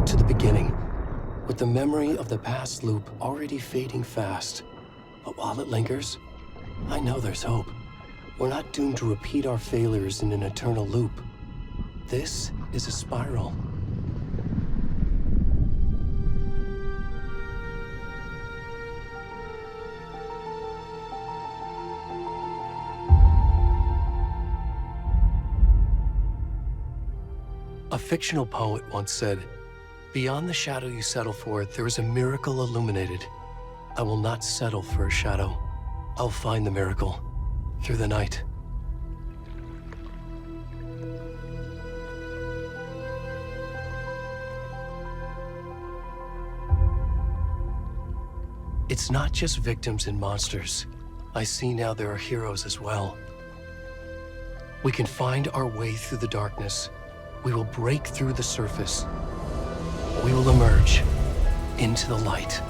to the beginning, with the memory of the past loop already fading fast. But while it lingers, I know there's hope. We're not doomed to repeat our failures in an eternal loop. This is a spiral. A fictional poet once said, "Beyond the shadow you settle for, there is a miracle illuminated. I will not settle for a shadow. I'll find the miracle through the night." It's not just victims and monsters. I see now there are heroes as well. We can find our way through the darkness. We will break through the surface. We will emerge into the light.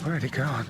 Where'd he gone?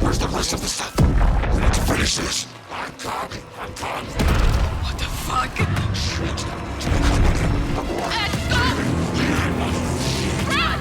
Where's the rest of the stuff? We need to finish this. I'm coming. What the fuck? Shit. Ed, stop! Run!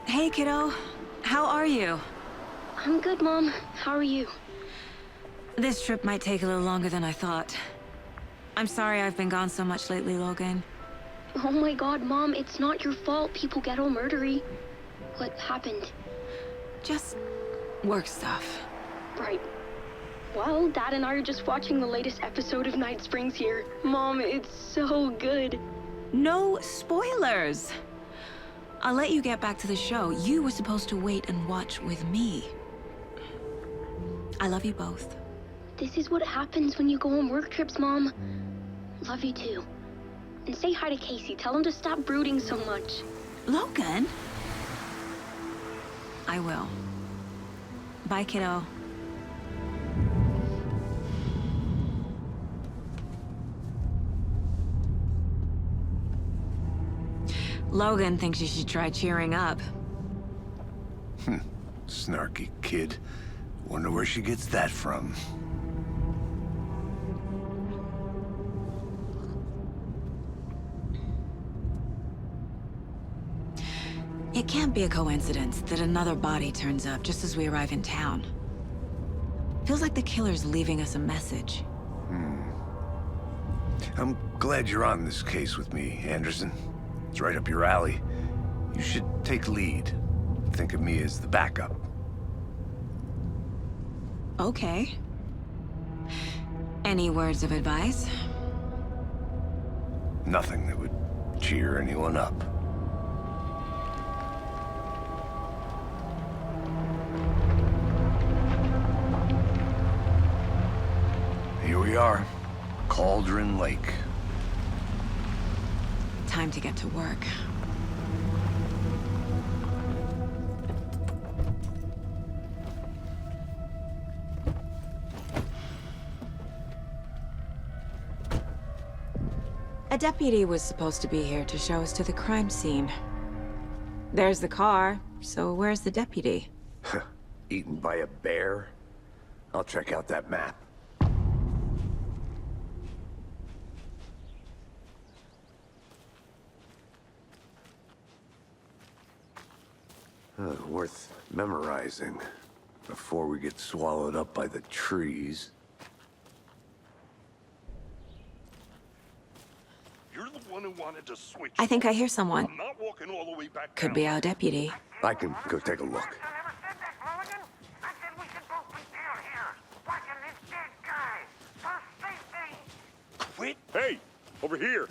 Hey, kiddo. How are you? I'm good, Mom. How are you? This trip might take a little longer than I thought. I'm sorry I've been gone so much lately, Logan. Oh my god, Mom, it's not your fault people get all murdery. What happened? Just work stuff. Right. Well, Dad and I are just watching the latest episode of Night Springs here. Mom, it's so good. No spoilers! I'll let you get back to the show. You were supposed to wait and watch with me. I love you both. This is what happens when you go on work trips, Mom. Love you too. And say hi to Casey. Tell him to stop brooding so much. Logan? I will. Bye, kiddo. Logan thinks you should try cheering up. Snarky kid. Wonder where she gets that from. It can't be a coincidence that another body turns up just as we arrive in town. Feels like the killer's leaving us a message. I'm glad you're on this case with me, Anderson. It's right up your alley. You should take lead. Think of me as the backup. Okay. Any words of advice? Nothing that would cheer anyone up. Here we are. Cauldron Lake. Time to get to work. A deputy was supposed to be here to show us to the crime scene. There's the car, so where's the deputy? Eaten by a bear? I'll check out that map. Worth memorizing before we get swallowed up by the trees. You're the one who wanted to switch. I think I hear someone. I'm not walking all the way back Could down. be our deputy. I can go take a look. I never said that, Mulligan. I said we should both be down here, watching this dead guy. For safety. Quit. Hey, over here.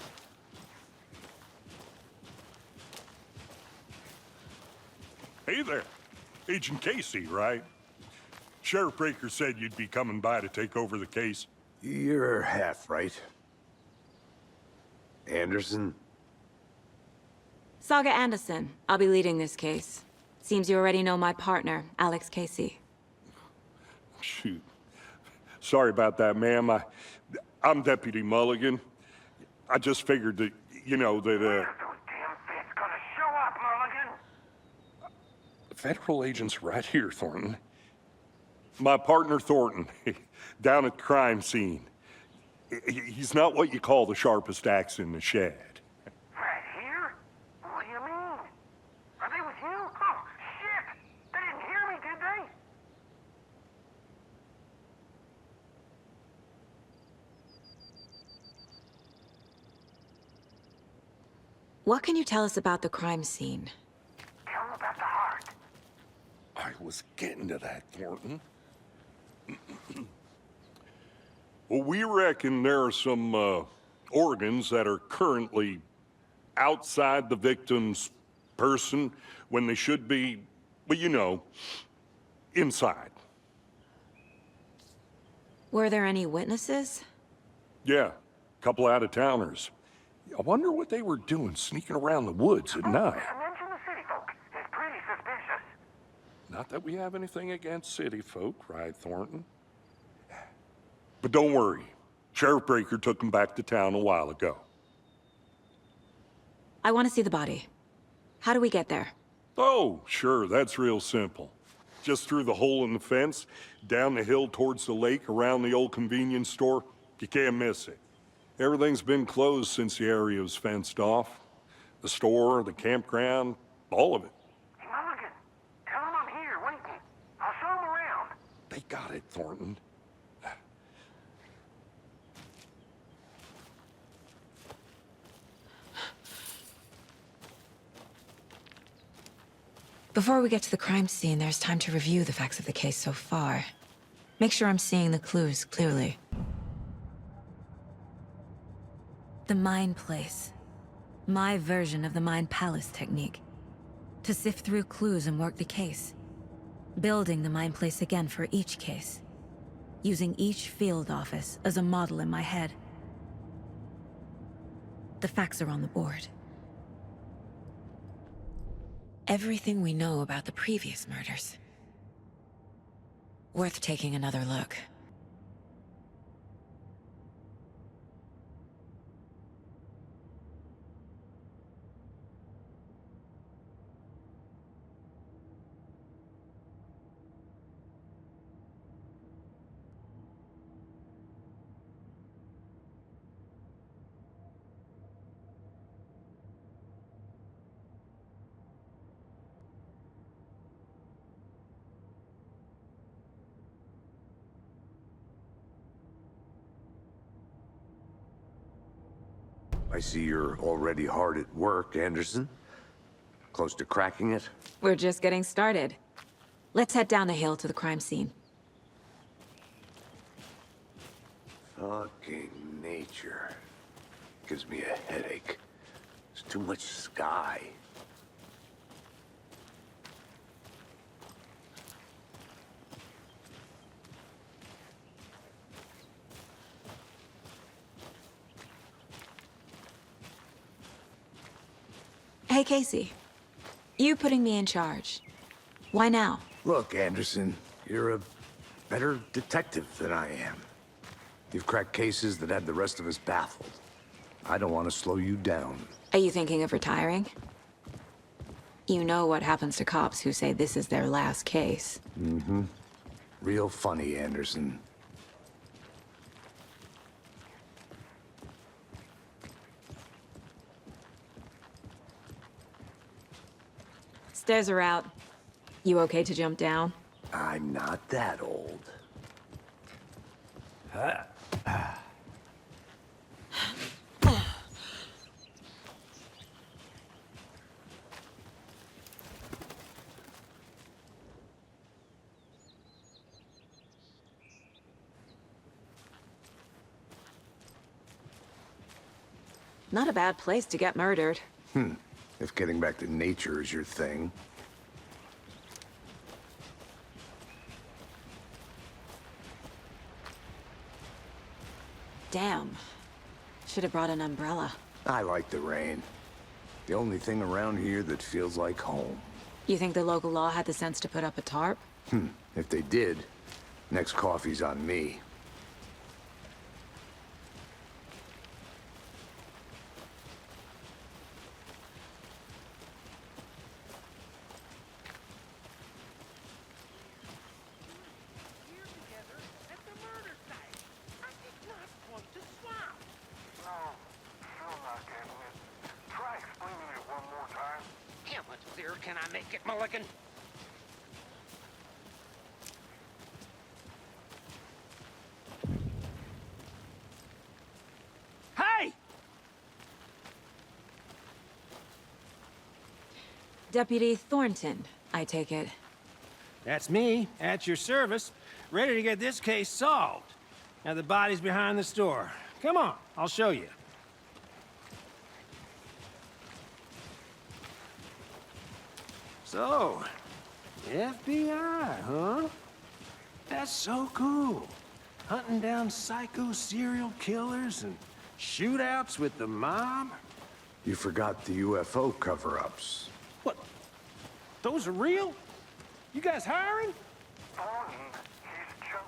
Hey there. Agent Casey, right? Sheriff Breaker said you'd be coming by to take over the case. You're half right. Anderson? Saga Anderson. I'll be leading this case. Seems you already know my partner, Alex Casey. Shoot. Sorry about that, ma'am. I'm Deputy Mulligan. I just figured that, you know, that, Those damn fists gonna show up, Mulligan. Federal agent's right here, Thornton. My partner, Thornton, down at the crime scene. He's not what you call the sharpest axe in the shed. Right here? What do you mean? Are they with you? Oh, shit! They didn't hear me, did they? What can you tell us about the crime scene? Tell them about the heart. I was getting to that, Thornton. Well, we reckon there are some organs that are currently outside the victim's person when they should be, well, you know, inside. Were there any witnesses? Yeah, a couple out-of-towners. I wonder what they were doing sneaking around the woods at night. Mention the city folk. It's pretty suspicious. Not that we have anything against city folk, right, Thornton? But don't worry. Sheriff Breaker took him back to town a while ago. I want to see the body. How do we get there? Oh, sure, that's real simple. Just through the hole in the fence, down the hill towards the lake, around the old convenience store. You can't miss it. Everything's been closed since the area was fenced off. The store, the campground, all of it. Hey, Mulligan, tell them I'm here waiting. I'll show them around. They got it, Thornton. Before we get to the crime scene, there's time to review the facts of the case so far. Make sure I'm seeing the clues clearly. The Mind Place. My version of the Mind Palace technique. To sift through clues and work the case. Building the Mind Place again for each case. Using each field office as a model in my head. The facts are on the board. Everything we know about the previous murders. Worth taking another look. I see you're already hard at work, Anderson. Close to cracking it? We're just getting started. Let's head down the hill to the crime scene. Fucking nature. Gives me a headache. There's too much sky. Hey, Casey. You putting me in charge. Why now? Look, Anderson, you're a better detective than I am. You've cracked cases that had the rest of us baffled. I don't want to slow you down. Are you thinking of retiring? You know what happens to cops who say this is their last case. Mm-hmm. Real funny, Anderson. Stairs are out. You okay to jump down? I'm not that old. Not a bad place to get murdered. If getting back to nature is your thing. Damn. Should have brought an umbrella. I like the rain. The only thing around here that feels like home. You think the local law had the sense to put up a tarp? If they did, next coffee's on me. Here together at the murder site. I did not want to make it, Mulligan. Hey! Deputy Thornton, I take it. That's me, at your service, ready to get this case solved. Now the body's behind the store. Come on, I'll show you. So, FBI, huh? That's so cool. Hunting down psycho serial killers and shootouts with the mob. You forgot the UFO cover-ups. What? Those are real? You guys hiring? Thornton, he's joking.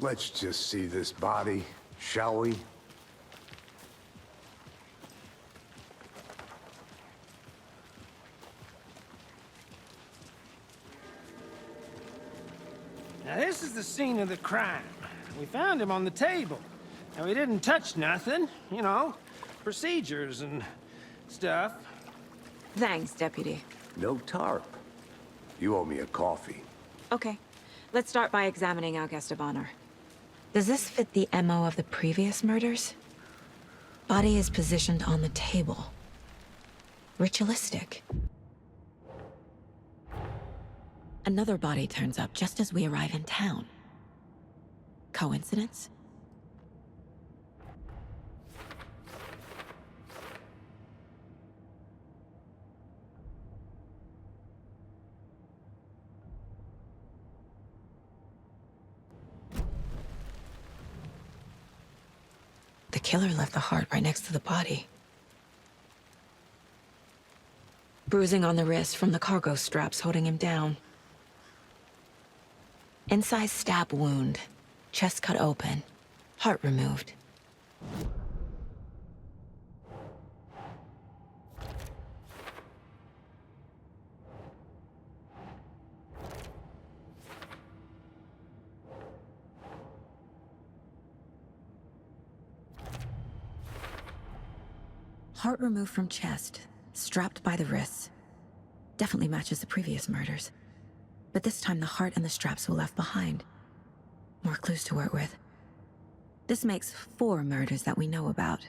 Let's just see this body, shall we? Now this is the scene of the crime. We found him on the table. Now we didn't touch nothing, you know, procedures and stuff. Thanks, Deputy. No tarp. You owe me a coffee. Okay, let's start by examining our guest of honor. Does this fit the MO of the previous murders? Body is positioned on the table. Ritualistic. Another body turns up just as we arrive in town. Coincidence? The killer left the heart right next to the body. Bruising on the wrist from the cargo straps holding him down. Incised stab wound. Chest cut open. Heart removed. Heart removed from chest, strapped by the wrists. Definitely matches the previous murders. But this time the heart and the straps were left behind. More clues to work with. This makes 4 murders that we know about.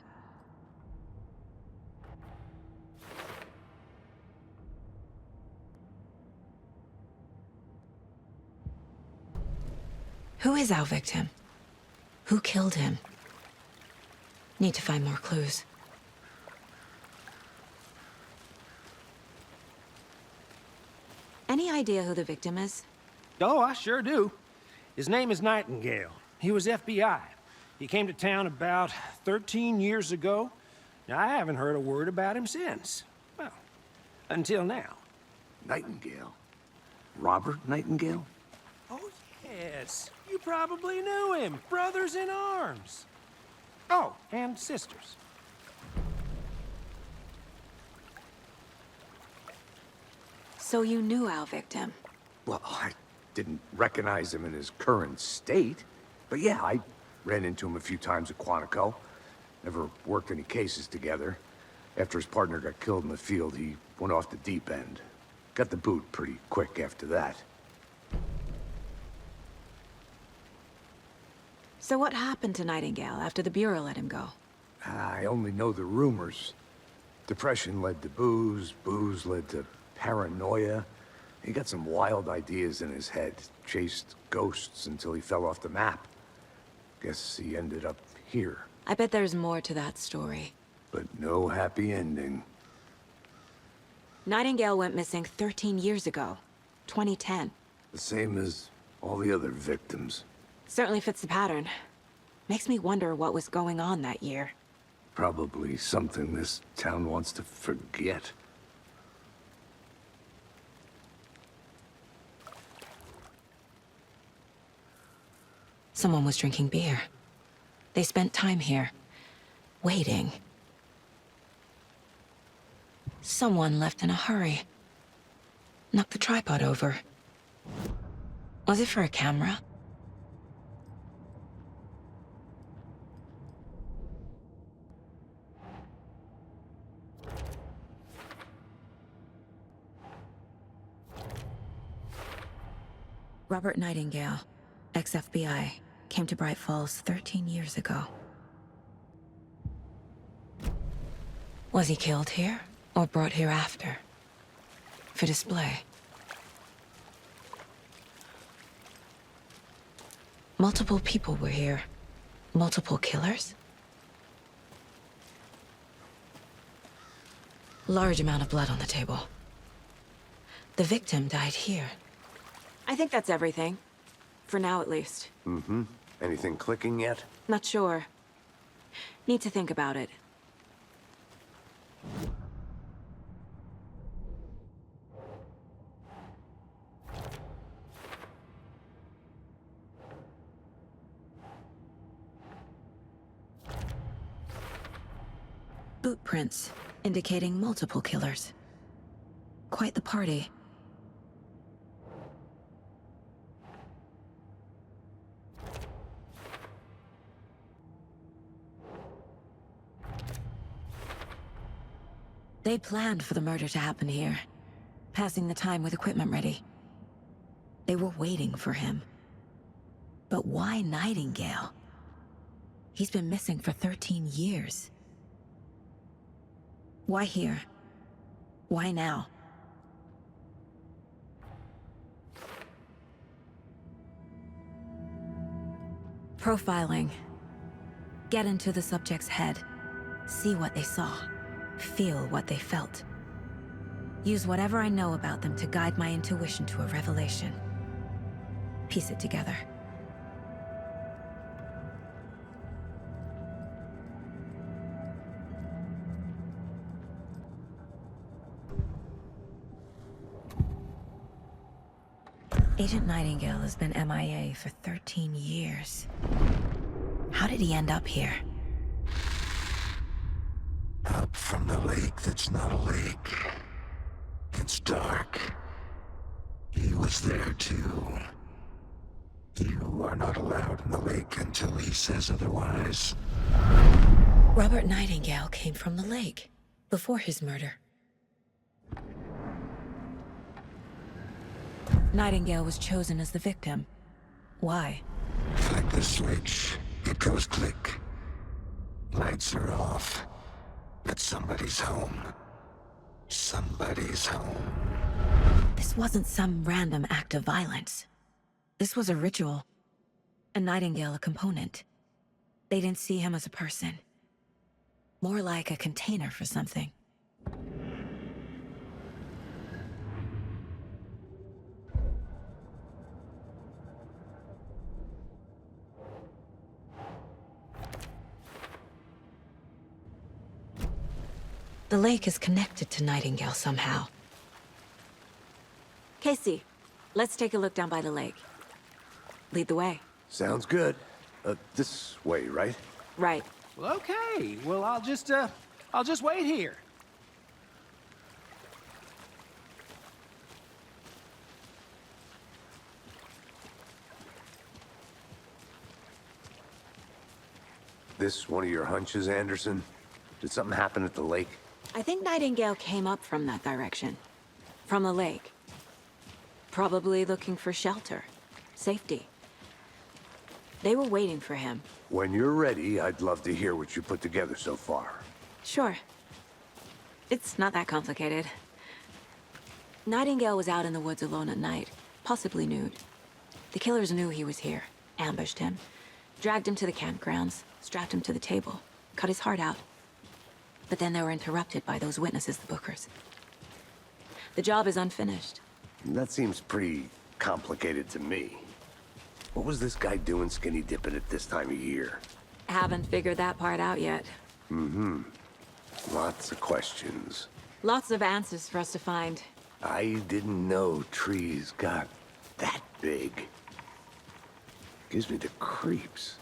Who is our victim? Who killed him? Need to find more clues. Any idea who the victim is? Oh, I sure do. His name is Nightingale. He was FBI. He came to town about 13 years ago. Now, I haven't heard a word about him since. Well, until now. Nightingale? Robert Nightingale? Oh, yes. You probably knew him. Brothers in arms. Oh, and sisters. So you knew our victim? Well, I didn't recognize him in his current state. But yeah, I ran into him a few times at Quantico. Never worked any cases together. After his partner got killed in the field, he went off the deep end. Got the boot pretty quick after that. So what happened to Nightingale after the Bureau let him go? I only know the rumors. Depression led to booze, booze led to paranoia. He got some wild ideas in his head, chased ghosts until he fell off the map. Guess he ended up here. I bet there's more to that story. But no happy ending. Nightingale went missing 13 years ago, 2010. The same as all the other victims. Certainly fits the pattern. Makes me wonder what was going on that year. Probably something this town wants to forget. Someone was drinking beer. They spent time here, waiting. Someone left in a hurry. Knocked the tripod over. Was it for a camera? Robert Nightingale, ex-FBI, came to Bright Falls 13 years ago. Was he killed here, or brought here after? For display? Multiple people were here. Multiple killers? Large amount of blood on the table. The victim died here. I think that's everything. For now, at least. Mm-hmm. Anything clicking yet? Not sure. Need to think about it. Boot prints, indicating multiple killers. Quite the party. They planned for the murder to happen here, passing the time with equipment ready. They were waiting for him. But why Nightingale? He's been missing for 13 years. Why here? Why now? Profiling. Get into the subject's head. See what they saw. Feel what they felt. Use whatever I know about them to guide my intuition to a revelation. Piece it together. Agent Nightingale has been MIA for 13 years. How did he end up here? Up from the lake that's not a lake. It's dark. He was there too. You are not allowed in the lake until he says otherwise. Robert Nightingale came from the lake, before his murder. Nightingale was chosen as the victim. Why? Flick the switch. It goes click. Lights are off. But somebody's home. Somebody's home. This wasn't some random act of violence. This was a ritual. And Nightingale a component. They didn't see him as a person. More like a container for something. The lake is connected to Nightingale somehow. Casey, let's take a look down by the lake. Lead the way. Sounds good. This way, right? Right. Well, okay. Well, I'll just wait here. This one of your hunches, Anderson? Did something happen at the lake? I think Nightingale came up from that direction. From the lake. Probably looking for shelter. Safety. They were waiting for him. When you're ready, I'd love to hear what you put together so far. Sure. It's not that complicated. Nightingale was out in the woods alone at night, possibly nude. The killers knew he was here, ambushed him, dragged him to the campgrounds, strapped him to the table, cut his heart out. But then they were interrupted by those witnesses, the Bookers. The job is unfinished. That seems pretty complicated to me. What was this guy doing skinny dipping at this time of year? Haven't figured that part out yet. Mm-hmm. Lots of questions. Lots of answers for us to find. I didn't know trees got that big. Gives me the creeps.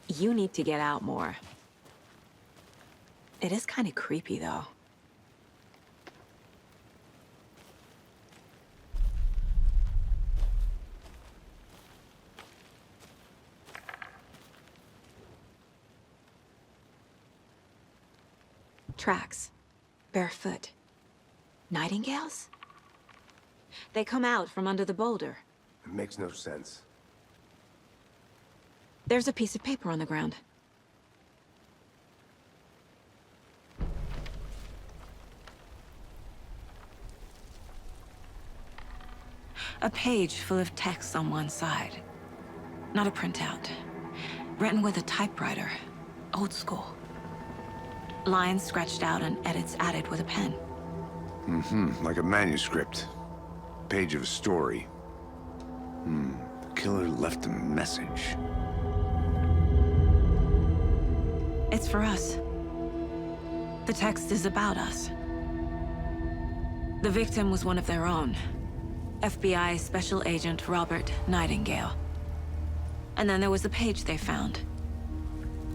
You need to get out more. It is kind of creepy, though. Tracks. Barefoot. Nightingales? They come out from under the boulder. It makes no sense. There's a piece of paper on the ground. A page full of text on one side. Not a printout. Written with a typewriter. Old school. Lines scratched out and edits added with a pen. Like a manuscript. Page of a story. The killer left a message. It's for us. The text is about us. The victim was one of their own. FBI Special Agent Robert Nightingale. And then there was the page they found.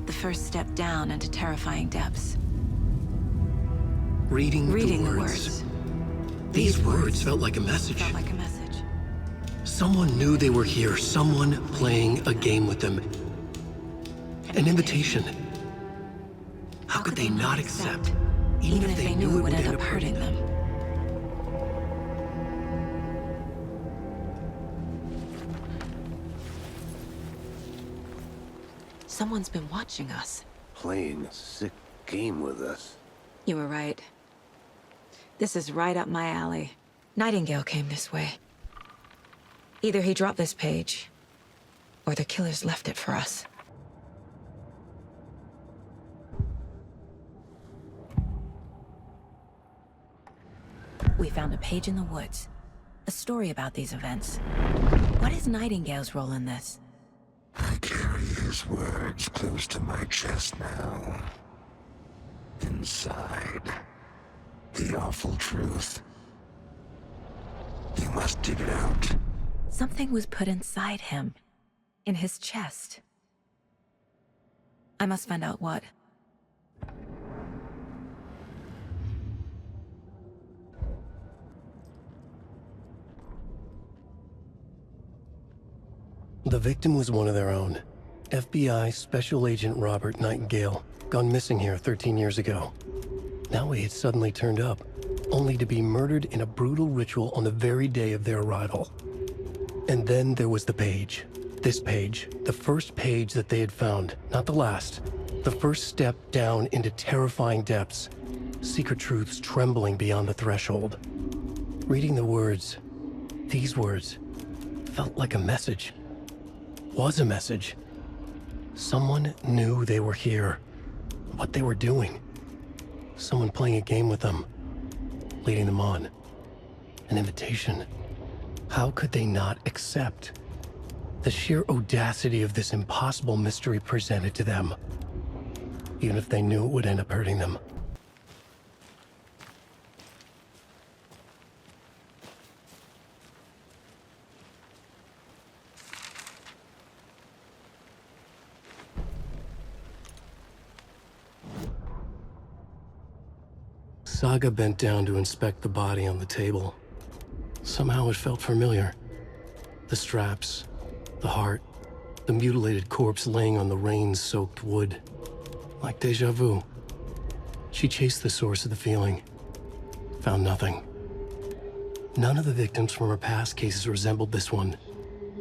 The first step down into terrifying depths. Reading the the words. These words felt like a message. Felt like a message. Someone knew they were here, someone playing a game with them. An invitation. How could they not accept, even if they knew it would end up hurting them? Someone's been watching us. Playing a sick game with us. You were right. This is right up my alley. Nightingale came this way. Either he dropped this page, or the killers left it for us. We found a page in the woods. A story about these events. What is Nightingale's role in this? I carry his words close to my chest now. Inside, the awful truth. You must dig it out. Something was put inside him. In his chest. I must find out what. The victim was one of their own. FBI Special Agent Robert Nightingale, gone missing here 13 years ago. Now he had suddenly turned up, only to be murdered in a brutal ritual on the very day of their arrival. And then there was the page. This page, the first page that they had found, not the last. The first step down into terrifying depths. Secret truths trembling beyond the threshold. Reading the words, these words, felt like a message. Was a message. Someone knew they were here, what they were doing. Someone playing a game with them, leading them on. An invitation. How could they not accept? The sheer audacity of this impossible mystery presented to them, even if they knew it would end up hurting them. Saga bent down to inspect the body on the table. Somehow it felt familiar. The straps, the heart, the mutilated corpse laying on the rain-soaked wood. Like deja vu. She chased the source of the feeling. Found nothing. None of the victims from her past cases resembled this one.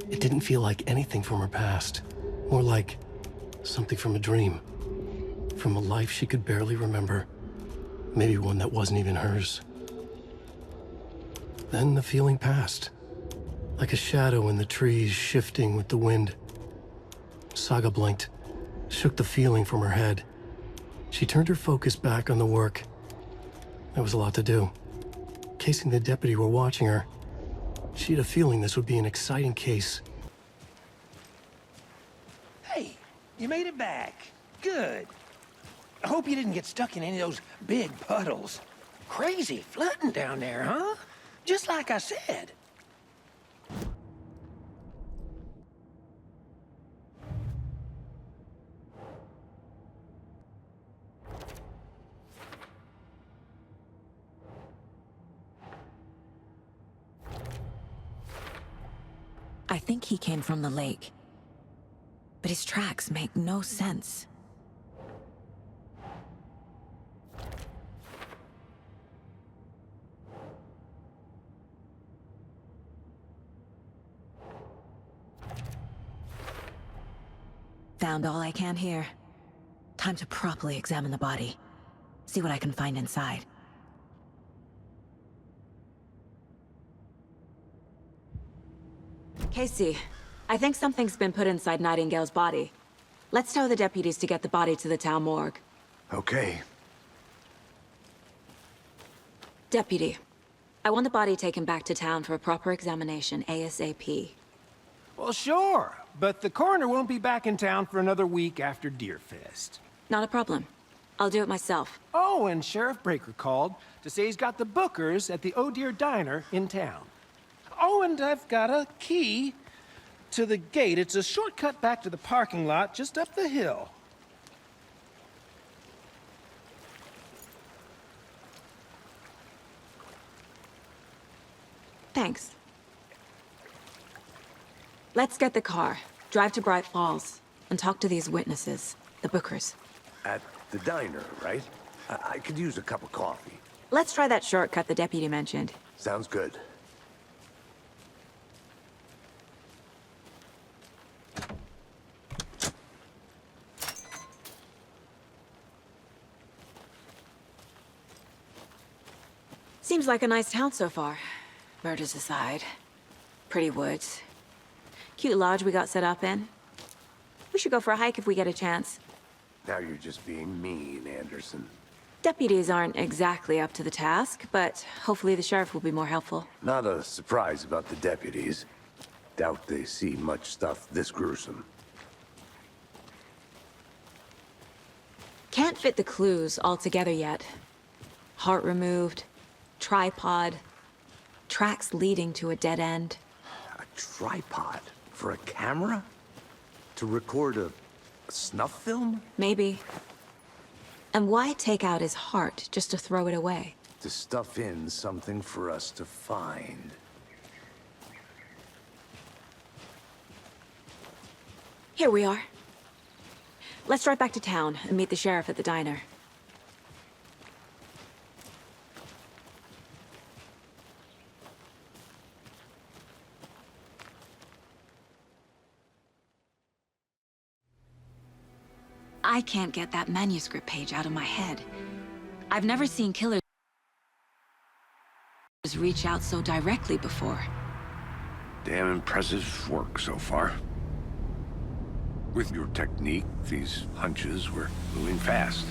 It didn't feel like anything from her past. More like something from a dream. From a life she could barely remember. Maybe one that wasn't even hers. Then the feeling passed. Like a shadow in the trees shifting with the wind. Saga blinked, shook the feeling from her head. She turned her focus back on the work. There was a lot to do. In case the deputy were watching her, she had a feeling this would be an exciting case. Hey, you made it back. Good. I hope you didn't get stuck in any of those big puddles. Crazy flooding down there, huh? Just like I said. I think he came from the lake. But his tracks make no sense. sound all I can hear. Time to properly examine the body. See what I can find inside. Casey, I think something's been put inside Nightingale's body. Let's tell the deputies to get the body to the town morgue. Okay. Deputy, I want the body taken back to town for a proper examination ASAP. Well, sure, but the coroner won't be back in town for another week after Deerfest. Not a problem. I'll do it myself. Oh, and Sheriff Breaker called to say he's got the Bookers at the Oh Dear Diner in town. Oh, and I've got a key to the gate. It's a shortcut back to the parking lot just up the hill. Thanks. Let's get the car, drive to Bright Falls, and talk to these witnesses, the Bookers. At the diner, right? I could use a cup of coffee. Let's try that shortcut the deputy mentioned. Sounds good. Seems like a nice town so far. Murders aside. Pretty woods. Cute lodge we got set up in. We should go for a hike if we get a chance. Now you're just being mean, Anderson. Deputies aren't exactly up to the task, but hopefully the sheriff will be more helpful. Not a surprise about the deputies. Doubt they see much stuff this gruesome. Can't fit the clues all together yet. Heart removed, tripod, tracks leading to a dead end. A tripod? For a camera? To record a snuff film? Maybe. And why take out his heart just to throw it away? To stuff in something for us to find. Here we are. Let's drive back to town and meet the sheriff at the diner. I can't get that manuscript page out of my head. I've never seen killers reach out so directly before. Damn impressive work so far. With your technique, these hunches were moving fast.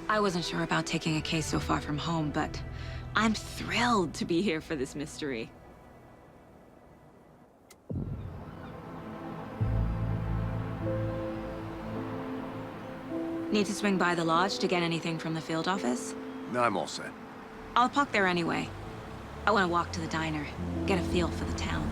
I wasn't sure about taking a case so far from home, but I'm thrilled to be here for this mystery. Need to swing by the lodge to get anything from the field office? No, I'm all set. I'll park there anyway. I want to walk to the diner, get a feel for the town.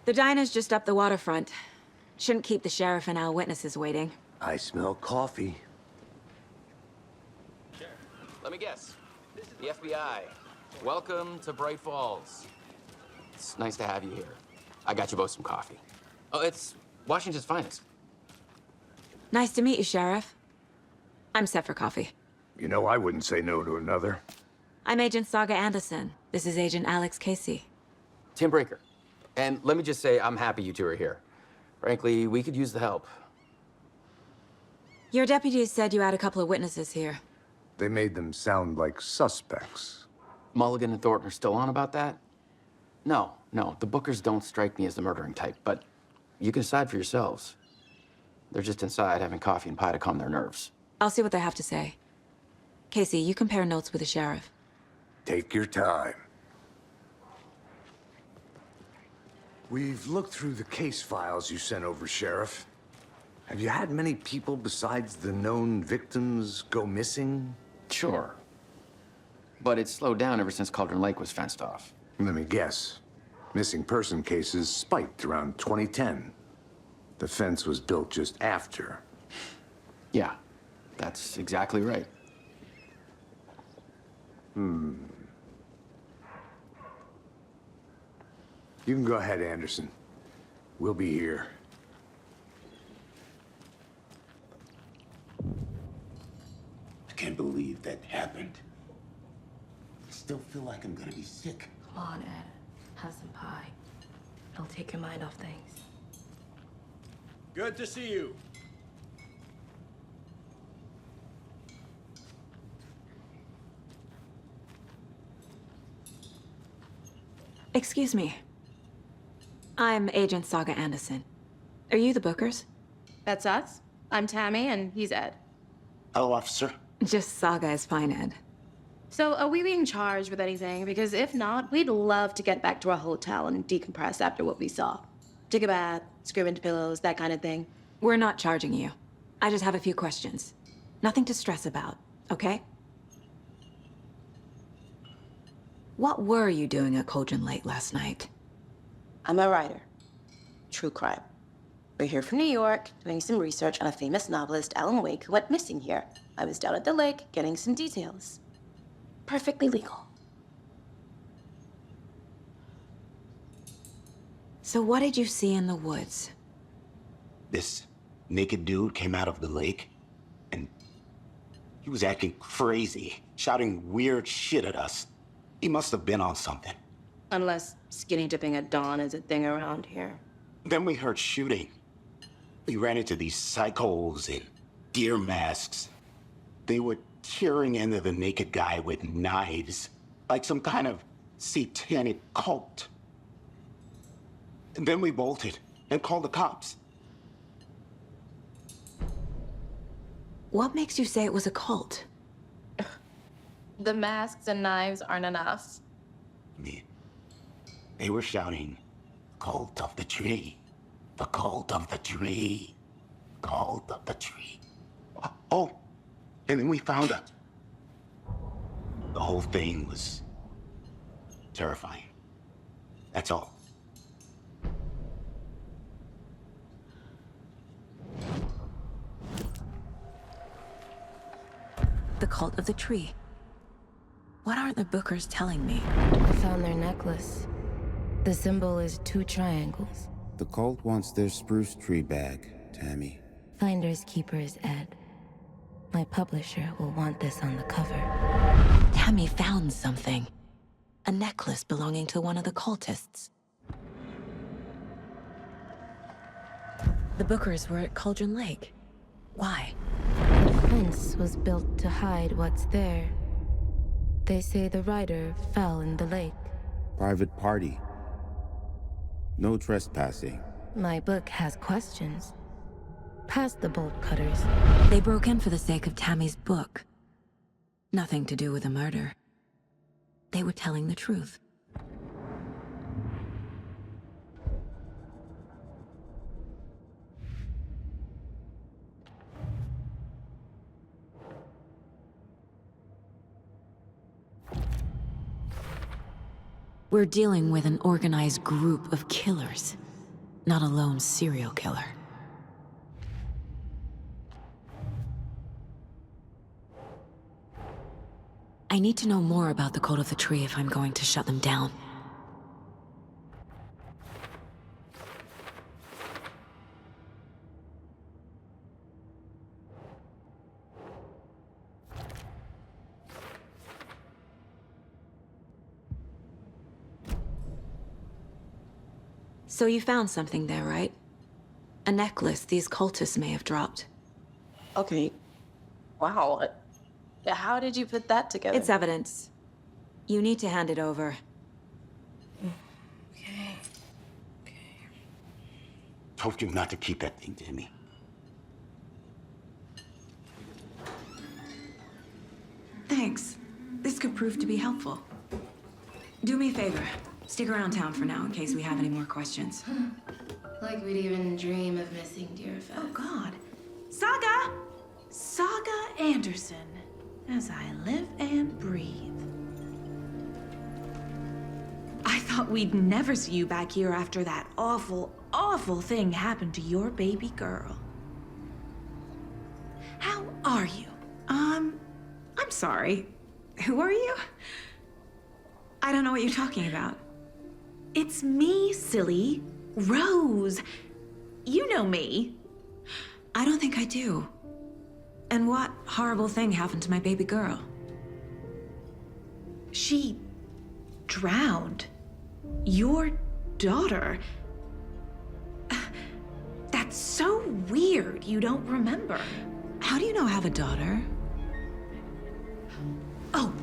The diner's just up the waterfront. Shouldn't keep the sheriff and our witnesses waiting. I smell coffee. Let me guess. The FBI. Welcome to Bright Falls. It's nice to have you here. I got you both some coffee. Oh, it's Washington's finest. Nice to meet you, Sheriff. I'm set for coffee. You know, I wouldn't say no to another. I'm Agent Saga Anderson. This is Agent Alex Casey. Tim Breaker. And let me just say, I'm happy you two are here. Frankly, we could use the help. Your deputies said you had a couple of witnesses here. They made them sound like suspects. Mulligan and Thornton are still on about that? No, the Bookers don't strike me as the murdering type, but you can decide for yourselves. They're just inside having coffee and pie to calm their nerves. I'll see what they have to say. Casey, you compare notes with the sheriff. Take your time. We've looked through the case files you sent over, Sheriff. Have you had many people besides the known victims go missing? Sure. But it's slowed down ever since Cauldron Lake was fenced off. Let me guess. Missing person cases spiked around 2010. The fence was built just after. Yeah, that's exactly right. You can go ahead, Anderson. We'll be here. I can't believe that happened. I still feel like I'm gonna be sick. Come on, Ed. Have some pie. It'll take your mind off things. Good to see you. Excuse me. I'm Agent Saga Anderson. Are you the Bookers? That's us. I'm Tammy, and he's Ed. Hello, officer. Just Saga is fine, Ed. So, are we being charged with anything? Because if not, we'd love to get back to our hotel and decompress after what we saw. Take a bath, scream into pillows, that kind of thing. We're not charging you. I just have a few questions. Nothing to stress about, okay? What were you doing at Cauldron Lake last night? I'm a writer. True crime. We're here from New York, doing some research on a famous novelist, Alan Wake, who went missing here. I was down at the lake, getting some details. Perfectly legal. So what did you see in the woods? This naked dude came out of the lake, and he was acting crazy, shouting weird shit at us. He must have been on something. Unless skinny dipping at dawn is a thing around here. Then we heard shooting. We ran into these psychos in deer masks. They were tearing into the naked guy with knives, like some kind of satanic cult. And then we bolted and called the cops. What makes you say it was a cult? The masks and knives aren't enough. I mean, they were shouting, "Cult of the tree, the cult of the tree, cult of the tree." Oh, and then we found her. The whole thing was terrifying. That's all. The cult of the tree. What aren't the Bookers telling me? I found their necklace. The symbol is 2 triangles. The cult wants their spruce tree bag, Tammy. Finders keepers, Ed. My publisher will want this on the cover. Tammy found something. A necklace belonging to one of the cultists. The Bookers were at Cauldron Lake. Why? The fence was built to hide what's there. They say the writer fell in the lake. Private party. No trespassing. My book has questions. Past the bolt cutters. They broke in for the sake of Tammy's book. Nothing to do with the murder. They were telling the truth. We're dealing with an organized group of killers, not a lone serial killer. I need to know more about the Cult of the Tree if I'm going to shut them down. So you found something there, right? A necklace these cultists may have dropped. Okay. Wow. How did you put that together? It's evidence. You need to hand it over. Okay. Told you not to keep that thing to me. Thanks. This could prove to be helpful. Do me a favor. Stick around town for now in case we have any more questions. Like we'd even dream of missing Deerfest. Oh, God. Saga! Saga Anderson. As I live and breathe. I thought we'd never see you back here after that awful, awful thing happened to your baby girl. How are you? I'm sorry. Who are you? I don't know what you're talking about. It's me, silly. Rose, you know me. I don't think I do. And what horrible thing happened to my baby girl? She drowned. Your daughter. That's so weird you don't remember. How do you know I have a daughter? Oh,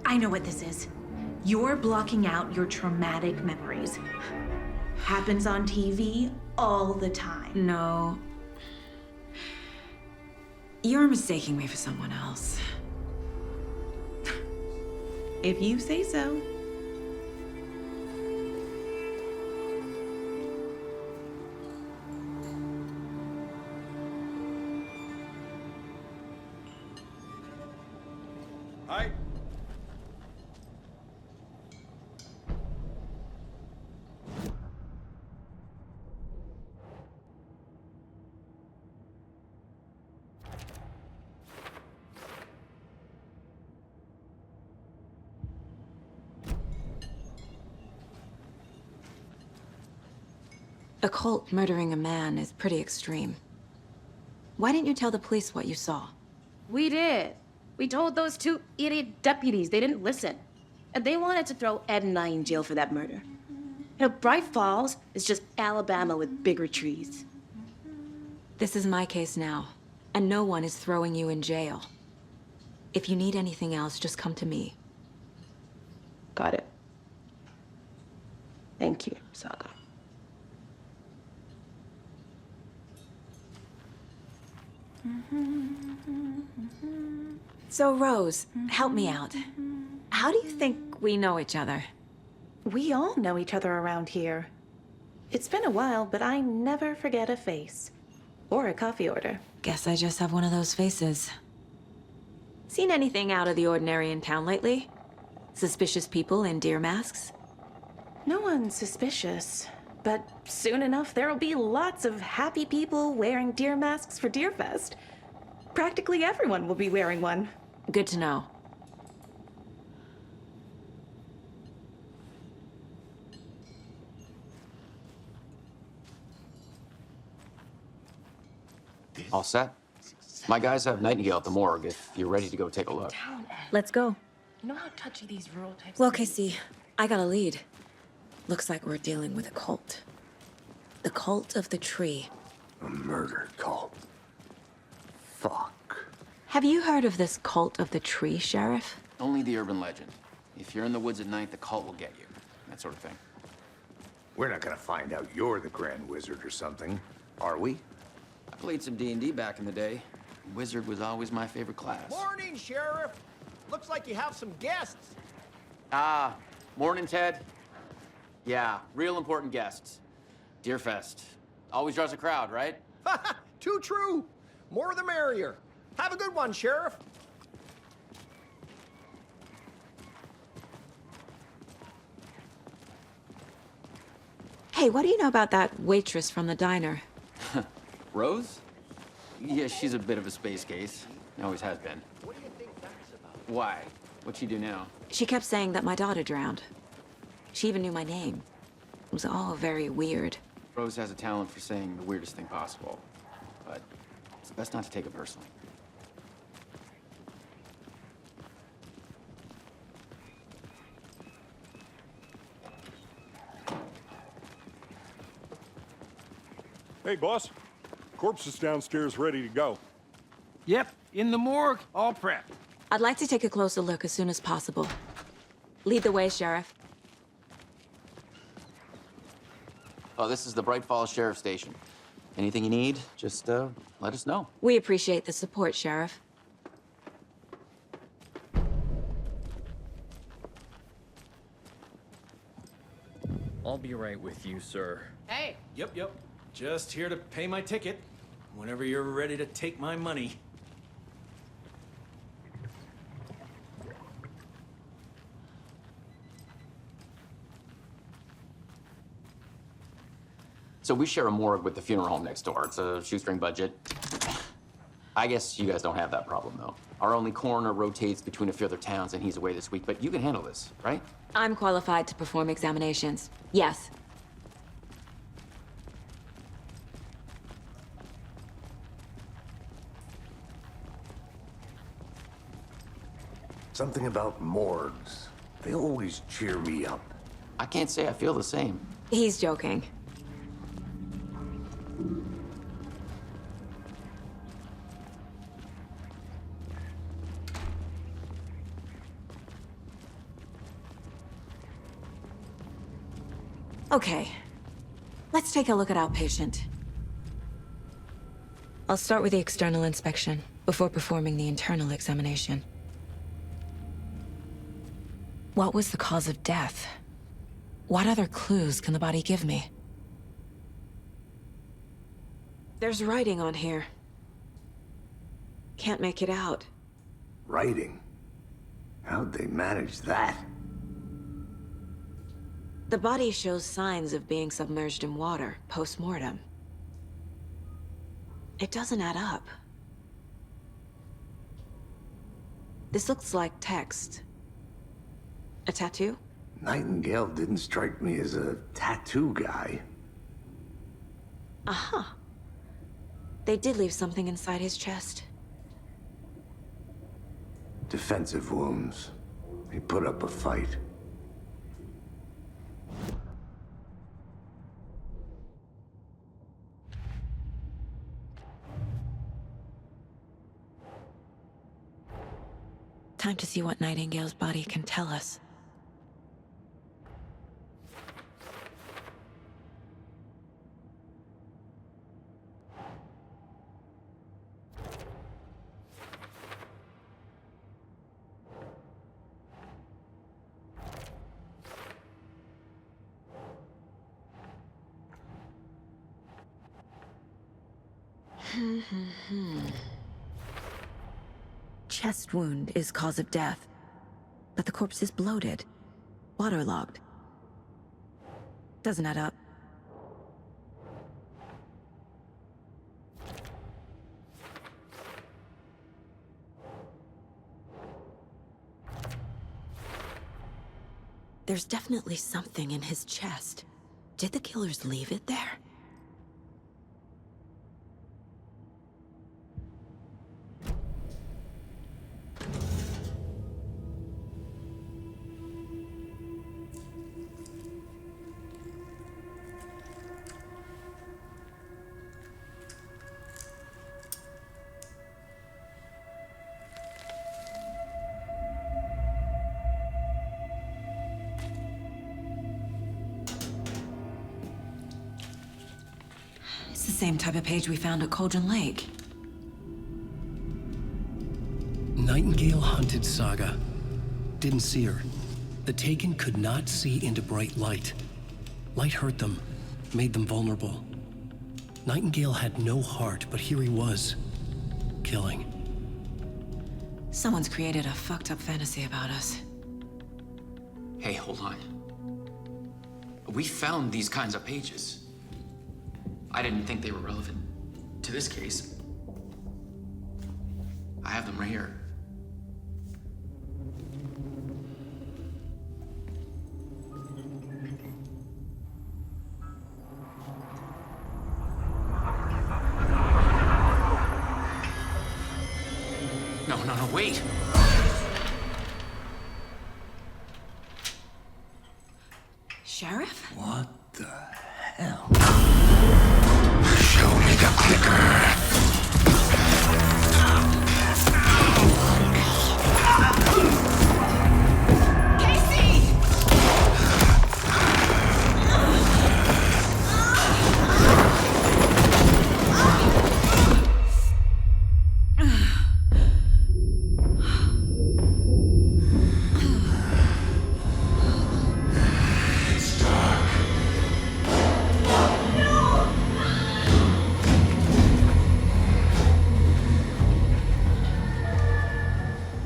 I know what this is. You're blocking out your traumatic memories. Happens on TV all the time. No. You're mistaking me for someone else. If you say so. Hi. A cult murdering a man is pretty extreme. Why didn't you tell the police what you saw? We did. We told those two idiot deputies. They didn't listen. And they wanted to throw Ed and I in jail for that murder. You know, Bright Falls is just Alabama with bigger trees. This is my case now, and no one is throwing you in jail. If you need anything else, just come to me. Got it. Thank you, Saga. So, Rose, help me out. How do you think we know each other? We all know each other around here. It's been a while, but I never forget a face. Or a coffee order. Guess I just have one of those faces. Seen anything out of the ordinary in town lately? Suspicious people in deer masks? No one's suspicious. But soon enough, there'll be lots of happy people wearing deer masks for Deerfest. Practically everyone will be wearing one. Good to know. All set? My guys have Nightingale at the morgue if you're ready to go take a look. Let's go. You know how touchy these rural types Well, Casey, I got a lead. Looks like we're dealing with a cult. The cult of the tree. A murder cult. Fuck. Have you heard of this cult of the tree, Sheriff? Only the urban legend. If you're in the woods at night, the cult will get you. That sort of thing. We're not gonna find out you're the Grand Wizard or something, are we? I played some D&D back in the day. Wizard was always my favorite class. Morning, Sheriff. Looks like you have some guests. Ah, morning, Ted. Yeah, real important guests. Deerfest. Always draws a crowd, right? Too true. More the merrier. Have a good one, Sheriff. Hey, what do you know about that waitress from the diner? Rose? Yeah, she's a bit of a space case. Always has been. What do you think that's about? Why? What'd she do now? She kept saying that my daughter drowned. She even knew my name. It was all very weird. Rose has a talent for saying the weirdest thing possible. But it's best not to take it personally. Hey, boss. Corpse is downstairs ready to go. Yep, in the morgue, all prepped. I'd like to take a closer look as soon as possible. Lead the way, Sheriff. Oh, this is the Bright Falls Sheriff Station. Anything you need, just let us know. We appreciate the support, Sheriff. I'll be right with you, sir. Hey! Yep. Just here to pay my ticket. Whenever you're ready to take my money. So we share a morgue with the funeral home next door. It's a shoestring budget. I guess you guys don't have that problem, though. Our only coroner rotates between a few other towns, and he's away this week, but you can handle this, right? I'm qualified to perform examinations. Yes. Something about morgues. They always cheer me up. I can't say I feel the same. He's joking. Okay, let's take a look at outpatient. I'll start with the external inspection before performing the internal examination. What was the cause of death? What other clues can the body give me? There's writing on here. Can't make it out. Writing? How'd they manage that? The body shows signs of being submerged in water post-mortem. It doesn't add up. This looks like text. A tattoo? Nightingale didn't strike me as a tattoo guy. Aha. They did leave something inside his chest. Defensive wounds. He put up a fight. Time to see what Nightingale's body can tell us. Chest wound is cause of death, but the corpse is bloated, waterlogged. Doesn't add up. There's definitely something in his chest. Did the killers leave it there? It's the same type of page we found at Cauldron Lake. Nightingale hunted Saga. Didn't see her. The Taken could not see into bright light. Light hurt them, made them vulnerable. Nightingale had no heart, but here he was, killing. Someone's created a fucked up fantasy about us. Hey, hold on. We found these kinds of pages. I didn't think they were relevant to this case. I have them right here. No, wait! Sheriff? What the hell? Show me the clicker.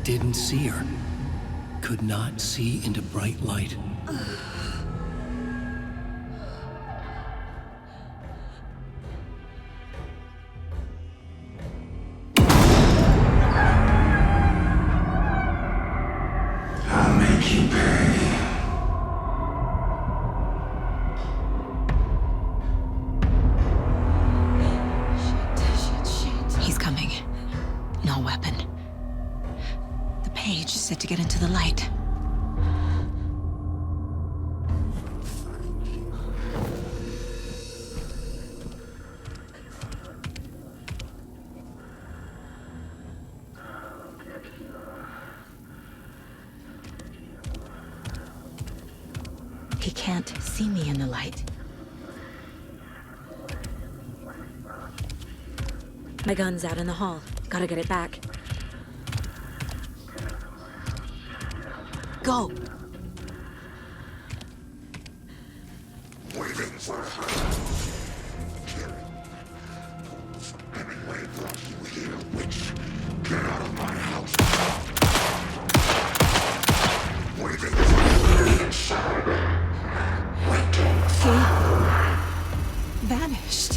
Didn't see her. Could not see into bright light. I'll make you pay. Shit. He's coming. No weapon. The page set to get into the light. He can't see me in the light. My gun's out in the hall. Gotta get it back. Go! Waiting for her. Hemingway brought you here, witch. Get out of my house. Waiting for her inside. He vanished.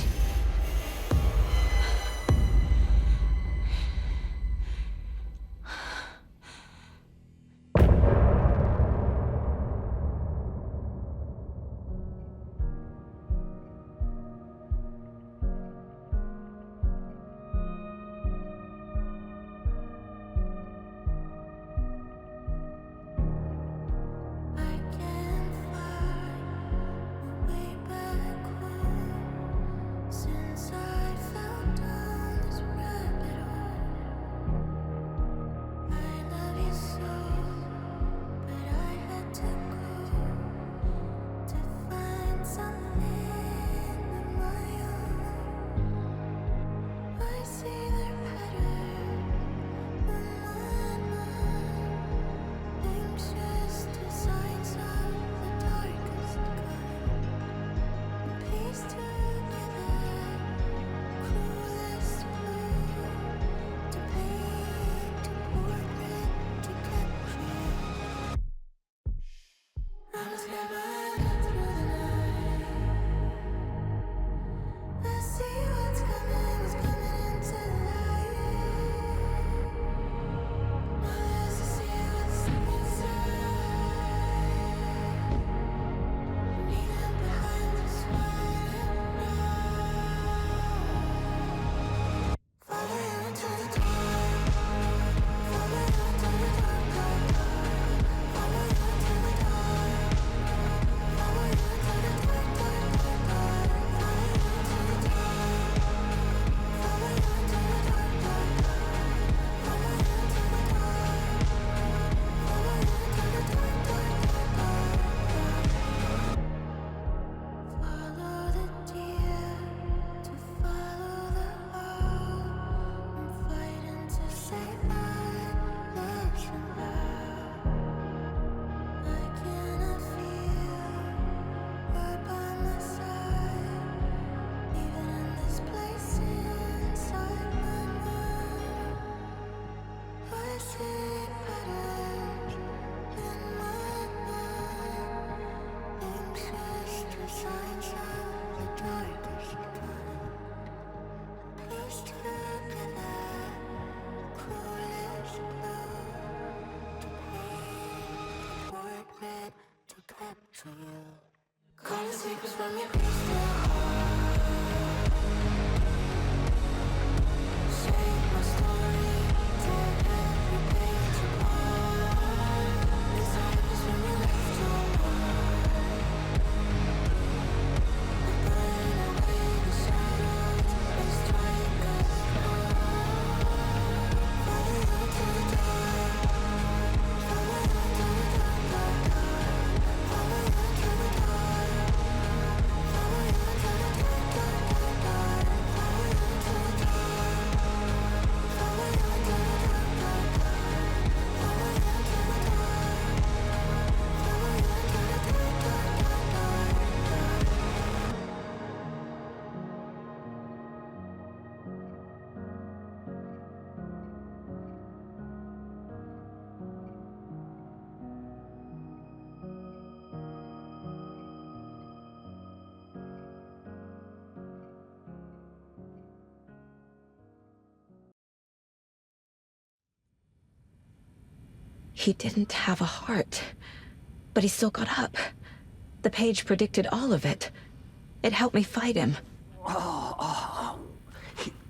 He didn't have a heart, but he still got up. The page predicted all of it. It helped me fight him.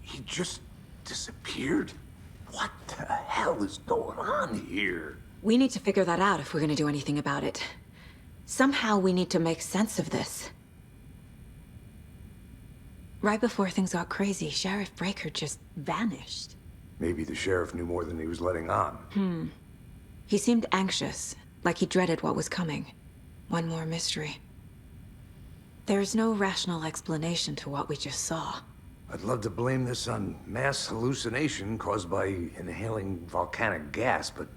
He just disappeared? What the hell? hell is going on here? We need to figure that out if we're gonna do anything about it. Somehow we need to make sense of this. Right before things got crazy, Sheriff Breaker just vanished. Maybe the sheriff knew more than he was letting on. He seemed anxious, like he dreaded what was coming. One more mystery. There's no rational explanation to what we just saw. I'd love to blame this on mass hallucination caused by inhaling volcanic gas, but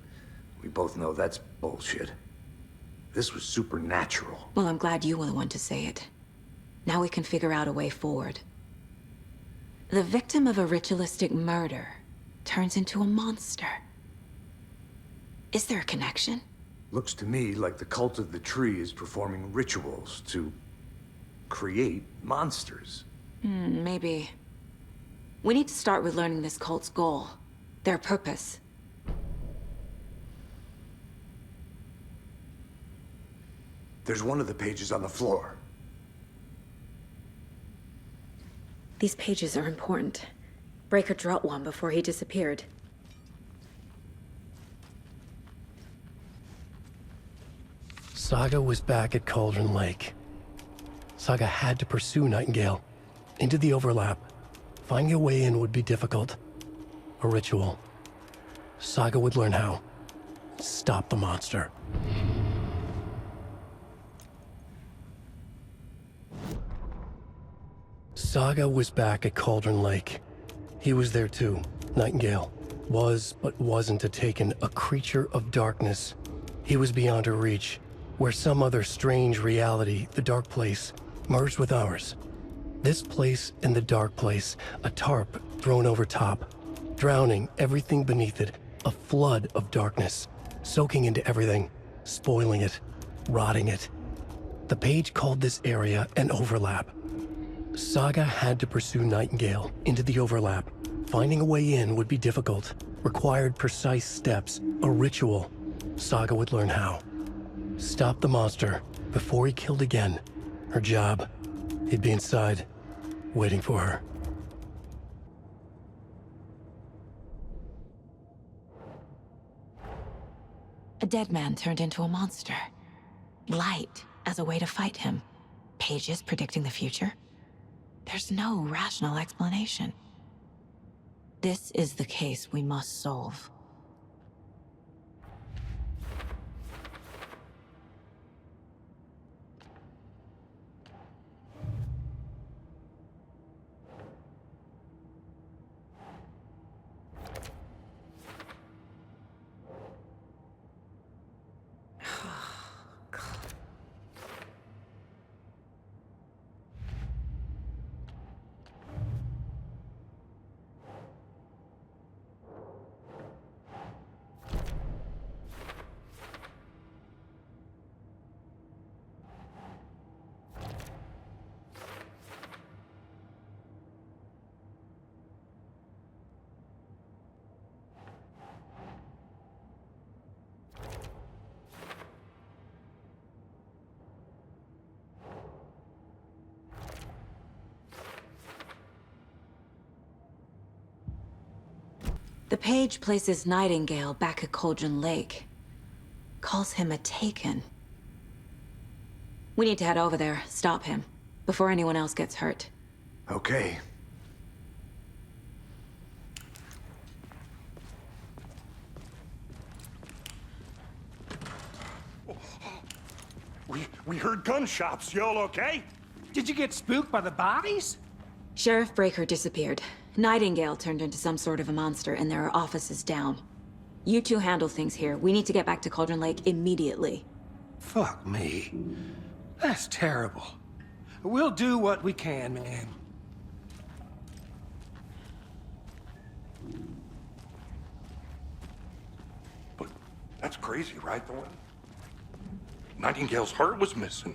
we both know that's bullshit. This was supernatural. Well, I'm glad you were the one to say it. Now we can figure out a way forward. The victim of a ritualistic murder turns into a monster. Is there a connection? Looks to me like the cult of the tree is performing rituals to create monsters. Maybe. We need to start with learning this cult's goal, their purpose. There's one of the pages on the floor. These pages are important. Breaker dropped one before he disappeared. Saga was back at Cauldron Lake. Saga had to pursue Nightingale into the overlap. Finding a way in would be difficult. A ritual. Saga would learn how. Stop the monster. Saga was back at Cauldron Lake. He was there too. Nightingale was, but wasn't a Taken, a creature of darkness. He was beyond her reach, where some other strange reality, the dark place, merged with ours. This place and the dark place, a tarp thrown over top, drowning everything beneath it, a flood of darkness, soaking into everything, spoiling it, rotting it. The page called this area an overlap. Saga had to pursue Nightingale into the overlap. Finding a way in would be difficult, required precise steps, a ritual. Saga would learn how. Stop the monster before he killed again. Her job. He'd be inside, waiting for her. A dead man turned into a monster. Light as a way to fight him. Pages predicting the future. There's no rational explanation. This is the case we must solve. The page places Nightingale back at Cauldron Lake. Calls him a Taken. We need to head over there, stop him, before anyone else gets hurt. Okay. We heard gunshots. Y'all okay? Did you get spooked by the bodies? Sheriff Breaker disappeared. Nightingale turned into some sort of a monster, and there are offices down. You two handle things here. We need to get back to Cauldron Lake immediately. Fuck me. That's terrible. We'll do what we can, man. But that's crazy, right? Nightingale's heart was missing.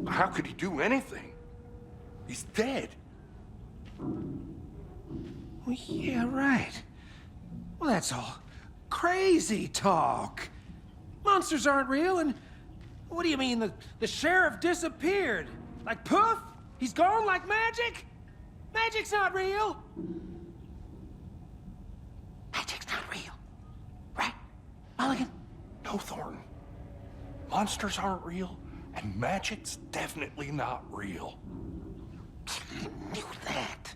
How could he do anything? He's dead. Well, yeah, right. Well, that's all crazy talk. Monsters aren't real, and what do you mean the sheriff disappeared? Like poof? He's gone like magic? Magic's not real. Magic's not real. monsters aren't real, and magic's definitely not real. Knew that.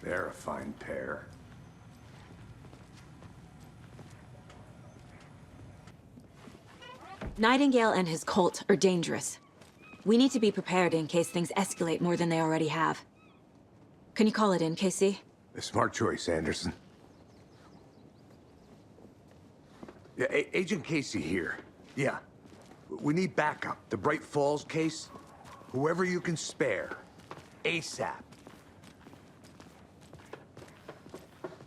They're a fine pair. Nightingale and his cult are dangerous. We need to be prepared in case things escalate more than they already have. Can you call it in, Casey? A smart choice, Anderson. Yeah, Agent Casey here. Yeah. We need backup. The Bright Falls case. Whoever you can spare. ASAP.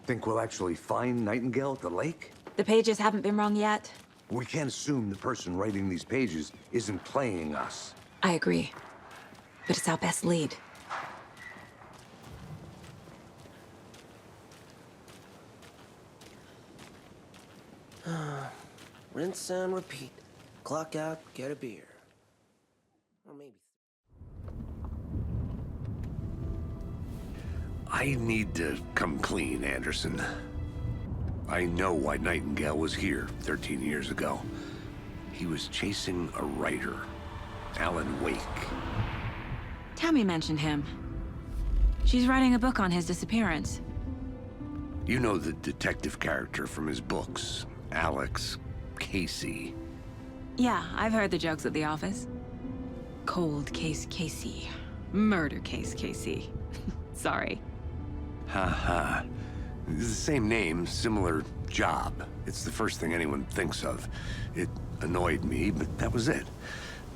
Think we'll actually find Nightingale at the lake? The pages haven't been wrong yet. We can't assume the person writing these pages isn't playing us. I agree. But it's our best lead. Rinse and repeat. Clock out, get a beer. Or maybe... I need to come clean, Anderson. I know why Nightingale was here 13 years ago. He was chasing a writer, Alan Wake. Tammy mentioned him. She's writing a book on his disappearance. You know the detective character from his books, Alex Casey. Yeah, I've heard the jokes at the office. Cold case Casey. Murder case Casey. Sorry. Ha. It's the same name, similar job. It's the first thing anyone thinks of. It annoyed me, but that was it.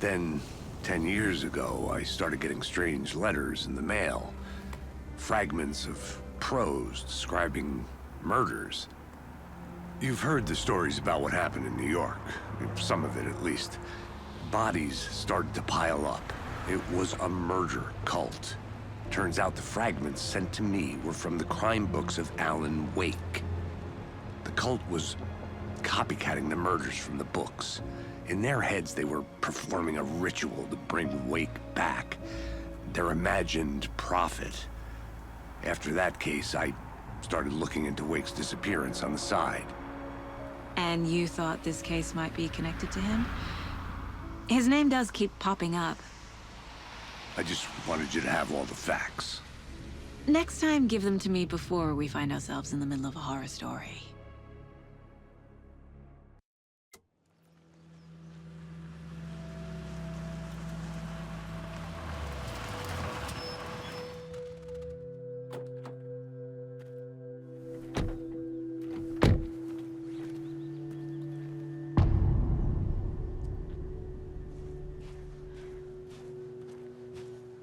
Then, 10 years ago, I started getting strange letters in the mail. Fragments of prose describing murders. You've heard the stories about what happened in New York. Some of it, at least. Bodies started to pile up. It was a murder cult. Turns out the fragments sent to me were from the crime books of Alan Wake. The cult was copycatting the murders from the books. In their heads, they were performing a ritual to bring Wake back. Their imagined prophet. After that case, I started looking into Wake's disappearance on the side. And you thought this case might be connected to him? His name does keep popping up. I just wanted you to have all the facts. Next time, give them to me before we find ourselves in the middle of a horror story.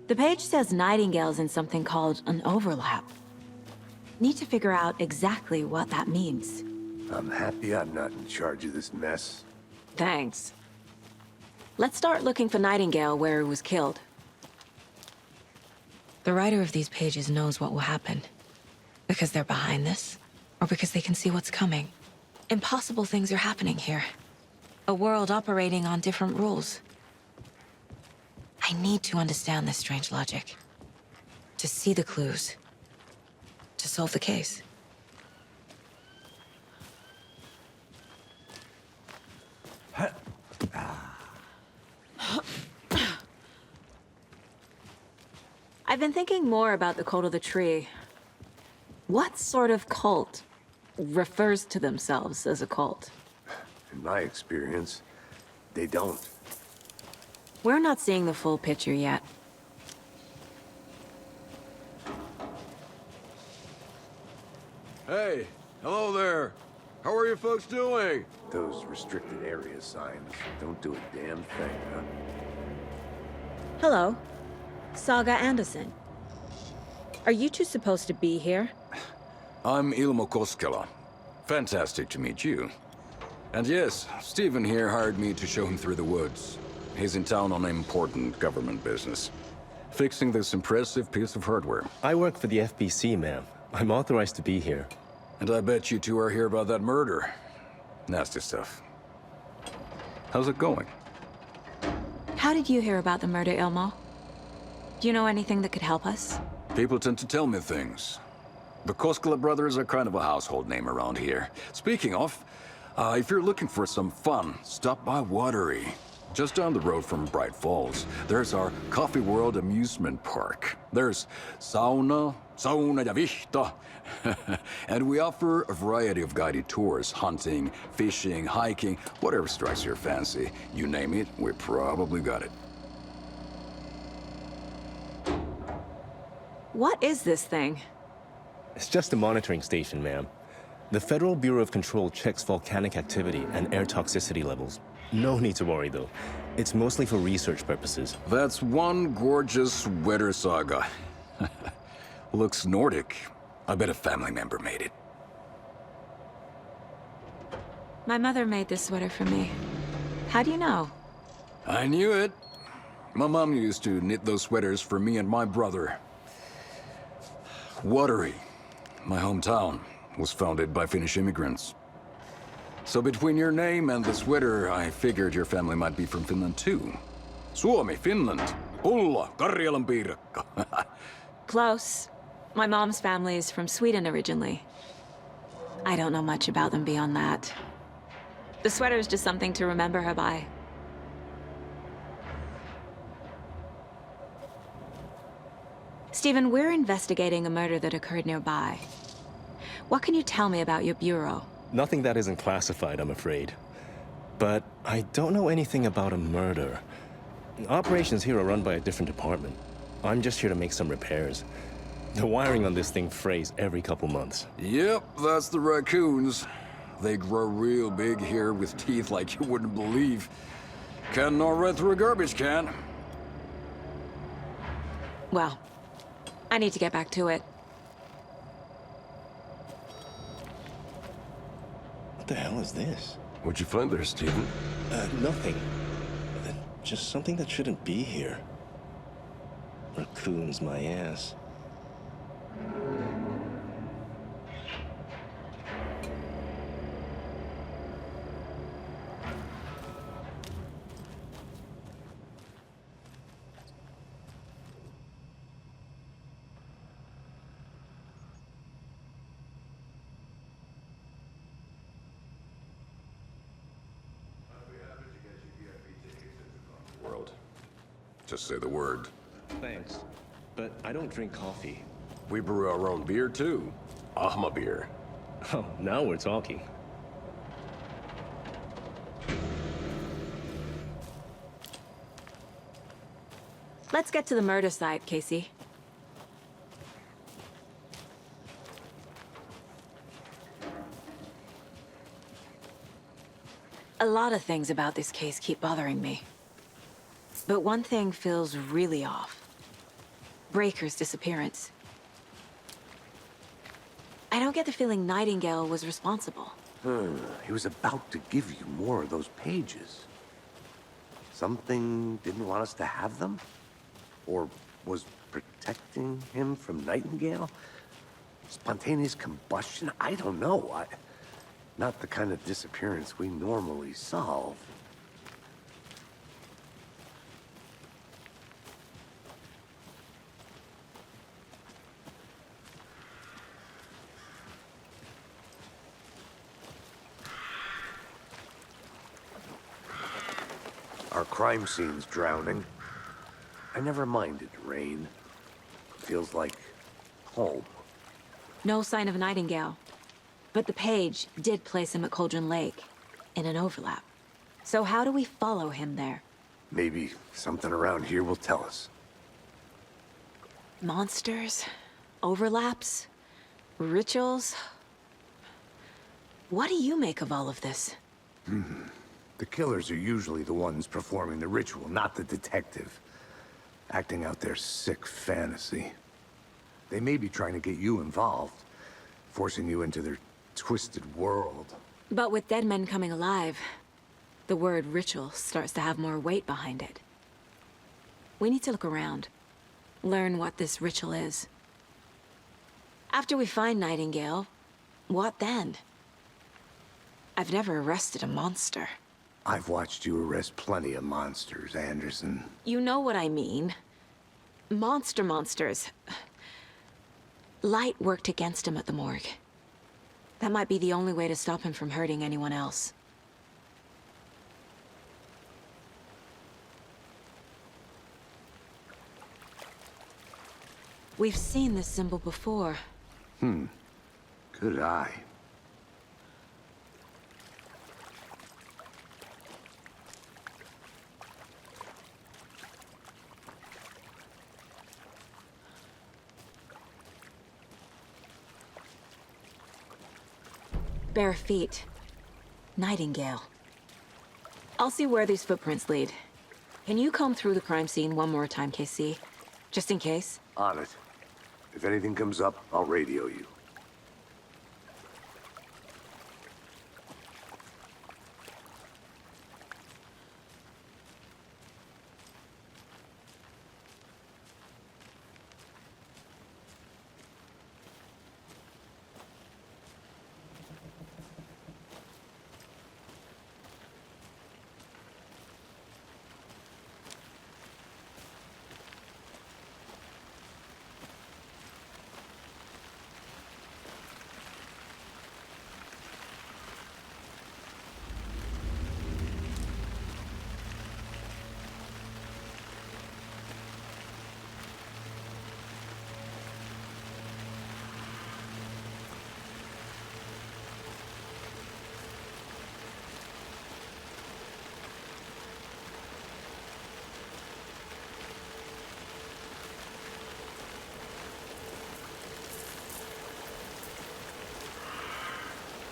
The page says Nightingale's in something called an overlap. Need to figure out exactly what that means. I'm happy I'm not in charge of this mess. Thanks. Let's start looking for Nightingale where he was killed. The writer of these pages knows what will happen. Because they're behind this, or because they can see what's coming. Impossible things are happening here. A world operating on different rules. I need to understand this strange logic. To see the clues. To solve the case. I've been thinking more about the cult of the tree. What sort of cult refers to themselves as a cult? In my experience, they don't. We're not seeing the full picture yet. Hey, hello there. How are you folks doing? Those restricted area signs don't do a damn thing, huh? Hello. Saga Anderson. Are you two supposed to be here? I'm Ilmo Koskela. Fantastic to meet you. And yes, Stephen here hired me to show him through the woods. He's in town on important government business. Fixing this impressive piece of hardware. I work for the FBC, ma'am. I'm authorized to be here. And I bet you two are here about that murder. Nasty stuff. How's it going? How did you hear about the murder, Ilmo? Do you know anything that could help us? People tend to tell me things. The Koskela brothers are kind of a household name around here. Speaking of, if you're looking for some fun, stop by Watery. Just down the road from Bright Falls, there's our Coffee World amusement park. There's sauna ja vihta. And we offer a variety of guided tours, hunting, fishing, hiking, whatever strikes your fancy. You name it, we probably got it. What is this thing? It's just a monitoring station, ma'am. The Federal Bureau of Control checks volcanic activity and air toxicity levels. No need to worry, though. It's mostly for research purposes. That's one gorgeous sweater saga. Looks Nordic. I bet a family member made it. My mother made this sweater for me. How do you know? I knew it. My mom used to knit those sweaters for me and my brother. Watery, my hometown, was founded by Finnish immigrants. So between your name and the sweater, I figured your family might be from Finland too. Suomi, Finland. Pulla, Karjalan piirakka. Close. My mom's family is from Sweden originally. I don't know much about them beyond that. The sweater is just something to remember her by. Stephen, we're investigating a murder that occurred nearby. What can you tell me about your bureau? Nothing that isn't classified, I'm afraid. But I don't know anything about a murder. Operations here are run by a different department. I'm just here to make some repairs. The wiring on this thing frays every couple months. Yep, that's the raccoons. They grow real big here with teeth like you wouldn't believe. Can't gnaw right through a garbage can. Well, I need to get back to it. What the hell is this? What'd you find there, Stephen? Nothing. Just something that shouldn't be here. Raccoons, my ass. World. Just say the word. Thanks, but I don't drink coffee. We brew our own beer, too. Ahma beer. Oh, now we're talking. Let's get to the murder site, Casey. A lot of things about this case keep bothering me. But one thing feels really off. Breaker's disappearance. I don't get the feeling Nightingale was responsible. He was about to give you more of those pages. Something didn't want us to have them? Or was protecting him from Nightingale? Spontaneous combustion? I don't know. Not the kind of disappearance we normally solve. Our crime scene's drowning. I never minded rain. Feels like home. No sign of Nightingale. But the page did place him at Cauldron Lake, in an overlap. So how do we follow him there? Maybe something around here will tell us. Monsters? Overlaps? Rituals? What do you make of all of this? The killers are usually the ones performing the ritual, not the detective. Acting out their sick fantasy. They may be trying to get you involved, forcing you into their twisted world. But with dead men coming alive, the word ritual starts to have more weight behind it. We need to look around, learn what this ritual is. After we find Nightingale, what then? I've never arrested a monster. I've watched you arrest plenty of monsters, Anderson. You know what I mean. Monsters. Light worked against him at the morgue. That might be the only way to stop him from hurting anyone else. We've seen this symbol before. Good eye. Bare feet. Nightingale. I'll see where these footprints lead. Can you comb through the crime scene one more time, KC? Just in case? On it. If anything comes up, I'll radio you.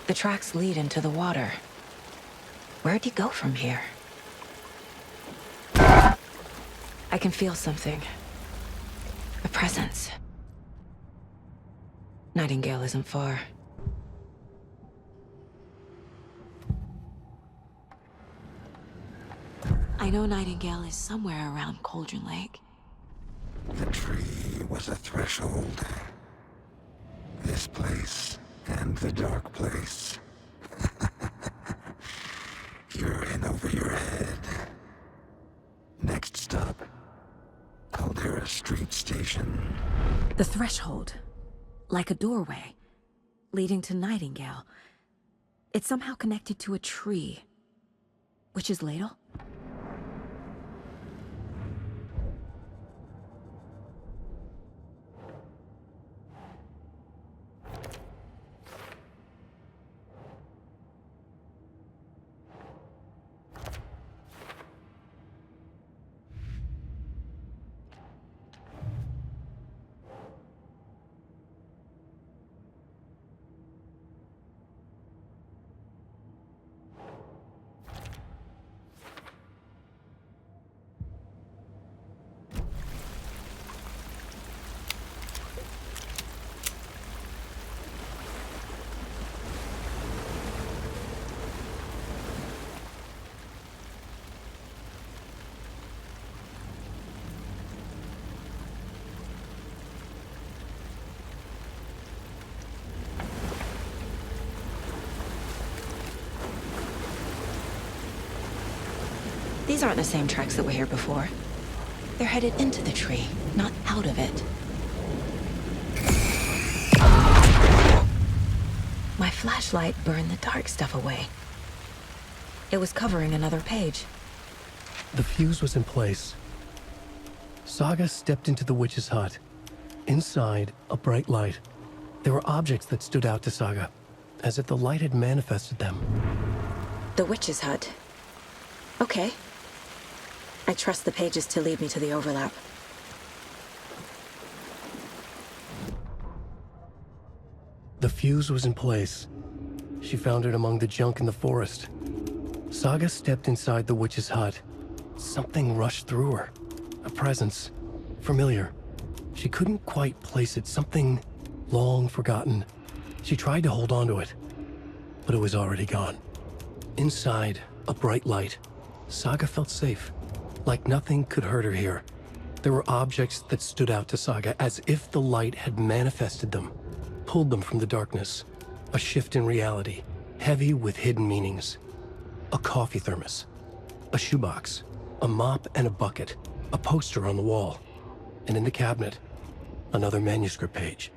The tracks lead into the water. Where'd he go from here? I can feel something. A presence. Nightingale isn't far. I know Nightingale is somewhere around Cauldron Lake. The tree was a threshold. This place and the dark place. You're in over your head. Next stop, Caldera Street Station. The threshold. Like a doorway. Leading to Nightingale. It's somehow connected to a tree. Witch's Ladle? These aren't the same tracks that were here before. They're headed into the tree, not out of it. My flashlight burned the dark stuff away. It was covering another page. The fuse was in place. Saga stepped into the witch's hut. Inside, a bright light. There were objects that stood out to Saga, as if the light had manifested them. The witch's hut. Okay. I trust the pages to lead me to the overlap. The fuse was in place. She found it among the junk in the forest. Saga stepped inside the witch's hut. Something rushed through her. A presence. Familiar. She couldn't quite place it. Something long forgotten. She tried to hold on to it, but it was already gone. Inside, a bright light. Saga felt safe. Like nothing could hurt her here. There were objects that stood out to Saga as if the light had manifested them, pulled them from the darkness. A shift in reality. heavy with hidden meanings. A coffee thermos, a shoebox, a mop and a bucket, a poster on the wall, and in the cabinet, another manuscript page.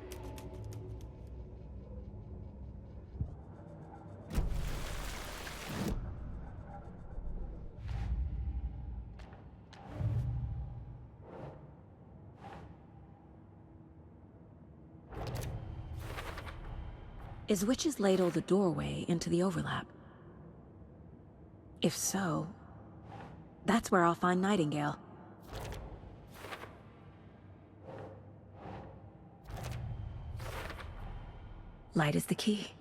Is Witch's Ladle the doorway into the overlap? If so, that's where I'll find Nightingale. Light is the key.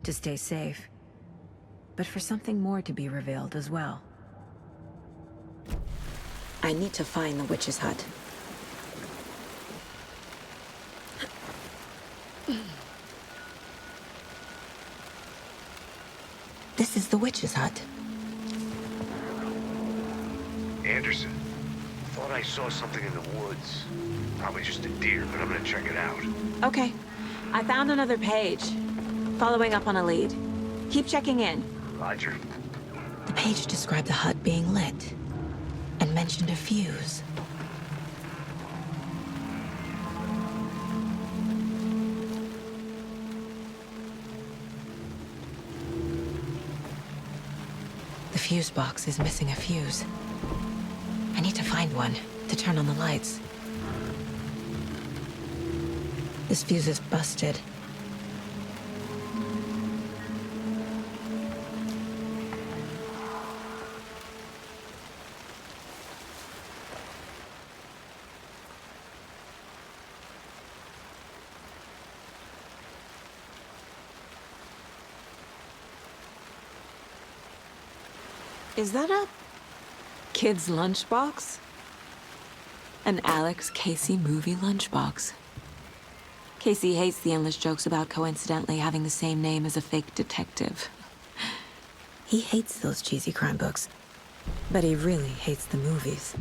To stay safe, but for something more to be revealed as well. I need to find the witch's hut. This is the witch's hut. Anderson, thought I saw something in the woods. Probably just a deer, but I'm gonna check it out. Okay. I found another page. Following up on a lead. Keep checking in. Roger. The page described the hut being lit and mentioned a fuse. The fuse box is missing a fuse. I need to find one to turn on the lights. This fuse is busted. Is that a kid's lunchbox? An Alex Casey movie lunchbox. Casey hates the endless jokes about coincidentally having the same name as a fake detective. He hates those cheesy crime books, but he really hates the movies.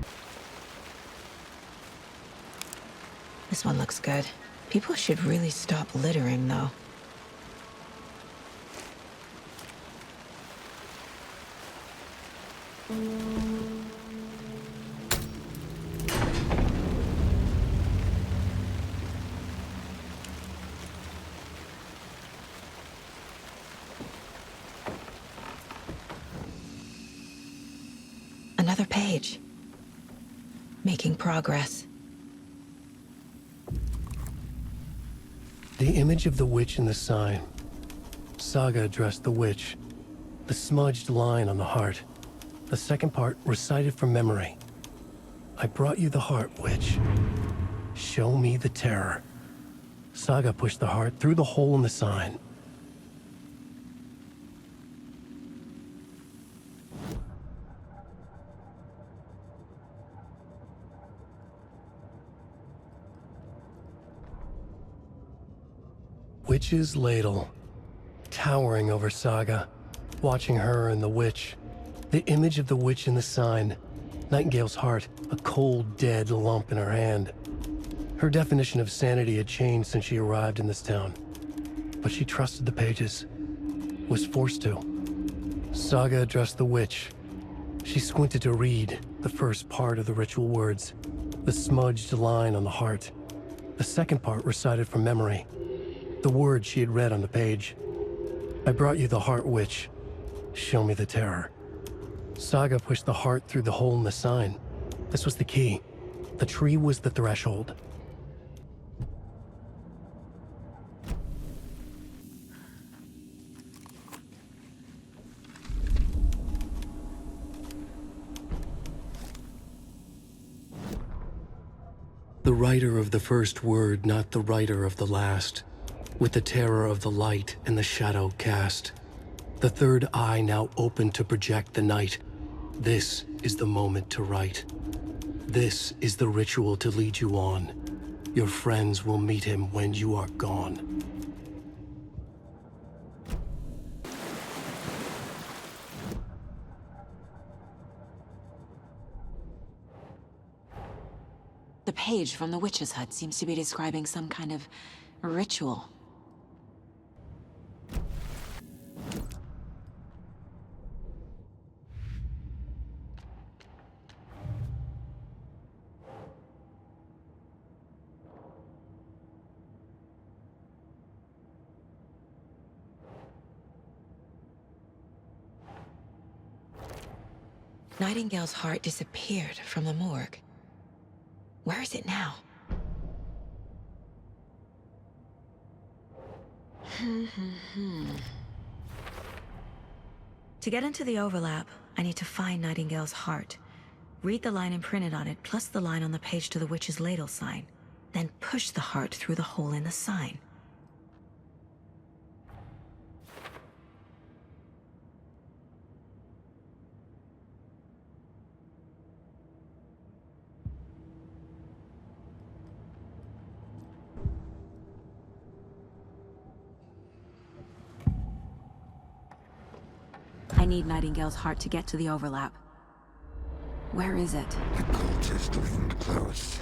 This one looks good. People should really stop littering, though. Another page. Making progress. The image of the witch in the sign. Saga addressed the witch. The smudged line on the heart. The second part recited from memory. I brought you the heart, witch. Show me the terror. Saga pushed the heart through the hole in the sign. Witch's Ladle, towering over Saga, watching her and the witch. The image of the witch in the sign, Nightingale's heart, a cold, dead lump in her hand. Her definition of sanity had changed since she arrived in this town, but she trusted the pages, was forced to. Saga addressed the witch. She squinted to read the first part of the ritual words, the smudged line on the heart. The second part recited from memory, the words she had read on the page. I brought you the heart, witch. Show me the terror. Saga pushed the heart through the hole in the sign. This was the key. The tree was the threshold. The writer of the first word, not the writer of the last. With the terror of the light and the shadow cast. The third eye now open to project the night. This is the moment to write. This is the ritual to lead you on. Your friends will meet him when you are gone. The page from the witch's hut seems to be describing some kind of ritual. Nightingale's heart disappeared from the morgue. Where is it now? To get into the overlap, I need to find Nightingale's heart. Read the line imprinted on it, plus the line on the page to the witch's ladle sign. Then push the heart through the hole in the sign. I need Nightingale's heart to get to the overlap. Where is it? The cultist leaned close.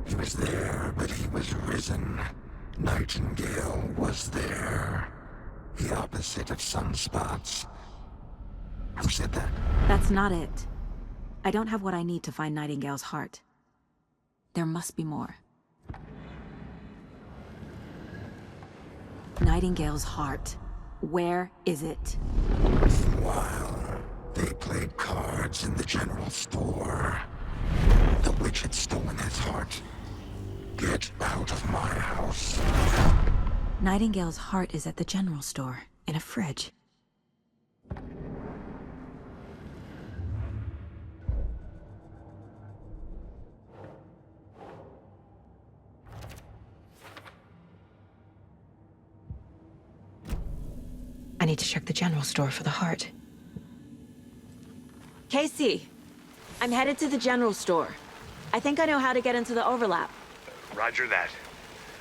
He was there, but he was risen. Nightingale was there. The opposite of sunspots. Who said that? That's not it. I don't have what I need to find Nightingale's heart. There must be more. Nightingale's heart. Where is it? While they played cards in the general store, the witch had stolen his heart. Get out of my house. Nightingale's heart is at the general store, in a fridge. I need to check the general store for the heart. Casey! I'm headed to the general store. I think I know how to get into the overlap. Roger that.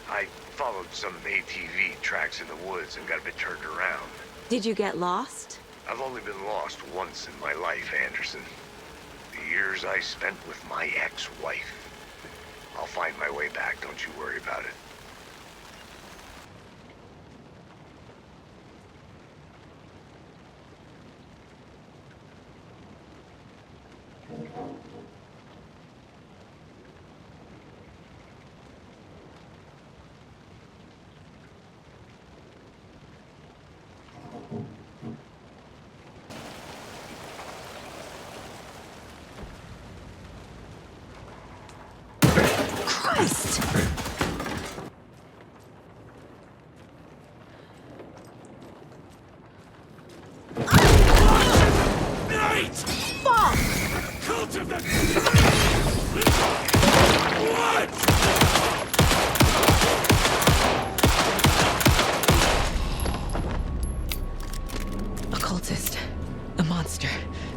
I followed some ATV tracks in the woods and got a bit turned around. Did you get lost? I've only been lost once in my life, Anderson. The years I spent with my ex-wife. I'll find my way back, don't you worry about it. Christ! Night! Fuck! Cult of the... What? A cultist. A monster.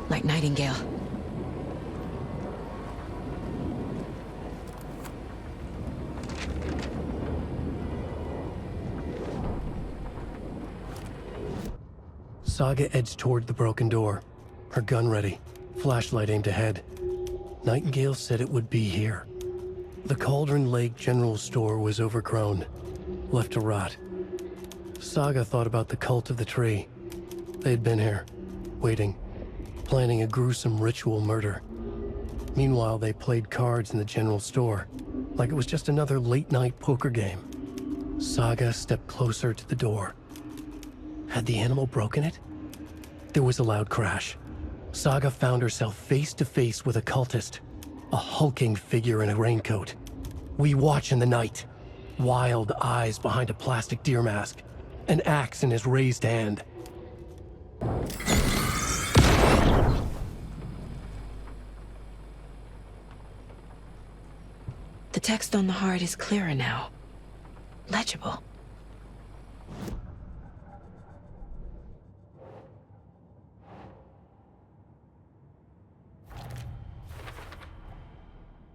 Like Nightingale. Saga edged toward the broken door, her gun ready, flashlight aimed ahead. Nightingale said it would be here. The Cauldron Lake General Store was overgrown, left to rot. Saga thought about the cult of the tree. They had been here, waiting, planning a gruesome ritual murder. Meanwhile, they played cards in the general store, like it was just another late-night poker game. Saga stepped closer to the door. Had the animal broken it? There was a loud crash. Saga found herself face to face with a cultist, a hulking figure in a raincoat. We watch in the night, wild eyes behind a plastic deer mask, an axe in his raised hand. The text on the heart is clearer now. Legible.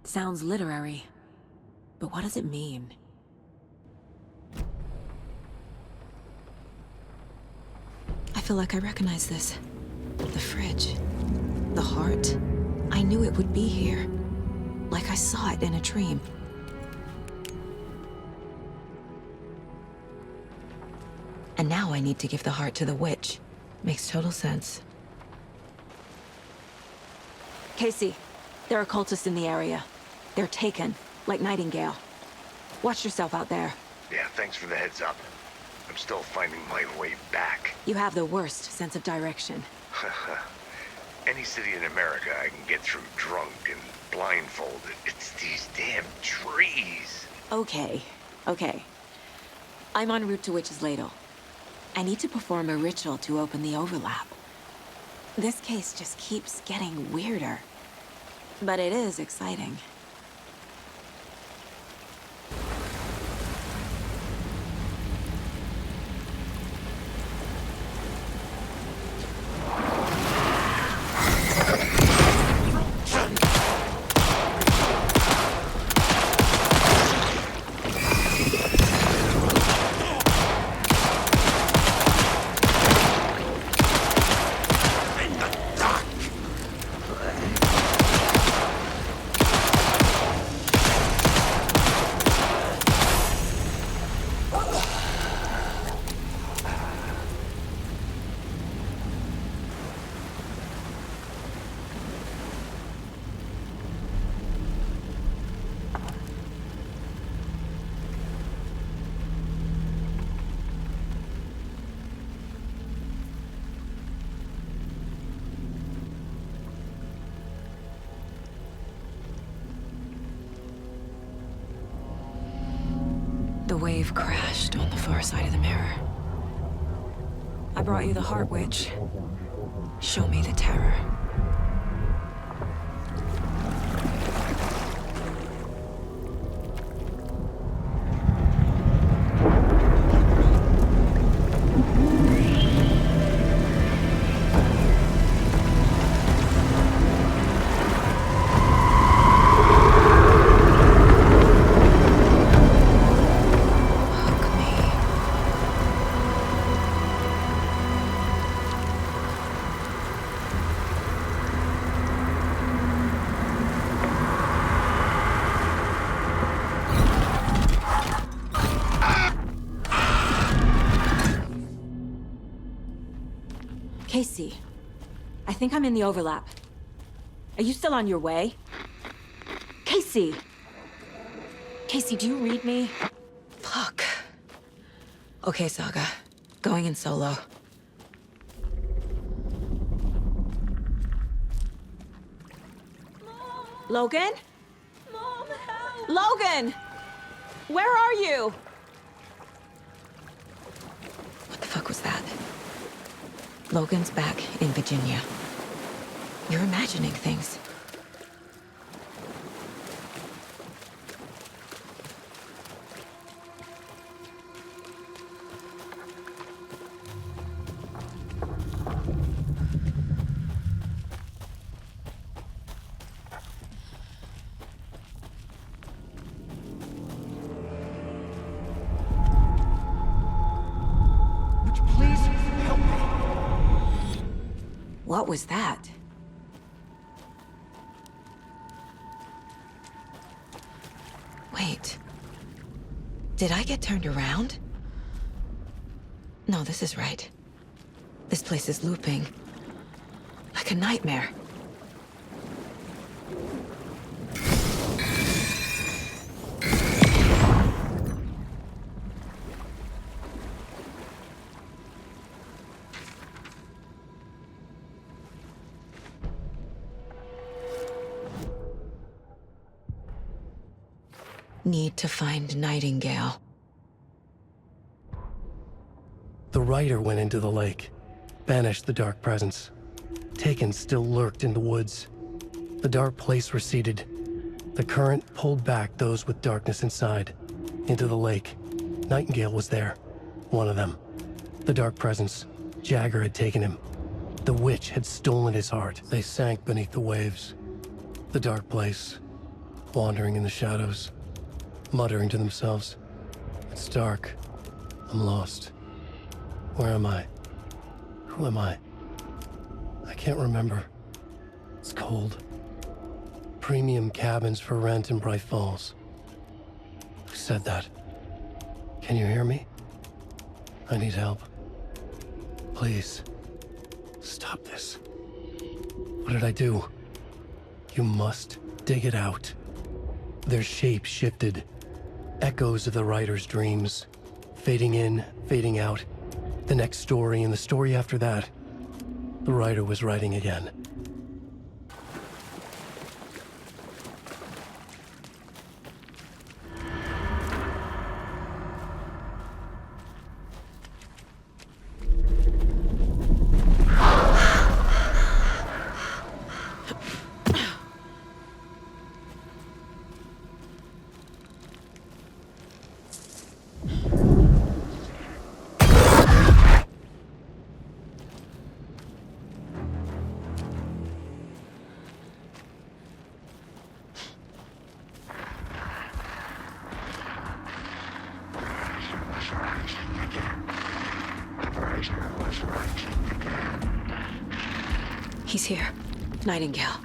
Sounds literary, but what does it mean? I feel like I recognize this. The fridge. The heart. I knew it would be here. Like I saw it in a dream. And now I need to give the heart to the witch. Makes total sense. Casey, there are cultists in the area. They're taken, like Nightingale. Watch yourself out there. Yeah, thanks for the heads up. I'm still finding my way back. You have the worst sense of direction. any city in America I can get through drunk and blindfolded. It's these damn trees. Okay. I'm en route to Witch's Ladle. I need to perform a ritual to open the overlap. This case just keeps getting weirder. But it is exciting. The wave crashed on the far side of the mirror. I brought you the Heart Witch. Show me the terror. Casey, I think I'm in the overlap. Are you still on your way? Casey! Casey, do you read me? Fuck. Okay, Saga. Going in solo. Logan? Mom, help! Logan! Where are you? What the fuck was that? Logan's back in Virginia. You're imagining things. What was that? Wait. Did I get turned around? No, this is right. This place is looping. Like a nightmare. Need to find Nightingale. The rider went into the lake, banished the dark presence. Taken still lurked in the woods. The dark place receded. The current pulled back those with darkness inside, into the lake. Nightingale was there, one of them. The dark presence, Jagger had taken him. The witch had stolen his heart. They sank beneath the waves. The dark place, wandering in the shadows, muttering to themselves. It's dark. I'm lost. Where am I? Who am I? I can't remember. It's cold. Premium cabins for rent in Bright Falls. Who said that? Can you hear me? I need help. Please. Stop this. What did I do? You must dig it out. Their shape shifted. Echoes of the writer's dreams. Fading in, fading out. The next story and the story after that. The writer was writing again. He's here. Nightingale.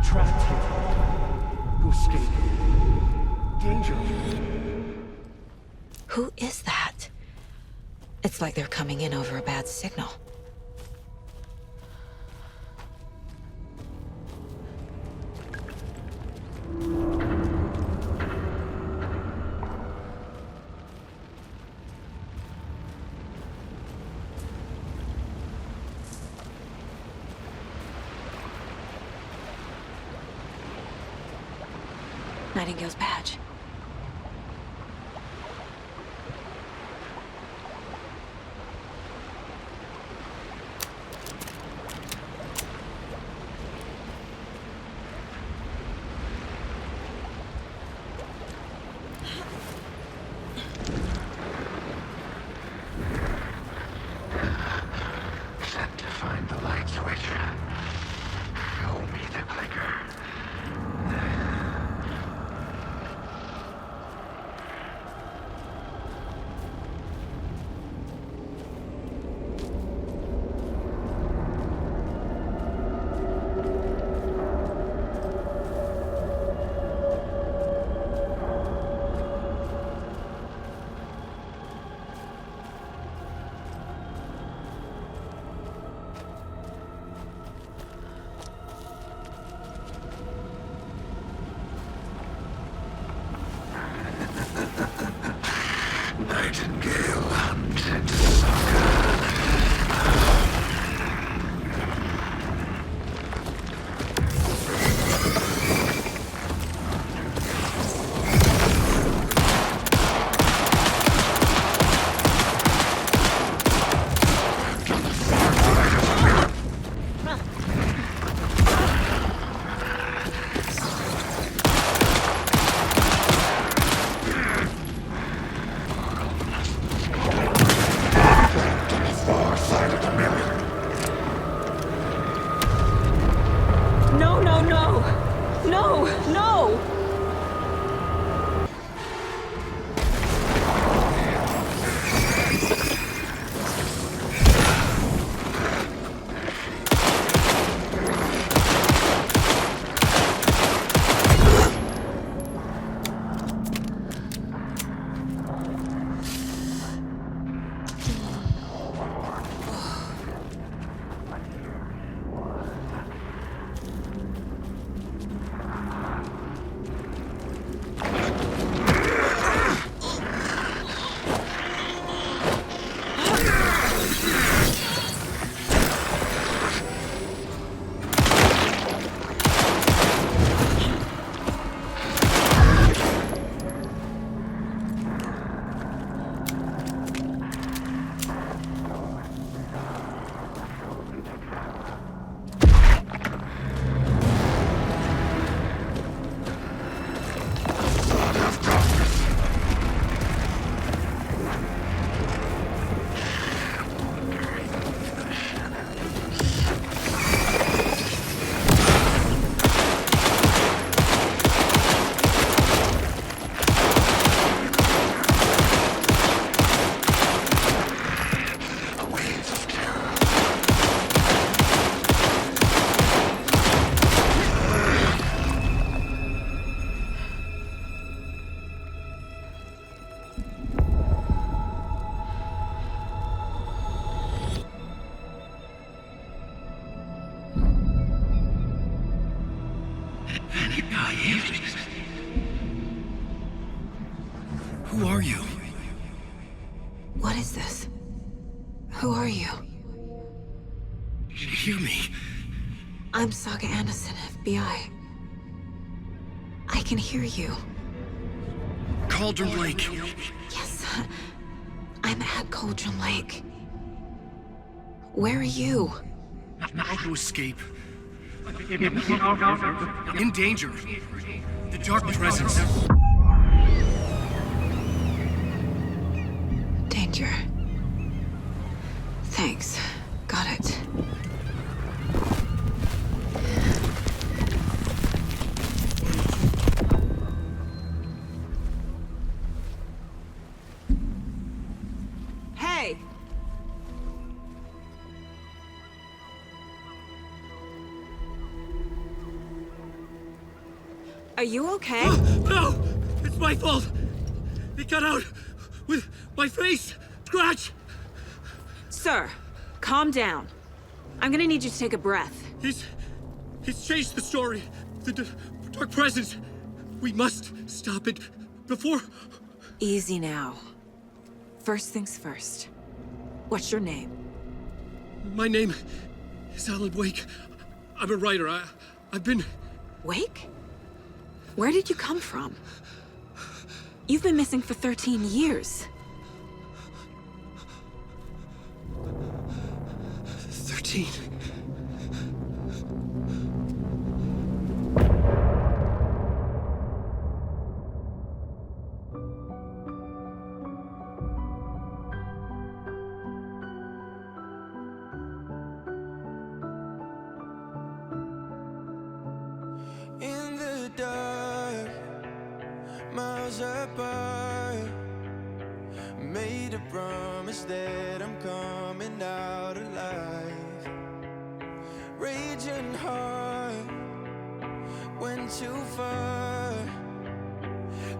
Trapped here. To escape. Danger. Who is that? It's like they're coming in over a bad signal. Nightingale's badge. Set to find the light switch. Show me the clicker. Nightingale hunted sucker. No, no, no! No, no! Who are you? What is this? Who are you? Hear me. I'm Saga Anderson, FBI. I can hear you. Cauldron Lake. Yes, I'm at Cauldron Lake. Where are you? How to escape. In danger. The dark presence. Danger. Thanks. Got it. Are you okay? No! It's my fault! It got out with my face! Scratch! Sir, calm down. I'm gonna need you to take a breath. He's changed the story. The dark presence. We must stop it before... Easy now. First things first. What's your name? My name is Alan Wake. I'm a writer. I've been... Wake? Where did you come from? You've been missing for 13 years. 13. In the dark, miles apart, made a promise that I'm coming out alive. Raging heart, went too far.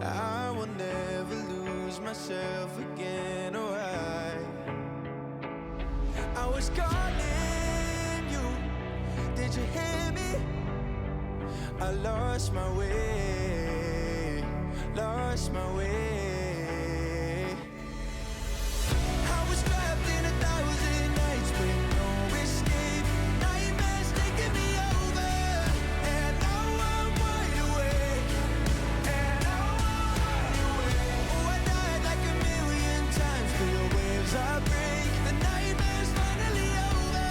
I will never lose myself again, or I was calling you, did you hear me? I lost my way, lost my way. I was trapped in 1,000 nights with no escape. Nightmares taking me over, and now I'm wide awake. And now I'm wide awake. Oh, I died like 1,000,000 times, feel the waves I break. The nightmare's finally over,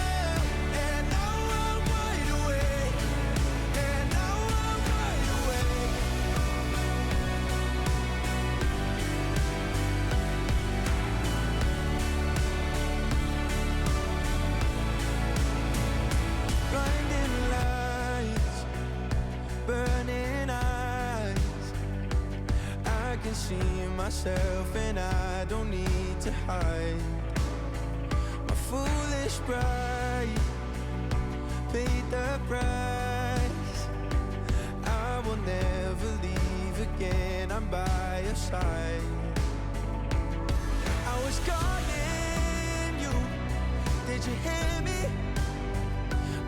and now I'm wide awake. And now I'm wide awake. Blinding lights, burning eyes. I can see myself and I don't need to hide. My foolish pride paid the price. I will never leave again, I'm by your side. I was calling you, did you hear me?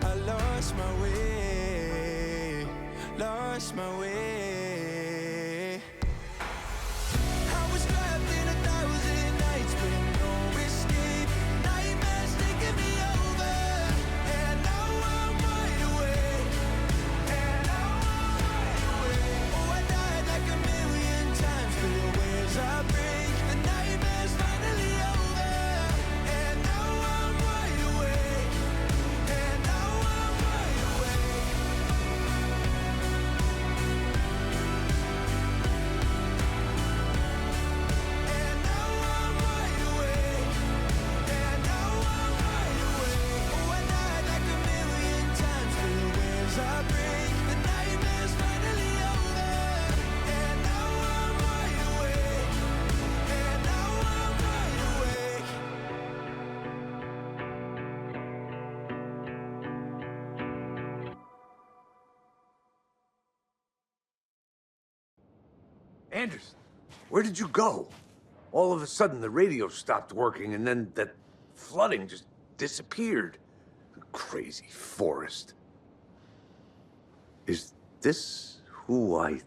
I lost my way, lost my way. I was trapped in 1,000 nights with no escape. Nightmares taking me over, and now I'm wide awake. And now I'm wide awake. Oh, I died like 1,000,000 times, feel the waves I break. The nightmare's finally over, and now I'm wide awake. And now I'm wide awake. And now I'm wide awake. And now I'm wide awake. Oh, I died like 1,000,000 times, feel the waves I break. The nightmare's finally over, and now I'm wide awake. And now I'm wide awake. Anderson, where did you go? All of a sudden, the radio stopped working, and then that flooding just disappeared. Crazy forest. Is this who I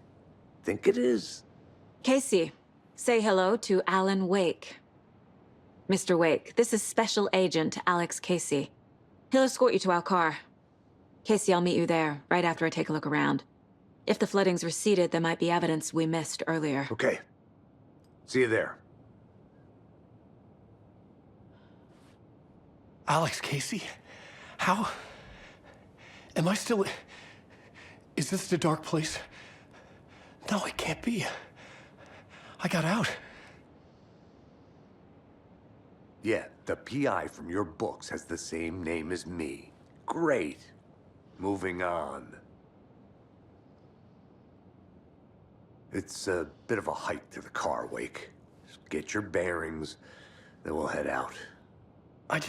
think it is? Casey, say hello to Alan Wake. Mr. Wake, this is Special Agent Alex Casey. He'll escort you to our car. Casey, I'll meet you there, right after I take a look around. If the flooding's receded, there might be evidence we missed earlier. Okay. See you there. Alex Casey? How? Am I still... Is this the dark place? No, it can't be. I got out. Yeah, the PI from your books has the same name as me. Great. Moving on. It's a bit of a hike to the car, Wake. Just get your bearings, then we'll head out. I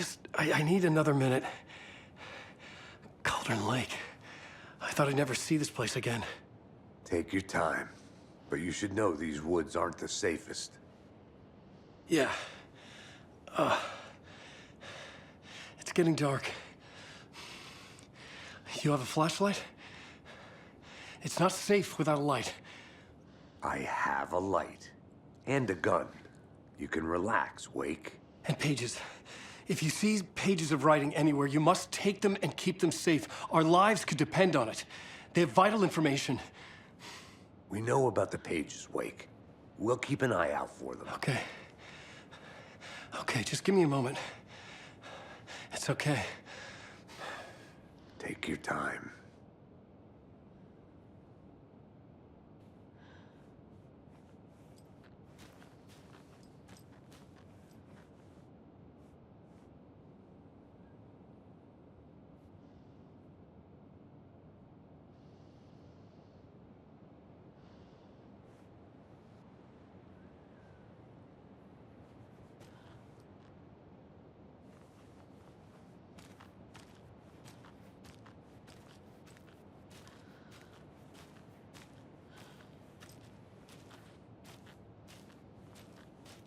need another minute. Cauldron Lake. I thought I'd never see this place again. Take your time. But you should know these woods aren't the safest. Yeah. It's getting dark. You have a flashlight? It's not safe without a light. I have a light. And a gun. You can relax, Wake. And pages. If you see pages of writing anywhere, you must take them and keep them safe. Our lives could depend on it. They have vital information. We know about the pages, Wake. We'll keep an eye out for them. Okay. Okay, just give me a moment. It's okay. Take your time.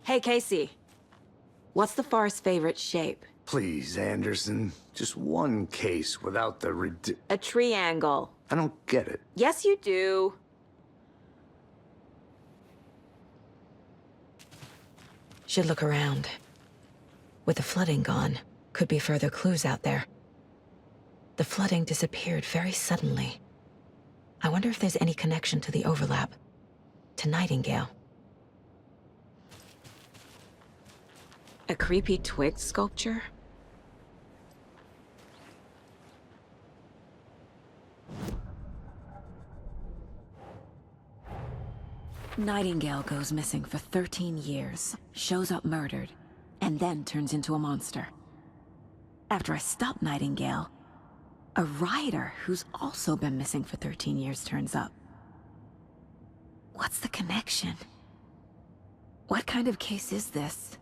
Hey, Casey. What's the far's favorite shape? Please, Anderson. Just one case without the A triangle. I don't get it. Yes, you do. Should look around. With the flooding gone, could be further clues out there. The flooding disappeared very suddenly. I wonder if there's any connection to the overlap. To Nightingale. A creepy twig sculpture? Nightingale goes missing for 13 years, shows up murdered, and then turns into a monster. After I stop Nightingale, a writer who's also been missing for 13 years turns up. What's the connection? What kind of case is this?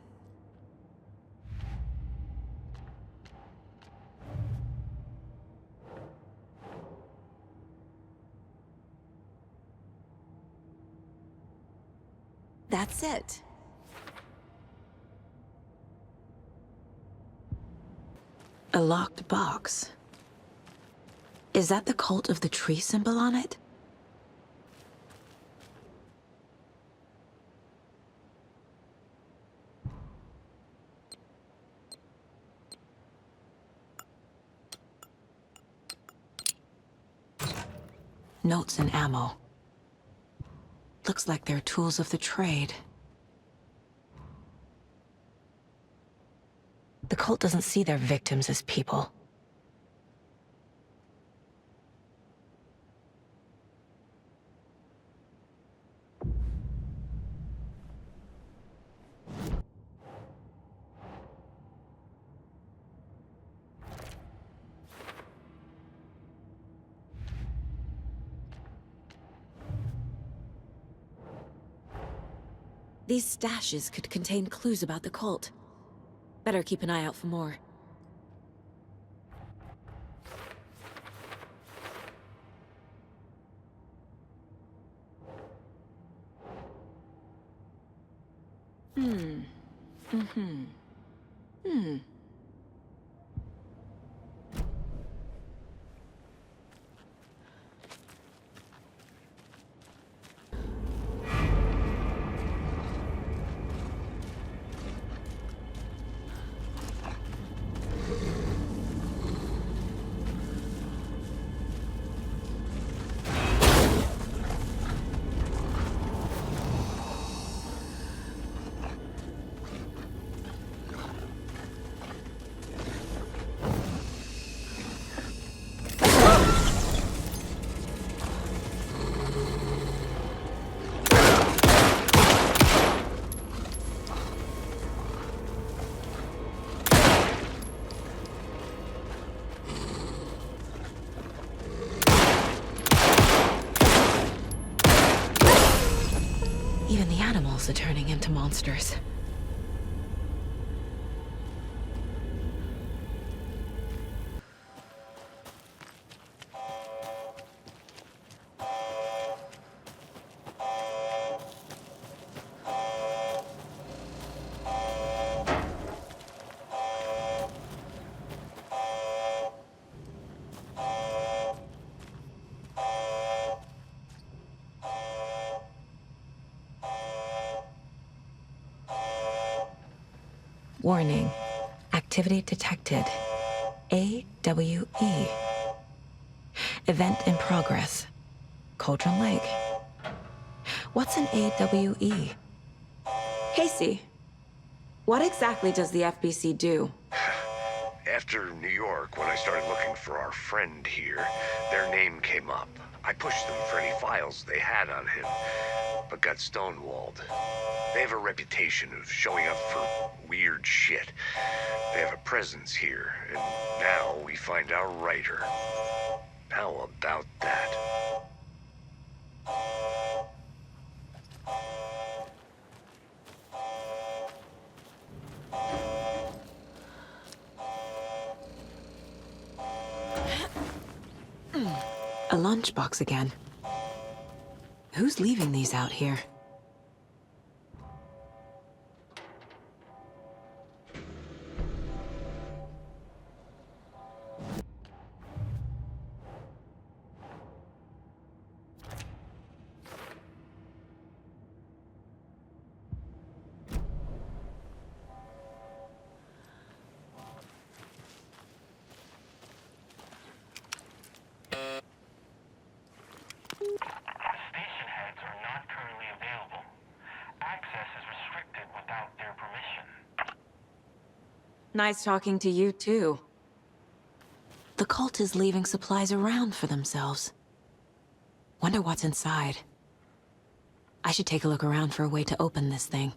That's it. A locked box. Is that the cult of the tree symbol on it? Notes and ammo. Looks like they're tools of the trade. The cult doesn't see their victims as people. These stashes could contain clues about the cult. Better keep an eye out for more. Even the animals are turning into monsters. Warning. Activity detected. AWE. Event in progress. Cauldron Lake. What's an AWE? Casey, what exactly does the FBC do? After New York, when I started looking for our friend here, their name came up. I pushed them for any files they had on him, but got stonewalled. They have a reputation of showing up for weird shit. They have a presence here, and now we find our writer. How about that? A lunchbox again. Who's leaving these out here? Station heads are not currently available. Access is restricted without their permission. Nice talking to you, too. The cult is leaving supplies around for themselves. Wonder what's inside. I should take a look around for a way to open this thing.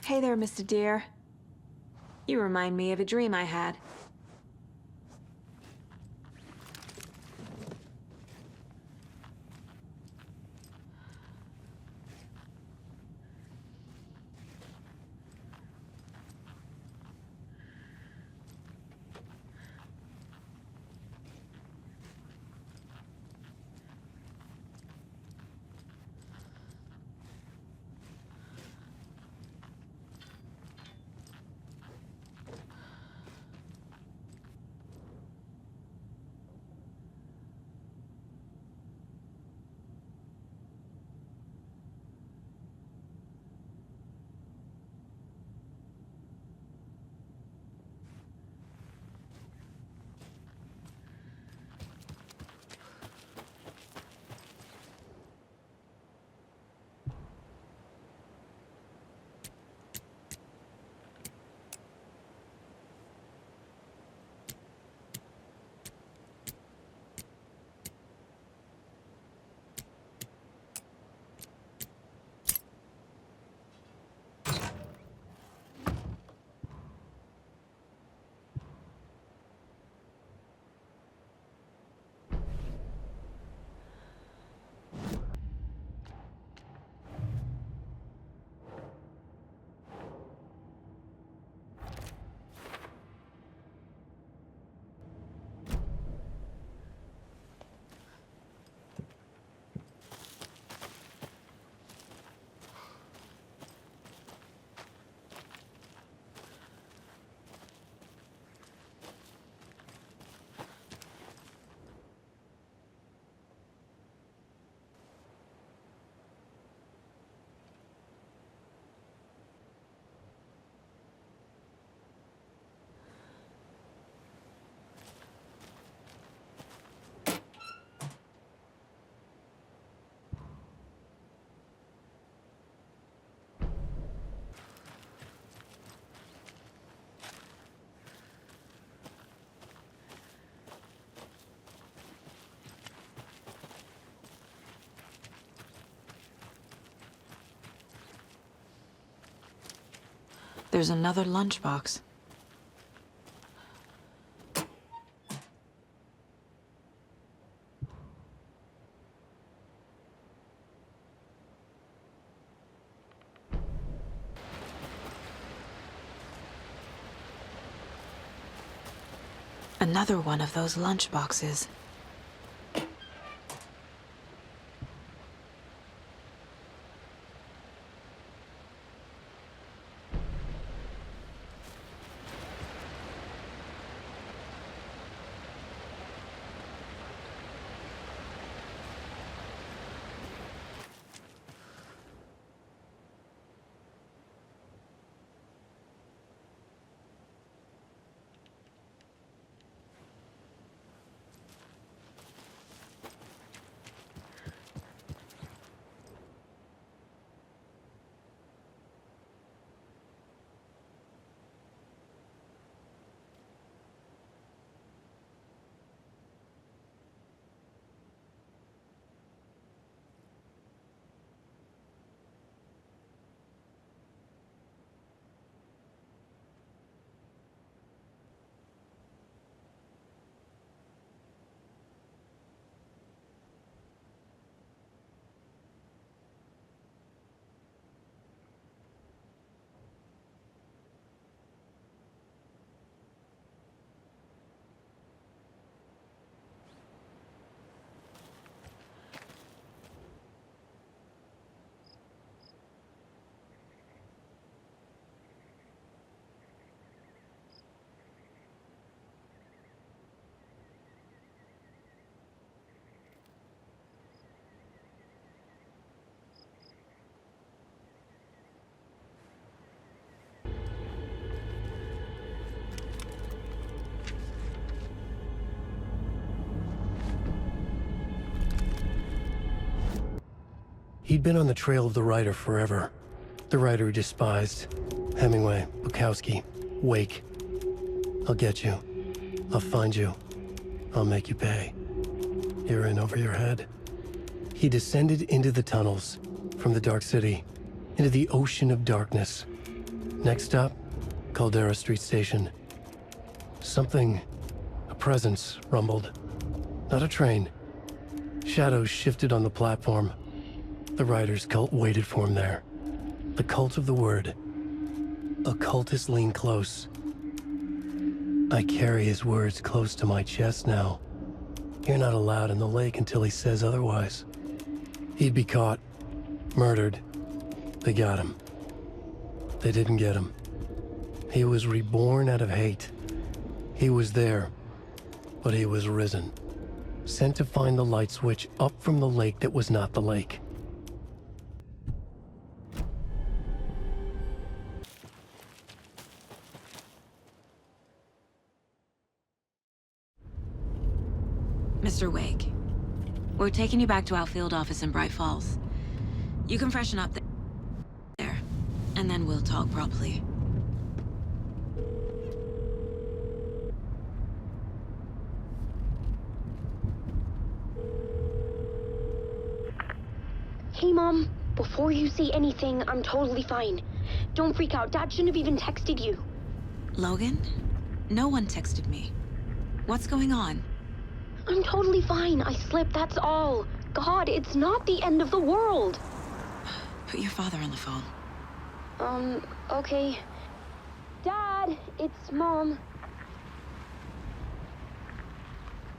Hey there, Mr. Deer. You remind me of a dream I had. There's another lunchbox. Another one of those lunchboxes. He'd been on the trail of the writer forever. The writer he despised. Hemingway, Bukowski, Wake. I'll get you. I'll find you. I'll make you pay. You're in over your head. He descended into the tunnels, from the Dark City, into the ocean of darkness. Next stop, Caldera Street Station. Something, a presence, rumbled. Not a train. Shadows shifted on the platform. The writer's cult waited for him there. The cult of the word. Occultists lean close. I carry his words close to my chest now. You're not allowed in the lake until he says otherwise. He'd be caught, murdered. They got him. They didn't get him. He was reborn out of hate. He was there, but he was risen. Sent to find the light switch up from the lake that was not the lake. Mr. Wake, we're taking you back to our field office in Bright Falls. You can freshen up there, and then we'll talk properly. Hey, Mom. Before you say anything, I'm totally fine. Don't freak out. Dad shouldn't have even texted you. Logan? No one texted me. What's going on? I'm totally fine. I slipped, that's all. God, it's not the end of the world. Put your father on the phone. Okay. Dad, it's Mom.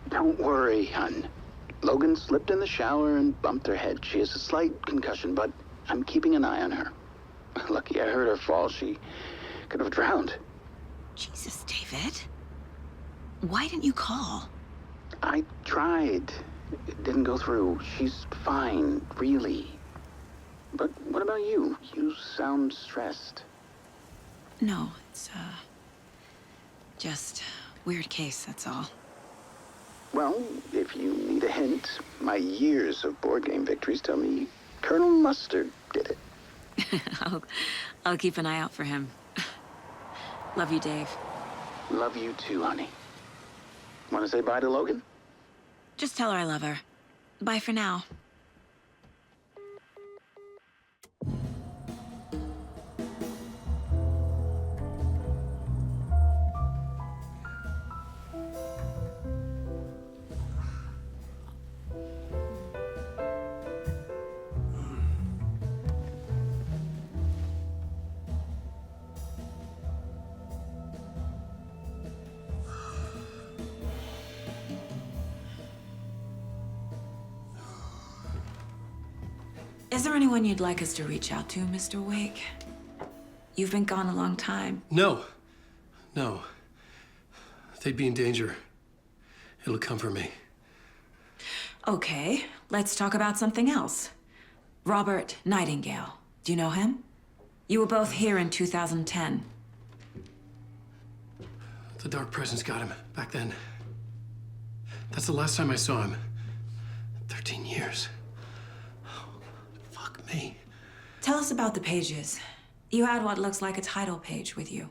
Don't worry, hon. Logan slipped in the shower and bumped her head. She has a slight concussion, but I'm keeping an eye on her. Lucky I heard her fall. She could have drowned. Jesus, David. Why didn't you call? I tried. It didn't go through. She's fine, really. But what about you? You sound stressed. No, it's, just weird case, that's all. Well, if you need a hint, my years of board game victories tell me Colonel Mustard did it. I'll keep an eye out for him. Love you, Dave. Love you too, honey. Want to say bye to Logan? Just tell her I love her. Bye for now. Is there anyone you'd like us to reach out to, Mr. Wake? You've been gone a long time. No. No. They'd be in danger. It'll come for me. Okay, let's talk about something else. Robert Nightingale. Do you know him? You were both here in 2010. The Dark Presence got him back then. That's the last time I saw him. 13 years. Fuck me. Tell us about the pages. You had what looks like a title page with you.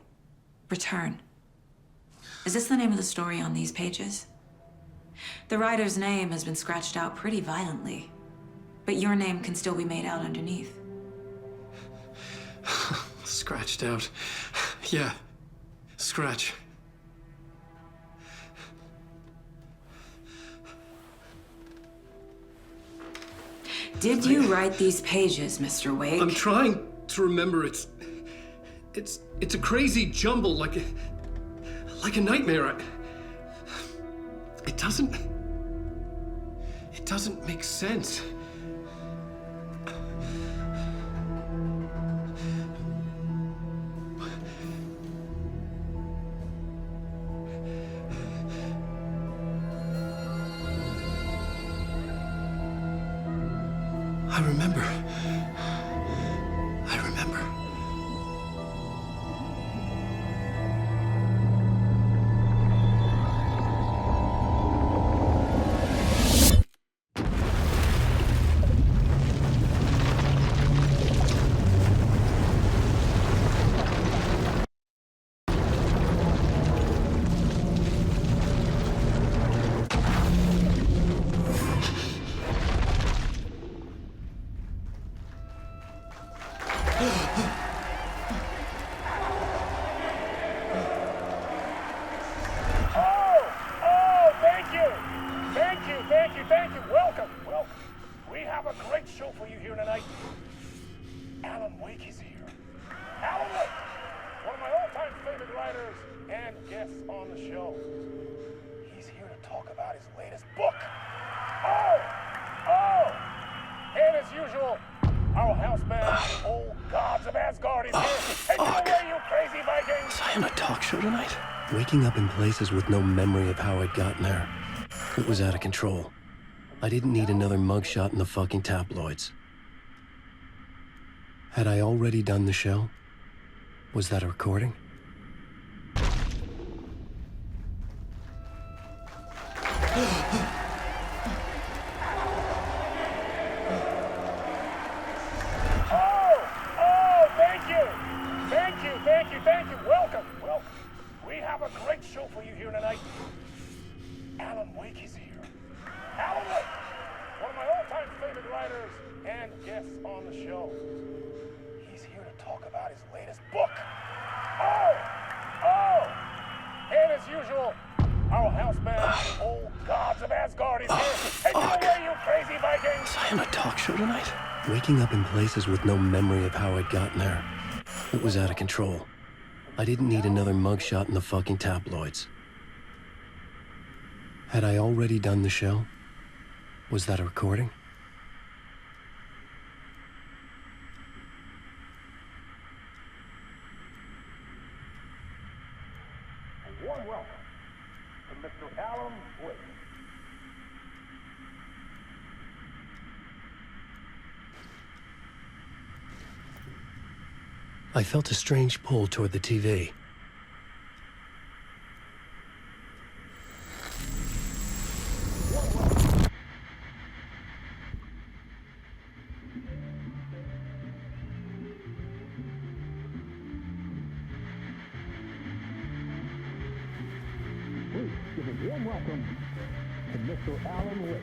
Return. Is this the name of the story on these pages? The writer's name has been scratched out pretty violently, but your name can still be made out underneath. Scratched out. Yeah. Scratch. Did you write these pages, Mr. Wake? I'm trying to remember. It's a crazy jumble, like a nightmare. It doesn't make sense. I remember. great show for you here tonight. Alan Wake is here. Alan Wake, one of my all-time favorite writers and guests on the show. He's here to talk about his latest book. And as usual, our house band, Old Gods of Asgard, is here. Take it away, you crazy Vikings! Was I on a talk show tonight? Waking up in places with no memory of how I'd gotten there. It was out of control. I didn't need another mugshot in the fucking tabloids. Had I already done the show? Was that a recording? Thank you. Welcome. We have a great show for you here tonight. Alan Wake is here. Alan Wake, one of my all-time favorite writers and guests on the show. He's here to talk about his latest book. And as usual, our house band, Old Gods of Asgard, is here. Take it away, you crazy Vikings! Was I on a talk show tonight? Waking up in places with no memory of how I'd gotten there. It was out of control. I didn't need another mugshot in the fucking tabloids. Had I already done the show? Was that a recording? A warm welcome to Mr. Alan Wake. I felt a strange pull toward the TV. Please give a warm welcome to Mr. Alan Wake.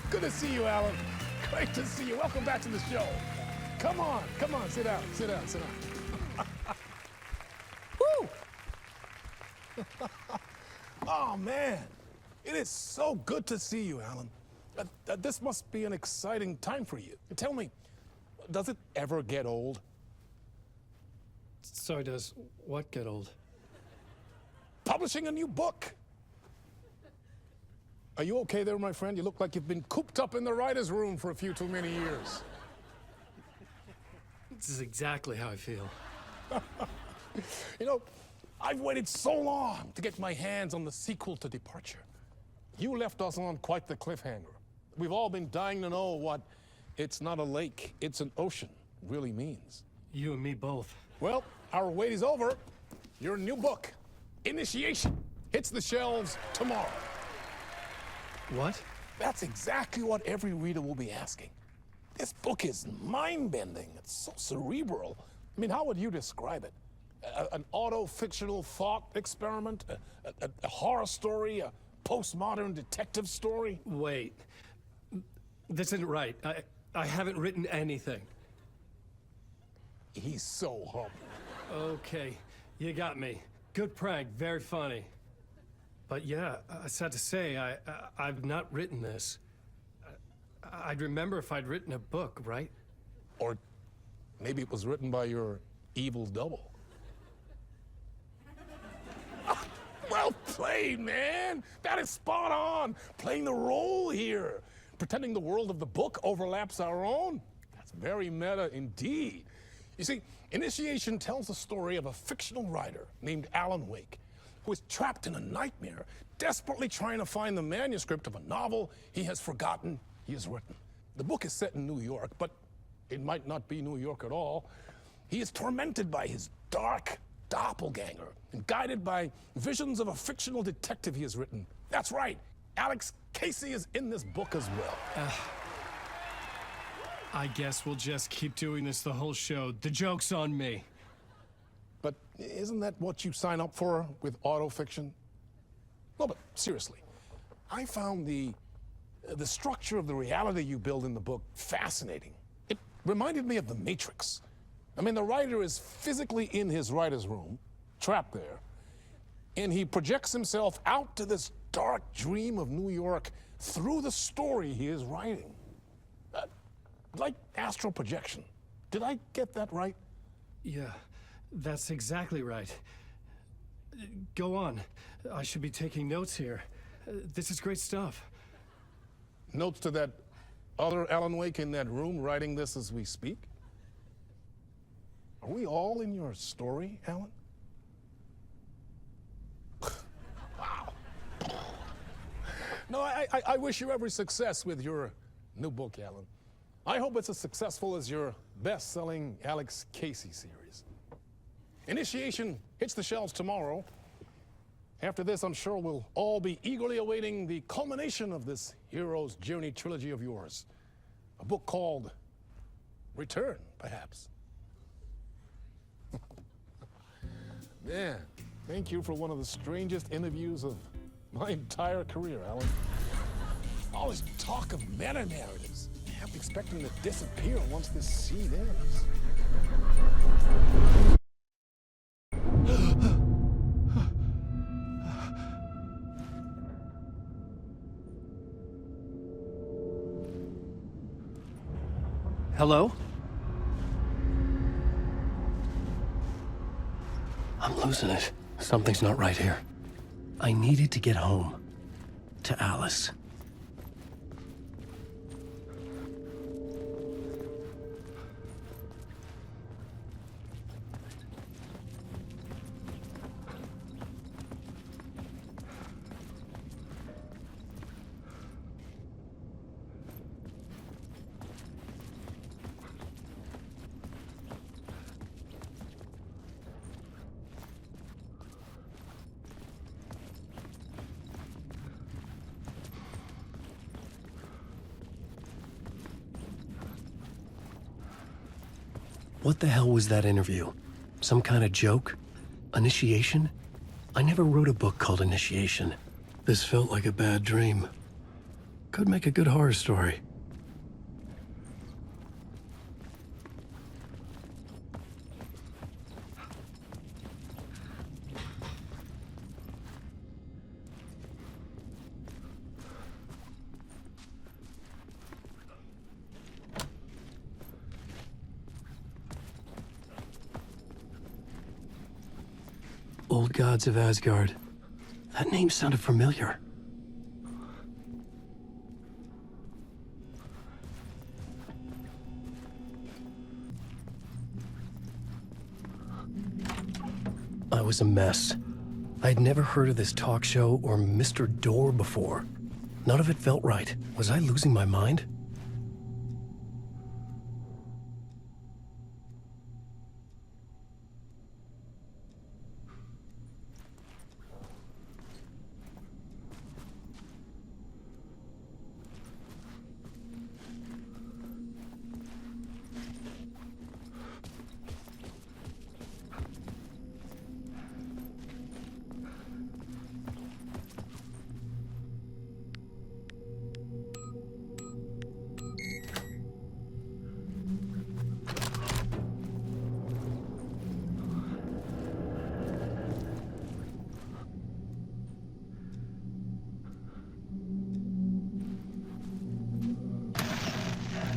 Good to see you, Alan. Great to see you. Welcome back to the show. Come on, sit down. Woo! Oh, man. It is so good to see you, Alan. This must be an exciting time for you. Tell me, does it ever get old? Sorry, does what get old? Publishing a new book. Are you okay there, my friend? You look like you've been cooped up in the writer's room for a few too many years. This is exactly how I feel. You know, I've waited so long to get my hands on the sequel to Departure. You left us on quite the cliffhanger. We've all been dying to know what "it's not a lake, it's an ocean" really means. You and me both. Well, our wait is over. Your new book, Initiation, hits the shelves tomorrow. What? That's exactly what every reader will be asking. This book is mind-bending. It's so cerebral. I mean, how would you describe it? An auto-fictional thought experiment? A horror story? A postmodern detective story? Wait. This isn't right. I haven't written anything. He's so humble. Okay, you got me. Good prank, very funny. But yeah, sad to say, I've not written this. I'd remember if I'd written a book, right? Or maybe it was written by your evil double. Well played, man! That is spot on! Playing the role here. Pretending the world of the book overlaps our own. That's very meta indeed. You see, Initiation tells the story of a fictional writer named Alan Wake, who is trapped in a nightmare, desperately trying to find the manuscript of a novel he has forgotten he has written. The book is set in New York, but it might not be New York at all. He is tormented by his dark doppelganger and guided by visions of a fictional detective he has written. That's right, Alex Casey is in this book as well. I guess we'll just keep doing this the whole show. The joke's on me. But isn't that what you sign up for with autofiction? No, but seriously, I found the structure of the reality you build in the book fascinating. It reminded me of The Matrix. I mean, the writer is physically in his writer's room, trapped there, and he projects himself out to this dark dream of New York through the story he is writing. Like astral projection. Did I get that right? Yeah, that's exactly right. Go on. I should be taking notes here. This is great stuff. Notes to that other Alan Wake in that room writing this as we speak? Are we all in your story, Alan? Wow. No, I wish you every success with your new book, Alan. I hope it's as successful as your best-selling Alex Casey series. Initiation hits the shelves tomorrow. After this, I'm sure we'll all be eagerly awaiting the culmination of this hero's journey trilogy of yours. A book called Return, perhaps. Man, thank you for one of the strangest interviews of my entire career, Alan. All this talk of meta-narratives. I'm expecting to disappear once this scene ends. Hello? I'm losing it. Something's not right here. I needed to get home. To Alice. What the hell was that interview? Some kind of joke? Initiation? I never wrote a book called Initiation. This felt like a bad dream. Could make a good horror story. Old Gods of Asgard. That name sounded familiar. I was a mess. I'd never heard of this talk show or Mr. Door before. None of it felt right. Was I losing my mind?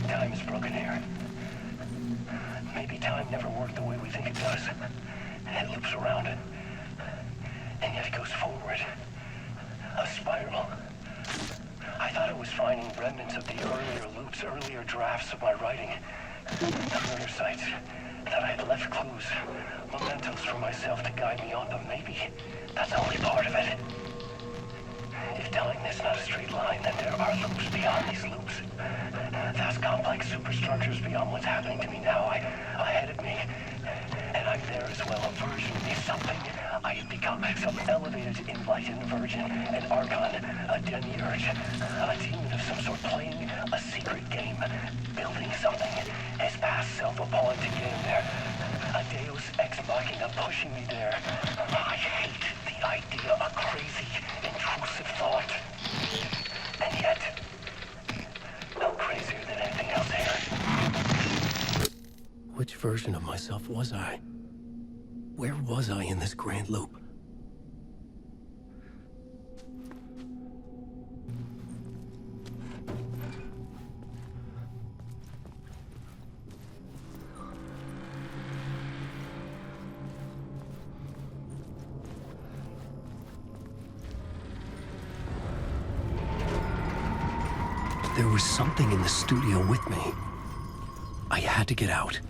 Time is broken here. Maybe time never worked the way we think it does. It loops around it, and yet it goes forward. A spiral. I thought I was finding remnants of the earlier loops, earlier drafts of my writing. The murder sites, that I had left clues, mementos for myself to guide me on, but maybe that's only part of it. If telling this not a straight line, then there are loops beyond these loops. Vast complex superstructures beyond what's happening to me now, ahead of me. And I'm there as well, a version of me, something I have become, some elevated, enlightened virgin, an archon, a demiurge, a demon of some sort, playing a secret game, building something, his past self a pawn to get him there. A deus ex machina pushing me there. I hate the idea, a crazy, intrusive thought. And yet, no crazier than anything else here. Which version of myself was I? Where was I in this grand loop? was something in the studio with me. I had to get out.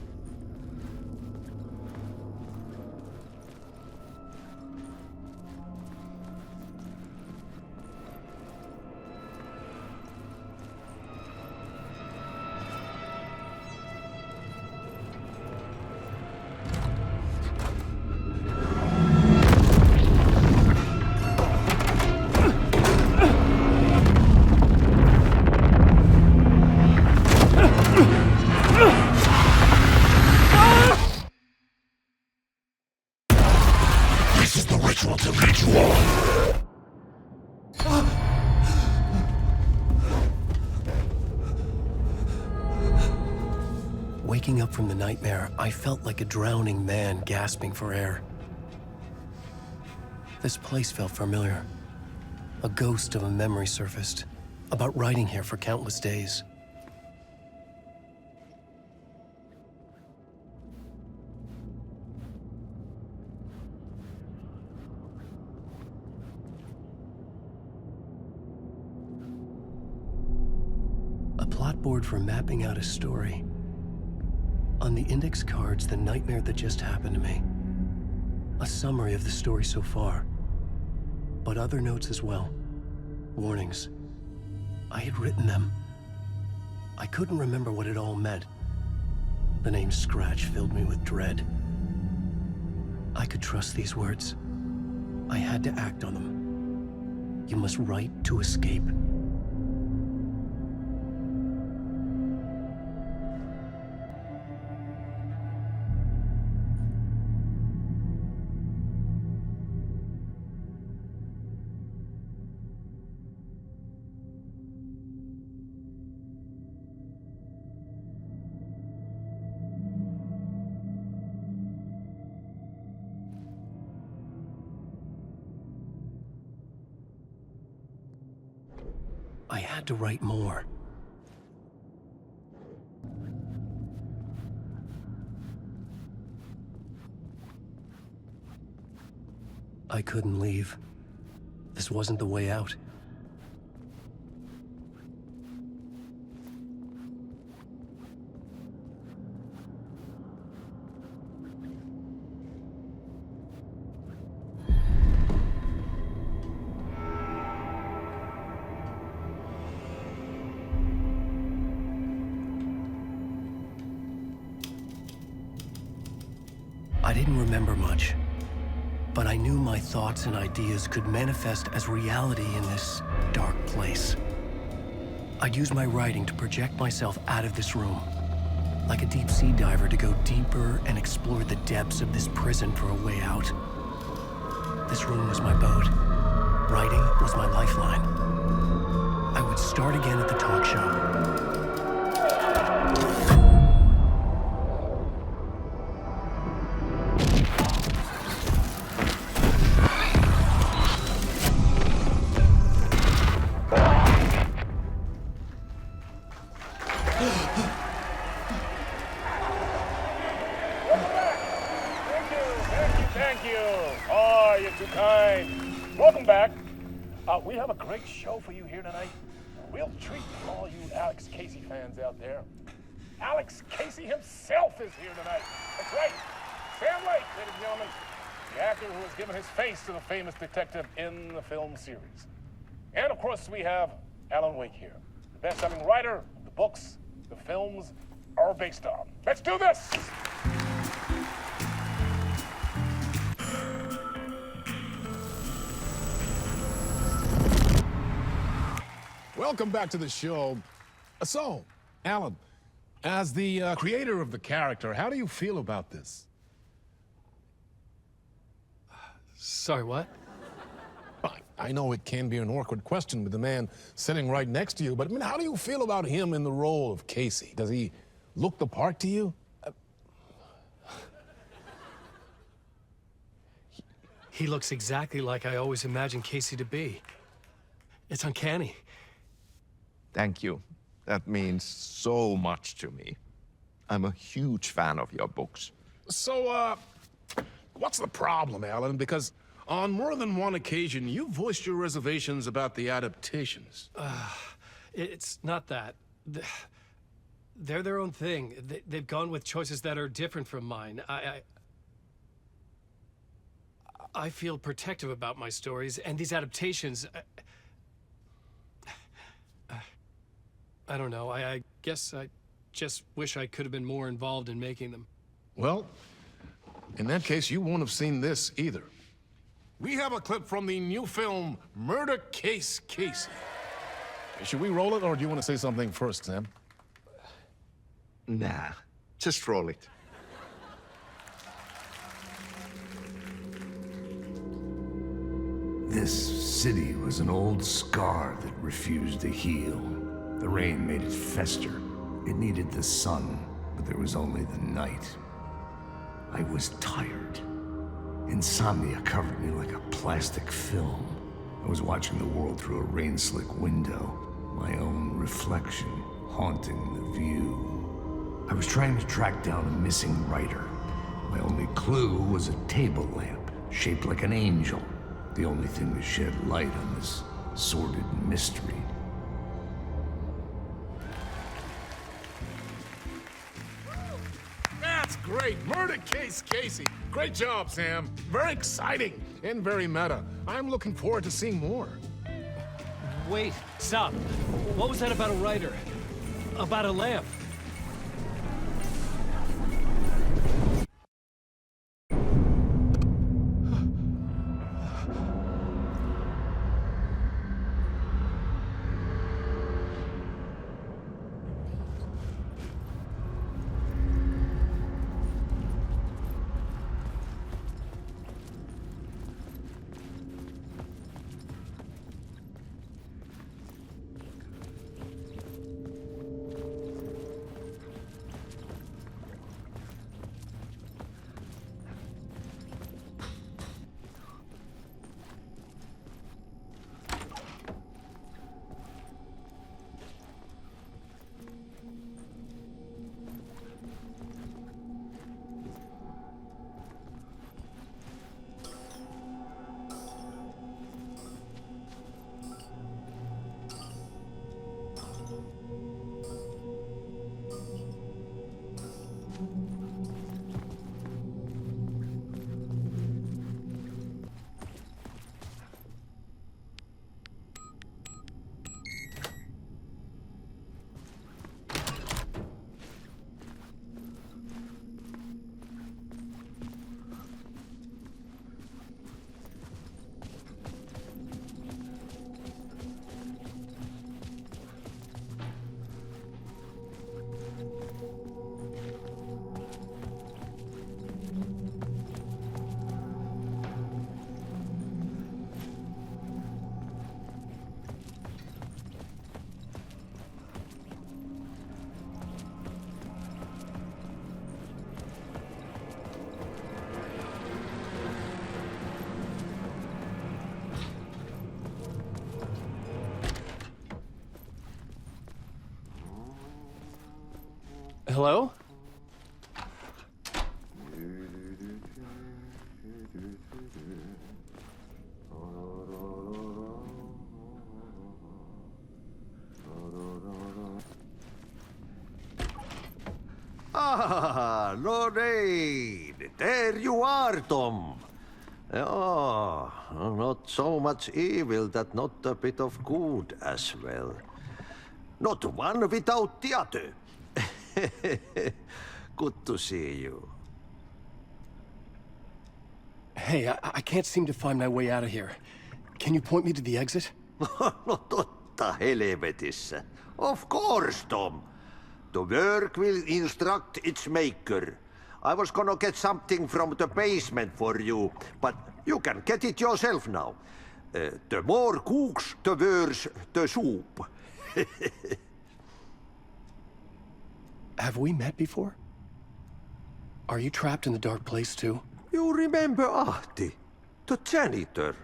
Waking up from the nightmare, I felt like a drowning man gasping for air. This place felt familiar. A ghost of a memory surfaced, about riding here for countless days. A plot board for mapping out a story. On the index cards, the nightmare that just happened to me. A summary of the story so far, but other notes as well. Warnings. I had written them. I couldn't remember what it all meant. The name Scratch filled me with dread. I could trust these words. I had to act on them. You must write to escape. I had to write more. I couldn't leave. This wasn't the way out. I didn't remember much, but I knew my thoughts and ideas could manifest as reality in this dark place. I'd use my writing to project myself out of this room, like a deep sea diver to go deeper and explore the depths of this prison for a way out. This room was my boat. Writing was my lifeline. I would start again at the talk show. We have a great show for you here tonight. A real treat for all you Alex Casey fans out there. Alex Casey himself is here tonight. That's right. Sam Lake, ladies and gentlemen. The actor who has given his face to the famous detective in the film series. And of course, we have Alan Wake here. The best-selling writer of the books the films are based on. Let's do this! Welcome back to the show. So, Alan, as the creator of the character, how do you feel about this? Sorry, what? I know it can be an awkward question with the man sitting right next to you, but I mean, how do you feel about him in the role of Casey? Does he look the part to you? He looks exactly like I always imagined Casey to be. It's uncanny. Thank you. That means so much to me. I'm a huge fan of your books. So, what's the problem, Alan? Because on more than one occasion, you voiced your reservations about the adaptations. It's not that. They're their own thing. They've gone with choices that are different from mine. I feel protective about my stories, and these adaptations... I don't know. I guess I just wish I could have been more involved in making them. Well, in that case, you won't have seen this either. We have a clip from the new film, Murder Case Casey. Should we roll it, or do you want to say something first, Sam? Nah, just roll it. This city was an old scar that refused to heal. The rain made it fester. It needed the sun, but there was only the night. I was tired. Insomnia covered me like a plastic film. I was watching the world through a rain-slick window, my own reflection haunting the view. I was trying to track down a missing writer. My only clue was a table lamp, shaped like an angel, the only thing to shed light on this sordid mystery. That's great! Murder Case Casey! Great job, Sam. Very exciting and very meta. I'm looking forward to seeing more. Wait, stop. What was that about a writer? About a lamp? Hello? Ah, Lorraine! There you are, Tom. Oh, not so much evil that not a bit of good as well. Not one without the other. Good to see you. Hey, I can't seem to find my way out of here. Can you point me to the exit? No totta helvetissä. Of course, Tom. The work will instruct its maker. I was gonna get something from the basement for you, but you can get it yourself now. The more cooks, the worse the soup. Have we met before? Are you trapped in the dark place too? You remember Ahti, the janitor.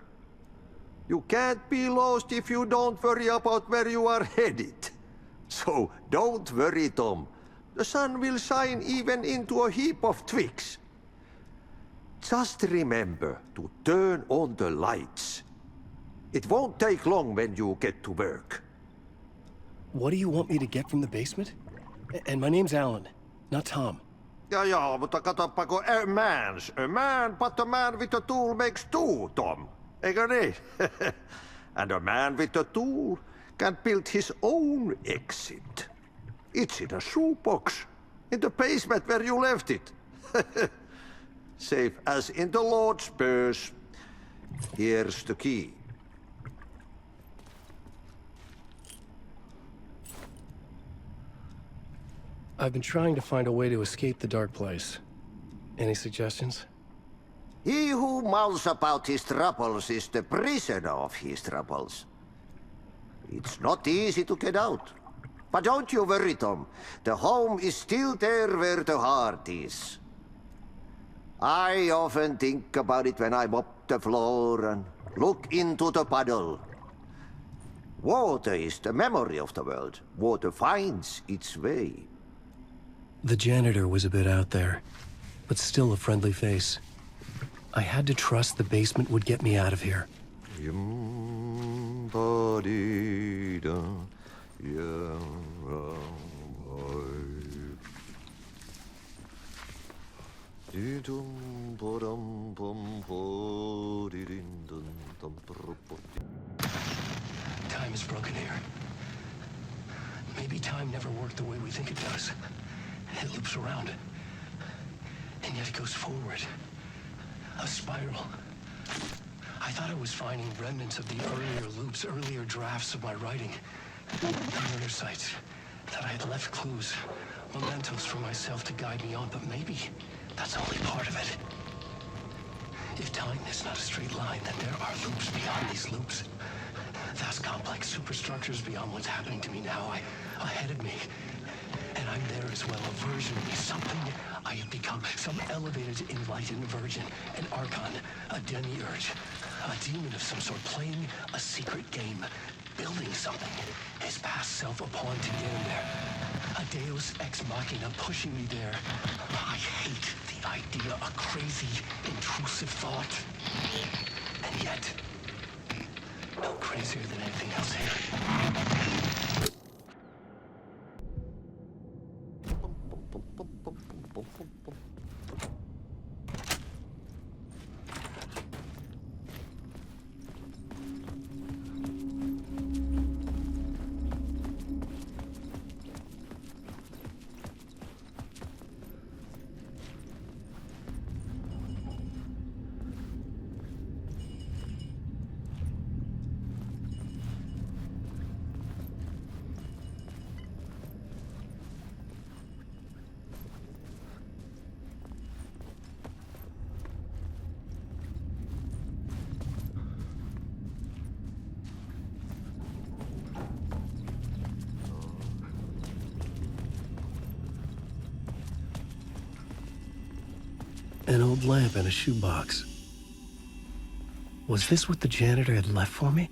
You can't be lost if you don't worry about where you are headed. So don't worry, Tom. The sun will shine even into a heap of twigs. Just remember to turn on the lights. It won't take long when you get to work. What do you want me to get from the basement? And my name's Alan, not Tom. Ja, mutta katoppa kun a man, but a man with a tool makes two, Tom. Eikö niin? And a man with a tool can build his own exit. It's in a shoebox, in the basement where you left it. Safe as in the Lord's purse. Here's the key. I've been trying to find a way to escape the dark place. Any suggestions? He who mouths about his troubles is the prisoner of his troubles. It's not easy to get out. But don't you worry, Tom. The home is still there where the heart is. I often think about it when I mop the floor and look into the puddle. Water is the memory of the world. Water finds its way. The janitor was a bit out there, but still a friendly face. I had to trust the basement would get me out of here. Time is broken here. Maybe time never worked the way we think it does. It loops around, and yet it goes forward. A spiral. I thought I was finding remnants of the earlier loops, earlier drafts of my writing. Murder sites, that I had left clues, mementos for myself to guide me on, but maybe that's only part of it. If time is not a straight line, then there are loops beyond these loops. Vast complex superstructures beyond what's happening to me now, ahead of me. And I'm there as well, a version of me, something I have become, some elevated, enlightened virgin, an archon, a demiurge, a demon of some sort, playing a secret game, building something, his past self a pawn to get him there, a deus ex machina pushing me there. I hate the idea, a crazy, intrusive thought, and yet, no crazier than anything else here. An old lamp in a shoebox. Was this what the janitor had left for me?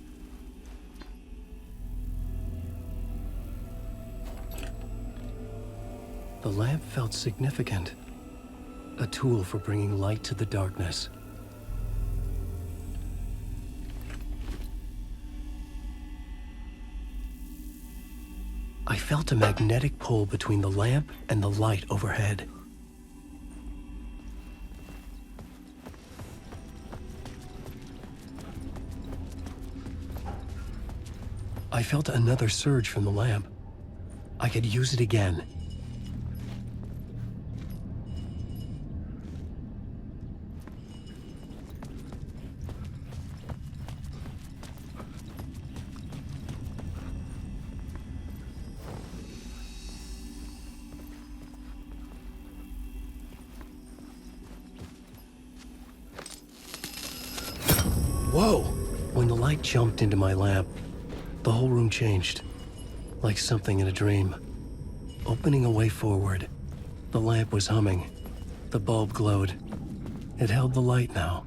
The lamp felt significant. A tool for bringing light to the darkness. I felt a magnetic pull between the lamp and the light overhead. I felt another surge from the lamp. I could use it again. Whoa! When the light jumped into my lamp, the whole room changed, like something in a dream. Opening a way forward, the lamp was humming. The bulb glowed. It held the light now.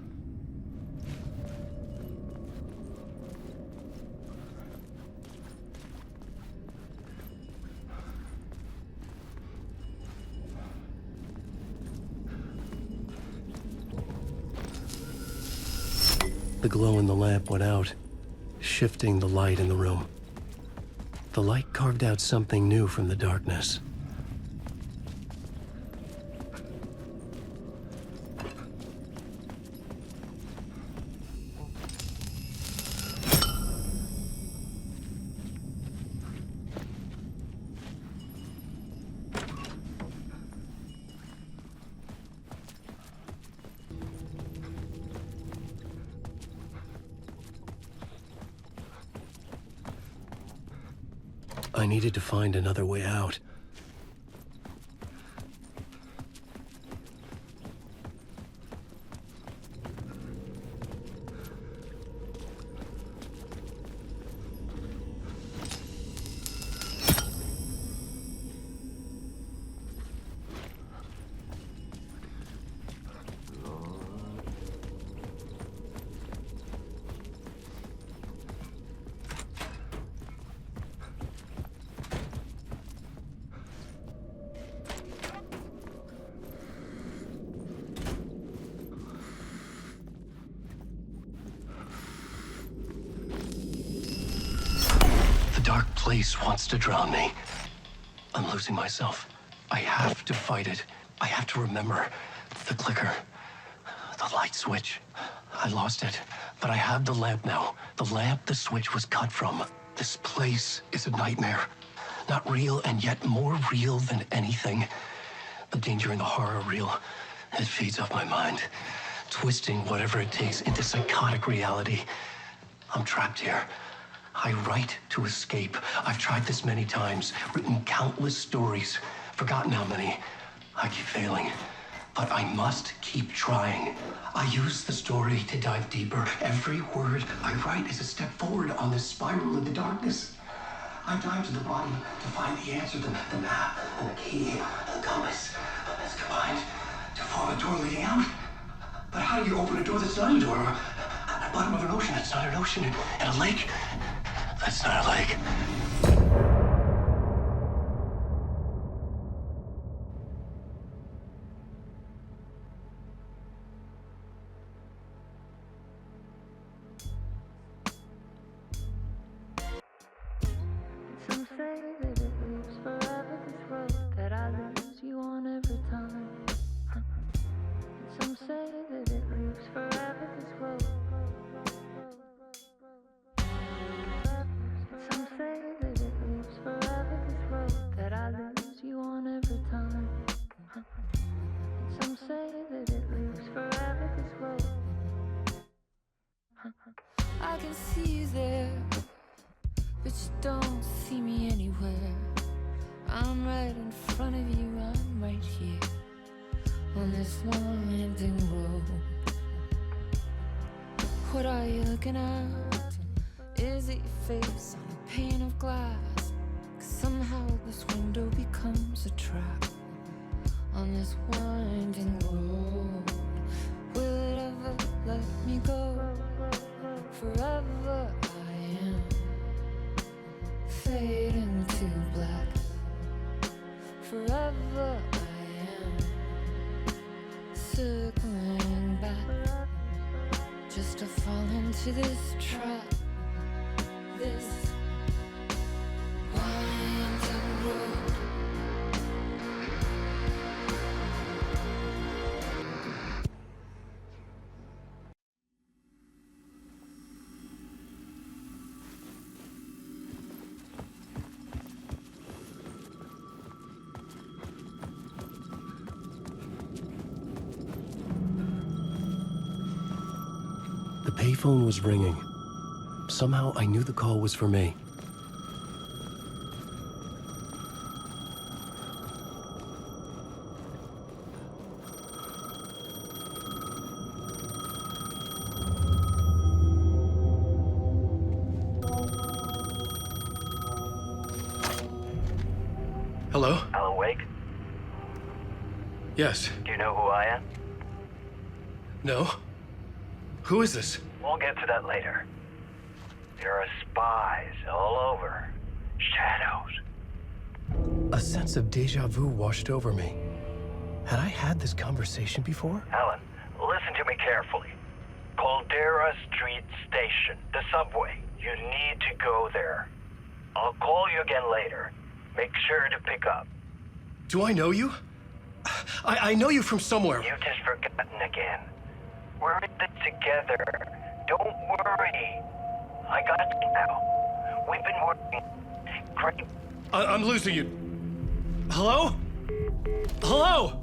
The glow in the lamp went out, shifting the light in the room. The light carved out something new from the darkness. I needed to find another way out. Dark place wants to drown me. I'm losing myself. I have to fight it. I have to remember the clicker, the light switch. I lost it, but I have the lamp now. The lamp the switch was cut from. This place is a nightmare. Not real, and yet more real than anything. The danger and the horror are real. It feeds off my mind, twisting whatever it takes into psychotic reality. I'm trapped here. I write to escape. I've tried this many times, written countless stories, forgotten how many. I keep failing, but I must keep trying. I use the story to dive deeper. Every word I write is a step forward on this spiral in the darkness. I dive to the bottom to find the answer, the map, and the key, and the compass. It's combined to form a door leading out. But how do you open a door that's not a door? At the bottom of an ocean that's not an ocean, and a lake that's not a lake. Some say that it lives forever, this road that I lose you on every time. And some say that it lives forever, this road. Some say that it lives forever, this road that I lose you on every time. And some say that it lives forever, this road. I can see you there, but you don't see me anywhere. I'm right in front of you, I'm right here on this winding road. What are you looking at? Is it your face on a pane of glass? 'Cause somehow this window becomes a trap on this winding road. Will it ever let me go? Forever I am fading to black. Forever I am circling back, just to fall into this trap. This winding road. The payphone was ringing. Somehow I knew the call was for me. Hello? Alan Wake? Yes. Do you know who I am? No? Who is this? We'll get to that later. There are spies all over. Shadows. A sense of deja vu washed over me. Had I had this conversation before? Alan, listen to me carefully. Caldera Street Station, the subway. You need to go there. I'll call you again later. Make sure to pick up. Do I know you? I know you from somewhere. You've just forgotten again. We're in this together. Don't worry. I got you now. We've been working great. I'm losing you. Hello? Hello?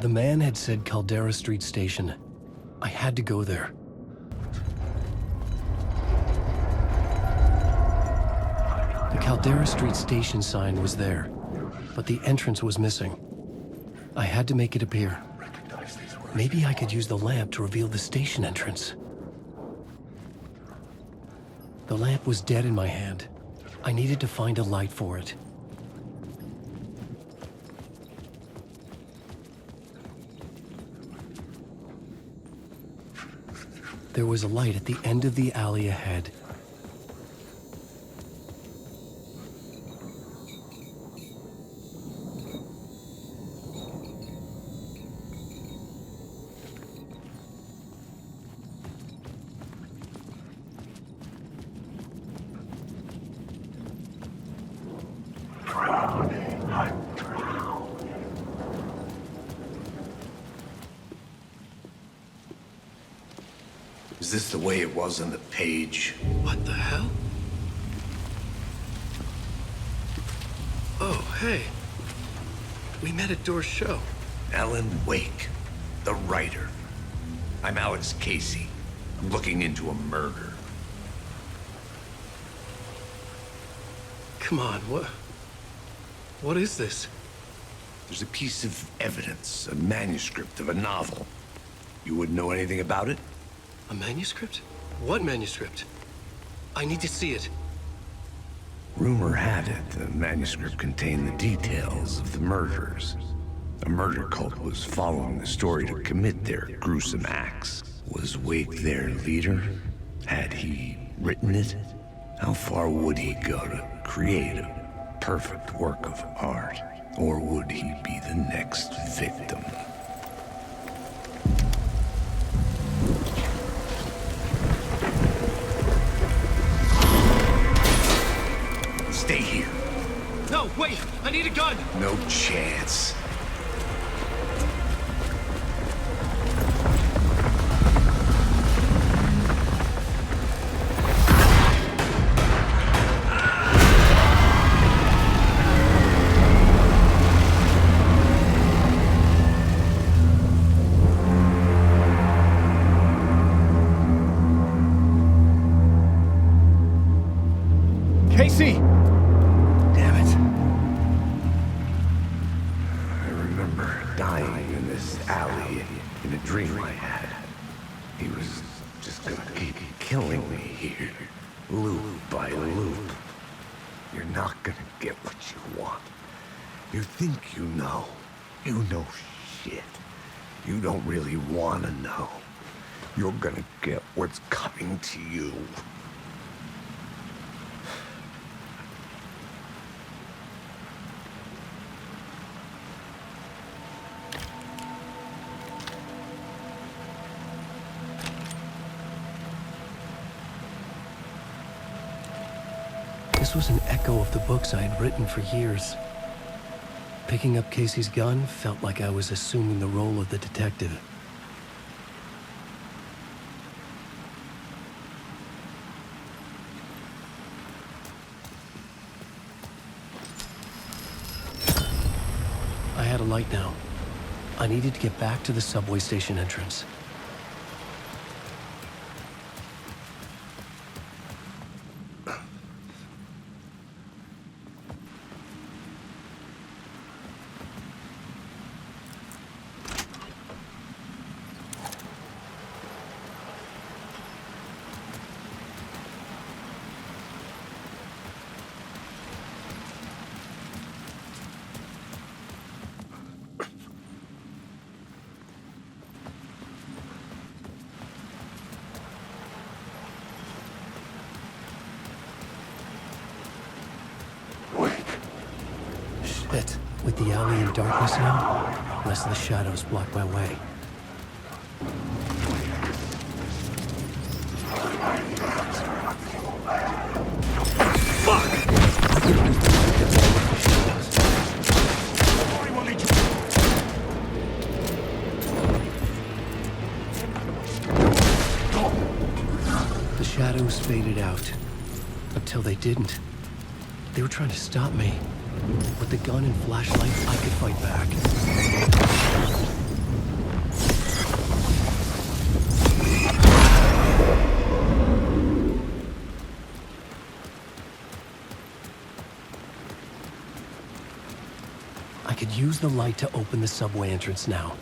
The man had said Caldera Street Station. I had to go there. The Caldera Street Station sign was there, but the entrance was missing. I had to make it appear. Maybe I could use the lamp to reveal the station entrance. The lamp was dead in my hand. I needed to find a light for it. There was a light at the end of the alley ahead. Is this the way it was on the page? What the hell? Oh, hey. We met at Door's show. Alan Wake, the writer. I'm Alex Casey. I'm looking into a murder. Come on, what is this? There's a piece of evidence, a manuscript of a novel. You wouldn't know anything about it? A manuscript? What manuscript? I need to see it. Rumor had it the manuscript contained the details of the murders. A murder cult was following the story to commit their gruesome acts. Was Wake their leader? Had he written it? How far would he go to create a perfect work of art? Or would he be the next victim? Stay here. No, wait! I need a gun! No chance. Casey! Damn it. I remember dying in this alley in a dream I had. He was just gonna keep killing me here, loop by loop. You're not gonna get what you want. You think you know. You know shit. You don't really want to know. You're gonna get what's coming to you. This was an echo of the books I had written for years. Picking up Casey's gun felt like I was assuming the role of the detective. I had a light now. I needed to get back to the subway station entrance. it. With the alley in darkness now, less of the shadows block my way. The shadows faded out. Until they didn't. They were trying to stop me. With the gun and flashlight, I could fight back. I could use the light to open the subway entrance now.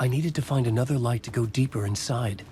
I needed to find another light to go deeper inside.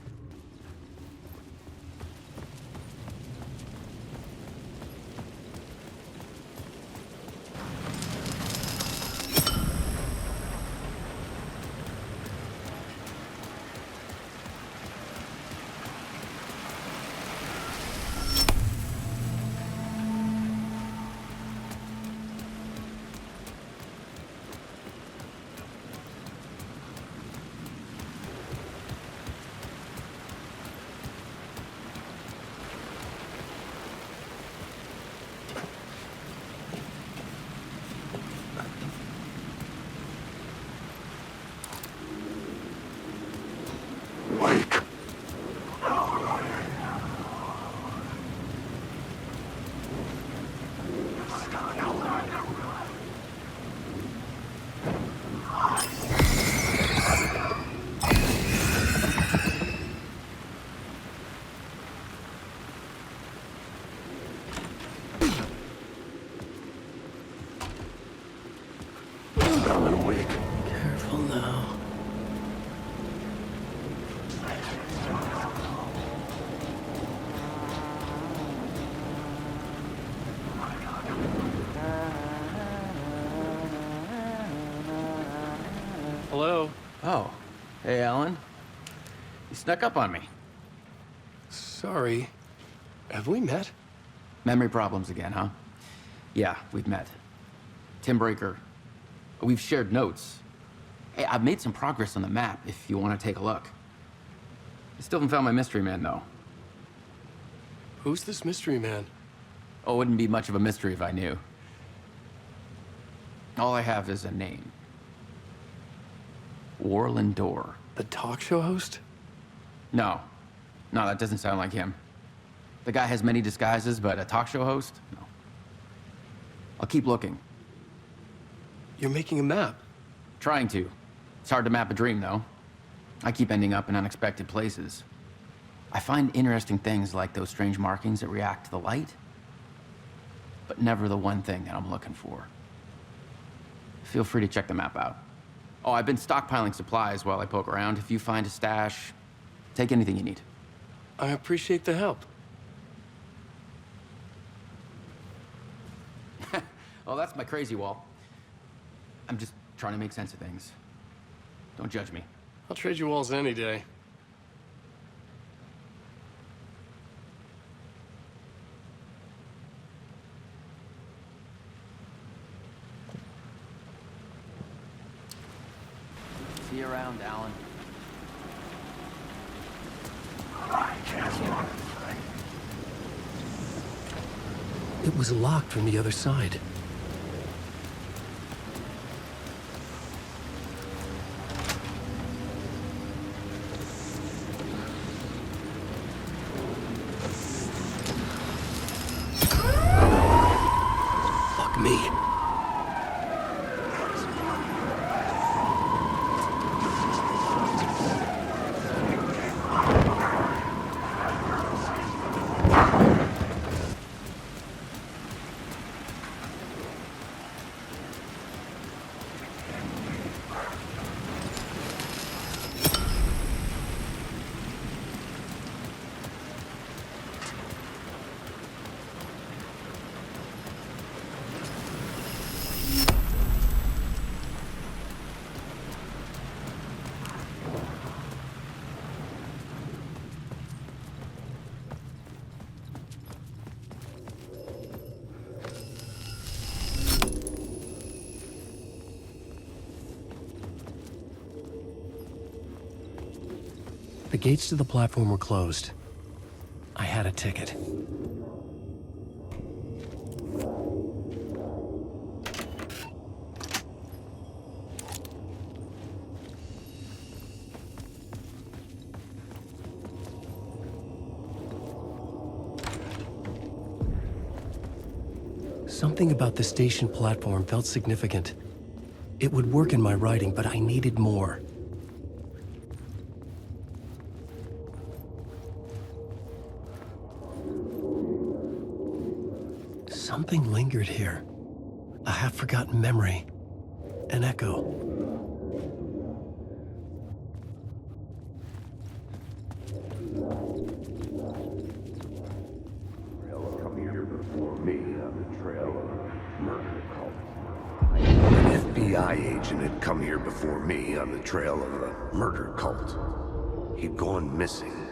Careful now. Hello? Oh. Hey, Alan. You snuck up on me. Sorry. Have we met? Memory problems again, huh? Yeah, we've met. Tim Breaker. We've shared notes. Hey, I've made some progress on the map if you want to take a look. I still haven't found my mystery man, though. Who's this mystery man? Oh, it wouldn't be much of a mystery if I knew. All I have is a name. Warland Dorr. The talk show host? No. No, that doesn't sound like him. The guy has many disguises, but a talk show host? No. I'll keep looking. You're making a map? Trying to. It's hard to map a dream, though. I keep ending up in unexpected places. I find interesting things like those strange markings that react to the light, but never the one thing that I'm looking for. Feel free to check the map out. Oh, I've been stockpiling supplies while I poke around. If you find a stash, take anything you need. I appreciate the help. Oh, that's my crazy wall. I'm just trying to make sense of things. Don't judge me. I'll trade you walls any day. See you around, Alan. It was locked from the other side. Fuck me. The gates to the platform were closed. I had a ticket. Something about the station platform felt significant. It would work in my writing, but I needed more. Something lingered here. A half-forgotten memory. An echo. Come here before me on the trail of a murder cult. An FBI agent had come here before me on the trail of a murder cult. He'd gone missing,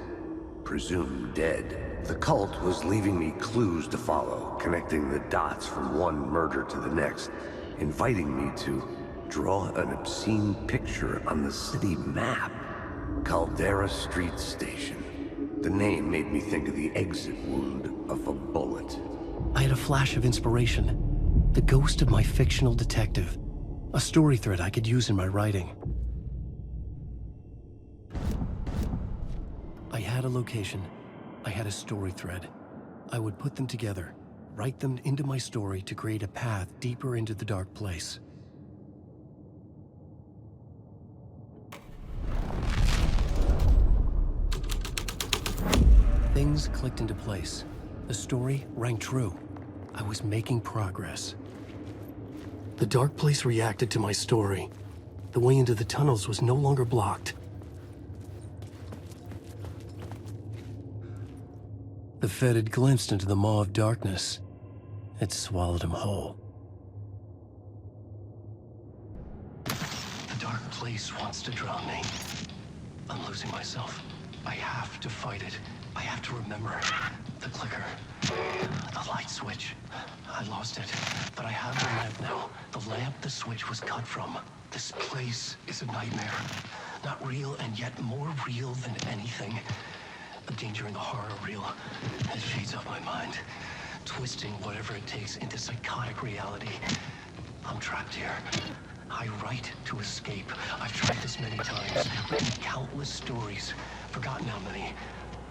presumed dead. The cult was leaving me clues to follow, connecting the dots from one murder to the next, inviting me to draw an obscene picture on the city map. Caldera Street Station. The name made me think of the exit wound of a bullet. I had a flash of inspiration. The ghost of my fictional detective. A story thread I could use in my writing. I had a location. I had a story thread. I would put them together, write them into my story to create a path deeper into the dark place. Things clicked into place. The story rang true. I was making progress. The dark place reacted to my story. The way into the tunnels was no longer blocked. The Fed had glimpsed into the maw of darkness. It swallowed him whole. The dark place wants to drown me. I'm losing myself. I have to fight it. I have to remember. The clicker. The light switch. I lost it. But I have the lamp now. The lamp the switch was cut from. This place is a nightmare. Not real and yet more real than anything. The danger and the horror reel. It feeds up my mind, twisting whatever it takes into psychotic reality. I'm trapped here. I write to escape. I've tried this many times, written countless stories, forgotten how many.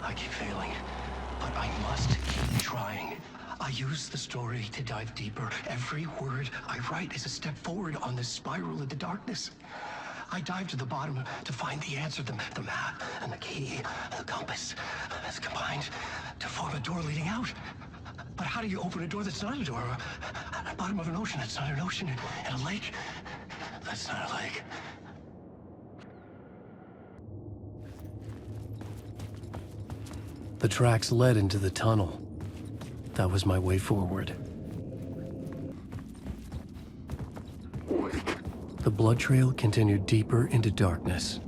I keep failing, but I must keep trying. I use the story to dive deeper. Every word I write is a step forward on this spiral into darkness. I dive to the bottom to find the answer, the map and the key, the compass. It's combined to form a door leading out. But how do you open a door that's not a door? At the bottom of an ocean that's not an ocean, and a lake that's not a lake. The tracks led into the tunnel. That was my way forward. The blood trail continued deeper into darkness.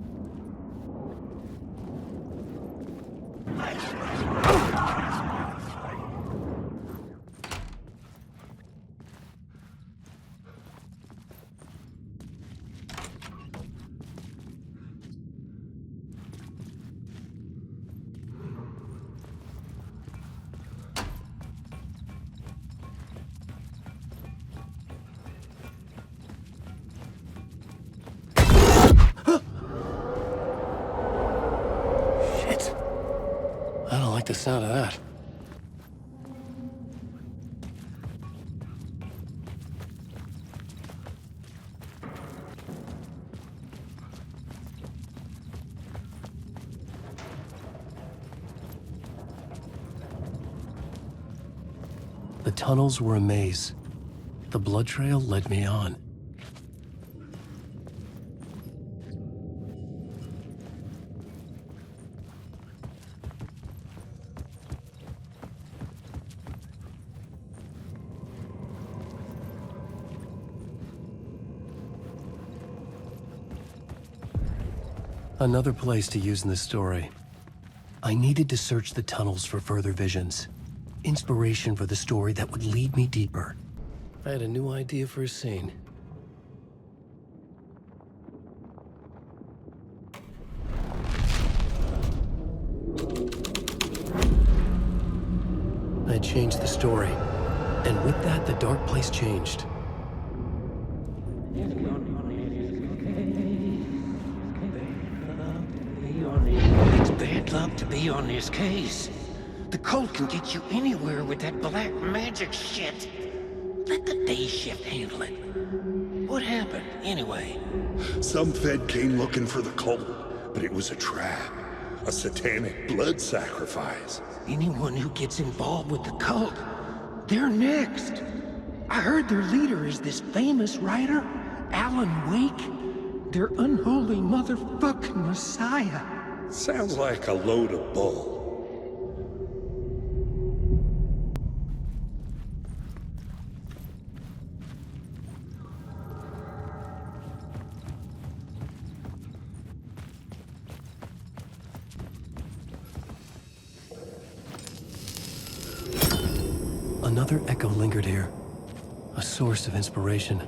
I don't like the sound of that. The tunnels were a maze. The blood trail led me on. Another place to use in this story. I needed to search the tunnels for further visions. Inspiration for the story that would lead me deeper. I had a new idea for a scene. had changed the story. And with that, the dark place changed. It's bad luck to be on this case. The cult can get you anywhere with that black magic shit. Let the day shift handle it. What happened, anyway? Some Fed came looking for the cult, but it was a trap. A satanic blood sacrifice. Anyone who gets involved with the cult, they're next. I heard their leader is this famous writer, Alan Wake. Their unholy motherfucking messiah. Sounds like a load of bull. Another echo lingered here, a source of inspiration.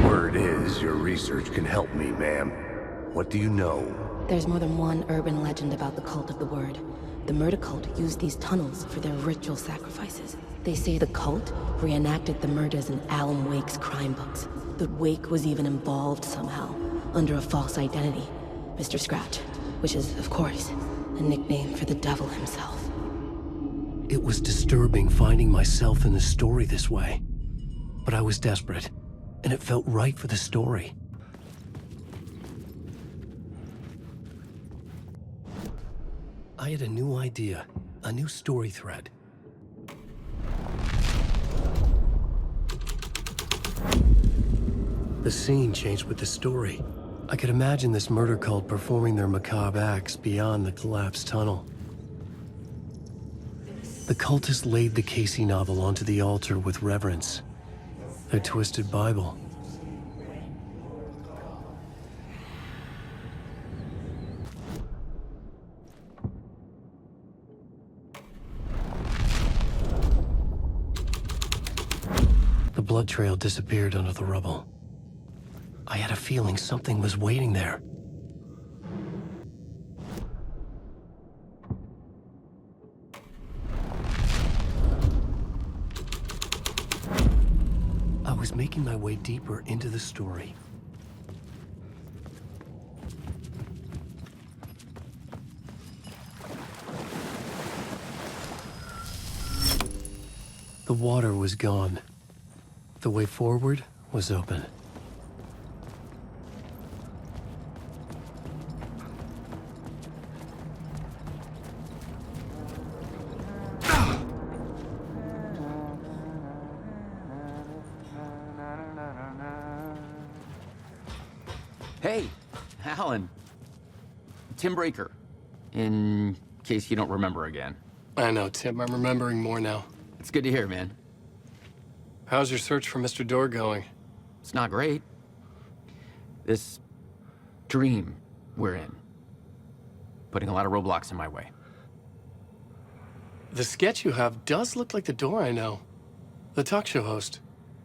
Word is, your research can help me, ma'am. What do you know? There's more than one urban legend about the Cult of the Word. The murder cult used these tunnels for their ritual sacrifices. They say the cult reenacted the murders in Alan Wake's crime books. That Wake was even involved somehow, under a false identity, Mr. Scratch, which is, of course, a nickname for the devil himself. It was disturbing finding myself in the story this way. But I was desperate, and it felt right for the story. I had a new idea, a new story thread. The scene changed with the story. I could imagine this murder cult performing their macabre acts beyond the collapsed tunnel. The cultists laid the Casey novel onto the altar with reverence. Their twisted Bible. The blood trail disappeared under the rubble. I had a feeling something was waiting there. I was making my way deeper into the story. The water was gone. The way forward was open. Hey, Alan. Tim Breaker, in case you don't remember again. I know, Tim. I'm remembering more now. It's good to hear, man. How's your search for Mr. Door going? It's not great. This dream we're in, putting a lot of roadblocks in my way. The sketch you have does look like the Door I know. The talk show host.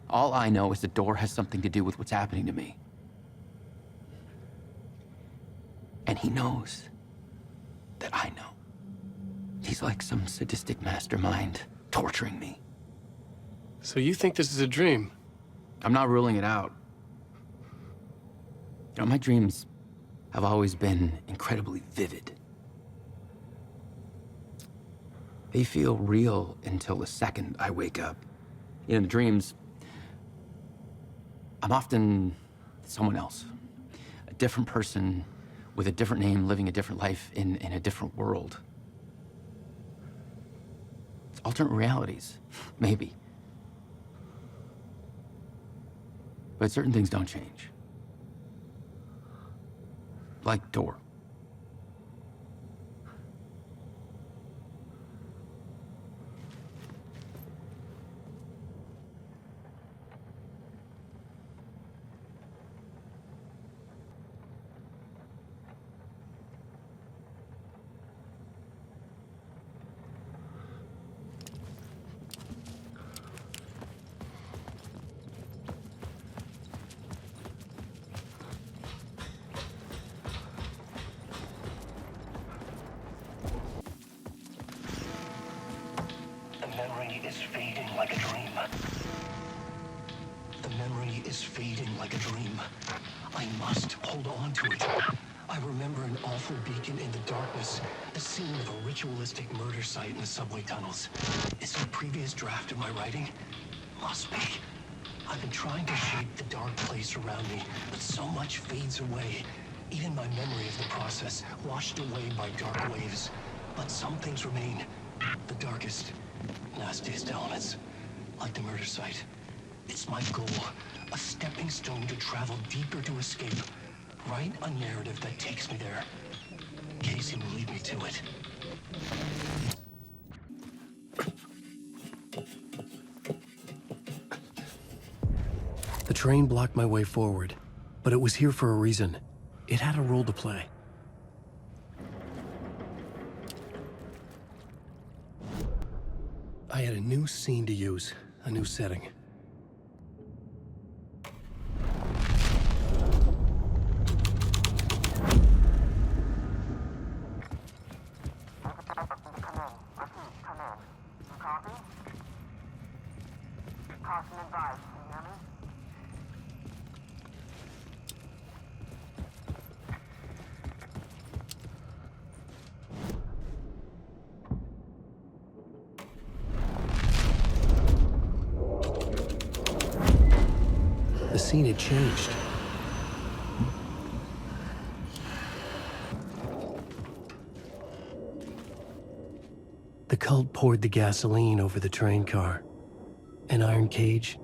All I know is the Door has something to do with what's happening to me. And he knows that I know. He's like some sadistic mastermind torturing me. So you think this is a dream? I'm not ruling it out. You know, my dreams have always been incredibly vivid. They feel real until the second I wake up. In the dreams, I'm often someone else. A different person with a different name, living a different life in a different world. It's alternate realities, maybe. But certain things don't change. Like Door. is fading like a dream. I must hold on to it. I remember an awful beacon in the darkness, the scene of a ritualistic murder site in the subway tunnels. Is it a previous draft of my writing? Must be. I've been trying to shape the dark place around me, but so much fades away. Even my memory of the process, washed away by dark waves. But some things remain. The darkest, nastiest elements, like the murder site. It's my goal, a stepping stone to travel deeper to escape. Write a narrative that takes me there. Casey will lead me to it. The train blocked my way forward, but it was here for a reason. It had a role to play. I had a new scene to use, a new setting. The scene had changed. The cult poured the gasoline over the train car. An iron cage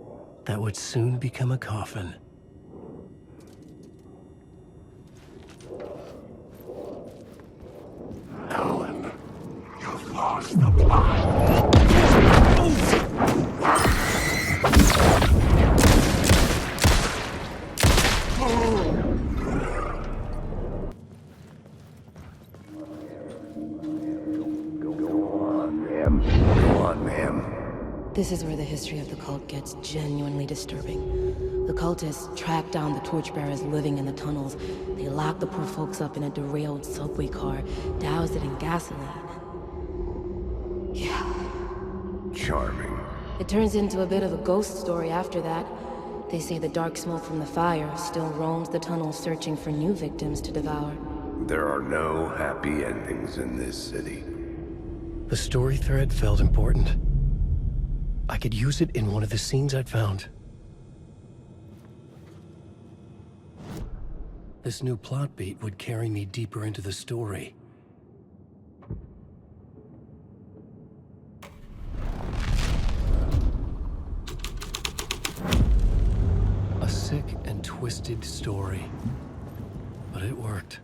that would soon become a coffin. Alan, you've lost the plot. This is where the history of the cult gets genuinely disturbing. The cultists track down the torchbearers living in the tunnels. They lock the poor folks up in a derailed subway car, douse it in gasoline. Yeah. Charming. It turns into a bit of a ghost story after that. They say the dark smoke from the fire still roams the tunnels searching for new victims to devour. There are no happy endings in this city. The story thread felt important. I could use it in one of the scenes I'd found. This new plot beat would carry me deeper into the story. A sick and twisted story, but it worked.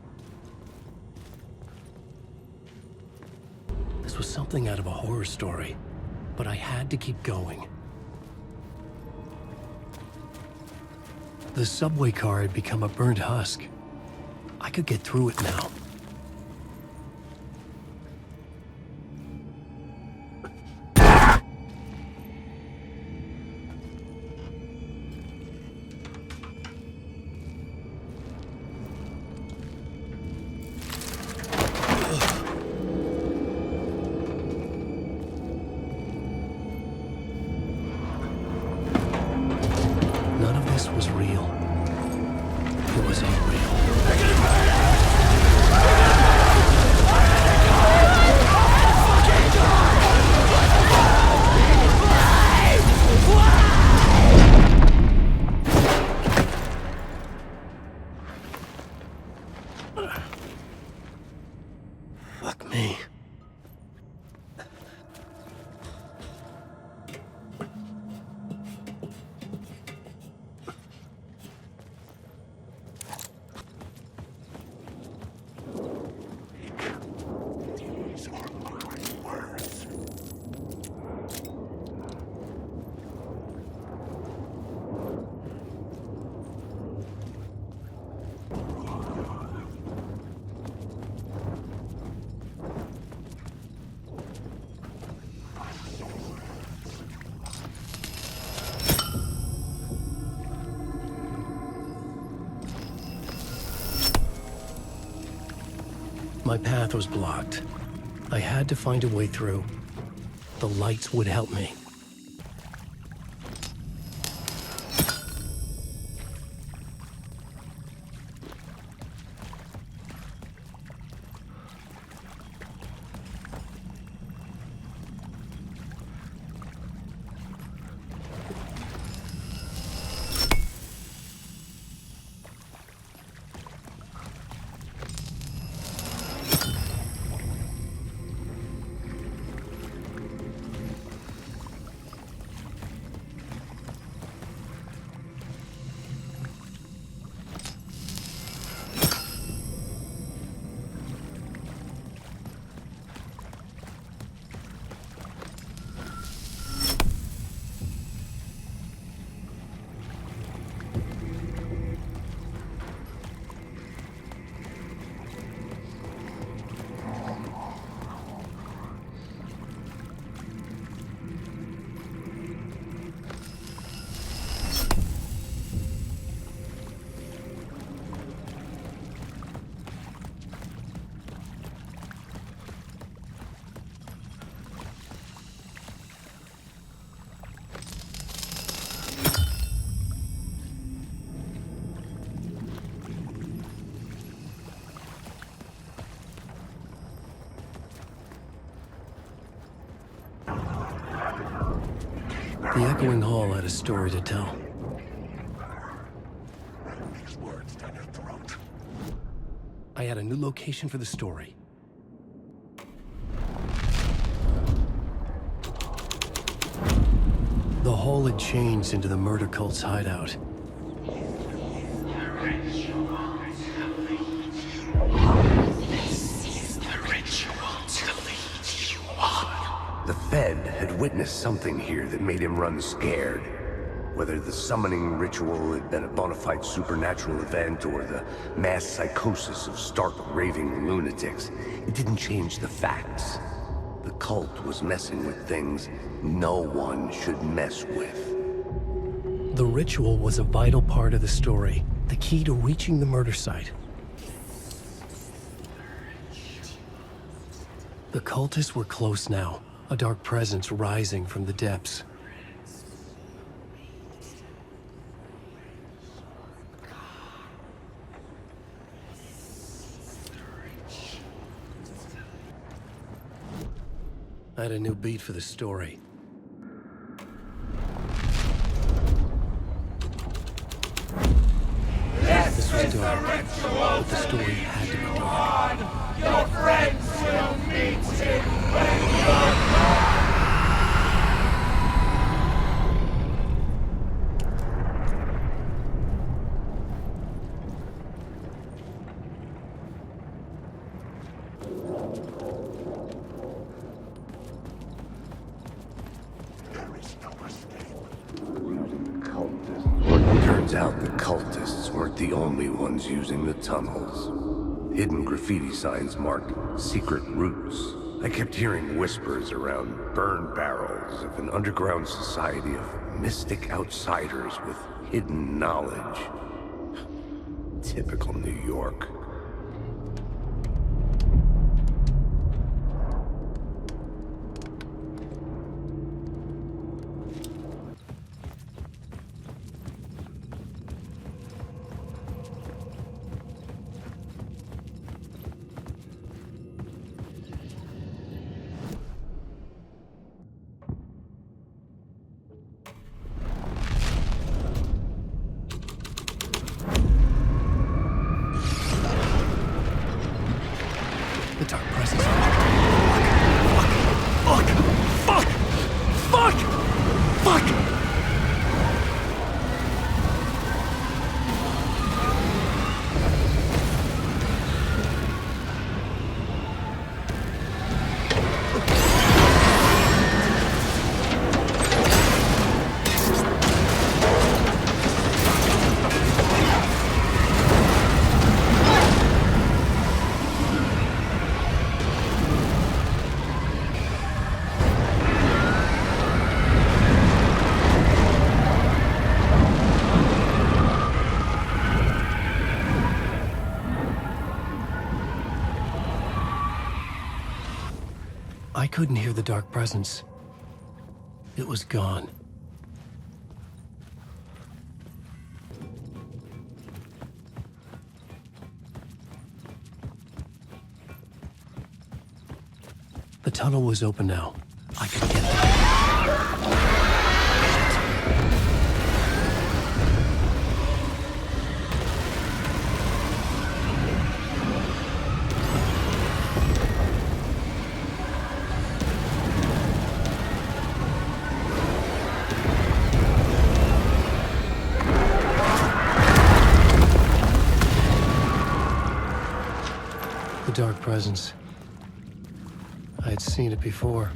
This was something out of a horror story. But I had to keep going. The subway car had become a burnt husk. I could get through it now. Was real. It was unreal. Fuck me. My path was blocked. I had to find a way through. The lights would help me. The echoing hall had a story to tell. These words down your throat. I had a new location for the story. The hall had changed into the murder cult's hideout. The Fed had witnessed something here that made him run scared. Whether the summoning ritual had been a bona fide supernatural event or the mass psychosis of stark raving lunatics, it didn't change the facts. The cult was messing with things no one should mess with. The ritual was a vital part of the story, the key to reaching the murder site. The cultists were close now, a dark presence rising from the depths. I had a new beat for the story. This was dark, but the story had to be dark. Your friends will meet him when you're gone. Turns out the cultists weren't the only ones using the tunnels. Hidden graffiti signs marked secret routes. I kept hearing whispers around burn barrels of an underground society of mystic outsiders with hidden knowledge. Typical New York. I couldn't hear the dark presence. It was gone. The tunnel was open now. I could get there. Dark presence. I had seen it before.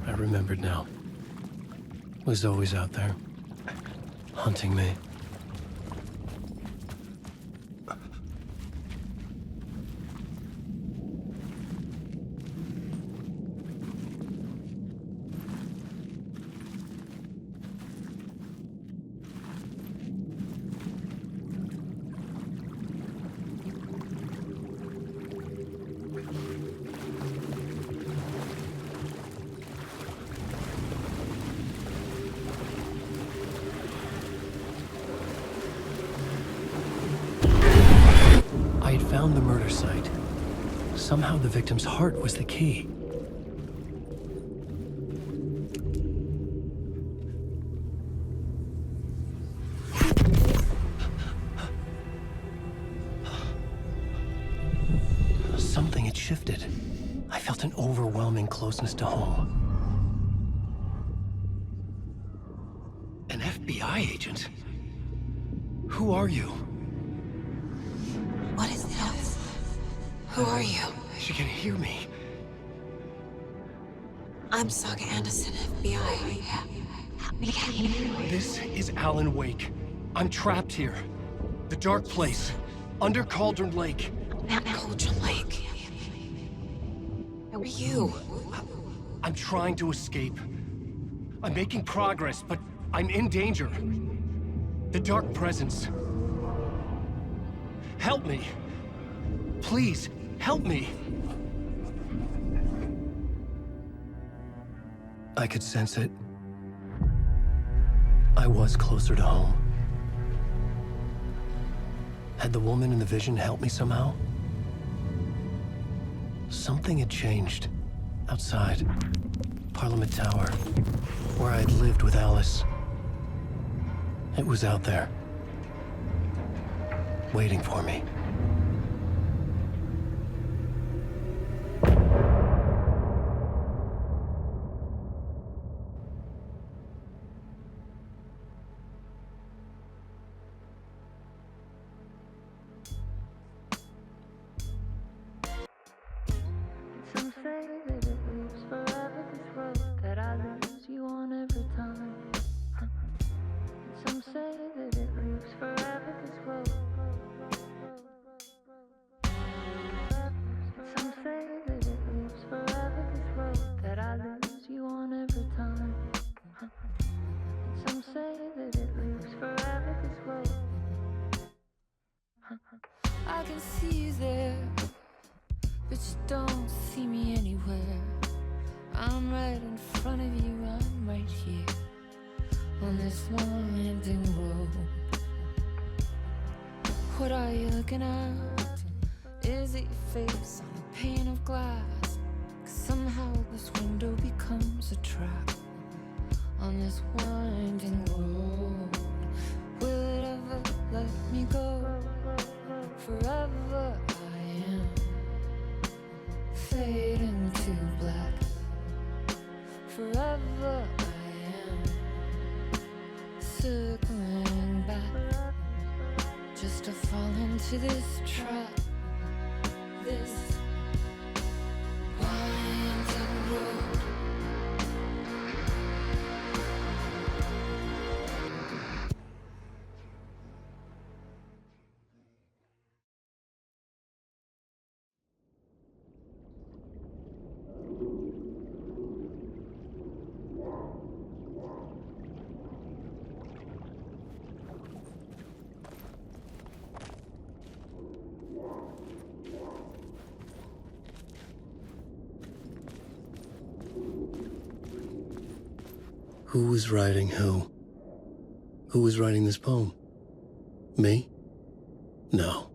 I remembered now. It was always out there, hunting me. Found the murder site. Somehow the victim's heart was the key. shifted. I felt an overwhelming closeness to home. An FBI agent? Who are you? What is this? Who are you? She can hear me. I'm Saga Anderson, FBI. This is Alan Wake. I'm trapped here. The dark place. Under Cauldron Lake. Cauldron Lake. Who are you? I'm trying to escape. I'm making progress, but I'm in danger. The dark presence. Help me. Please, help me. I could sense it. I was closer to home. Had the woman in the vision helped me somehow? Something had changed. Outside. Parliament Tower. Where I had lived with Alice. It was out there. Waiting for me. Some say that it lives forever, this road that I lose you on every time. Some say that it lives forever, this road. Some say that it lives forever, this road that I lose you on every time. Some say that it lives forever, this road. I can see you there, but you don't see me anywhere. I'm right in front of you, I'm right here on this winding road. What are you looking at? Is it your face on a pane of glass? 'Cause somehow this window becomes a trap on this winding road. Will it ever let me go? Forever I am fading to black. Forever I am circling back, just to fall into this trap. This winding road. Who was writing who? Who was writing this poem? Me? No.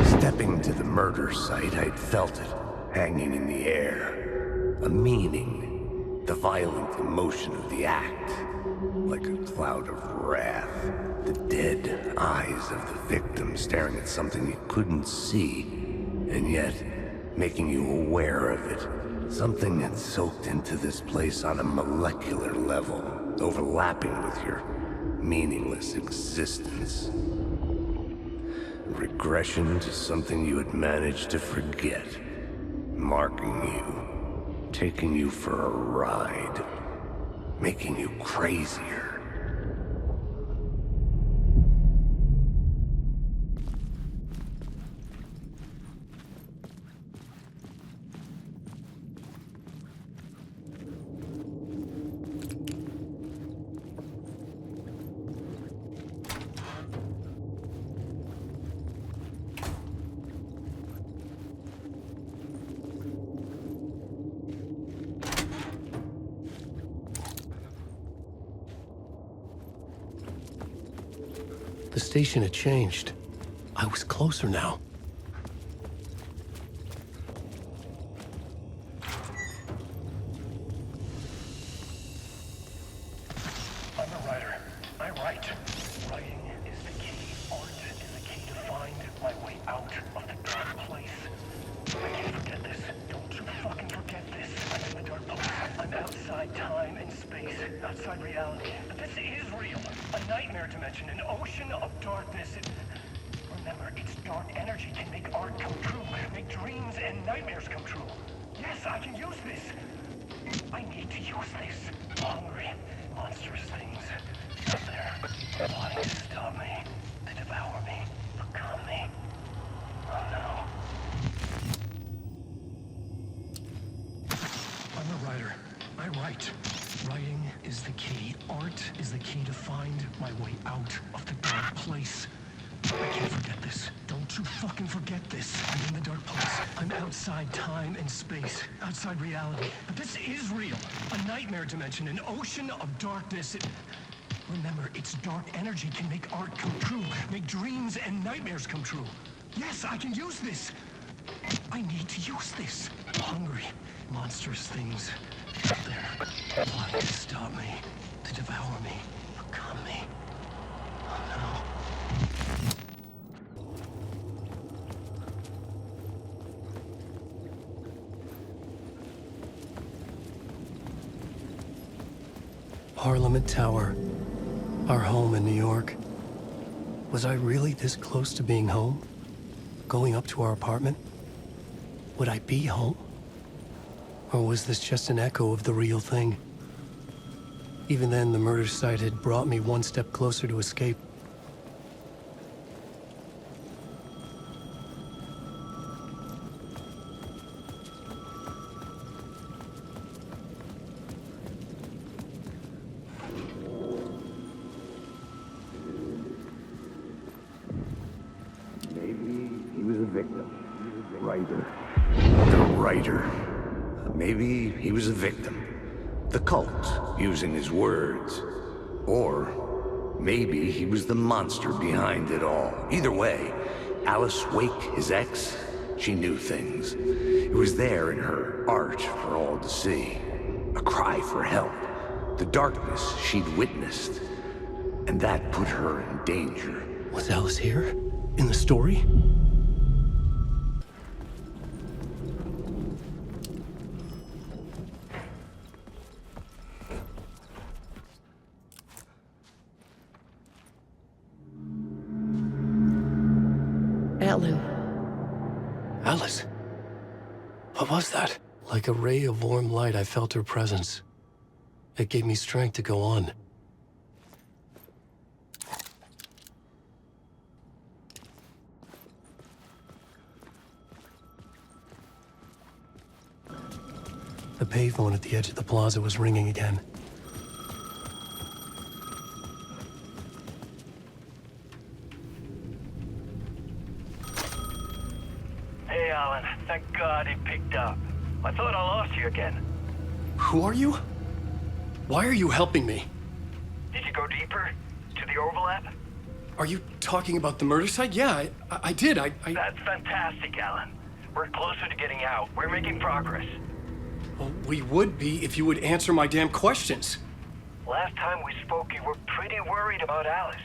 Stepping to the murder site, I'd felt it, hanging in the air. A meaning, the violent emotion of the act, like a cloud of wrath. The dead eyes of the victim staring at something you couldn't see, and yet making you aware of it. Something had soaked into this place on a molecular level, overlapping with your meaningless existence. Regression to something you had managed to forget, marking you, taking you for a ride, making you crazier. The station had changed. I was closer now. art come true, make dreams and nightmares come true. Yes, I can use this. I need to use this. Hungry, monstrous things out there, plotting to stop me, to devour me, become me. Oh no. I'm a writer. I write. Writing is the key. Art is the key to find my way out of the dark place. I can't forget this. Don't you fucking forget this. I'm in the dark place. I'm outside time and space. Outside reality. But this is real. A nightmare dimension. An ocean of darkness. Remember, its dark energy can make art come true. Make dreams and nightmares come true. Yes, I can use this. I need to use this. Hungry, monstrous things out there. Plotting to stop me. To devour me. Become me. Oh no. Parliament Tower, our home in New York. Was I really this close to being home? Going up to our apartment? Would I be home? Or was this just an echo of the real thing? Even then, the murder site had brought me one step closer to escape. Maybe he was a victim. The cult, using his words. Or maybe he was the monster behind it all. Either way, Alice Wake, his ex, she knew things. It was there in her art for all to see. A cry for help. The darkness she'd witnessed. And that put her in danger. Was Alice here? In the story? Alice? What was that? Like a ray of warm light, I felt her presence. It gave me strength to go on. The payphone at the edge of the plaza was ringing again. Hey, Alan. Thank God he picked up. I thought I lost you again. Who are you? Why are you helping me? Did you go deeper? To the overlap? Are you talking about the murder site? Yeah, I did. That's fantastic, Alan. We're closer to getting out. We're making progress. Well, we would be if you would answer my damn questions. Last time we spoke, you were pretty worried about Alice.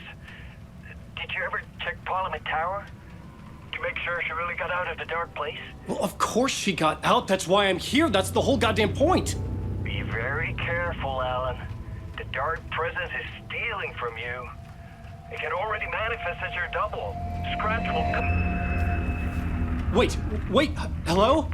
Did you ever check Parliament Tower? To make sure she really got out of the dark place? Well, of course she got out. That's why I'm here. That's the whole goddamn point. Be very careful, Alan. The dark presence is stealing from you. It can already manifest as your double. Scratch will come. Wait, hello?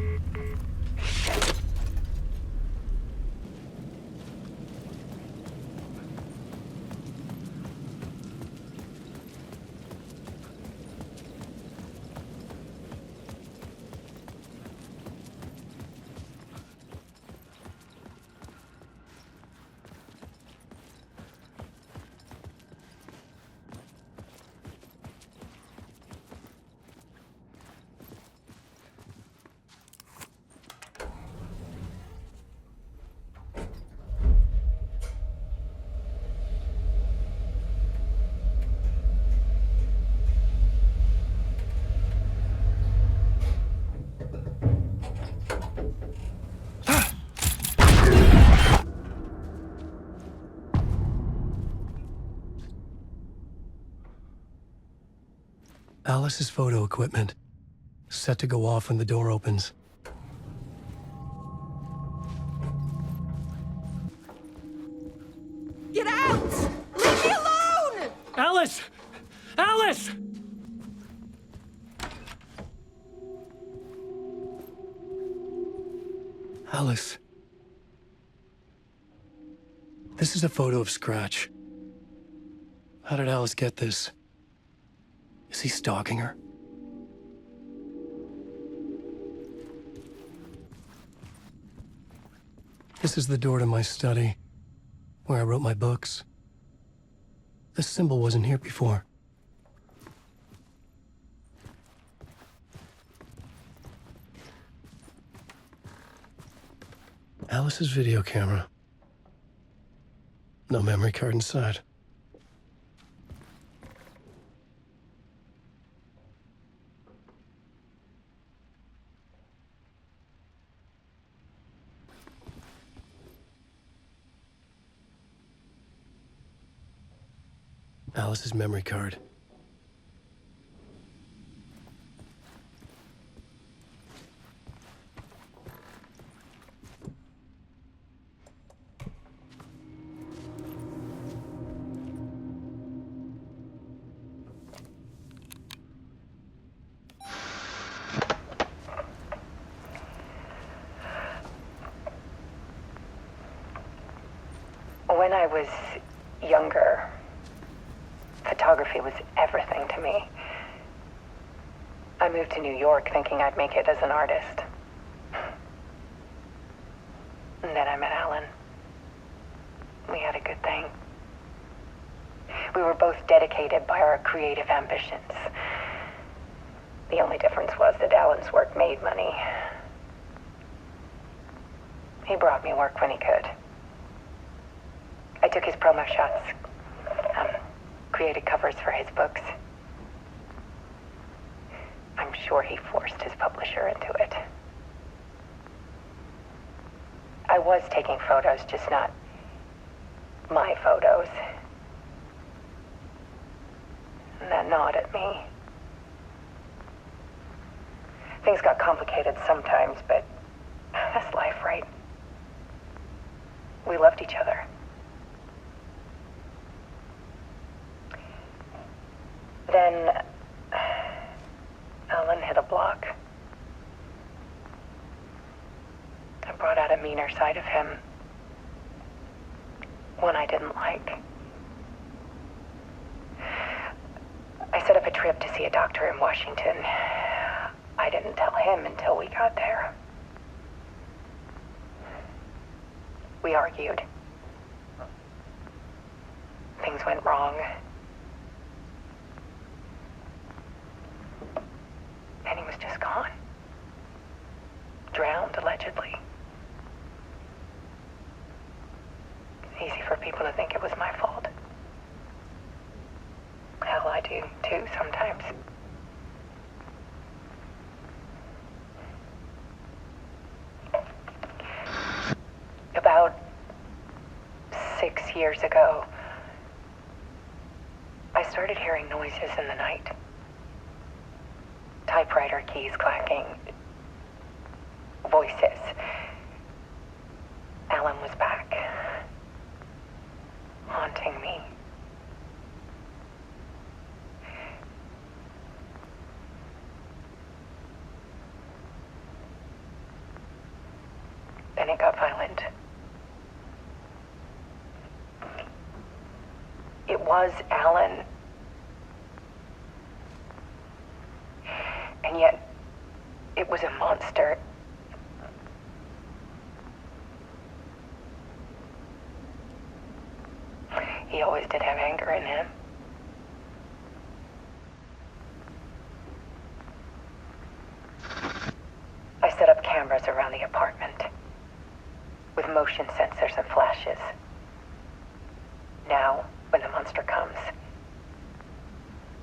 Alice's photo equipment, set to go off when the door opens. Get out! Leave me alone! Alice! Alice! Alice. This is a photo of Scratch. How did Alice get this? Is he stalking her? This is the door to my study, where I wrote my books. This symbol wasn't here before. Alice's video camera. No memory card inside. Alice's memory card. When I was younger, photography was everything to me. I moved to New York thinking I'd make it as an artist. And then I met Alan. We had a good thing. We were both dedicated by our creative ambitions. The only difference was that Alan's work made money. He brought me work when he could. I took his promo shots, created covers for his books. I'm sure he forced his publisher into it. I was taking photos, just not my photos. And that gnawed at me. Things got complicated sometimes, but that's life, right? We loved each other. Then Alan hit a block. I brought out a meaner side of him. One I didn't like. I set up a trip to see a doctor in Washington. I didn't tell him until we got there. We argued. Things went wrong. And he was just gone. Drowned, allegedly. It's easy for people to think it was my fault. Hell, I do, too, sometimes. About 6 years ago, I started hearing noises in the night. Typewriter keys clacking. Voices. Alan was back. Haunting me. Then it got violent. It was Alan. And yet, it was a monster. He always did have anger in him. I set up cameras around the apartment with motion sensors and flashes. Now, when the monster comes,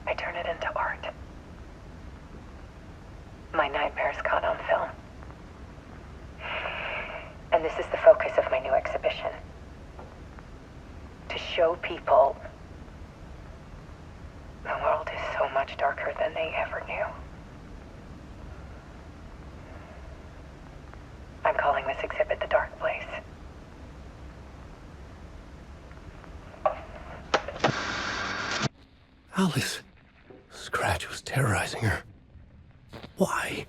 I turn it into art. My nightmares caught on film. And this is the focus of my new exhibition. To show people the world is so much darker than they ever knew. I'm calling this exhibit The Dark Place. Alice. Scratch was terrorizing her. Why?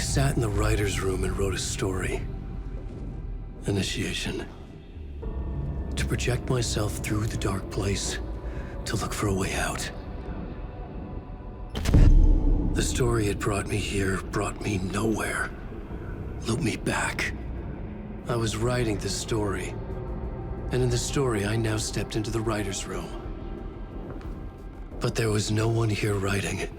sat in the writer's room and wrote a story. Initiation. To project myself through the dark place, to look for a way out. The story had brought me here, brought me nowhere. Looped me back. I was writing the story. And in the story, I now stepped into the writer's room. But there was no one here writing it.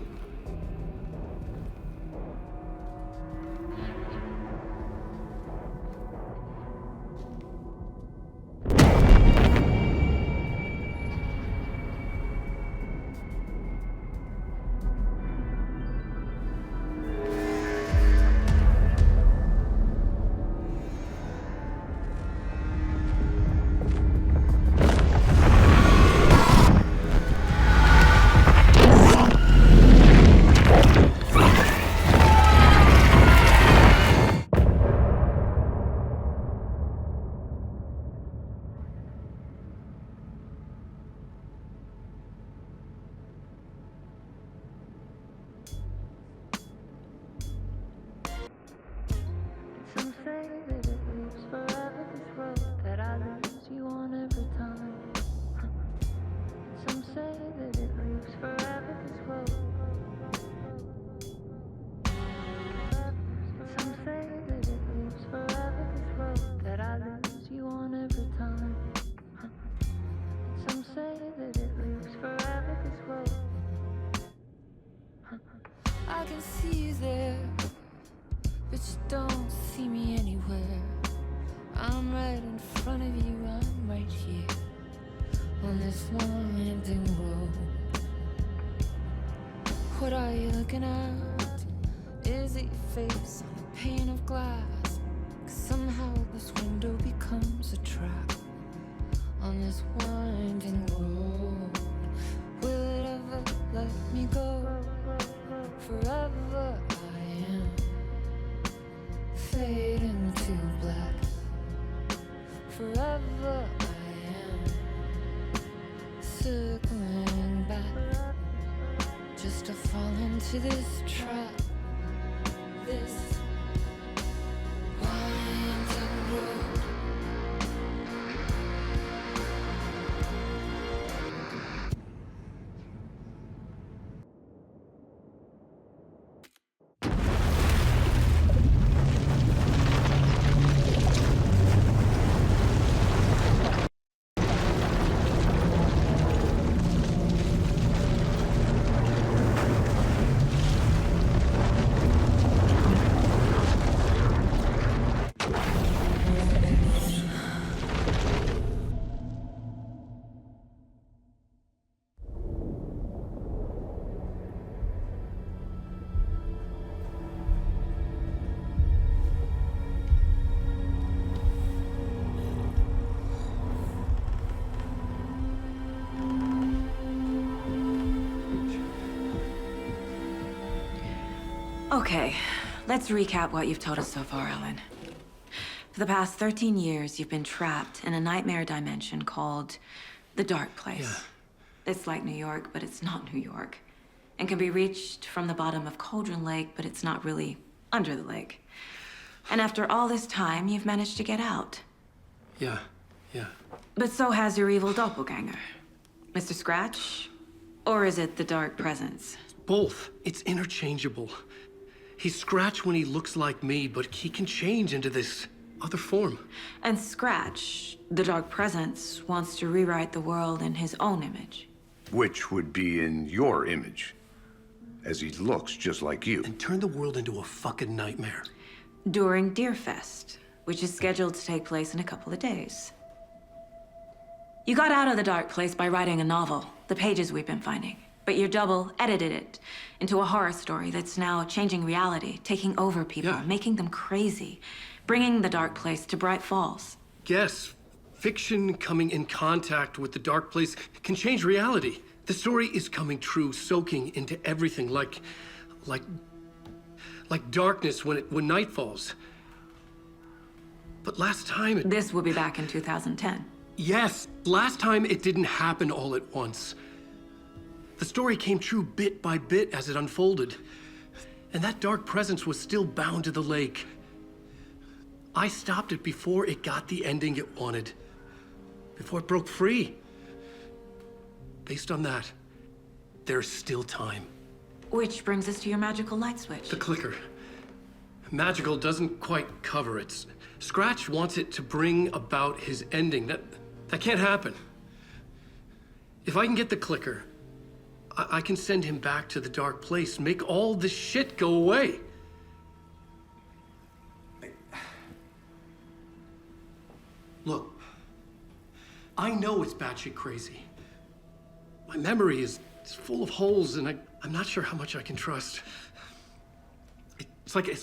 I can see you there, but you don't see me anywhere. I'm right in front of you, I'm right here, on this winding road. What are you looking at? Is it your face on a pane of glass? 'Cause somehow this window becomes a trap on this winding road. Will it ever let me go? Forever I am fading to black. Forever I am circling back, just to fall into this trap. This winding road. Okay, let's recap what you've told us so far, Ellen. For the past 13 years, you've been trapped in a nightmare dimension called the Dark Place. Yeah. It's like New York, but it's not New York. And can be reached from the bottom of Cauldron Lake, but it's not really under the lake. And after all this time, you've managed to get out. Yeah. But so has your evil doppelganger. Mr. Scratch? Or is it the Dark Presence? Both. It's interchangeable. He's Scratch when he looks like me, but he can change into this other form. And Scratch, the Dark Presence, wants to rewrite the world in his own image. Which would be in your image, as he looks just like you. And turn the world into a fucking nightmare. During Deerfest, which is scheduled to take place in a couple of days. You got out of the Dark Place by writing a novel, the pages we've been finding. But your double edited it into a horror story that's now changing reality, taking over people, making them crazy, bringing the Dark Place to Bright Falls. Yes, fiction coming in contact with the Dark Place can change reality. The story is coming true, soaking into everything like darkness when night falls. But last time This will be back in 2010. Yes, last time it didn't happen all at once. The story came true bit by bit as it unfolded. And that dark presence was still bound to the lake. I stopped it before it got the ending it wanted. Before it broke free. Based on that, there's still time. Which brings us to your magical light switch. The clicker. Magical doesn't quite cover it. Scratch wants it to bring about his ending. That can't happen. If I can get the clicker, I can send him back to the dark place, make all this shit go away. Look, I know it's batshit crazy. My memory is full of holes, and I'm not sure how much I can trust. It's like a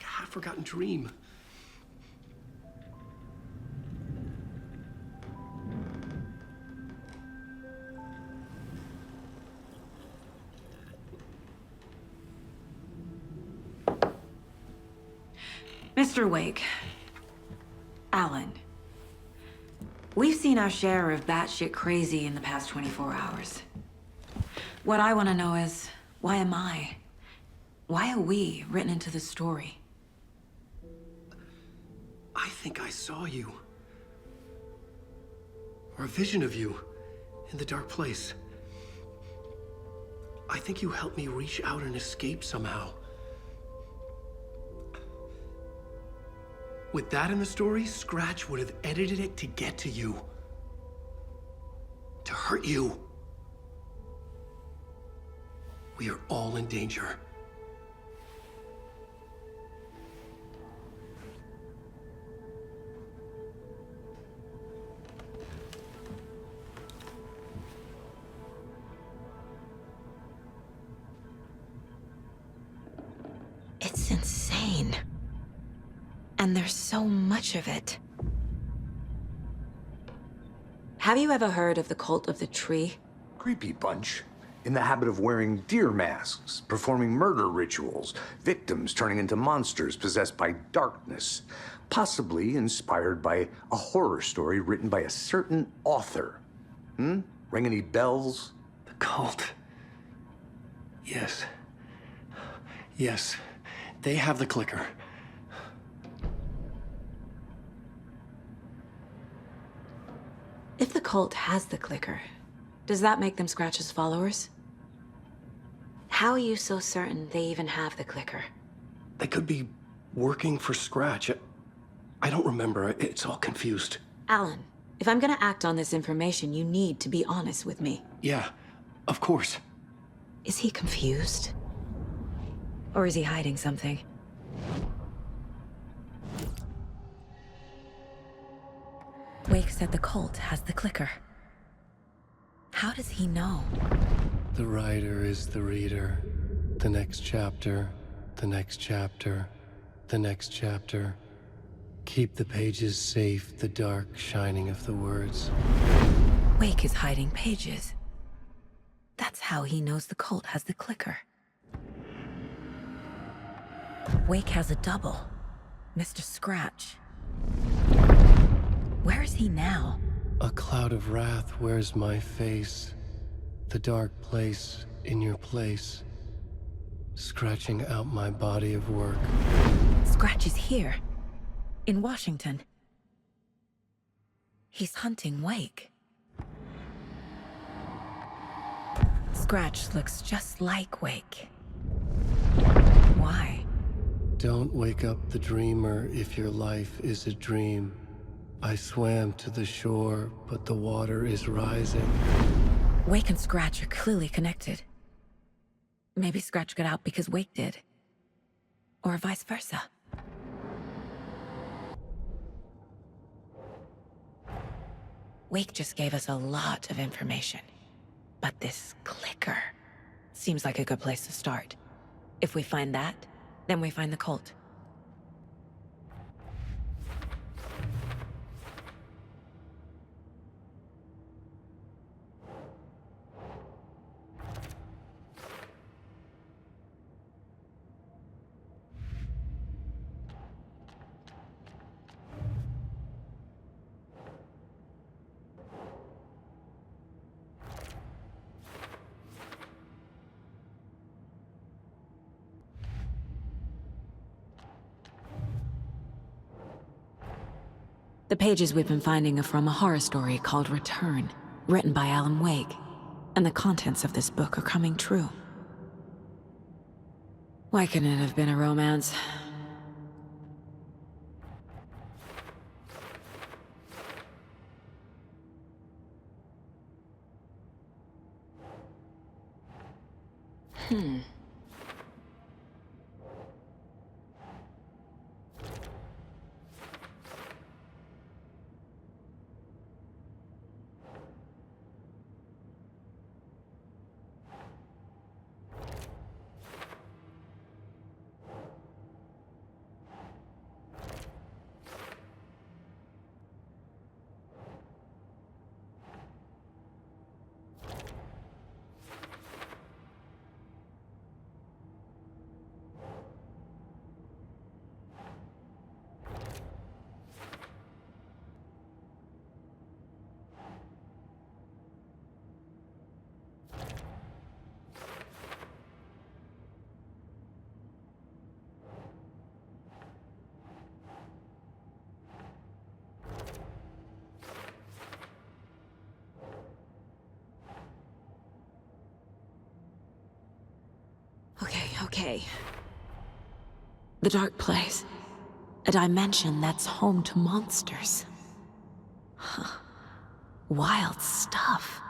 half-forgotten dream. Mr. Wake, Alan, we've seen our share of batshit crazy in the past 24 hours. What I want to know is, why am I? Why are we written into the story? I think I saw you. Or a vision of you in the dark place. I think you helped me reach out and escape somehow. With that in the story, Scratch would have edited it to get to you. To hurt you. We are all in danger. It's insane. And there's so much of it. Have you ever heard of the cult of the tree? Creepy bunch. In the habit of wearing deer masks, performing murder rituals, victims turning into monsters possessed by darkness, possibly inspired by a horror story written by a certain author. Ring any bells? The cult. Yes. Yes. They have the clicker. If the cult has the clicker, does that make them Scratch's followers? How are you so certain they even have the clicker? They could be working for Scratch. I don't remember. It's all confused. Alan, if I'm gonna act on this information, you need to be honest with me. Yeah, of course. Is he confused? Or is he hiding something? Wake said the cult has the clicker. How does he know? The writer is the reader. The next chapter, the next chapter, the next chapter. Keep the pages safe, the dark shining of the words. Wake is hiding pages. That's how he knows the cult has the clicker. Wake has a double. Mr. Scratch. Where is he now? A cloud of wrath wears my face. The dark place in your place. Scratching out my body of work. Scratch is here. In Washington. He's hunting Wake. Scratch looks just like Wake. Why? Don't wake up the dreamer if your life is a dream. I swam to the shore, but the water is rising. Wake and Scratch are clearly connected. Maybe Scratch got out because Wake did. Or vice versa. Wake just gave us a lot of information. But this clicker seems like a good place to start. If we find that, then we find the cult. The pages we've been finding are from a horror story called Return, written by Alan Wake, and the contents of this book are coming true. Why couldn't it have been a romance? Okay. The dark place. A dimension that's home to monsters. Huh. Wild stuff.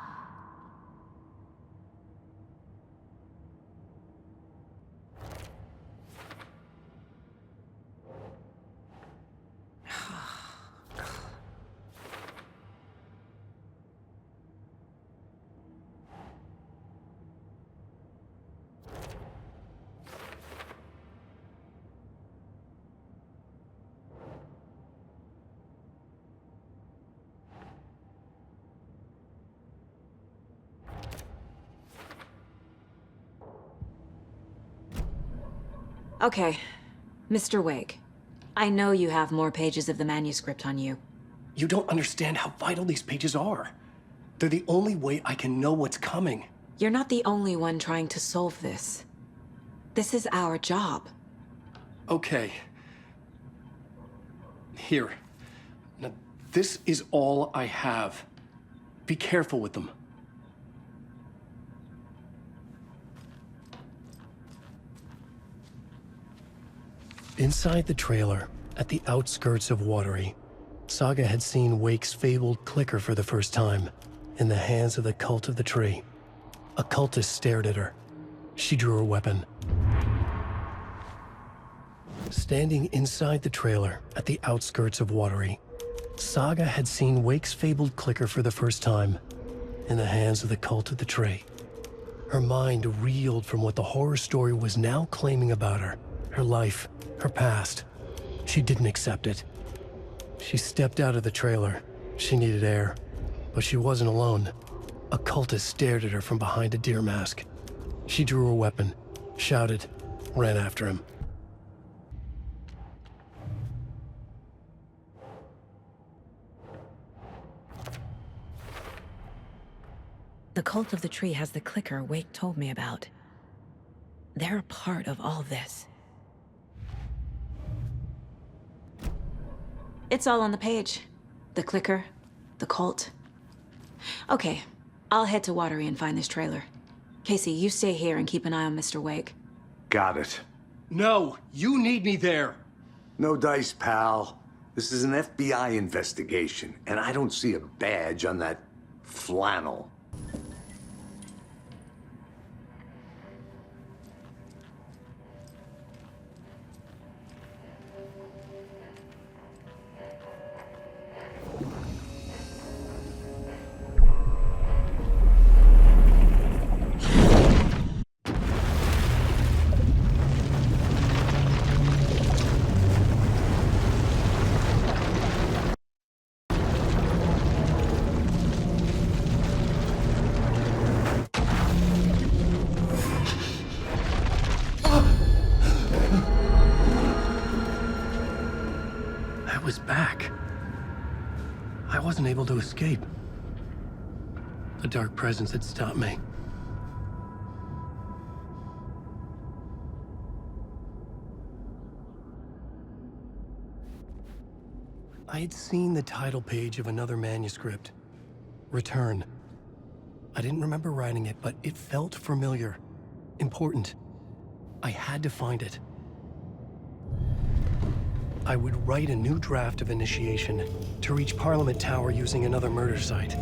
Okay, Mr. Wake. I know you have more pages of the manuscript on you. You don't understand how vital these pages are. They're the only way I can know what's coming. You're not the only one trying to solve this. This is our job. Okay. Here. Now, this is all I have. Be careful with them. Inside the trailer, at the outskirts of Watery, Saga had seen Wake's fabled clicker for the first time, in the hands of the Cult of the Tree. A cultist stared at her. She drew her weapon. Standing inside the trailer, at the outskirts of Watery, Saga had seen Wake's fabled clicker for the first time, in the hands of the Cult of the Tree. Her mind reeled from what the horror story was now claiming about her, her life, her past. She didn't accept it. She stepped out of the trailer. She needed air. But she wasn't alone. A cultist stared at her from behind a deer mask. She drew her weapon, shouted, ran after him. The Cult of the Tree has the clicker Wake told me about. They're a part of all this. It's all on the page. The clicker, the cult. Okay, I'll head to Watery and find this trailer. Casey, you stay here and keep an eye on Mr. Wake. Got it. No, you need me there. No dice, pal. This is an FBI investigation, and I don't see a badge on that flannel. Able to escape. A dark presence had stopped me. I had seen the title page of another manuscript. Return. I didn't remember writing it, but it felt familiar. Important. I had to find it. I would write a new draft of Initiation to reach Parliament Tower using another murder site.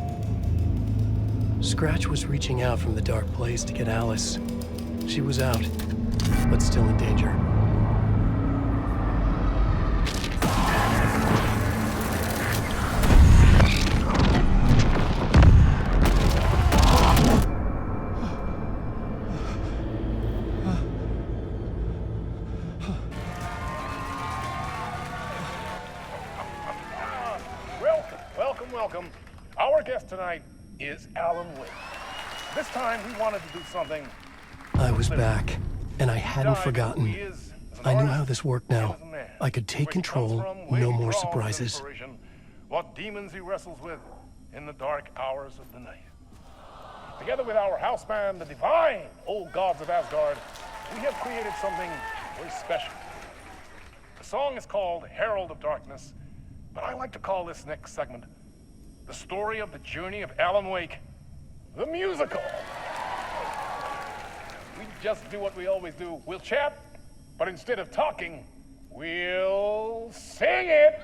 Scratch was reaching out from the dark place to get Alice. She was out, but still in danger. Welcome. Our guest tonight is Alan Wake. This time he wanted to do something. I was back, and I hadn't forgotten. I knew how this worked now. I could take control, no more surprises. What demons he wrestles with in the dark hours of the night. Together with our house band, the divine old gods of Asgard, we have created something very special. The song is called Herald of Darkness, but I like to call this next segment the story of the journey of Alan Wake, the musical. We just do what we always do. We'll chat, but instead of talking, we'll sing it.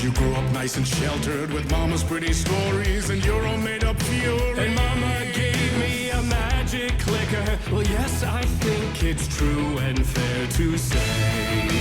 You grew up nice and sheltered with mama's pretty stories and your own made-up fury. And mama gave me a magic clicker. Well, yes, I think it's true and fair to say.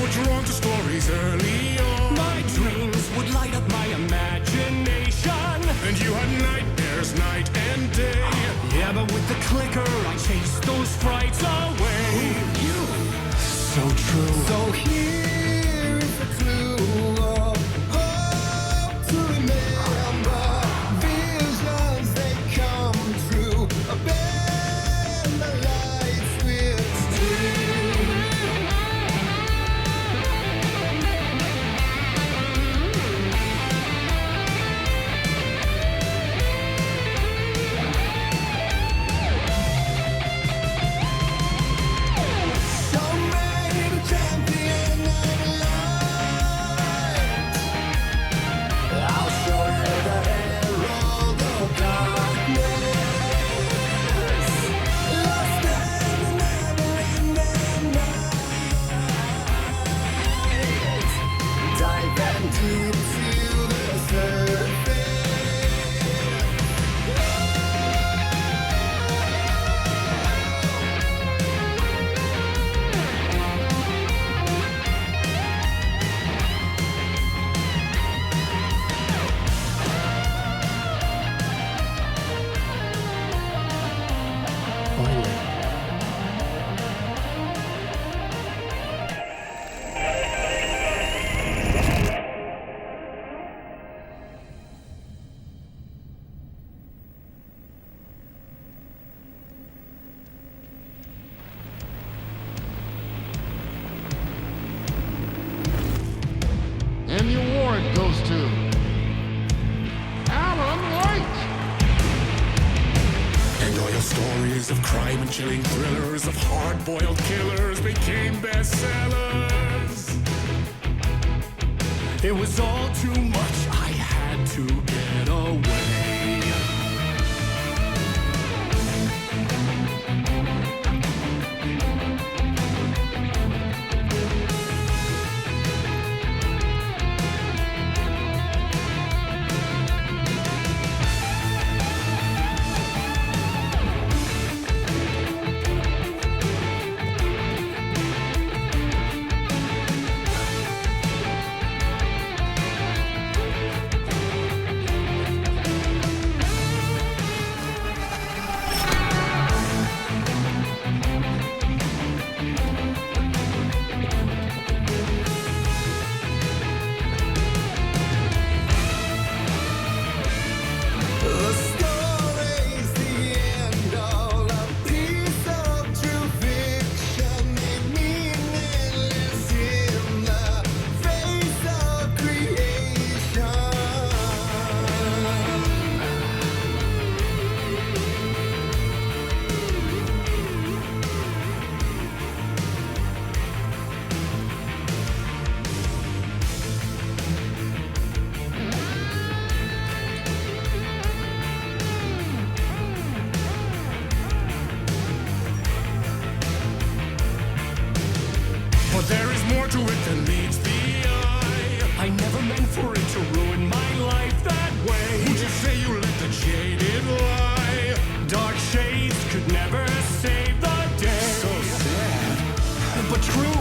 Drawn to stories early on. My dreams would light up my imagination. And you had nightmares night and day. Yeah, but with the clicker I chased those frights away. Who knew? So true. So here is the clue of hope to remember. Visions, they come true. Bend the lights with steel. Bone-chilling thrillers of hard-boiled killers became bestsellers. It was all too much, I had to get away. There is more to it than meets the eye. I never meant for it to ruin my life that way. Would you say you let the jaded lie? Dark shades could never save the day. So sad, but true.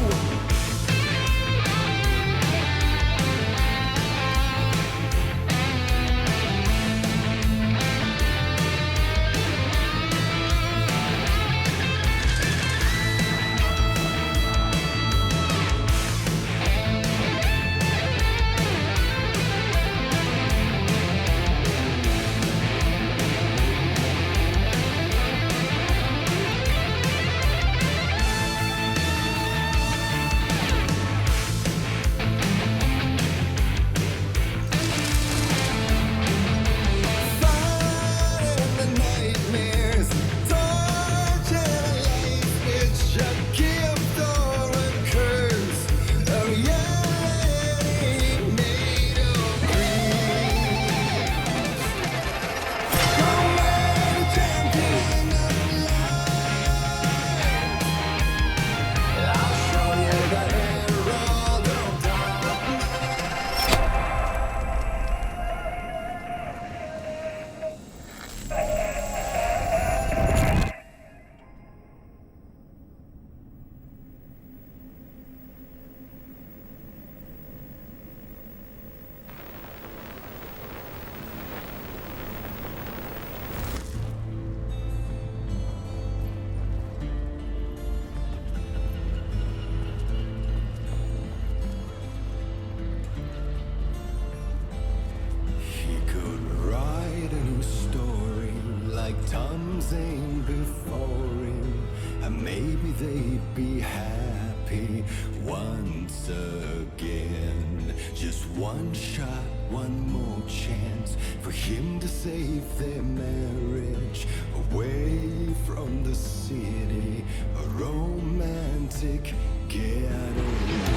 Zane before him, and maybe they'd be happy once again. Just one shot, one more chance for him to save their marriage. Away from the city, a romantic getaway.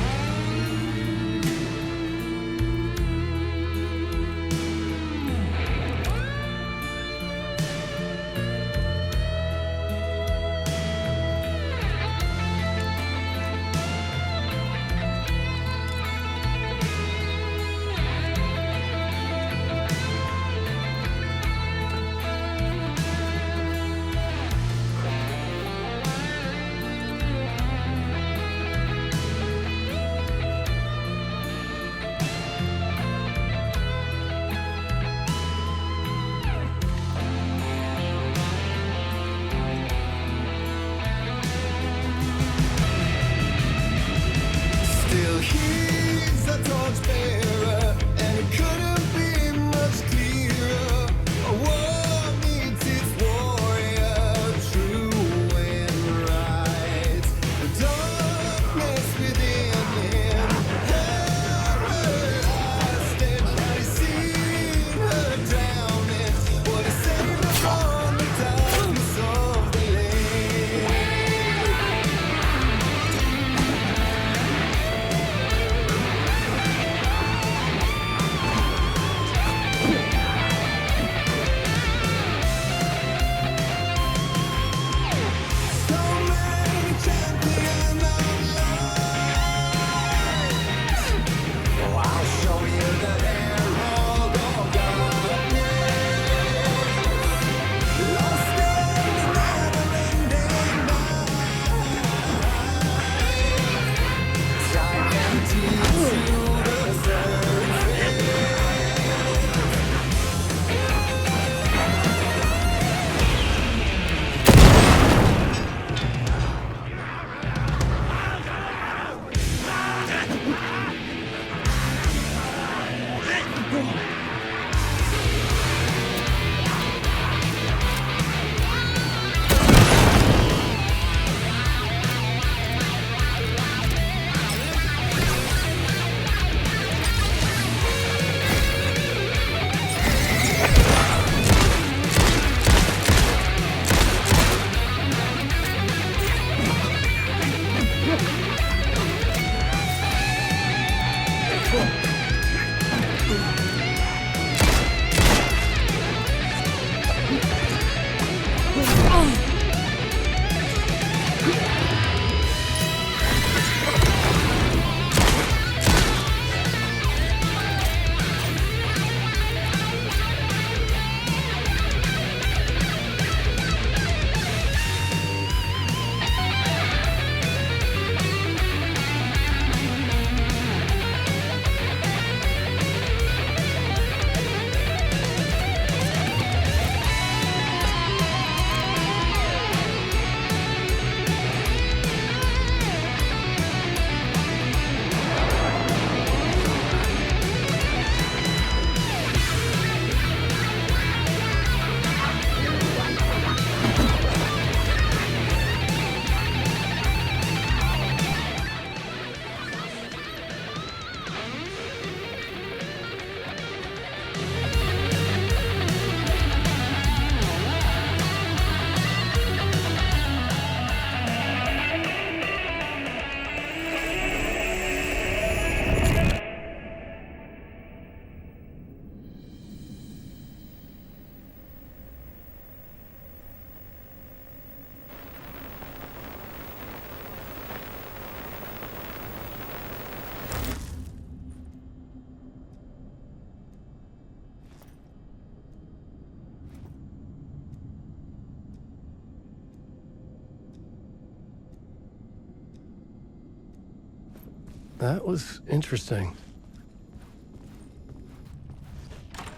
That was interesting.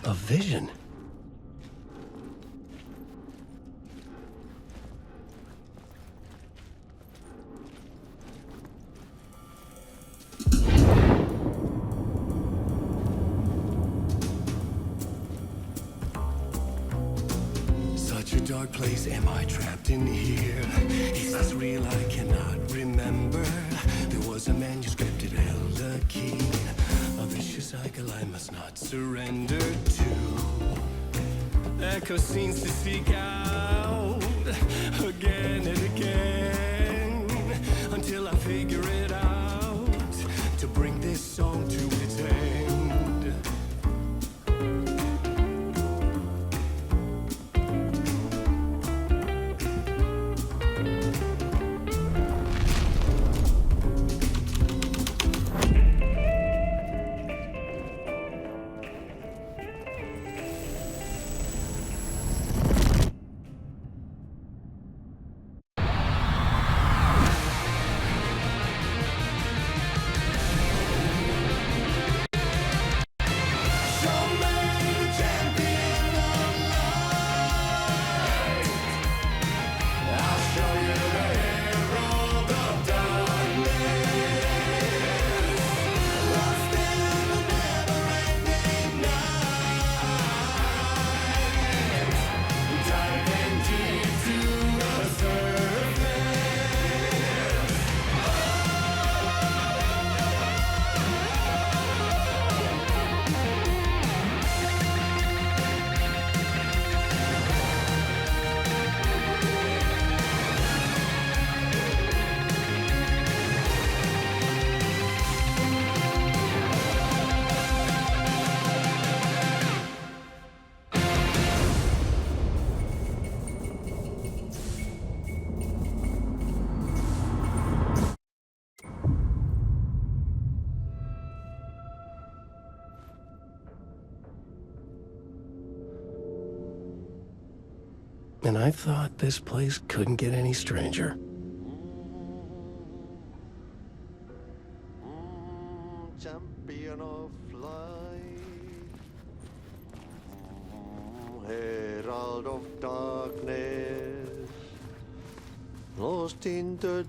A vision. Such a dark place, am I trapped in here? Is this real? I cannot remember. There was a manuscript, it held a key. A vicious cycle I must not surrender to. Echo scenes to seek out again and again until I figure it out to bring this song to its end. And I thought this place couldn't get any stranger. Champion of light, herald of darkness, lost in the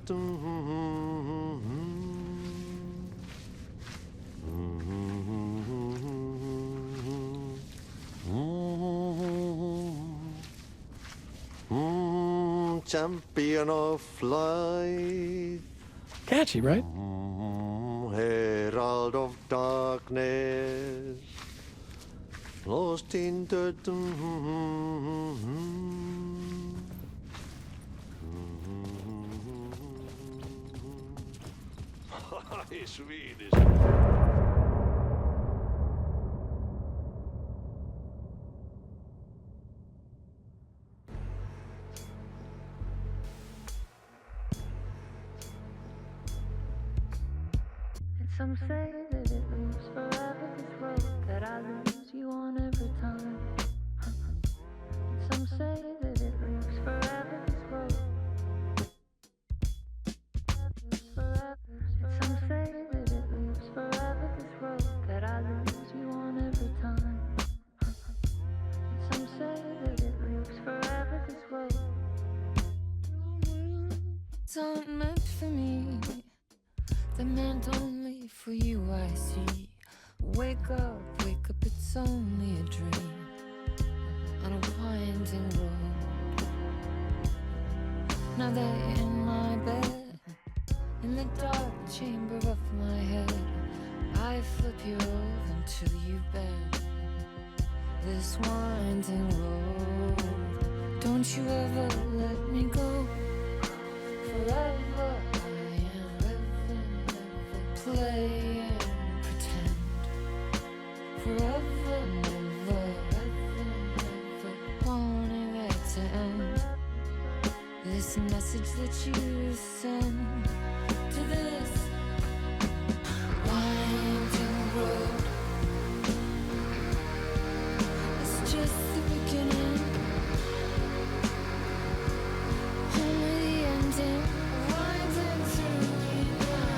champion of light. Catchy, right? Herald of darkness, lost in the Swedish. Some say that it moves forever, this road that I lose you on every time. Some say that it moves forever, this road. Some say that it moves forever, this road that I lose you on every time. Some say that it moves forever, this road. It's not meant for me. They're meant only for you, I see. Wake up, it's only a dream on a winding road. Now they're in my bed, in the dark chamber of my head. I flip you over until you bend this winding road. Don't you ever let me go. Forever play and pretend. Forever, never, wanting it to end. This message that you send to this winding road. It's just the beginning, only the ending. Winding through me now.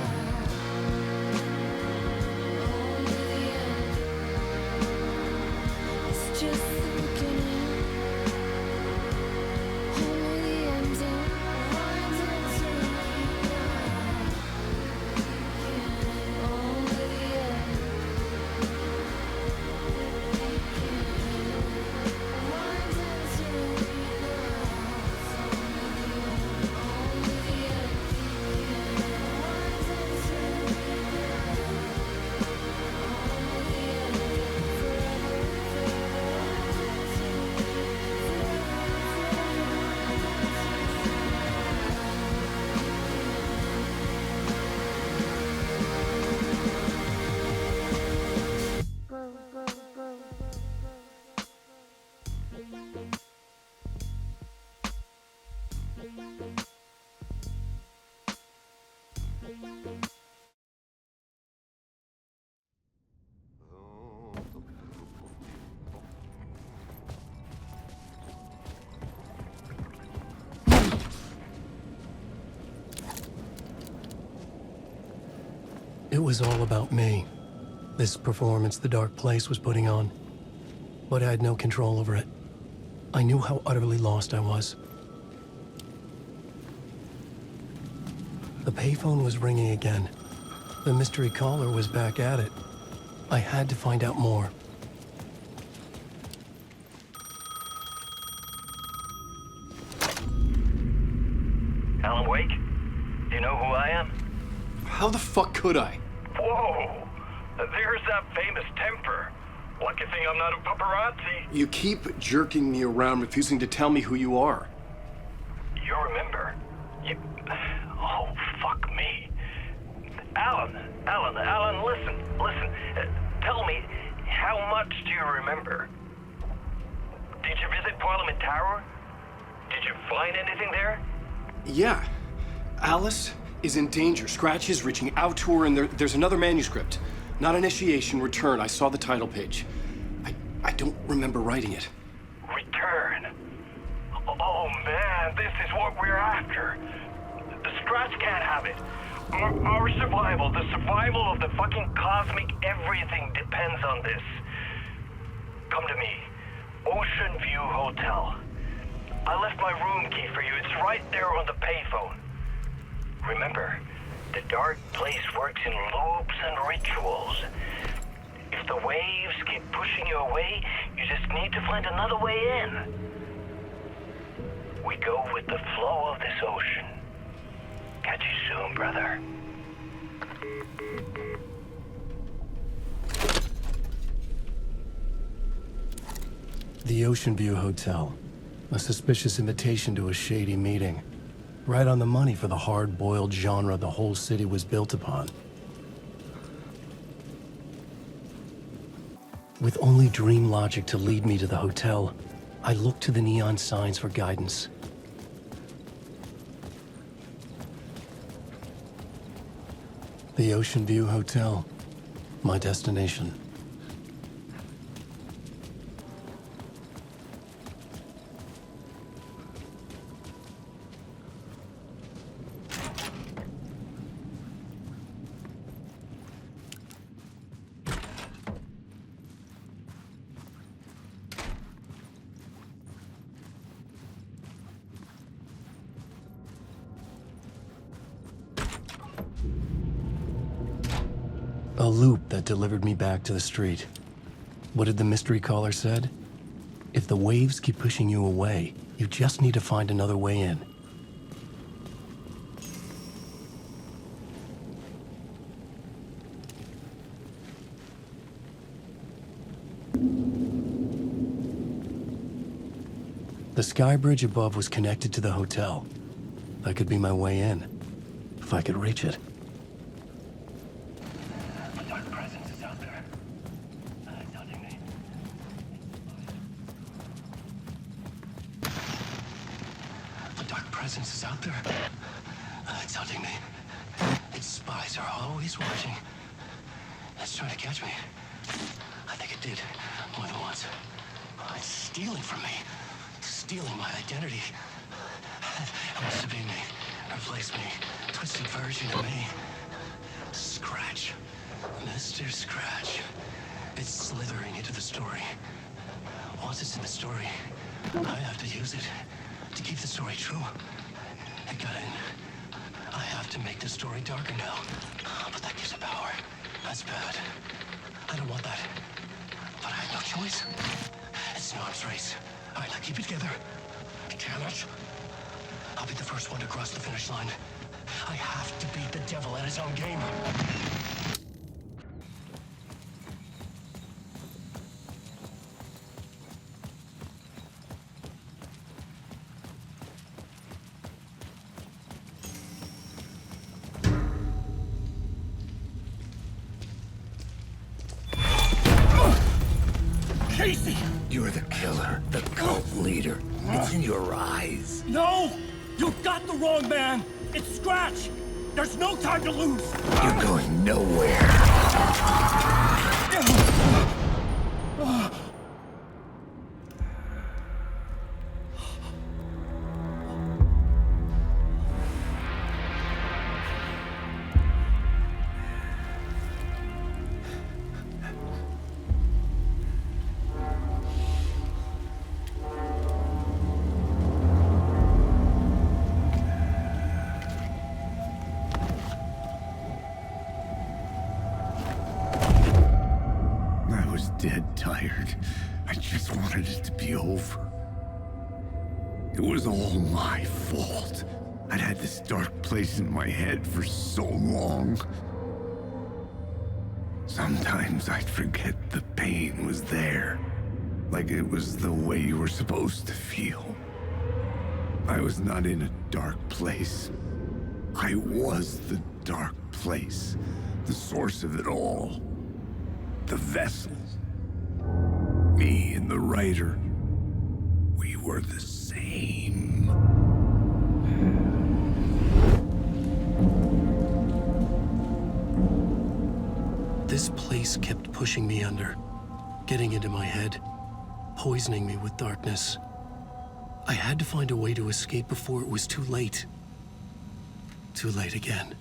It was all about me. This performance the dark place was putting on. But I had no control over it. I knew how utterly lost I was. The payphone was ringing again. The mystery caller was back at it. I had to find out more. Alan Wake? Do you know who I am? How the fuck could I? Whoa! There's that famous temper. Lucky thing I'm not a paparazzi. You keep jerking me around, refusing to tell me who you are. You remember? Oh, fuck me. Alan, listen. Tell me, how much do you remember? Did you visit Parliament Tower? Did you find anything there? Yeah. Alice is in danger. Scratch is reaching out to her, and there's another manuscript. Not initiation, return. I saw the title page. I don't remember writing it. Return? Oh man, this is what we're after. The Scratch can't have it. Our survival, the survival of the fucking cosmic everything depends on this. Come to me. Ocean View Hotel. I left my room key for you. It's right there on the payphone. Remember, the dark place works in loops and rituals. If the waves keep pushing you away, you just need to find another way in. We go with the flow of this ocean. Catch you soon, brother. The Ocean View Hotel. A suspicious invitation to a shady meeting. Right on the money for the hard-boiled genre the whole city was built upon. With only dream logic to lead me to the hotel, I looked to the neon signs for guidance. The Ocean View Hotel, my destination. A loop that delivered me back to the street. What did the mystery caller said? If the waves keep pushing you away, you just need to find another way in. The sky bridge above was connected to the hotel. That could be my way in, if I could reach it. Presence is out there. It's hunting me. Its spies are always watching. It's trying to catch me. I think it did more than once. It's stealing from me. Stealing my identity. It wants to be me. Replace me. Twisted version of me. Scratch. Mr. Scratch. It's slithering into the story. Once it's in the story, I have to use it to keep the story true. It got in. I have to make the story darker now. But that gives it power. That's bad. I don't want that. But I have no choice. It's an arms race. All right, now keep it together. Damn it. I'll be the first one to cross the finish line. I have to beat the devil at his own game. Casey! You're the killer, the cult leader. It's in your eyes. No! You've got the wrong man! It's Scratch! There's no time to lose! You're going nowhere. was dead tired. I just wanted it to be over. It was all my fault. I'd had this dark place in my head for so long. Sometimes I'd forget the pain was there. Like it was the way you were supposed to feel. I was not in a dark place. I was the dark place. The source of it all. The vessel. Me and the writer. We were the same. This place kept pushing me under, getting into my head, poisoning me with darkness. I had to find a way to escape before it was too late. Too late again.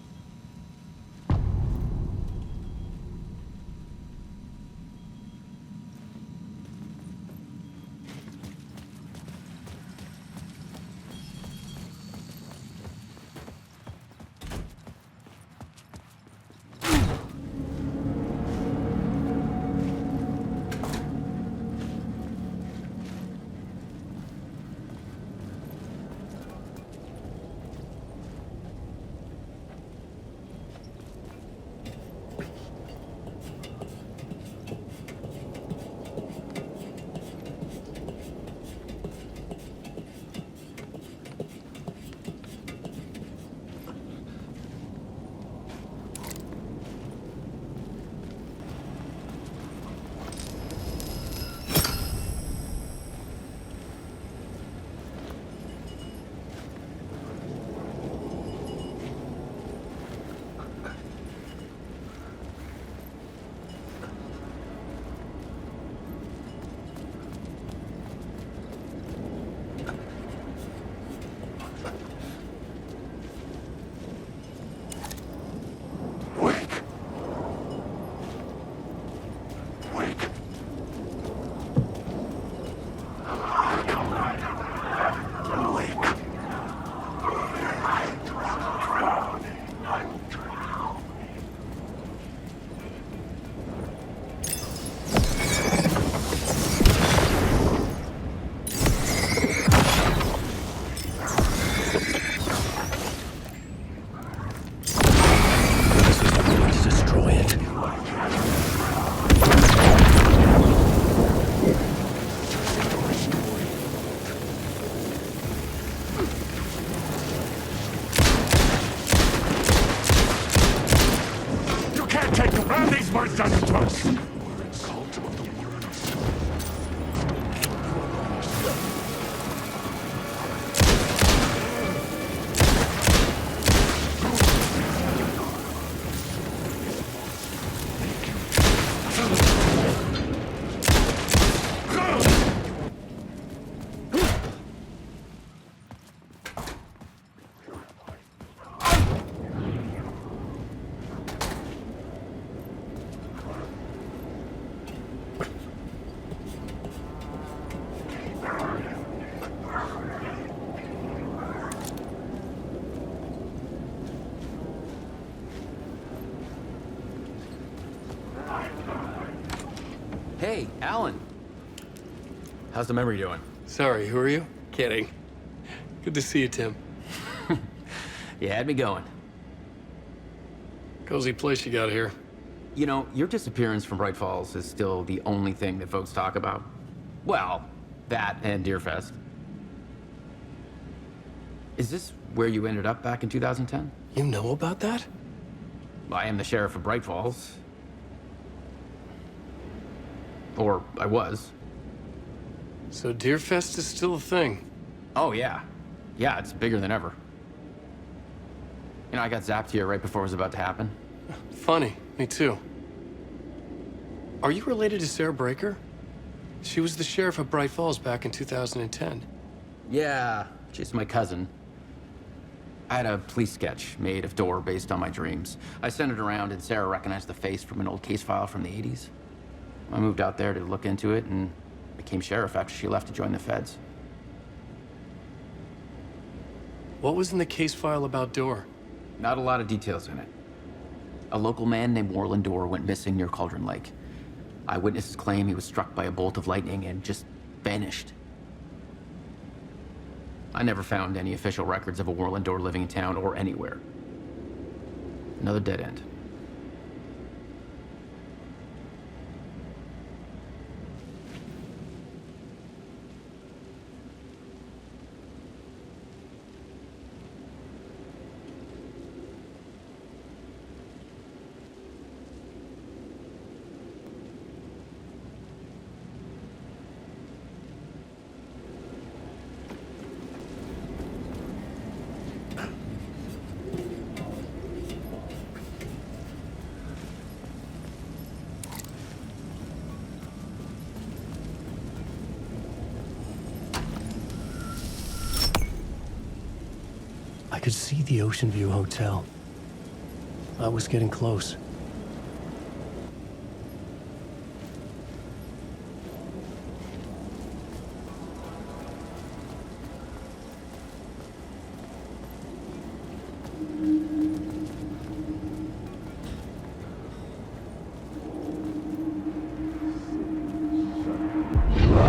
Hey, Alan. How's the memory doing? Sorry, who are you? Kidding. Good to see you, Tim. You had me going. Cozy place you got here. You know, your disappearance from Bright Falls is still the only thing that folks talk about. Well, that and Deerfest. Is this where you ended up back in 2010? You know about that? I am the sheriff of Bright Falls. Or I was. So Deerfest is still a thing? Oh, yeah. Yeah, it's bigger than ever. You know, I got zapped here right before it was about to happen. Funny, me too. Are you related to Sarah Breaker? She was the sheriff of Bright Falls back in 2010. Yeah, she's my cousin. I had a police sketch made of Door based on my dreams. I sent it around and Sarah recognized the face from an old case file from the 80s. I moved out there to look into it and became sheriff after she left to join the feds. What was in the case file about Door? Not a lot of details in it. A local man named Warland Door went missing near Cauldron Lake. Eyewitnesses claim he was struck by a bolt of lightning and just vanished. I never found any official records of a Warlandor living in town or anywhere. Another dead end. I could see the Ocean View Hotel. I was getting close.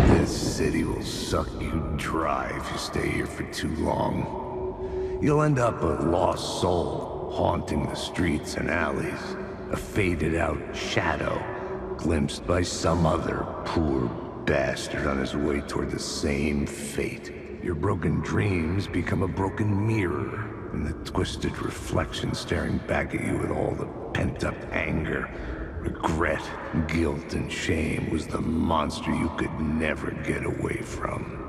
This city will suck you dry if you stay here for too long. You'll end up a lost soul, haunting the streets and alleys. A faded-out shadow, glimpsed by some other poor bastard on his way toward the same fate. Your broken dreams become a broken mirror, and the twisted reflection staring back at you with all the pent-up anger, regret, guilt, and shame was the monster you could never get away from.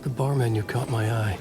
The bar menu caught my eye.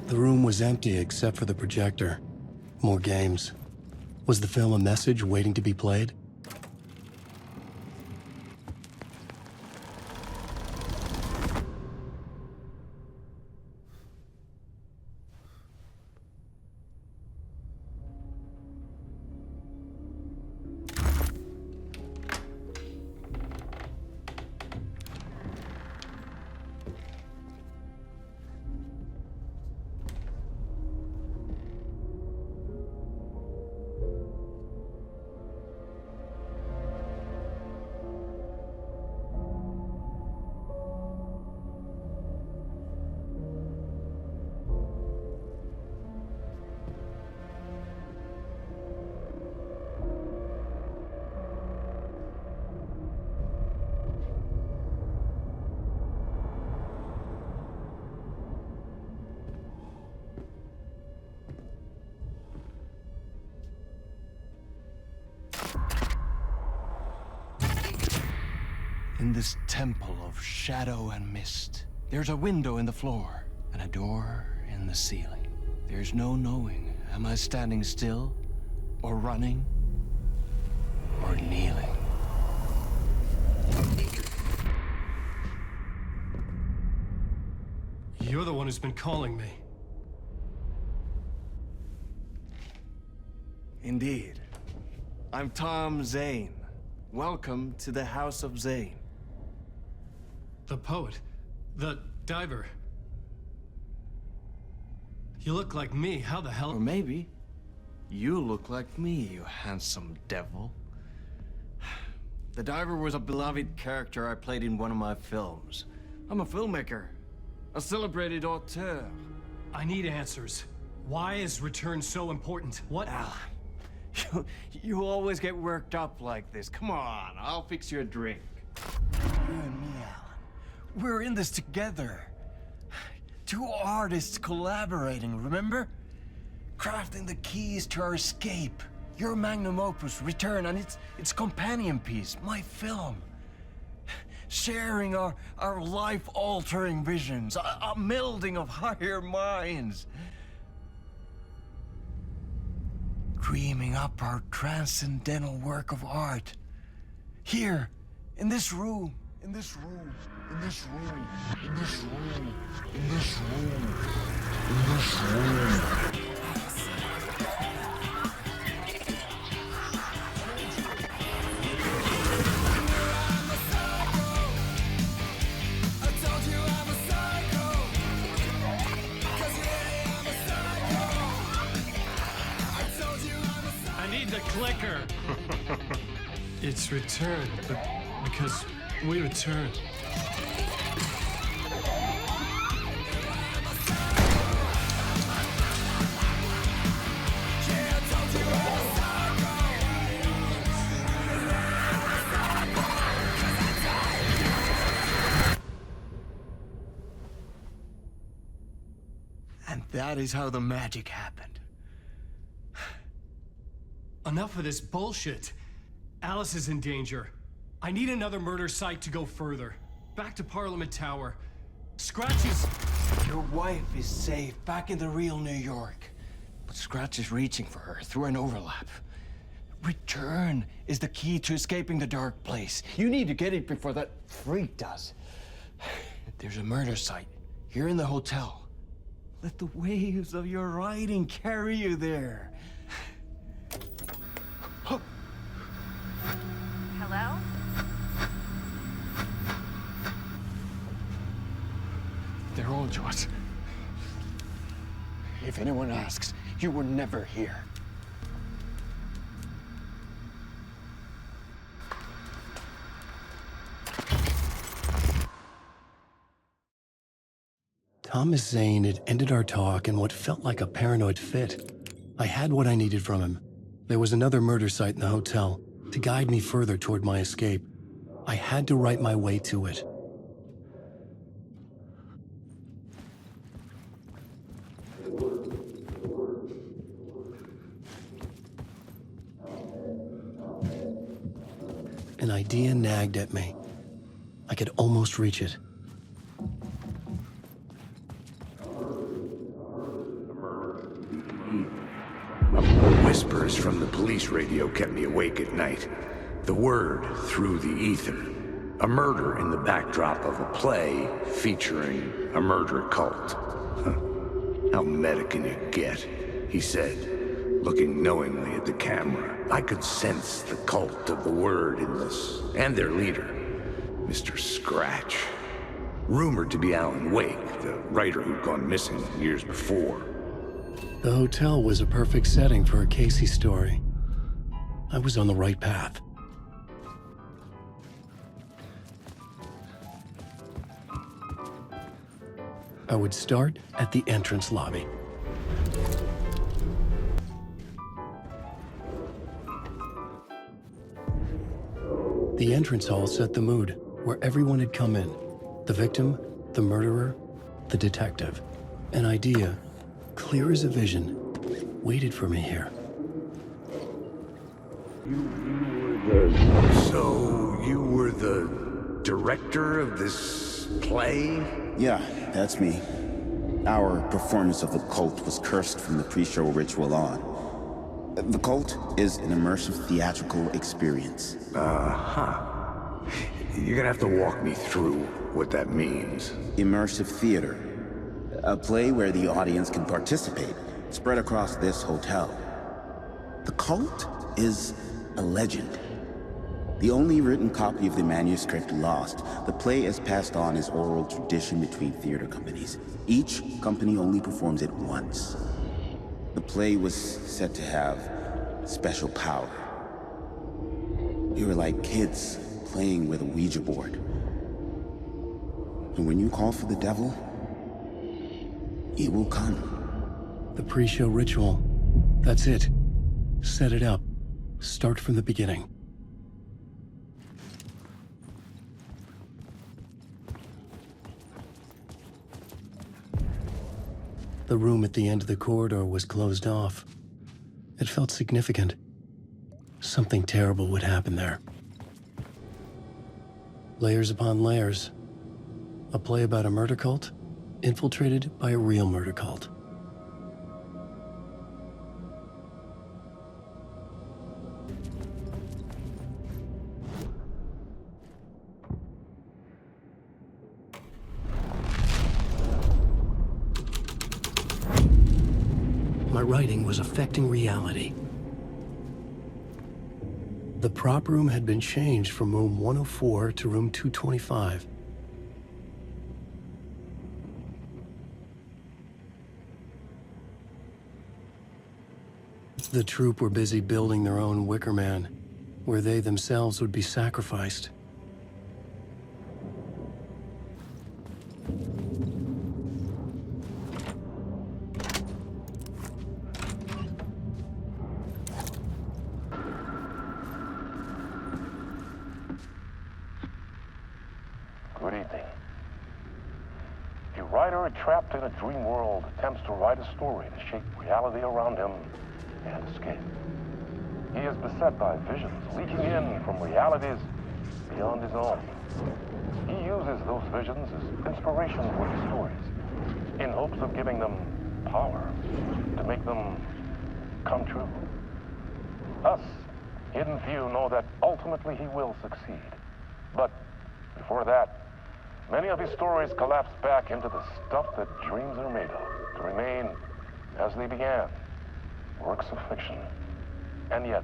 The room was empty except for the projector. More games. Was the film a message waiting to be played? in this temple of shadow and mist. There's a window in the floor and a door in the ceiling. There's no knowing, am I standing still, or running, or kneeling? You're the one who's been calling me. Indeed. I'm Tom Zane. Welcome to the House of Zane. The poet. The diver. You look like me. How the hell? Or maybe you look like me, you handsome devil. The diver was a beloved character I played in one of my films. I'm a filmmaker, a celebrated auteur. I need answers. Why is Return so important? What? Alan, you always get worked up like this. Come on, I'll fix you a drink. You and me, Alan. We're in this together. Two artists collaborating, remember? Crafting the keys to our escape. Your magnum opus, Return, and its companion piece, my film. Sharing our life-altering visions, a melding of higher minds. Dreaming up our transcendental work of art. Here, in this room, in this room, in this room, in this room, in this room, in this room. Clicker. It's Return, but because we return. And that is how the magic happened. Enough of this bullshit. Alice is in danger. I need another murder site to go further. Back to Parliament Tower. Scratch is... Your wife is safe, back in the real New York. But Scratch is reaching for her through an overlap. Return is the key to escaping the dark place. You need to get it before that freak does. There's a murder site here in the hotel. Let the waves of your writing carry you there. Hello? They're all yours. If anyone asks, you were never here. Thomas Zane had ended our talk in what felt like a paranoid fit. I had what I needed from him. There was another murder site in the hotel to guide me further toward my escape. I had to write my way to it. An idea nagged at me. I could almost reach it. Whispers from the police radio kept me awake at night. The word through the ether. A murder in the backdrop of a play featuring a murder cult. How meta can you get? He said, looking knowingly at the camera. I could sense the cult of the word in this, and their leader, Mr. Scratch. Rumored to be Alan Wake, the writer who'd gone missing years before. The hotel was a perfect setting for a Casey story. I was on the right path. I would start at the entrance lobby. The entrance hall set the mood, where everyone had come in. The victim, the murderer, the detective. An idea, clear as a vision, waited for me here. So, you were the director of this play? Yeah, that's me. Our performance of the cult was cursed from the pre-show ritual on. The cult is an immersive theatrical experience. Uh-huh. You're gonna have to walk me through what that means. Immersive theater. A play where the audience can participate, spread across this hotel. The cult is a legend. The only written copy of the manuscript lost, the play is passed on as oral tradition between theater companies. Each company only performs it once. The play was said to have special power. We were like kids playing with a Ouija board. And when you call for the devil, he will come. The pre-show ritual. That's it. Set it up. Start from the beginning. The room at the end of the corridor was closed off. It felt significant. Something terrible would happen there. Layers upon layers. A play about a murder cult, infiltrated by a real murder cult. My writing was affecting reality. The prop room had been changed from room 104 to room 225. The troupe were busy building their own Wicker Man, where they themselves would be sacrificed. Good evening. A writer trapped in a dream world attempts to write a story to shape reality around him and escape. He is beset by visions leaking in from realities beyond his own. He uses those visions as inspiration for his stories, in hopes of giving them power to make them come true. Us, hidden few, know that ultimately he will succeed. But before that, many of his stories collapse back into the stuff that dreams are made of, to remain as they began, works of fiction. And yet,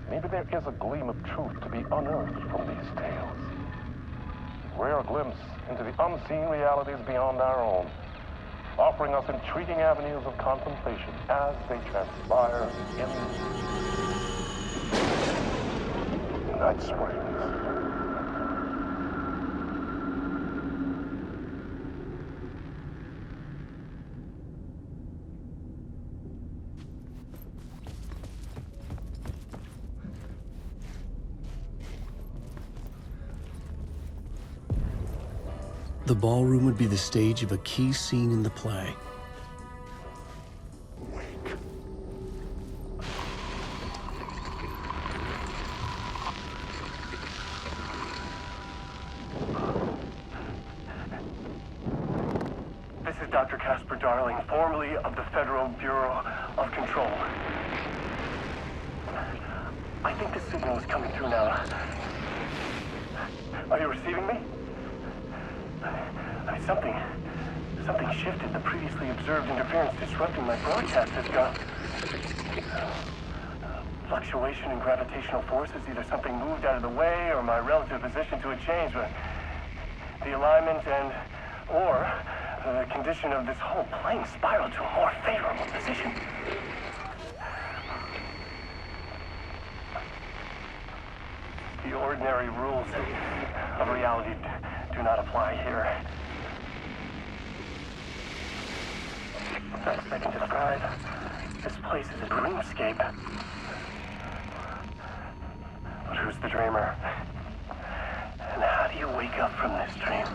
maybe there is a gleam of truth to be unearthed from these tales. A rare glimpse into the unseen realities beyond our own, offering us intriguing avenues of contemplation as they transpire in Night Springs. The ballroom would be the stage of a key scene in the play. This is Dr. Casper Darling, formerly of the Federal Bureau of Control. I think the signal is coming through now. Are you receiving me? Something shifted. The previously observed interference disrupting my broadcast has gone. Fluctuation in gravitational forces. Either something moved out of the way or my relative position to it changed. But the alignment or the condition of this whole plane spiraled to a more favorable position. The ordinary rules of reality do not apply here. Best I can describe, this place is a dreamscape. But who's the dreamer? And how do you wake up from this dream?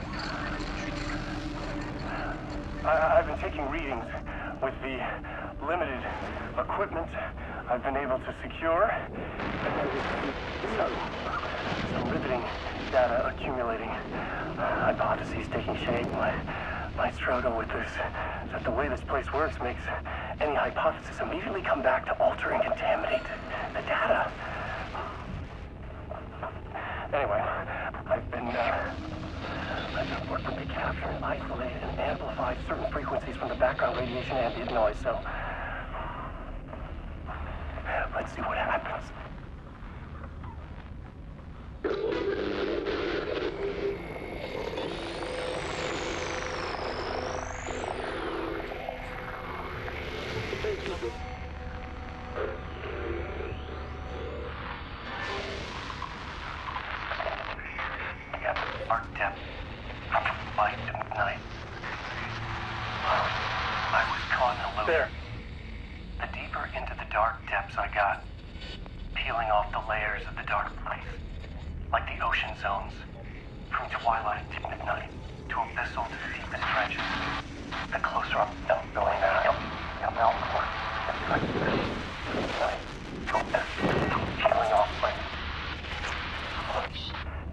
I've been taking readings with the limited equipment I've been able to secure some riveting data accumulating. Hypotheses taking shape. My struggle with this is that the way this place works makes any hypothesis immediately come back to alter and contaminate the data. Anyway, I've been working to capture and isolate and amplify certain frequencies from the background radiation ambient noise, so let's see what happens. There. The deeper into the dark depths I got, peeling off the layers of the dark place, like the ocean zones, from twilight to midnight, to abyssal to the deepest trenches. The closer I'm going now, peeling off like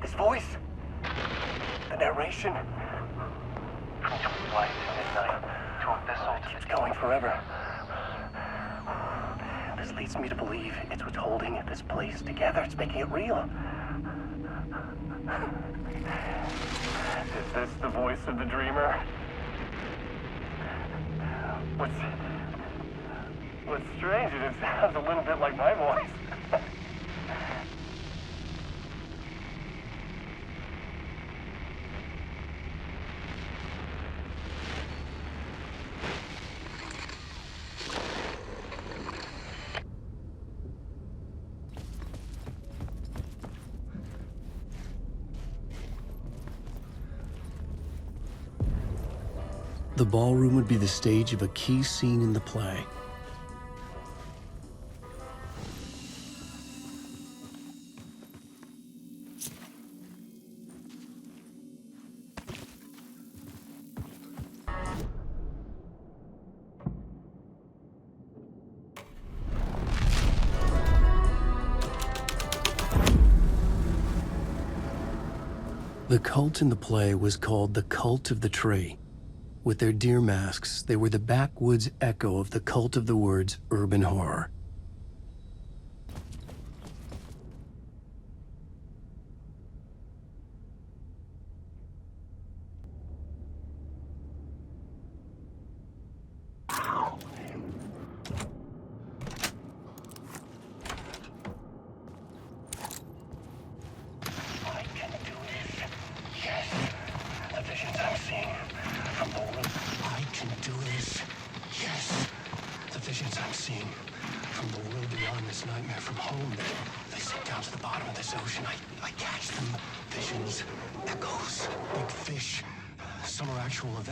this voice, the narration, from twilight to midnight. It's going forever. This leads me to believe it's what's holding this place together. It's making it real. Is this the voice of the dreamer? What's strange is it sounds a little bit like my voice. The ballroom would be the stage of a key scene in the play. The cult in the play was called the Cult of the Tree. With their deer masks, they were the backwoods echo of the cult of the word's urban horror.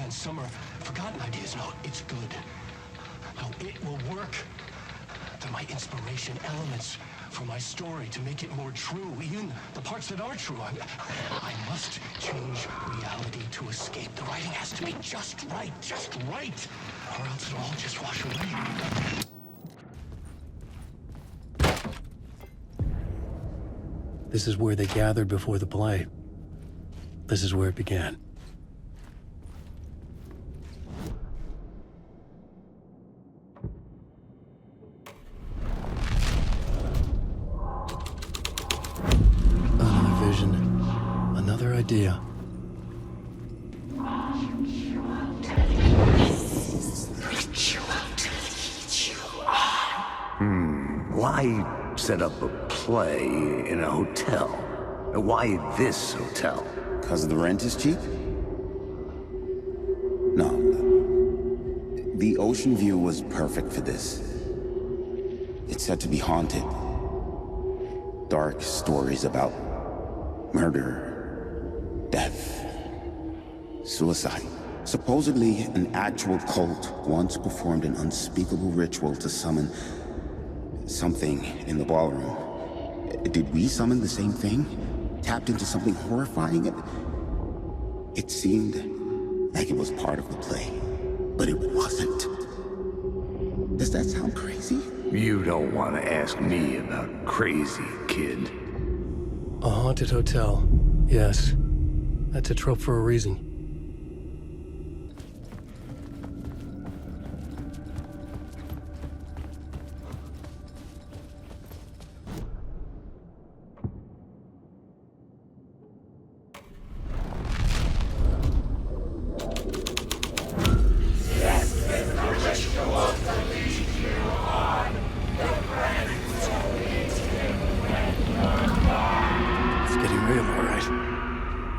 Some are forgotten ideas. No, it's good. No, it will work. They're my inspiration, elements for my story to make it more true, even the parts that are true. I must change reality to escape. The writing has to be just right, or else it'll all just wash away. This is where they gathered before the play. This is where it began. Another idea. Why set up a play in a hotel? Why this hotel? Because the rent is cheap? No. The ocean view was perfect for this. It's said to be haunted. Dark stories about murder, death, suicide. Supposedly, an actual cult once performed an unspeakable ritual to summon something in the ballroom. Did we summon the same thing? Tapped into something horrifying? It seemed like it was part of the play, but it wasn't. Does that sound crazy? You don't want to ask me about crazy, kid. A haunted hotel. Yes. That's a trope for a reason.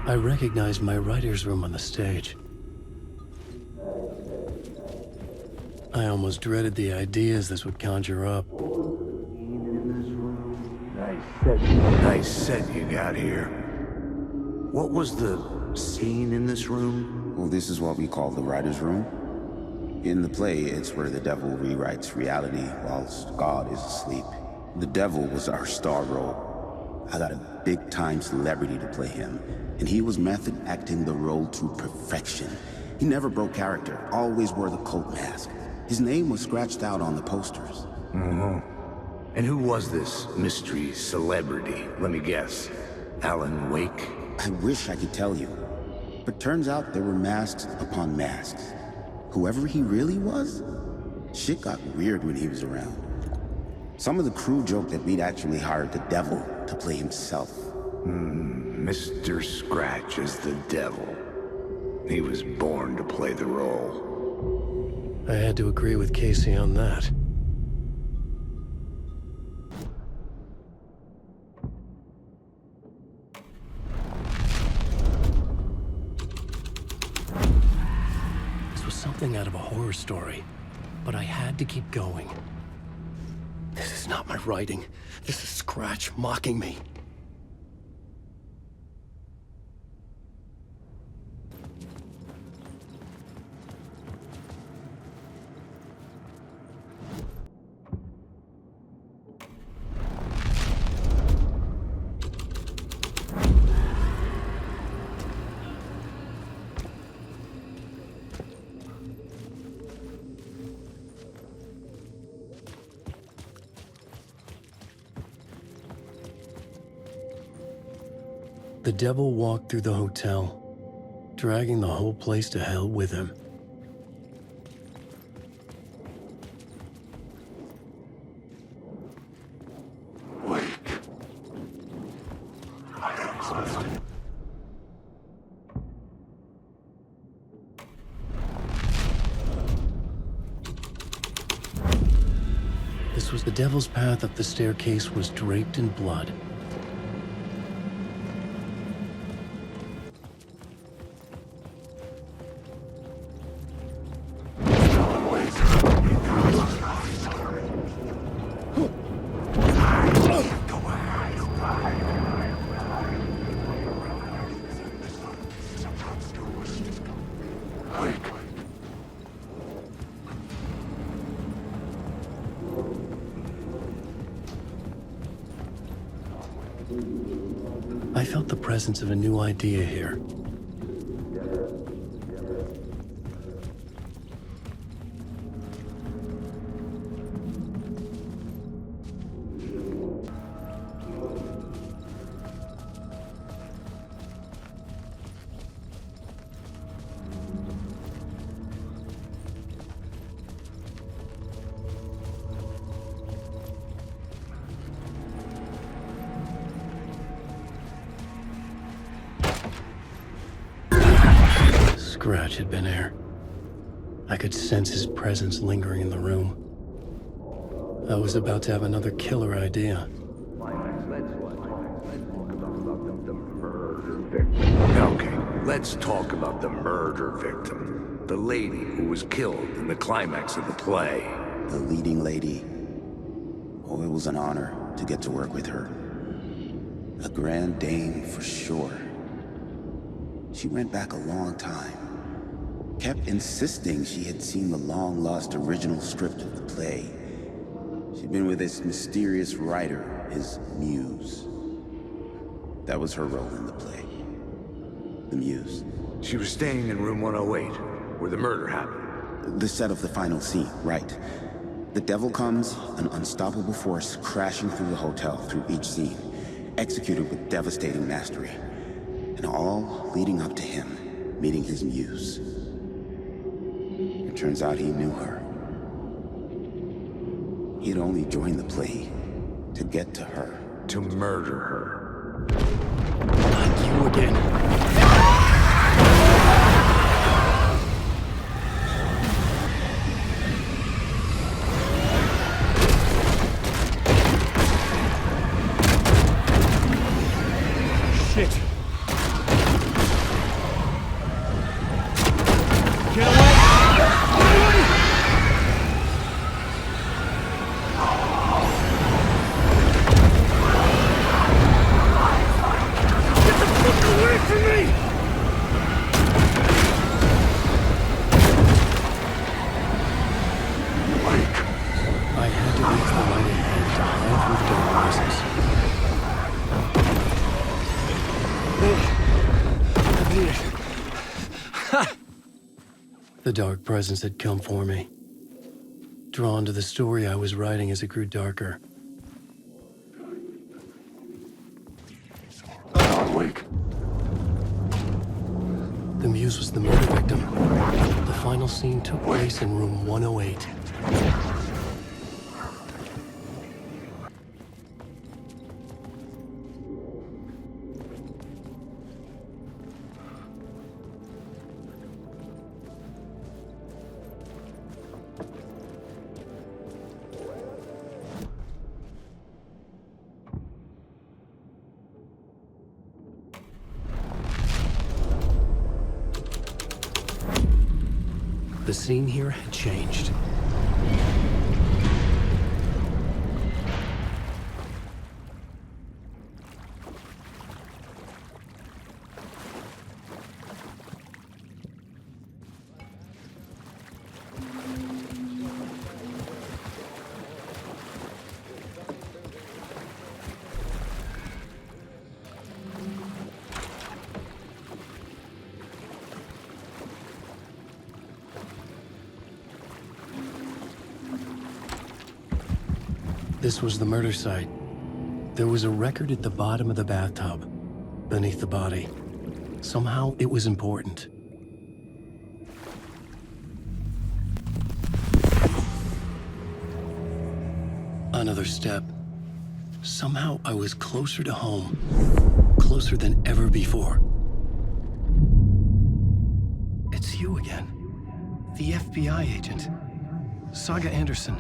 I recognized my writer's room on the stage. I almost dreaded the ideas this would conjure up. Nice set you got here. What was the scene in this room? Well, this is what we call the writer's room. In the play, it's where the devil rewrites reality whilst God is asleep. The devil was our star role. I got a big-time celebrity to play him, and he was method acting the role to perfection. He never broke character, always wore the cult mask. His name was scratched out on the posters. Mm-hmm. And who was this mystery celebrity? Let me guess. Alan Wake? I wish I could tell you, but turns out there were masks upon masks. Whoever he really was, shit got weird when he was around. Some of the crew joked that we'd actually hired the devil to play himself. Mr. Scratch is the devil. He was born to play the role. I had to agree with Casey on that. This was something out of a horror story, but I had to keep going. This is not my writing. This is Scratch mocking me. The devil walked through the hotel, dragging the whole place to hell with him. This was the devil's path up the staircase was draped in blood. I felt the presence of a new idea here. Scratch had been here. I could sense his presence lingering in the room. I was about to have another killer idea. Okay, let's talk about the murder victim. The lady who was killed in the climax of the play. The leading lady. Oh, it was an honor to get to work with her. A grand dame for sure. She went back a long time. Kept insisting she had seen the long-lost original script of the play. She'd been with this mysterious writer, his muse. That was her role in the play. The muse. She was staying in room 108, where the murder happened. The set of the final scene, right. The devil comes, an unstoppable force crashing through the hotel through each scene, executed with devastating mastery, and all leading up to him meeting his muse. It turns out he knew her. He'd only joined the play to get to her. To murder her. Not you again. Shit. Get away! The dark presence had come for me. Drawn to the story I was writing as it grew darker. Awake. The muse was the murder victim. The final scene took place in room 108. The scene here had changed. This was the murder site. There was a record at the bottom of the bathtub, beneath the body. Somehow, it was important. Another step. Somehow, I was closer to home. Closer than ever before. It's you again. The FBI agent. Saga Anderson.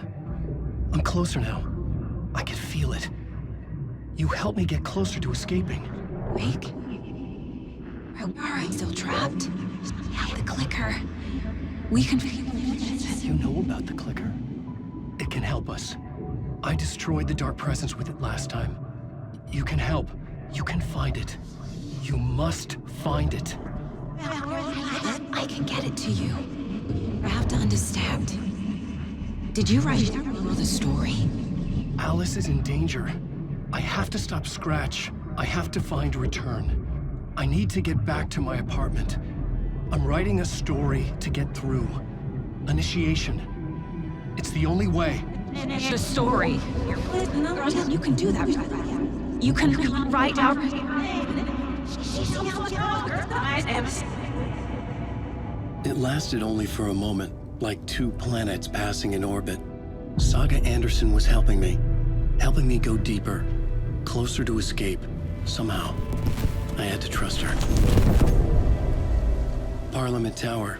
I'm closer now. I can feel it. You helped me get closer to escaping. Wake? Are you still trapped? Hide the clicker. We can... You know about the clicker? It can help us. I destroyed the dark presence with it last time. You can help. You can find it. You must find it. I can get it to you. I have to understand. Did you write the story? Alice is in danger. I have to stop Scratch. I have to find Return. I need to get back to my apartment. I'm writing a story to get through. Initiation. It's the only way. Finish the story. You can do that. You can write out... It lasted only for a moment, like two planets passing in orbit. Saga Anderson was helping me go deeper, closer to escape, somehow. I had to trust her. Parliament Tower.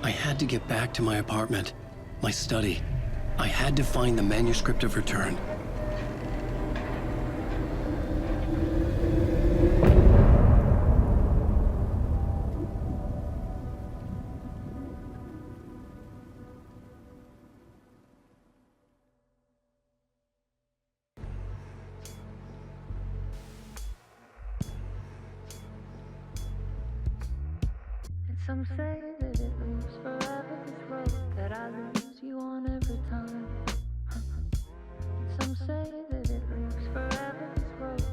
I had to get back to my apartment, my study. I had to find the manuscript of Return. Some say that it moves forever, this road that I lose you on every time. Some say that it moves forever, this road.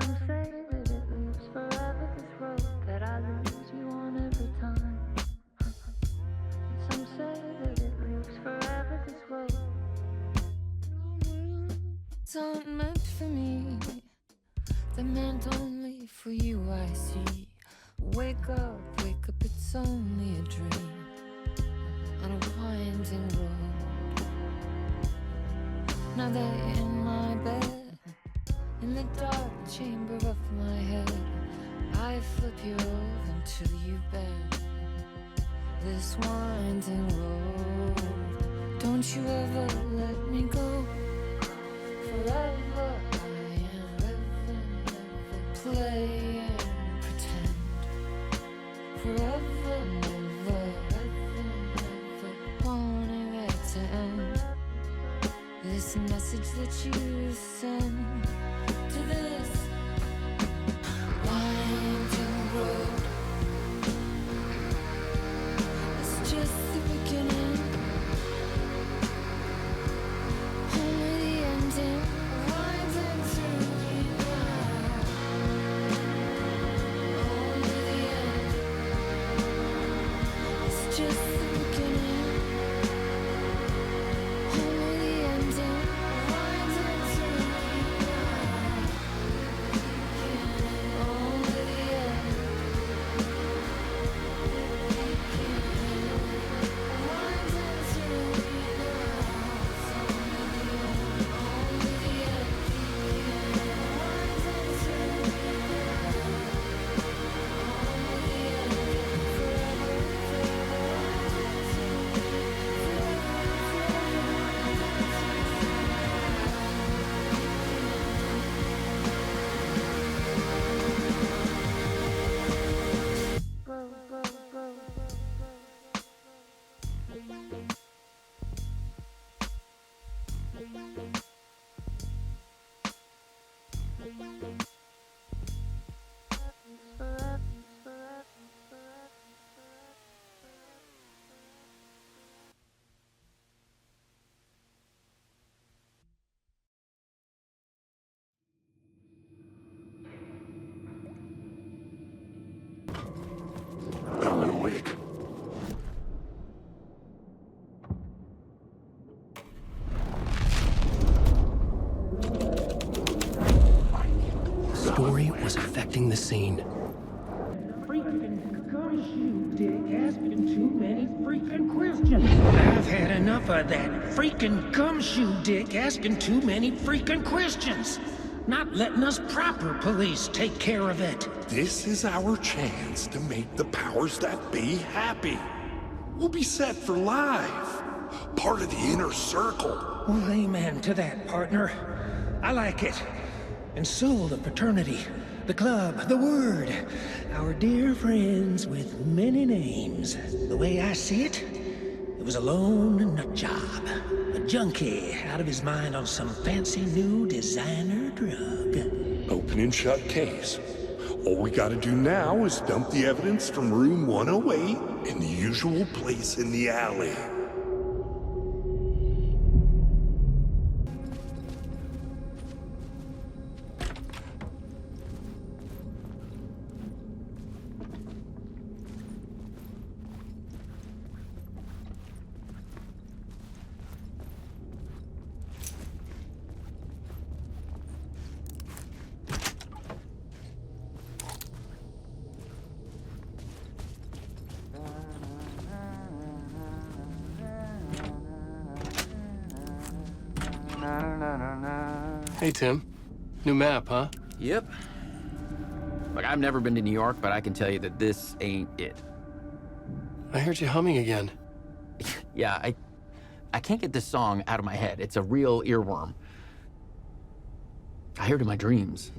Some say that it moves forever, this road that I lose you on every time. words aren't meant for me. They're meant only for you, I see. Wake up, it's only a dream on a winding road. Now that you're in my bed, in the dark chamber of my head, I flip you over until you bend this winding road. Don't you ever let me go. Forever I am play and pretend. Forever, never, wanting it to end. This message that you send to this winding road, it's just the beginning, only the ending, winding through me now, only the end, it's just the beginning, only the ending, winding through me now, only the end, winding through me Alan Wake. Story was affecting the scene. Freaking gumshoe dick asking too many freaking questions. I've had enough of that freaking gumshoe dick asking too many freaking questions. Not letting us proper police take care of it. This is our chance to make the powers that be happy. We'll be set for life. Part of the inner circle. Well, amen to that, partner. I like it. And so the fraternity, the club, the word, our dear friends with many names. The way I see it, it was a lone nut job. A junkie out of his mind on some fancy new designer drug. Open and shut case. All we gotta do now is dump the evidence from room 108 in the usual place in the alley. Hey, Tim. New map, huh? Yep. Look, I've never been to New York, but I can tell you that this ain't it. I heard you humming again. Yeah, I can't get this song out of my head. It's a real earworm. I hear it in my dreams.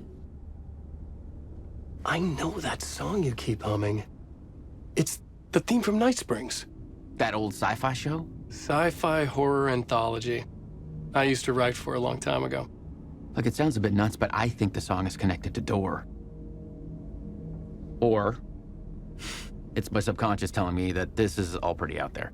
I know that song you keep humming. It's the theme from Night Springs. That old sci-fi show? Sci-fi horror anthology. I used to write for a long time ago. Look, it sounds a bit nuts, but I think the song is connected to Door. Or it's my subconscious telling me that this is all pretty out there.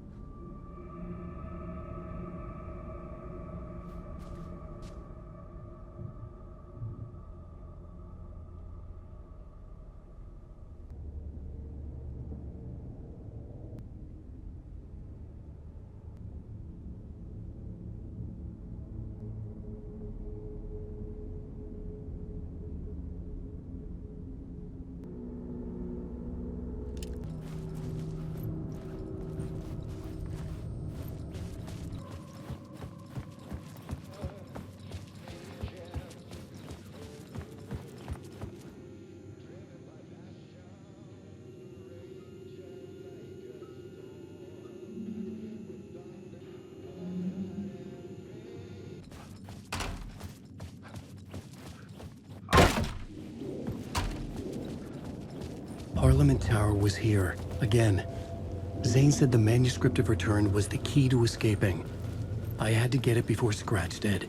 Parliament Tower was here, again. Zane said the manuscript of return was the key to escaping. I had to get it before Scratch did.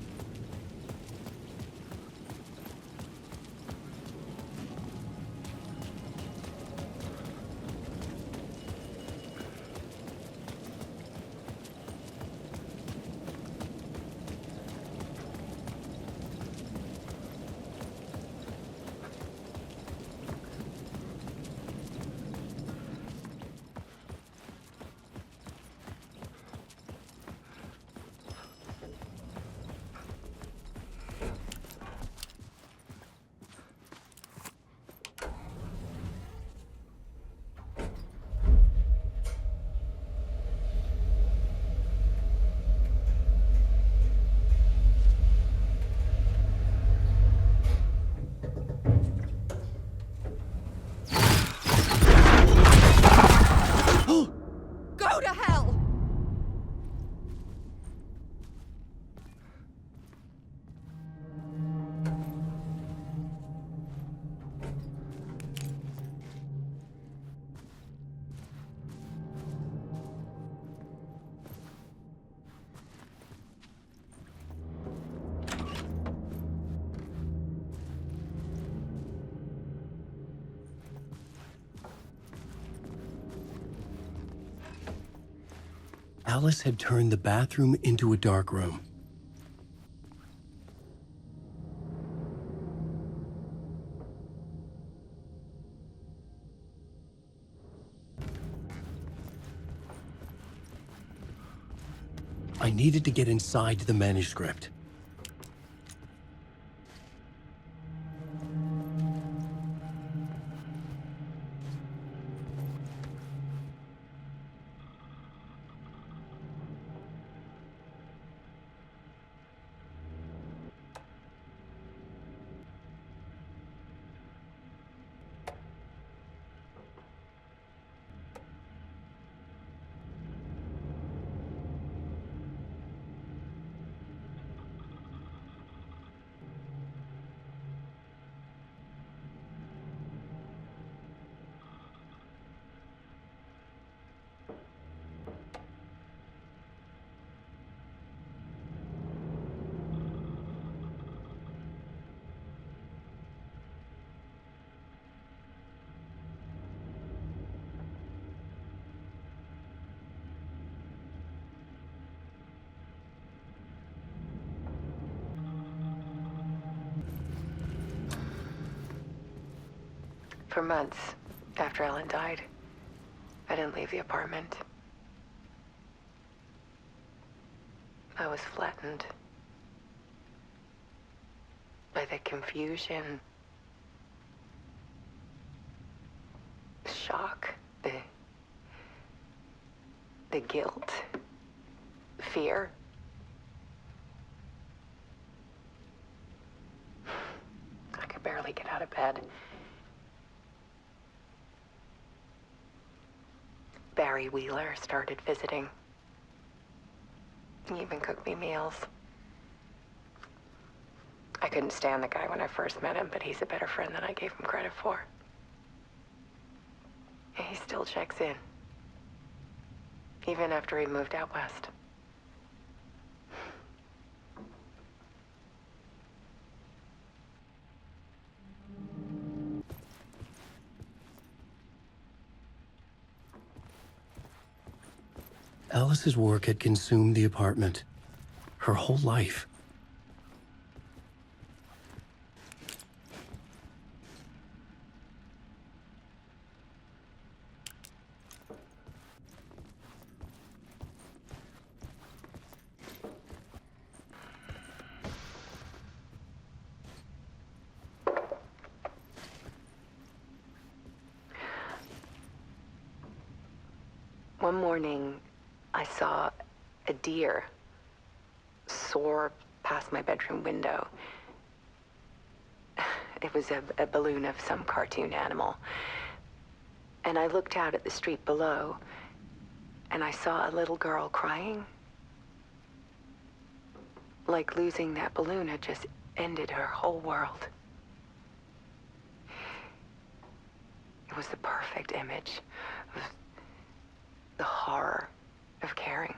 Go to hell! Alice had turned the bathroom into a dark room. I needed to get inside the manuscript. For months after Ellen died, I didn't leave the apartment. I was flattened by the confusion, the shock, the guilt, fear. I could barely get out of bed. Barry Wheeler started visiting. He even cooked me meals. I couldn't stand the guy when I first met him, but he's a better friend than I gave him credit for. And he still checks in, even after he moved out west. Alice's work had consumed the apartment. Her whole life. One morning, I saw a deer soar past my bedroom window. It was a balloon of some cartoon animal. And I looked out at the street below, and I saw a little girl crying. Like losing that balloon had just ended her whole world. was the perfect image of the horror of caring.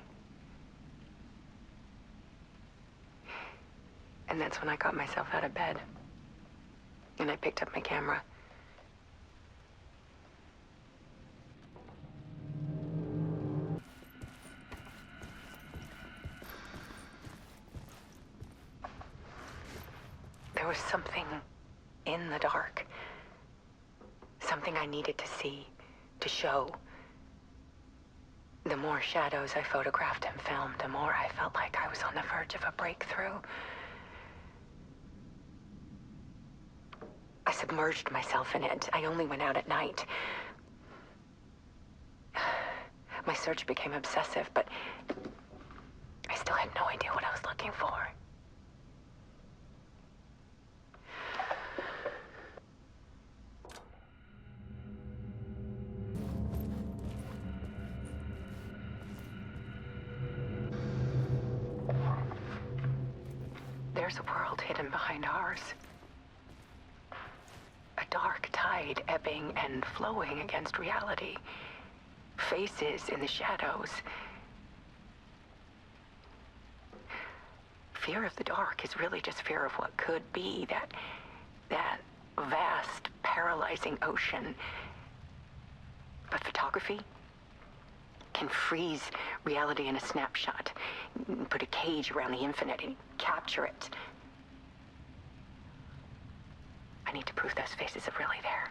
And that's when I got myself out of bed. And I picked up my camera. There was something in the dark. Something I needed to see, to show. The more shadows I photographed and filmed, the more I felt like I was on the verge of a breakthrough. I submerged myself in it. I only went out at night. My search became obsessive, but I still had no idea what I was looking for. There's a world hidden behind ours. A dark tide ebbing and flowing against reality. Faces in the shadows. Fear of the dark is really just fear of what could be, that vast, paralyzing ocean. But photography can freeze reality in a snapshot, put a cage around the infinite and capture it. I need to prove those faces are really there.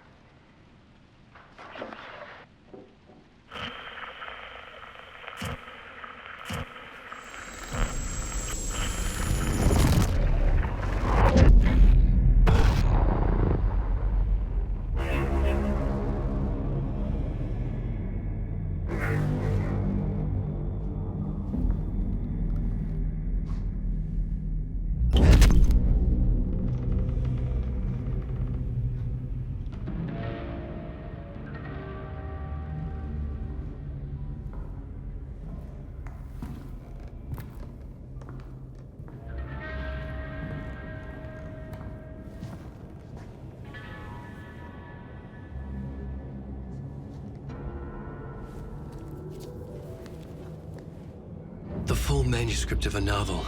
The full manuscript of a novel.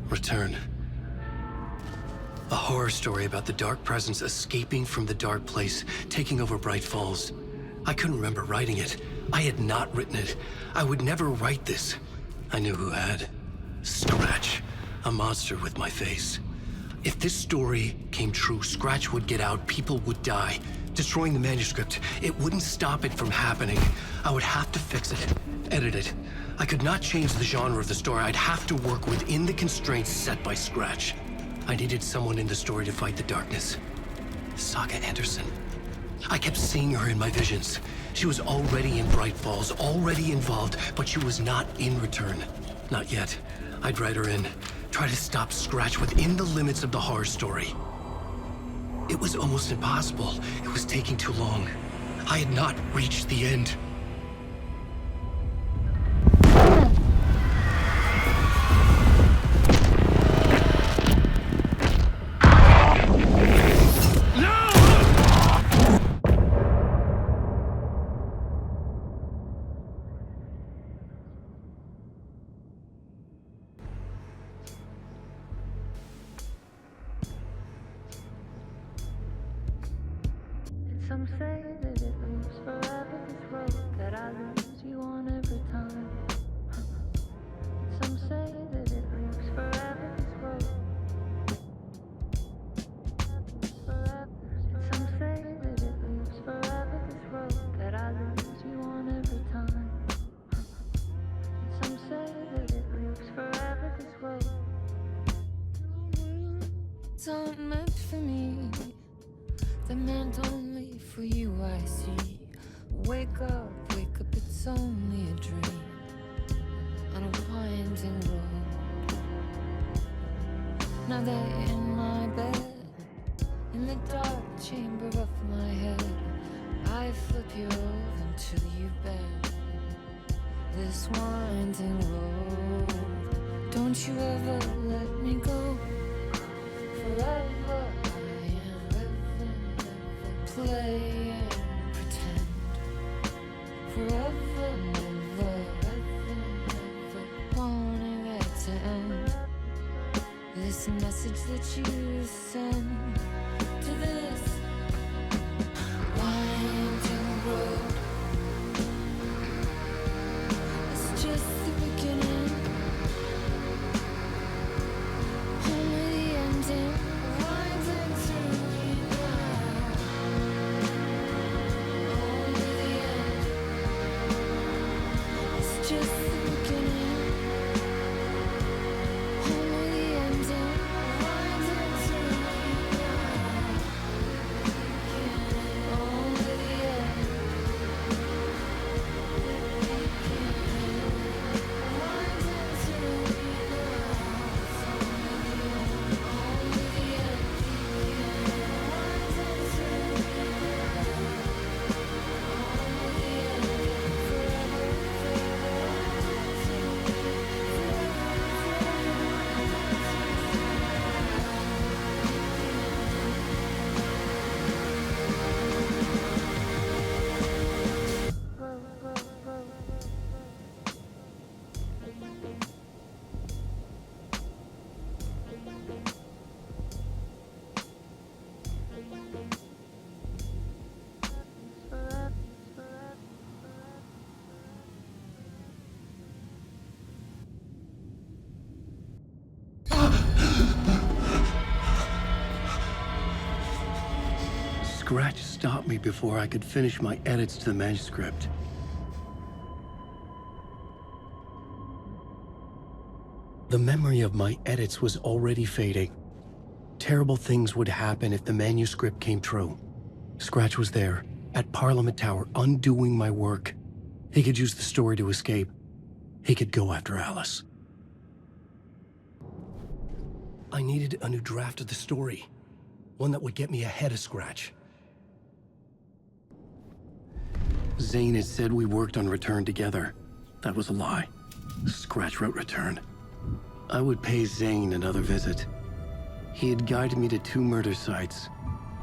Return. A horror story about the dark presence escaping from the dark place, taking over Bright Falls. I couldn't remember writing it. I had not written it. I would never write this. I knew who had. Scratch. A monster with my face. If this story came true, Scratch would get out, people would die. Destroying the manuscript, it wouldn't stop it from happening. I would have to fix it, edit it. I could not change the genre of the story. I'd have to work within the constraints set by Scratch. I needed someone in the story to fight the darkness. Saga Anderson. I kept seeing her in my visions. She was already in Bright Falls, already involved, but she was not in Return. Not yet. I'd write her in, try to stop Scratch within the limits of the horror story. It was almost impossible. It was taking too long. I had not reached the end. Some say that it moves forever, this road that I lose you on every time. Some say that it moves forever, this road. Some say that it moves forever, this road that I lose you on every time. Some say that it moves forever, this road. It's not meant for me. The meant only for you, I see. Wake up, it's only a dream on a winding road. Now that in my bed, in the dark chamber of my head, I flip you over until you bend this winding road. Don't you ever let me go. Forever play and pretend forever, never, wanting it to end. This message that you send to this winding road, it's just the beginning. Only the ending, winding through me now. Only the end, it's just the beginning. Only the ending, winding through me now. Only the end, winding through me Scratch stopped me before I could finish my edits to the manuscript. The memory of my edits was already fading. Terrible things would happen if the manuscript came true. Scratch was there, at Parliament Tower, undoing my work. He could use the story to escape. He could go after Alice. I needed a new draft of the story. One that would get me ahead of Scratch. Zane had said we worked on Return together. That was a lie. Scratch wrote Return. I would pay Zane another visit. He had guided me to 2 murder sites.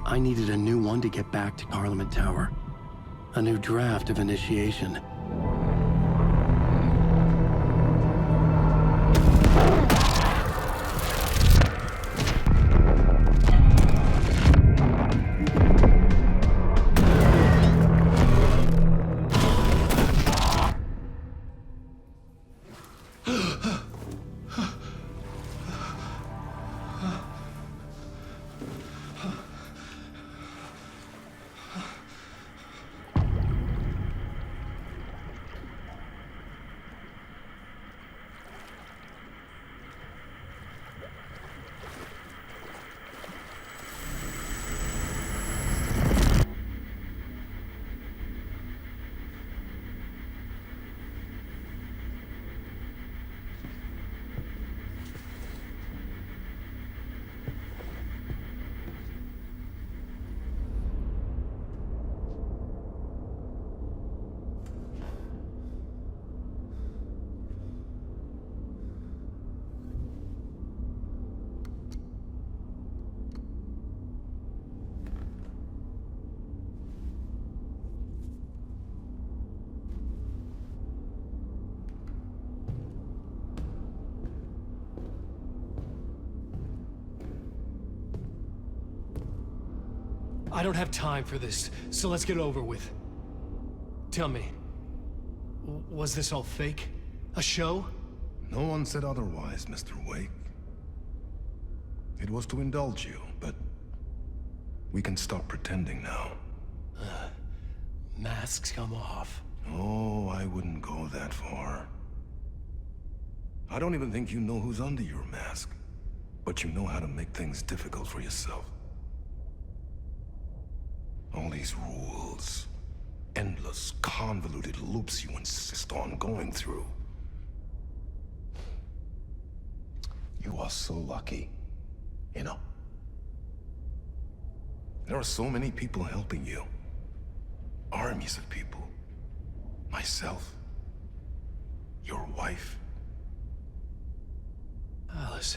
I needed a new one to get back to Parliament Tower. A new draft of Initiation. I don't have time for this, so let's get over with. Tell me, was this all fake? A show? No one said otherwise, Mr. Wake. It was to indulge you, but we can stop pretending now. Masks come off. Oh, I wouldn't go that far. I don't even think you know who's under your mask, but you know how to make things difficult for yourself. All these rules, endless, convoluted loops you insist on going through. You are so lucky, you know. There are so many people helping you. Armies of people. Myself. Your wife. Alice.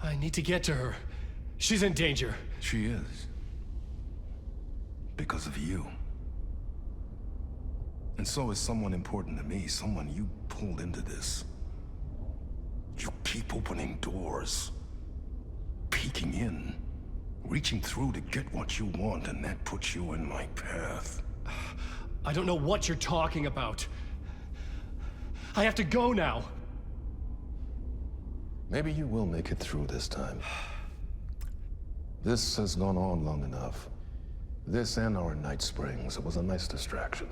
I need to get to her. She's in danger. She is. Because of you. And so is someone important to me, someone you pulled into this. You keep opening doors, peeking in, reaching through to get what you want, and that puts you in my path. I don't know what you're talking about. I have to go now. Maybe you will make it through this time. This has gone on long enough. This and our night springs. It was a nice distraction.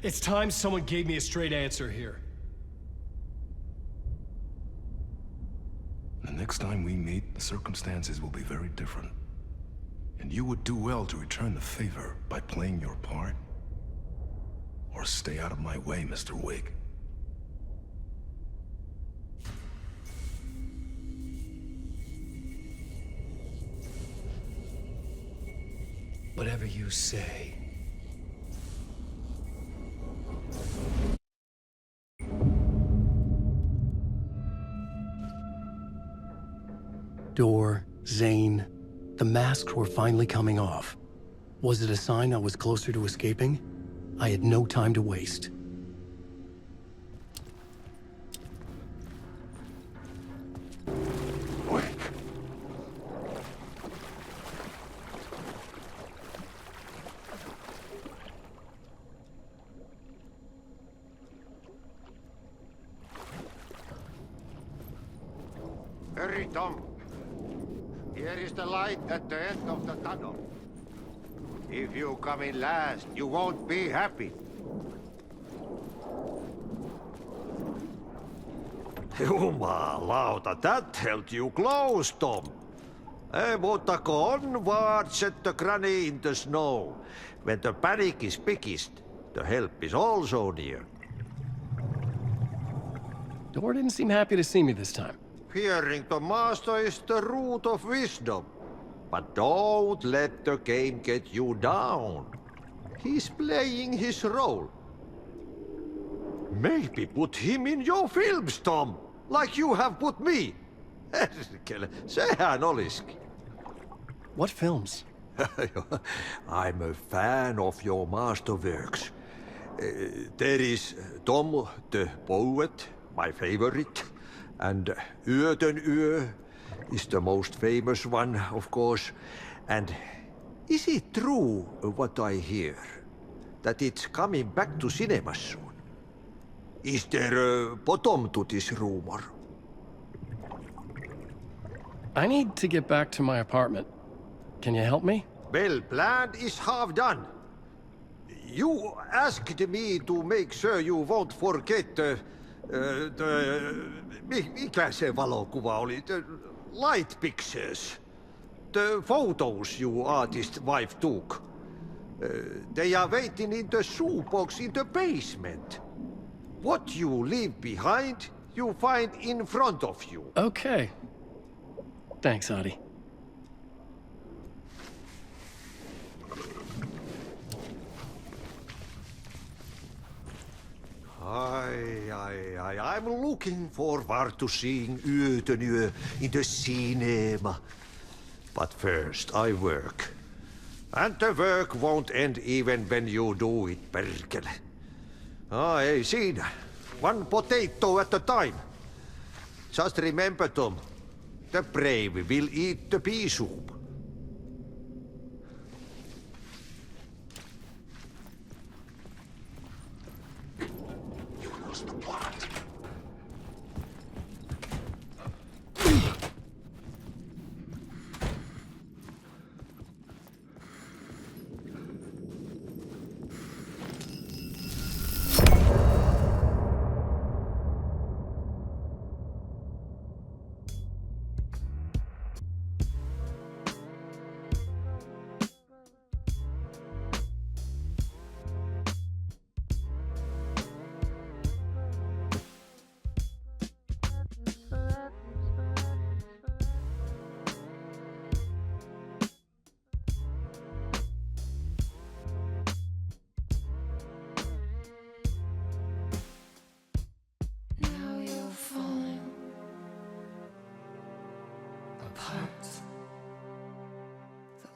It's time someone gave me a straight answer here. The next time we meet, the circumstances will be very different. And you would do well to return the favor by playing your part. Or stay out of my way, Mr. Wig. Whatever you say. Door, Zane, the masks were finally coming off. Was it a sign I was closer to escaping? I had no time to waste. Hurry, Tom. Here is the light at the end of the tunnel. If you come in last, you won't be happy. Jumalauta, that held you close, Tom. Mutta go onwards, set the granny in the snow. When the panic is biggest, the help is also near. Door didn't seem happy to see me this time. Fearing the master is the root of wisdom. But don't let the game get you down. He's playing his role. Maybe put him in your films, Tom. Like you have put me. Sehän olisikin. What films? I'm a fan of your masterworks. There is Tom the Poet, my favorite. And Yöden Yö is the most famous one, of course. And is it true what I hear? That it's coming back to cinemas soon? Is there a bottom to this rumor? I need to get back to my apartment. Can you help me? Well, plan is half done. You asked me to make sure you won't forget mikä se valokuva oli? The light pictures. The photos your artist wife took. They are waiting in the shoebox in the basement. What you leave behind, you find in front of you. Okay. Thanks, Adi. I'm looking forward to seeing Yöden Yö in the cinema. But first, I work. And the work won't end even when you do it, perkele. Ei siinä. One potato at a time. Just remember, Tom, the brave will eat the pea soup.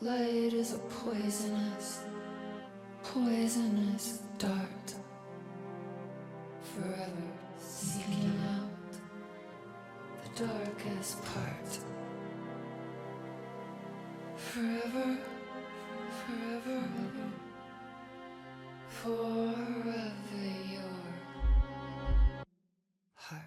Light is a poisonous, poisonous dart, forever seeking out the darkest part. Forever, forever, forever your heart.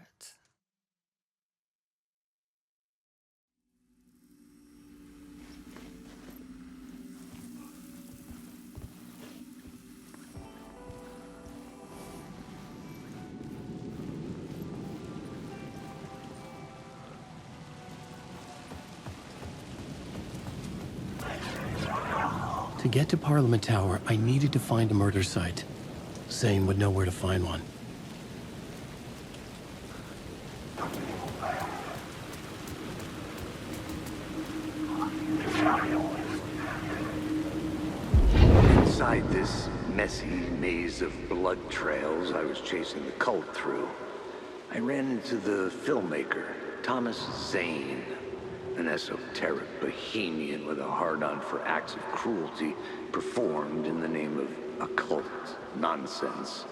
To get to Parliament Tower, I needed to find a murder site. Zane would know where to find one. Inside this messy maze of blood trails I was chasing the cult through, I ran into the filmmaker, Thomas Zane. An esoteric bohemian with a hard-on for acts of cruelty performed in the name of occult nonsense.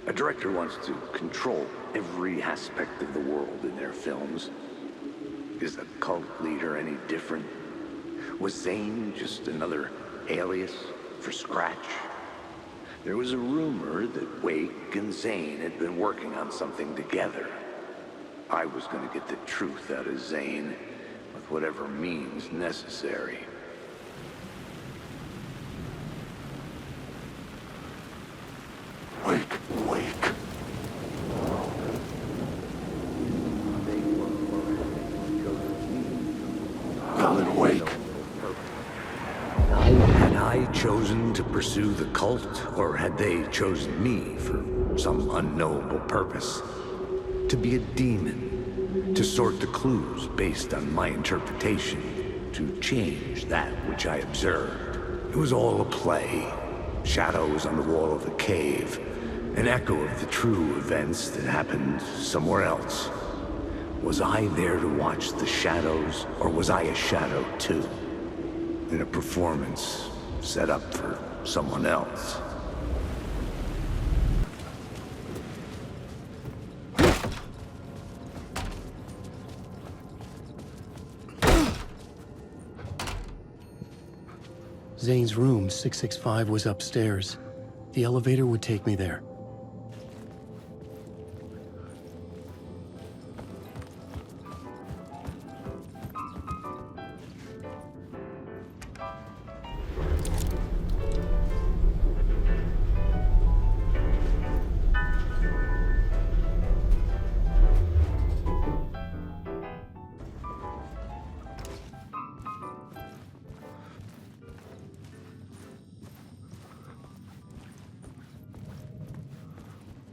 A director wants to control every aspect of the world in their films. Is the cult leader any different? Was Zane just another alias for Scratch? There was a rumor that Wake and Zane had been working on something together. I was going to get the truth out of Zane, with whatever means necessary. Wake. Alan, wake. Had I chosen to pursue the cult, or had they chosen me for some unknowable purpose? To be a demon, to sort the clues based on my interpretation, to change that which I observed. It was all a play. Shadows on the wall of the cave, an echo of the true events that happened somewhere else. Was I there to watch the shadows, or was I a shadow too? In a performance set up for someone else. Zane's room, 665, was upstairs. The elevator would take me there.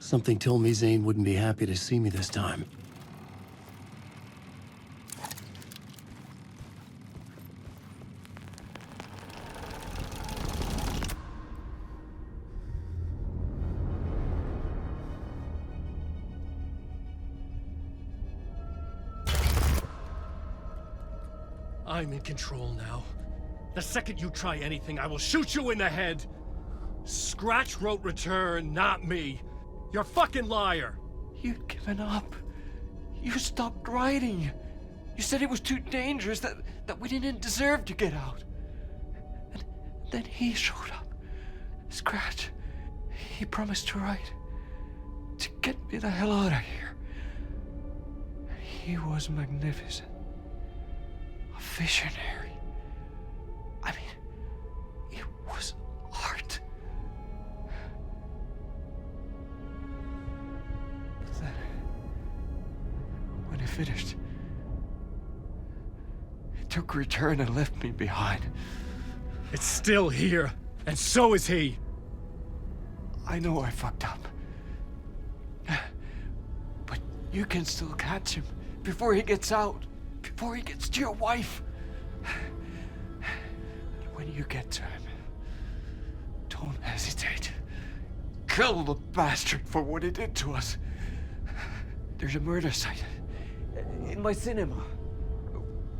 Something told me Zane wouldn't be happy to see me this time. I'm in control now. The second you try anything, I will shoot you in the head. Scratch wrote Return, not me. You're a fucking liar! You'd given up. You stopped writing. You said it was too dangerous, that we didn't deserve to get out. And then he showed up. Scratch. He promised to write. To get me the hell out of here. He was magnificent. A visionary. I mean, it was art. Then, when he finished, he took Return and left me behind. It's still here, and so is he. I know I fucked up. But you can still catch him before he gets out, before he gets to your wife. And when you get to him, don't hesitate. Kill the bastard for what he did to us. There's a murder site in my cinema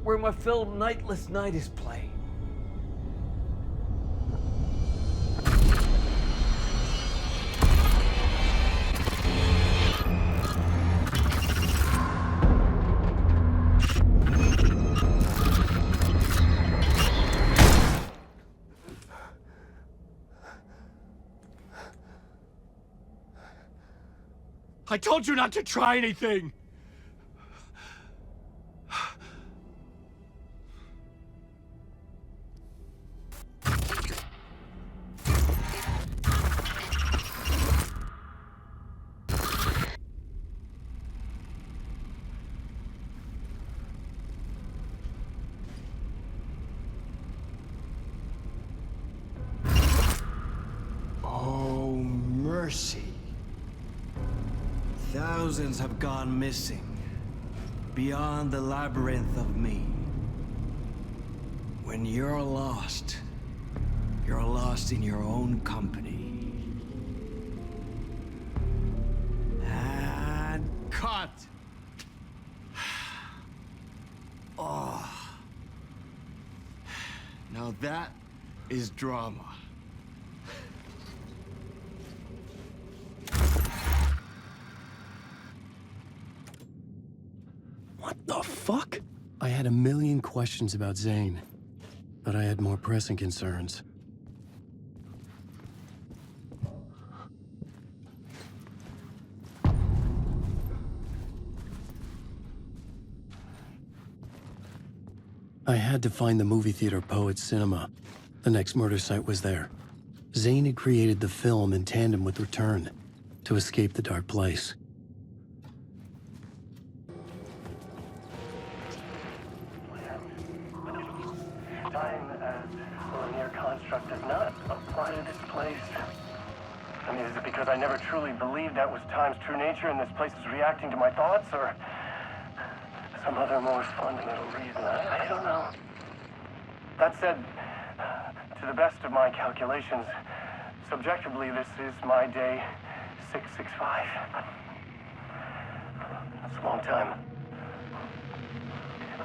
where my film Nightless Night is playing. I told you not to try anything! Oh, mercy. Thousands have gone missing, beyond the labyrinth of me. When you're lost in your own company. And cut! Oh. Now that is drama. What the fuck? I had a million questions about Zane, but I had more pressing concerns. I had to find the movie theater Poet's Cinema. The next murder site was there. Zane had created the film in tandem with Return to escape the dark place. Time as a linear construct does not apply to this place. I mean, is it because I never truly believed that was time's true nature and this place is reacting to my thoughts, or some other more fundamental reason? I don't know. That said, to the best of my calculations, subjectively, this is my day 665. That's a long time.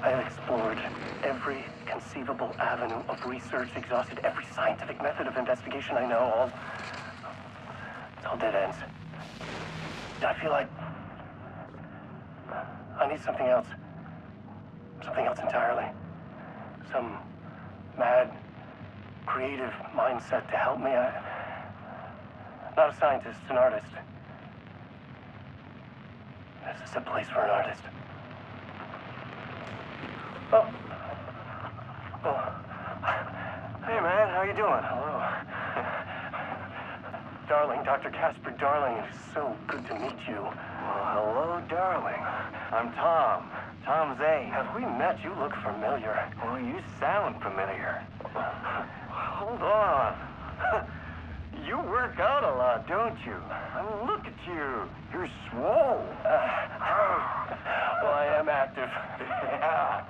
I have explored every conceivable avenue of research, exhausted every scientific method of investigation I know. It's all dead ends. I feel like I need something else. Something else entirely. Some mad, creative mindset to help me. I'm not a scientist, an artist. This is a place for an artist. Oh. Hey, man, how you doing? Hello. Darling, Dr. Casper Darling, it is so good to meet you. Well, hello, darling. I'm Tom. Tom Zane. Have we met? You look familiar. Well, you sound familiar. Hold on. You work out a lot, don't you? I mean, look at you. You're swole. Well, I am active. Yeah.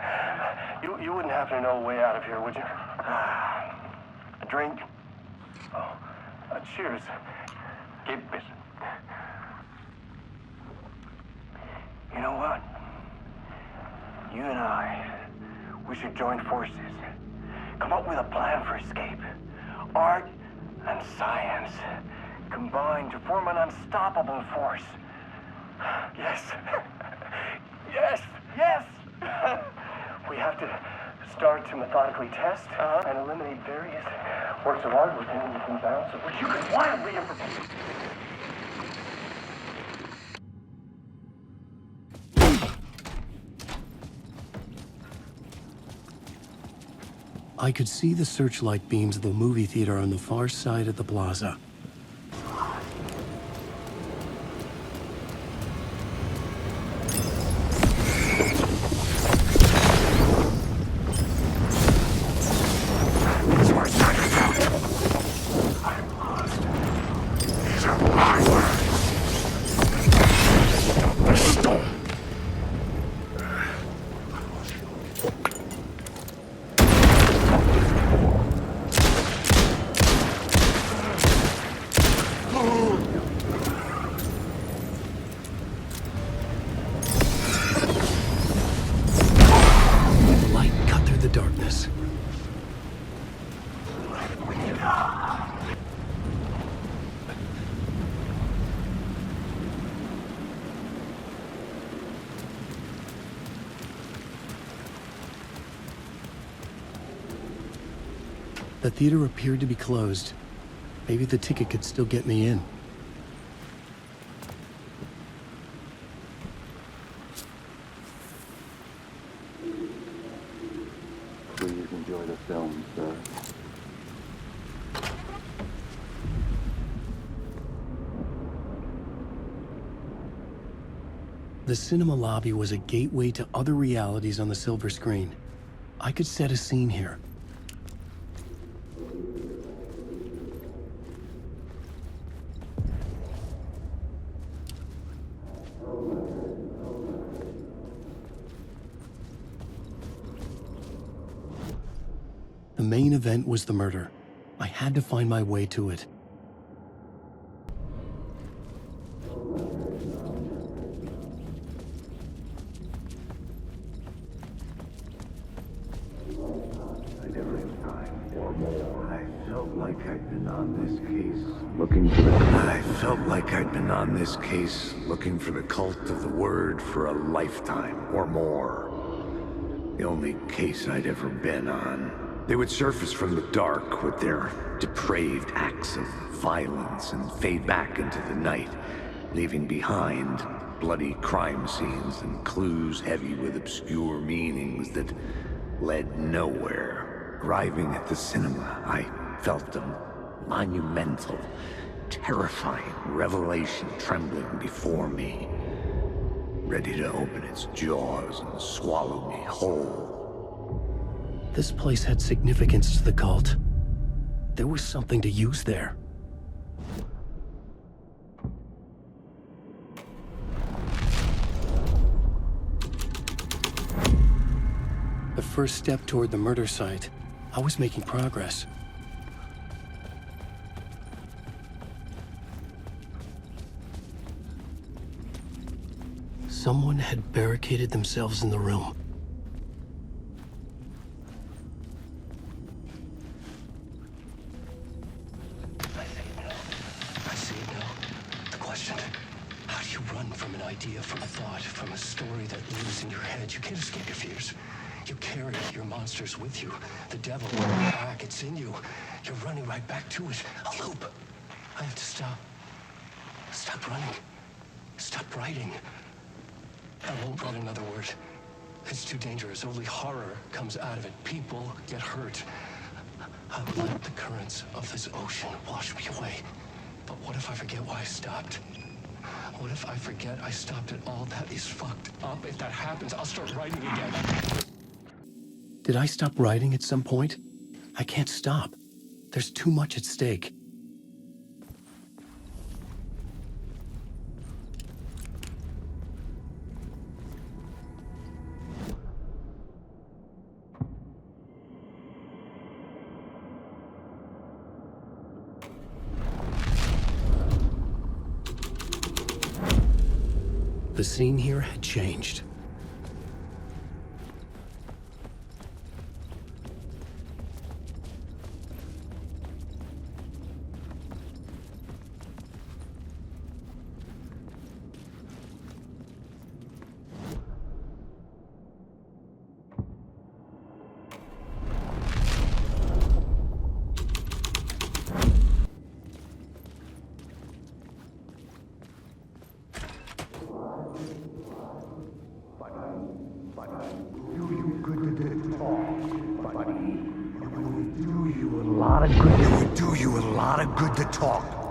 You wouldn't happen to know a way out of here, would you? A drink? Oh, cheers. Keep it. You know what? You and I, we should join forces. Come up with a plan for escape. Art and science combine to form an unstoppable force. Yes. Yes. Yes. We have to start to methodically test and eliminate various works of art within the bounds of which you could wildly improvise. I could see the searchlight beams of the movie theater on the far side of the plaza. The theater appeared to be closed. Maybe the ticket could still get me in. The cinema lobby was a gateway to other realities on the silver screen. I could set a scene here. The main event was the murder. I had to find my way to it. I felt like I'd been on this case looking for the cult of the word for a lifetime or more. The only case I'd ever been on. They would surface from the dark with their depraved acts of violence and fade back into the night, leaving behind bloody crime scenes and clues heavy with obscure meanings that led nowhere. Arriving at the cinema, I felt a monumental, terrifying revelation trembling before me, ready to open its jaws and swallow me whole. This place had significance to the cult. There was something to use there. The first step toward the murder site. I was making progress. Someone had barricaded themselves in the room. I see it now. The question, how do you run from an idea, from a thought, from a story that lives in your head? You can't escape your fears. You carry your monsters with you. The devil on your back, it's in you. You're running right back to it. A loop. I have to stop. Stop running. Stop writing. I won't write another word. It's too dangerous. Only horror comes out of it. People get hurt. I will let the currents of this ocean wash me away. But what if I forget why I stopped? What if I forget I stopped at all? That is fucked up. If that happens, I'll start writing again. Did I stop writing at some point? I can't stop. There's too much at stake. The scene here had changed.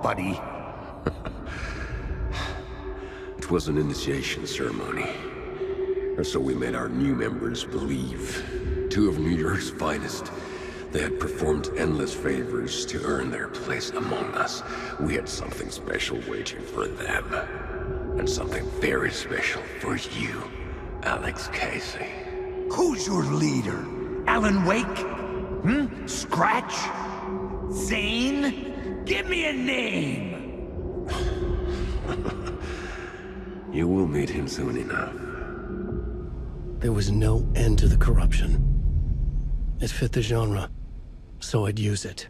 Buddy. It was an initiation ceremony. Or so we made our new members believe. Two of New York's finest. They had performed endless favors to earn their place among us. We had something special waiting for them. And something very special for you, Alex Casey. Who's your leader? Alan Wake? Scratch? Zane? Give me a name! You will meet him soon enough. There was no end to the corruption. It fit the genre, so I'd use it.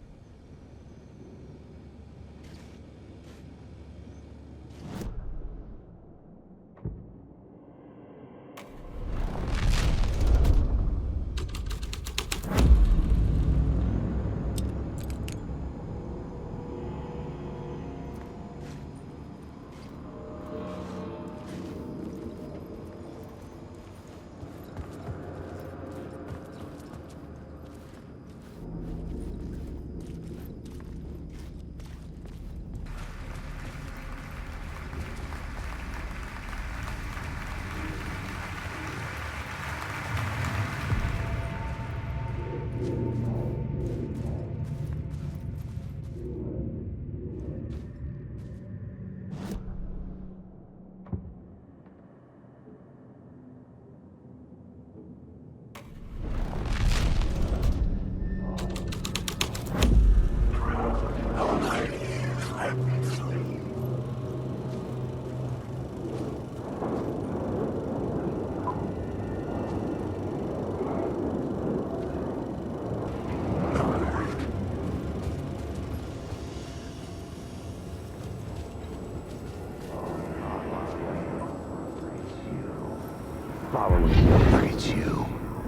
Look at you,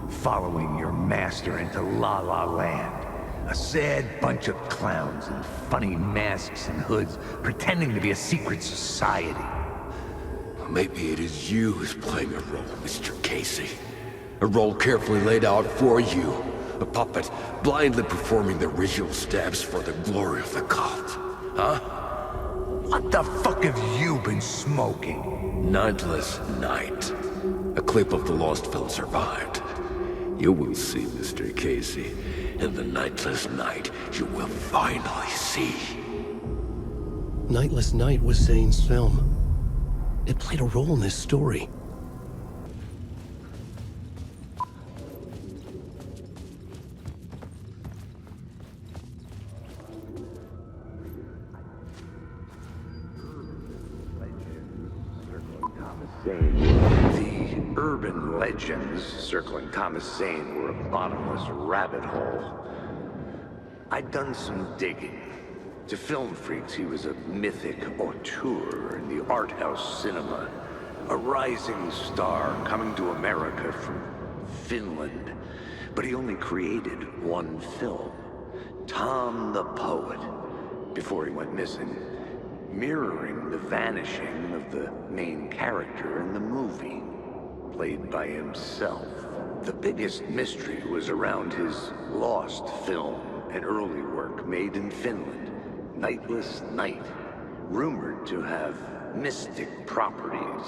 following your master into La La Land. A sad bunch of clowns in funny masks and hoods, pretending to be a secret society. Maybe it is you who's playing a role, Mr. Casey. A role carefully laid out for you. A puppet blindly performing the ritual steps for the glory of the cult. Huh? What the fuck have you been smoking? Nightless Night. A clip of the lost film survived. You will see, Mr. Casey. In the Nightless Night, you will finally see. Nightless Night was Zane's film. It played a role in this story. The urban legends circling Thomas Zane were a bottomless rabbit hole. I'd done some digging. To film freaks, he was a mythic auteur in the art house cinema. A rising star coming to America from Finland. But he only created one film, Tom the Poet, before he went missing, mirroring the vanishing of the main character in the movie, played by himself. The biggest mystery was around his lost film, an early work made in Finland, Nightless Night, rumored to have mystic properties.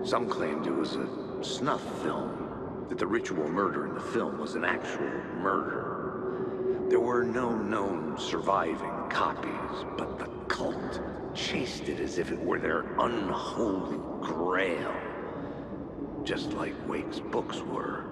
Some claimed it was a snuff film, that the ritual murder in the film was an actual murder. There were no known surviving copies, but the cult chased it as if it were their unholy grail, just like Wake's books were.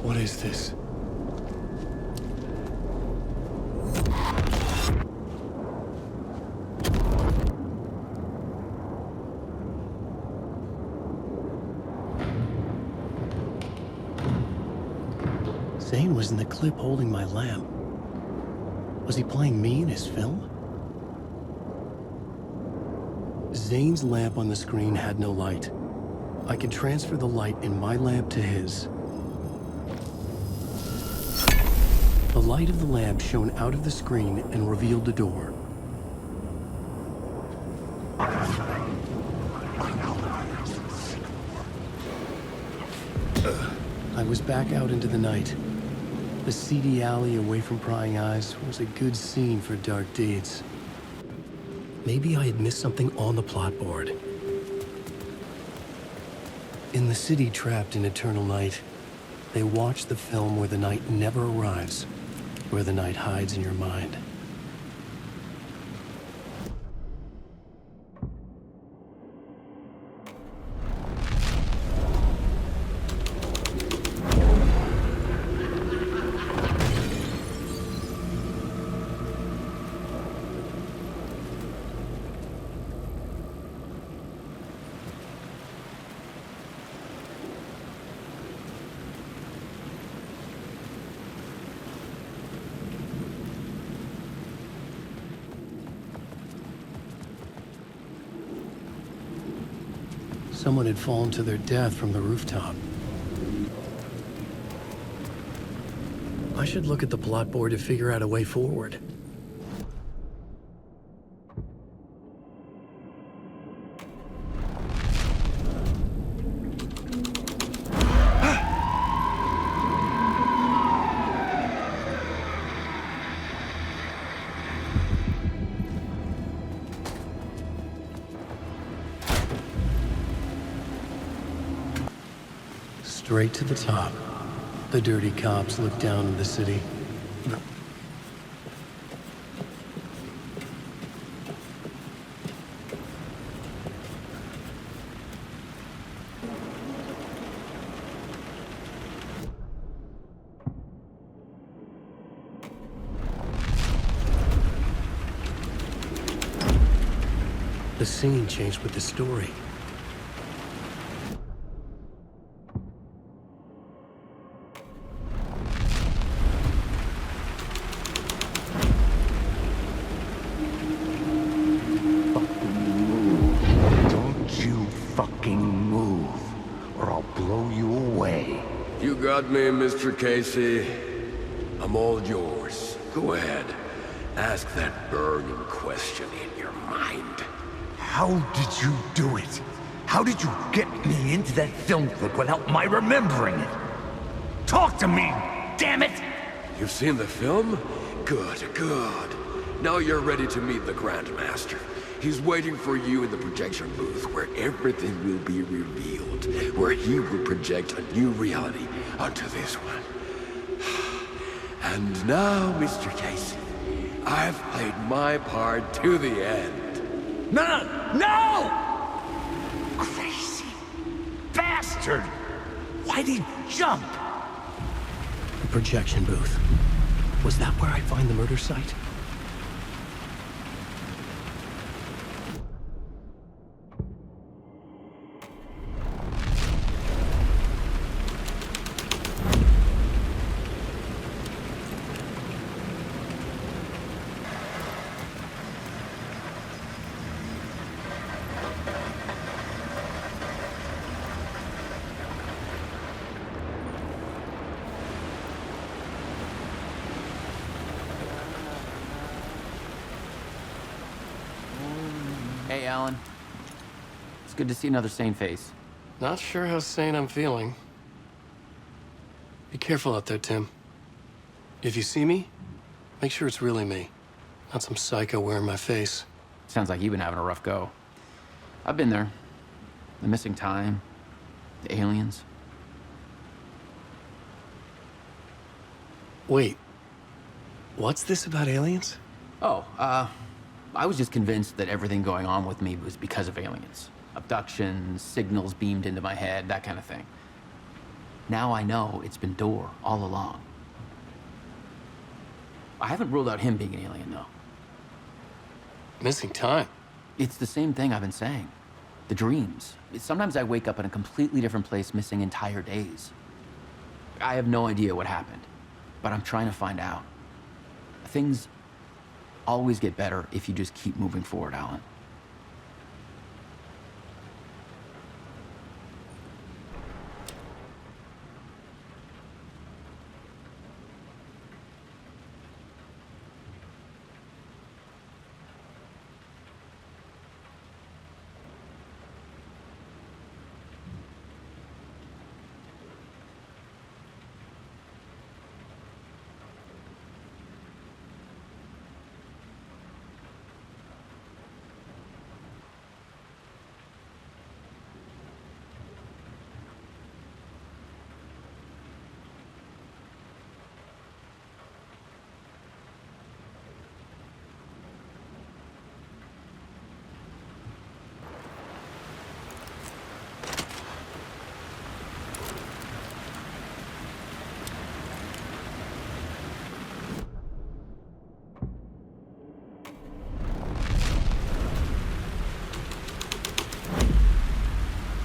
What is this? Zane was in the clip holding my lamp. Was he playing me in his film? Zane's lamp on the screen had no light. I could transfer the light in my lamp to his. The light of the lamp shone out of the screen and revealed the door. I was back out into the night. The seedy alley away from prying eyes was a good scene for dark deeds. Maybe I had missed something on the plot board. In the city trapped in eternal night, they watch the film where the night never arrives, where the night hides in your mind. Someone had fallen to their death from the rooftop. I should look at the plot board to figure out a way forward. Straight to the top. The dirty cops look down on the city. The singing changed with the story. Got me, Mr. Casey. I'm all yours. Go ahead. Ask that burning question in your mind. How did you do it? How did you get me into that film clip without my remembering it? Talk to me, damn it! You've seen the film? Good, good. Now you're ready to meet the Grandmaster. He's waiting for you in the projection booth where everything will be revealed, where he will project a new reality onto this one. And now, Mr. Casey, I've played my part to the end. No! Crazy bastard! Why'd he jump? The projection booth. Was that where I'd find the murder site? Hey, Alan. It's good to see another sane face. Not sure how sane I'm feeling. Be careful out there, Tim. If you see me, make sure it's really me, not some psycho wearing my face. Sounds like you've been having a rough go. I've been there. The missing time, the aliens. Wait, what's this about aliens? Oh, I was just convinced that everything going on with me was because of aliens. Abductions, signals beamed into my head, that kind of thing. Now I know it's been Door all along. I haven't ruled out him being an alien, though. Missing time? It's the same thing I've been saying. The dreams. Sometimes I wake up in a completely different place, missing entire days. I have no idea what happened, but I'm trying to find out. Things always get better if you just keep moving forward, Alan.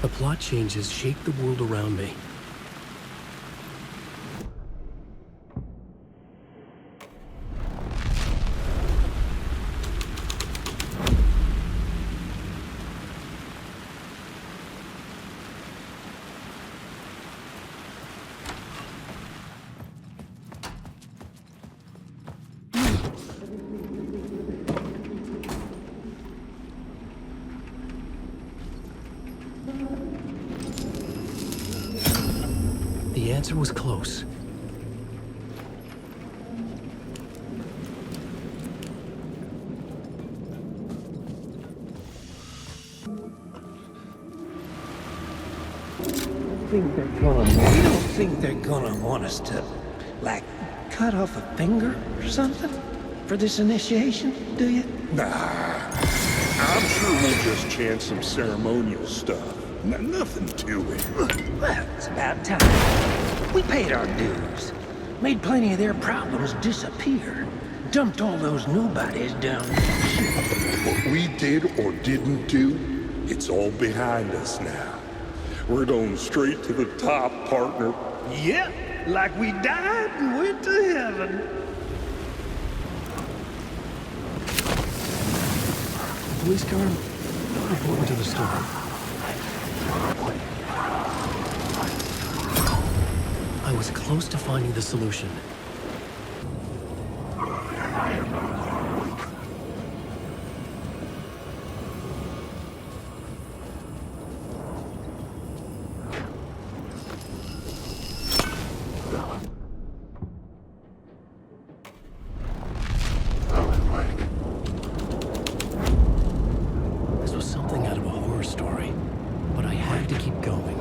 The plot changes shape the world around me. The answer was close. You don't think they're gonna want us to, like, cut off a finger or something for this initiation, do you? Nah. I'm sure we'll just chant some ceremonial stuff. Nothing to it. Well, it's about time. We paid our dues. Made plenty of their problems disappear. dumped all those nobodies down there. What we did or didn't do, it's all behind us now. We're going straight to the top, partner. Yep, like we died and went to heaven. Police car, report me to the store. I was close to finding the solution. This was something out of a horror story, but I had to keep going.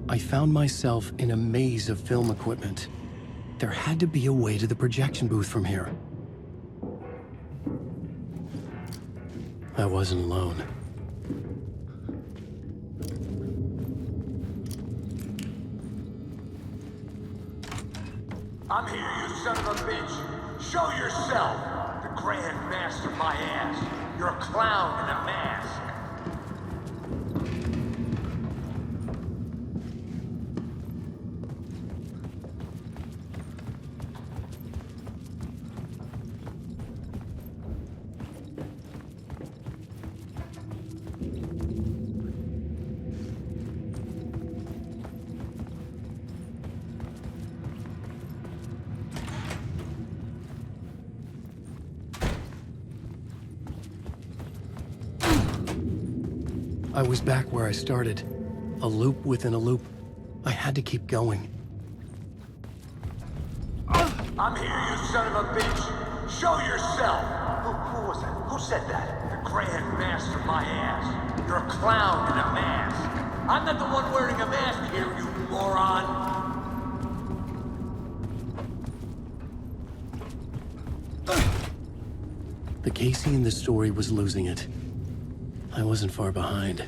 I found myself in a maze of film equipment. There had to be a way to the projection booth from here. I wasn't alone. I'm here, you son of a bitch. Show yourself. The Grand Master my ass. You're a clown in a mask. I was back where I started. A loop within a loop. I had to keep going. I'm here, you son of a bitch. Show yourself. Who was that? Who said that? The Grand Master my ass. You're a clown in a mask. I'm not the one wearing a mask here, you moron. The Casey in the story was losing it. I wasn't far behind.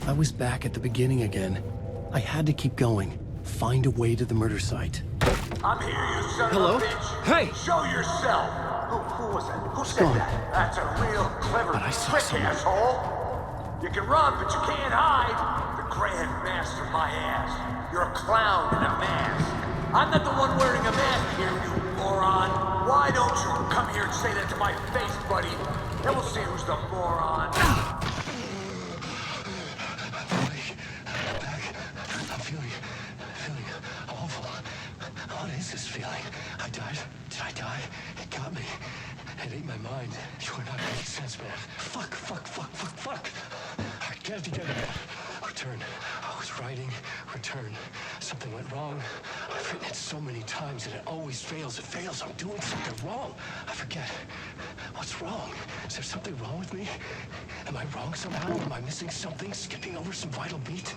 I was back at the beginning again. I had to keep going. Find a way to the murder site. I'm here, you son Hello? of a bitch. Hey! Show yourself. Who was that? Who said that? That's a real clever trick, asshole. You can run, but you can't hide. The Grand Master my ass. You're a clown in a mask. I'm not the one wearing a mask here, you moron. Why don't you come here and say that to my face, buddy? Then we'll see who's the moron. I'm feeling awful. What is this feeling? I died? Did I die? It got me. It ate my mind. You are not making sense, man. Fuck. All right, get it together. Return. I was writing. Return. Something went wrong. I've written it so many times and it always fails. It fails. I'm doing something wrong. I forget. What's wrong? Is there something wrong with me? Am I wrong somehow? Am I missing something? Skipping over some vital beat?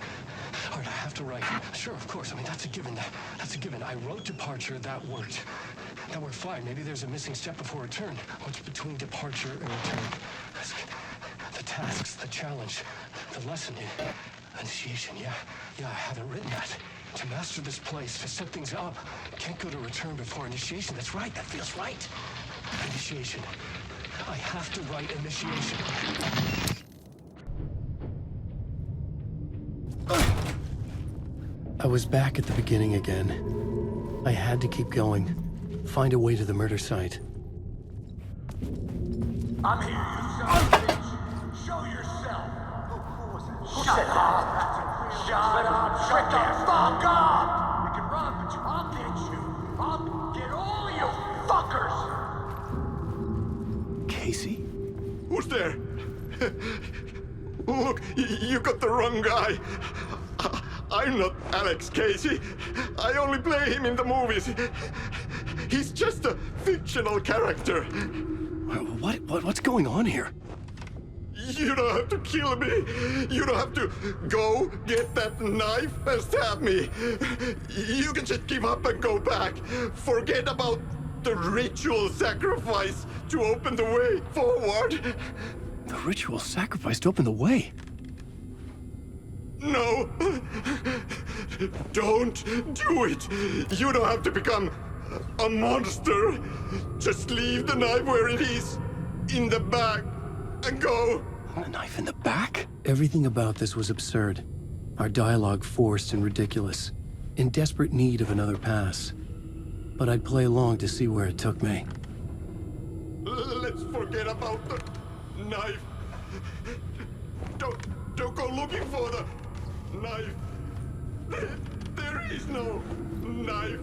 All right, I have to write. Sure, of course. I mean, that's a given. That's a given. I wrote departure. That worked. That worked fine. Maybe there's a missing step before return. What's between departure and return? The tasks, the challenge, the lesson. Initiation, yeah, I haven't written that. To master this place, to set things up. Can't go to return before initiation. That's right, that feels right. Initiation. I have to write initiation. I was back at the beginning again. I had to keep going. Find a way to the murder site. I'm here, you son of a bitch. Show yourself. Who was that? Who said that? Shut up. Shut the fuck up. You can run, but I'll get you. I'll get all of you fuckers. Casey? Who's there? Look, you got the wrong guy. I'm not Alex Casey. I only play him in the movies. He's just a fictional character. What's going on here? You don't have to kill me. You don't have to go get that knife and stab me. You can just give up and go back. Forget about the ritual sacrifice to open the way forward. The ritual sacrifice to open the way? No. Don't do it. You don't have to become a monster. Just leave the knife where it is, in the bag, and go. A knife in the back? Everything about this was absurd. Our dialogue forced and ridiculous. In desperate need of another pass. But I'd play along to see where it took me. Let's forget about the knife. Don't go looking for the knife. There is no knife.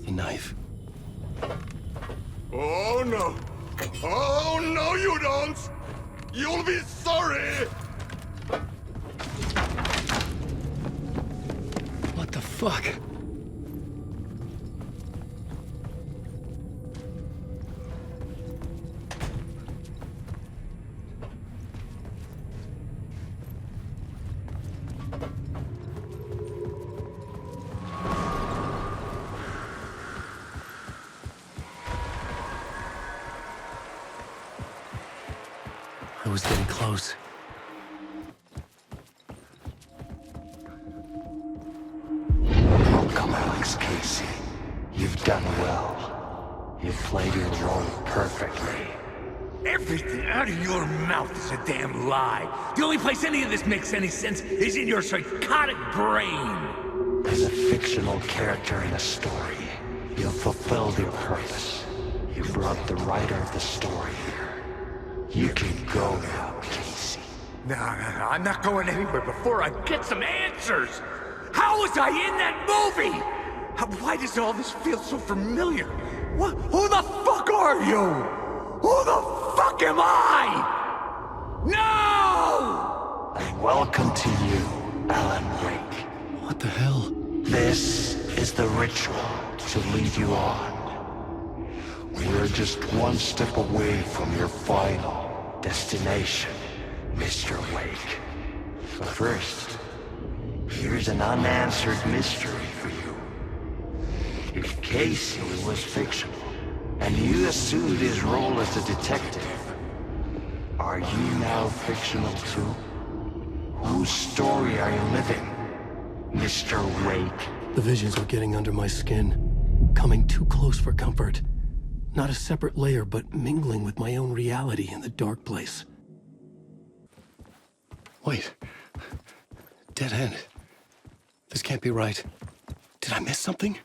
A knife. Oh no! Oh no, you don't! You'll be sorry! What the fuck? I was getting close. Welcome, Alex Casey. You've done well. You've played your role perfectly. Everything out of your mouth is a damn lie. The only place any of this makes any sense is in your psychotic brain. As a fictional character in a story, you've fulfilled your purpose. You brought the writer of the story here. You can go now, Casey. No, I'm not going anywhere before I get some answers. How was I in that movie? Why does all this feel so familiar? Who the fuck are you? Who the fuck am I? No! And welcome to you, Alan Wake. What the hell? This is the ritual to lead you on. We're just one step away from your final destination, Mr. Wake. But first, here's an unanswered mystery for you. If Casey was fictional, and you assumed his role as a detective, are you now fictional too? Whose story are you living, Mr. Wake? The visions were getting under my skin, coming too close for comfort. Not a separate layer, but mingling with my own reality in the dark place. Wait. Dead end. This can't be right. Did I miss something?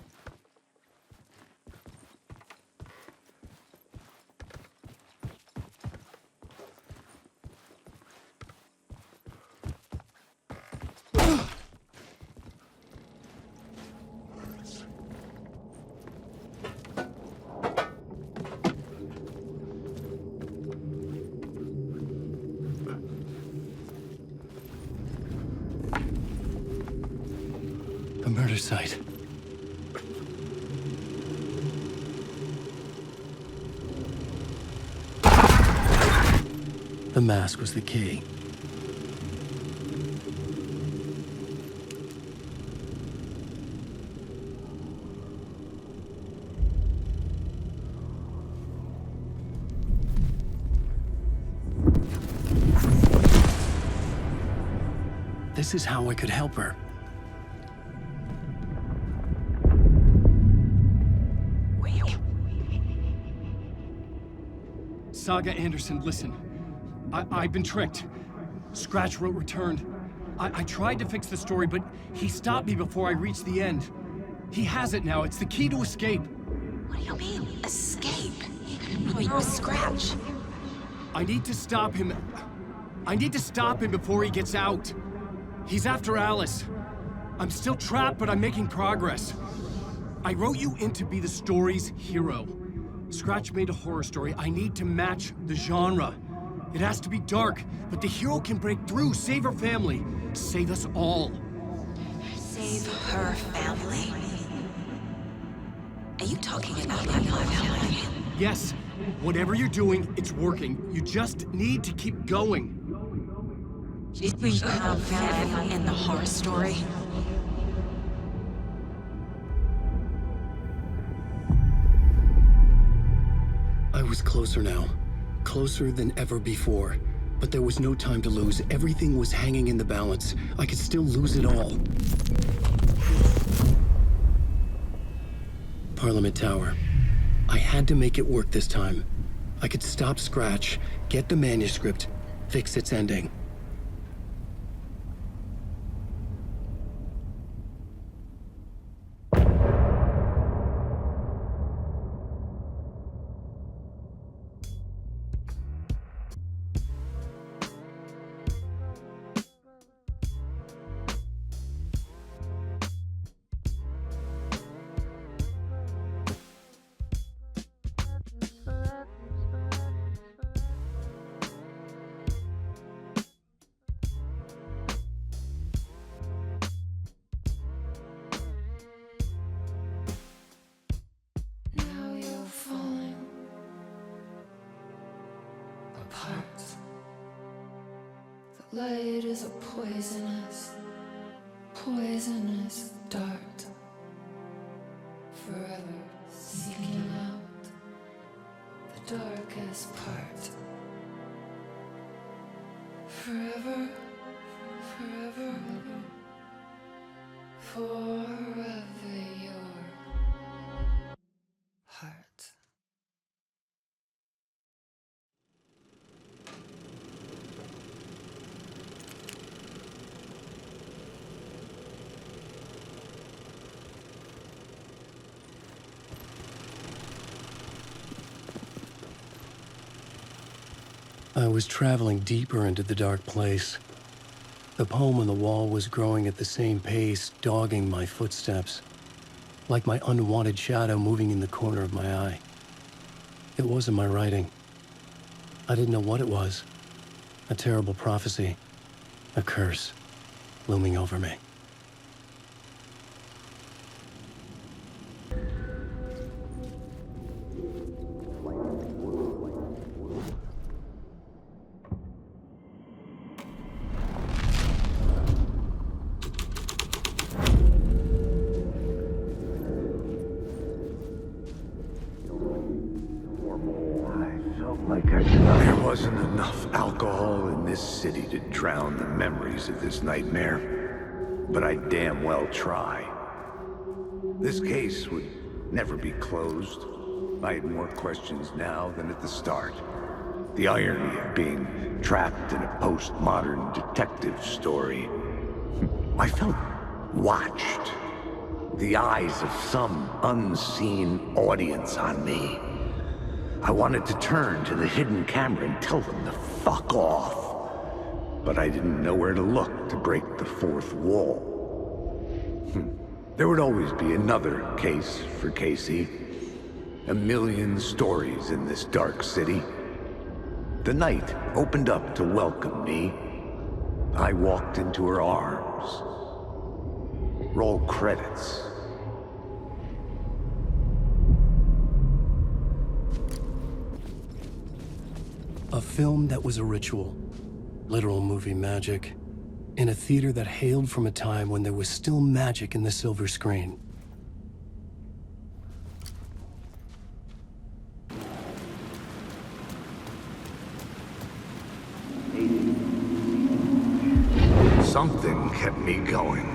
The murder site. The mask was the key. This is how I could help her. Saga Anderson, listen. I've been tricked. Scratch wrote returned. I tried to fix the story, but he stopped me before I reached the end. He has it now. It's the key to escape. What do you mean, escape? Wait, Scratch. I need to stop him. I need to stop him before he gets out. He's after Alice. I'm still trapped, but I'm making progress. I wrote you in to be the story's hero. Scratch made a horror story. I need to match the genre. It has to be dark, but the hero can break through, save her family, save us all. Save her family? Are you talking about my family? Yes. Whatever you're doing, it's working. You just need to keep going. You can't fit in the horror story. I was closer now. Closer than ever before. But there was no time to lose. Everything was hanging in the balance. I could still lose it all. Parliament Tower. I had to make it work this time. I could stop Scratch, get the manuscript, fix its ending. Light is a poisonous dart, forever seeking out the darkest part. Forever, forever, forever your heart. I was traveling deeper into the dark place. The poem on the wall was growing at the same pace, dogging my footsteps, like my unwanted shadow moving in the corner of my eye. It wasn't my writing. I didn't know what it was. A terrible prophecy, a curse, looming over me. There wasn't enough alcohol in this city to drown the memories of this nightmare, but I damn well try. This case would never be closed. I had more questions now than at the start. The irony of being trapped in a postmodern detective story. I felt watched. The eyes of some unseen audience on me. I wanted to turn to the hidden camera and tell them to fuck off. But I didn't know where to look to break the fourth wall. There would always be another case for Casey. A million stories in this dark city. The night opened up to welcome me. I walked into her arms. Roll credits. A film that was a ritual, literal movie magic, in a theater that hailed from a time when there was still magic in the silver screen. Something kept me going.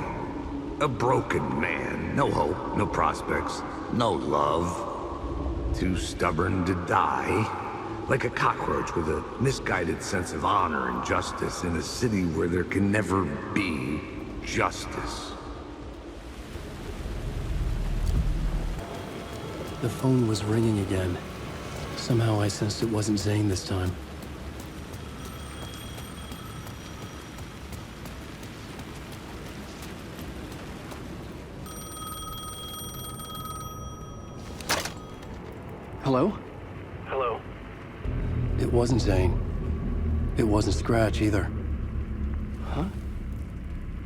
A broken man, no hope, no prospects, no love. Too stubborn to die. Like a cockroach with a misguided sense of honor and justice in a city where there can never be justice. The phone was ringing again. Somehow I sensed it wasn't Zane this time. Hello? Hello? It wasn't Zane. It wasn't Scratch either. Huh?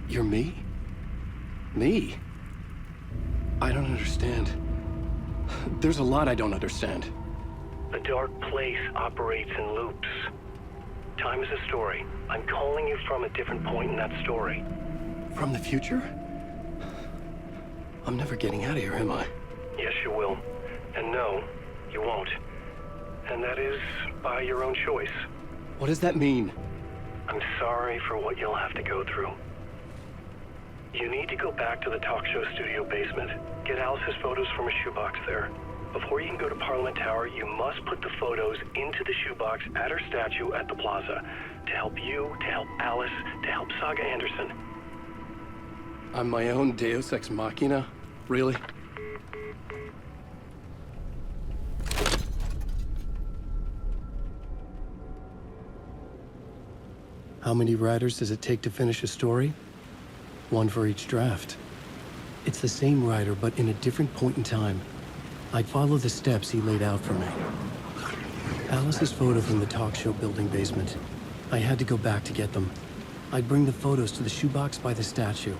You're me? Me? I don't understand. There's a lot I don't understand. The dark place operates in loops. Time is a story. I'm calling you from a different point in that story. From the future? I'm never getting out of here, am I? Yes, you will. And no, you won't. And that is by your own choice. What does that mean? I'm sorry for what you'll have to go through. You need to go back to the talk show studio basement. Get Alice's photos from a shoebox there. Before you can go to Parliament Tower, you must put the photos into the shoebox at her statue at the plaza. To help you, to help Alice, to help Saga Anderson. I'm my own Deus Ex Machina? Really? How many writers does it take to finish a story? One for each draft. It's the same writer, but in a different point in time. I'd follow the steps he laid out for me. Alice's photo from the talk show building basement. I had to go back to get them. I'd bring the photos to the shoebox by the statue.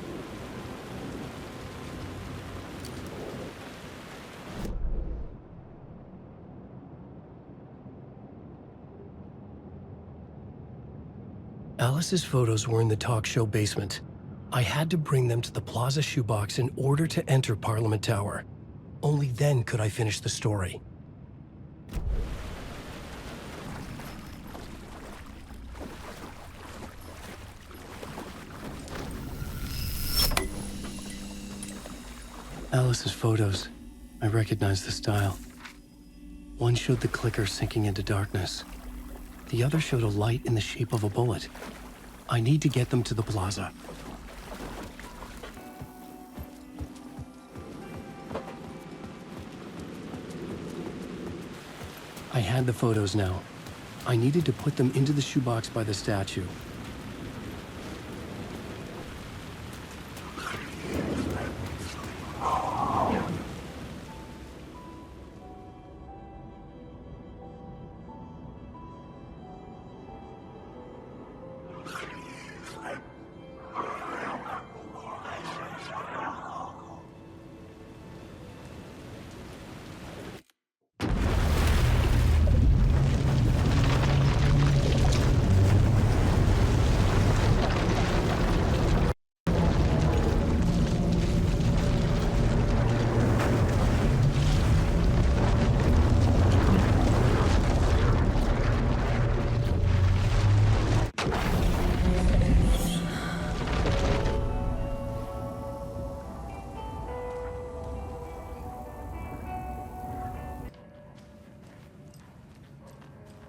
Alice's photos were in the talk show basement. I had to bring them to the Plaza shoebox in order to enter Parliament Tower. Only then could I finish the story. Alice's photos. I recognized the style. One showed the clicker sinking into darkness. The other showed a light in the shape of a bullet. I need to get them to the plaza. I had the photos now. I needed to put them into the shoebox by the statue.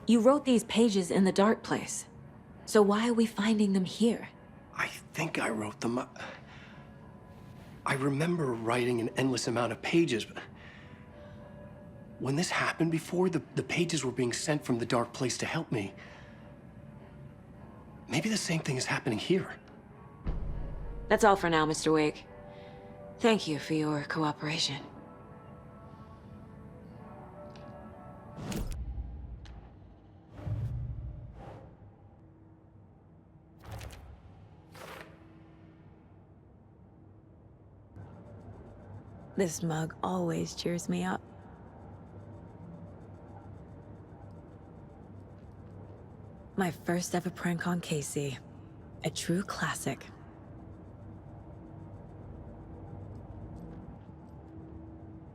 You wrote these pages in the dark place. So why are we finding them here? I think I wrote them. I remember writing an endless amount of pages, but when this happened before, the pages were being sent from the dark place to help me. Maybe the same thing is happening here. That's all for now, Mr. Wake. Thank you for your cooperation. This mug always cheers me up. My first ever prank on Casey. A true classic.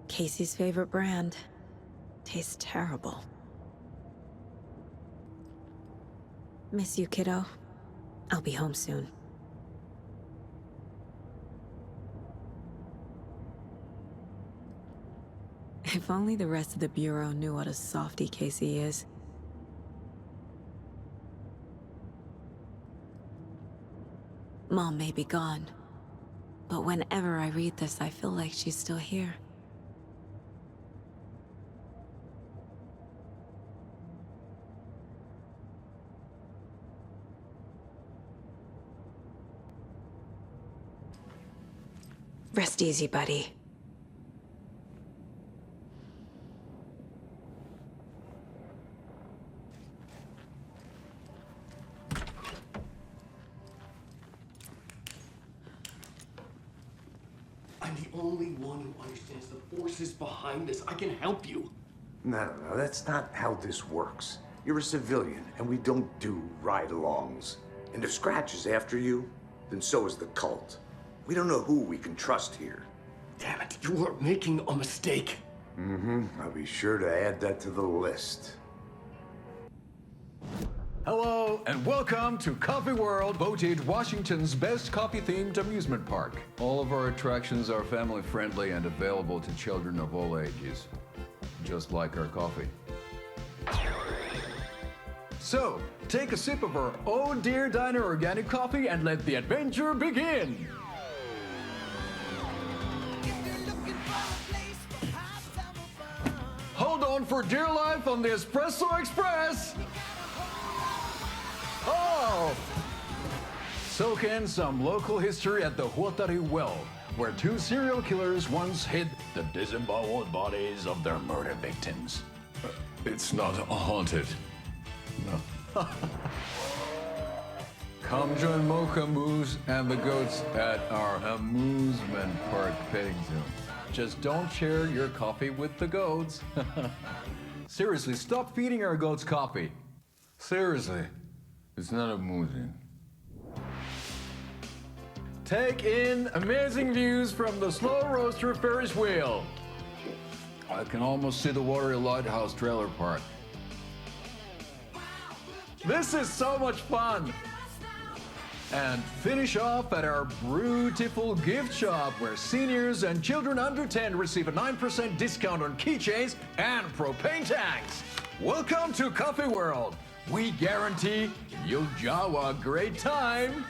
Casey's favorite brand. Tastes terrible. Miss you, kiddo. I'll be home soon. If only the rest of the Bureau knew what a softie Casey is. Mom may be gone, but whenever I read this, I feel like she's still here. Rest easy, buddy. I'm the only one who understands the forces behind this. I can help you. No, that's not how this works. You're a civilian, and we don't do ride-alongs. And if Scratch is after you, then so is the cult. We don't know who we can trust here. Damn it, you are making a mistake. I'll be sure to add that to the list. Hello, and welcome to Coffee World, voted Washington's best coffee-themed amusement park. All of our attractions are family-friendly and available to children of all ages, just like our coffee. So, take a sip of our Oh Dear Diner organic coffee and let the adventure begin! Hold on for dear life on the Espresso Express! Oh! Soak in some local history at the Huotari Well, where two serial killers once hid the disemboweled bodies of their murder victims. It's not haunted. No. Come join Mocha Moose and the goats at our amusement park petting zoo. Just don't share your coffee with the goats. Seriously, stop feeding our goats coffee. Seriously, it's not amusing. Take in amazing views from the Slow Roaster Ferris wheel. I can almost see the Watery Lighthouse trailer park. This is so much fun! And finish off at our beautiful gift shop where seniors and children under 10 receive a 9% discount on keychains and propane tanks. Welcome to Coffee World. We guarantee you'll have a great time.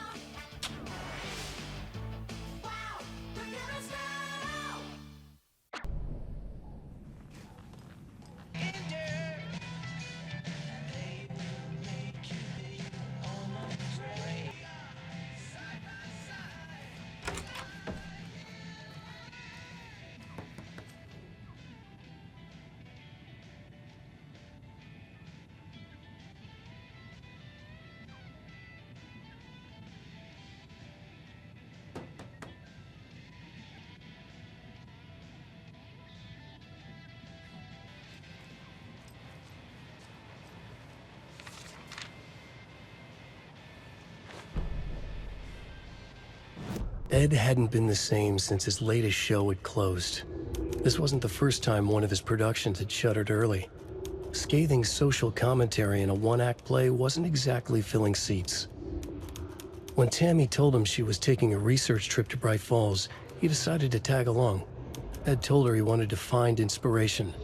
Ed hadn't been the same since his latest show had closed. This wasn't the first time one of his productions had shuttered early. Scathing social commentary in a one-act play wasn't exactly filling seats. When Tammy told him she was taking a research trip to Bright Falls, he decided to tag along. Ed told her he wanted to find inspiration.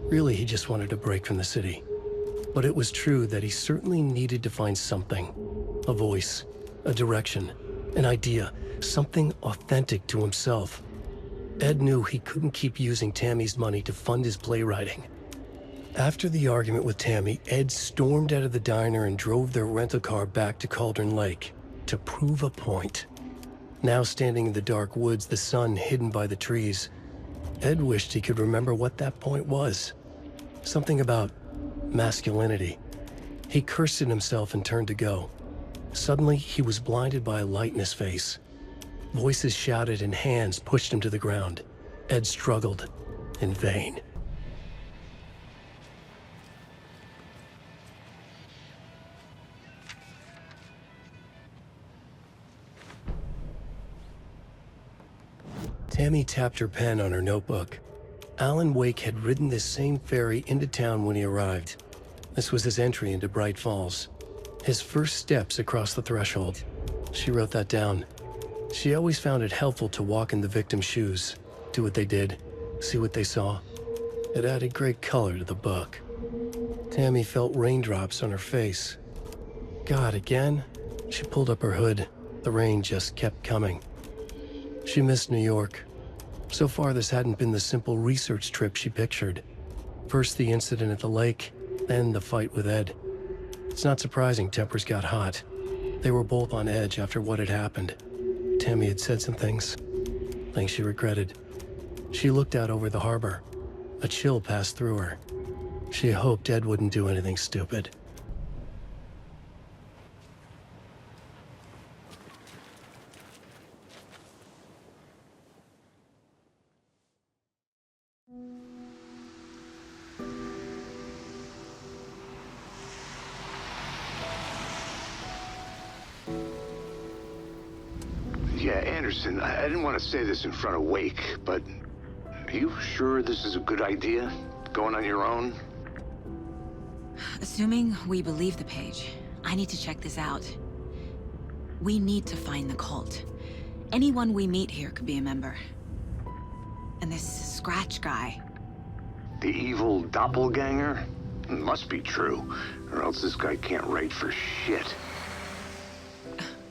Really, he just wanted a break from the city. But it was true that he certainly needed to find something. A voice, a direction, an idea, something authentic to himself. Ed knew he couldn't keep using Tammy's money to fund his playwriting. After the argument with Tammy, Ed stormed out of the diner and drove their rental car back to Cauldron Lake to prove a point. Now standing in the dark woods, the sun hidden by the trees, Ed wished he could remember what that point was. Something about masculinity. He cursed at himself and turned to go. Suddenly, he was blinded by a light in his face. Voices shouted and hands pushed him to the ground. Ed struggled, in vain. Tammy tapped her pen on her notebook. Alan Wake had ridden this same ferry into town when he arrived. This was his entry into Bright Falls. His first steps across the threshold. She wrote that down. She always found it helpful to walk in the victim's shoes, do what they did, see what they saw. It added great color to the book. Tammy felt raindrops on her face. God, again? She pulled up her hood. The rain just kept coming. She missed New York. So far, this hadn't been the simple research trip she pictured. First the incident at the lake, then the fight with Ed. It's not surprising tempers got hot. They were both on edge after what had happened. Tammy had said some things she regretted. She looked out over the harbor. A chill passed through her. She hoped Ed wouldn't do anything stupid. Anderson, I didn't want to say this in front of Wake, but are you sure this is a good idea? Going on your own? Assuming we believe the page, I need to check this out. We need to find the cult. Anyone we meet here could be a member. And this Scratch guy. The evil doppelganger? Must be true, or else this guy can't write for shit.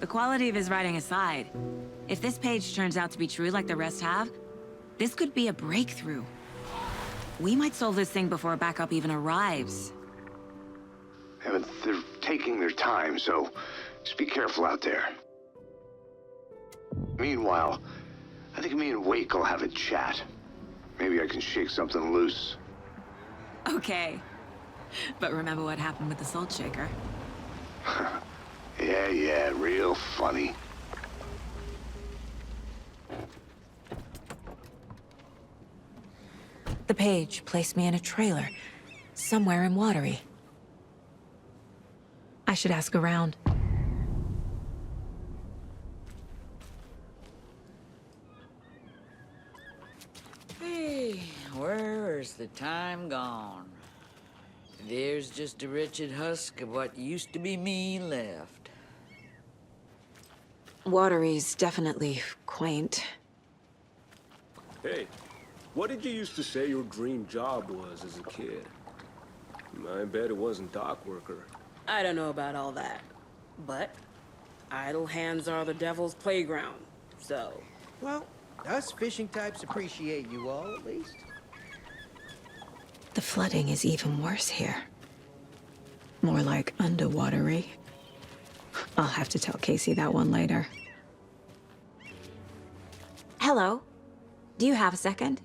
The quality of his writing aside, if this page turns out to be true like the rest have, this could be a breakthrough. We might solve this thing before backup even arrives. Yeah, but they're taking their time, so just be careful out there. Meanwhile, I think me and Wake will have a chat. Maybe I can shake something loose. Okay. But remember what happened with the salt shaker? Yeah, real funny. The page placed me in a trailer, somewhere in Watery. I should ask around. Hey, where's the time gone? There's just a wretched husk of what used to be me left. Watery's definitely quaint. Hey, what did you used to say your dream job was as a kid? I bet it wasn't dock worker. I don't know about all that, but idle hands are the devil's playground, so... Well, us fishing types appreciate you all, at least. The flooding is even worse here. More like underwatery. I'll have to tell Casey that one later. Hello. Do you have a second?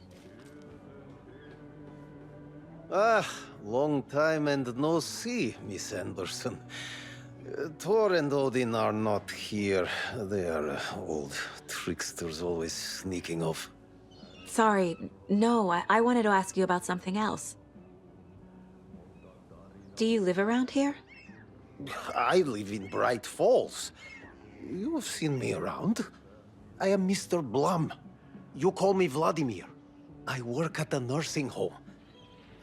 Long time and no see, Miss Anderson. Thor and Odin are not here. They are old tricksters always sneaking off. Sorry, no, I wanted to ask you about something else. Do you live around here? I live in Bright Falls. You've seen me around. I am Mr. Blum. You call me Vladimir. I work at a nursing home.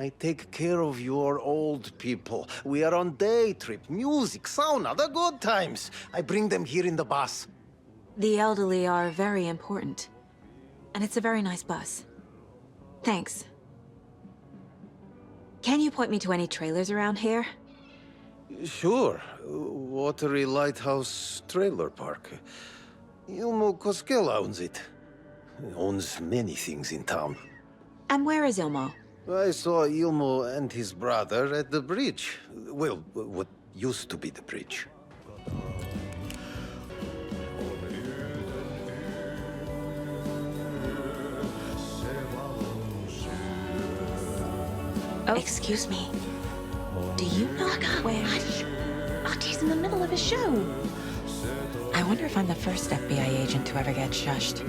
I take care of your old people. We are on day trip, music, sauna, the good times. I bring them here in the bus. The elderly are very important. And it's a very nice bus. Thanks. Can you point me to any trailers around here? Sure. Watery Lighthouse Trailer Park. Ilmo Koskela owns it. He owns many things in town. And where is Ilmo? I saw Ilmo and his brother at the bridge. Well, what used to be the bridge. Oh. Excuse me. Do you know where... He's in the middle of a show. I wonder if I'm the first FBI agent to ever get shushed.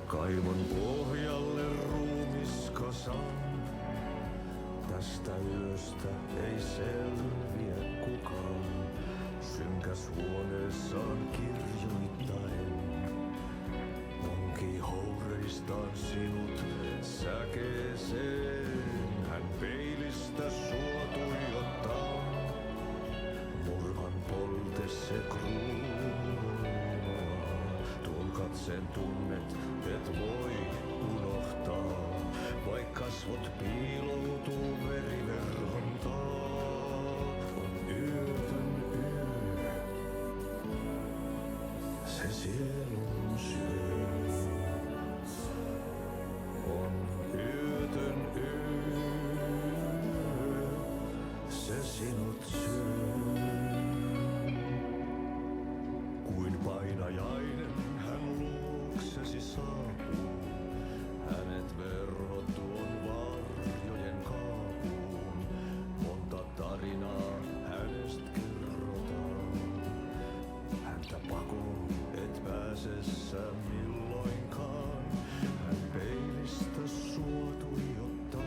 Kaivon pohjalle ruumiskasan. Tästä yöstä ei selviä kukaan. Synkäs huoneessaan kirjoittaen. Onki houreistaan sinut säkeeseen hän sen tunnet, et voi unohtaa. Vaik kasvot piiloutuu veriverhon taa. On yötön yö, se sielun syö. On yötön yö, se sinut syö. Kuin painajainen hän luoksesi saapuu. Hänet verhot tuon varjojen kaapuun. Monta tarinaa hänestä kerrotaan. Häntä pakoon et pääse sä milloinkaan. Hän peilistä sua tuijottaa.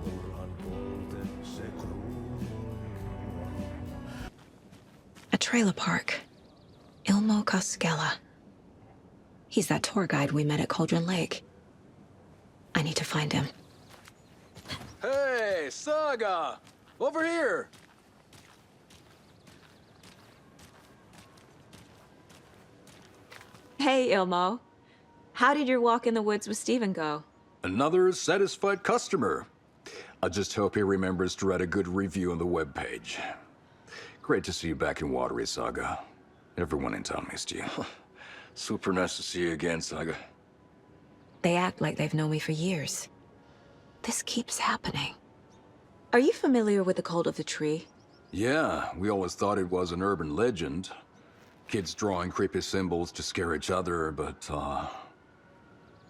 Murhan polte se kruunoi. A trailer park. Ilmo Koskela. He's that tour guide we met at Cauldron Lake. I need to find him. Hey, Saga! Over here! Hey, Ilmo. How did your walk in the woods with Steven go? Another satisfied customer. I just hope he remembers to write a good review on the webpage. Great to see you back in Watery, Saga. Everyone in town missed you. Super nice to see you again, Saga. They act like they've known me for years. This keeps happening. Are you familiar with the cult of the tree? Yeah, we always thought it was an urban legend. Kids drawing creepy symbols to scare each other, but,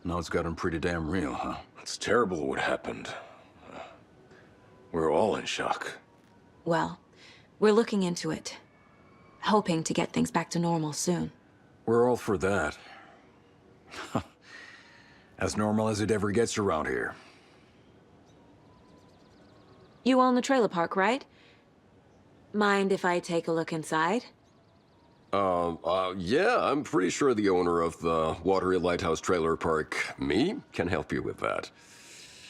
now it's gotten pretty damn real, huh? It's terrible what happened. We're all in shock. Well, we're looking into it. Hoping to get things back to normal soon. We're all for that. As normal as it ever gets around here. You own the trailer park, right? Mind if I take a look inside? Yeah, I'm pretty sure the owner of the Watery Lighthouse Trailer Park, me, can help you with that.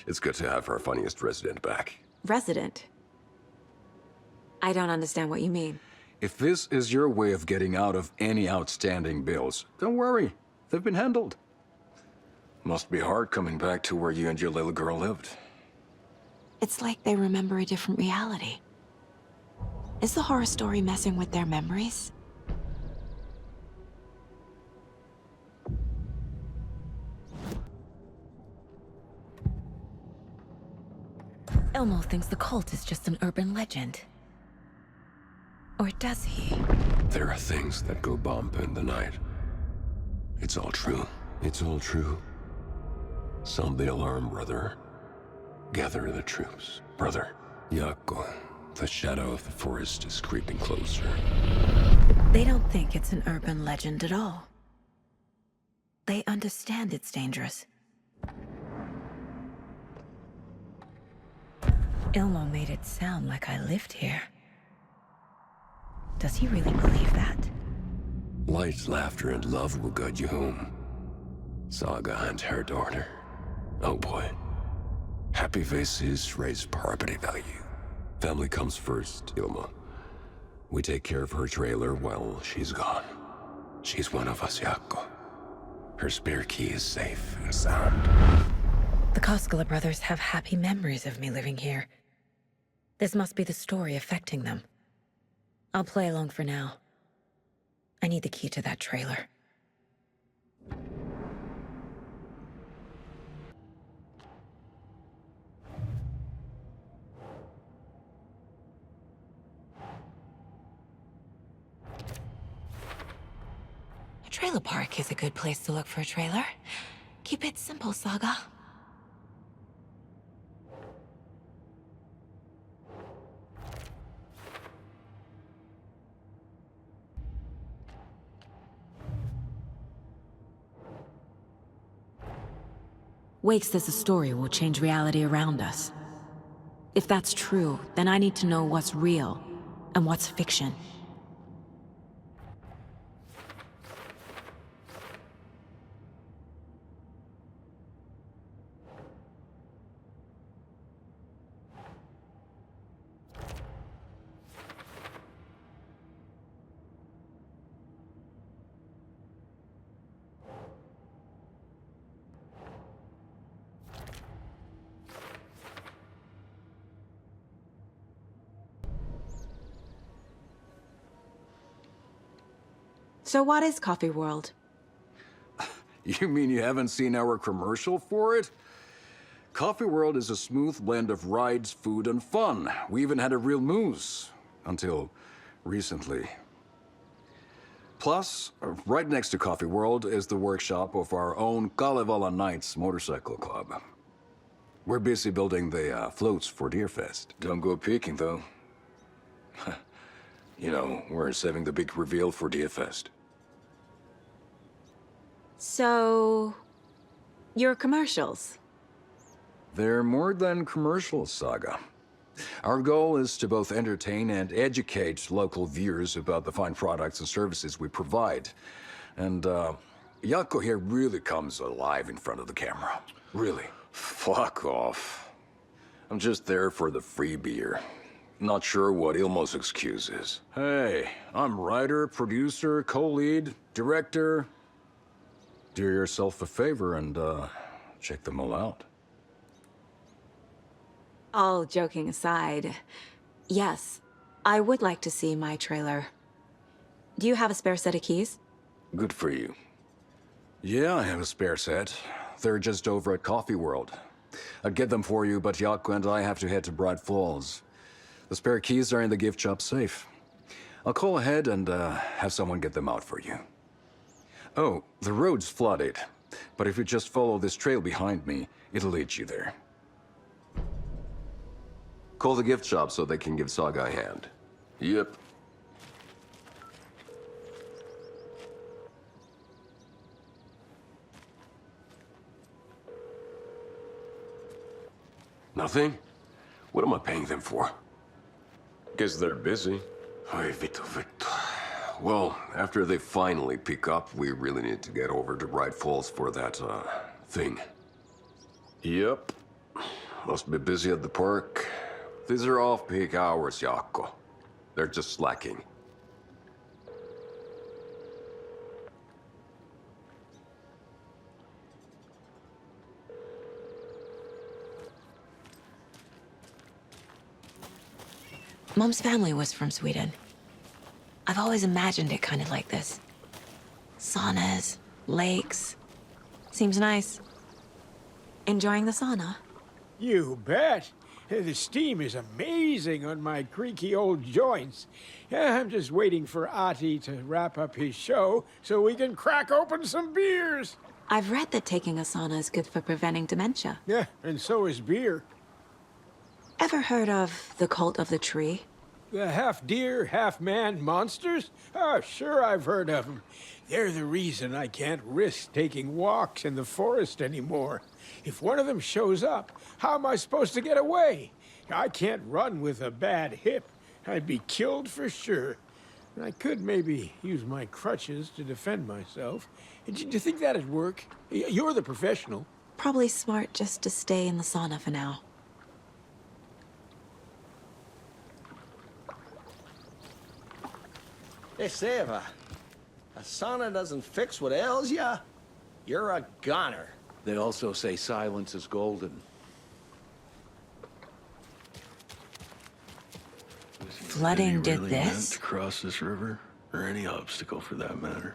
It's good to have our funniest resident back. Resident? I don't understand what you mean. If this is your way of getting out of any outstanding bills, don't worry. They've been handled. Must be hard coming back to where you and your little girl lived. It's like they remember a different reality. Is the horror story messing with their memories? Elmo thinks the cult is just an urban legend. Or does he? There are things that go bump in the night. It's all true. It's all true. Sound the alarm, brother. Gather the troops, brother. Jaakko, the shadow of the forest is creeping closer. They don't think it's an urban legend at all. They understand it's dangerous. Ilmo made it sound like I lived here. Does he really believe that? Light, laughter, and love will guide you home. Saga and her daughter. Oh boy. Happy faces raise property value. Family comes first, Ilma. We take care of her trailer while she's gone. She's one of us, Jaakko. Her spare key is safe and sound. The Koskela brothers have happy memories of me living here. This must be the story affecting them. I'll play along for now. I need the key to that trailer. A trailer park is a good place to look for a trailer. Keep it simple, Saga. Wake says the story will change reality around us. If that's true, then I need to know what's real and what's fiction. So what is Coffee World? You mean you haven't seen our commercial for it? Coffee World is a smooth blend of rides, food, and fun. We even had a real moose. Until recently. Plus, right next to Coffee World is the workshop of our own Kalevala Knights Motorcycle Club. We're busy building the floats for Deerfest. Don't go peeking, though. You know, we're saving the big reveal for Deerfest. So, your commercials? They're more than commercials, Saga. Our goal is to both entertain and educate local viewers about the fine products and services we provide. And, Jaakko here really comes alive in front of the camera. Really. Fuck off. I'm just there for the free beer. Not sure what Ilmo's excuse is. Hey, I'm writer, producer, co-lead, director. Do yourself a favor and, check them all out. All joking aside, yes, I would like to see my trailer. Do you have a spare set of keys? Good for you. Yeah, I have a spare set. They're just over at Coffee World. I'd get them for you, but Jaakko and I have to head to Bright Falls. The spare keys are in the gift shop safe. I'll call ahead and have someone get them out for you. Oh, the road's flooded, but if you just follow this trail behind me, it'll lead you there. Call the gift shop so they can give Saga a hand. Yep. Nothing? What am I paying them for? Guess they're busy. Ay, Vito. Well, after they finally pick up, we really need to get over to Bright Falls for that, thing. Yep. Must be busy at the park. These are off-peak hours, Jaakko. They're just slacking. Mom's family was from Sweden. I've always imagined it kind of like this. Saunas, lakes. Seems nice. Enjoying the sauna? You bet. The steam is amazing on my creaky old joints. I'm just waiting for Ati to wrap up his show so we can crack open some beers. I've read that taking a sauna is good for preventing dementia. Yeah, and so is beer. Ever heard of the cult of the tree? The half-deer, half-man monsters? Oh, sure I've heard of them. They're the reason I can't risk taking walks in the forest anymore. If one of them shows up, how am I supposed to get away? I can't run with a bad hip. I'd be killed for sure. I could maybe use my crutches to defend myself. Do you think that'd work? You're the professional. Probably smart just to stay in the sauna for now. Hey, Seva. A sauna doesn't fix what ails ya. You're a goner. They also say silence is golden. Flooding did really this? Meant to cross this river, or any obstacle for that matter.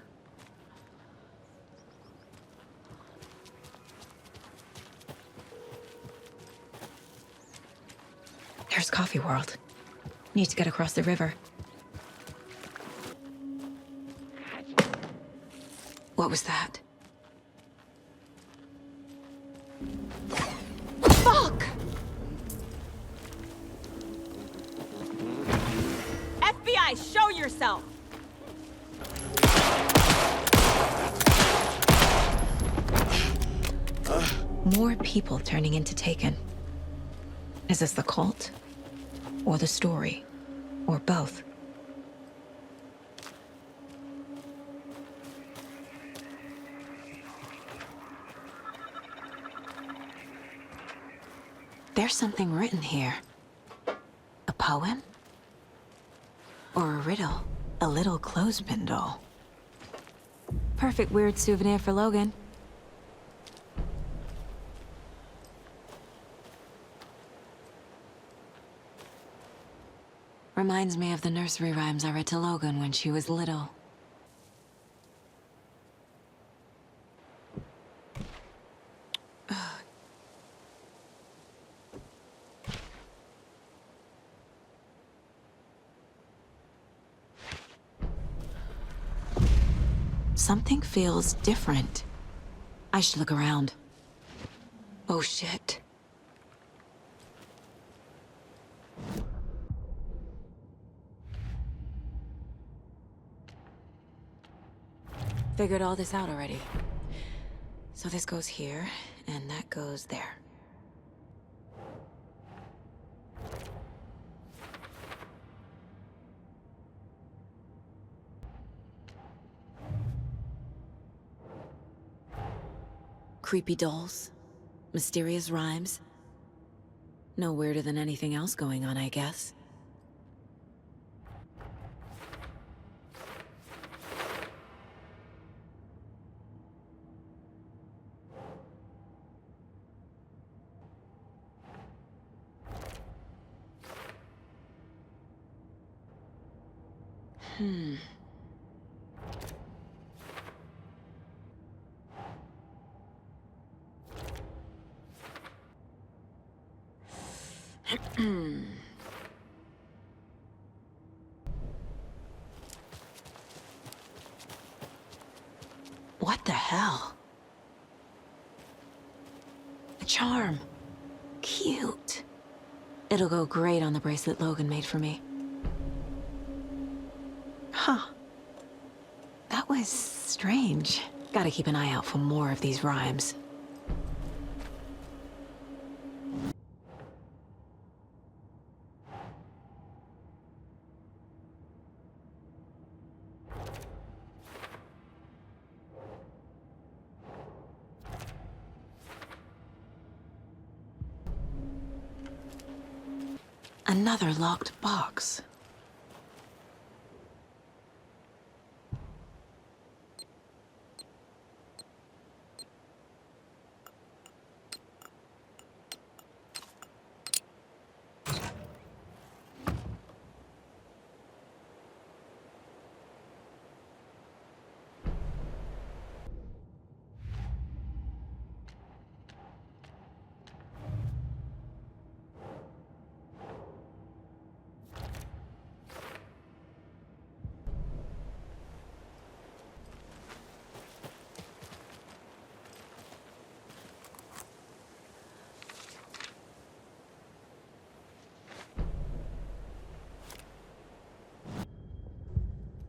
There's Coffee World. Need to get across the river. What was that? Fuck! FBI, show yourself! More people turning into Taken. Is this the cult? Or the story? Or both? There's something written here. A poem? Or a riddle? A little clothespin doll. Perfect weird souvenir for Logan. Reminds me of the nursery rhymes I read to Logan when she was little. something feels different. I should look around. Oh shit. Figured all this out already. So this goes here, and that goes there. Creepy dolls, mysterious rhymes. No weirder than anything else going on, I guess. What the hell? A charm. Cute. It'll go great on the bracelet Logan made for me. Huh. That was strange. Gotta keep an eye out for more of these rhymes. Another locked box.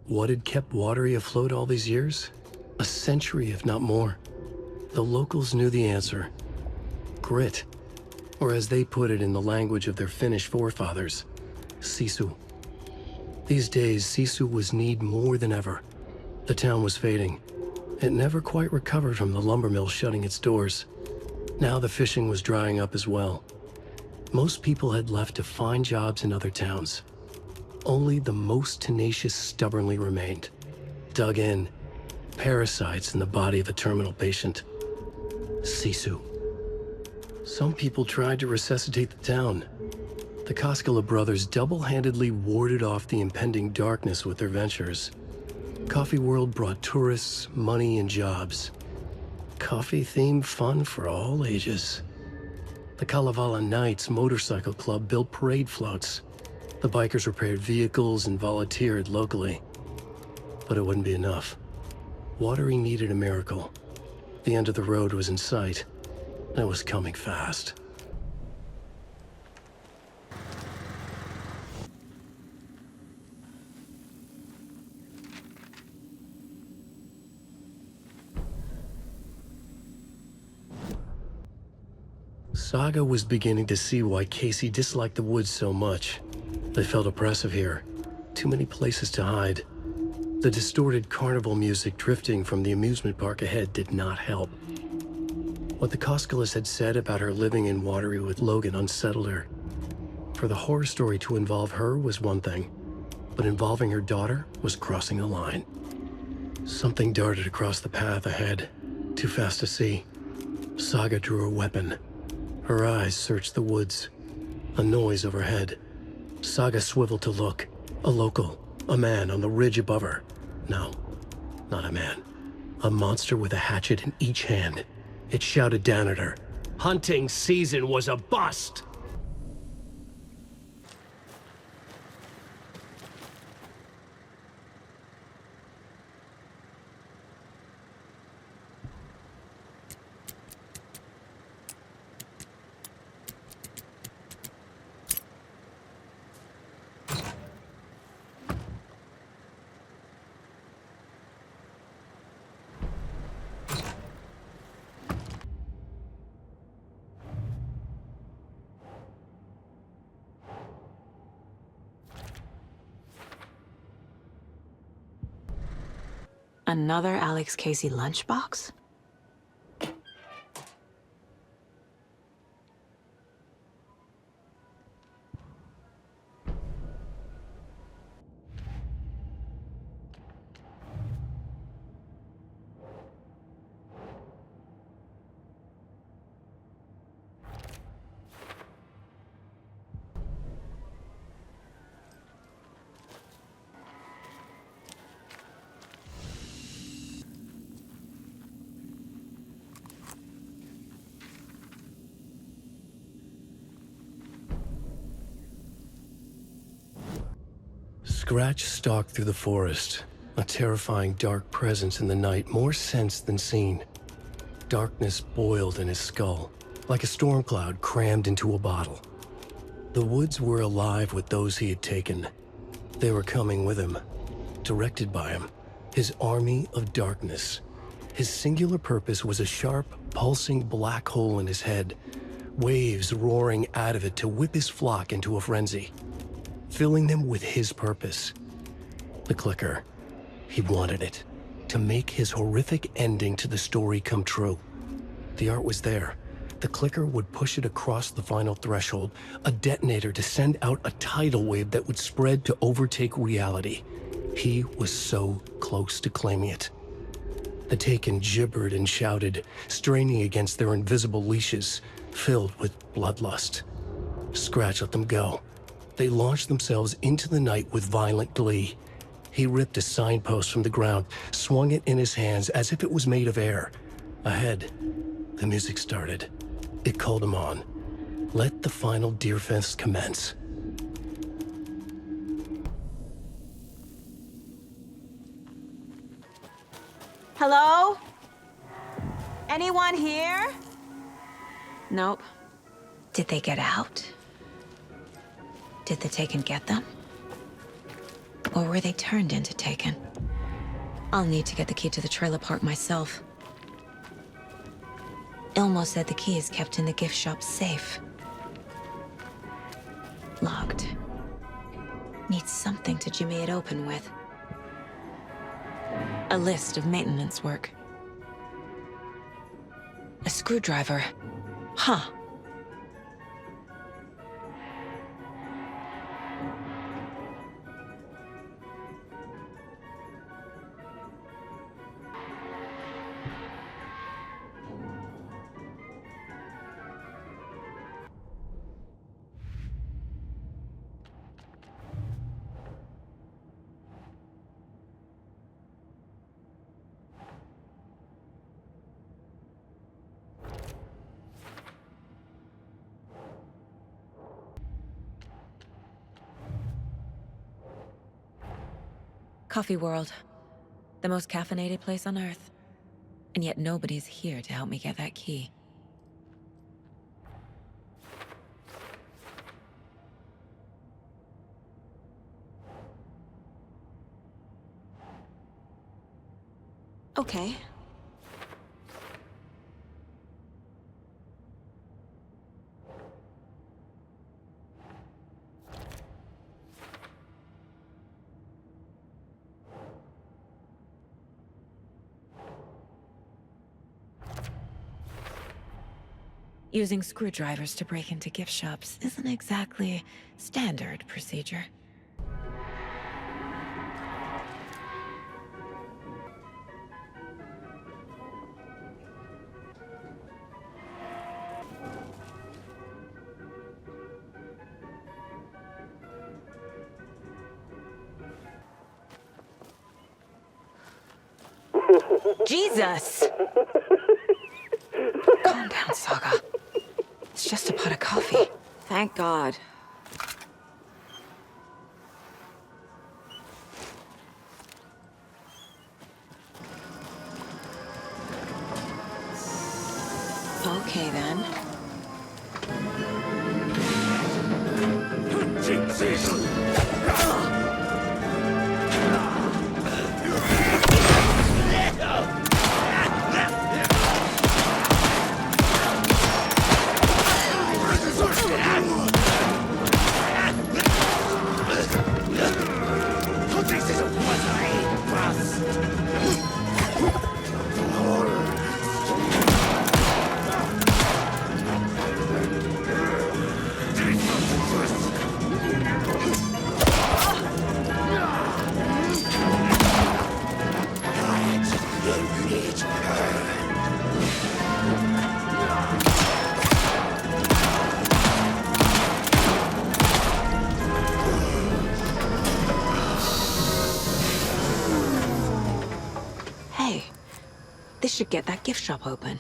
What had kept Watery afloat all these years? A century, if not more. The locals knew the answer. Grit. Or as they put it in the language of their Finnish forefathers, sisu. These days, sisu was needed more than ever. The town was fading. It never quite recovered from the lumber mill shutting its doors. Now the fishing was drying up as well. Most people had left to find jobs in other towns. Only the most tenacious stubbornly remained. Dug in. Parasites in the body of a terminal patient. Sisu. Some people tried to resuscitate the town. The Koskela brothers double-handedly warded off the impending darkness with their ventures. Coffee World brought tourists, money, and jobs. Coffee-themed fun for all ages. The Kalevala Knights Motorcycle Club built parade floats. The bikers repaired vehicles and volunteered locally. But it wouldn't be enough. Watery needed a miracle. The end of the road was in sight, and it was coming fast. Saga was beginning to see why Casey disliked the woods so much. They felt oppressive here. Too many places to hide. The distorted carnival music drifting from the amusement park ahead did not help. What the Koskelas had said about her living in Watery with Logan unsettled her. For the horror story to involve her was one thing, but involving her daughter was crossing a line. Something darted across the path ahead, too fast to see. Saga drew her weapon. Her eyes searched the woods. A noise overhead. Saga swiveled to look. A local. A man on the ridge above her. No, not a man. A monster with a hatchet in each hand. It shouted down at her. Hunting season was a bust! Another Alex Casey lunchbox? Scratch stalked through the forest, a terrifying dark presence in the night, more sensed than seen. Darkness boiled in his skull, like a storm cloud crammed into a bottle. The woods were alive with those he had taken. They were coming with him, directed by him, his army of darkness. His singular purpose was a sharp, pulsing black hole in his head, waves roaring out of it to whip his flock into a frenzy, filling them with his purpose. The clicker. He wanted it, to make his horrific ending to the story come true. The art was there. The clicker would push it across the final threshold, a detonator to send out a tidal wave that would spread to overtake reality. He was so close to claiming it. The Taken gibbered and shouted, straining against their invisible leashes, filled with bloodlust. Scratch let them go. They launched themselves into the night with violent glee. He ripped a signpost from the ground, swung it in his hands as if it was made of air. Ahead, the music started. It called him on. Let the final Deerfest commence. Hello? Anyone here? Nope. Did they get out? Did the Taken get them? Or were they turned into Taken? I'll need to get the key to the trailer park myself. Ilmo said the key is kept in the gift shop safe. Locked. Needs something to jimmy it open with. A list of maintenance work. A screwdriver. Huh. Coffee World. The most caffeinated place on Earth. And yet nobody's here to help me get that key. Okay. Using screwdrivers to break into gift shops isn't exactly standard procedure. Jesus! Calm down, Saga. It's just a pot of coffee. Thank God. Okay, then. This should get that gift shop open.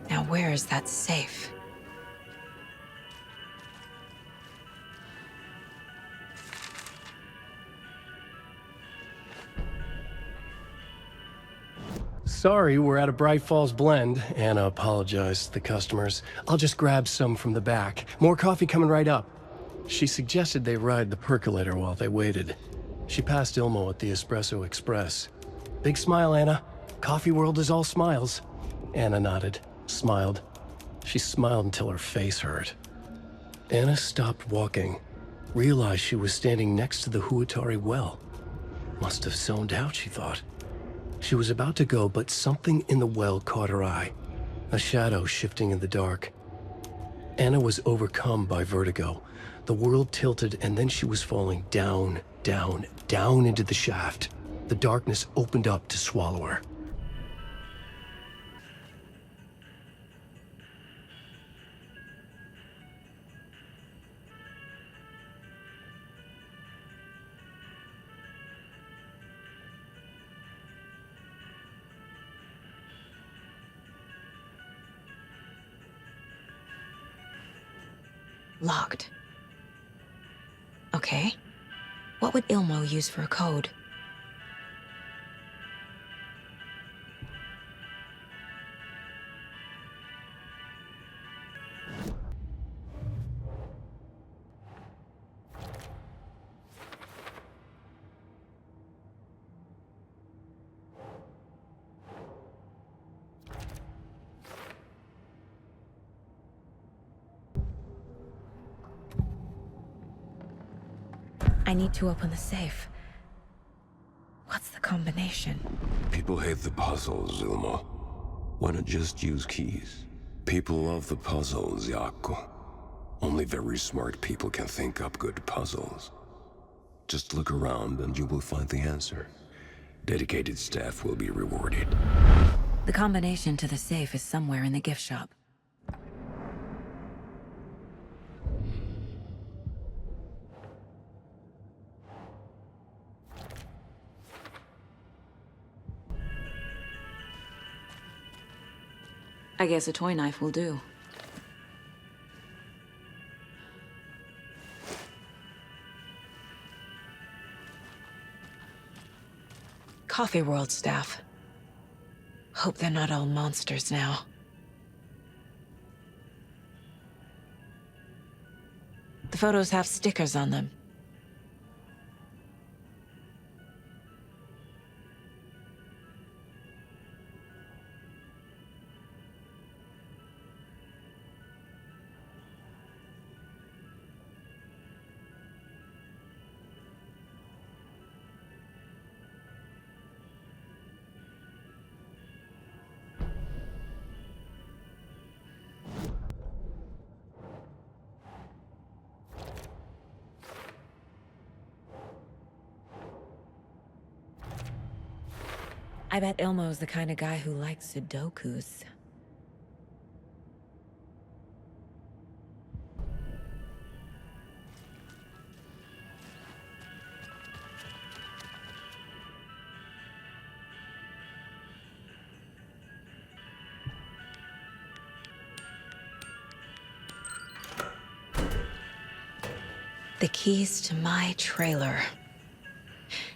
Now where is that safe? Sorry, we're at a Bright Falls blend. Anna apologized to the customers. I'll just grab some from the back. More coffee coming right up. She suggested they ride the percolator while they waited. She passed Ilmo at the Espresso Express. Big smile, Anna. Coffee world is all smiles. Anna nodded, smiled. She smiled until her face hurt. Anna stopped walking, realized she was standing next to the Huatari well. Must have zoned out, she thought. She was about to go, but something in the well caught her eye. A shadow shifting in the dark. Anna was overcome by vertigo. The world tilted, and then she was falling down, down, down into the shaft. The darkness opened up to swallow her. Locked. Okay. What would Ilmo use for a code? I need to open the safe. What's the combination? People hate the puzzles, Ilmo. Why not just use keys? People love the puzzles, Yaku. Only very smart people can think up good puzzles. Just look around and you will find the answer. Dedicated staff will be rewarded. The combination to the safe is somewhere in the gift shop. I guess a toy knife will do. Coffee World staff. Hope they're not all monsters now. The photos have stickers on them. I bet Ilmo's the kind of guy who likes Sudokus. The keys to my trailer.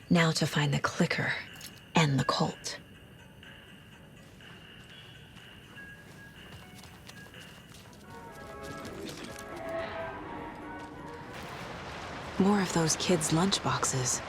Now to find the clicker. And the Colt. More of those kids' lunchboxes.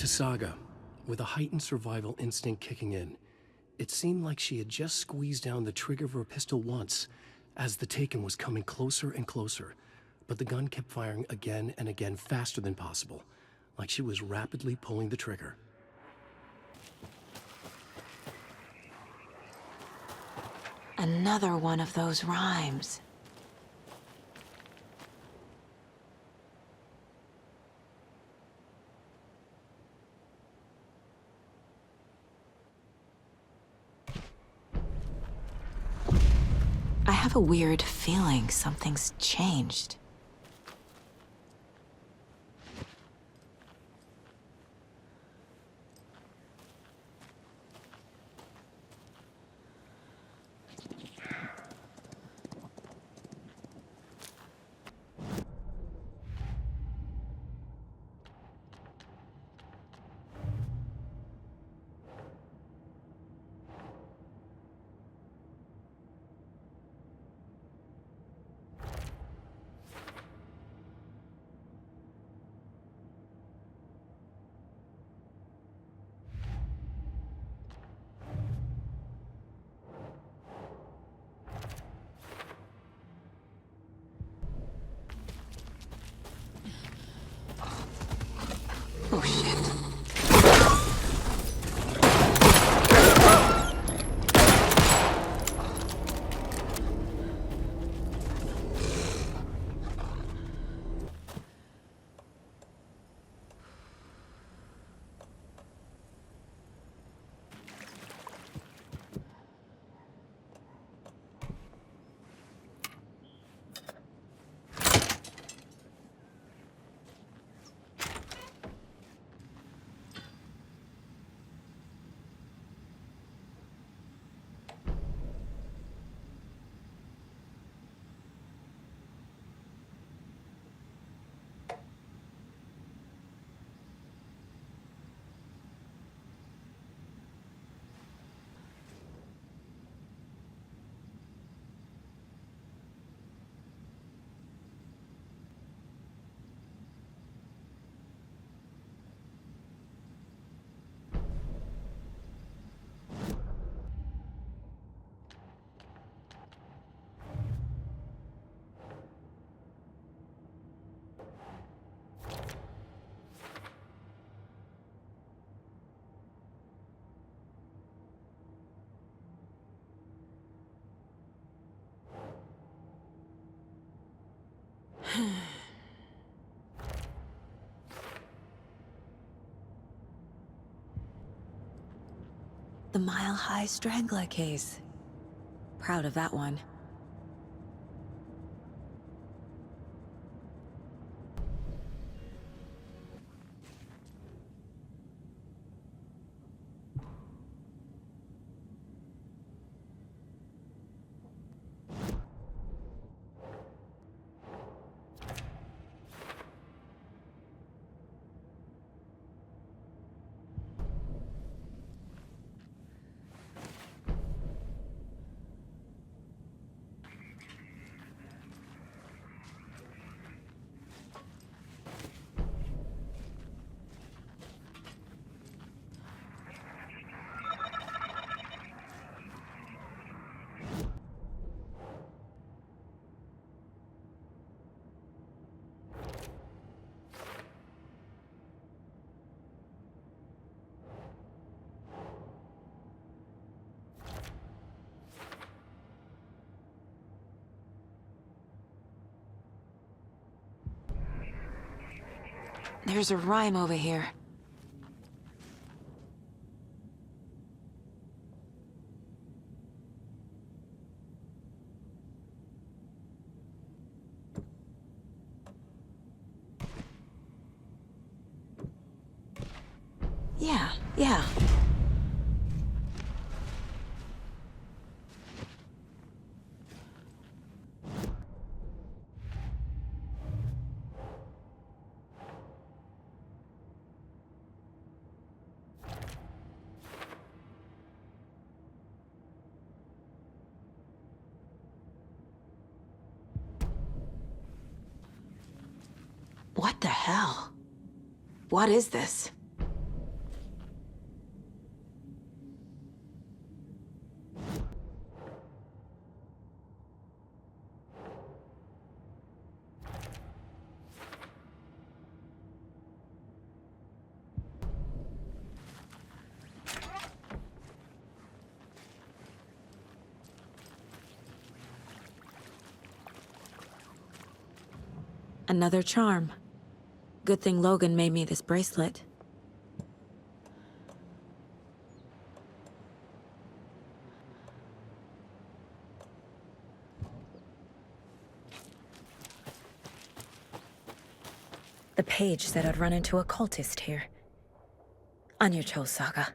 To Saga, with a heightened survival instinct kicking in, it seemed like she had just squeezed down the trigger of her pistol once, as the Taken was coming closer and closer, but the gun kept firing again and again faster than possible, like she was rapidly pulling the trigger. Another one of those rhymes. I have a weird feeling something's changed. Oh, shit. The Mile High Strangler case. Proud of that one. There's a rhyme over here. Yeah. What the hell? What is this? Another charm. Good thing Logan made me this bracelet. The page said I'd run into a cultist here. On your Cho saga.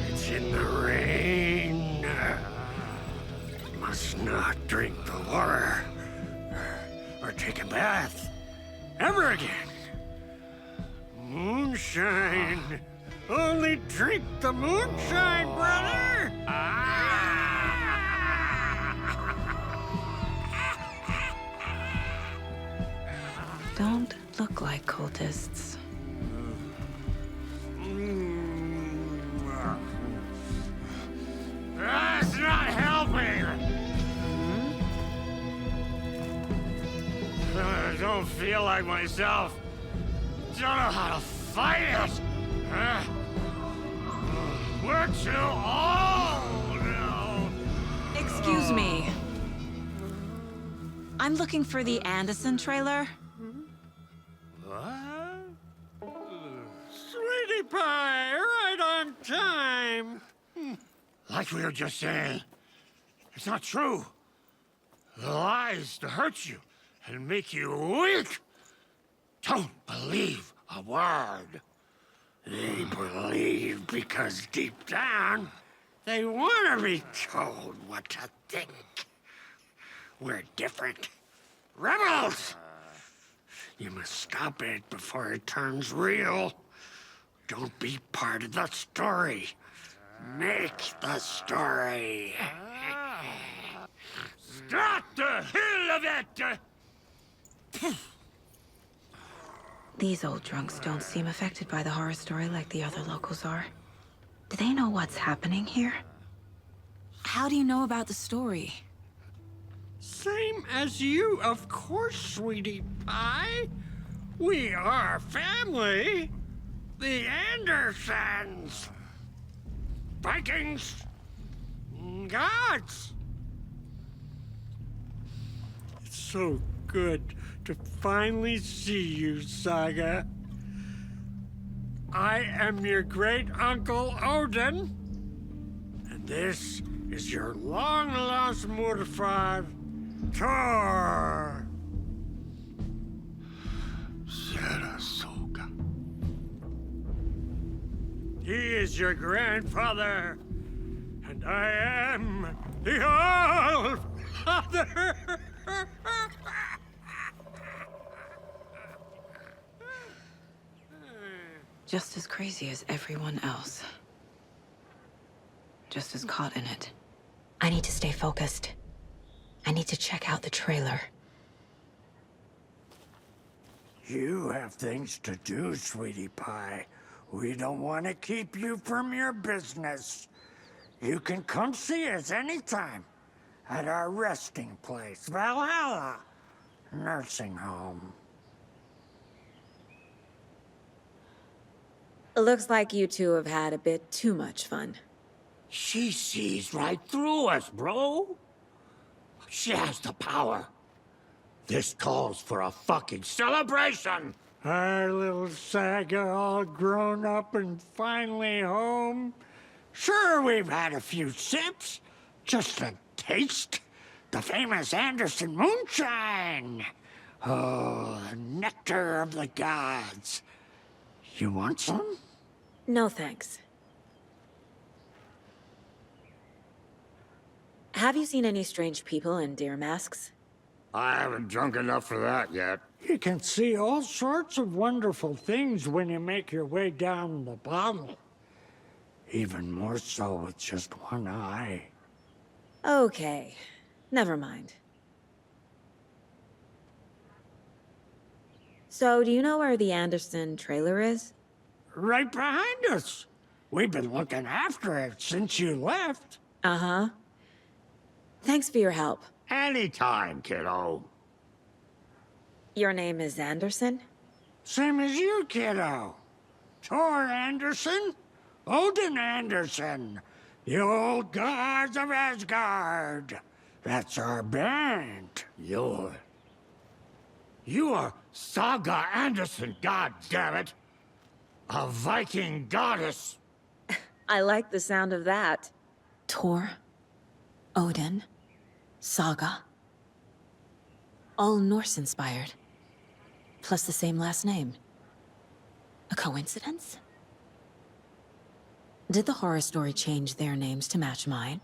It's in the rain. Must not drink the water or take a bath ever again. Moonshine. Only drink the moonshine, brother! Don't look like cultists. That's not helping! I don't feel like myself. Don't know how to fight it! We're too old now! Excuse me. I'm looking for the Anderson trailer. What? Sweetie pie, right on time! Like we were just saying, it's not true. The lies to hurt you and make you weak. Don't believe a word. They believe because deep down, they want to be told what to think. We're different. Rebels! You must stop it before it turns real. Don't be part of the story. Make the story. Start the hell of it! These old drunks don't seem affected by the horror story like the other locals are. Do they know what's happening here? How do you know about the story? Same as you, of course, sweetie pie. We are family. The Andersons. Vikings. Gods. It's so good to finally see you, Saga. I am your great-uncle Odin. And this is your long-lost mortified Thor. Sarasota. He is your grandfather, and I am the All-Father. Just as crazy as everyone else. Just as caught in it. I need to stay focused. I need to check out the trailer. You have things to do, sweetie pie. We don't want to keep you from your business. You can come see us anytime at our resting place, Valhalla Nursing Home. Looks like you two have had a bit too much fun. She sees right through us, bro. She has the power. This calls for a fucking celebration. Our little Saga all grown up and finally home. Sure, we've had a few sips. Just a taste. The famous Anderson moonshine. Oh, the nectar of the gods. You want some? No thanks. Have you seen any strange people in deer masks? I haven't drunk enough for that yet. You can see all sorts of wonderful things when you make your way down the bottle. Even more so with just one eye. Okay, never mind. So, do you know where the Anderson trailer is? Right behind us. We've been looking after it since you left. Uh-huh. Thanks for your help. Anytime, kiddo. Your name is Anderson? Same as you, kiddo. Thor Anderson, Odin Anderson, the old gods of Asgard. That's our band. You are Saga Anderson, goddammit. A Viking goddess. I like the sound of that. Thor, Odin, Saga. All Norse-inspired. Plus the same last name. A coincidence? Did the horror story change their names to match mine?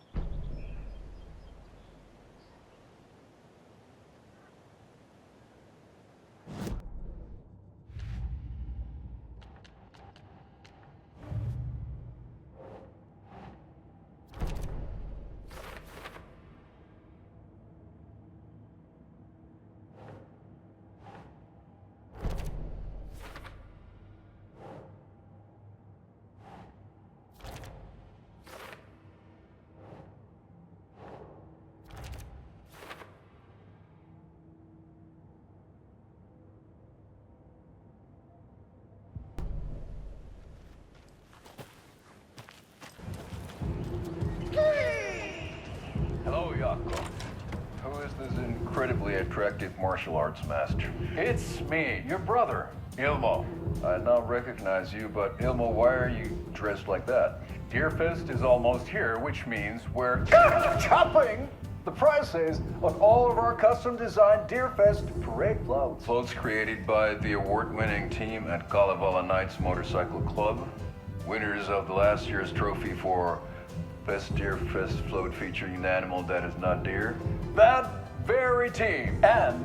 Hello, Jakob. Who is this incredibly attractive martial arts master? It's me, your brother, Ilmo. I now recognize you, but Ilmo, why are you dressed like that? Deerfest is almost here, which means we're chopping the prices on all of our custom-designed Deerfest parade floats. Floats created by the award-winning team at Kalevala Knights Motorcycle Club, winners of the last year's trophy for Best Deerfest float featuring an animal that is not deer. That very team. And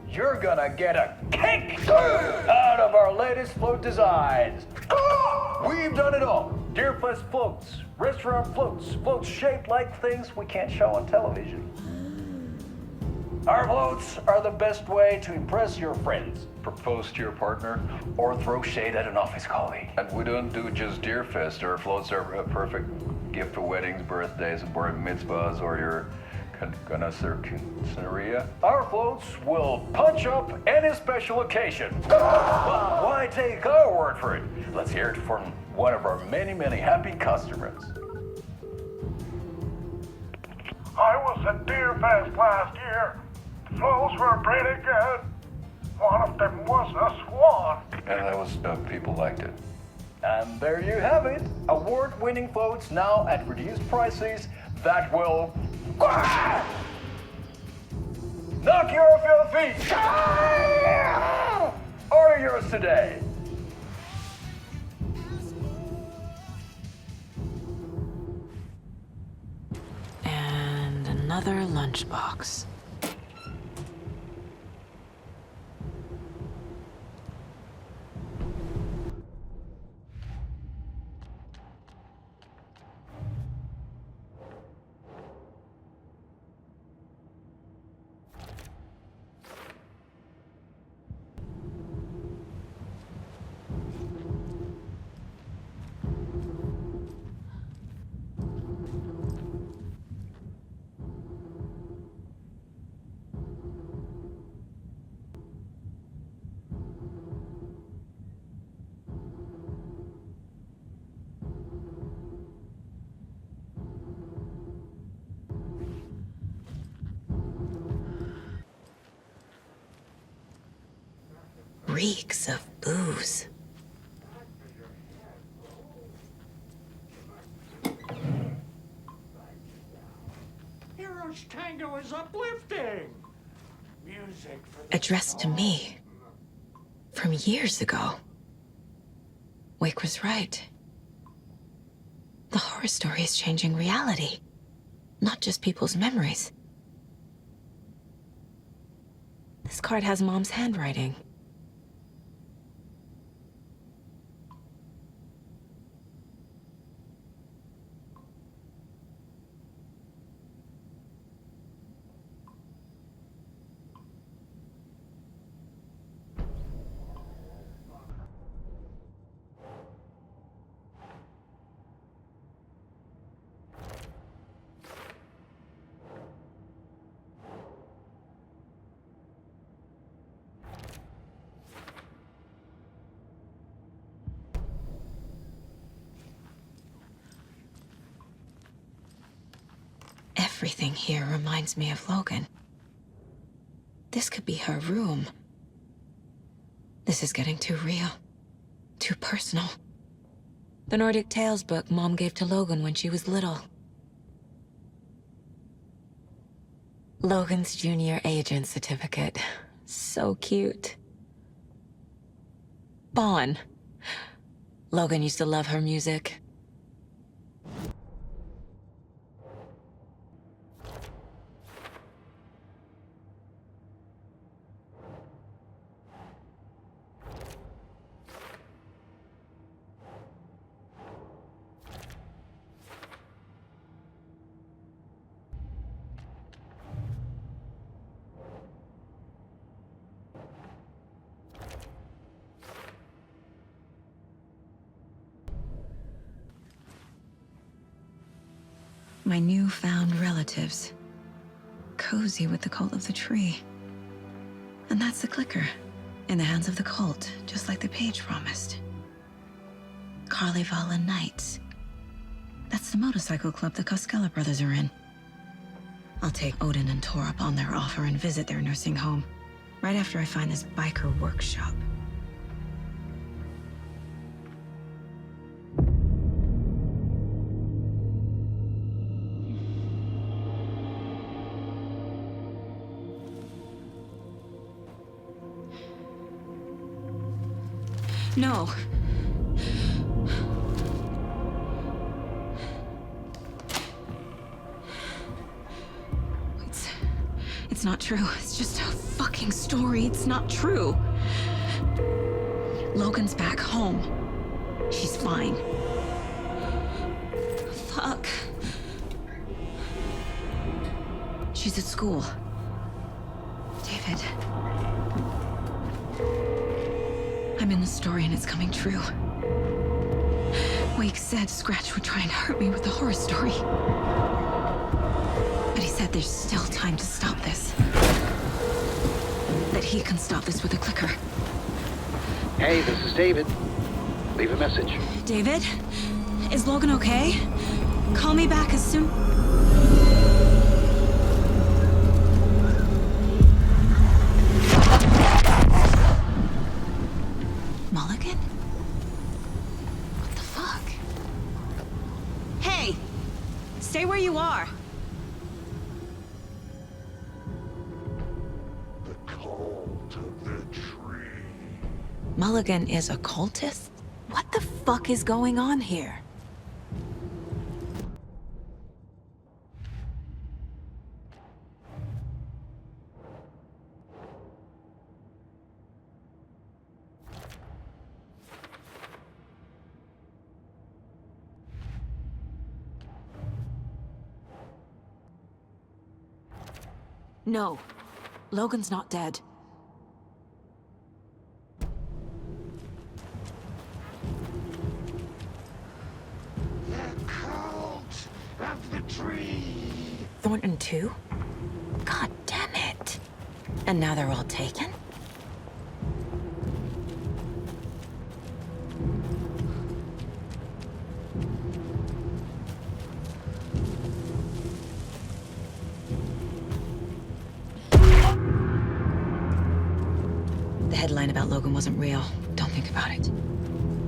you're gonna get a kick out of our latest float designs. We've done it all. Deerfest floats, restaurant floats, floats shaped like things we can't show on television. Our floats are the best way to impress your friends, propose to your partner, or throw shade at an office colleague. And we don't do just Deerfest. Our floats are a perfect gift for weddings, birthdays, bar mitzvahs, or your quinceañera. Our floats will punch up any special occasion. But why take our word for it? Let's hear it from one of our many, many happy customers. I was at Deerfest last year. The flows were pretty good. One of them was a swan. And that was, people liked it. And there you have it. Award-winning floats now at reduced prices that will knock you off your feet. Order yours today. And another lunchbox. Reeks of booze. Hero's Tango is uplifting. Music for the Addressed to me. From years ago. Wake was right. The horror story is changing reality. Not just people's memories. This card has Mom's handwriting. Everything here reminds me of Logan. This could be her room. This is getting too real. Too personal. The Nordic Tales book Mom gave to Logan when she was little. Logan's junior agent certificate. So cute. Bon. Logan used to love her music. My newfound relatives. Cozy with the cult of the tree. And that's the clicker. In the hands of the cult, just like the page promised. Carnival Nights. That's the motorcycle club the Koskela brothers are in. I'll take Odin and Tor up on their offer and visit their nursing home. Right after I find this biker workshop. No. It's not true. It's just a fucking story. It's not true. Logan's back home. She's fine. Fuck. She's at school. David. I'm in the story and it's coming true. Wake said Scratch would try and hurt me with the horror story. But he said there's still time to stop this. That he can stop this with a clicker. Hey, this is David. Leave a message. David? Is Logan okay? Call me back as soon... Mulligan? What the fuck? Hey! Stay where you are! The cult of the tree. Mulligan is a cultist? What the fuck is going on here? No. Logan's not dead. The cult of the tree. Thornton too? God damn it. And now they're all taken? The headline about Logan wasn't real. Don't think about it.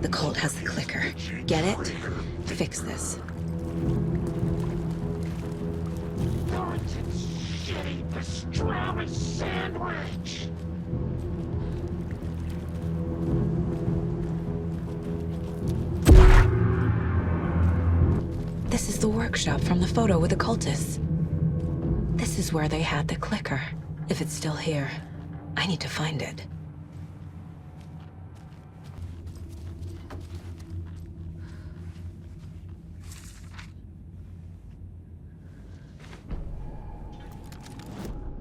The cult has the clicker. Get it? Fix this. Thornton's shitty pastrami sandwich. This is the workshop from the photo with the cultists. This is where they had the clicker. If it's still here, I need to find it.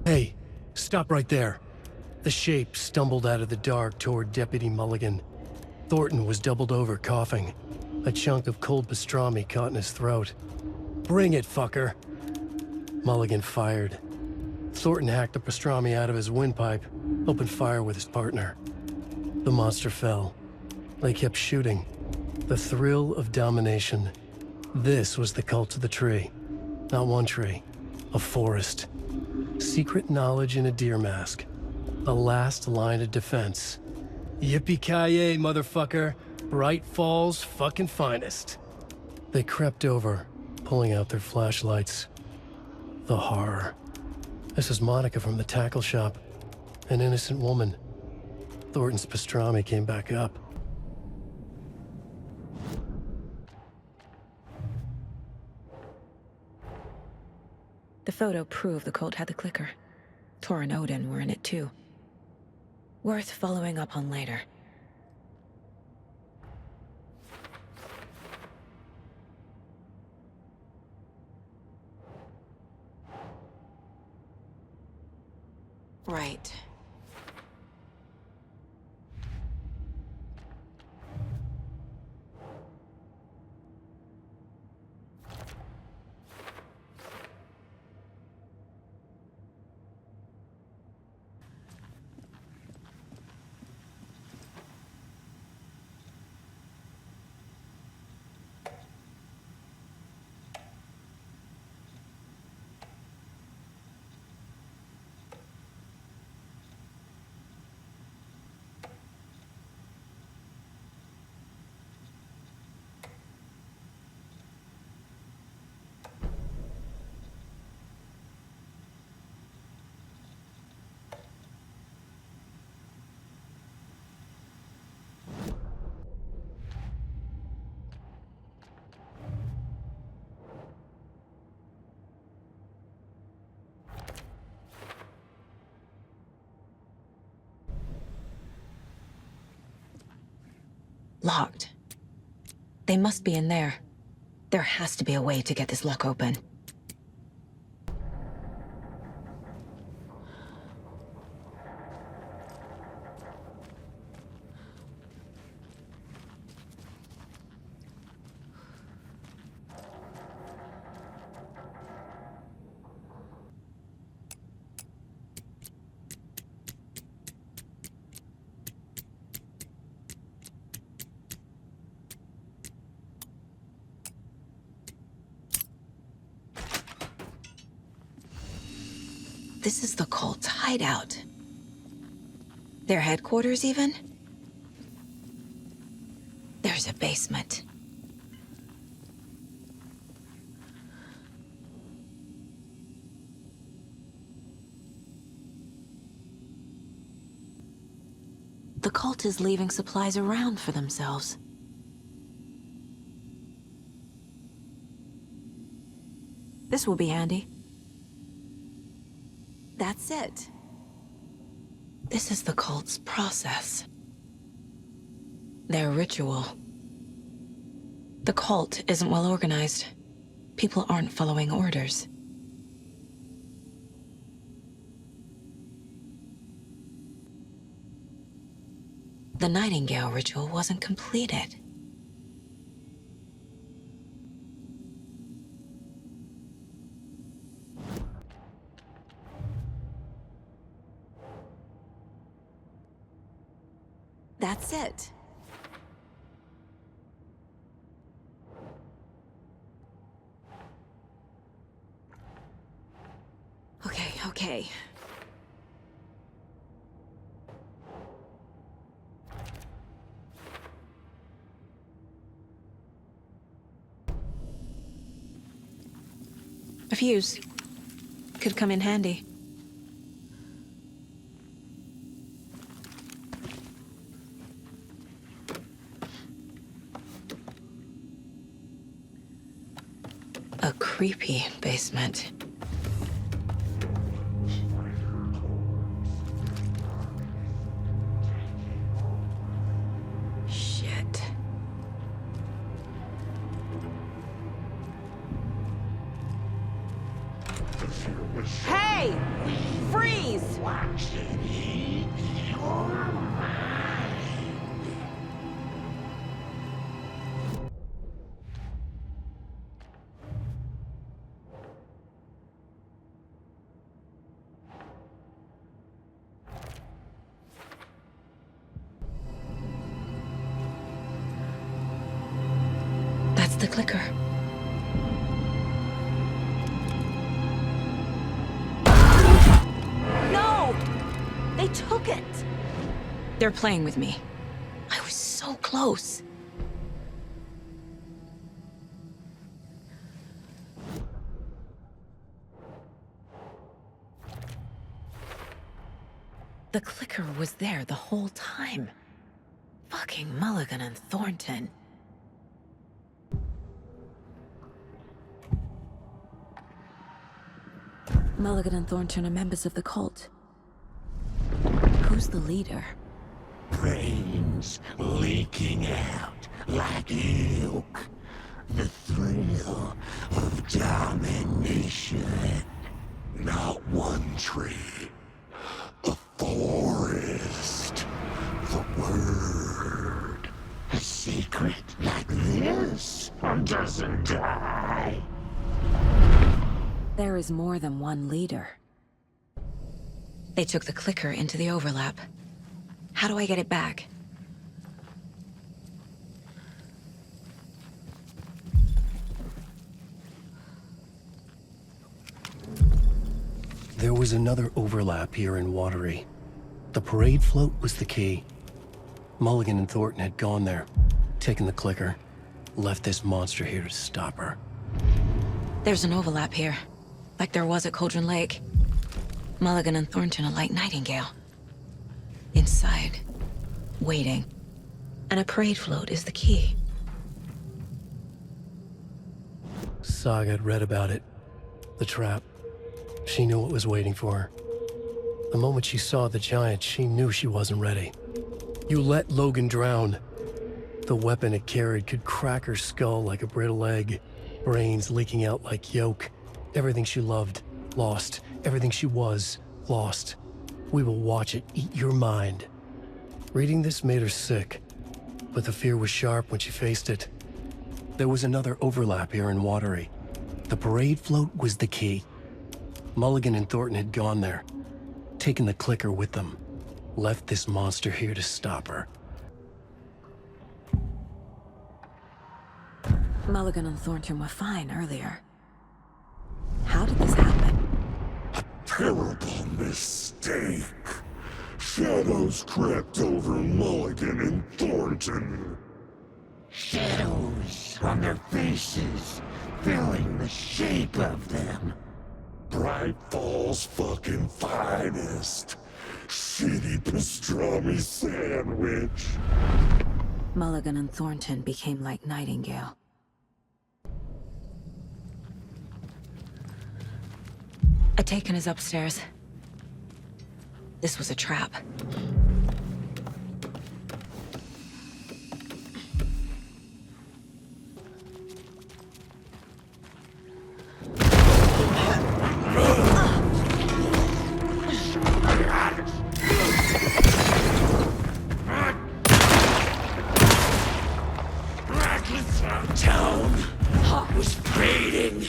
Hey, stop right there. The shape stumbled out of the dark toward Deputy Mulligan. Thornton was doubled over, coughing. A chunk of cold pastrami caught in his throat. Bring it, fucker. Mulligan fired. Thornton hacked the pastrami out of his windpipe, opened fire with his partner. The monster fell. They kept shooting. The thrill of domination. This was the cult of the tree. Not one tree, A forest. Secret knowledge in a deer mask. The last line of defense. Yippee-ki-yay, motherfucker. Bright Falls' fucking finest. They crept over, pulling out their flashlights. The horror. This is Monica from the tackle shop. An innocent woman. Thornton's pastrami came back up. The photo proved the cult had the clicker. Tor and Odin were in it too. Worth following up on later. Right. Locked. They must be in there. There has to be a way to get this lock open. This is the cult's hideout. Their headquarters, even? There's a basement. The cult is leaving supplies around for themselves. This will be handy. That's it. This is the cult's process. Their ritual. The cult isn't well organized. People aren't following orders. The Nightingale ritual wasn't completed. That's it. Okay. A fuse. Could come in handy. A creepy basement. Shit. Hey! Freeze! That's the clicker. took it! They're playing with me. I was so close. The clicker was there the whole time. Fucking Mulligan and Thornton. Mulligan and Thornton are members of the cult. Who's the leader? Brains leaking out like milk. The thrill of domination. Not one tree. A forest. The word. A secret like this doesn't die. There is more than one leader. They took the clicker into the overlap. How do I get it back? There was another overlap here in Watery. The parade float was the key. Mulligan and Thornton had gone there, taken the clicker, left this monster here to stop her. There's an overlap here, like there was at Cauldron Lake. Mulligan and Thornton are like Nightingale. Inside, waiting. And a parade float is the key. Saga had read about it. The trap. She knew what was waiting for her. The moment she saw the giant, she knew she wasn't ready. You let Logan drown. The weapon it carried could crack her skull like a brittle egg. Brains leaking out like yolk. Everything she loved, lost. Everything she was, lost. We will watch it eat your mind. Reading this made her sick, but the fear was sharp when she faced it. There was another overlap here in Watery. The parade float was the key. Mulligan and Thornton had gone there, taken the clicker with them, left this monster here to stop her. Mulligan and Thornton were fine earlier. How did this happen? Terrible mistake. Shadows crept over Mulligan and Thornton. Shadows on their faces, filling the shape of them. Bright Fall's fucking finest. Shitty pastrami sandwich. Mulligan and Thornton became like Nightingale. Ataken is upstairs. This was a trap. Town was fading.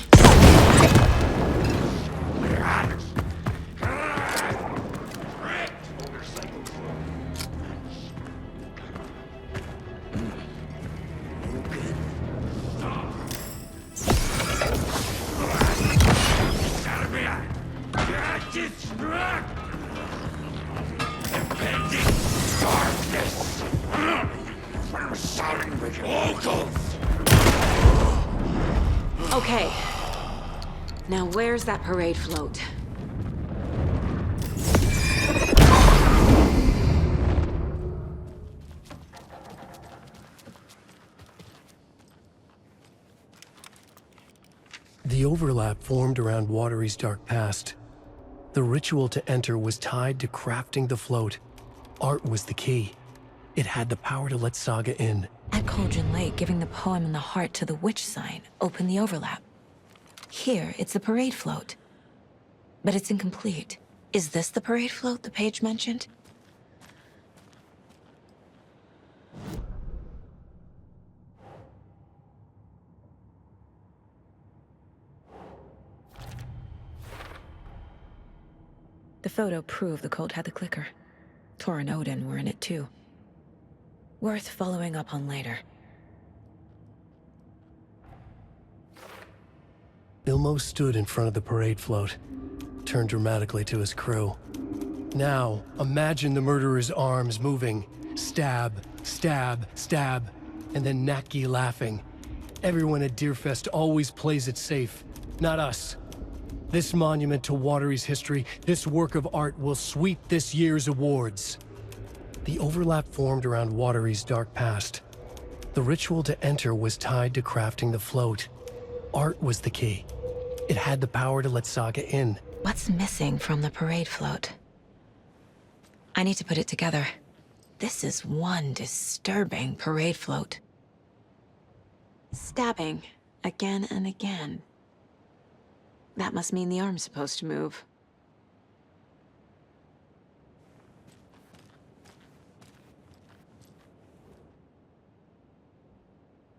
Okay. Now where's that parade float? The overlap formed around Watery's dark past. The ritual to enter was tied to crafting the float. Art was the key. It had the power to let Saga in. At Cauldron Lake, giving the poem and the heart to the witch sign opened the overlap. Here, it's the parade float. But it's incomplete. Is this the parade float the page mentioned? The photo proved the cult had the clicker. Tor and Odin were in it too. Worth following up on later. Ilmo stood in front of the parade float, turned dramatically to his crew. Now, imagine the murderer's arms moving. Stab, stab, stab, and then Naki laughing. Everyone at Deerfest always plays it safe, not us. This monument to Watery's history, this work of art will sweep this year's awards. The overlap formed around Watery's dark past. The ritual to enter was tied to crafting the float. Art was the key. It had the power to let Saga in. What's missing from the parade float? I need to put it together. This is one disturbing parade float. Stabbing, again and again. That must mean the arm's supposed to move.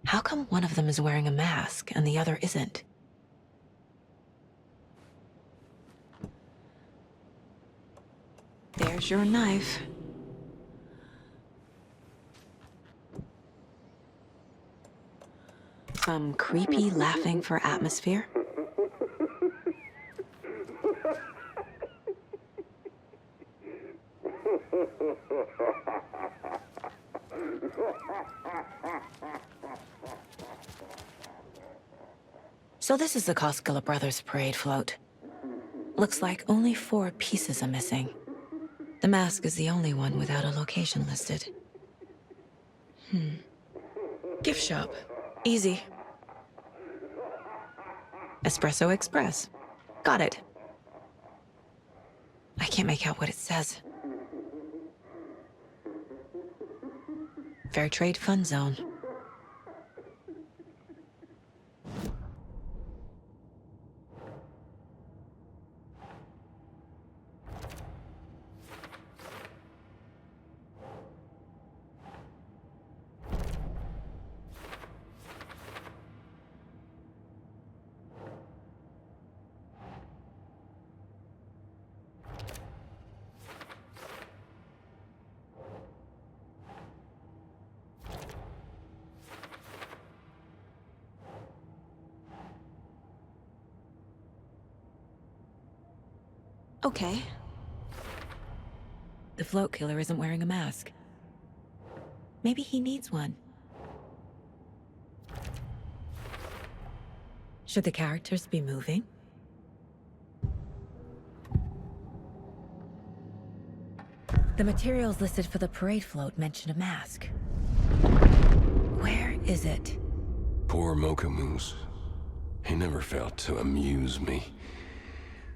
How come one of them is wearing a mask and the other isn't? There's your knife. Some creepy laughing for atmosphere. So this is the Koskela Brothers parade float. Looks like only 4 pieces are missing. The mask is the only one without a location listed. Gift shop. Easy. Espresso Express. Got it. I can't make out what it says. Fair Trade Fun Zone. Okay. The float killer isn't wearing a mask. Maybe he needs one. Should the characters be moving? The materials listed for the parade float mention a mask. Where is it? Poor Mocha Moose. He never failed to amuse me.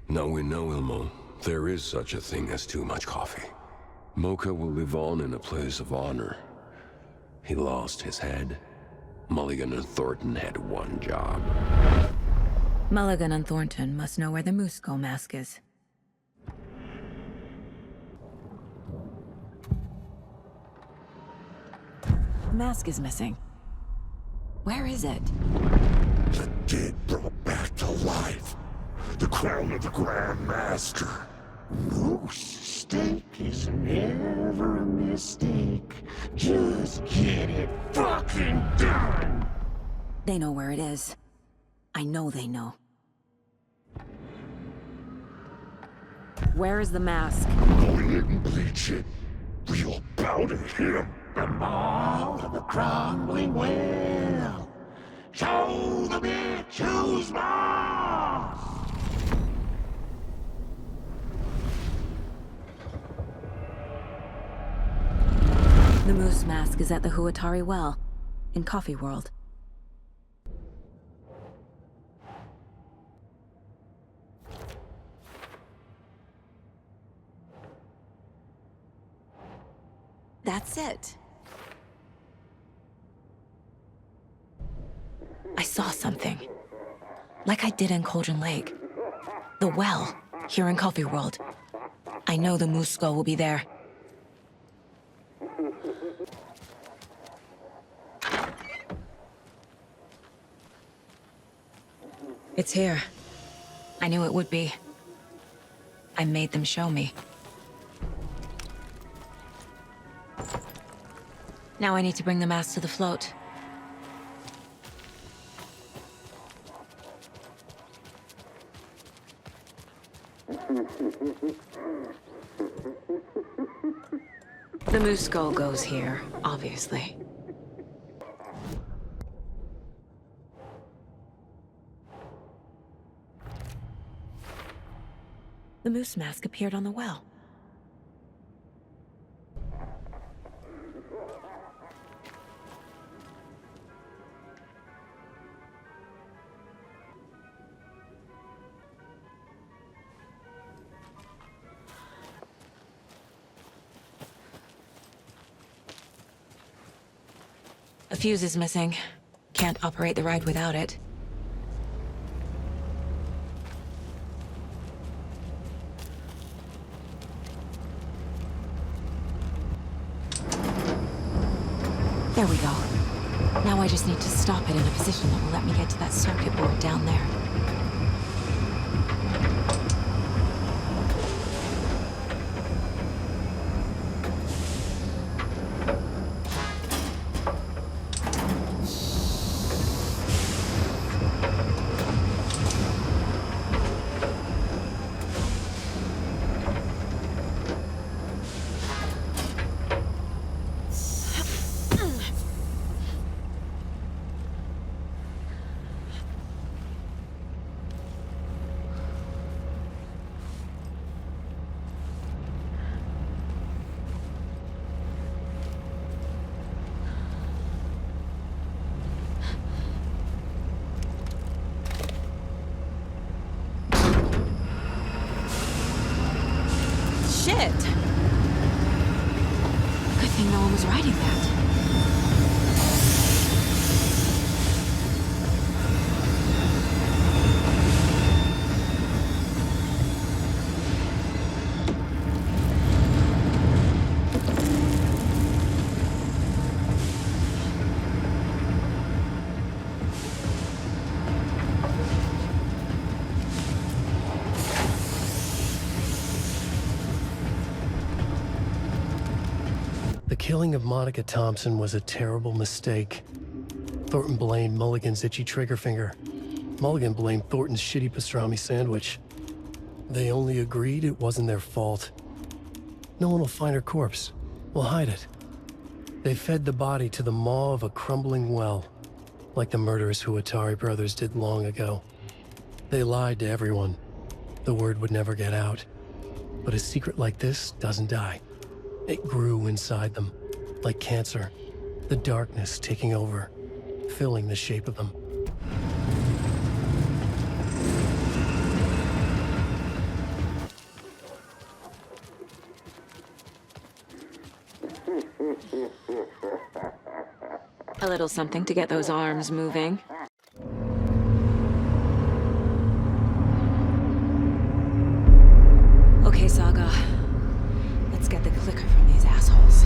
Now we know, Ilmo, there is such a thing as too much coffee. Mocha will live on in a place of honor. He lost his head. Mulligan and Thornton had one job. Mulligan and Thornton must know where the Musco mask is. The mask is missing. Where is it? The dead brought back to life. The crown of the Grand Master. Moose steak is never a mistake. Just get it fucking done! They know where it is. I know they know. Where is the mask? Go ahead and bleach it. We'll bow to him. The maw of the crumbling well. Show the bitch who's boss! The moose mask is at the Huatari Well, in Coffee World. That's it. I saw something. Like I did in Cauldron Lake. The well, here in Coffee World. I know the moose skull will be there. It's here. I knew it would be. I made them show me. Now I need to bring the mask to the float. The moose skull goes here, obviously. The moose mask appeared on the well. A fuse is missing. Can't operate the ride without it. There we go. Now I just need to stop it in a position that will let me get to that circuit board down there. Shit! Good thing no one was riding that. The killing of Monica Thompson was a terrible mistake. Thornton blamed Mulligan's itchy trigger finger. Mulligan blamed Thornton's shitty pastrami sandwich. They only agreed it wasn't their fault. No one will find her corpse. We'll hide it. They fed the body to the maw of a crumbling well, like the murderous Huatari brothers did long ago. They lied to everyone. The word would never get out. But a secret like this doesn't die. It grew inside them, like cancer, the darkness taking over, filling the shape of them. A little something to get those arms moving. Okay, Saga. Let's get the clicker from these assholes.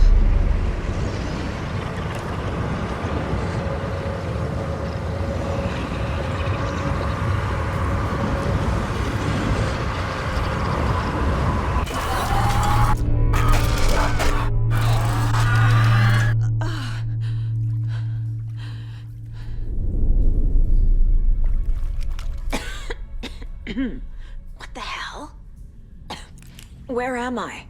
What the hell? Where am I?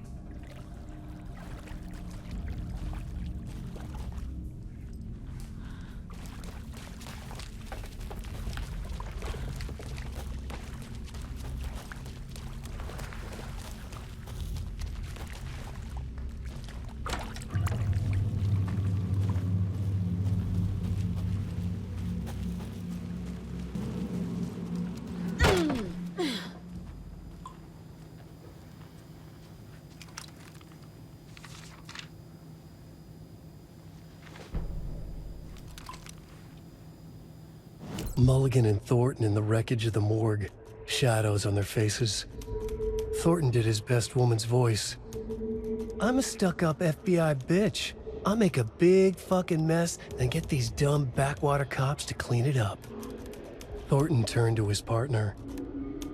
Mulligan and Thornton in the wreckage of the morgue, shadows on their faces. Thornton did his best woman's voice. I'm a stuck-up FBI bitch. I'll make a big fucking mess, then get these dumb backwater cops to clean it up. Thornton turned to his partner.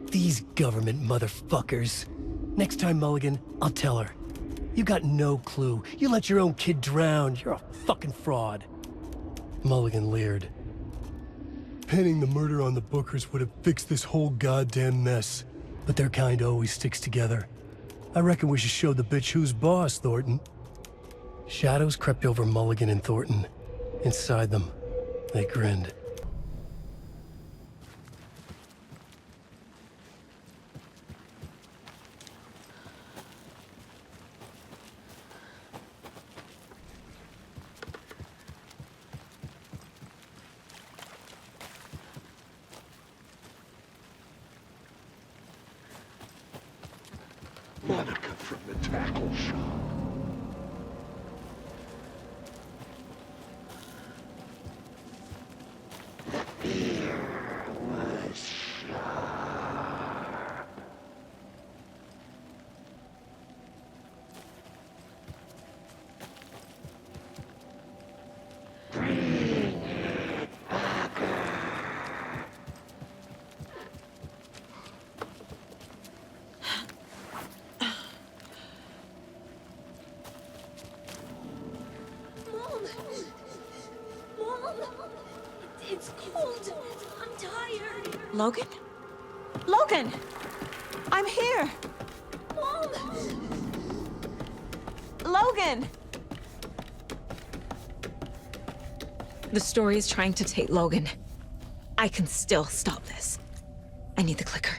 These government motherfuckers. Next time, Mulligan, I'll tell her. You got no clue. You let your own kid drown. You're a fucking fraud. Mulligan leered. Pinning the murder on the Bookers would have fixed this whole goddamn mess. But their kind always sticks together. I reckon we should show the bitch who's boss, Thornton. Shadows crept over Mulligan and Thornton. Inside them, they grinned. Monica from the tackle shop. It's cold. I'm tired. Logan? Logan! I'm here! Mom! Logan! The story is trying to take Logan. I can still stop this. I need the clicker.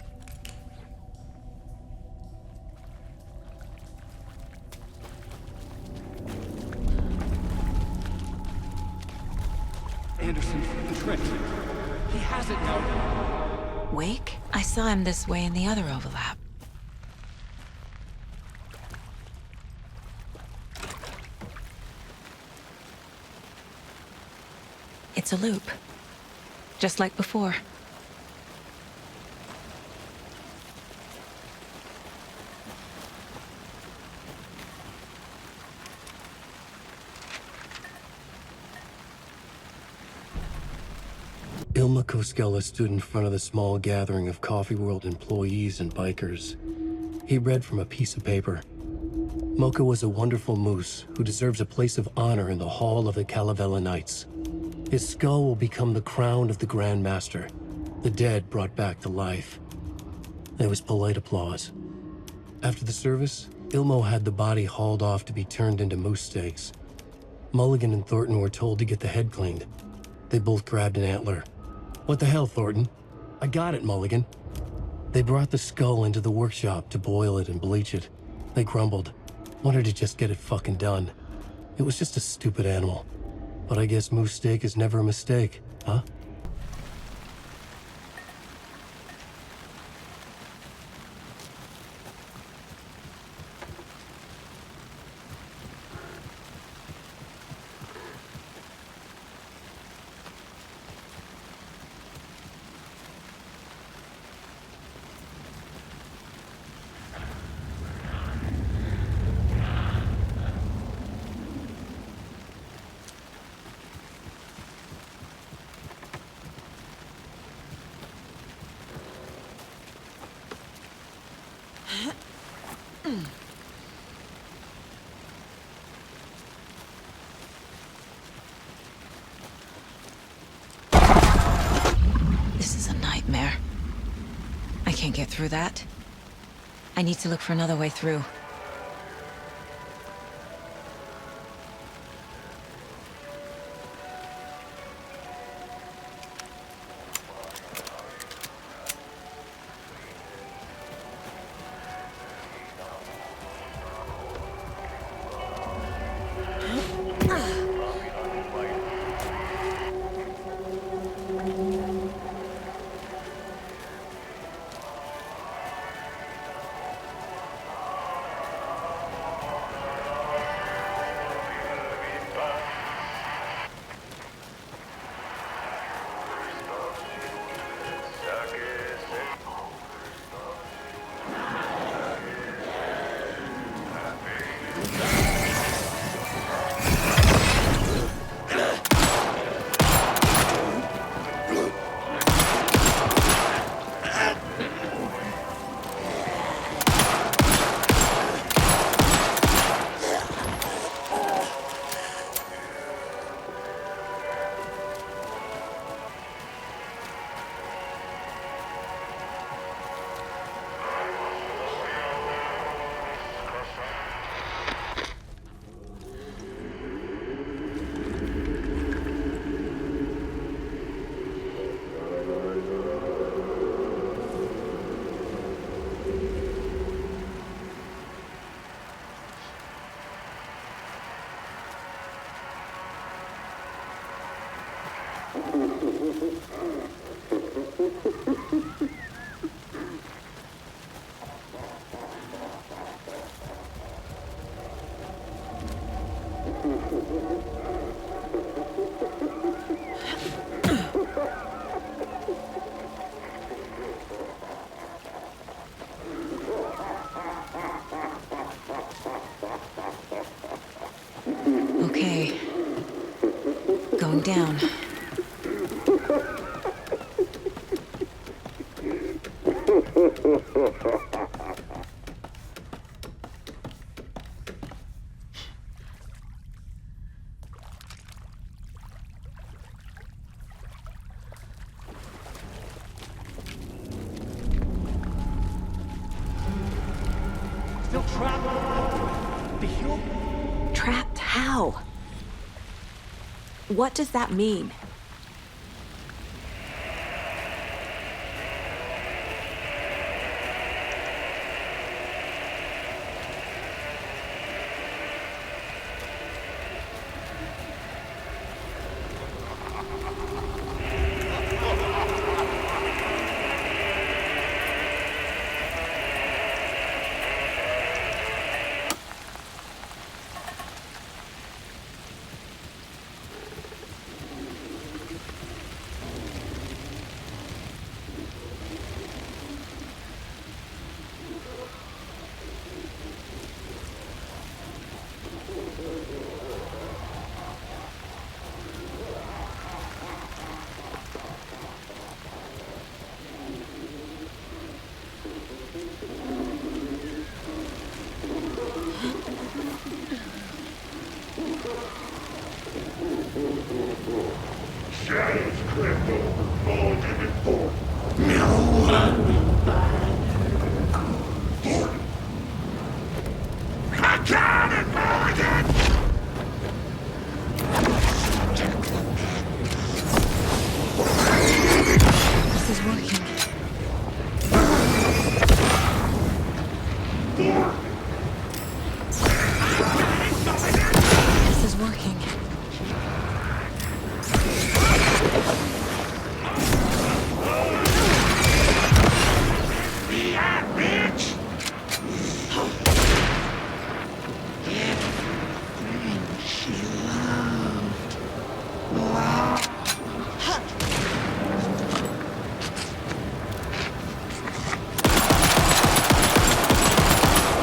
Anderson, the trick. He has it now. Wake? I saw him this way in the other overlap. It's a loop. Just like before. Ilma Koskela stood in front of the small gathering of Coffee World employees and bikers. He read from a piece of paper. Mocha was a wonderful moose who deserves a place of honor in the hall of the Calavella Knights. His skull will become the crown of the Grand Master, the dead brought back to life. There was polite applause. After the service, Ilmo had the body hauled off to be turned into moose steaks. Mulligan and Thornton were told to get the head cleaned. They both grabbed an antler. What the hell, Thornton? I got it, Mulligan. They brought the skull into the workshop to boil it and bleach it. They grumbled. Wanted to just get it fucking done. It was just a stupid animal. But I guess moose steak is never a mistake, huh? This is a nightmare. I can't get through that. I need to look for another way through. Okay. Going down. Still trapped. The hill. Trapped how? What does that mean? Shadows crept over, folded and forth. No one will find her. I can't avoid it! This is working. This is working.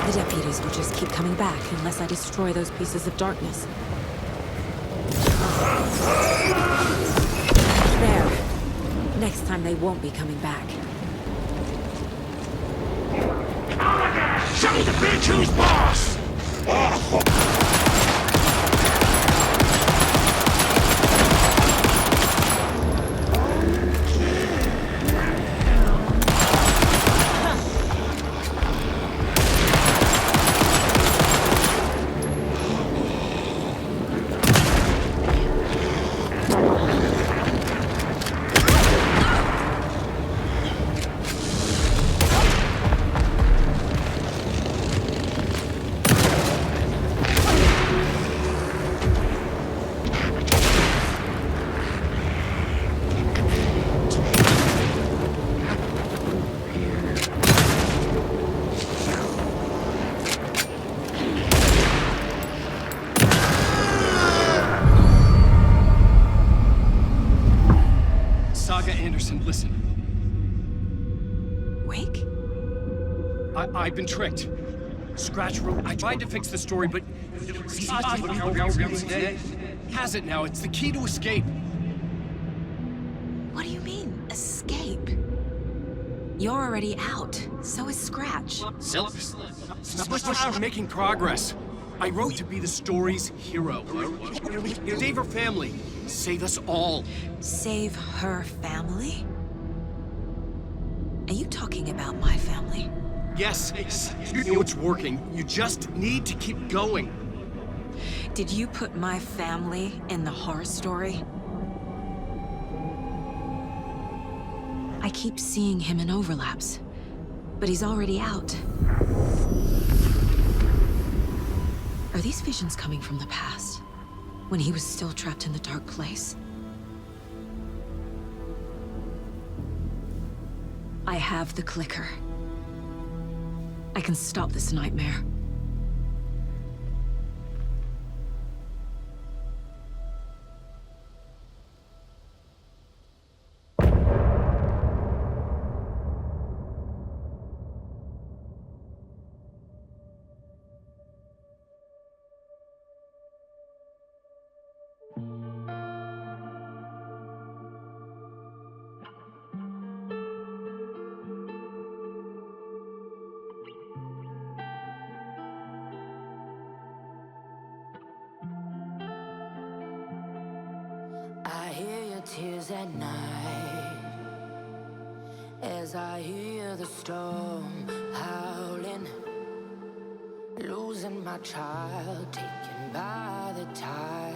The deputies will just keep coming back unless I destroy those pieces of darkness. There. Next time they won't be coming back. Show the bitch who's boss! Listen. Wake? I've been tricked. Scratch wrote. I tried to fix the story, but has it now. It's the key to escape. What do you mean, escape? You're already out. So is Scratch. I'm making progress. I wrote to be the story's hero. Save her family. Save us all. Save her family? Are you talking about my family? Yes, you know it's working. You just need to keep going. Did you put my family in the horror story? I keep seeing him in overlaps, but he's already out. Are these visions coming from the past, when he was still trapped in the dark place? I have the clicker. I can stop this nightmare. I hear your tears at night as I hear the storm howling, losing my child, taken by the tide.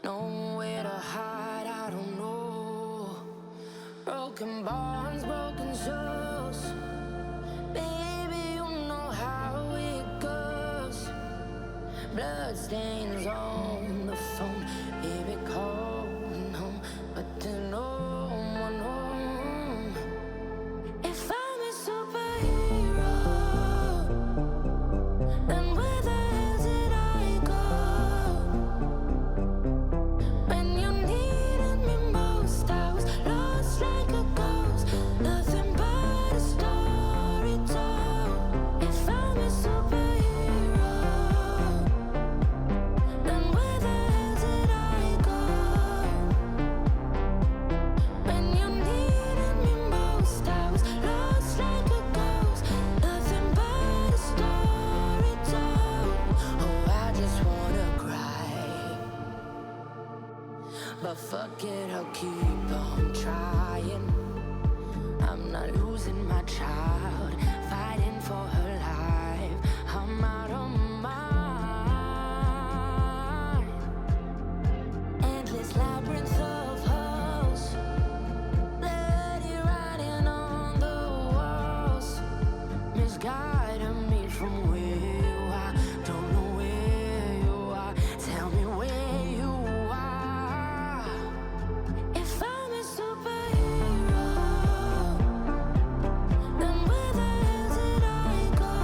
Nowhere to hide, I don't know. Broken bonds, broken souls. Baby, you know how it goes. Blood stains on the phone. Hear it calling home, but there's no one home. If I'm a superhero, then where the hell did I go? When you needed me most, I was lost like a ghost. Nothing but a story told. If I'm a superhero, then where the hell did I go? When you needed me most, I was lost like a ghost. Nothing but a story told. Oh, I just wanna cry, but fuck it, I'll keep on trying. I'm not losing my child, fighting for her life. I'm out of mind. Endless labyrinth of holes, bloody writing on the walls, misguiding me from where you are. Don't know where you are. Tell me where you are. If I'm a superhero, then where the hell did I go?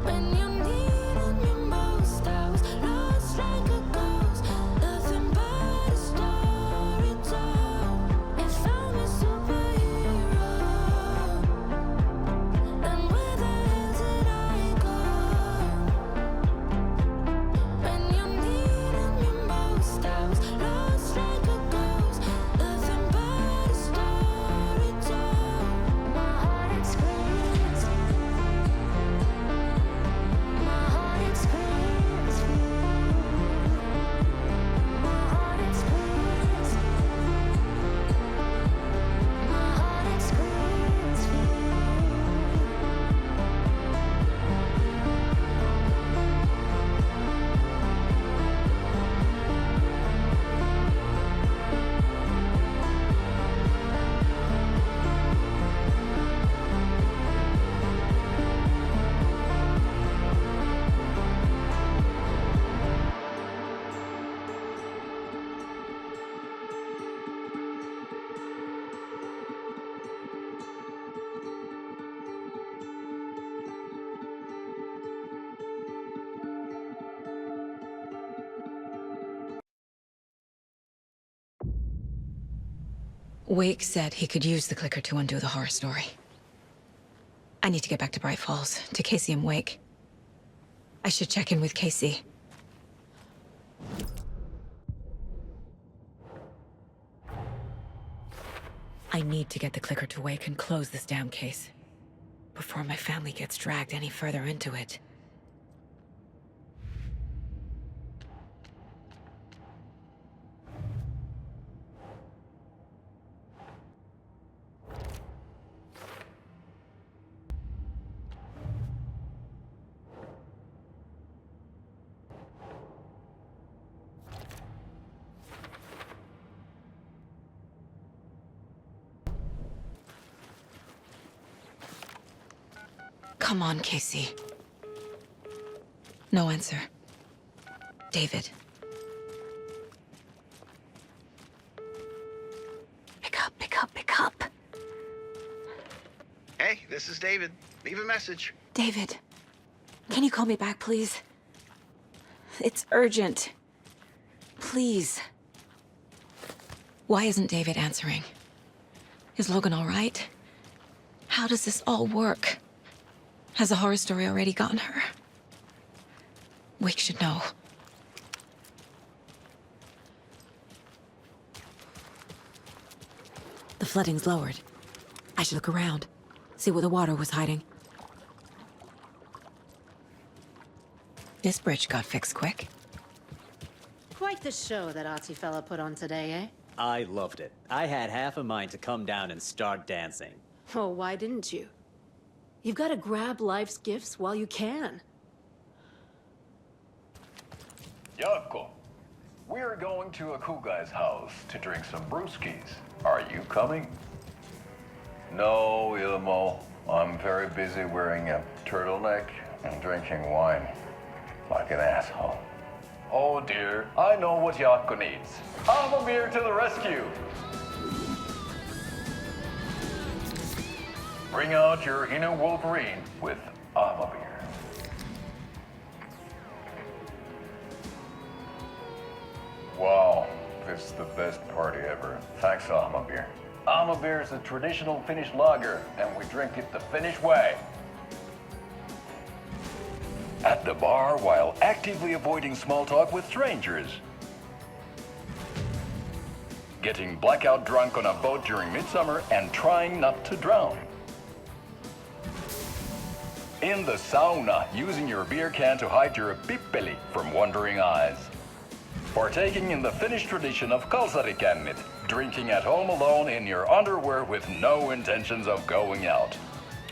When you needed me most, I was lost like a ghost. Nothing but a story told. If I'm a superhero, then where the hell did I go? When you needed me most, I was lost like a ghost. Nothing but a story told. My heart screams. My heart screams. My heart screams. My heart screams. Wake said he could use the clicker to undo the horror story. I need to get back to Bright Falls, to Casey and Wake. I should check in with Casey. I need to get the clicker to Wake and close this damn case before my family gets dragged any further into it. Come on, Casey. No answer. David. Pick up. Pick up. Hey, this is David. Leave a message. David, can you call me back, please? It's urgent. Please. Why isn't David answering? Is Logan all right? How does this all work? Has the horror story already gotten her? Wake should know. The flooding's lowered. I should look around, see where the water was hiding. This bridge got fixed quick. Quite the show that artsy fella put on today, eh? I loved it. I had half a mind to come down and start dancing. Oh, why didn't you? You've got to grab life's gifts while you can. Yako, we're going to a cool guy's house to drink some brewskis. Are you coming? No, Ilmo. I'm very busy wearing a turtleneck and drinking wine like an asshole. Oh dear, I know what Yako needs. Amamir to the rescue! Bring out your inner Wolverine with Amamir. Wow, this is the best party ever. Thanks, Amamir. Amamir is a traditional Finnish lager, and we drink it the Finnish way. At the bar while actively avoiding small talk with strangers. Getting blackout drunk on a boat during midsummer and trying not to drown. In the sauna, using your beer can to hide your pippeli from wandering eyes. Partaking in the Finnish tradition of kalsarikännit, drinking at home alone in your underwear with no intentions of going out.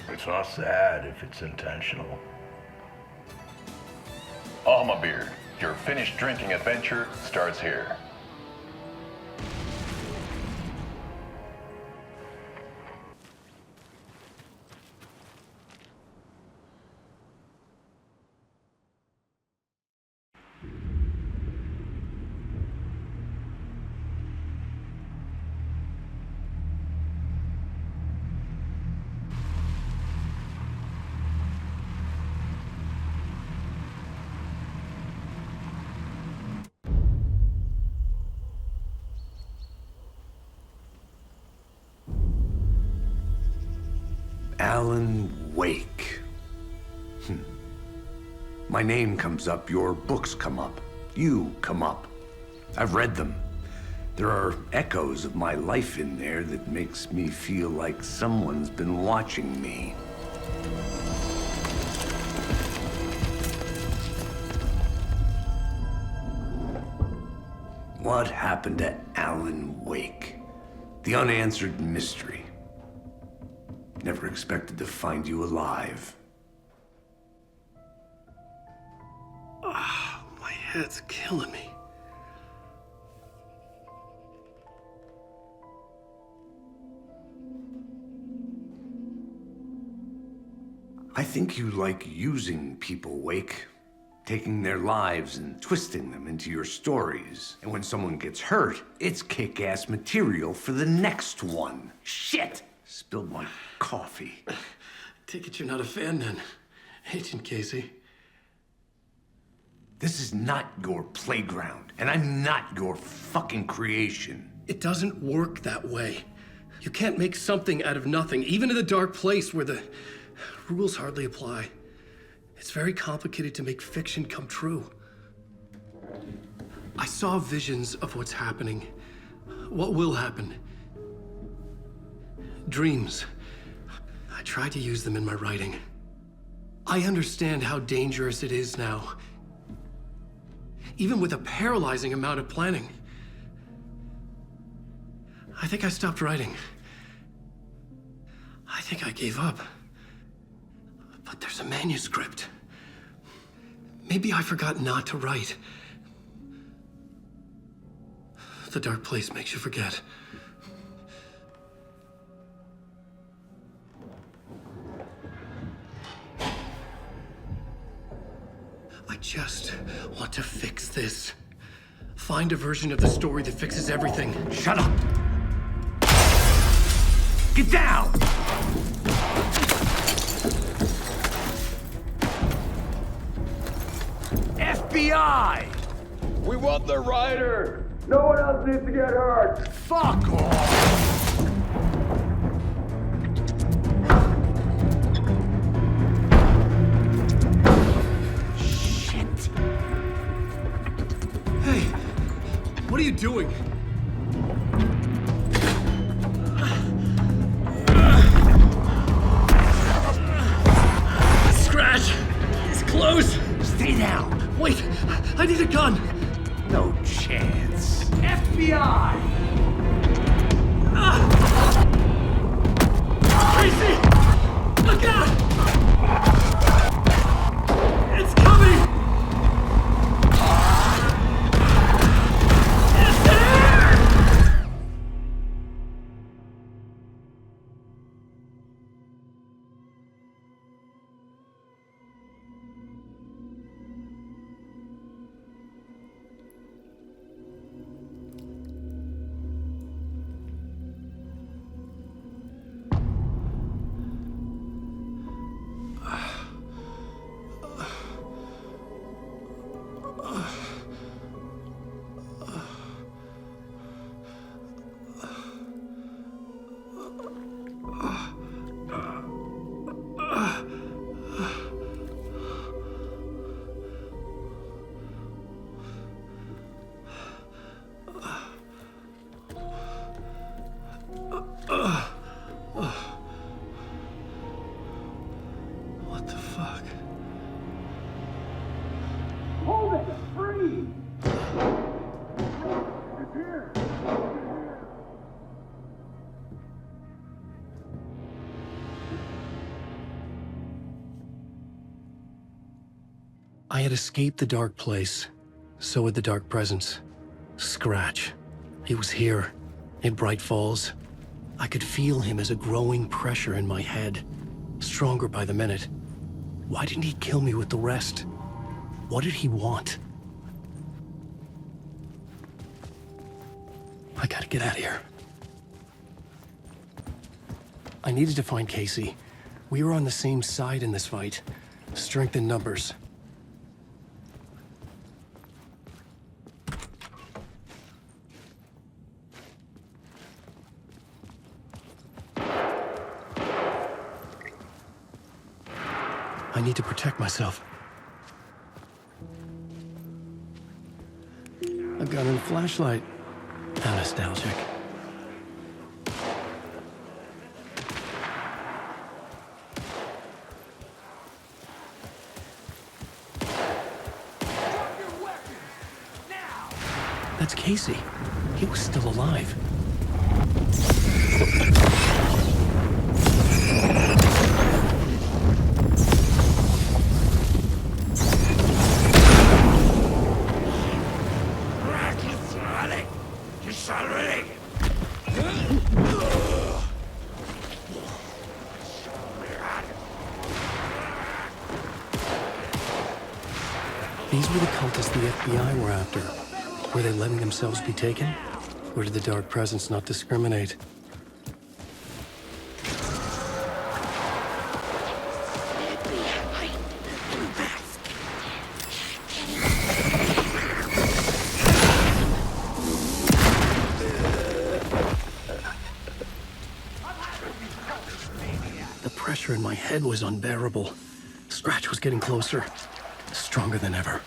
It's not sad if it's intentional. Amabir, your Finnish drinking adventure starts here. Alan Wake. My name comes up, your books come up, you come up. I've read them. There are echoes of my life in there that makes me feel like someone's been watching me. What happened to Alan Wake? The unanswered mystery. Never expected to find you alive. Ah, my head's killing me. I think you like using people, Wake. Taking their lives and twisting them into your stories. And when someone gets hurt, it's kick-ass material for the next one. Shit! Spilled my coffee. Take it you're not a fan then, Agent Casey. This is not your playground, and I'm not your fucking creation. It doesn't work that way. You can't make something out of nothing, even in the dark place where the rules hardly apply. It's very complicated to make fiction come true. I saw visions of what's happening, what will happen. Dreams. I tried to use them in my writing. I understand how dangerous it is now. Even with a paralyzing amount of planning. I think I stopped writing. I think I gave up. But there's a manuscript. Maybe I forgot not to write. The dark place makes you forget. I just want to fix this. Find a version of the story that fixes everything. Shut up! Get down! FBI! We want the rider! No one else needs to get hurt! Fuck off! Shit! Hey, what are you doing? Scratch! He's close! Stay down! Wait, I need a gun! No chance. FBI! Tracy! Look out! It's coming! It's there! What the fuck? Hold it! Free! It's here! I had escaped the dark place. So had the dark presence. Scratch. He was here, in Bright Falls. I could feel him as a growing pressure in my head, stronger by the minute. Why didn't he kill me with the rest? What did he want? I gotta get out of here. I needed to find Casey. We were on the same side in this fight. Strength in numbers. I need to protect myself. A gun and a flashlight. How nostalgic. That's Casey. He was still alive. These were the cultists the FBI were after. Were they letting themselves be taken? Or did the dark presence not discriminate? The pressure in my head was unbearable. Scratch was getting closer, stronger than ever.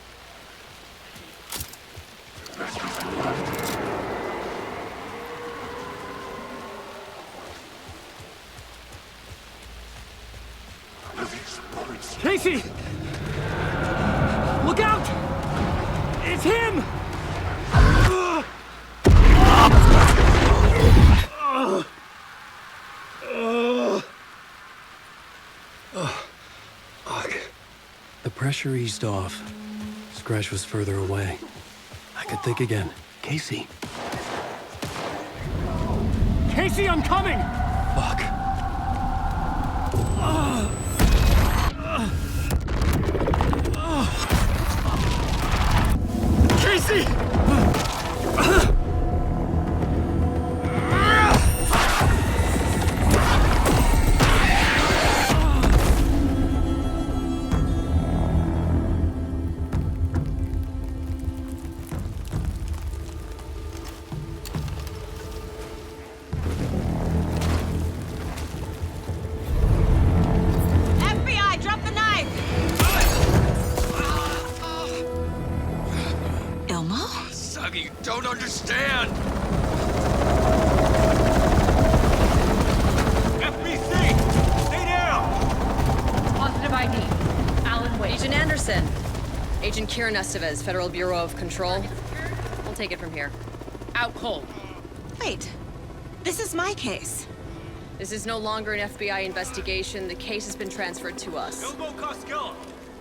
Casey! Look out! It's him! The pressure eased off. Scratch was further away. I could think again. Casey. Casey, I'm coming! Fuck. Casey! Honey, you don't understand! FBC! Stay down! Positive ID. Alan Wade. Agent Anderson. Agent Kieran Estevez, Federal Bureau of Control. We'll take it from here. Out cold. Wait. This is my case. This is no longer an FBI investigation. The case has been transferred to us. Elmo Costello,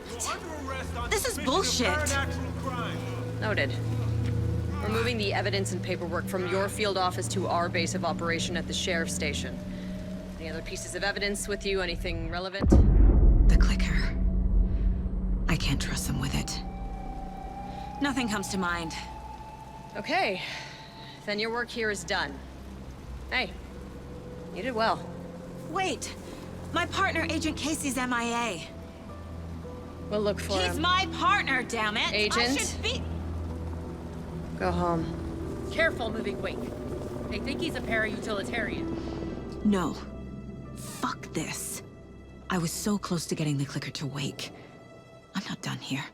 you're under arrest on This is suspicion of bullshit. supernatural crime. Noted. We're moving the evidence and paperwork from your field office to our base of operation at the sheriff's station. Any other pieces of evidence with you? Anything relevant? The clicker. I can't trust them with it. Nothing comes to mind. Okay. Then your work here is done. Hey, you did well. Wait. My partner, Agent Casey's MIA. We'll look for him. He's my partner, damn it! Agent? I should be... Go home. Careful, moving wake. They think he's a para-utilitarian. No. Fuck this. I was so close to getting the clicker to wake. I'm not done here.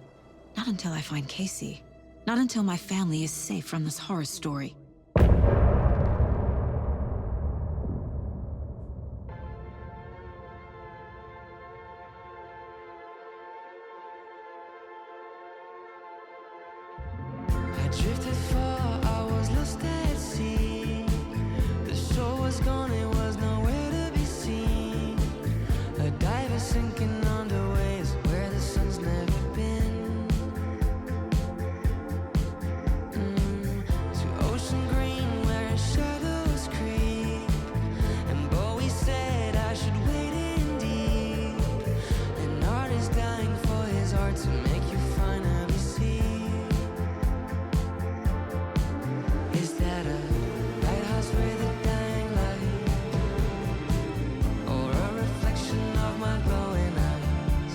Not until I find Casey. Not until my family is safe from this horror story. Drifted far, I was lost at sea. The shore was gone, it was nowhere to be seen. A diver sinking under waves where the sun's never been. To ocean green where shadows creep. And Bowie said I should wait in deep. An artist dying for his art to make you finally see. Is that a lighthouse with a dying light? Or a reflection of my glowing eyes?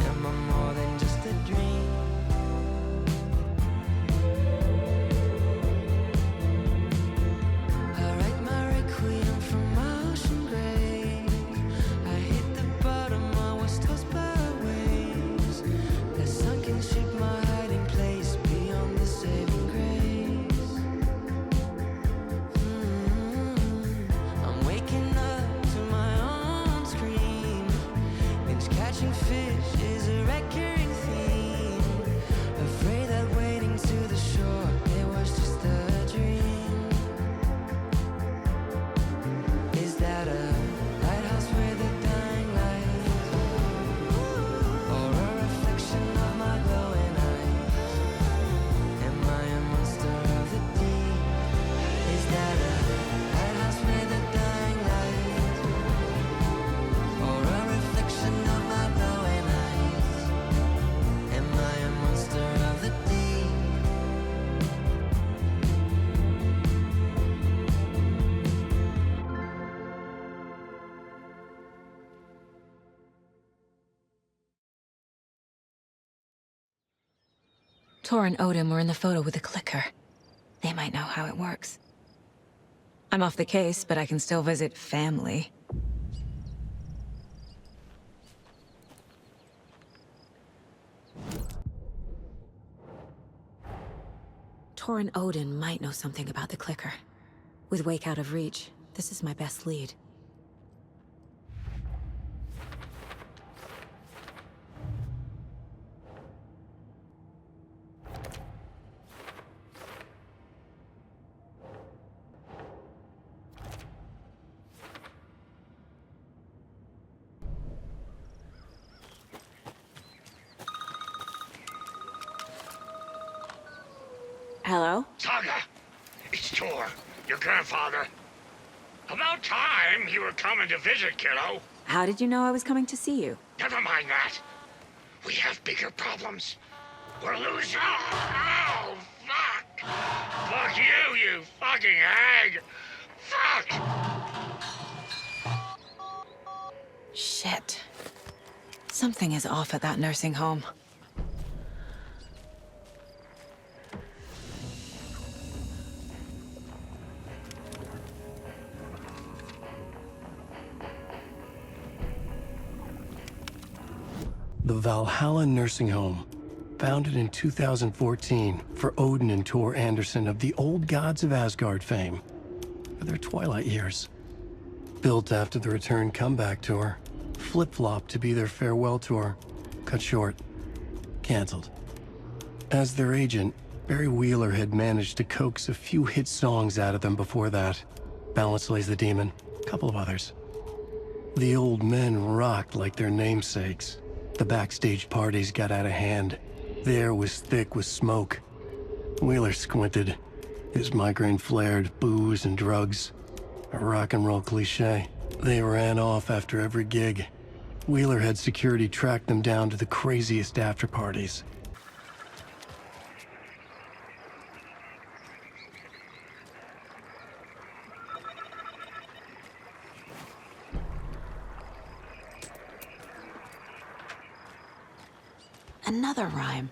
Am I more than just a dream? I write my requiem from my ocean grave. I hit the bottom, I was tossed by waves. The sunken ship, my hiding place beyond the saving grace. I'm waking up to my own scream. Binge catching fish is a recurring theme. Afraid that wading to the shore, it was just a dream. Is that a lighthouse with a dying light? Or a reflection of my glowing eyes? Am I a monster of the deep? Is that a lighthouse with a dying light? Or a reflection of my glowing eyes? Am I a monster of the deep? Tor and Odin were in the photo with a clicker. They might know how it works. I'm off the case, but I can still visit family. Tor and Odin might know something about the clicker. With Wake out of reach, this is my best lead. Hello? Saga, it's Tor, your grandfather. About time you were coming to visit, kiddo. How did you know I was coming to see you? Never mind that. We have bigger problems. We're losing. Oh, fuck. Fuck you, you fucking hag. Fuck. Shit. Something is off at that nursing home. The Valhalla Nursing Home. Founded in 2014 for Odin and Tor Anderson of the Old Gods of Asgard fame for their twilight years. Built after the Return comeback tour, flip-flopped to be their farewell tour, cut short, canceled. As their agent, Barry Wheeler had managed to coax a few hit songs out of them before that. Balance Lays the Demon, a couple of others. The old men rocked like their namesakes. The backstage parties got out of hand. The air was thick with smoke. Wheeler squinted. His migraine flared, booze and drugs. A rock and roll cliche. They ran off after every gig. Wheeler had security track them down to the craziest after parties. Another rhyme.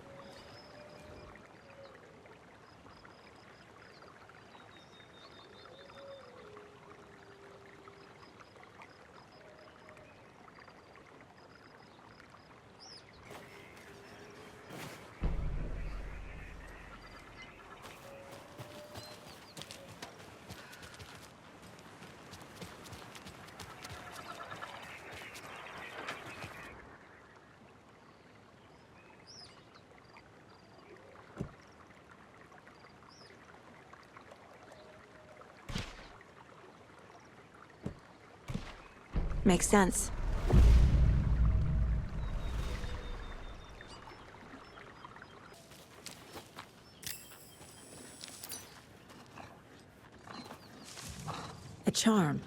Makes sense. A charm.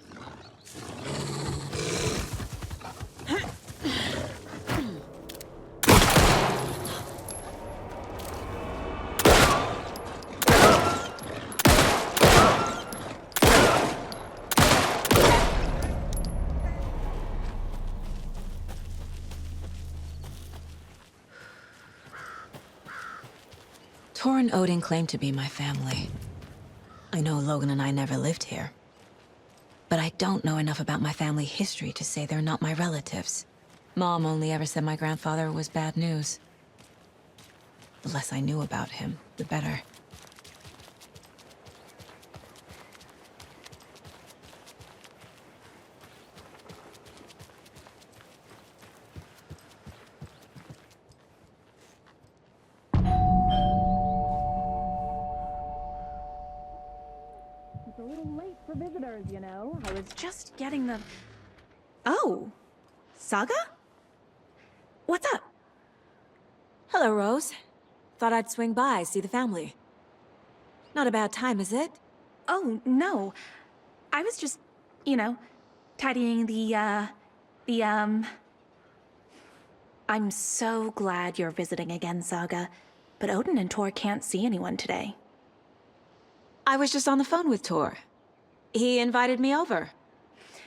Tor and Odin claim to be my family. I know Logan and I never lived here. But I don't know enough about my family history to say they're not my relatives. Mom only ever said my grandfather was bad news. The less I knew about him, the better. It's a little late for visitors, you know. I was just getting the... Oh, Saga? What's up? Hello, Rose. Thought I'd swing by, see the family. Not a bad time, is it? Oh, no. I was just, you know, tidying I'm so glad you're visiting again, Saga. But Odin and Tor can't see anyone today. I was just on the phone with Tor. He invited me over.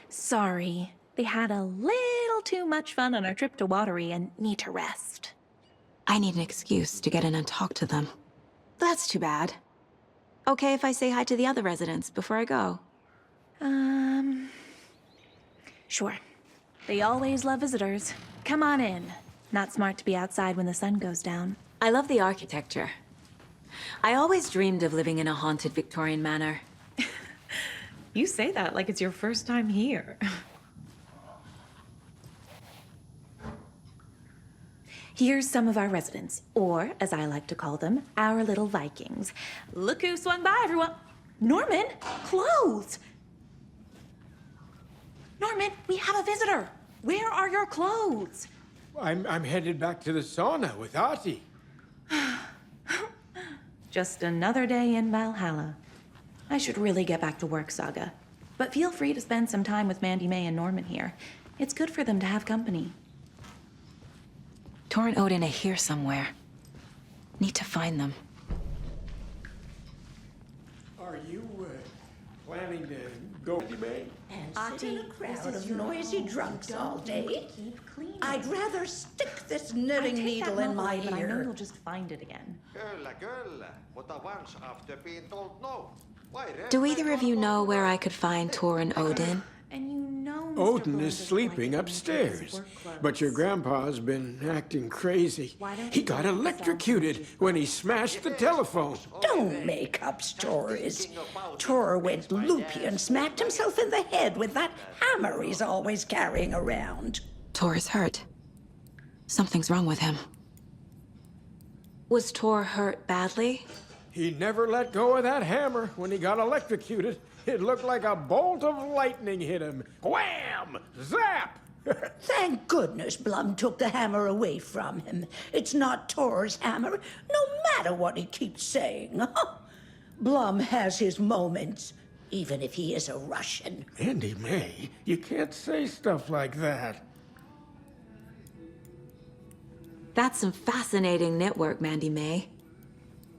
Sorry. They had a little too much fun on our trip to Watery and need to rest. I need an excuse to get in and talk to them. That's too bad. Okay if I say hi to the other residents before I go? Sure. They always love visitors. Come on in. Not smart to be outside when the sun goes down. I love the architecture. I always dreamed of living in a haunted Victorian manor. You say that like it's your first time here. Here's some of our residents, or as I like to call them, our little Vikings. Look who swung by, everyone. Norman, clothes. Norman, we have a visitor. Where are your clothes? I'm headed back to the sauna with Ahti. Just another day in Valhalla. I should really get back to work, Saga. But feel free to spend some time with Mandy May and Norman here. It's good for them to have company. Tor and Odin are here somewhere. Need to find them. Are you planning to go, Mandy May? And sit in a crowd of noisy drunks all day? I'd rather stick this knitting needle in my but I know ear. you'll just find it again. Do either of you know where I could find Tor and Odin? And you know Mr. Odin Blunt is is sleeping like to make his upstairs, work clothes. but your grandpa's been acting crazy. Why don't He you got take electrocuted when he smashed the telephone. Don't make up stories. Tor went loopy and smacked himself in the head with that hammer he's always carrying around. Tor is hurt. Something's wrong with him. Was Tor hurt badly? He never let go of that hammer when he got electrocuted. It looked like a bolt of lightning hit him. Wham! Zap! Thank goodness Blum took the hammer away from him. It's not Tor's hammer, no matter what he keeps saying. Blum has his moments, even if he is a Russian. Mandy May, you can't say stuff like that. That's some fascinating network, Mandy May.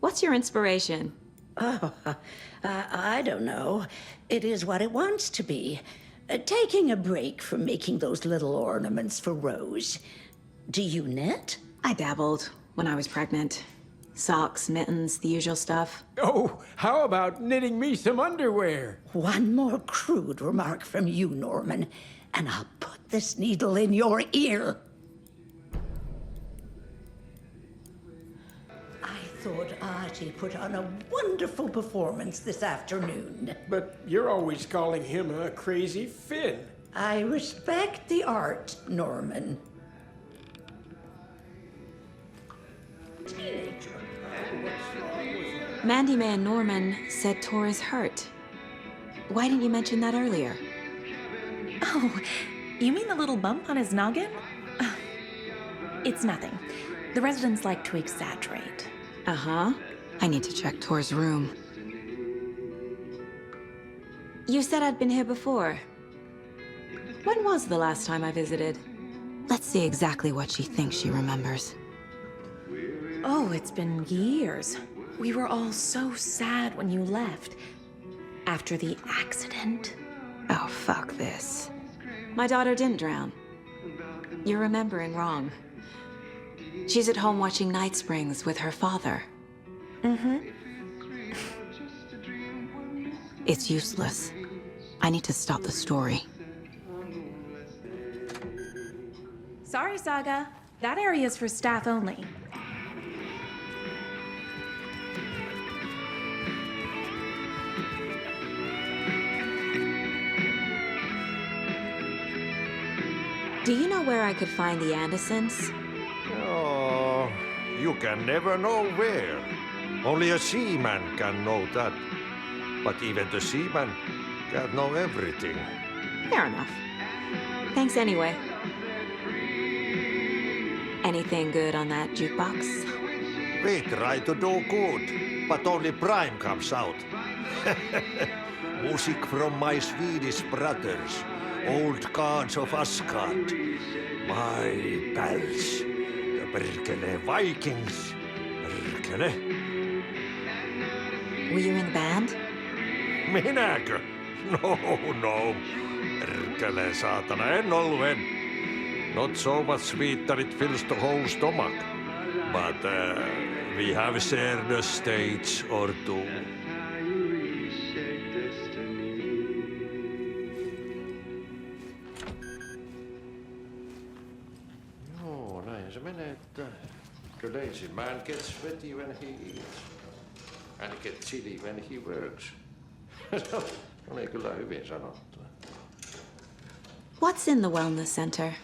What's your inspiration? Oh, I don't know. It is what it wants to be. Taking a break from making those little ornaments for Rose. Do you knit? I dabbled when I was pregnant. Socks, mittens, the usual stuff. Oh, how about knitting me some underwear? One more crude remark from you, Norman, and I'll put this needle in your ear. I thought Archie put on a wonderful performance this afternoon. But you're always calling him a crazy Finn. I respect the art, Norman. Teenager. Mandy May and Norman said Tor is hurt. Why didn't you mention that earlier? Oh, you mean the little bump on his noggin? It's nothing. The residents like to exaggerate. Uh-huh. I need to check Tor's room. You said I'd been here before. When was the last time I visited? Let's see exactly what she thinks she remembers. Oh, it's been years. We were all so sad when you left. After the accident. Oh, fuck this. My daughter didn't drown. You're remembering wrong. She's at home watching Night Springs with her father. Mm-hmm. It's useless. I need to stop the story. Sorry, Saga. That area's for staff only. Do you know where I could find the Andersons? Oh, you can never know where. Only a seaman can know that. But even the seaman can't know everything. Fair enough. Thanks anyway. Anything good on that jukebox? We try to do good, but only Prime comes out. Music from my Swedish brothers, old gods of Asgard. My pals, the Perkele Vikings. Perkele. Were you in the band? Minäkö? No. Perkele saatana, en ollut en. Not so much sweet that it fills the whole stomach. But we have shared a stage or two. Joo, näin se menee, että the lazy man gets sweaty when he eats. And gets chilly when he works. Se oli kyllä hyvin sanottu. What's in the wellness center?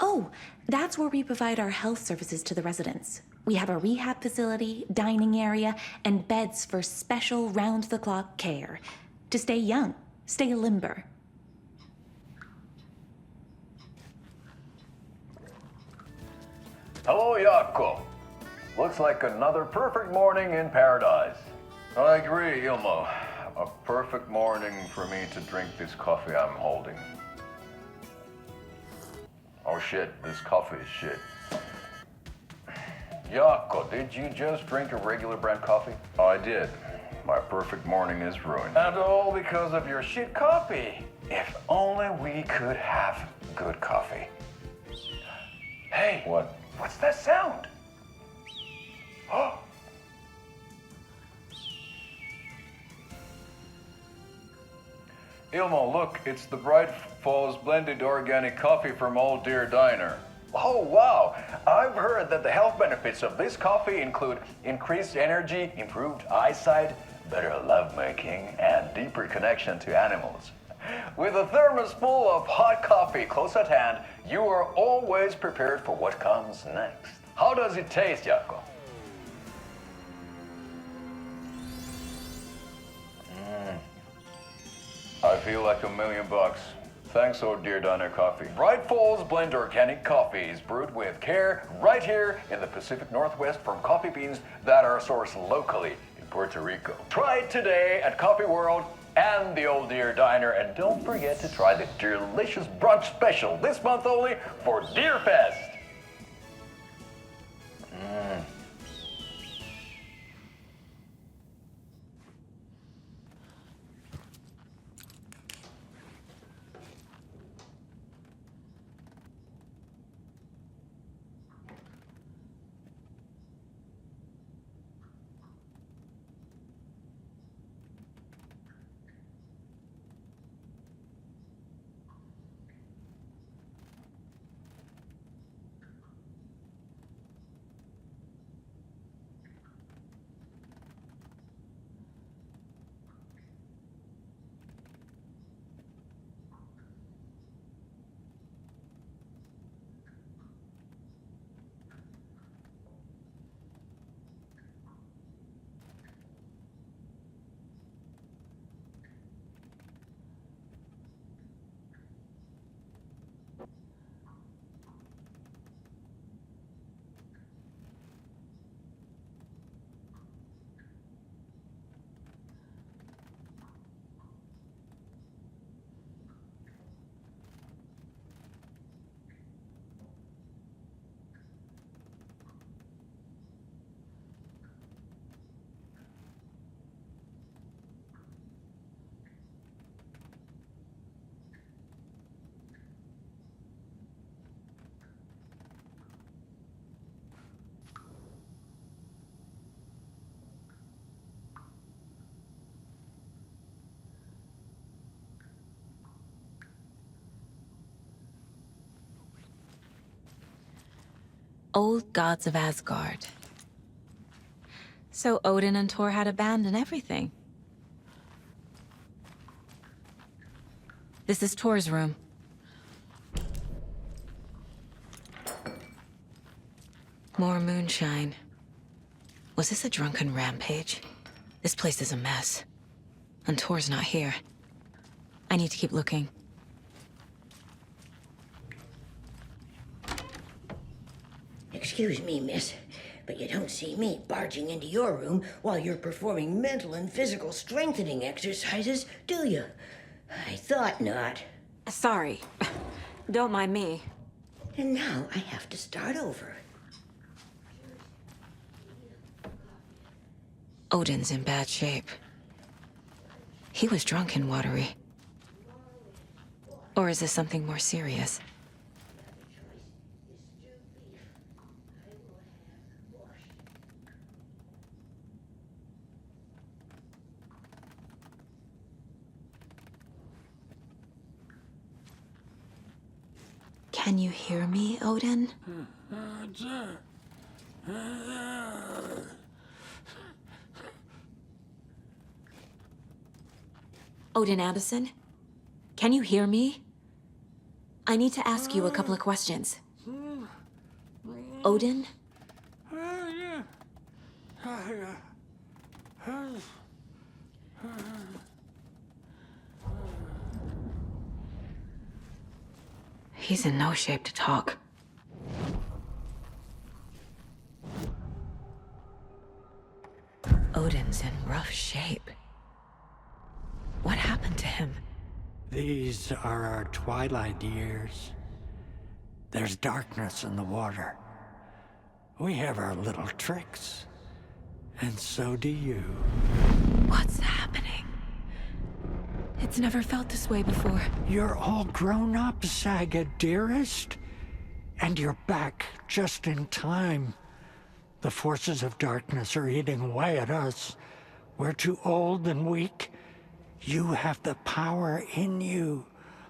Oh, that's where we provide our health services to the residents. We have a rehab facility, dining area, and beds for special round-the-clock care. To stay young, stay limber. Hello, Jaakko. Looks like another perfect morning in paradise. I agree, Ilmo. A perfect morning for me to drink this coffee I'm holding. Oh shit, this coffee is shit. Jaakko, did you just drink a regular brand coffee? I did. My perfect morning is ruined. And all because of your shit coffee. If only we could have good coffee. Hey. What? What's that sound? Oh. Ilmo, look, it's the Bright Falls blended organic coffee from Old Deer Diner. Oh, wow. I've heard that the health benefits of this coffee include increased energy, improved eyesight, better lovemaking, and deeper connection to animals. With a thermos full of hot coffee close at hand, you are always prepared for what comes next. How does it taste, Jaakko? I feel like $1 million. Thanks, Old Deer Diner Coffee. Bright Falls Blend Organic Coffee is brewed with care right here in the Pacific Northwest from coffee beans that are sourced locally in Puerto Rico. Try it today at Coffee World and the Old Deer Diner, and don't forget to try the delicious brunch special this month only for Deerfest. Old gods of Asgard. So Odin and Thor had a band and everything. This is Thor's room. More moonshine. Was this a drunken rampage? This place is a mess. And Thor's not here. I need to keep looking. Excuse me, miss, but you don't see me barging into your room while you're performing mental and physical strengthening exercises, do you? I thought not. Sorry. Don't mind me. And now I have to start over. Odin's in bad shape. He was drunk and watery. Or is this something more serious? Can you hear me, Odin? Odin Anderson? Can you hear me? I need to ask you a couple of questions. Odin? He's in no shape to talk. Odin's in rough shape. What happened to him? These are our twilight years. There's darkness in the water. We have our little tricks. And so do you. What's happening? It's never felt this way before. You're all grown up, Saga, dearest. And you're back just in time. The forces of darkness are eating away at us. We're too old and weak, You have the power in you,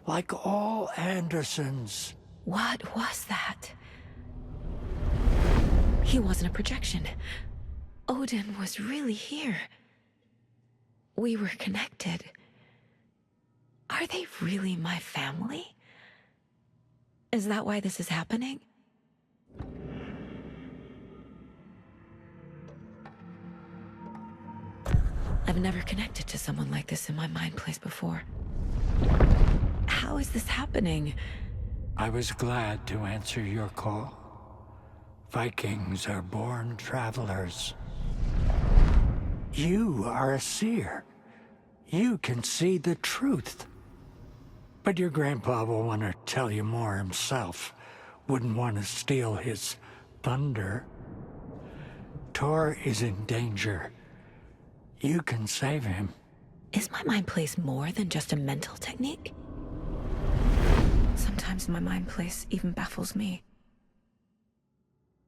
like all Andersons. What was that? He wasn't a projection. Odin was really here. We were connected. Are they really my family? Is that why this is happening? I've never connected to someone like this in my mind place before. How is this happening? I was glad to answer your call. Vikings are born travelers. You are a seer. You can see the truth. But your grandpa will want to tell you more himself. Wouldn't want to steal his thunder. Tor is in danger. You can save him. Is my mind place more than just a mental technique? Sometimes my mind place even baffles me.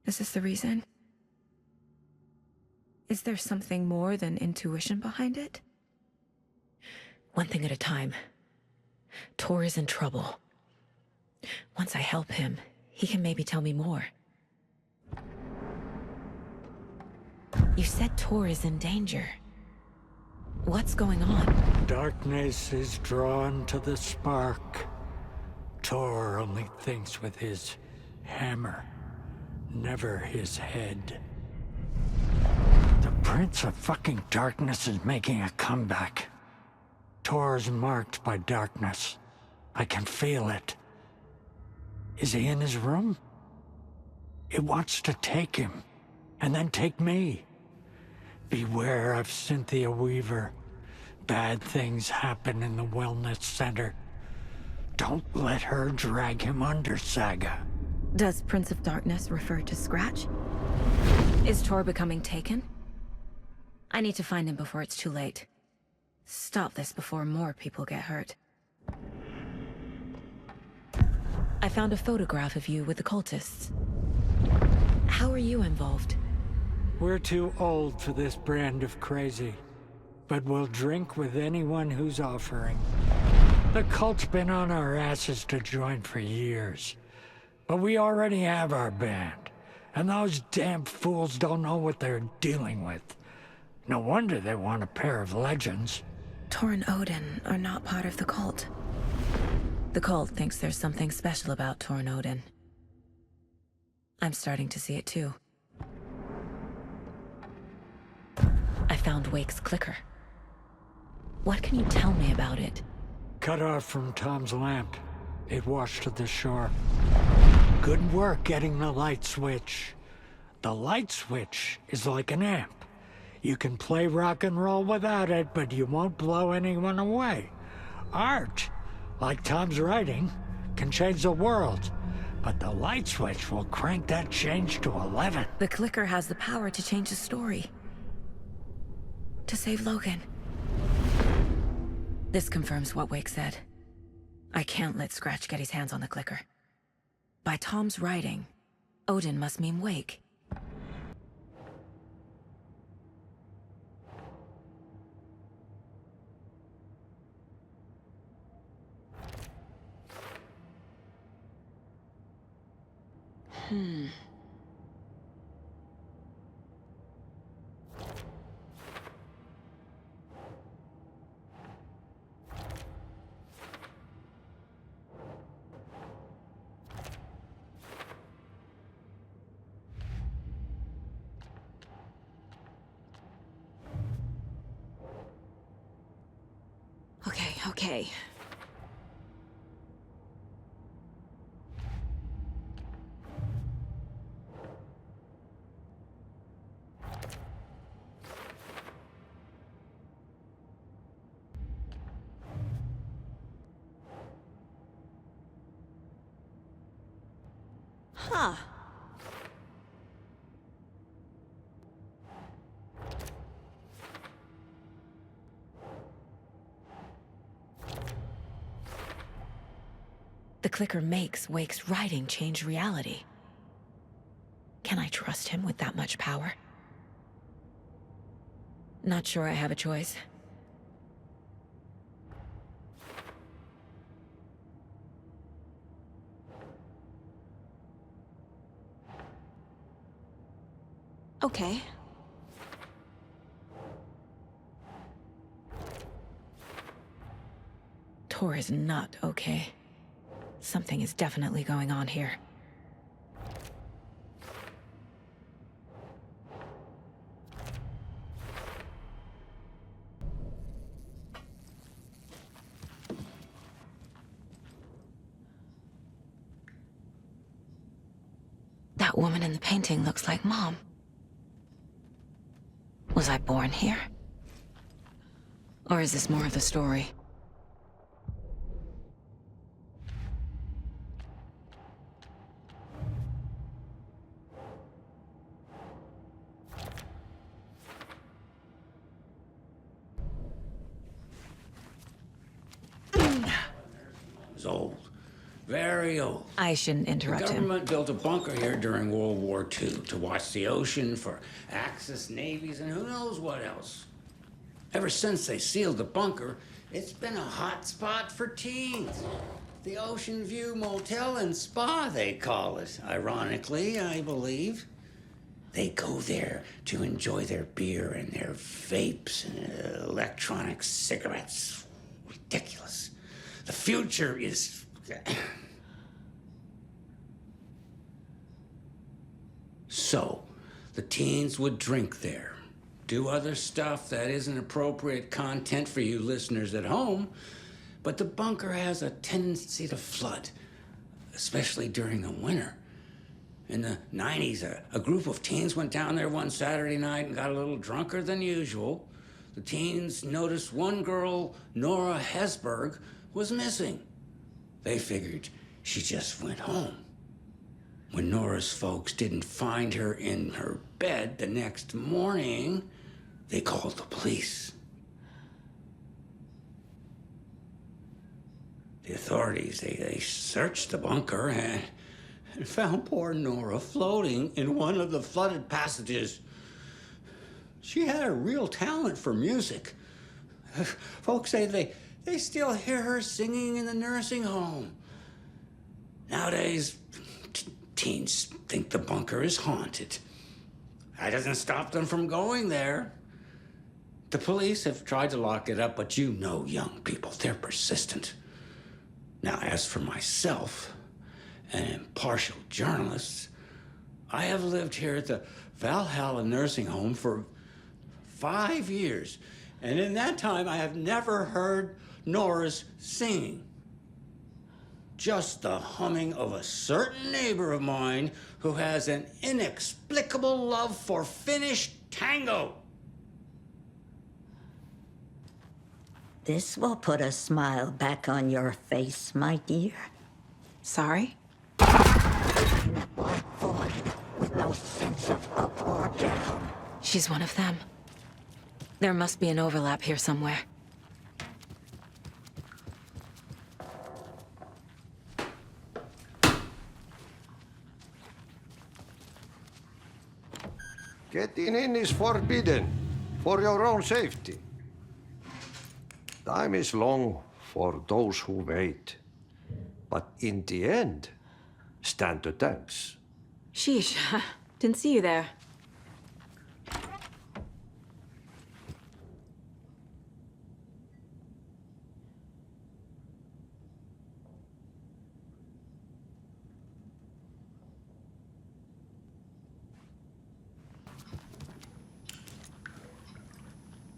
Is this the reason? Is there something more than intuition behind it? One thing at a time. Tor is in trouble. Once I help him, he can maybe tell me more. You said Tor is in danger. What's going on? Darkness is drawn to the spark. Tor only thinks with his hammer, never his head. The Prince of fucking Darkness is making a comeback. Tor's marked by darkness. I can feel it. Is he in his room? It wants to take him, and then take me. Beware of Cynthia Weaver. Bad things happen in the wellness center. Don't let her drag him under, Saga. Does Prince of Darkness refer to Scratch? Is Tor becoming taken? I need to find him before it's too late. Stop this before more people get hurt. I found a photograph of you with the cultists. How are you involved? We're too old for this brand of crazy, but we'll drink with anyone who's offering. The cult's been on our asses to join for years, but we already have our band, and those damn fools don't know what they're dealing with. No wonder they want a pair of legends. Tor and Odin are not part of the cult. The cult thinks there's something special about Tor and Odin. I'm starting to see it too. I found Wake's clicker. What can you tell me about it? Cut off from Tom's lamp. It washed to the shore. Good work getting the light switch. The light switch is like an amp. You can play rock and roll without it, but you won't blow anyone away. Art, like Tom's writing, can change the world, but the light switch will crank that change to 11. The clicker has the power to change the story. To save Logan. This confirms what Wake said. I can't let Scratch get his hands on the clicker. By Tom's writing, Odin must mean Wake. Okay. Huh. The clicker makes Wake's writing change reality. Can I trust him with that much power? Not sure I have a choice. Okay. Tor is not okay. Something is definitely going on here. That woman in the painting looks like Mom. Was I born here? Or is this more of the story? It's old. Very old. I shouldn't interrupt The him. government built a bunker here during World War II to watch the ocean for Axis navies and who knows what else. Ever since they sealed the bunker, it's been a hot spot for teens. The Ocean View Motel and Spa, they call it. Ironically, I believe. They go there to enjoy their beer and their vapes and electronic cigarettes. Ridiculous. The future is... So, the teens would drink there, do other stuff that isn't appropriate content for you listeners at home, but the bunker has a tendency to flood, especially during the winter. In the 90s, a group of teens went down there one Saturday night and got a little drunker than usual. The teens noticed one girl, Nora Hesberg, was missing. They figured she just went home. When Nora's folks didn't find her in her bed the next morning, they called the police. The authorities, they searched the bunker and found poor Nora floating in one of the flooded passages. She had a real talent for music. Folks say they still hear her singing in the nursing home. Nowadays, teens think the bunker is haunted. That doesn't stop them from going there. The police have tried to lock it up, but you know young people, they're persistent. Now, as for myself, an impartial journalist, I have lived here at the Valhalla Nursing Home for 5 years, and in that time, I have never heard Nora's singing. Just the humming of a certain neighbor of mine who has an inexplicable love for Finnish tango. This will put a smile back on your face, my dear. Sorry? With no sense of up or down. She's one of them. There must be an overlap here somewhere. Getting in is forbidden, for your own safety. Time is long for those who wait. But in the end, stand the thanks. Sheesh, didn't see you there.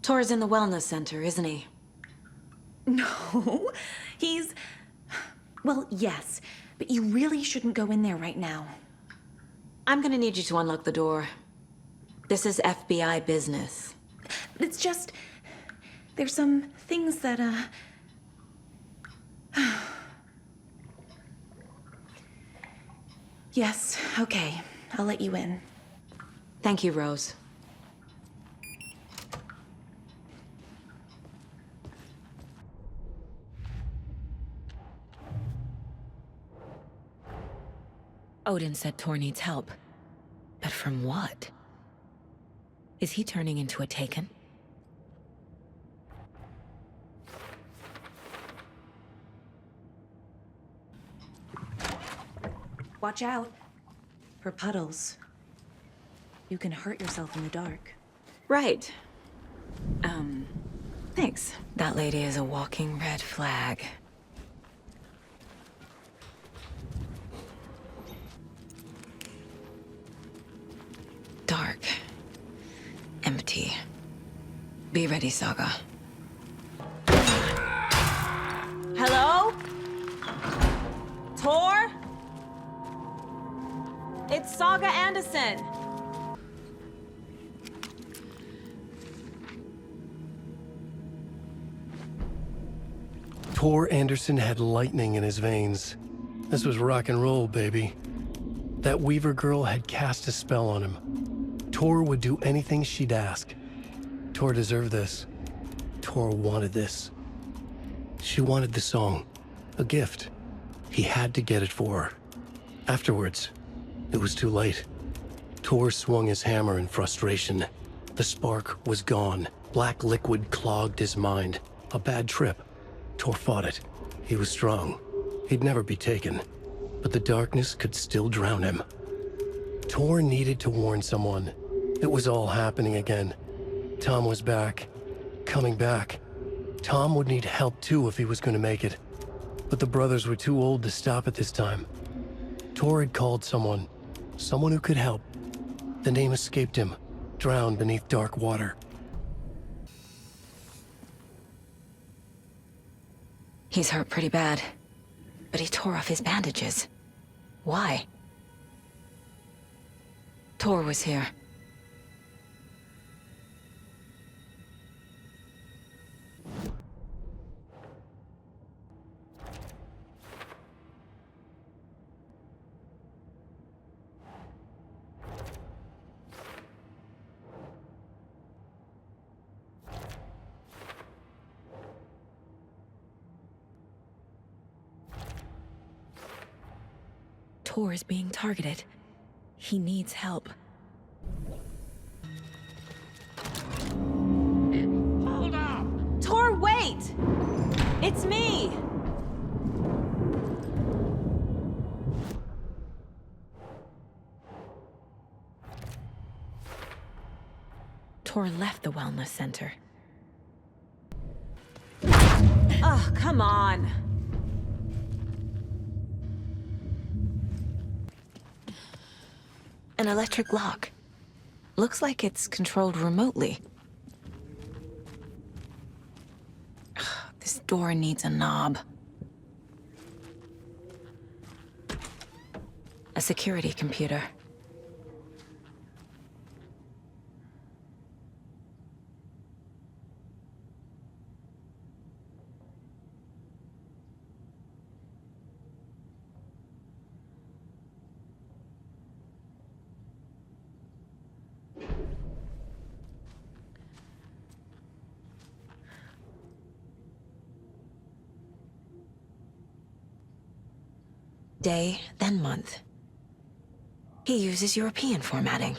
Tor's in the wellness center, isn't he? No, he's... Well, yes, but you really shouldn't go in there right now. I'm gonna need you to unlock the door. This is FBI business. It's just... There's some things that, Yes, okay. I'll let you in. Thank you, Rose. Odin said Tor needs help. But from what? Is he turning into a Taken? Watch out for puddles. You can hurt yourself in the dark. Right. Thanks. That lady is a walking red flag. Dark. Empty. Be ready, Saga. Hello? Tor? It's Saga Anderson. Tor Anderson had lightning in his veins. This was rock and roll, baby. That Weaver girl had cast a spell on him. Tor would do anything she'd ask. Tor deserved this. Tor wanted this. She wanted the song. A gift. He had to get it for her. Afterwards, it was too late. Tor swung his hammer in frustration. The spark was gone. Black liquid clogged his mind. A bad trip. Tor fought it. He was strong. He'd never be taken. But the darkness could still drown him. Tor needed to warn someone. It was all happening again. Tom was back. Coming back. Tom would need help too if he was going to make it. But the brothers were too old to stop at this time. Tor had called someone. Someone who could help. The name escaped him. Drowned beneath dark water. He's hurt pretty bad, but he tore off his bandages. Why? Tor was here. Tor is being targeted. He needs help. Hold up! Tor, wait! It's me! Tor left the wellness center. Oh, come on! An electric lock. Looks like it's controlled remotely. This door needs a knob. A security computer. Day, then month. He uses European formatting.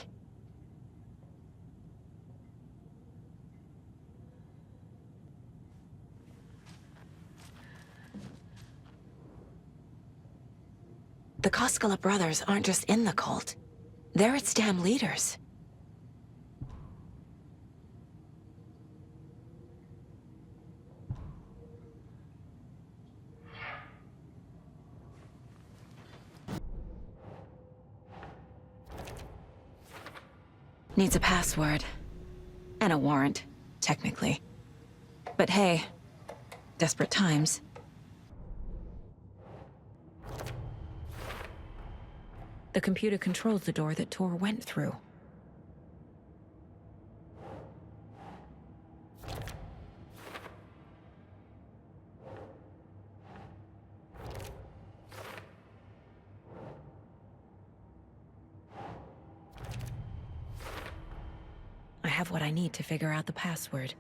The Koskela brothers aren't just in the cult. They're its damn leaders. Needs a password. And a warrant, technically. But hey, desperate times. The computer controls the door that Tor went through. I have what I need to figure out the password.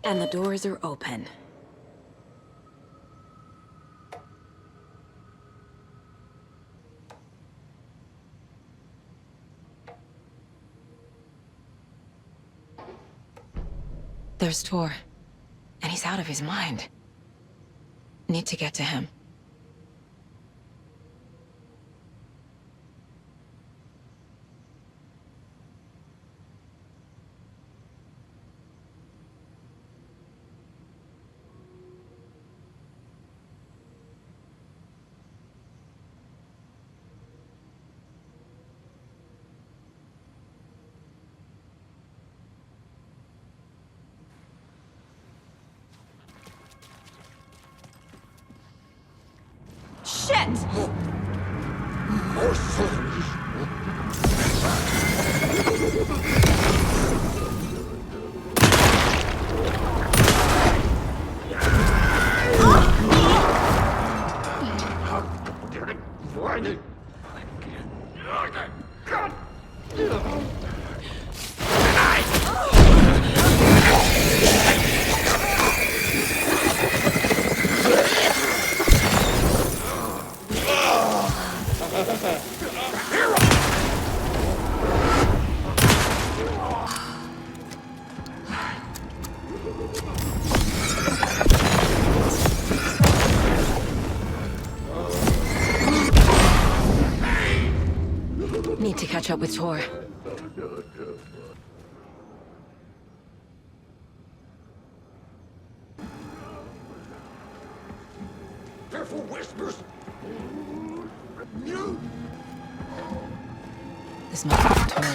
And the doors are open. There's Tor. And he's out of his mind. Need to get to him. Shit! Need to catch up with Tor. Careful, whispers! This must be Tor.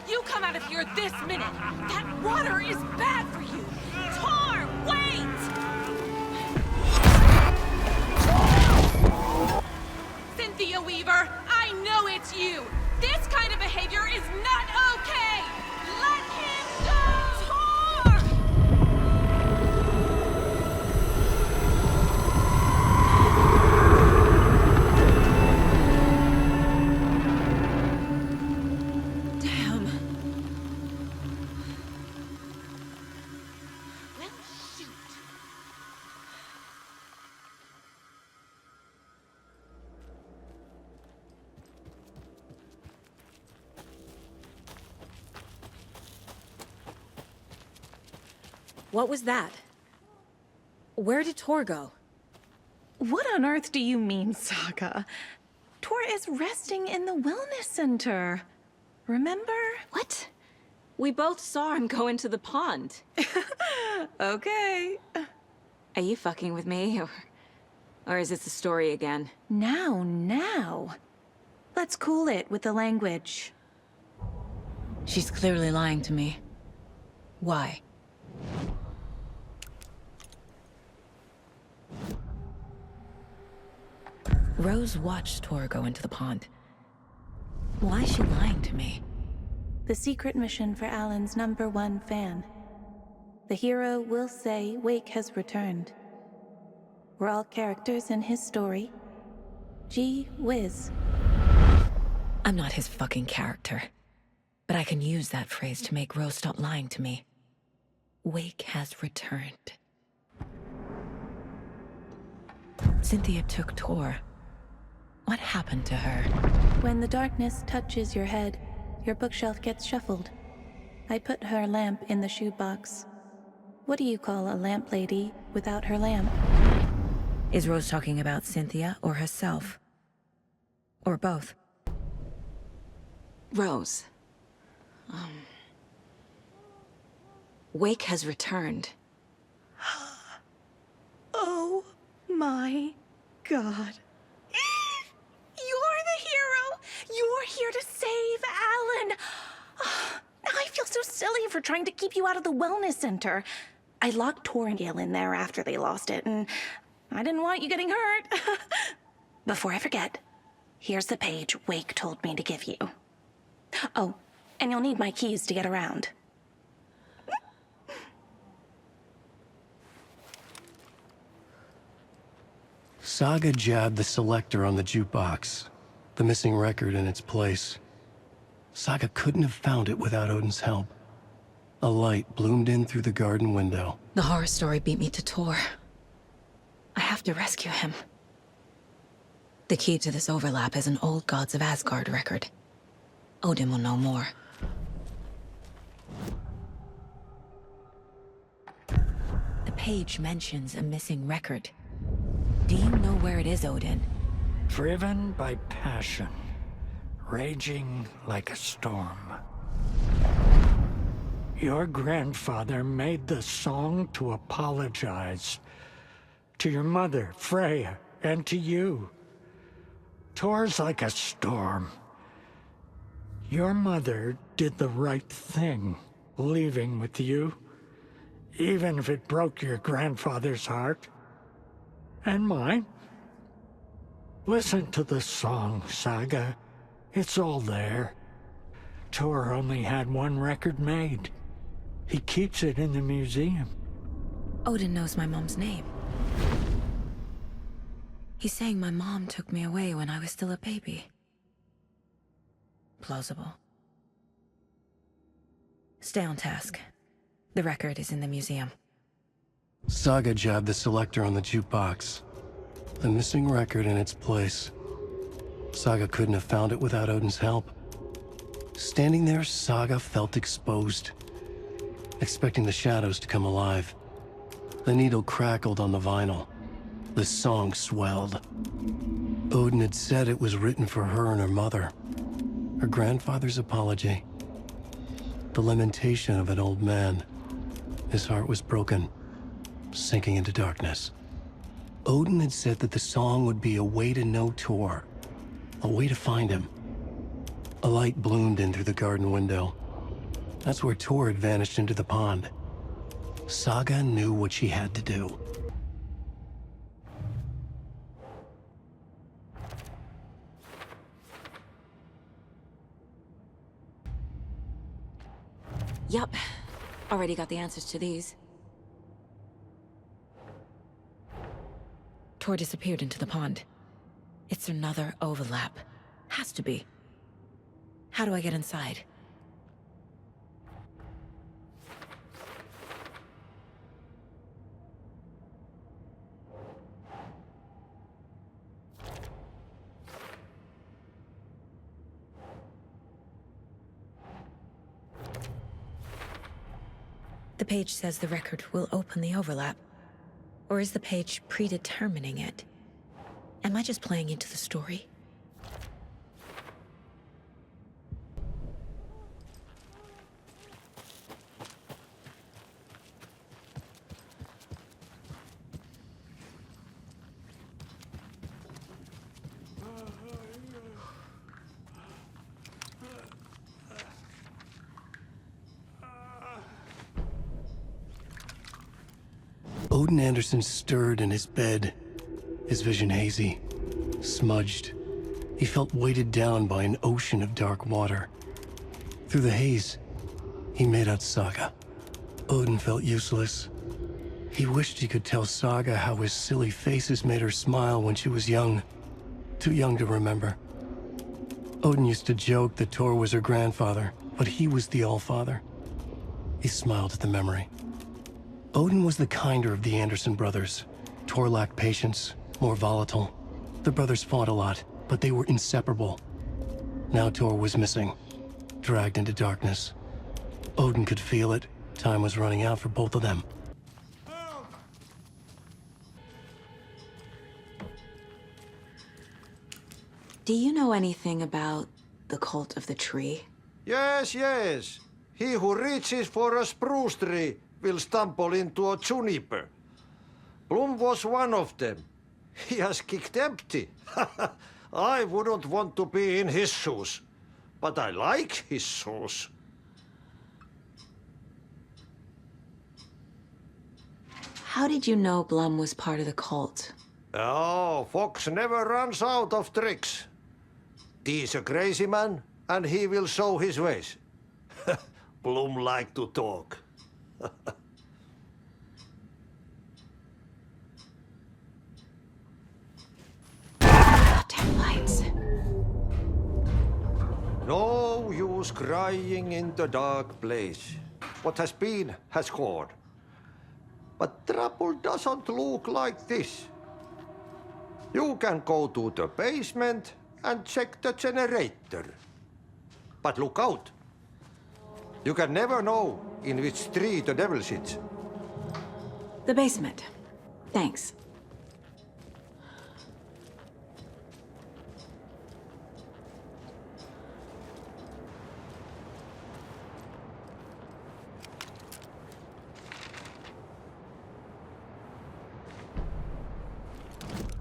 You come out of here this minute! That water is bad for you! Tor, wait! Cynthia Weaver, I know it's you! This kind of behavior is not okay! Let him go! Tor! What was that? Where did Tor go? What on earth do you mean, Saga? Tor is resting in the wellness center. Remember? What? We both saw him go into the pond. Okay. Are you fucking with me, or is this a story again? Now. Let's cool it with the language. She's clearly lying to me. Why? Rose watched Tor go into the pond. Why is she lying to me? The secret mission for Alan's #1 fan. The hero will say Wake has returned. We're all characters in his story. Gee whiz. I'm not his fucking character. But I can use that phrase to make Rose stop lying to me. Wake has returned. Cynthia took Tor. What happened to her? When the darkness touches your head, your bookshelf gets shuffled. I put her lamp in the shoebox. What do you call a lamp lady without her lamp? Is Rose talking about Cynthia or herself? Or both? Rose. Wake has returned. Oh my God. You're the hero! You're here to save Alan! I feel so silly for trying to keep you out of the wellness center. I locked Tor and Gale in there after they lost it, and I didn't want you getting hurt. Before I forget, here's the page Wake told me to give you. Oh, and you'll need my keys to get around. Saga jabbed the selector on the jukebox, the missing record in its place. Saga couldn't have found it without Odin's help. A light bloomed in through the garden window. The horror story beat me to Tor. I have to rescue him. The key to this overlap is an old Gods of Asgard record. Odin will know more. The page mentions a missing record. Do you know where it is, Odin? Driven by passion, raging like a storm. Your grandfather made the song to apologize. To your mother, Freya, and to you. Tor's like a storm. Your mother did the right thing, leaving with you, even if it broke your grandfather's heart. And mine. Listen to the song, Saga. It's all there. Tor only had one record made. He keeps it in the museum. Odin knows my mom's name. He's saying my mom took me away when I was still a baby. Plausible. Stay on task. The record is in the museum. Saga jabbed the selector on the jukebox, the missing record in its place. Saga couldn't have found it without Odin's help. Standing there, Saga felt exposed, expecting the shadows to come alive. The needle crackled on the vinyl. The song swelled. Odin had said it was written for her and her mother. Her grandfather's apology. The lamentation of an old man. His heart was broken, sinking into darkness. Odin had said that the song would be a way to know Tor, a way to find him. A light bloomed in through the garden window. That's where Tor had vanished into the pond. Saga knew what she had to do. Yup. Already got the answers to these. Tor disappeared into the pond. It's another overlap. Has to be. How do I get inside? The page says the record will open the overlap. Or is the page predetermining it? Am I just playing into the story? Odin Anderson stirred in his bed, his vision hazy, smudged. He felt weighted down by an ocean of dark water. Through the haze, he made out Saga. Odin felt useless. He wished he could tell Saga how his silly faces made her smile when she was young, too young to remember. Odin used to joke that Tor was her grandfather, but he was the Allfather. He smiled at the memory. Odin was the kinder of the Anderson brothers. Tor lacked patience, more volatile. The brothers fought a lot, but they were inseparable. Now Tor was missing, dragged into darkness. Odin could feel it. Time was running out for both of them. Do you know anything about the cult of the tree? Yes, yes. He who reaches for a spruce tree will stumble into a juniper. Bloom was one of them. He has kicked empty. I wouldn't want to be in his shoes, but I like his shoes. How did you know Blum was part of the cult? Oh, Fox never runs out of tricks. He's a crazy man, and he will show his ways. Bloom like to talk. shadows crying in the dark place. What has been has gone. But trouble doesn't look like this. You can go to the basement and check the generator. But look out. You can never know in which tree the devil sits. The basement. Thanks.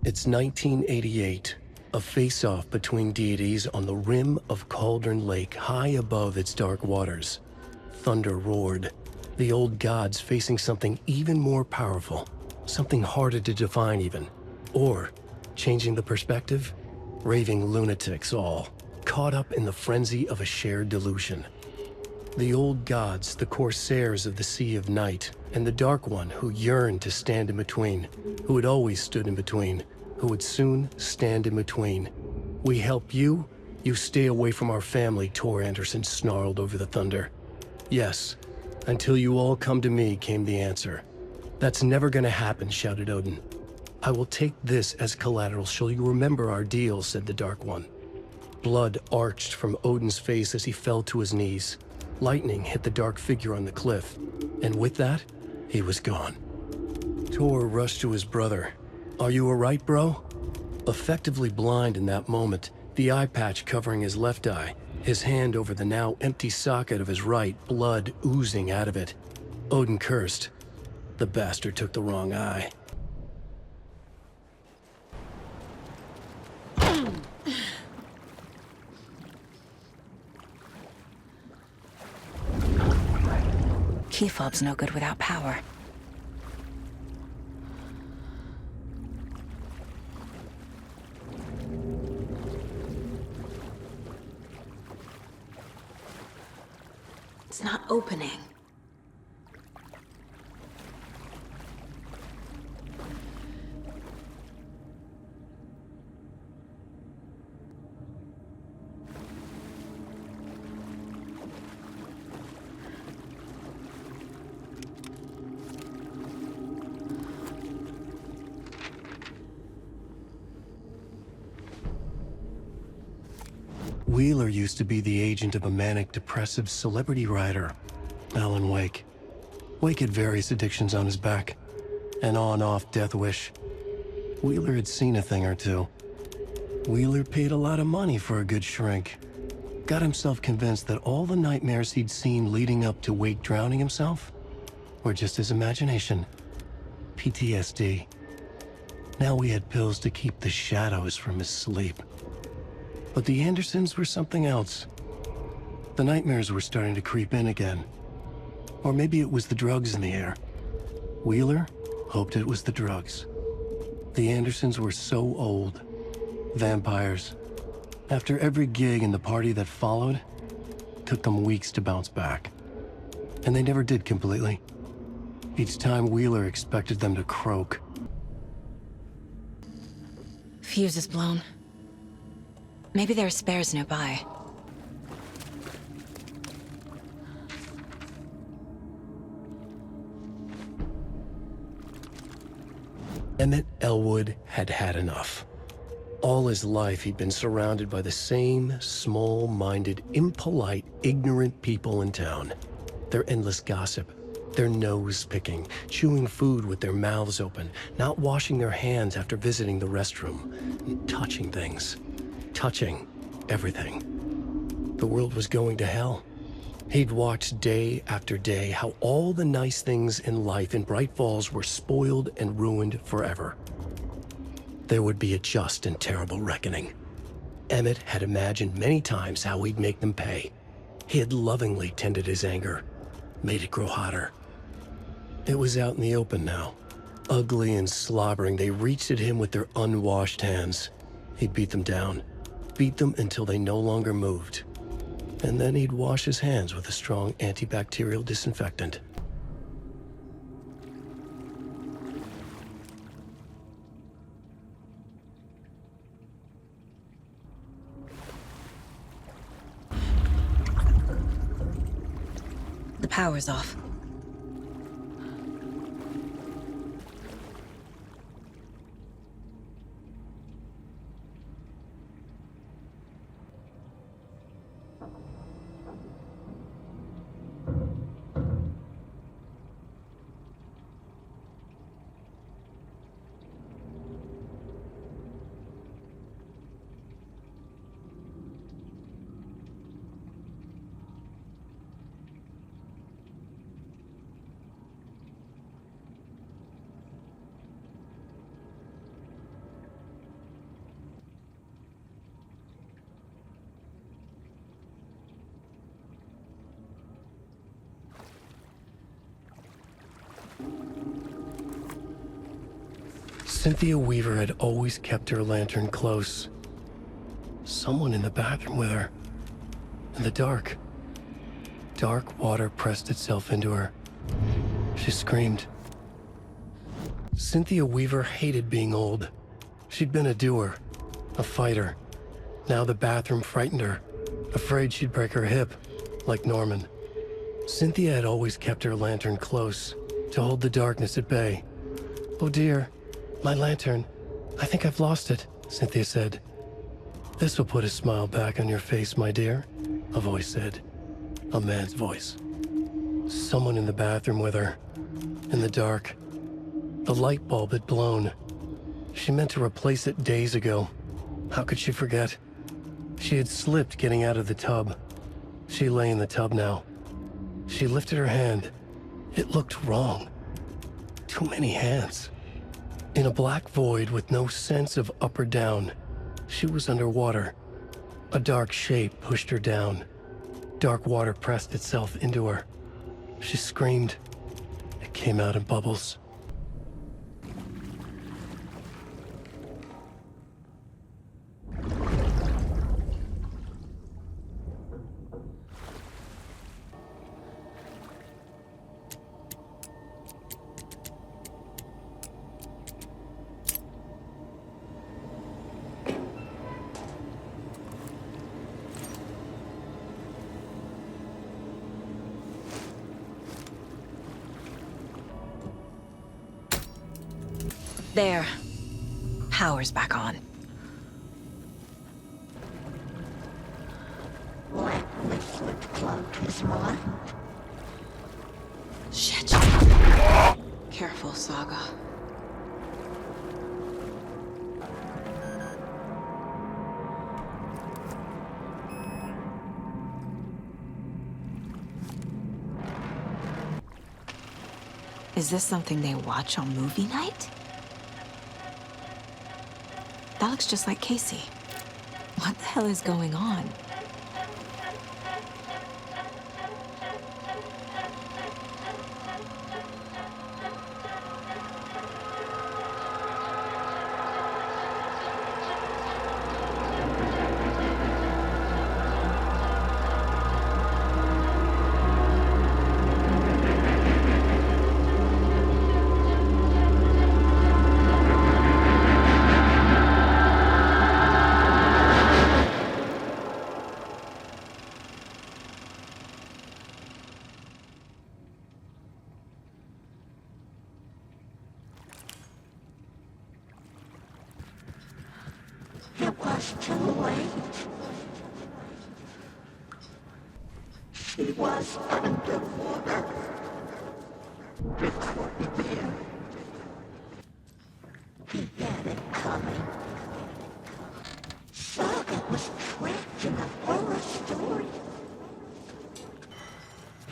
It's 1988, a face-off between deities on the rim of Cauldron Lake, high above its dark waters. Thunder roared, the old gods facing something even more powerful, something harder to define even. Or, changing the perspective, raving lunatics all, caught up in the frenzy of a shared delusion. The old gods, the corsairs of the Sea of Night, and the Dark One who yearned to stand in between, who had always stood in between, who would soon stand in between. We help you, you stay away from our family, Tor Anderson snarled over the thunder. Yes, until you all come to me, came the answer. That's never gonna happen, shouted Odin. I will take this as collateral, shall you remember our deal, said the Dark One. Blood arched from Odin's face as he fell to his knees. Lightning hit the dark figure on the cliff, and with that, he was gone. Tor rushed to his brother. Are you all right, bro? Effectively blind in that moment, the eye patch covering his left eye, his hand over the now empty socket of his right, blood oozing out of it. Odin cursed. The bastard took the wrong eye. Key fob's no good without power. It's not opening. Wheeler used to be the agent of a manic-depressive celebrity writer, Alan Wake. Wake had various addictions on his back, an on-off death wish. Wheeler had seen a thing or two. Wheeler paid a lot of money for a good shrink. Got himself convinced that all the nightmares he'd seen leading up to Wake drowning himself were just his imagination. PTSD. Now we had pills to keep the shadows from his sleep. But the Andersons were something else. The nightmares were starting to creep in again. Or maybe it was the drugs in the air. Wheeler hoped it was the drugs. The Andersons were so old. Vampires. After every gig and the party that followed, took them weeks to bounce back. And they never did completely. Each time Wheeler expected them to croak. Fuse is blown. Maybe there are spares nearby. Emmett Elwood had had enough. All his life he'd been surrounded by the same small-minded, impolite, ignorant people in town. Their endless gossip, their nose-picking, chewing food with their mouths open, not washing their hands after visiting the restroom, and touching things. Touching everything. The world was going to hell. He'd watched day after day how all the nice things in life in Bright Falls were spoiled and ruined forever. There would be a just and terrible reckoning. Emmett had imagined many times how he'd make them pay. He had lovingly tended his anger, made it grow hotter. It was out in the open now. Ugly and slobbering, they reached at him with their unwashed hands. He'd beat them down. Beat them until they no longer moved. And then he'd wash his hands with a strong antibacterial disinfectant. power's off. Cynthia Weaver had always kept her lantern close. Someone in the bathroom with her. In the dark. Dark water pressed itself into her. She screamed. Cynthia Weaver hated being old. She'd been a doer, a fighter. Now the bathroom frightened her, afraid she'd break her hip, like Norman. Cynthia had always kept her lantern close, to hold the darkness at bay. "Oh dear, my lantern. I think I've lost it," Cynthia said. "This will put a smile back on your face, my dear," a voice said. A man's voice. Someone in the bathroom with her. In the dark. The light bulb had blown. She meant to replace it days ago. How could she forget? She had slipped getting out of the tub. She lay in the tub now. She lifted her hand. It looked wrong. Too many hands. In a black void with no sense of up or down, she was underwater. A dark shape pushed her down. Dark water pressed itself into her. She screamed. It came out in bubbles. There. Power's back on. Shit. Careful, Saga. Is this something they watch on movie night? That looks just like Casey. What the hell is going on? It was too late. She was underwater. Before then, he had it coming. Saga was trapped in a horror story.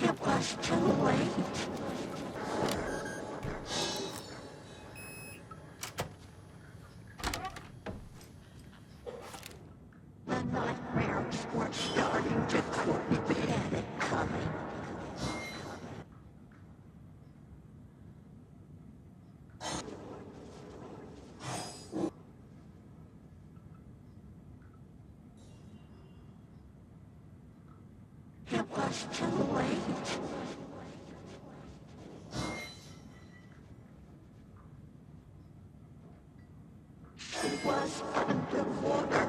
It was too late. The nightmares were starting to creep in. Had it coming. It was too late. She was underwater.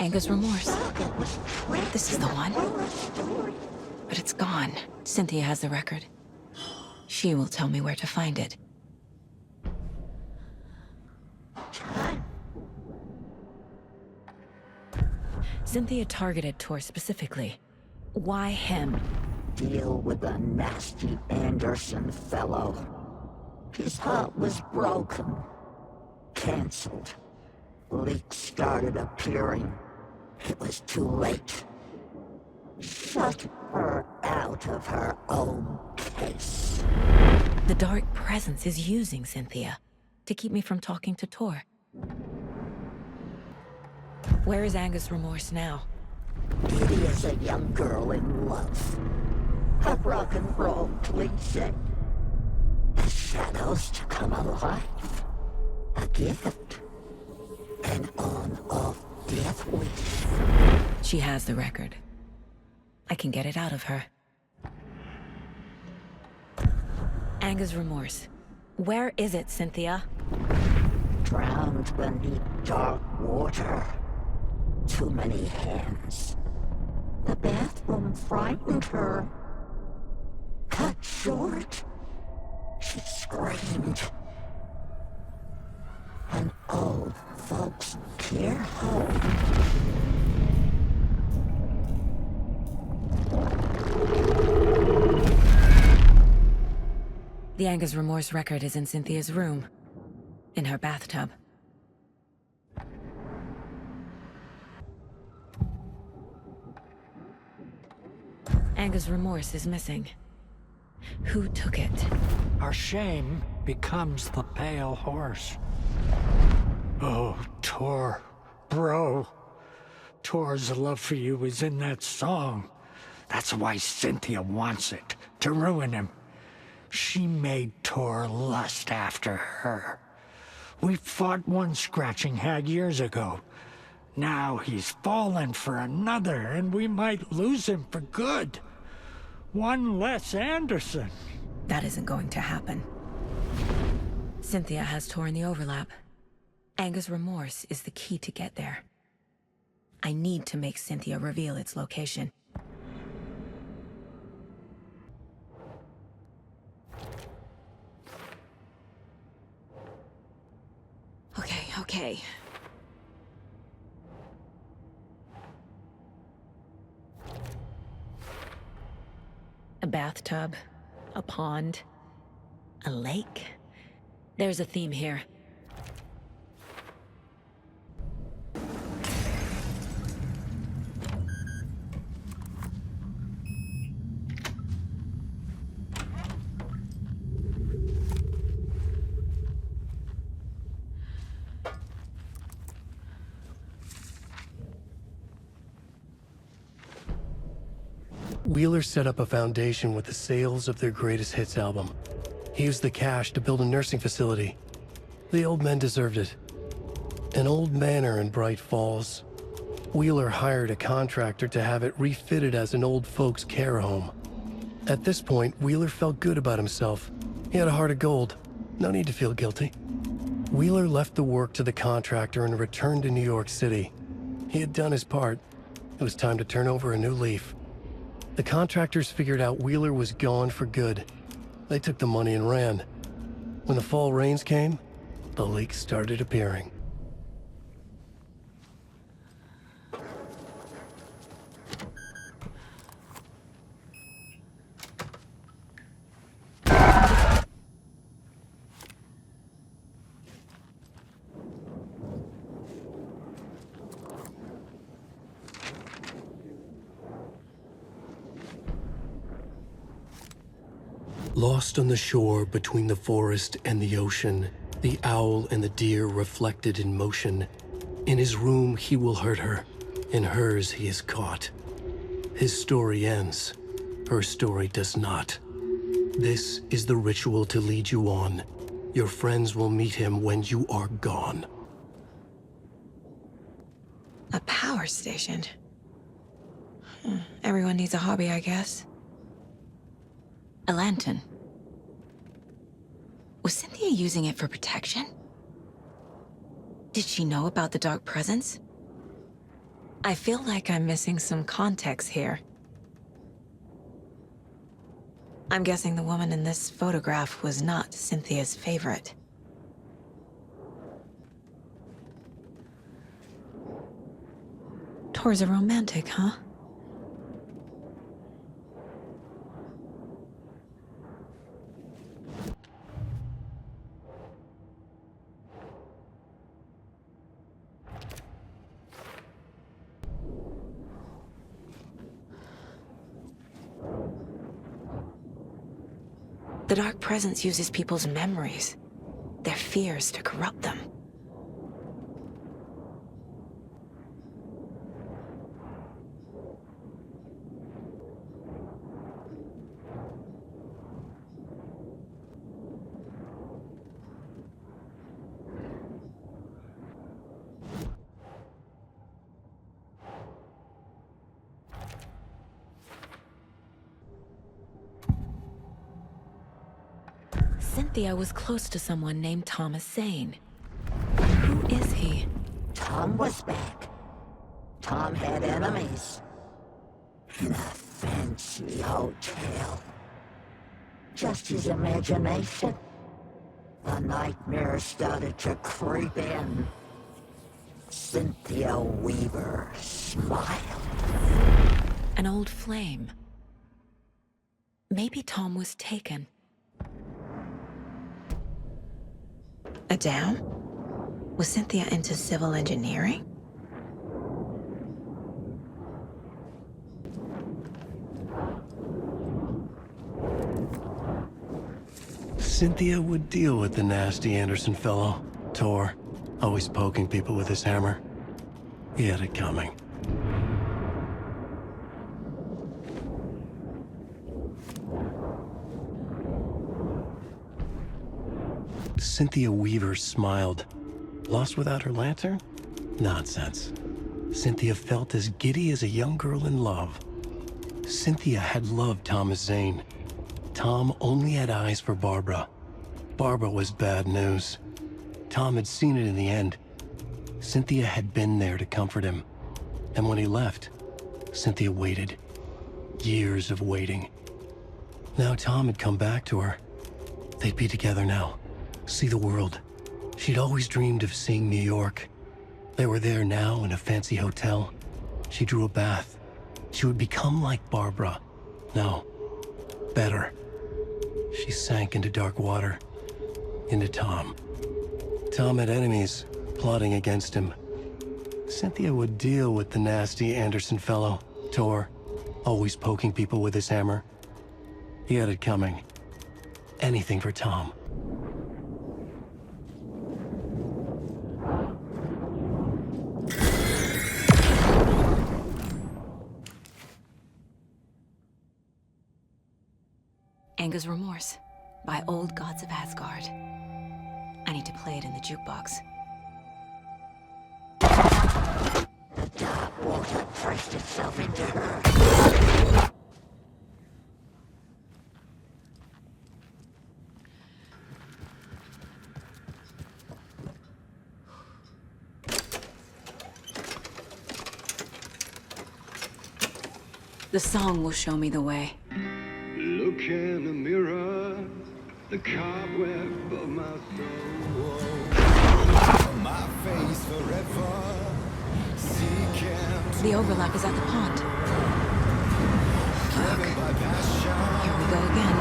Anger's Remorse. This is the one. But it's gone. Cynthia has the record. She will tell me where to find it. Cynthia targeted Tor specifically. Why him? Deal with the nasty Anderson fellow. His heart was broken. Cancelled. Leaks started appearing. It was too late. Shut her out of her own case. The dark presence is using Cynthia to keep me from talking to Tor. Where is Anger's Remorse now? Diddy is a young girl in love. A rock and roll cliche. The shadows to come alive. A gift. An on-off death wish. She has the record. I can get it out of her. Anger's Remorse. Where is it, Cynthia? Drowned beneath dark water. Too many hands. The bathroom frightened her. Cut short. She screamed. An old folks' care home. The Anger's Remorse record is in Cynthia's room. In her bathtub. Anger's Remorse is missing. Who took it? Our shame becomes the pale horse. Oh, Tor. Bro. Tor's love for you is in that song. That's why Cynthia wants it. To ruin him. She made Tor lust after her. We fought one scratching hag years ago. Now he's fallen for another, and we might lose him for good. One less Anderson. That isn't going to happen. Cynthia has Tor in the overlap. Anger's Remorse is the key to get there. I need to make Cynthia reveal its location. Okay. A bathtub, a pond, a lake. There's a theme here. Wheeler set up a foundation with the sales of their greatest hits album. He used the cash to build a nursing facility. The old men deserved it. An old manor in Bright Falls. Wheeler hired a contractor to have it refitted as an old folks' care home. At this point, Wheeler felt good about himself. He had a heart of gold. No need to feel guilty. Wheeler left the work to the contractor and returned to New York City. He had done his part. It was time to turn over a new leaf. The contractors figured out Wheeler was gone for good. They took the money and ran. When the fall rains came, the leaks started appearing. Lost on the shore between the forest and the ocean, the owl and the deer reflected in motion. In his room he will hurt her, in hers he is caught. His story ends, her story does not. This is the ritual to lead you on. Your friends will meet him when you are gone. A power station. Everyone needs a hobby, I guess. A lantern. Was Cynthia using it for protection? Did she know about the dark presence? I feel like I'm missing some context here. I'm guessing the woman in this photograph was not Cynthia's favorite. Tor's a romantic, huh? The Dark Presence uses people's memories, their fears to corrupt them. Cynthia was close to someone named Thomas Zane. Who is he? Tom was back. Tom had enemies. In a fancy hotel. Just his imagination. The nightmare started to creep in. Cynthia Weaver smiled. An old flame. Maybe Tom was taken. A dam? Was Cynthia into civil engineering? Cynthia would deal with the nasty Anderson fellow, Tor, always poking people with his hammer. He had it coming. Cynthia Weaver smiled. Lost without her lantern? Nonsense. Cynthia felt as giddy as a young girl in love. Cynthia had loved Thomas Zane. Tom only had eyes for Barbara. Barbara was bad news. Tom had seen it in the end. Cynthia had been there to comfort him. And when he left, Cynthia waited. Years of waiting. Now Tom had come back to her. They'd be together now. See the world. She'd always dreamed of seeing New York. They were there now in a fancy hotel. She drew a bath. She would become like Barbara. No, better. She sank into dark water. Into Tom. Tom had enemies plotting against him. Cynthia would deal with the nasty Anderson fellow, Tor, always poking people with his hammer. He had it coming. Anything for Tom. Anga's Remorse by Old Gods of Asgard. I need to play it in the jukebox. The dark water pressed itself into her. The song will show me the way. Look in the mirror, the cobweb of my soul. My face forever, seeking. The overlap is at the pond. Fuck. Here we go again.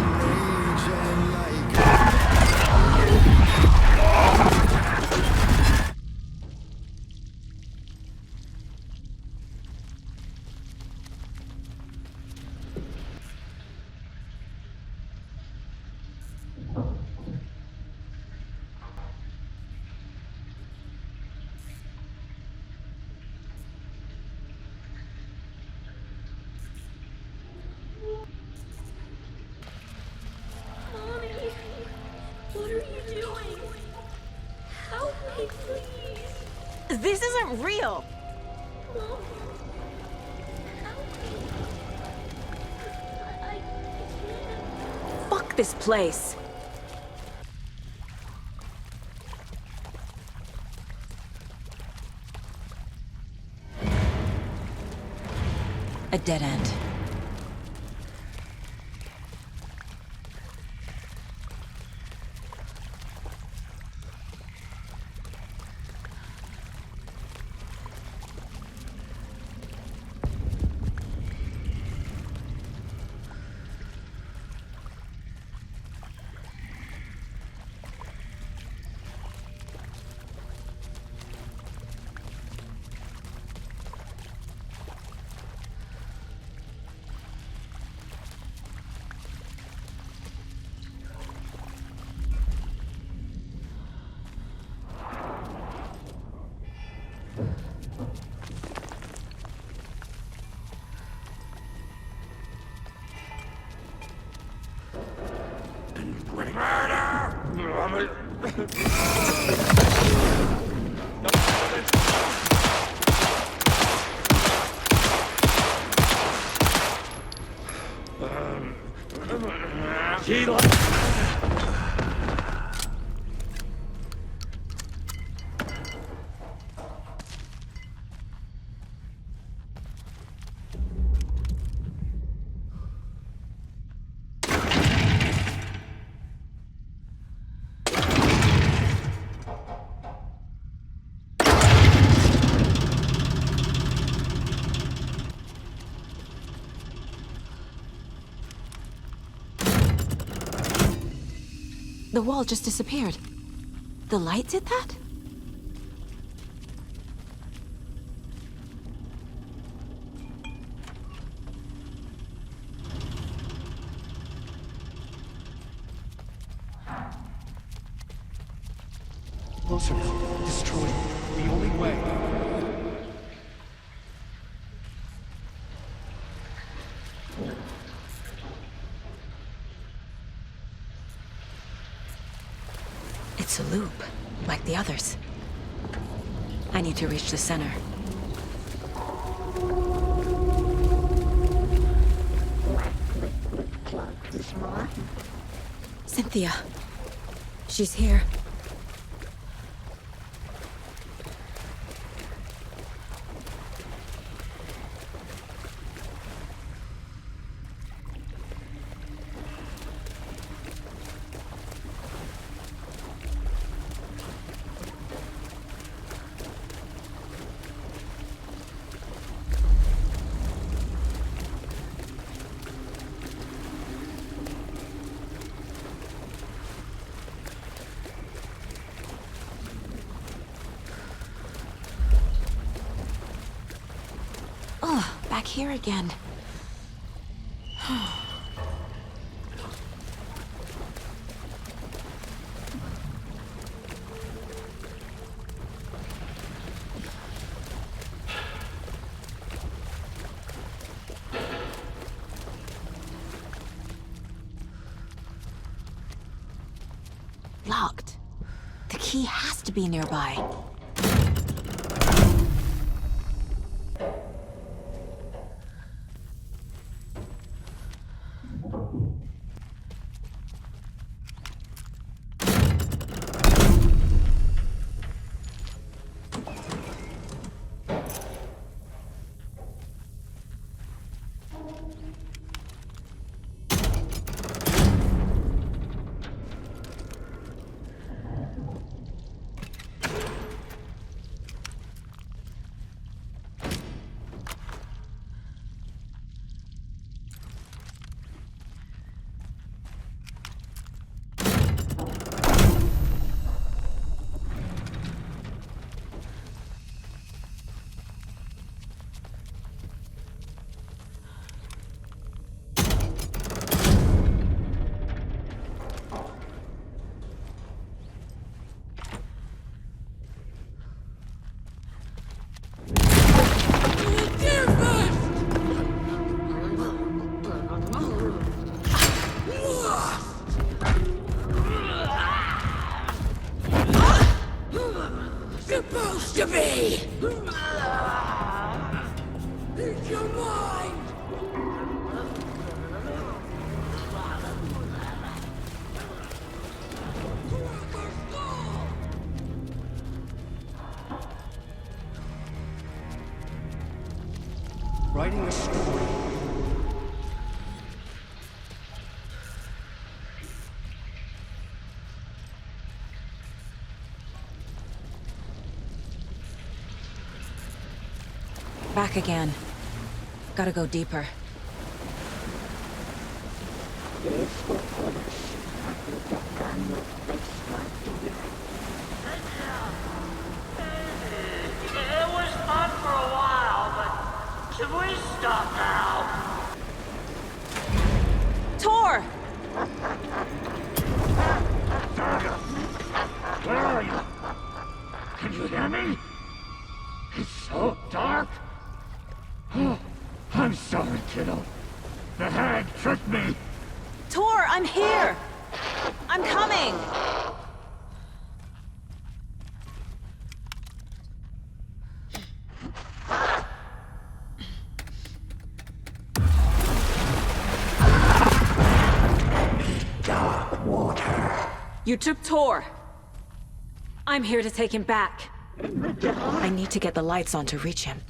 This isn't real! Fuck this place! A dead end. The wall just disappeared. The light did that? Closer now. Destroy it. The only way. It's a loop, like the others. I need to reach the center. Cynthia. She's here. Back here again. Locked. The key has to be nearby. Supposed to be! It's your mind! Writing a story Back again. Gotta go deeper. It was fun for a while, but should we stop now? Tor! Where are you? Can you hear me? It's so dark. Oh, I'm sorry, kiddo. The hag tricked me. Tor, I'm here! I'm coming! Dark water. You took Tor. I'm here to take him back. I need to get the lights on to reach him.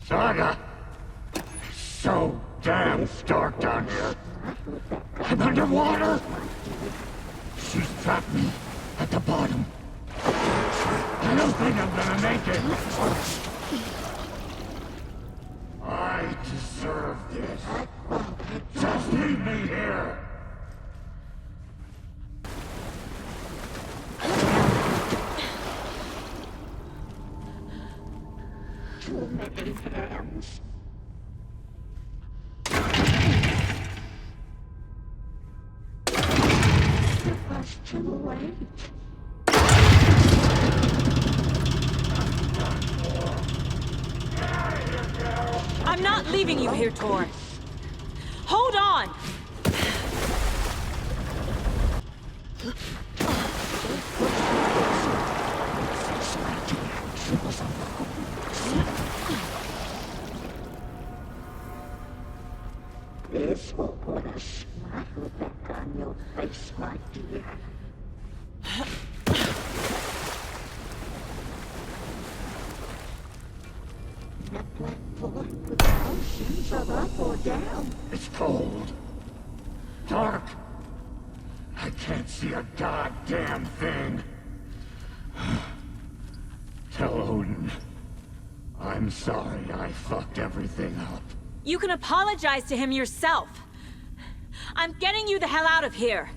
Saga! It's so damn dark down here. I'm underwater. She's trapped me at the bottom. I don't think I'm gonna make it. I deserve this. Just leave me here. Too many hands. It was too late. I'm not leaving you here, Tor. Hold on! This will put a smile back on your face, my dear. The platform with oceans of up or down. It's cold. Dark. I can't see a goddamn thing. Tell Odin. I'm sorry I fucked everything up. You can apologize to him yourself. I'm getting you the hell out of here.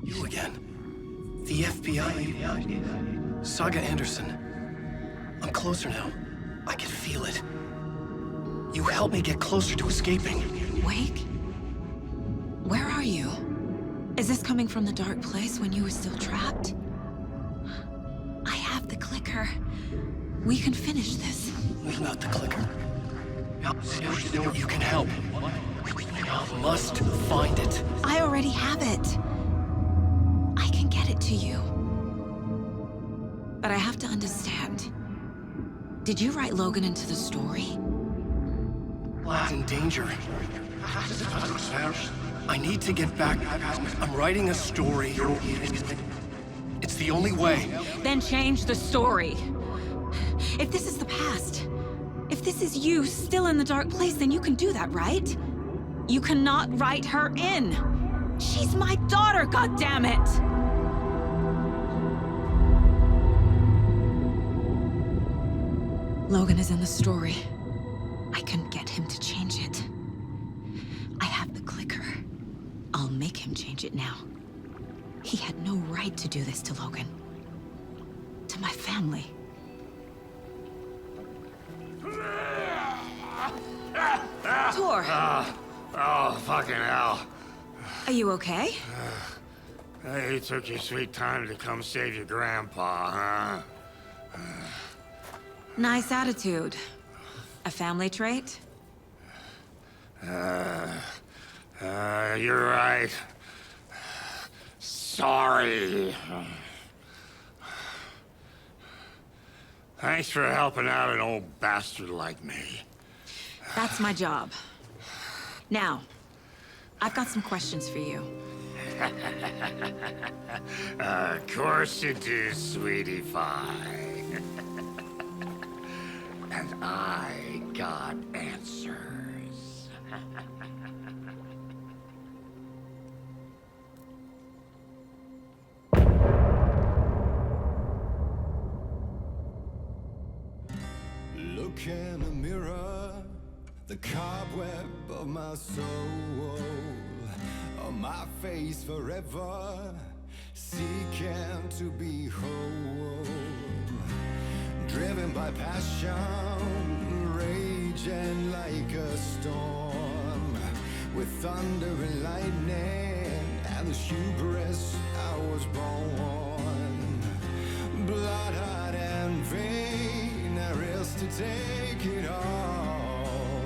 You again. The FBI. Saga Anderson. I'm closer now. I can feel it. You helped me get closer to escaping. Wake? Where are you? Is this coming from the dark place when you were still trapped? I have the clicker. We can finish this. Without the clicker. You can help. We must find it. I already have it. I can get it to you. But I have to understand. Did you write Logan into the story? In danger. I need to get back. I'm writing a story. It's the only way. Then change the story. If this is the past, if this is you still in the dark place, then you can do that, right? You cannot write her in. She's my daughter, goddammit! Logan is in the story. I couldn't get him to change it. I have the clicker. I'll make him change it now. He had no right to do this to Logan. To my family. Tor! Oh, fucking hell. Are you okay? You took your sweet time to come save your grandpa, huh? Nice attitude. A family trait? You're right. Sorry. Thanks for helping out an old bastard like me. That's my job. Now, I've got some questions for you. Of course you do, sweetie pie. And I got answers. Look in the mirror, the cobweb of my soul, on my face forever, seeking to be whole. Driven by passion, raging like a storm, with thunder and lightning, and the hubris I was born. Blood, heart, and vein, I risk to take it all.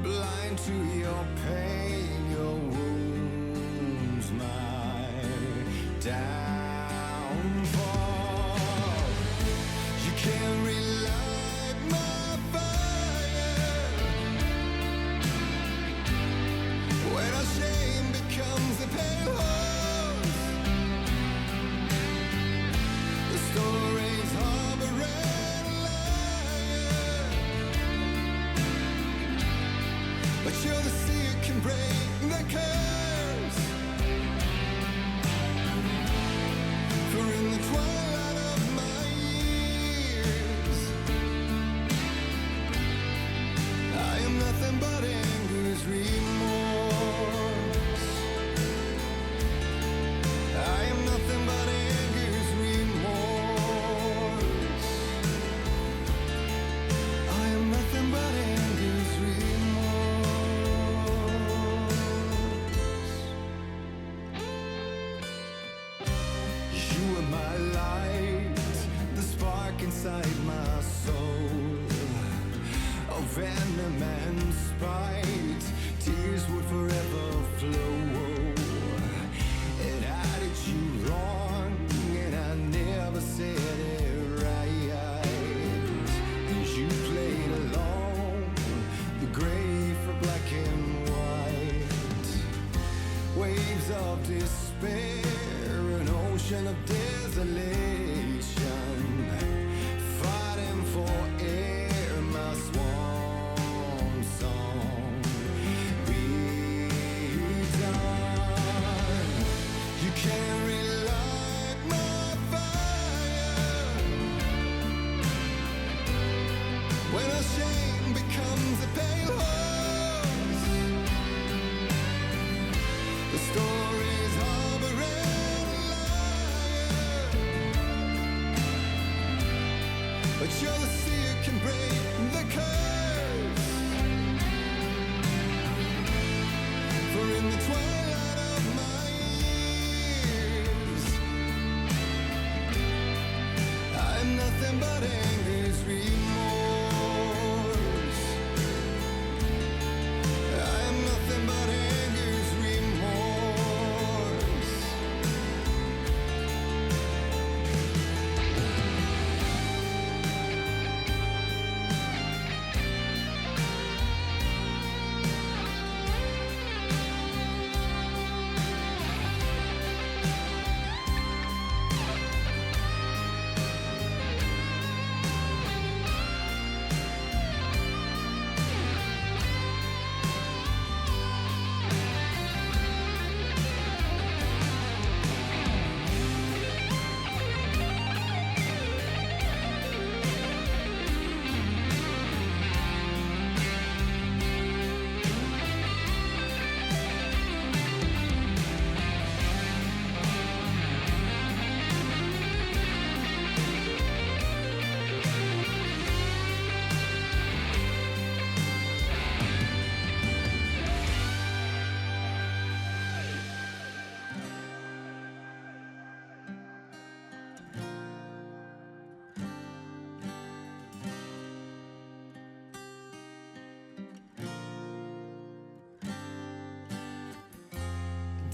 Blind to your pain, your wounds, my downfall. You can't relight my fire when our shame becomes a pale horse. The stories harboring liar, but you're the sea that can break the curse. For in the twilight of my years, I am nothing but anger's remorse. I am nothing but anger's remorse. I am nothing but anger's remorse. You are my light, the spark inside my soul. Of venom and spite, tears would forever flow. It had you wrong, and I never said it right. And you played along, the gray for black and white. Waves of despair, an ocean of desolation, fighting for air, my swan song. Be done. You can't relight my fire when our shame becomes a pale horse. The stories harboring liar, but you're the sea that can break the curse. For in the twilight of my years, I am nothing but anger's remorse. I am nothing but anger's remorse.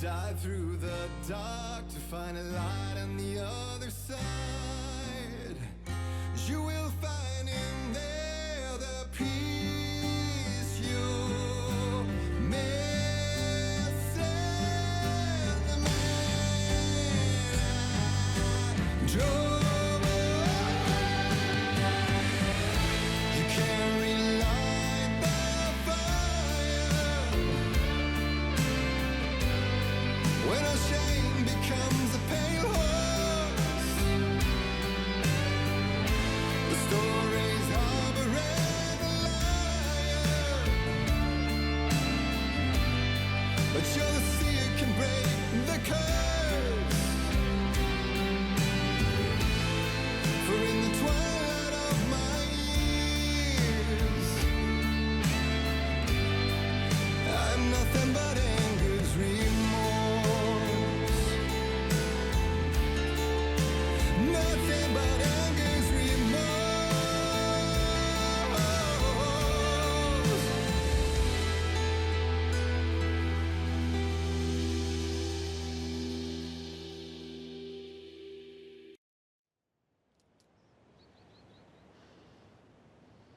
Dive through the dark to find a light on the other side. You will find in there the peace you're missing. The man I drove. You can't relight the fire when our shame becomes a pale horse. The stories harboring a liar, but you're the seer can break the curse. For in the twilight of my years, I'm nothing but anger's remorse. Nothing but anger's remorse.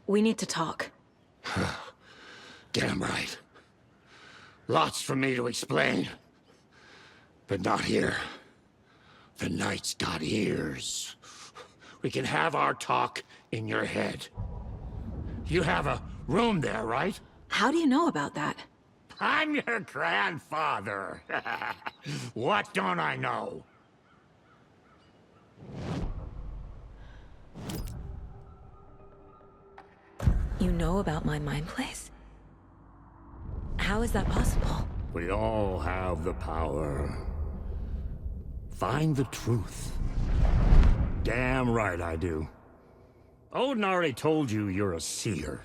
We need to talk. Damn right. Lots for me to explain. But not here. The night's got ears. We can have our talk in your head. You have a room there, right? How do you know about that? I'm your grandfather. What don't I know? You know about my mind place? How is that possible? We all have the power. Find the truth. Damn right I do. Odin already told you you're a seer.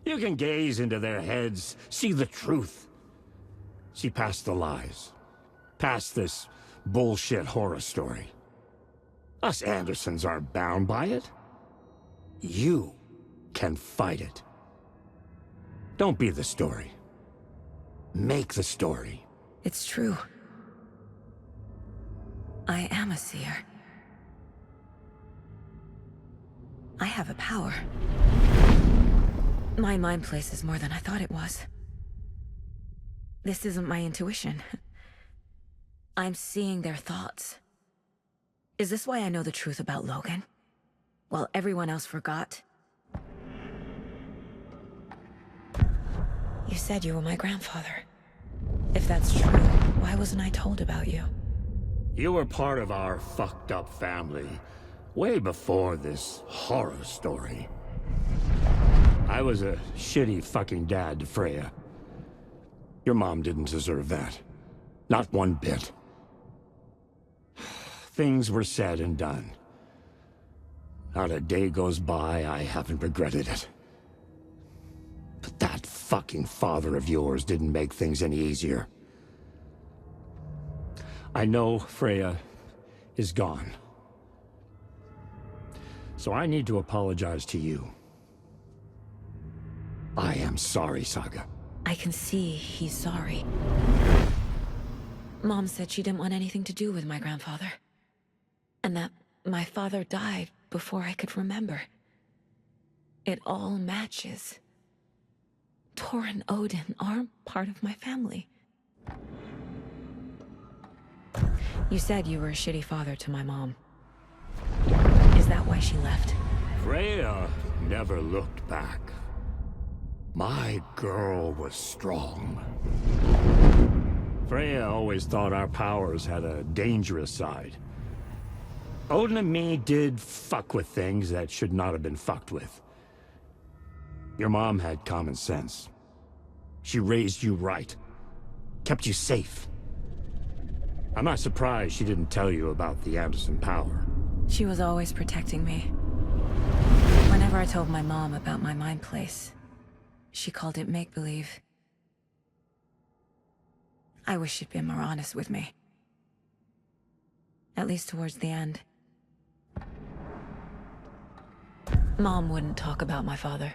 You can gaze into their heads, see the truth. See past the lies. Past this bullshit horror story. Us Andersons aren't bound by it. You can fight it. Don't be the story. Make the story. It's true. I am a seer. I have a power. My mind place is more than I thought it was. This isn't my intuition. I'm seeing their thoughts. Is this why I know the truth about Logan? While everyone else forgot? You said you were my grandfather. If that's true, why wasn't I told about you? You were part of our fucked up family, way before this horror story. I was a shitty fucking dad to Freya. Your mom didn't deserve that. Not one bit. Things were said and done. Not a day goes by I haven't regretted it. But that fucking father of yours didn't make things any easier. I know Freya is gone. So I need to apologize to you. I am sorry, Saga. I can see he's sorry. Mom said she didn't want anything to do with my grandfather. And that my father died before I could remember. It all matches. Tor and Odin are part of my family. You said you were a shitty father to my mom. Is that why she left? Freya never looked back. My girl was strong. Freya always thought our powers had a dangerous side. Odin and me did fuck with things that should not have been fucked with. Your mom had common sense. She raised you right. Kept you safe. I'm not surprised she didn't tell you about the Anderson power. She was always protecting me. Whenever I told my mom about my mind place, she called it make-believe. I wish she'd been more honest with me. At least towards the end. Mom wouldn't talk about my father.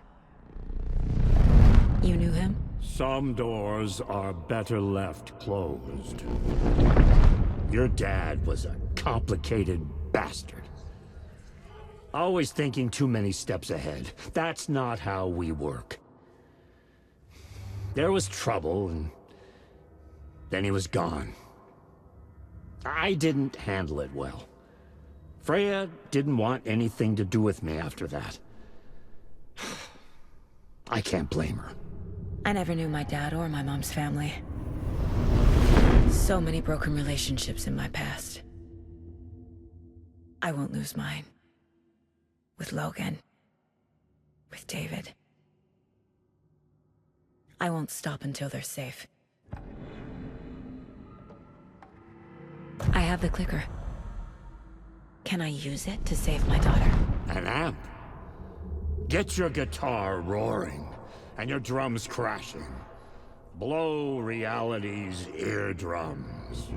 You knew him? Some doors are better left closed. Your dad was a complicated bastard. Always thinking too many steps ahead. That's not how we work. There was trouble, and then he was gone. I didn't handle it well. Freya didn't want anything to do with me after that. I can't blame her. I never knew my dad or my mom's family. So many broken relationships in my past. I won't lose mine. With Logan. With David. I won't stop until they're safe. I have the clicker. Can I use it to save my daughter? An amp? Get your guitar roaring, and your drums crashing. Blow reality's eardrums.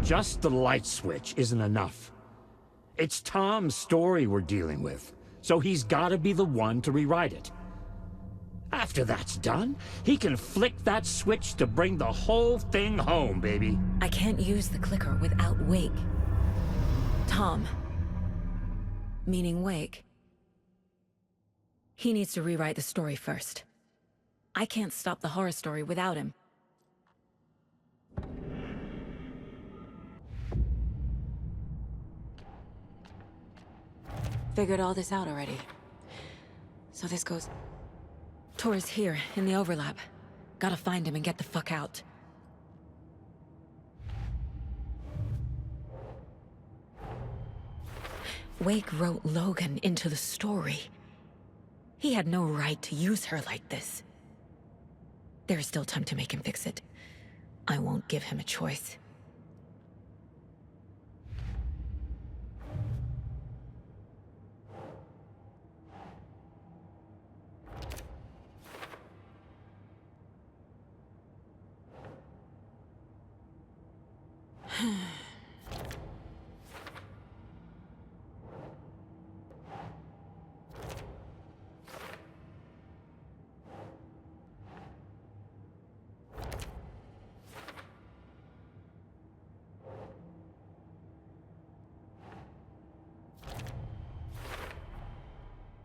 Just the light switch isn't enough. It's Tom's story we're dealing with, so he's gotta be the one to rewrite it. After that's done, he can flick that switch to bring the whole thing home, baby. I can't use the clicker without Wake. Tom, meaning Wake, he needs to rewrite the story first. I can't stop the horror story without him. Figured all this out already. So this goes... Tor's here, in the overlap. Gotta find him and get the fuck out. Wake wrote Logan into the story. He had no right to use her like this. There is still time to make him fix it. I won't give him a choice.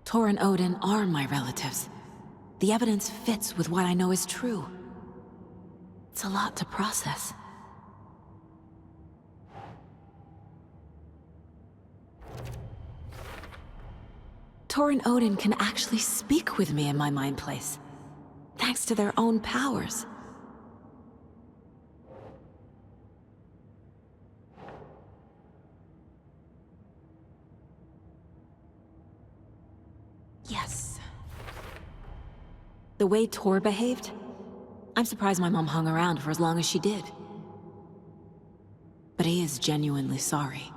Tor and Odin are my relatives. The evidence fits with what I know is true. It's a lot to process. Tor and Odin can actually speak with me in my mind place, thanks to their own powers. Yes. The way Tor behaved, I'm surprised my mom hung around for as long as she did. But he is genuinely sorry.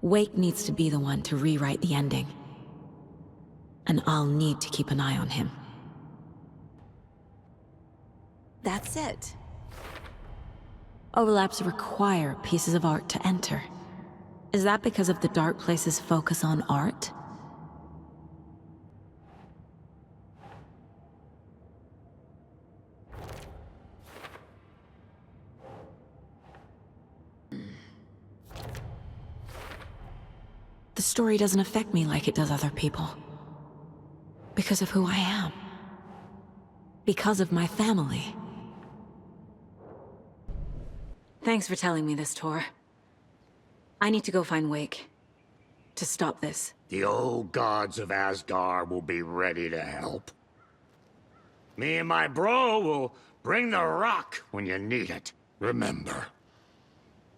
Wake needs to be the one to rewrite the ending. And I'll need to keep an eye on him. That's it. Overlaps require pieces of art to enter. Is that because of the Dark Place's focus on art? The story doesn't affect me like it does other people. Because of who I am. Because of my family. Thanks for telling me this, Tor. I need to go find Wake. To stop this. The old gods of Asgard will be ready to help. Me and my bro will bring the rock when you need it. Remember,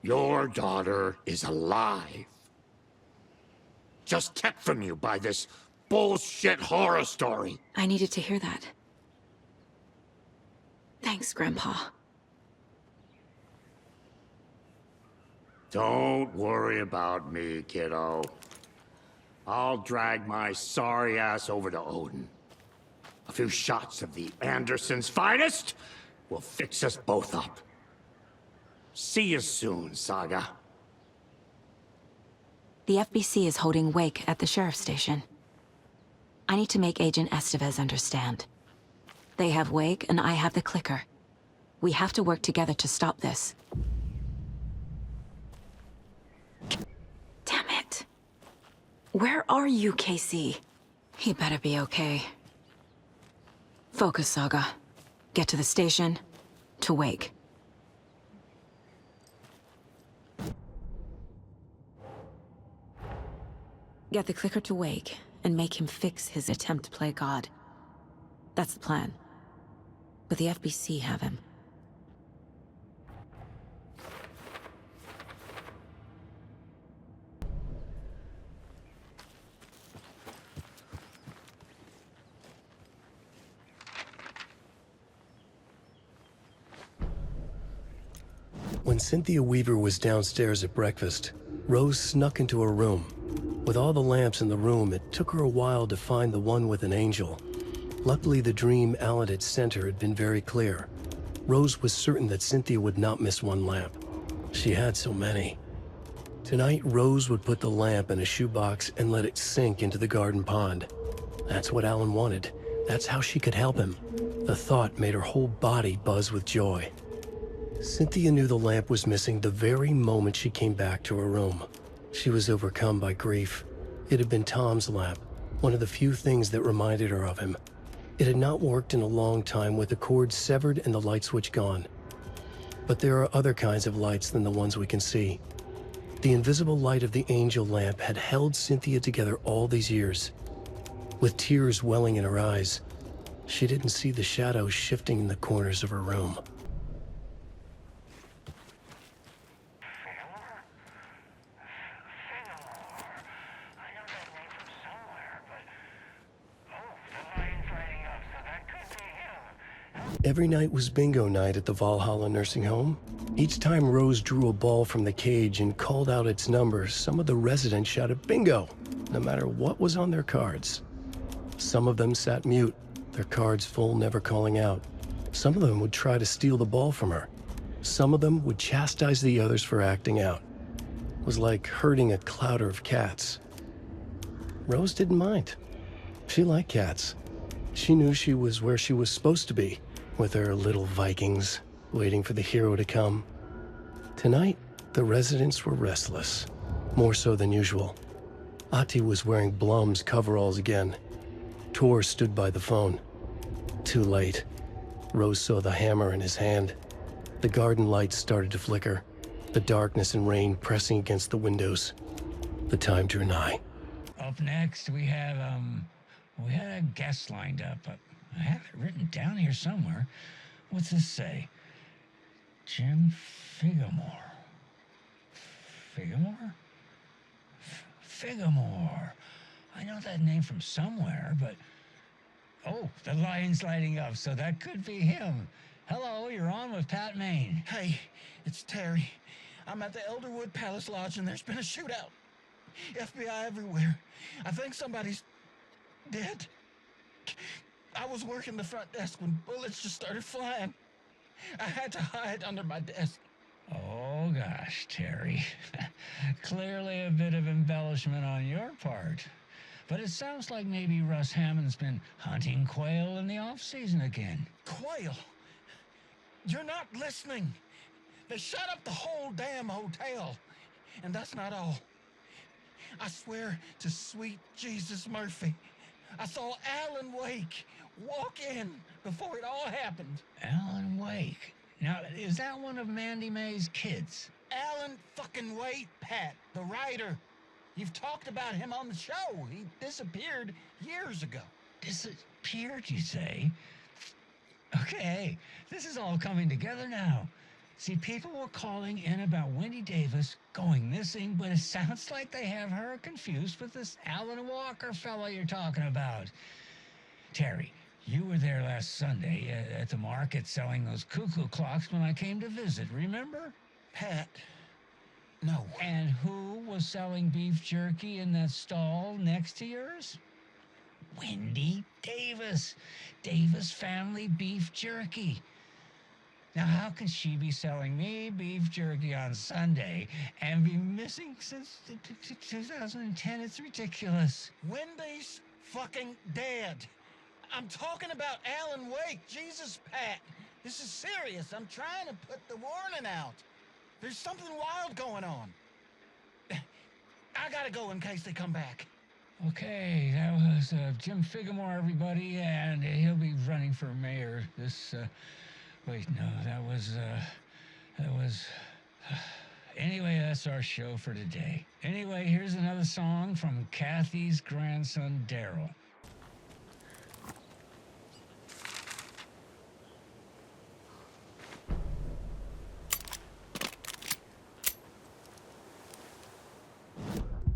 your daughter is alive. Just kept from you by this bullshit horror story. I needed to hear that. Thanks, Grandpa. Don't worry about me, kiddo. I'll drag my sorry ass over to Odin. A few shots of the Andersons' finest will fix us both up. See you soon, Saga. The FBC is holding wake at the sheriff's station. I need to make Agent Estevez understand. They have wake and I have the clicker. We have to work together to stop this. Damn it. Where are you, Casey? He better be okay. Focus, Saga. Get to the station, to wake. Get the clicker to wake, and make him fix his attempt to play God. That's the plan. But the FBC have him. When Cynthia Weaver was downstairs at breakfast, Rose snuck into her room. With all the lamps in the room, it took her a while to find the one with an angel. Luckily, the dream Alan had sent her had been very clear. Rose was certain that Cynthia would not miss one lamp. She had so many. Tonight, Rose would put the lamp in a shoebox and let it sink into the garden pond. That's what Alan wanted. That's how she could help him. The thought made her whole body buzz with joy. Cynthia knew the lamp was missing the very moment she came back to her room. She was overcome by grief. It had been Tom's lamp, one of the few things that reminded her of him. It had not worked in a long time with the cord severed and the light switch gone. But there are other kinds of lights than the ones we can see. The invisible light of the angel lamp had held Cynthia together all these years. With tears welling in her eyes, she didn't see the shadows shifting in the corners of her room. Every night was bingo night at the Valhalla nursing home. Each time Rose drew a ball from the cage and called out its number, some of the residents shouted bingo, no matter what was on their cards. Some of them sat mute, their cards full, never calling out. Some of them would try to steal the ball from her. Some of them would chastise the others for acting out. It was like herding a clouder of cats. Rose didn't mind. She liked cats. She knew she was where she was supposed to be, with her little Vikings, waiting for the hero to come. Tonight, the residents were restless, more so than usual. Ati was wearing Blum's coveralls again. Tor stood by the phone. Too late. Rose saw the hammer in his hand. The garden lights started to flicker, the darkness and rain pressing against the windows. The time drew nigh. Up next, we had a guest lined up. I have it written down here somewhere. What's this say? Jim Figamore. Figamore? Figamore. I know that name from somewhere, but... Oh, the lion's lighting up, so that could be him. Hello, you're on with Pat Maine. Hey, it's Terry. I'm at the Elderwood Palace Lodge, and there's been a shootout. FBI everywhere. I think somebody's dead. I was working the front desk when bullets just started flying. I had to hide under my desk. Oh, gosh, Terry. Clearly a bit of embellishment on your part. But it sounds like maybe Russ Hammond's been hunting quail in the off-season again. Quail? You're not listening. They shut up the whole damn hotel. And that's not all. I swear to sweet Jesus Murphy, I saw Alan Wake walk in before it all happened. Alan Wake? Now, is that one of Mandy May's kids? Alan fucking Wake, Pat, the writer. You've talked about him on the show. He disappeared years ago. Disappeared, you say? Okay, this is all coming together now. See, people were calling in about Wendy Davis going missing, but it sounds like they have her confused with this Alan Walker fellow you're talking about. Terry, you were there last Sunday at the market selling those cuckoo clocks when I came to visit, remember? Pat, No. And who was selling beef jerky in that stall next to yours? Wendy Davis. Davis Family Beef Jerky. Now, how can she be selling me beef jerky on Sunday and be missing since 2010? It's ridiculous. Wendy's fucking dead. I'm talking about Alan Wake. Jesus, Pat. This is serious. I'm trying to put the warning out. There's something wild going on. I gotta go in case they come back. Okay, that was Jim Figamore, everybody, and he'll be running for mayor this, wait, no, that was, anyway, that's our show for today. Anyway, here's another song from Kathy's grandson, Daryl.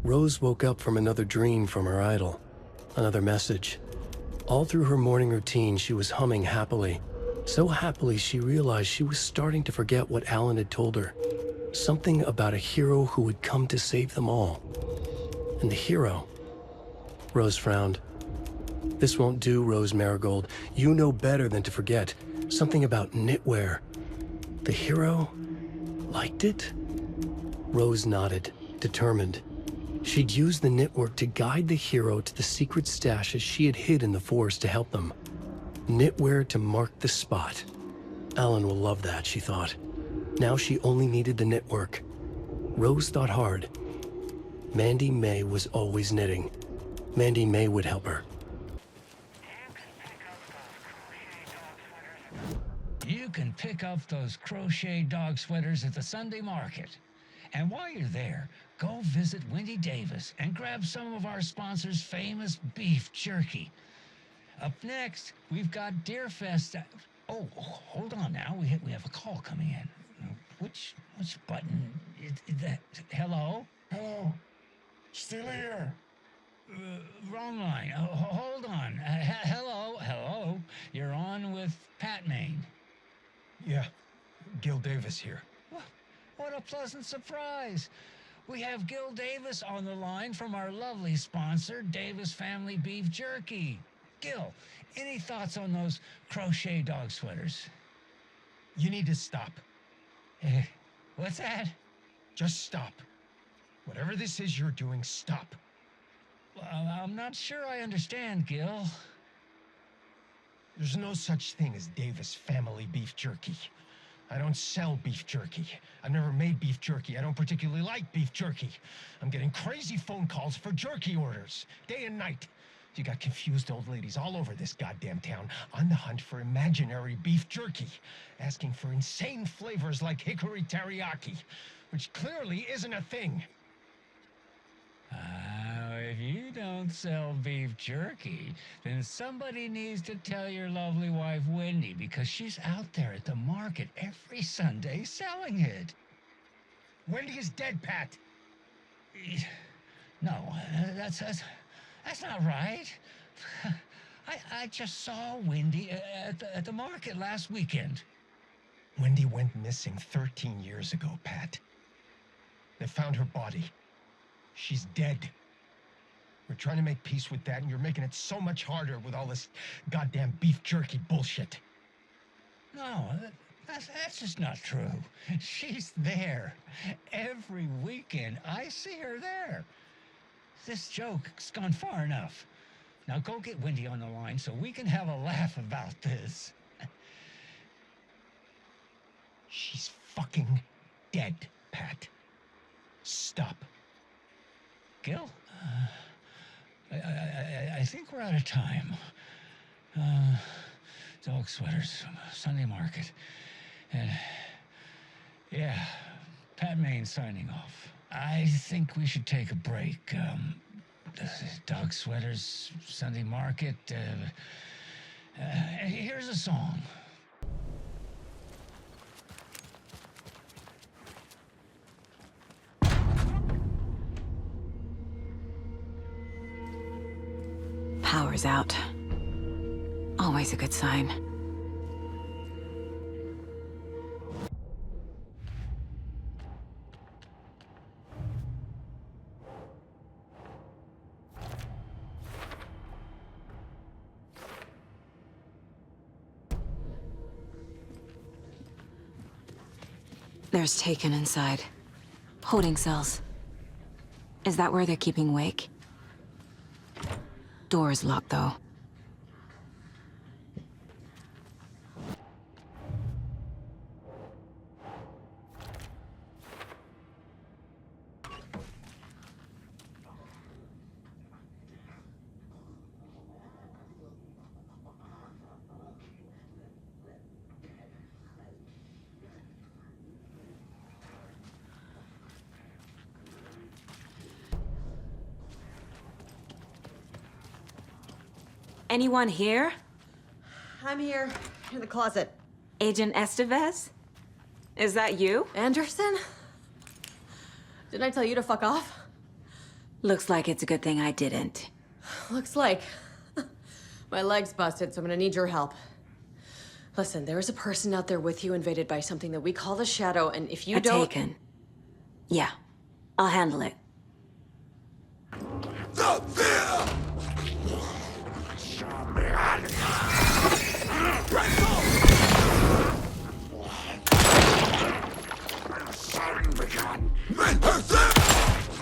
Rose woke up from another dream from her idol, another message. All through her morning routine, she was humming happily. So happily, she realized she was starting to forget what Alan had told her. Something about a hero who would come to save them all. And the hero... Rose frowned. This won't do, Rose Marigold. You know better than to forget. Something about knitwear. The hero liked it? Rose nodded, determined. She'd use the knitwork to guide the hero to the secret stashes she had hid in the forest to help them. Knitwear to mark the spot. Alan will love that, she thought. Now she only needed the knitwork. Rose thought hard. Mandy May was always knitting. Mandy May would help her. You can pick up those crochet dog sweaters at the Sunday market. And while you're there, go visit Wendy Davis and grab some of our sponsor's famous beef jerky. Up next, we've got Deerfest. Oh, hold on now. We have a call coming in. Which button is that? Hello? Hello. Still here. Wrong line. Hold on. Hello. You're on with Pat Maine. Yeah. Gil Davis here. What a pleasant surprise. We have Gil Davis on the line from our lovely sponsor, Davis Family Beef Jerky. Gil, any thoughts on those crochet dog sweaters? You need to stop. What's that? Just stop. Whatever this is you're doing, stop. I'm not sure I understand, Gil. There's no such thing as Davis Family Beef Jerky. I don't sell beef jerky. I've never made beef jerky. I don't particularly like beef jerky. I'm getting crazy phone calls for jerky orders, day and night. You got confused old ladies all over this goddamn town on the hunt for imaginary beef jerky, asking for insane flavors like hickory teriyaki, which clearly isn't a thing. If you don't sell beef jerky, then somebody needs to tell your lovely wife, Wendy, because she's out there at the market every Sunday selling it. Wendy is dead, Pat. No, that's not right. I just saw Wendy at the market last weekend. Wendy went missing 13 years ago, Pat. They found her body. She's dead. We're trying to make peace with that, and you're making it so much harder with all this goddamn beef jerky bullshit. No, that's just not true. She's there. Every weekend, I see her there. This joke's gone far enough. Now go get Wendy on the line so we can have a laugh about this. She's fucking dead, Pat. Stop. Gil? I think we're out of time. Dog sweaters, Sunday market. And, yeah, Pat Maine signing off. I think we should take a break. Dog sweaters, Sunday market. Here's a song. Power's out. Always a good sign. There's Taken inside. Holding cells. Is that where they're keeping Wake? Door is locked, though. Anyone here? I'm here, in the closet. Agent Estevez? Is that you? Anderson? Didn't I tell you to fuck off? Looks like it's a good thing I didn't. Looks like. My leg's busted, so I'm gonna need your help. Listen, there is a person out there with you invaded by something that we call the Shadow, and if you don't... Taken. Yeah, I'll handle it.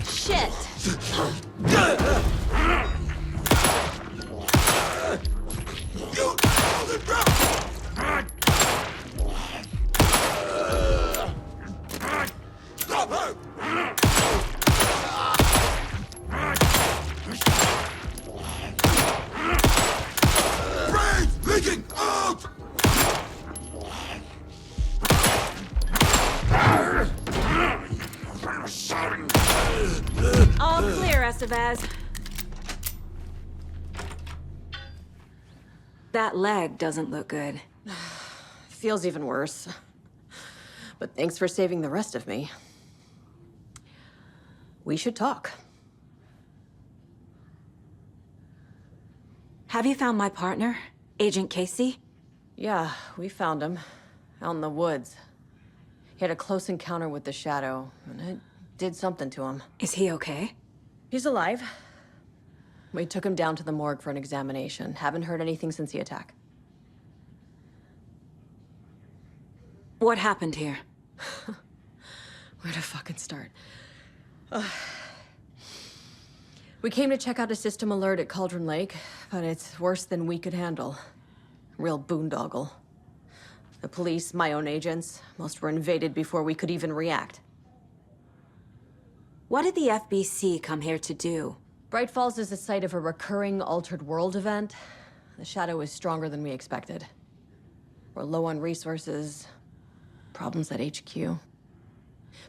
Shit! All clear, Estevez. That leg doesn't look good. Feels even worse. But thanks for saving the rest of me. We should talk. Have you found my partner, Agent Casey? Yeah, we found him. Out in the woods. He had a close encounter with the Shadow, and it did something to him. Is he okay? He's alive. We took him down to the morgue for an examination. Haven't heard anything since the attack. What happened here? Where to fucking start? We came to check out a system alert at Cauldron Lake, but it's worse than we could handle. Real boondoggle. The police, my own agents, most were invaded before we could even react. What did the FBC come here to do? Bright Falls is the site of a recurring Altered World event. The Shadow is stronger than we expected. We're low on resources, problems at HQ.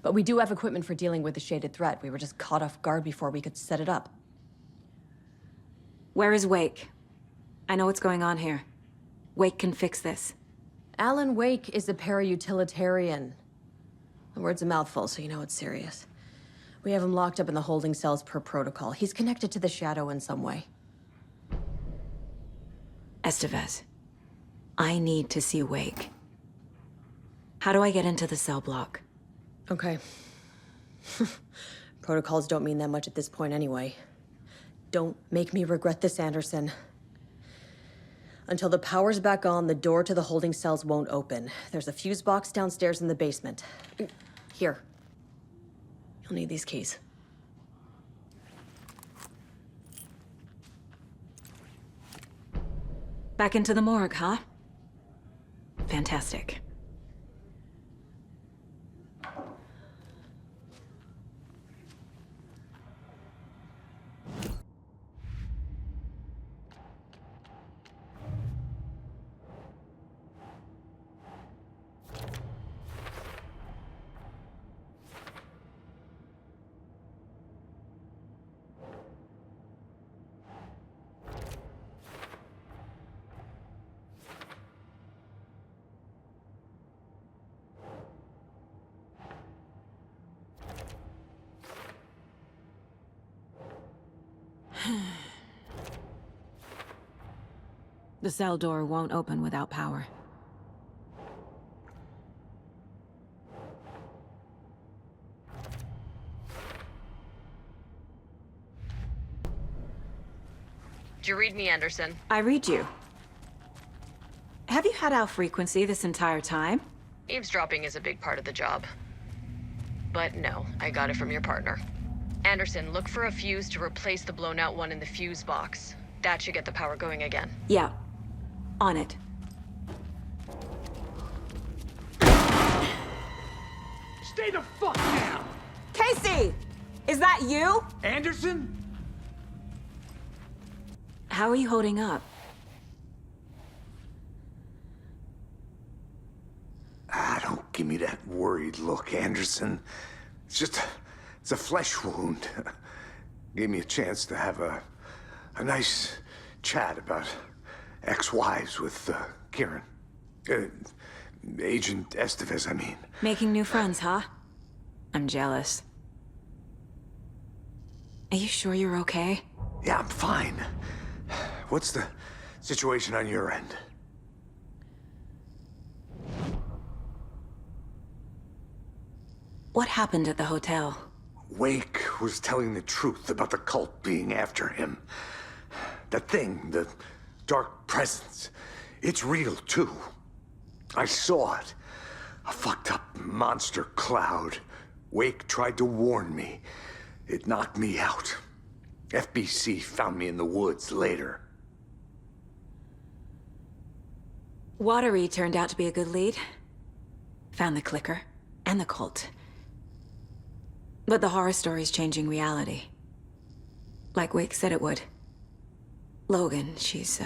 But we do have equipment for dealing with the shaded threat. We were just caught off guard before we could set it up. Where is Wake? I know what's going on here. Wake can fix this. Alan Wake is a para-utilitarian. The word's a mouthful, so you know it's serious. We have him locked up in the holding cells per protocol. He's connected to the Shadow in some way. Estevez, I need to see Wake. How do I get into the cell block? Okay. Protocols don't mean that much at this point anyway. Don't make me regret this, Anderson. Until the power's back on, the door to the holding cells won't open. There's a fuse box downstairs in the basement. Here. You'll need these keys. Back into the morgue, huh? Fantastic. The cell door won't open without power. Did you read me, Anderson? I read you. Have you had our frequency this entire time? Eavesdropping is a big part of the job. But no, I got it from your partner. Anderson, look for a fuse to replace the blown out one in the fuse box. That should get the power going again. Yeah. On it. Stay the fuck down! Casey! Is that you? Anderson? How are you holding up? Don't give me that worried look, Anderson. It's a flesh wound. Gave me a chance to have a nice chat about ex-wives with Kieran. Agent Estevez, I mean. Making new friends, huh? I'm jealous. Are you sure you're okay? Yeah, I'm fine. What's the situation on your end? What happened at the hotel? Wake was telling the truth about the cult being after him. That thing, the dark presence, it's real too. I saw it. A fucked up monster cloud. Wake tried to warn me. It knocked me out. FBC found me in the woods later. Watery turned out to be a good lead. Found the clicker and the cult. But the horror story's changing reality. Like Wake said it would. Logan, she's,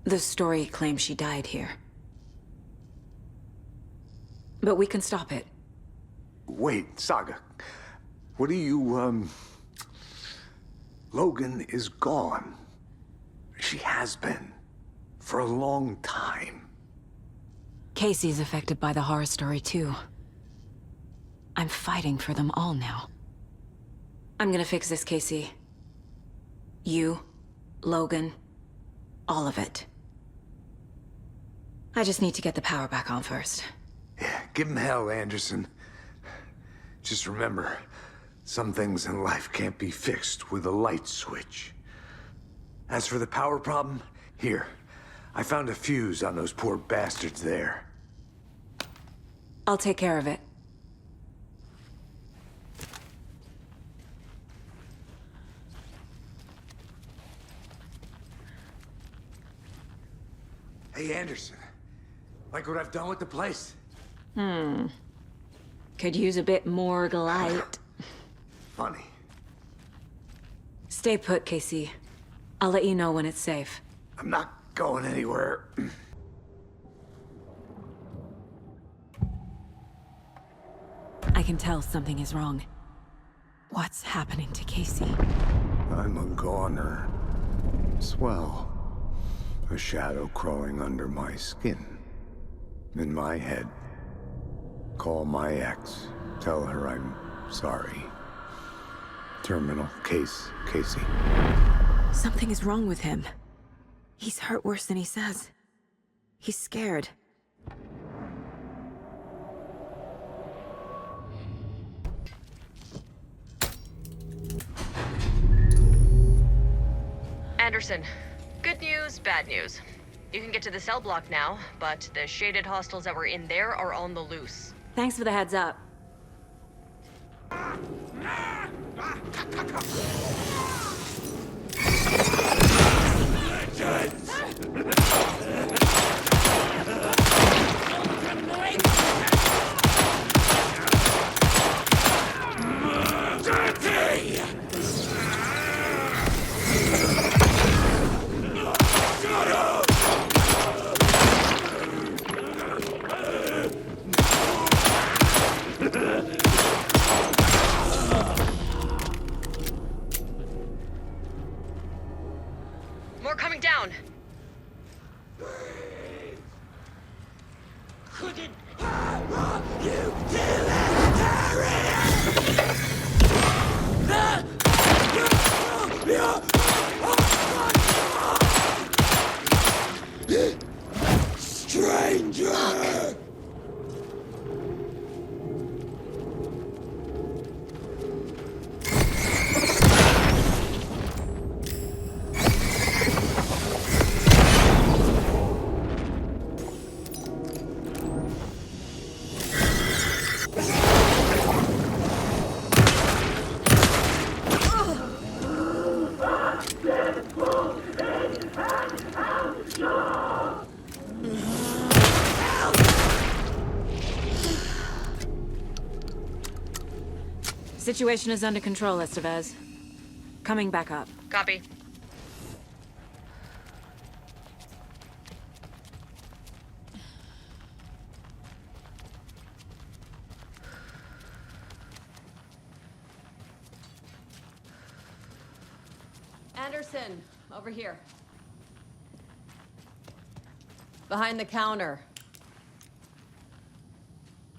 the story claims she died here. But we can stop it. Wait, Saga. What do you, Logan is gone. She has been. For a long time. Casey's affected by the horror story, too. I'm fighting for them all now. I'm gonna fix this, Casey. You, Logan, all of it. I just need to get the power back on first. Yeah, give him hell, Anderson. Just remember, some things in life can't be fixed with a light switch. As for the power problem, here. I found a fuse on those poor bastards there. I'll take care of it. Hey, Anderson. Like what I've done with the place? Could use a bit more light. Funny. Stay put, Casey. I'll let you know when it's safe. I'm not going anywhere. I can tell something is wrong. What's happening to Casey? I'm a goner. Swell. A shadow crawling under my skin. In my head. Call my ex. Tell her I'm sorry. Terminal case, Casey. Something is wrong with him. He's hurt worse than he says. He's scared. Anderson, good news, bad news. You can get to the cell block now, but the shaded hostels that were in there are on the loose. Thanks for the heads up. More coming down. Couldn't stranger! Situation is under control, Estevez. Coming back up. Copy. Anderson, over here. Behind the counter.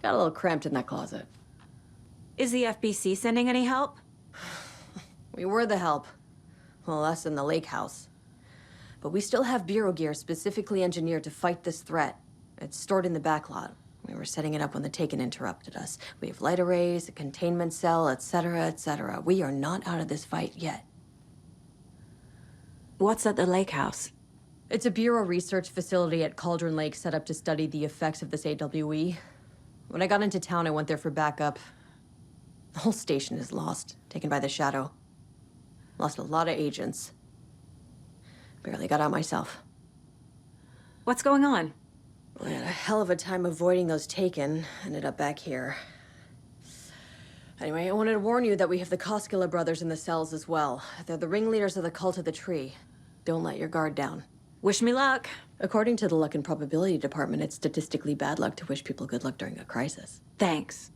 Got a little cramped in that closet. Is the FBC sending any help? We were the help. Well, us in the lake house. But we still have bureau gear specifically engineered to fight this threat. It's stored in the back lot. We were setting it up when the Taken interrupted us. We have light arrays, a containment cell, etc., etc. We are not out of this fight yet. What's at the lake house? It's a bureau research facility at Cauldron Lake set up to study the effects of this AWE. When I got into town, I went there for backup. The whole station is lost, taken by the shadow. Lost a lot of agents. Barely got out myself. What's going on? I had a hell of a time avoiding those Taken. Ended up back here. Anyway, I wanted to warn you that we have the Koskela brothers in the cells as well. They're the ringleaders of the Cult of the Tree. Don't let your guard down. Wish me luck. According to the Luck and Probability Department, it's statistically bad luck to wish people good luck during a crisis. Thanks.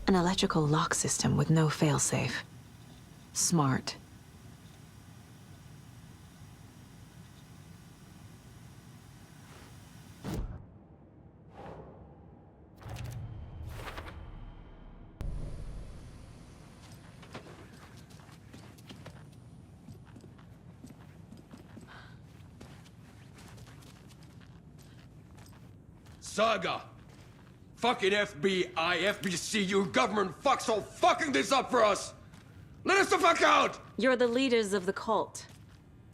An electrical lock system with no failsafe. Smart. Saga! Fucking FBI, FBC, you government fucks all fucking this up for us! Let us the fuck out! You're the leaders of the cult.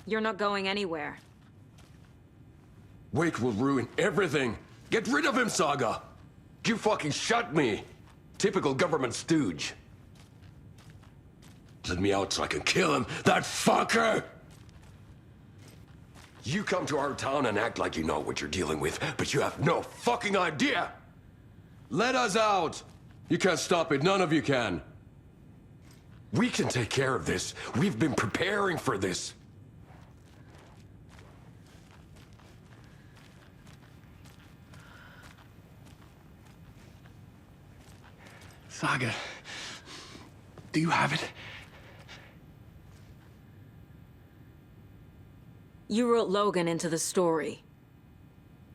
You're not going anywhere. Wake will ruin everything. Get rid of him, Saga! You fucking shot me! Typical government stooge. Let me out so I can kill him, that fucker! You come to our town and act like you know what you're dealing with, but you have no fucking idea! Let us out! You can't stop it, none of you can. We can take care of this. We've been preparing for this. Saga, do you have it? You wrote Logan into the story.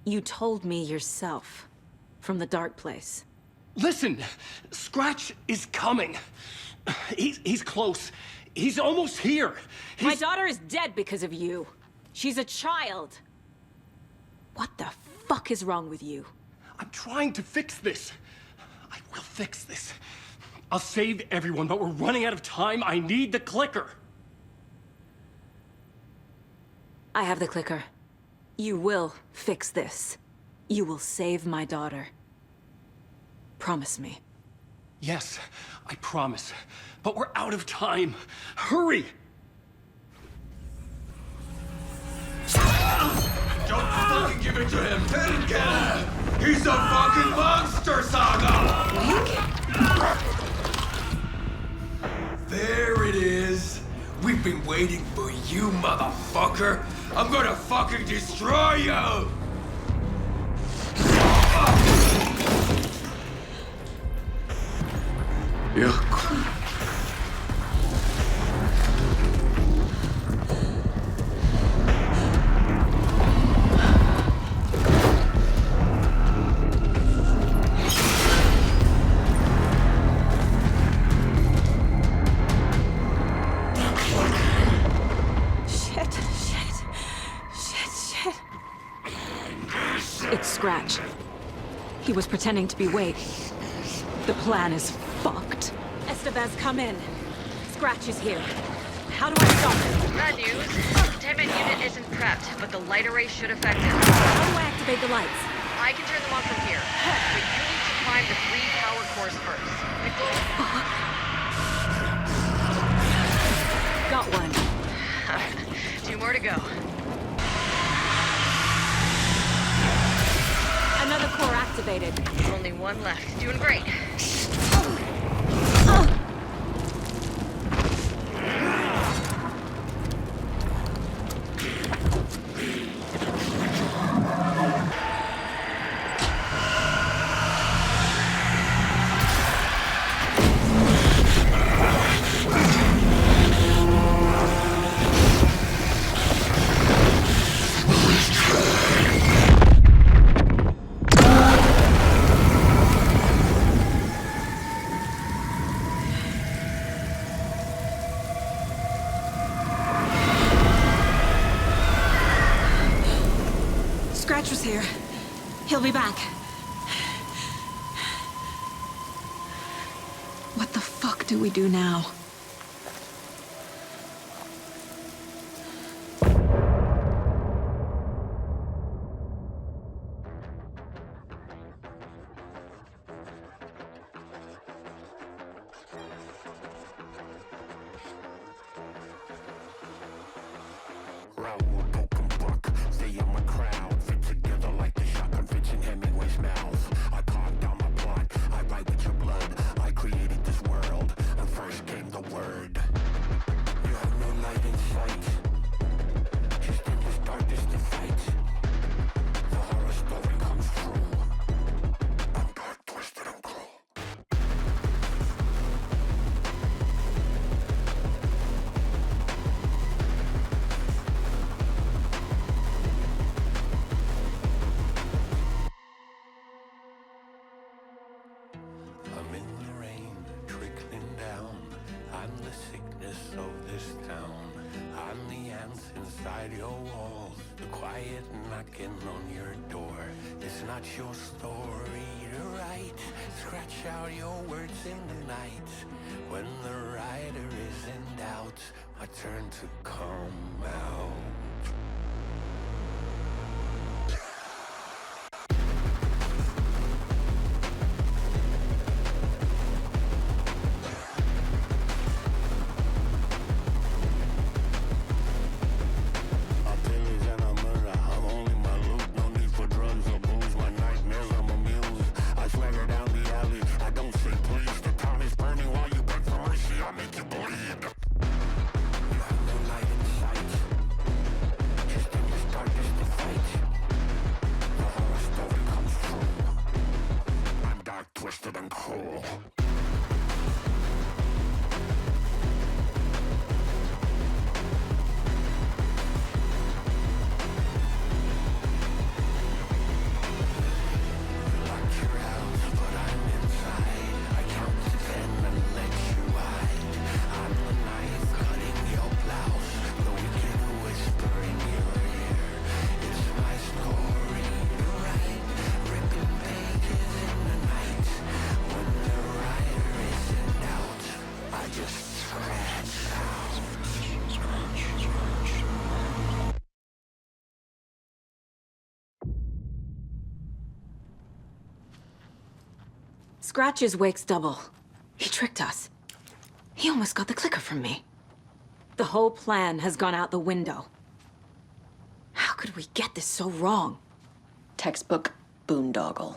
You told me yourself. From the dark place. Listen, Scratch is coming. He's close. He's almost here. My daughter is dead because of you. She's a child. What the fuck is wrong with you? I'm trying to fix this. I will fix this. I'll save everyone, but we're running out of time. I need the clicker. I have the clicker. You will fix this. You will save my daughter. Promise me. Yes, I promise. But we're out of time. Hurry! Don't fucking give it to him! Didn't get it! He's a fucking monster, Saga! There it is! We've been waiting for you, motherfucker! I'm gonna fucking destroy you! Yok. It's Scratch. He was pretending to be Wake. The plan is fucked. Estevez, come in. Scratch is here. How do I stop him? Bad news. The containment unit isn't prepped, but the light array should affect it. How do I activate the lights? I can turn them on from here. But you need to climb the 3 power cores first. Got one. 2 more to go. Another core activated. Only 1 left. Doing great. Scratch was here. He'll be back. What the fuck do we do now? Your story to write. Scratch out your words in the night. When the writer is in doubt, my turn to come out. Scratch is Wake's double. He tricked us. He almost got the clicker from me. The whole plan has gone out the window. How could we get this so wrong? Textbook boondoggle.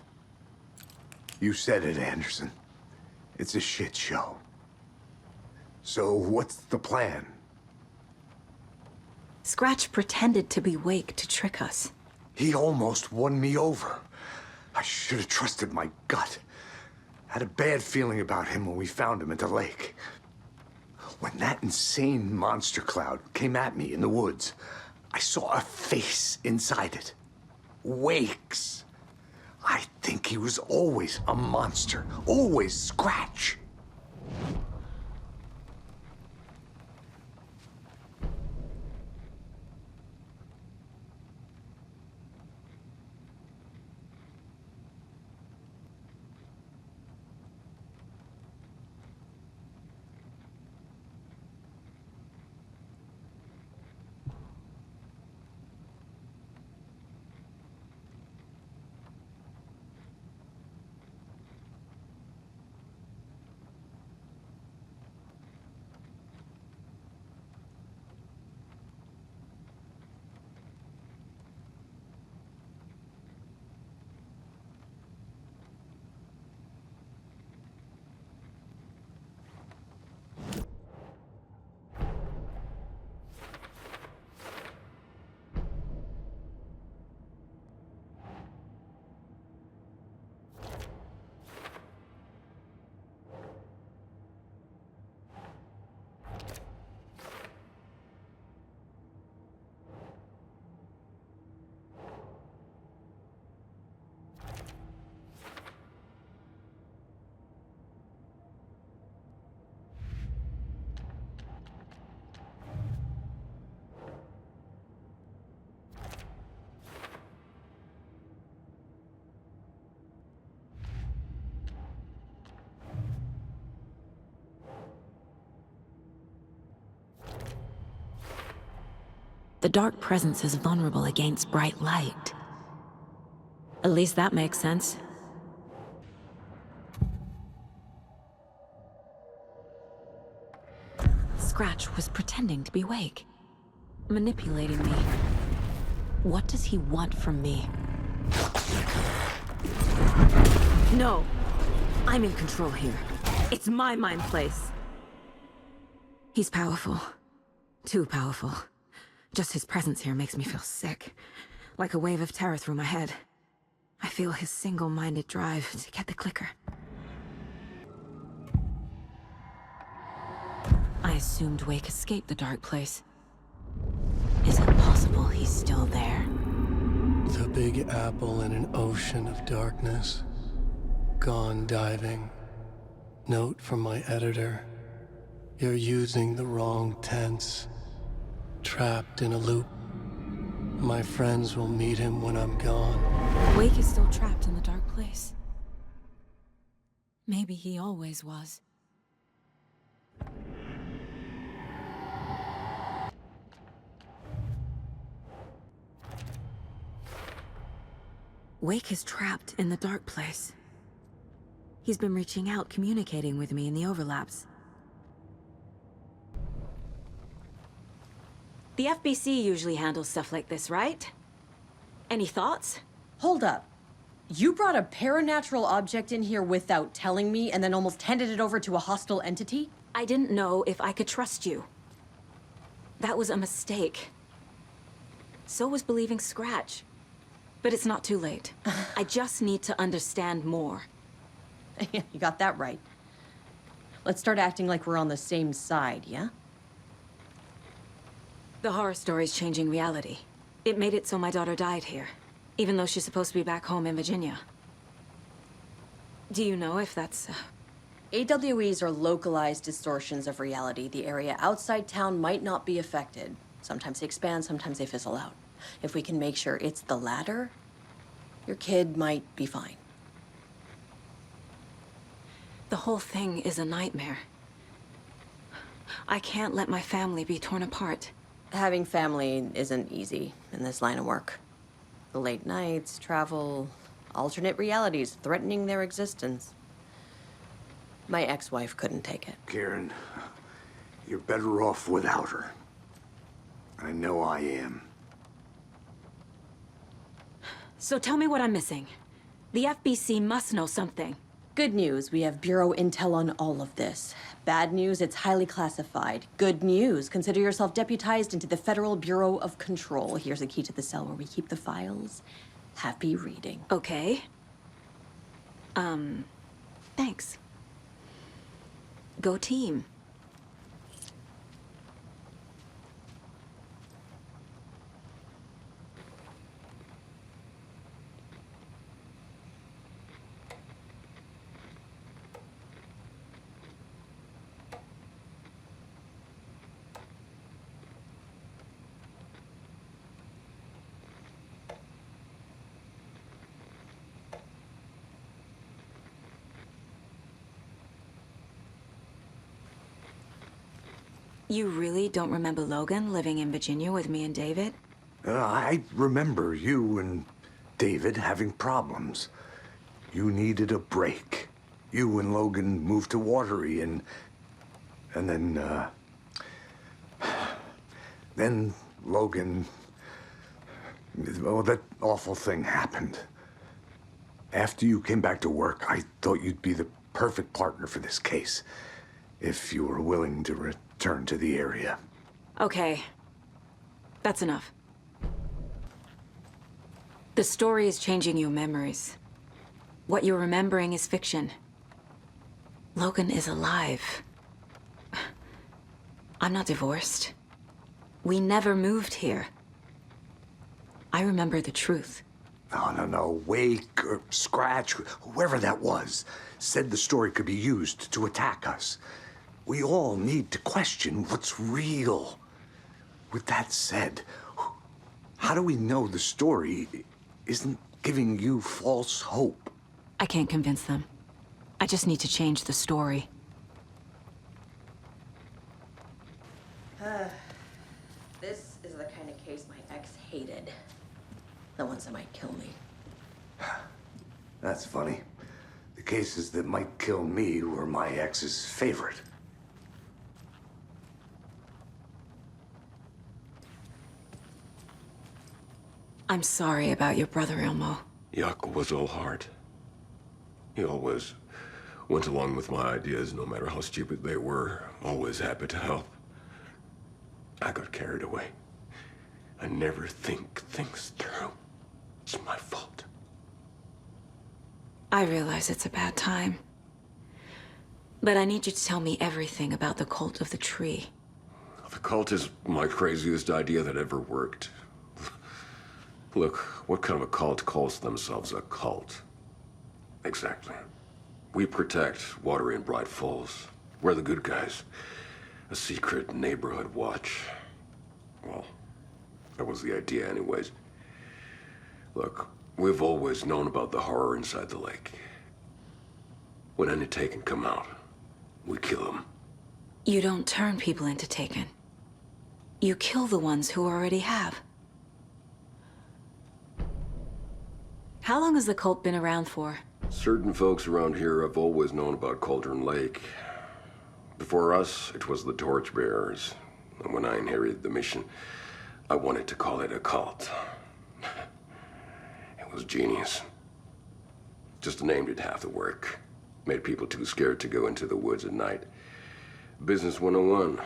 You said it, Anderson. It's a shit show. So what's the plan? Scratch pretended to be Wake to trick us. He almost won me over. I should have trusted my gut. Had a bad feeling about him when we found him at the lake. When that insane monster cloud came at me in the woods, I saw a face inside it. Wakes. I think he was always a monster. Always Scratch. The dark presence is vulnerable against bright light. At least that makes sense. Scratch was pretending to be awake, manipulating me. What does he want from me? No! I'm in control here. It's my mind place. He's powerful. Too powerful. Just his presence here makes me feel sick. Like a wave of terror through my head. I feel his single-minded drive to get the clicker. I assumed Wake escaped the dark place. Is it possible he's still there? The Big Apple in an ocean of darkness. Gone diving. Note from my editor. You're using the wrong tense. Trapped in a loop. My friends will meet him when I'm gone. Wake is still trapped in the dark place. Maybe he always was. Wake is trapped in the dark place. He's been reaching out, communicating with me in the overlaps. The FBC usually handles stuff like this, right? Any thoughts? Hold up. You brought a paranatural object in here without telling me and then almost handed it over to a hostile entity? I didn't know if I could trust you. That was a mistake. So was believing Scratch. But it's not too late. I just need to understand more. You got that right. Let's start acting like we're on the same side, yeah? The horror story's changing reality. It made it so my daughter died here, even though she's supposed to be back home in Virginia. Do you know if that's... AWEs are localized distortions of reality. The area outside town might not be affected. Sometimes they expand, sometimes they fizzle out. If we can make sure it's the latter, your kid might be fine. The whole thing is a nightmare. I can't let my family be torn apart. Having family isn't easy in this line of work. The late nights, travel, alternate realities threatening their existence. My ex-wife couldn't take it. Karen, you're better off without her. I know I am. So tell me what I'm missing. The FBC must know something. Good news, we have Bureau intel on all of this. Bad news, it's highly classified. Good news, consider yourself deputized into the Federal Bureau of Control. Here's a key to the cell where we keep the files. Happy reading. Okay. Thanks. Go team. You really don't remember Logan living in Virginia with me and David? I remember you and David having problems. You needed a break. You and Logan moved to Watery and then Logan, well, that awful thing happened. After you came back to work, I thought you'd be the perfect partner for this case, if you were willing to return to the area. Okay. That's enough. The story is changing your memories. What you're remembering is fiction. Logan is alive. I'm not divorced. We never moved here. I remember the truth. No. Wake or Scratch, whoever that was, said the story could be used to attack us. We all need to question what's real. With that said, how do we know the story isn't giving you false hope? I can't convince them. I just need to change the story. This is the kind of case my ex hated. The ones that might kill me. That's funny. The cases that might kill me were my ex's favorite. I'm sorry about your brother, Elmo. Yaakov was all heart. He always went along with my ideas, no matter how stupid they were. Always happy to help. I got carried away. I never think things through. It's my fault. I realize it's a bad time. But I need you to tell me everything about the cult of the tree. The cult is my craziest idea that ever worked. Look, what kind of a cult calls themselves a cult? Exactly. We protect Watery and Bright Falls. We're the good guys. A secret neighborhood watch. Well, that was the idea anyways. Look, we've always known about the horror inside the lake. When any Taken come out, we kill them. You don't turn people into Taken. You kill the ones who already have. How long has the cult been around for? Certain folks around here have always known about Cauldron Lake. Before us, it was the Torchbearers. And when I inherited the mission, I wanted to call it a cult. It was genius. Just the name did half the work. Made people too scared to go into the woods at night. Business 101.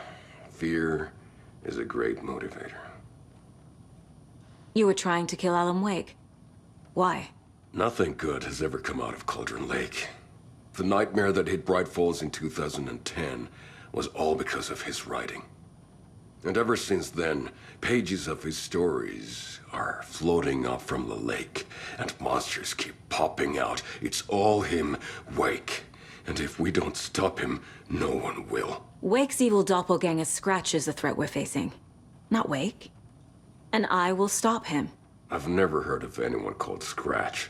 Fear is a great motivator. You were trying to kill Alan Wake. Why? Nothing good has ever come out of Cauldron Lake. The nightmare that hit Bright Falls in 2010 was all because of his writing. And ever since then, pages of his stories are floating up from the lake, and monsters keep popping out. It's all him, Wake. And if we don't stop him, no one will. Wake's evil doppelganger Scratch is the threat we're facing, not Wake. And I will stop him. I've never heard of anyone called Scratch.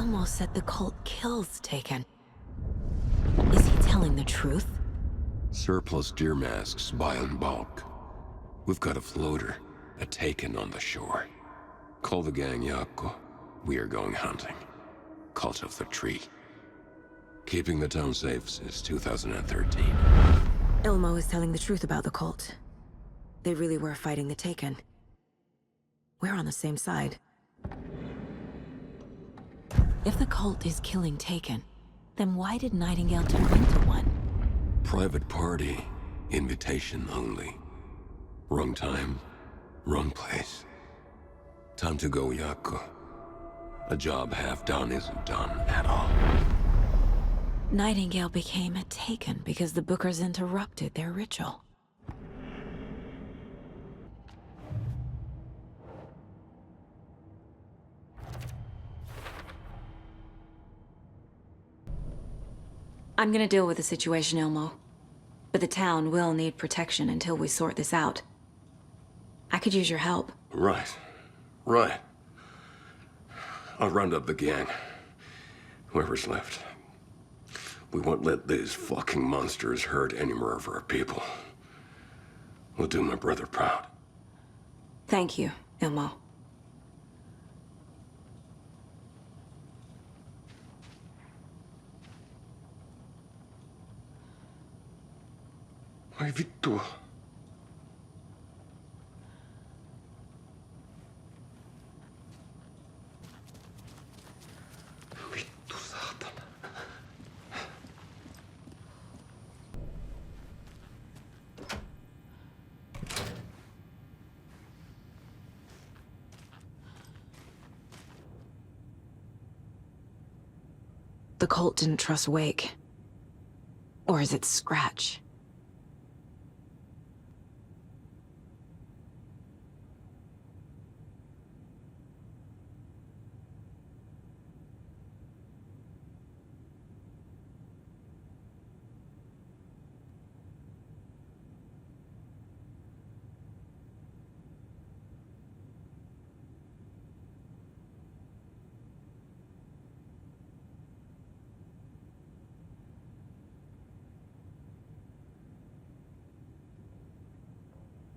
Elmo said the cult kills Taken. Is he telling the truth? Surplus deer masks buy in bulk. We've got a floater, a Taken on the shore. Call the gang, Jaakko. We are going hunting. Cult of the Tree. Keeping the town safe since 2013. Elmo is telling the truth about the cult. They really were fighting the Taken. We're on the same side. If the cult is killing Taken, then why did Nightingale turn into one? Private party. Invitation only. Wrong time, wrong place. Time to go, Jaakko. A job half done isn't done at all. Nightingale became a Taken because the Bookers interrupted their ritual. I'm gonna deal with the situation, Elmo. But the town will need protection until we sort this out. I could use your help. Right. I'll round up the gang. Whoever's left. We won't let these fucking monsters hurt any more of our people. We'll do my brother proud. Thank you, Elmo. Ai vittua. Vittu saatana. The cult didn't trust Wake. Or is it Scratch?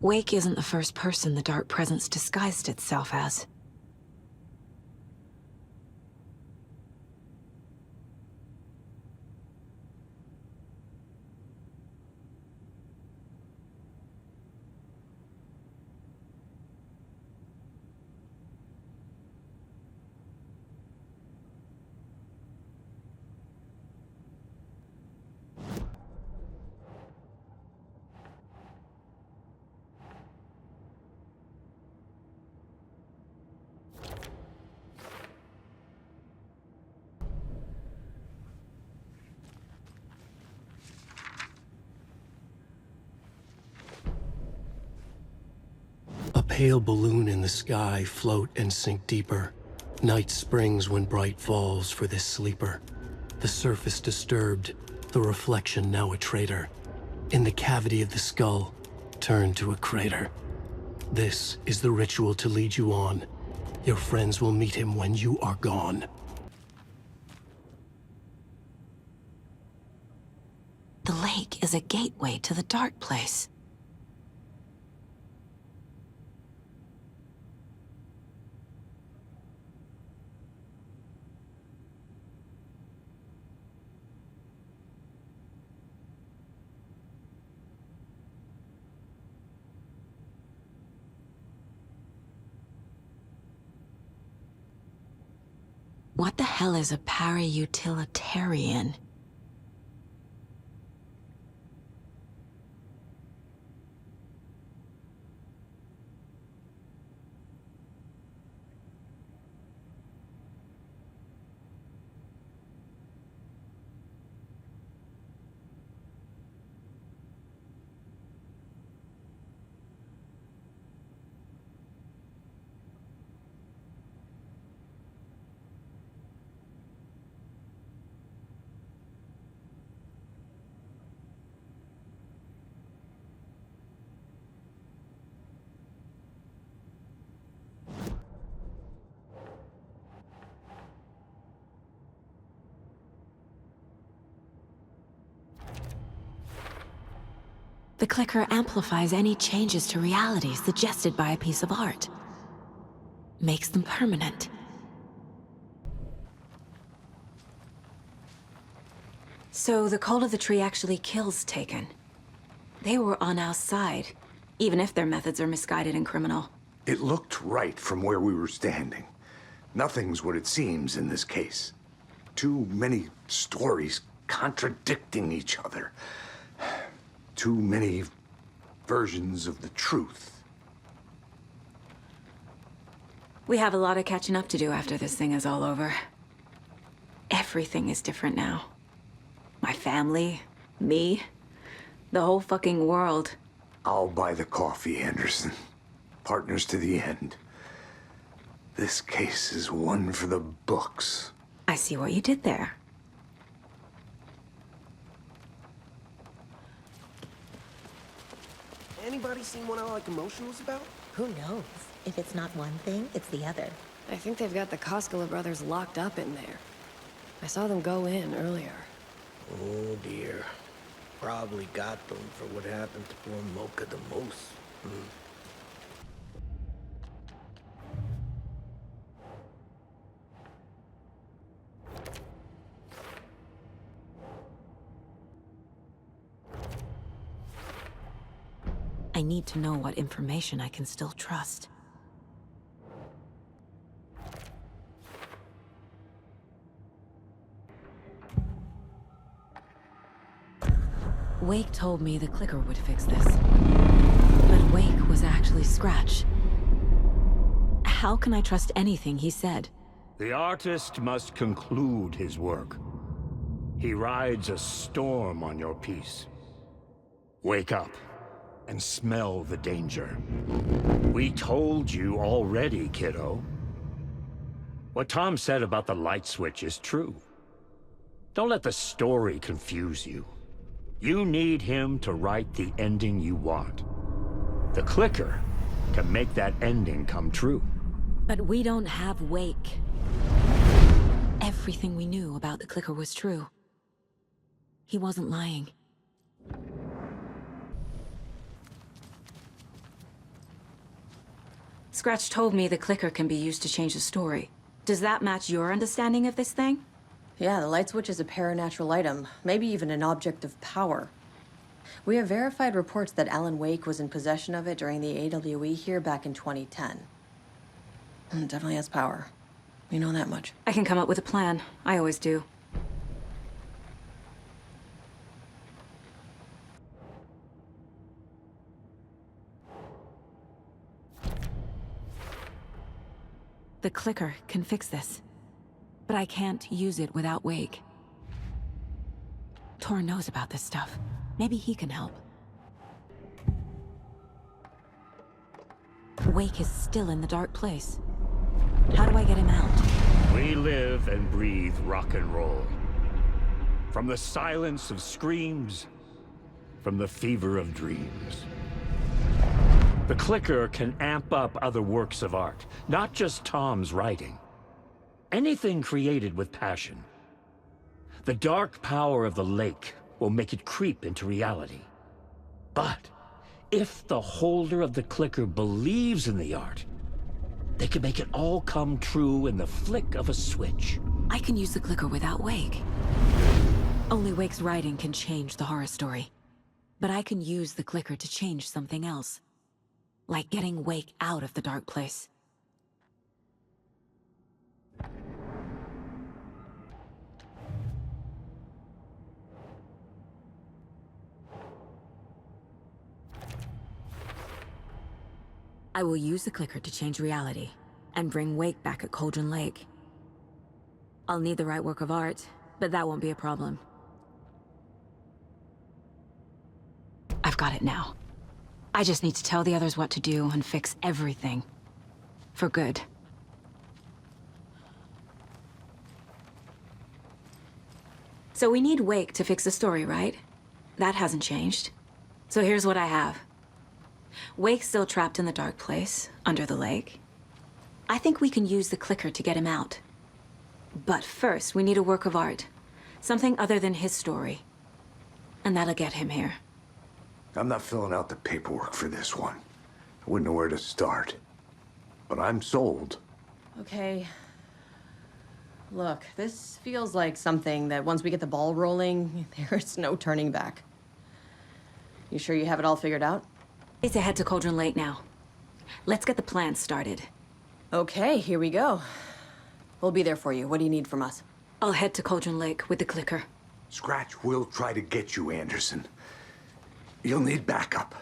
Wake isn't the first person the Dark Presence disguised itself as. A pale balloon in the sky float and sink deeper. Night springs when bright falls for this sleeper. The surface disturbed, the reflection now a traitor. In the cavity of the skull, turned to a crater. This is the ritual to lead you on. Your friends will meet him when you are gone. The lake is a gateway to the dark place. What the hell is a para-utilitarian? The clicker amplifies any changes to reality suggested by a piece of art. Makes them permanent. So the cult of the tree actually kills Taken. They were on our side, even if their methods are misguided and criminal. It looked right from where we were standing. Nothing's what it seems in this case. Too many stories contradicting each other. Too many versions of the truth. We have a lot of catching up to do after this thing is all over. Everything is different now. My family, me, the whole fucking world. I'll buy the coffee, Anderson. Partners to the end. This case is one for the books. I see what you did there. Anybody seen what I like emotionals about? Who knows? If it's not one thing, it's the other. I think they've got the Koskela brothers locked up in there. I saw them go in earlier. Oh dear. Probably got them for what happened to poor Mocha the most. I need to know what information I can still trust. Wake told me the clicker would fix this. But Wake was actually Scratch. How can I trust anything he said? The artist must conclude his work. He rides a storm on your piece. Wake up and smell the danger. We told you already, kiddo. What Tom said about the light switch is true. Don't let the story confuse you. You need him to write the ending you want. The clicker can make that ending come true. But we don't have Wake. Everything we knew about the clicker was true. He wasn't lying. Scratch told me the clicker can be used to change the story. Does that match your understanding of this thing? Yeah, the light switch is a paranatural item, maybe even an object of power. We have verified reports that Alan Wake was in possession of it during the AWE here back in 2010. It definitely has power. We know that much. I can come up with a plan. I always do. The clicker can fix this. But I can't use it without Wake. Tor knows about this stuff. Maybe he can help. Wake is still in the dark place. How do I get him out? We live and breathe rock and roll. From the silence of screams, from the fever of dreams. The clicker can amp up other works of art, not just Tom's writing. Anything created with passion. The dark power of the lake will make it creep into reality. But if the holder of the clicker believes in the art, they can make it all come true in the flick of a switch. I can use the clicker without Wake. Only Wake's writing can change the horror story. But I can use the clicker to change something else. Like getting Wake out of the dark place. I will use the clicker to change reality, and bring Wake back at Cauldron Lake. I'll need the right work of art, but that won't be a problem. I've got it now. I just need to tell the others what to do and fix everything. For good. So we need Wake to fix the story, right? That hasn't changed. So here's what I have. Wake's still trapped in the dark place, under the lake. I think we can use the clicker to get him out. But first, we need a work of art. Something other than his story. And that'll get him here. I'm not filling out the paperwork for this one. I wouldn't know where to start. But I'm sold. Okay. Look, this feels like something that once we get the ball rolling, there's no turning back. You sure you have it all figured out? It's ahead to Cauldron Lake now. Let's get the plan started. Okay, here we go. We'll be there for you. What do you need from us? I'll head to Cauldron Lake with the clicker. Scratch will try to get you, Anderson. You'll need backup.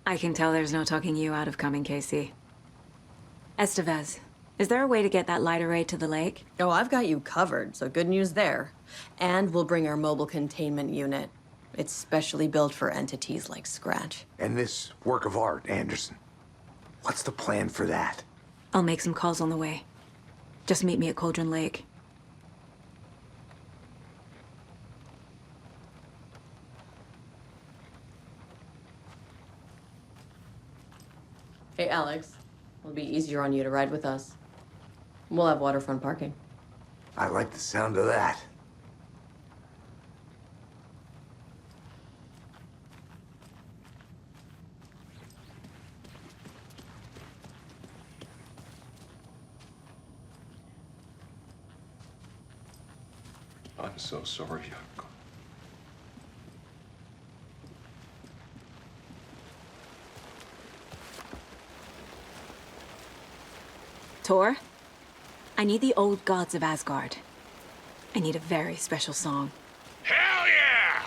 I can tell there's no talking you out of coming, Casey. Estevez, is there a way to get that light array to the lake? Oh, I've got you covered, so good news there. And we'll bring our mobile containment unit. It's specially built for entities like Scratch. And this work of art, Anderson. What's the plan for that? I'll make some calls on the way. Just meet me at Cauldron Lake. Hey, Alex. It'll be easier on you to ride with us. We'll have waterfront parking. I like the sound of that. I'm so sorry, Yoko. Tor, I need the old gods of Asgard. I need a very special song. Hell yeah!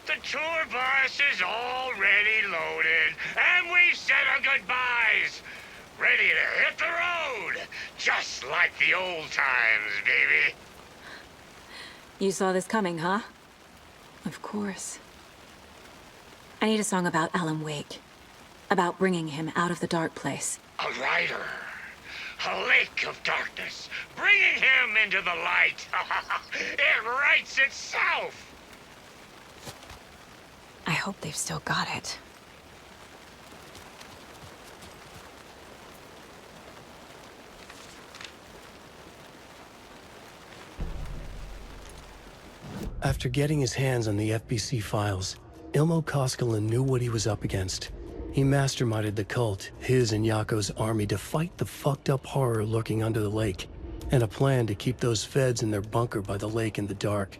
The tour bus is already loaded, and we said our goodbyes. Ready to hit the road, just like the old times, baby. You saw this coming, huh? Of course. I need a song about Alan Wake. About bringing him out of the dark place. A rider. A lake of darkness. Bringing him into the light. It writes itself. I hope they've still got it. After getting his hands on the FBC files, Ilmo Koskinen knew what he was up against. He masterminded the cult, his and Yako's army, to fight the fucked up horror lurking under the lake, and a plan to keep those feds in their bunker by the lake in the dark.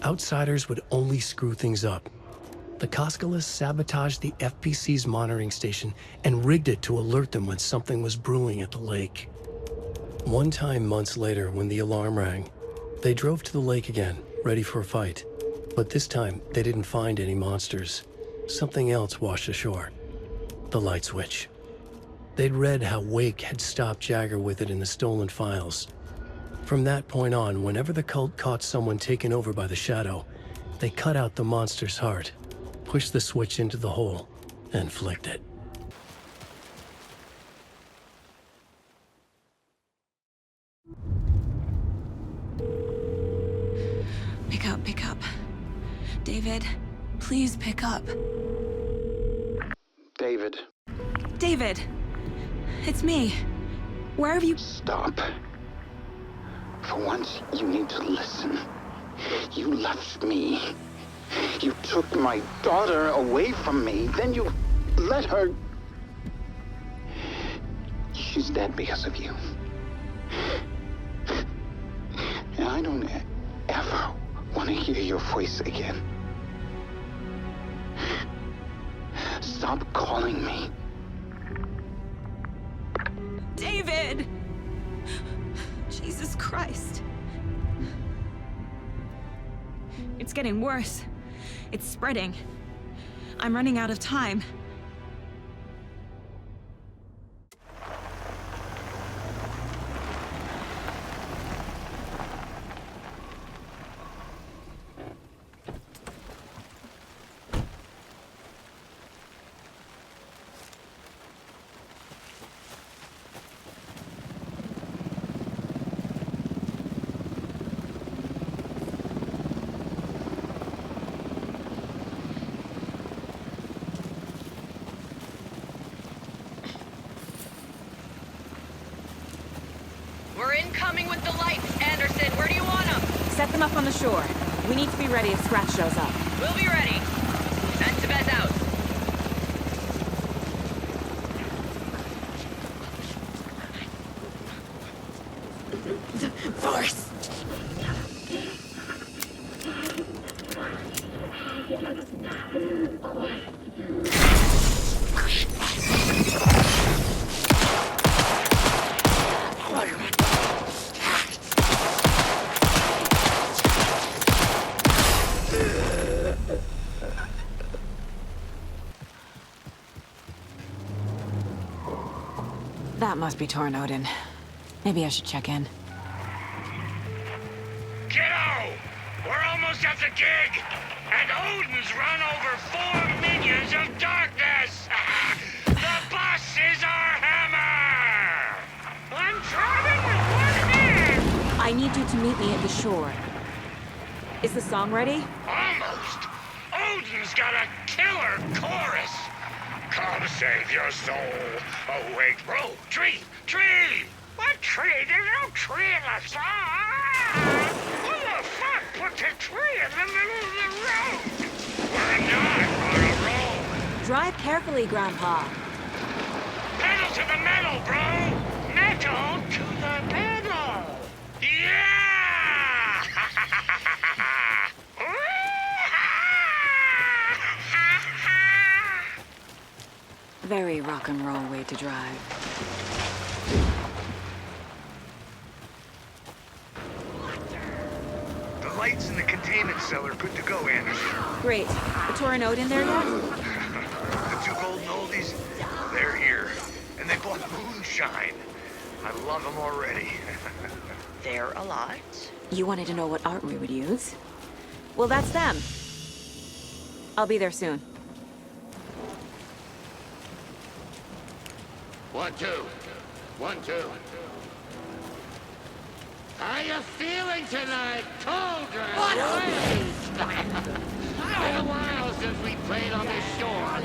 Outsiders would only screw things up. The Koskinen sabotaged the FBC's monitoring station and rigged it to alert them when something was brewing at the lake. One time months later, when the alarm rang, they drove to the lake again, ready for a fight. But this time, they didn't find any monsters. Something else washed ashore. The light switch. They'd read how Wake had stopped Jagger with it in the stolen files. From that point on, whenever the cult caught someone taken over by the Shadow, they cut out the monster's heart, pushed the switch into the hole, and flicked it. Pick up. David, please pick up. David. David! It's me. Where have you... Stop. For once, you need to listen. You left me. You took my daughter away from me. Then you let her... She's dead because of you. And I don't ever want to hear your voice again. Stop calling me. David! Jesus Christ. It's getting worse. It's spreading. I'm running out of time. We're incoming with the lights, Anderson. Where do you want them? Set them up on the shore. We need to be ready if Scratch shows up. We'll be ready. Estevez out. That must be torn Odin. Maybe I should check in. Kiddo! We're almost at the gig! And Odin's run over 4 minions of darkness! The boss is our hammer! I'm driving with one hand! I need you to meet me at the shore. Is the song ready? Almost! Odin's got a killer chorus! Come save your soul! Awake, bro! Tree! Tree! What tree? There's no tree in the song! Who the fuck put the tree in the middle of the road? We're not on a roll! Drive carefully, Grandpa. Pedal to the metal, bro! Metal to the pedal! Yeah! Very rock and roll way to drive. The lights in the containment cell are good to go, Anderson. Great. The Torin Odin there yet? The 2 golden oldies, they're here. And they bought moonshine. I love them already. They're a lot. You wanted to know what art we would use? Well, that's them. I'll be there soon. 1, 2. 1, 2. How you feeling tonight, Cauldron? Been a while since we played on this shore.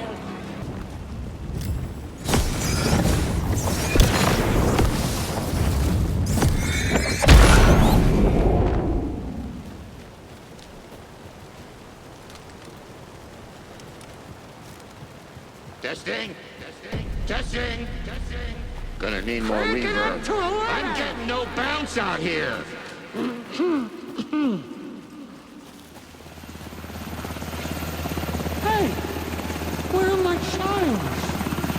Testing. Testing. Gonna need more reverb. I'm getting no bounce out here. Hey, where are my chimes?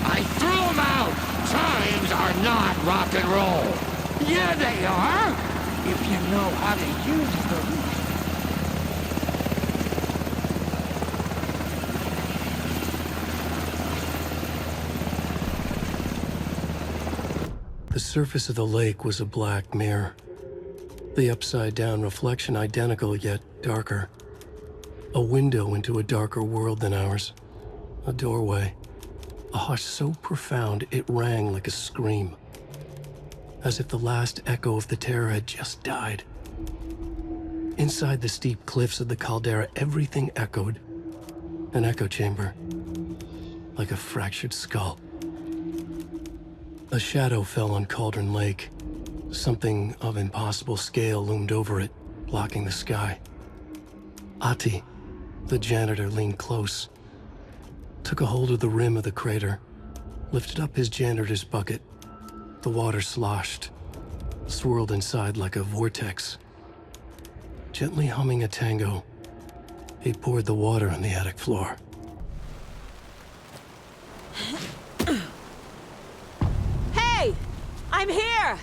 I threw them out. Chimes are not rock and roll. Yeah, they are. If you know how to use them. The surface of the lake was a black mirror. The upside-down reflection identical yet darker. A window into a darker world than ours. A doorway. A hush so profound it rang like a scream. As if the last echo of the terror had just died. Inside the steep cliffs of the caldera, everything echoed. An echo chamber. Like a fractured skull. A shadow fell on Cauldron Lake. Something of impossible scale loomed over it, blocking the sky. Ati, the janitor, leaned close. Took a hold of the rim of the crater. Lifted up his janitor's bucket. The water sloshed. Swirled inside like a vortex. Gently humming a tango, he poured the water on the attic floor. Hey! I'm here!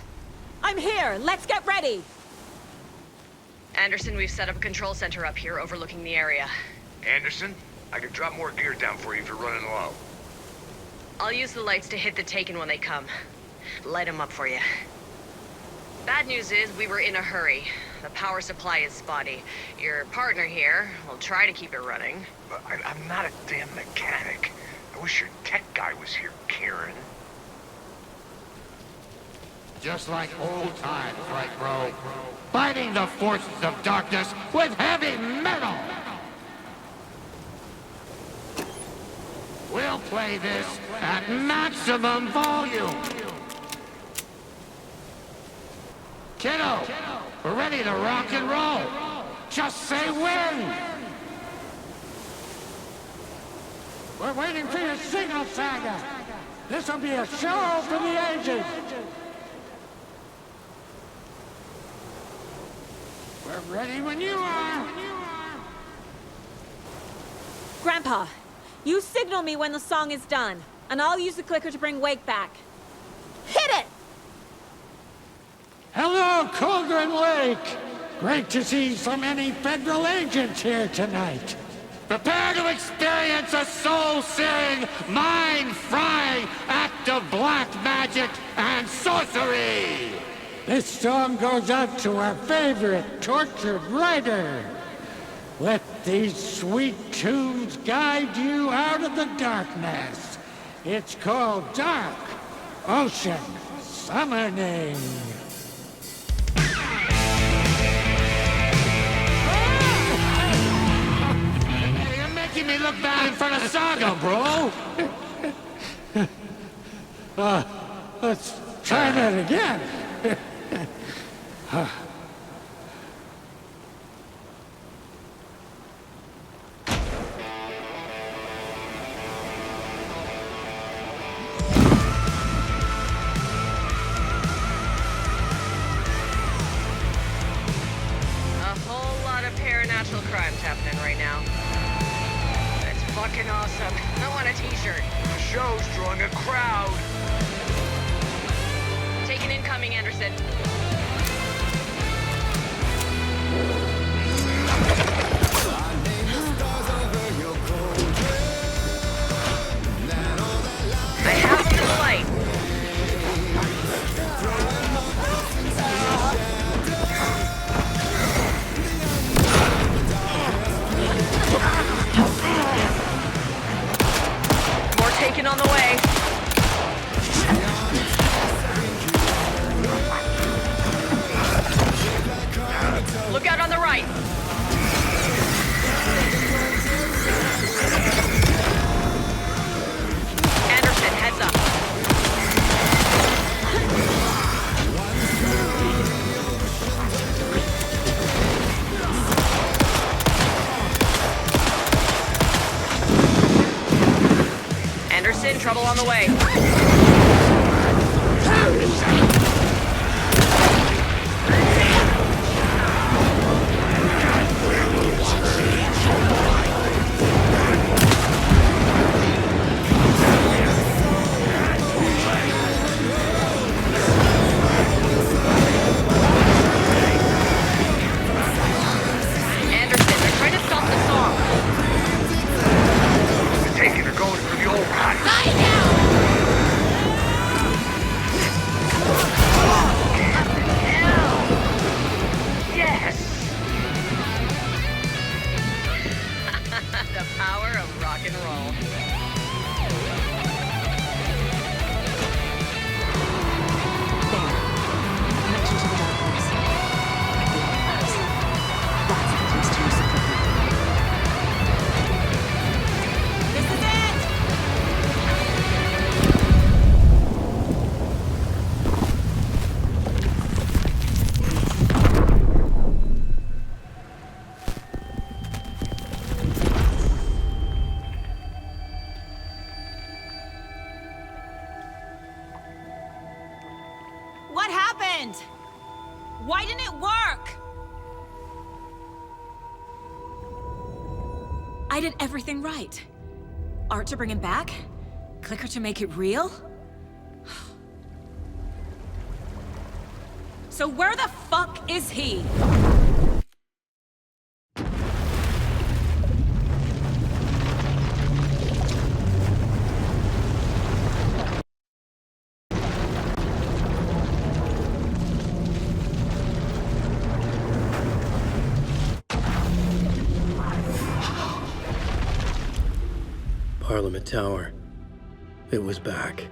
I'm here! Let's get ready! Anderson, we've set up a control center up here overlooking the area. Anderson, I can drop more gear down for you if you're running low. I'll use the lights to hit the Taken when they come. Light them up for you. Bad news is we were in a hurry. The power supply is spotty. Your partner here will try to keep it running. But I'm not a damn mechanic. I wish your tech guy was here, Karen. Just like old times, right, bro? Fighting the forces of darkness with heavy metal! We'll play this at maximum volume! Kiddo, we're ready to rock and roll! Just say when! We're waiting for your signal, Saga. This'll be a show for the ages. We're ready when you are. Grandpa, You signal me when the song is done, and I'll use the clicker to bring Wake back. Hit it! Hello, Cauldron Lake! Great to see so many federal agents here tonight. Prepare to experience a soul-searing, mind-frying act of black magic and sorcery! This song goes out to our favorite tortured writer. Let these sweet tunes guide you out of the darkness. It's called Dark Ocean Summoning. Hey, you're making me look bad in front of Saga, bro. Let's try that again. Supernatural crimes happening right now. It's fucking awesome. I want a t-shirt. The show's drawing a crowd. Take an incoming, Anderson. I have him in the light. More taken on the way. Look out on the right. Anderson, heads up. Anderson, trouble on the way. Anderson, they're trying to stop the song. The Taken are going for the old ride. Yes! The power of rock and roll. What happened? Why didn't it work? I did everything right. Art to bring him back? Clicker to make it real? So where the fuck is he? Parliament Tower. It was back.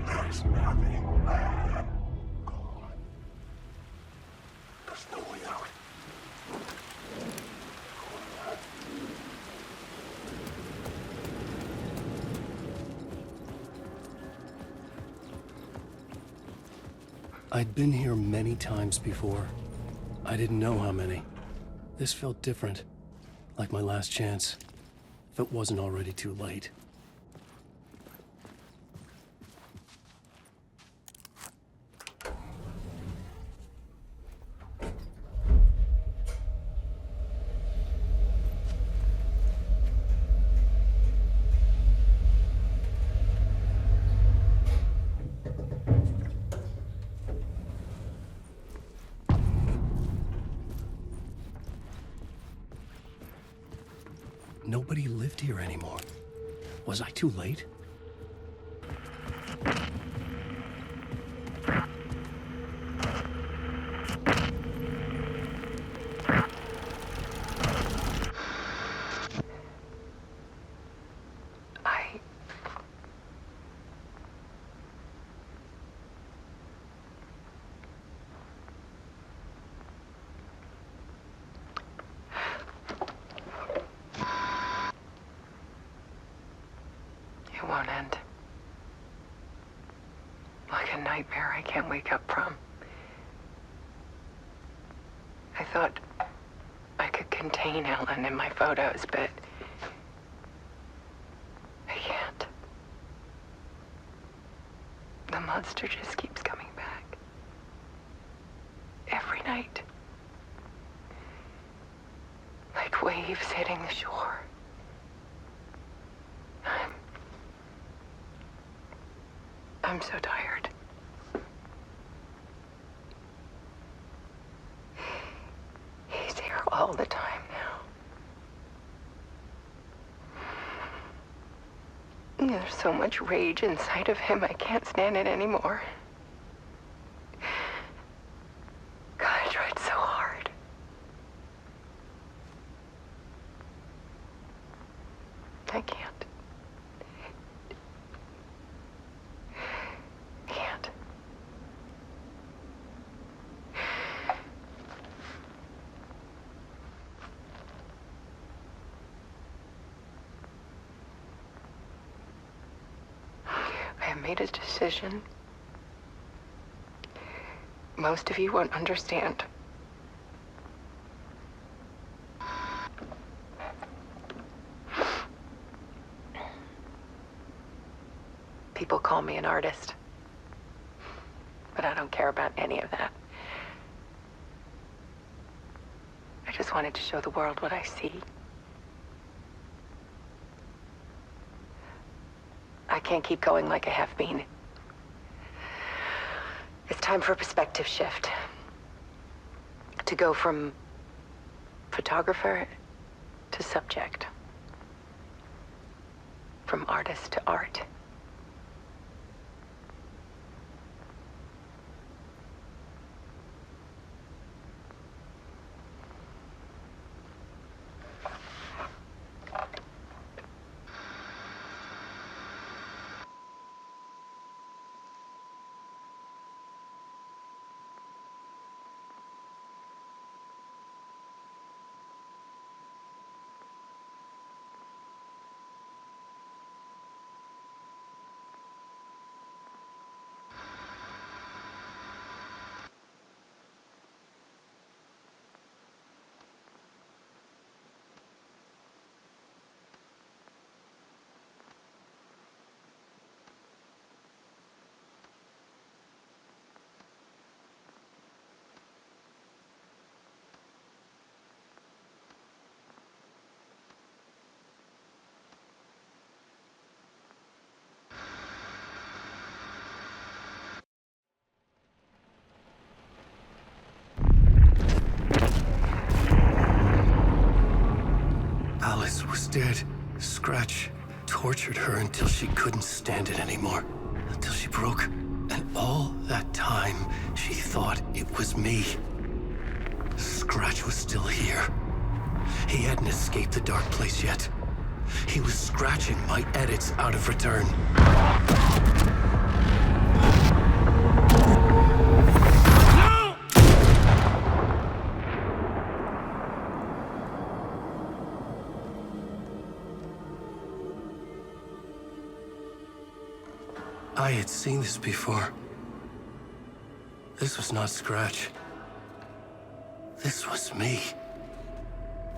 There's nothing left. There's no way out. I'd been here many times before. I didn't know how many. This felt different. Like my last chance. If it wasn't already too late. nobody lived here anymore. Was I too late? It won't end. Like a nightmare I can't wake up from. I thought I could contain Ellen in my photos, but I can't. The monster just keeps coming back. Every night. Like waves hitting the shore. I'm so tired. He's here all the time now. There's so much rage inside of him, I can't stand it anymore. God, I tried so hard. I can't. Made a decision. Most of you won't understand. People call me an artist, but I don't care about any of that. I just wanted to show the world what I see. I can't keep going like I have been. It's time for a perspective shift. To go from photographer to subject. From artist to art. Alice was dead. Scratch tortured her until she couldn't stand it anymore. Until she broke. And all that time, she thought it was me. Scratch was still here. He hadn't escaped the dark place yet. He was scratching my edits out of return. I had seen this before. This was not Scratch. This was me.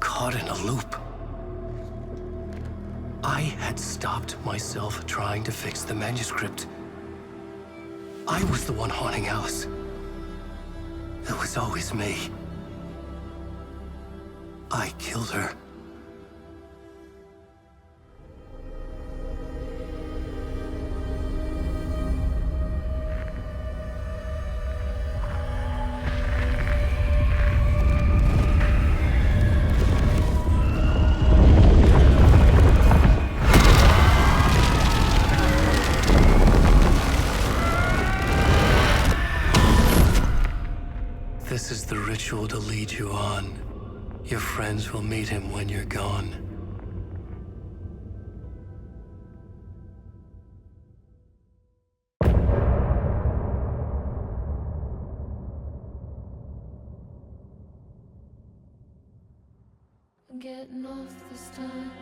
Caught in a loop. I had stopped myself trying to fix the manuscript. I was the one haunting Alice. It was always me. I killed her. This is the ritual to lead you on. Your friends will meet him when you're gone. I'm getting off this time.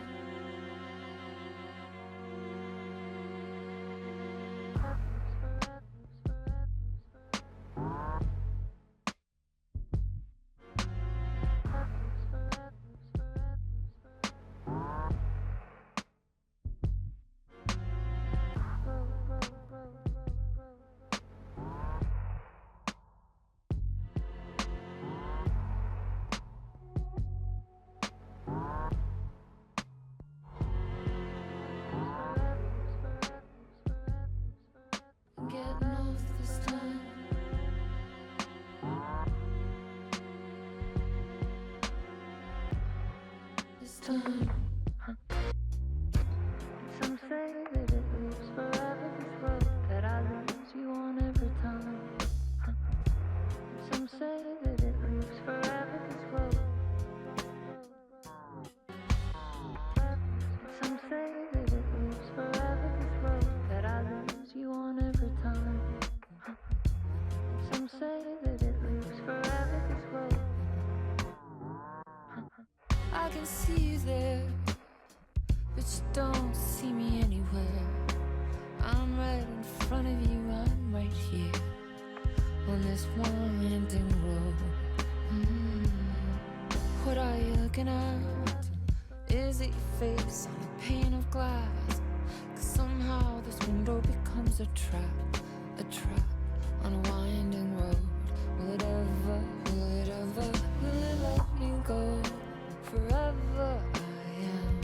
Getting off this time. This time. Some say that it lives forever, this road that I lose you on every time. Some say that it lives forever, this road. Some say that it lives forever, this road that I lose you on every time. Some say that it lives forever, this road. I can see you there, but you don't see me anywhere. I'm right in front of you, I'm right here on this winding road. What are you looking at? Is it your face on a pane of glass? 'Cause somehow this window becomes a trap on a winding road. Will it ever, will it let me go? Forever I am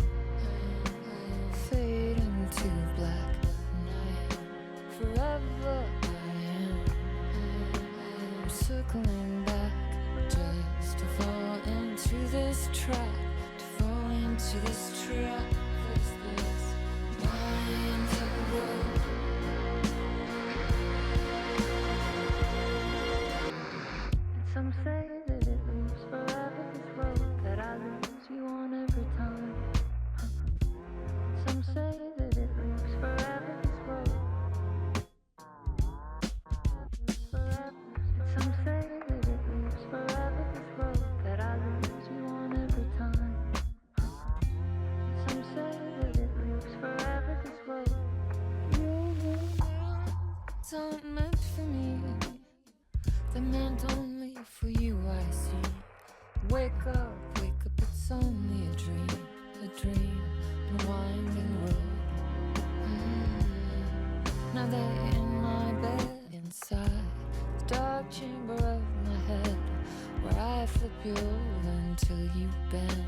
fading to black. Forever I am circling back just to fall into this trap. To fall into this trap. This winding road. Some say that it lives forever, this road that I lose you on every time. Some say that it lives forever, this road. Some say that it lives forever, this road that I lose you on every time. Some say that it lives forever, this road. It's not meant for me. They're meant only for you, I see. Wake up, it's only a dream on a winding road. Now they're in my bed, inside the dark chamber of my head, where I flip you over until you bend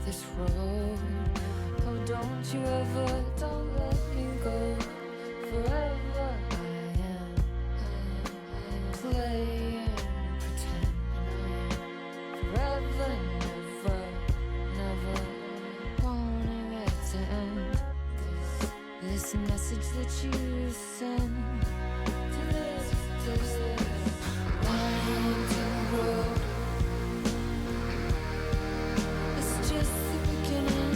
this road. Oh, don't you ever, don't let me go. Forever playing pretend forever, never wanting it to end. This message that you send to this winding road. It's just the beginning,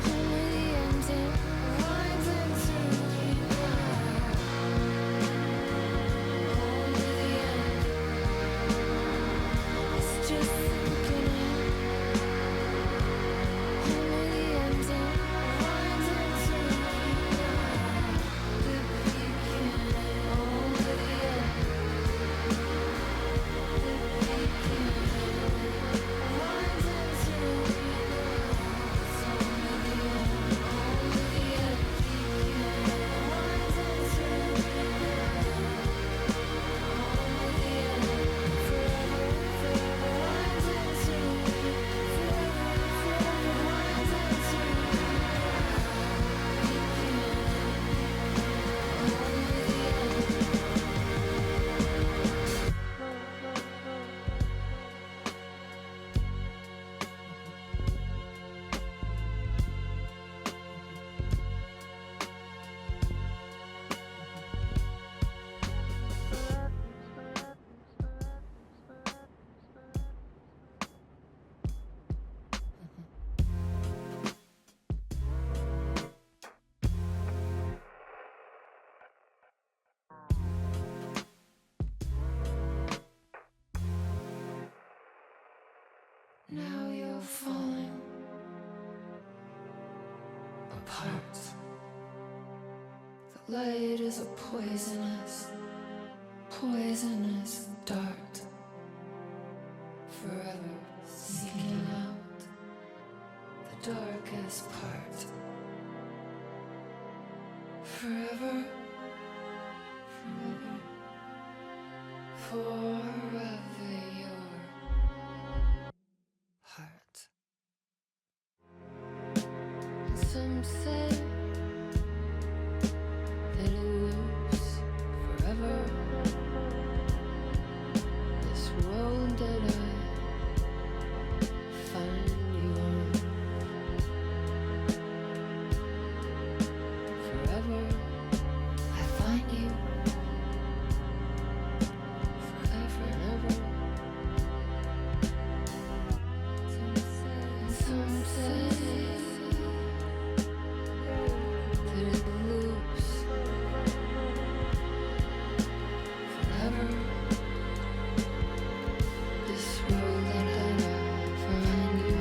only the ending, winding through the night. Now you're falling apart. The light is a poisonous, poisonous dart, forever seeking out the darkest part. Forever, forever, forever your heart. And some say that it loops forever. This world that I find you on. Forever, I find you. Forever and ever. Some say that it loops forever. This world that I find you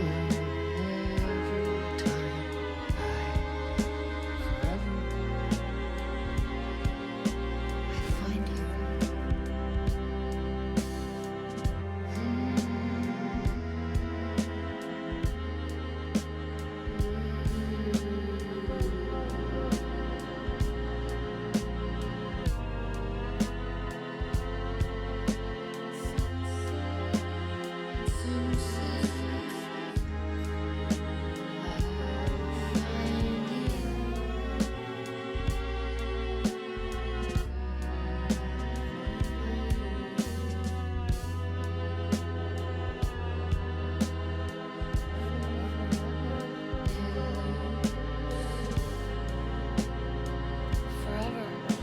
in every time I find you. Some say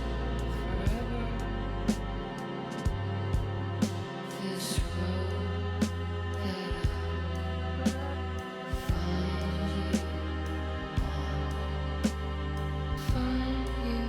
forever, forever. This road that I find you on, find you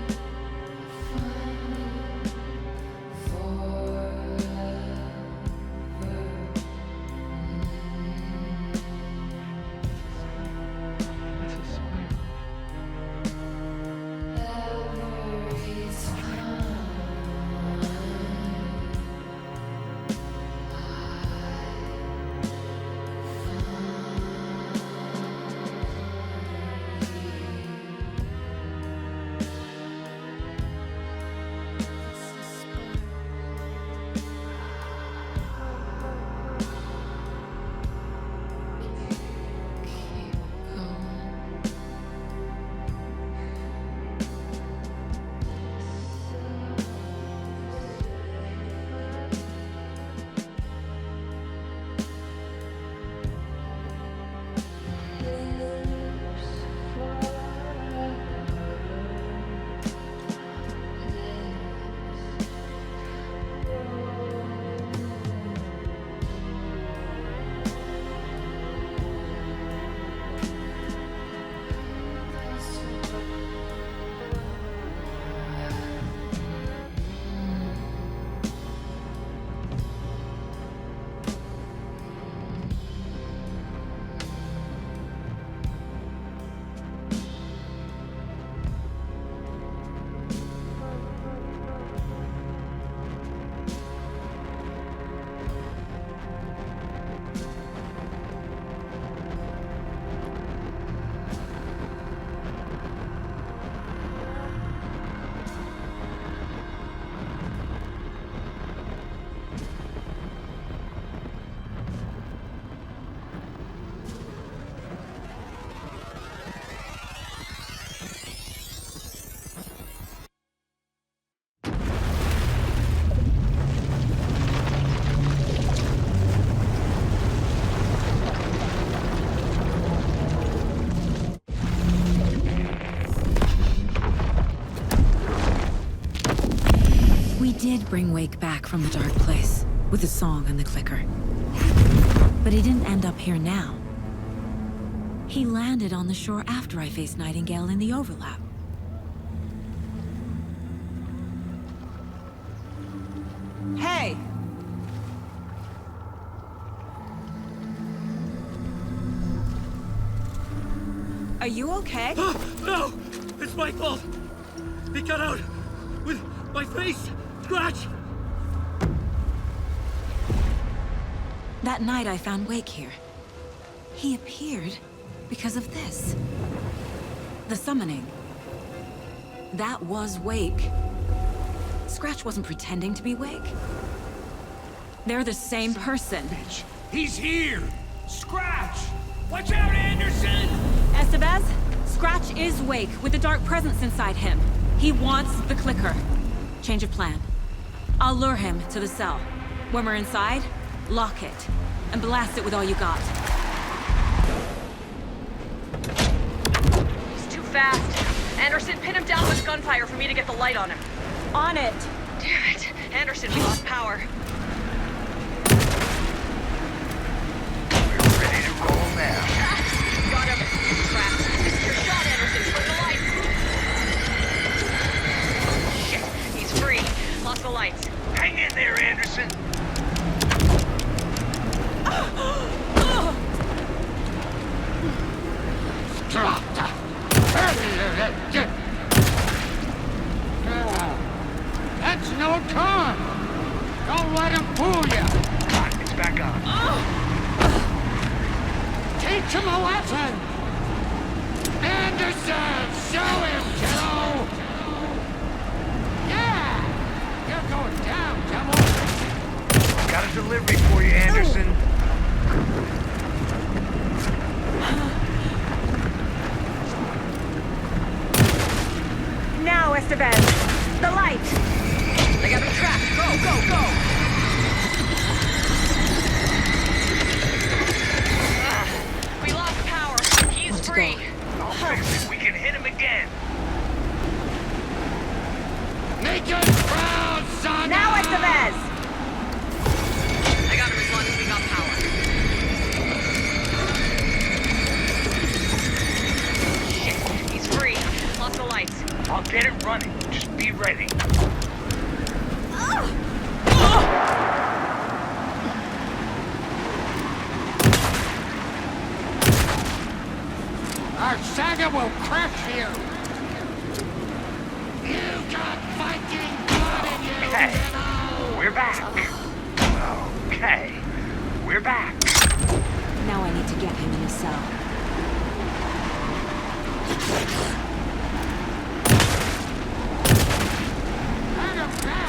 did bring Wake back from the dark place, with the song and the clicker. But he didn't end up here now. He landed on the shore after I faced Nightingale in the overlap. Hey! you okay? No! It's my fault! He got out with my face! Scratch! That night I found Wake here. He appeared because of this. The summoning. That was Wake. Scratch wasn't pretending to be Wake. They're the same person. Bitch. He's here! Scratch! Watch out, Anderson! Estevez, Scratch is Wake with a dark presence inside him. He wants the clicker. Change of plan. I'll lure him to the cell. When we're inside, lock it and blast it with all you got. He's too fast. Anderson, pin him down with gunfire for me to get the light on him. On it! Damn it. Anderson, we lost power. We're ready to roll now. Got him. Trapped. This is your shot, Anderson. Put the lights. Shit. He's free. Lost the lights. Hang in there, Anderson. That's no time! Don't let him fool you! It's back on. Teach him a lesson! Anderson! Show him, kiddo! Yeah! You're going down, devil! Got a delivery for you, Anderson. Now, Estevez! The light! They got him trapped. Go, go, go! We lost power. He's free. I'll fix it. We can hit him again. Make us proud, son! Now, Estevez! I got him as long as we got power. Shit, he's free. Lost the lights. I'll get it running. Just be ready. Our saga will crush you! You got Viking blood in you, Hey, kiddo! we're back. Okay, we're back. Now I need to get him in the cell.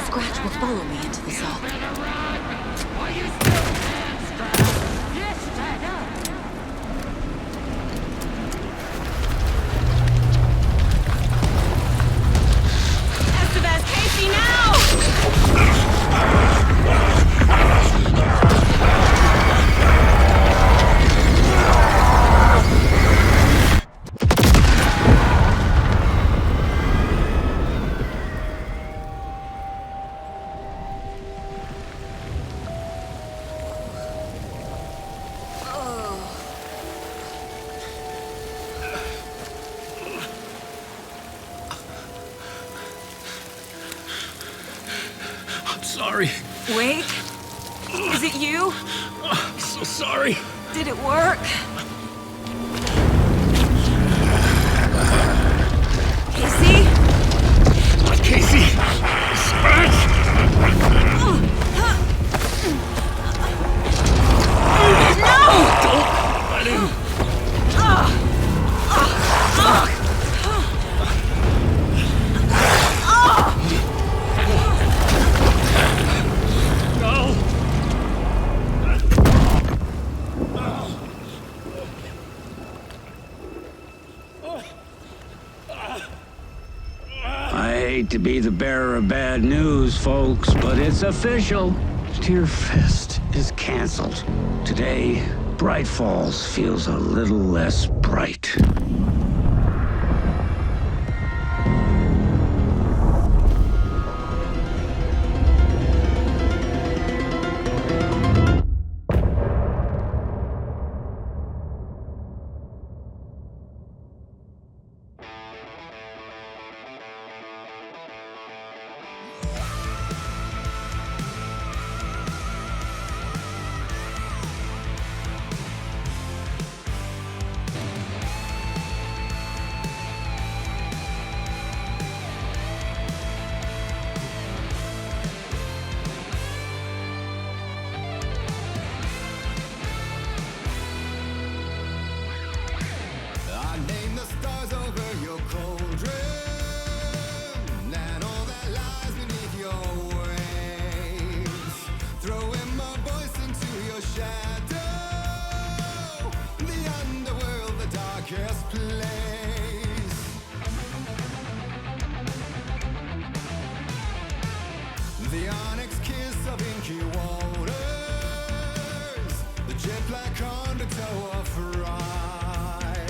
Scratch will follow me into the cell. Are you still there, Scratch? Yes, Dagger! Estevez, Casey, now! Sorry. Wake? Is it you? I'm so sorry. Did it work? Casey? Not Casey. Scratch! No! Don't let him. To be the bearer of bad news, folks, but it's official. Deerfest is canceled. Today, Bright Falls feels a little less bright. The onyx kiss of inky waters, the jet black undertow of fright.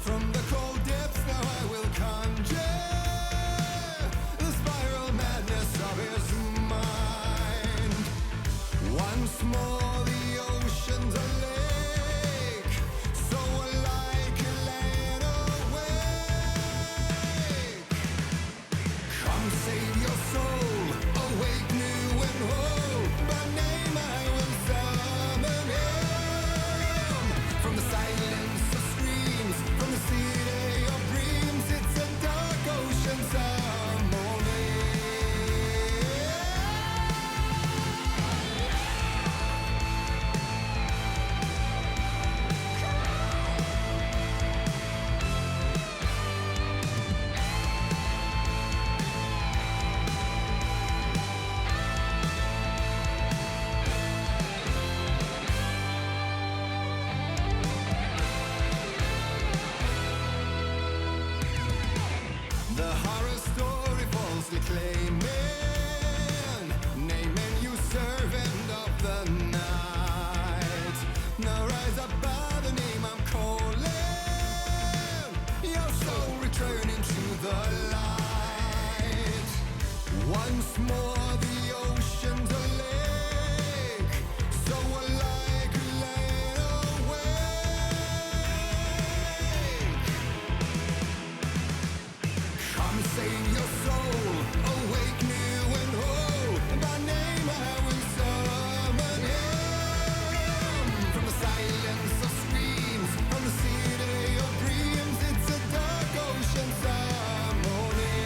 From the cold depths now I will conjure the spiral madness of his mind. Once more the ocean's a lake, so alike a land awake. Come save your soul, awake new and whole. By name I will summon him. From the silence of streams, from the city of dreams, it's a dark ocean ceremony. The horror story falsely claiming, naming you servant of the night. Now rise up by the name I'm calling, your soul returning to the light. Once more the ocean's a lake, so alike a land awake. Come save your soul, awake new and whole. By name I will summon him. From the silence of streams, from the city of dreams, it's a dark ocean ceremony.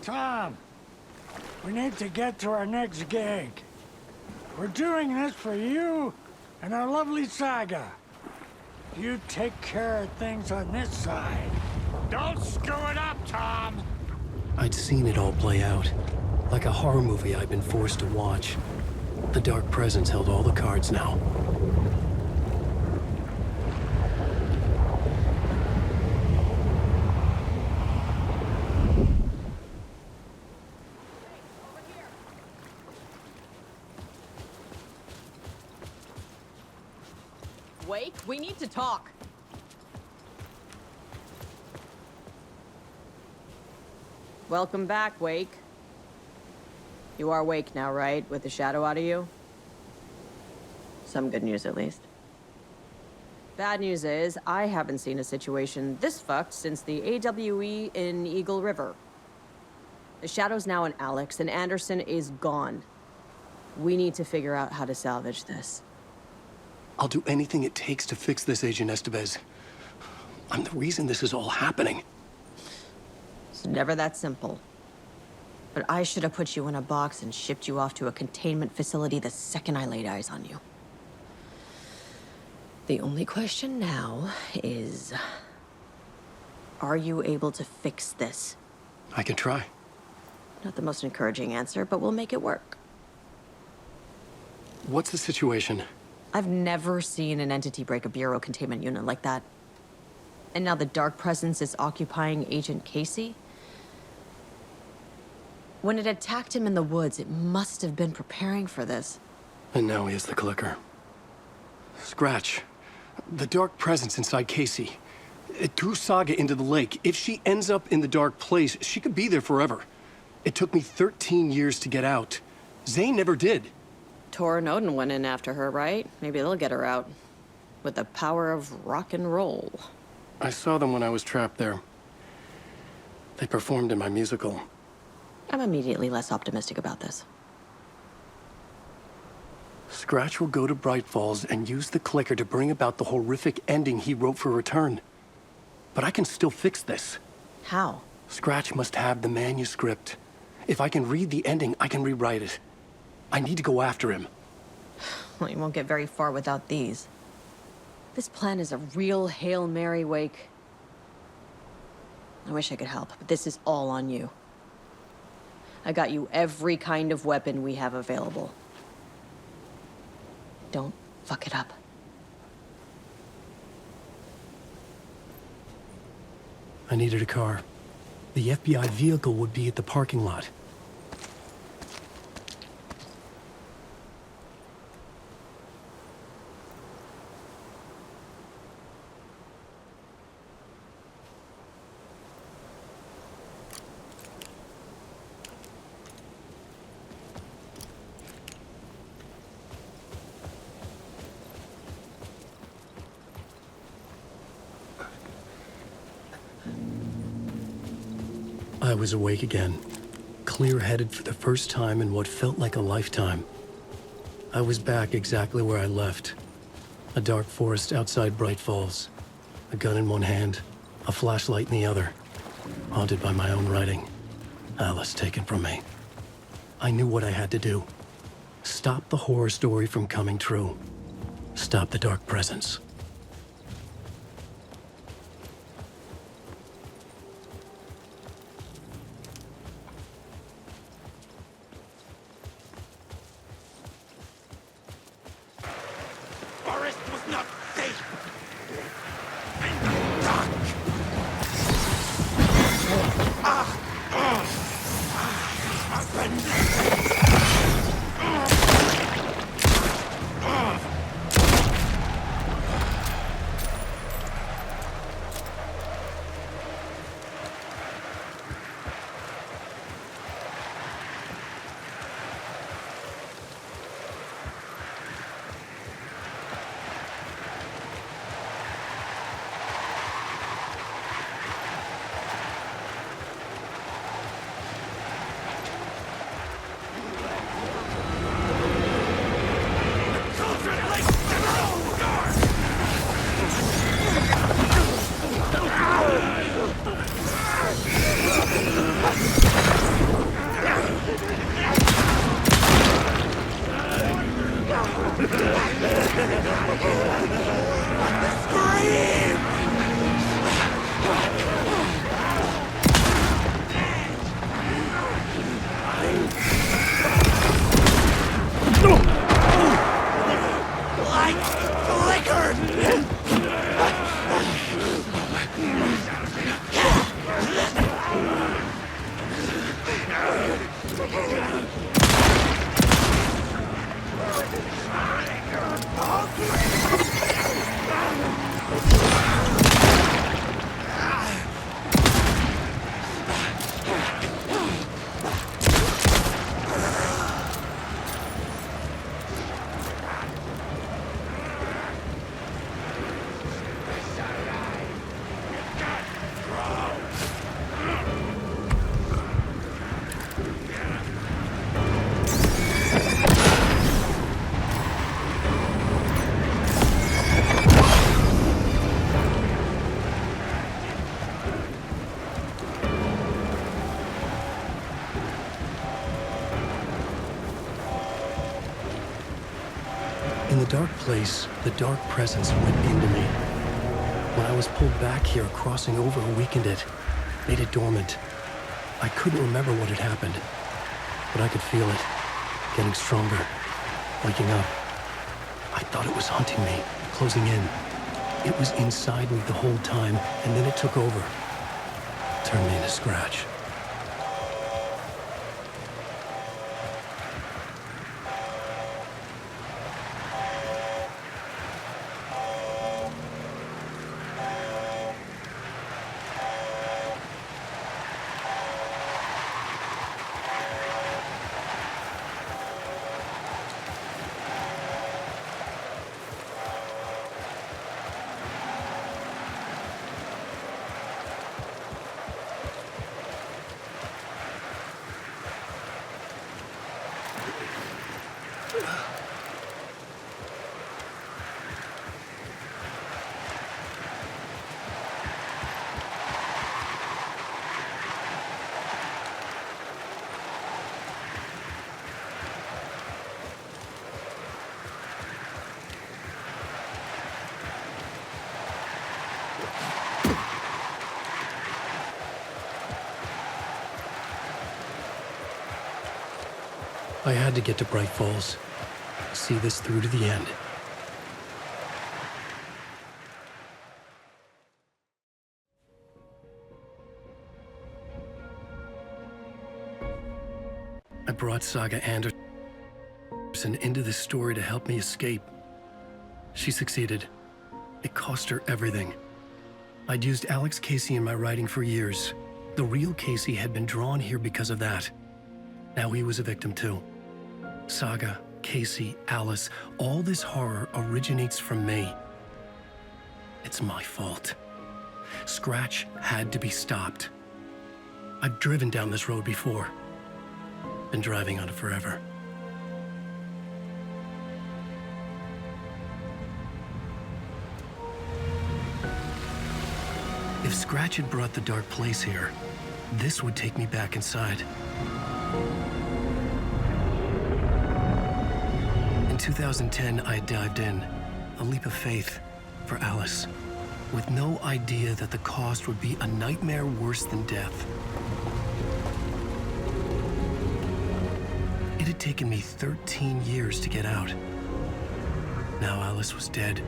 Tom, we need to get to our next gig. We're doing this for you and our lovely saga. You take care of things on this side. Don't screw it up, Tom! I'd seen it all play out. Like a horror movie I'd been forced to watch. The Dark Presence held all the cards now. Wake, we need to talk. Welcome back, Wake. You are Wake now, right? With the shadow out of you? Some good news, at least. Bad news is, I haven't seen a situation this fucked since the AWE in Eagle River. The shadow's now in Alex, and Anderson is gone. We need to figure out how to salvage this. I'll do anything it takes to fix this, Agent Estevez. I'm the reason this is all happening. It's never that simple. But I should have put you in a box and shipped you off to a containment facility the second I laid eyes on you. The only question now is... are you able to fix this? I can try. Not the most encouraging answer, but we'll make it work. What's the situation? I've never seen an entity break a bureau containment unit like that. And now the Dark Presence is occupying Agent Casey? When it attacked him in the woods, it must have been preparing for this. And now he has the clicker. Scratch. The Dark Presence inside Casey. It threw Saga into the lake. If she ends up in the dark place, she could be there forever. It took me 13 years to get out. Zane never did. Tor and Odin went in after her, right? Maybe they'll get her out. With the power of rock and roll. I saw them when I was trapped there. They performed in my musical. I'm immediately less optimistic about this. Scratch will go to Bright Falls and use the clicker to bring about the horrific ending he wrote for Return. But I can still fix this. How? Scratch must have the manuscript. If I can read the ending, I can rewrite it. I need to go after him. Well, you won't get very far without these. This plan is a real Hail Mary, Wake. I wish I could help, but this is all on you. I got you every kind of weapon we have available. Don't fuck it up. I needed a car. The FBI vehicle would be at the parking lot. I was awake again, clear-headed for the first time in what felt like a lifetime. I was back exactly where I left. A dark forest outside Bright Falls. A gun in one hand, a flashlight in the other. Haunted by my own writing. Alice taken from me. I knew what I had to do. Stop the horror story from coming true. Stop the Dark Presence. In the dark place, the dark presence went into me. When I was pulled back here, crossing over weakened it, made it dormant. I couldn't remember what had happened, but I could feel it, getting stronger, waking up. I thought it was hunting me, closing in. It was inside me the whole time, and then it took over, turned me into Scratch. I had to get to Bright Falls, see this through to the end. I brought Saga Anderson into this story to help me escape. She succeeded. It cost her everything. I'd used Alex Casey in my writing for years. The real Casey had been drawn here because of that. Now he was a victim too. Saga, Casey, Alice, all this horror originates from me. It's my fault. Scratch had to be stopped. I've driven down this road before. Been driving on it forever. If Scratch had brought the dark place here, this would take me back inside. In 2010, I dived in, a leap of faith for Alice, with no idea that the cost would be a nightmare worse than death. It had taken me 13 years to get out. Now Alice was dead,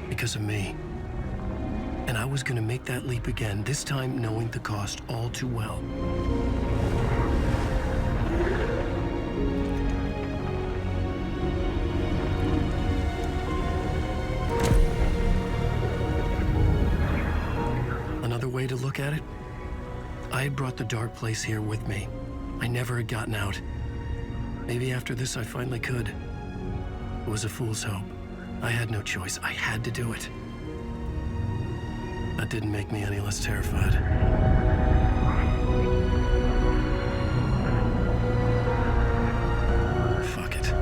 because of me. And I was gonna make that leap again, this time knowing the cost all too well. Another way to look at it, I had brought the dark place here with me. I never had gotten out. Maybe after this I finally could. It was a fool's hope. I had no choice. I had to do it. That didn't make me any less terrified. Fuck it.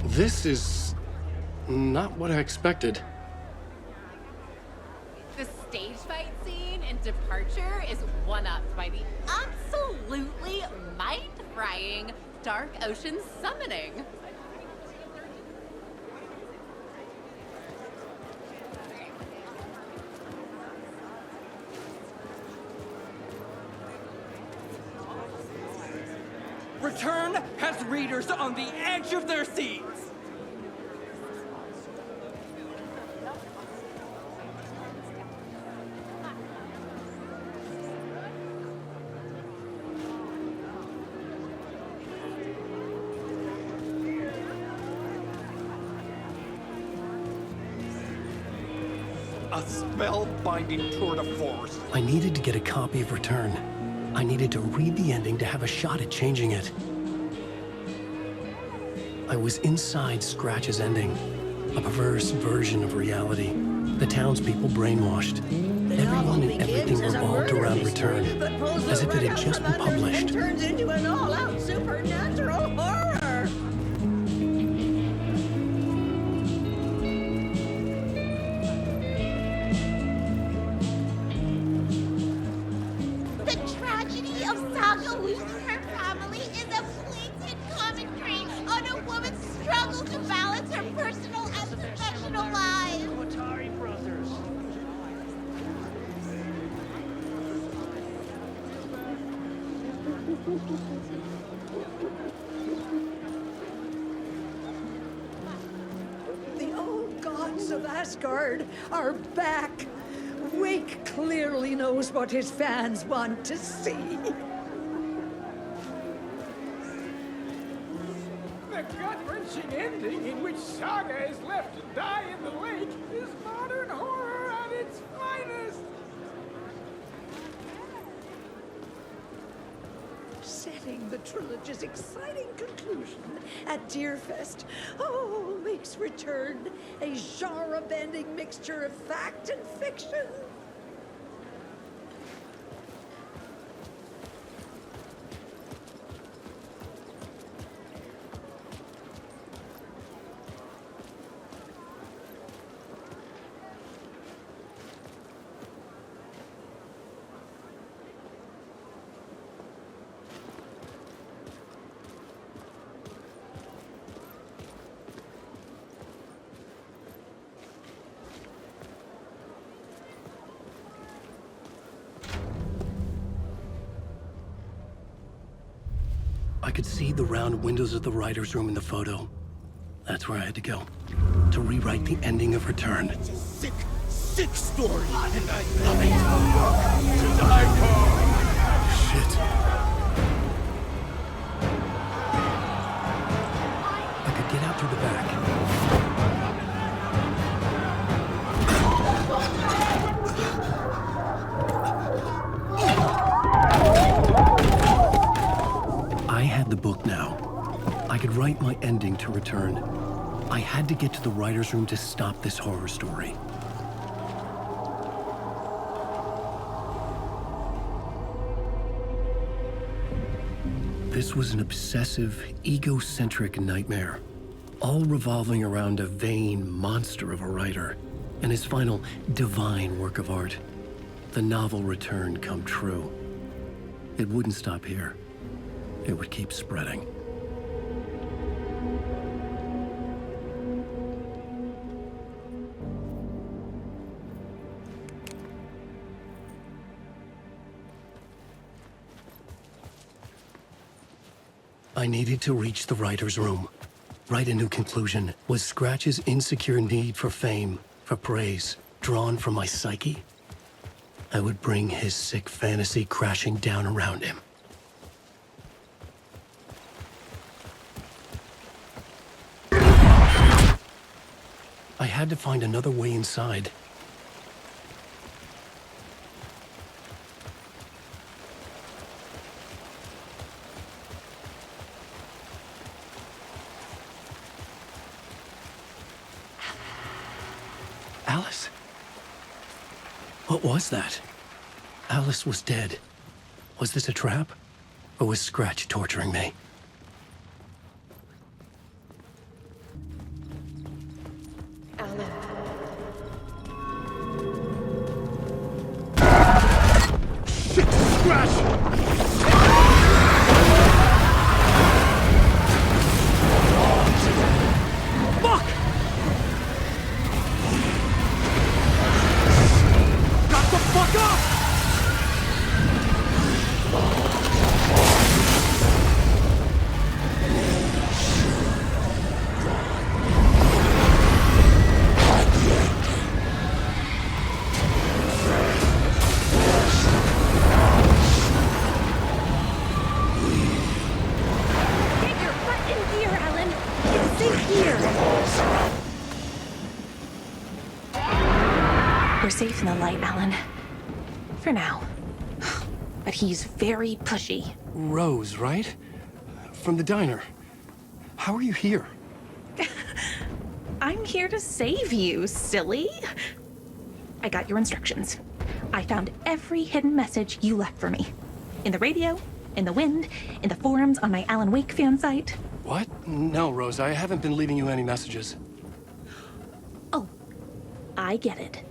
This is not what I expected. The stage fight scene in Departure is one-upped by the absolutely mind-frying Dark Ocean summoning. Return has readers on the edge of their seats! A spellbinding tour de force. I needed to get a copy of Return. I needed to read the ending to have a shot at changing it. I was inside Scratch's ending, a perverse version of reality. The townspeople brainwashed. Everyone and everything revolved around Return, as if it had just been published. Turns into an all-out supernatural horror. The tragedy of Saga losing her family is a blatant commentary on a woman's struggle to balance her personal and professional lives. The old gods of Asgard are back. Wake clearly knows what his fans want to see. The gut-wrenching ending in which Saga is left to die in the lake is modern horror at its finest. Setting the trilogy's exciting conclusion at Deerfest, oh, makes Return a genre-bending mixture of fact and fiction. I could see the round windows of the writer's room in the photo. That's where I had to go, to rewrite the ending of Return. It's a sick, sick story, and I love it. To die for. Shit. I could get out through the back. I had the book now. I could write my ending to Return. I had to get to the writer's room to stop this horror story. This was an obsessive, egocentric nightmare, all revolving around a vain monster of a writer and his final divine work of art, the novel Return come true. It wouldn't stop here. It would keep spreading. I needed to reach the writer's room. Write a new conclusion. Was Scratch's insecure need for fame, for praise, drawn from my psyche? I would bring his sick fantasy crashing down around him. I had to find another way inside. Alice? What was that? Alice was dead. Was this a trap? Or was Scratch torturing me? trash! Fuck! Got the fuck up! We're safe in the light, Alan. For now. But he's very pushy. Rose, right? From the diner. How are you here? I'm here to save you, silly. I got your instructions. I found every hidden message you left for me. In the radio, in the wind, in the forums on my Alan Wake fan site. What? No, Rose, I haven't been leaving you any messages. Oh, I get it.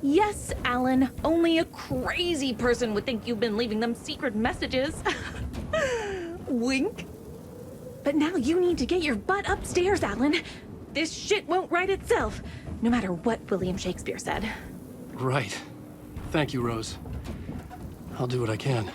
Yes, Alan, only a crazy person would think you've been leaving them secret messages. Wink. But now you need to get your butt upstairs, Alan. This shit won't right itself, no matter what William Shakespeare said. Right. Thank you, Rose. I'll do what I can.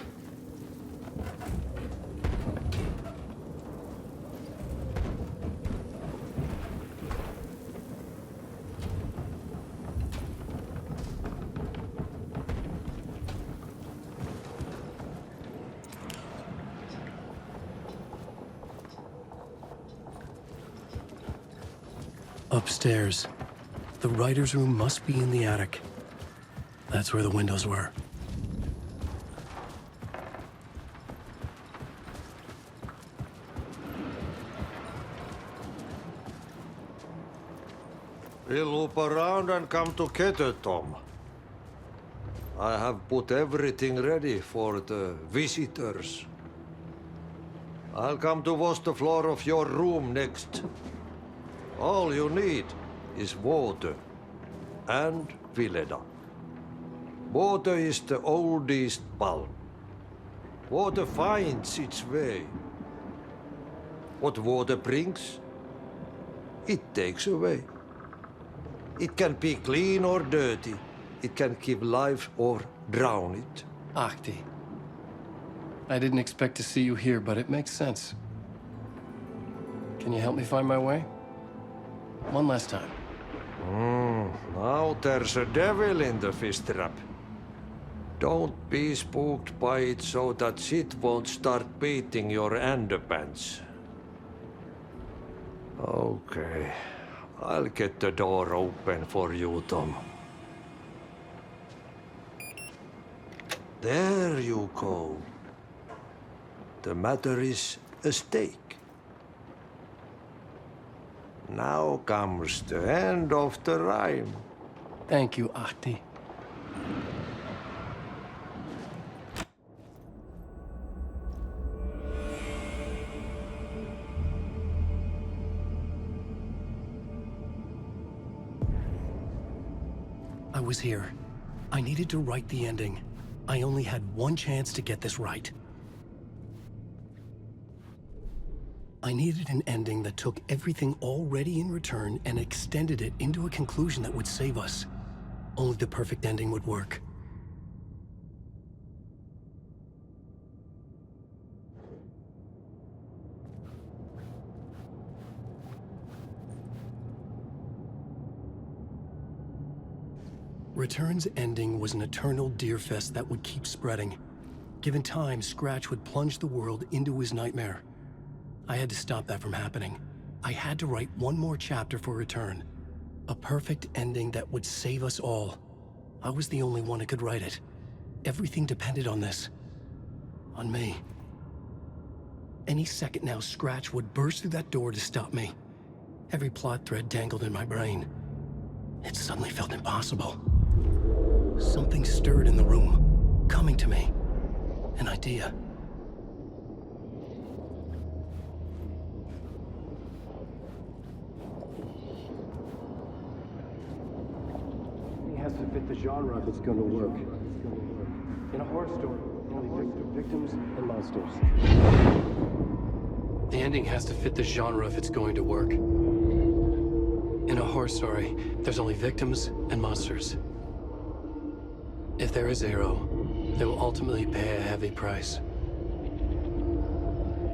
Upstairs. The writer's room must be in the attic. That's where the windows were. We'll loop around and come together, Tom. I have put everything ready for the visitors. I'll come to wash the floor of your room next. All you need is water and Vileda. Water is the oldest bulb. Water finds its way. What water brings, it takes away. It can be clean or dirty. It can give life or drown it. Ahti. I didn't expect to see you here, but it makes sense. Can you help me find my way? One last time. Now there's a devil in the fish trap. Don't be spooked by it so that shit won't start beating your underpants. Okay. I'll get the door open for you, Tom. There you go. The matter is a stake. Now comes the end of the rhyme. Thank you, Ahti. I was here. I needed to write the ending. I only had one chance to get this right. I needed an ending that took everything already in return and extended it into a conclusion that would save us. Only the perfect ending would work. Return's ending was an eternal Deerfest that would keep spreading. Given time, Scratch would plunge the world into his nightmare. I had to stop that from happening. I had to write one more chapter for Return. A perfect ending that would save us all. I was the only one who could write it. Everything depended on this. On me. Any second now, Scratch would burst through that door to stop me. Every plot thread dangled in my brain. It suddenly felt impossible. Something stirred in the room, coming to me. An idea. It has to fit the genre if it's going to work. In a horror story, only victims and monsters. The ending has to fit the genre if it's going to work. In a horror story, there's only victims and monsters. If there is Arrow, they will ultimately pay a heavy price.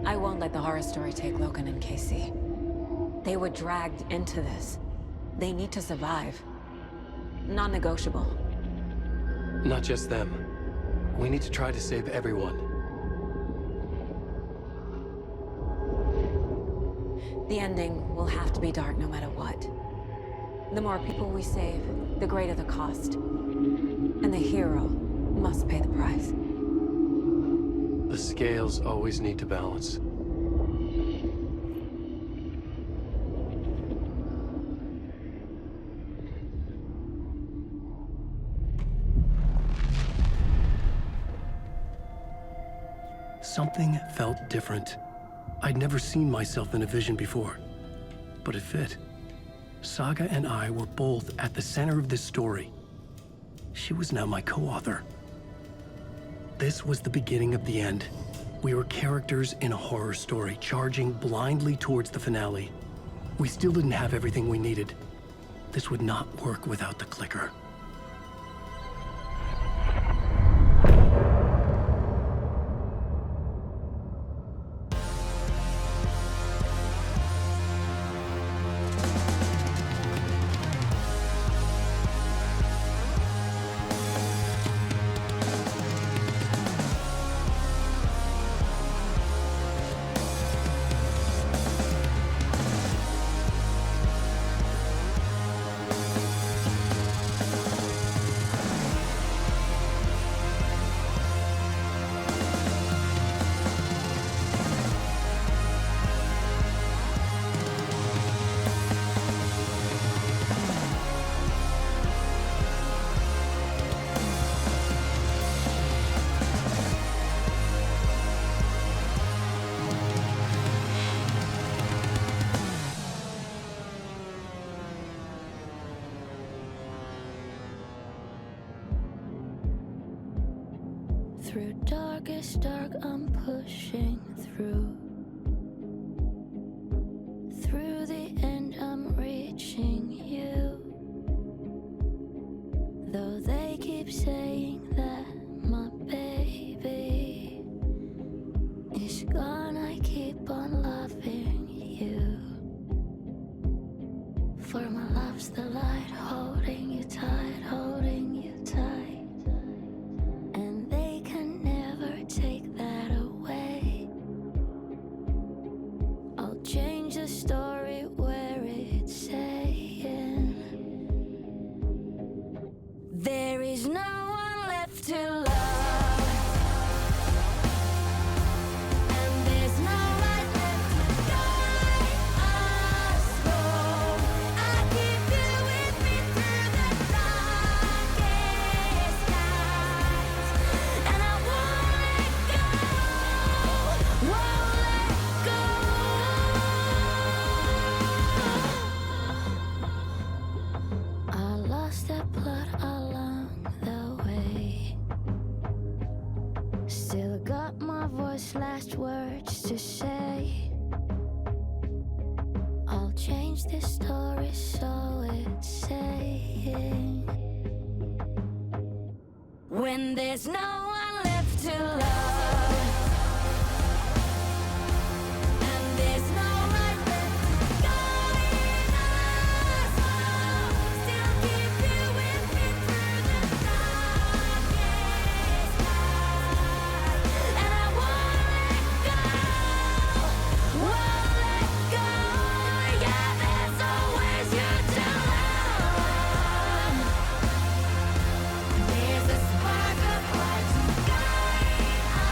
I won't let the horror story take Logan and Casey. They were dragged into this. They need to survive. Non-negotiable. Not just them. We need to try to save everyone. The ending will have to be dark no matter what. The more people we save, the greater the cost. And the hero must pay the price. The scales always need to balance. Something felt different. I'd never seen myself in a vision before, but it fit. Saga and I were both at the center of this story. She was now my co-author. This was the beginning of the end. We were characters in a horror story, charging blindly towards the finale. We still didn't have everything we needed. This would not work without the clicker. Through darkest dark, I'm pushing through. Through the end, I'm reaching you. Though they keep saying that my baby is gone, I keep on loving you. For my love's the light, holding you tight, holding you tight. Take that away. I'll change the story where it's saying there is no one left to love. Last words to say. I'll change this story so it's saying when there's no one left to love. There's a spark of light to guide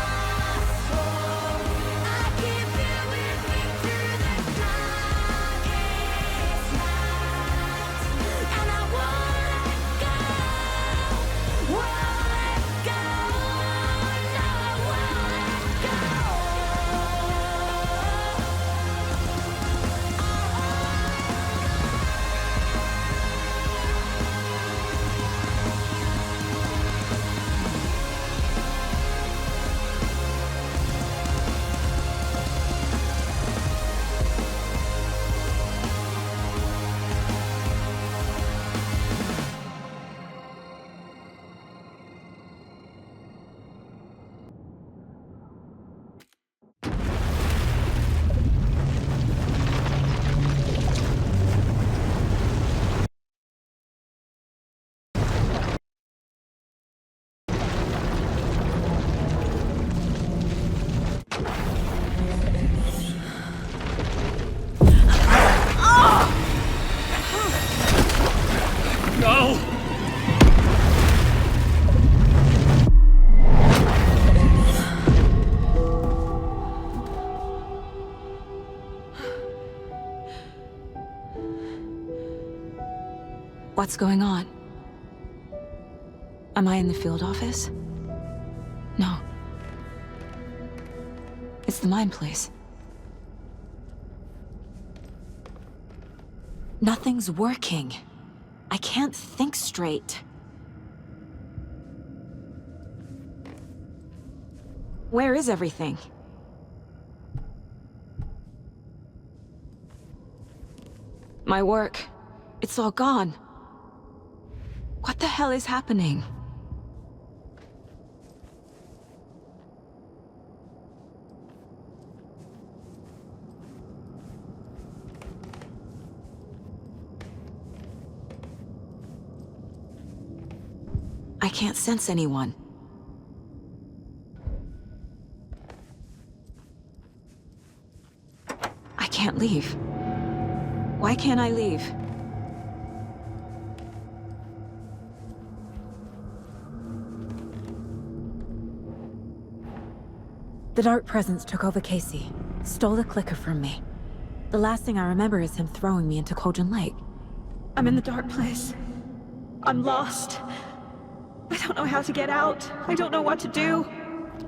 What's going on? Am I in the field office? No. It's the mine place. Nothing's working. I can't think straight. Where is everything? My work. It's all gone. What the hell is happening? I can't sense anyone. I can't leave. Why can't I leave? The dark presence took over Casey, stole the clicker from me. The last thing I remember is him throwing me into Cauldron Lake. I'm in the dark place. I'm lost. I don't know how to get out. I don't know what to do.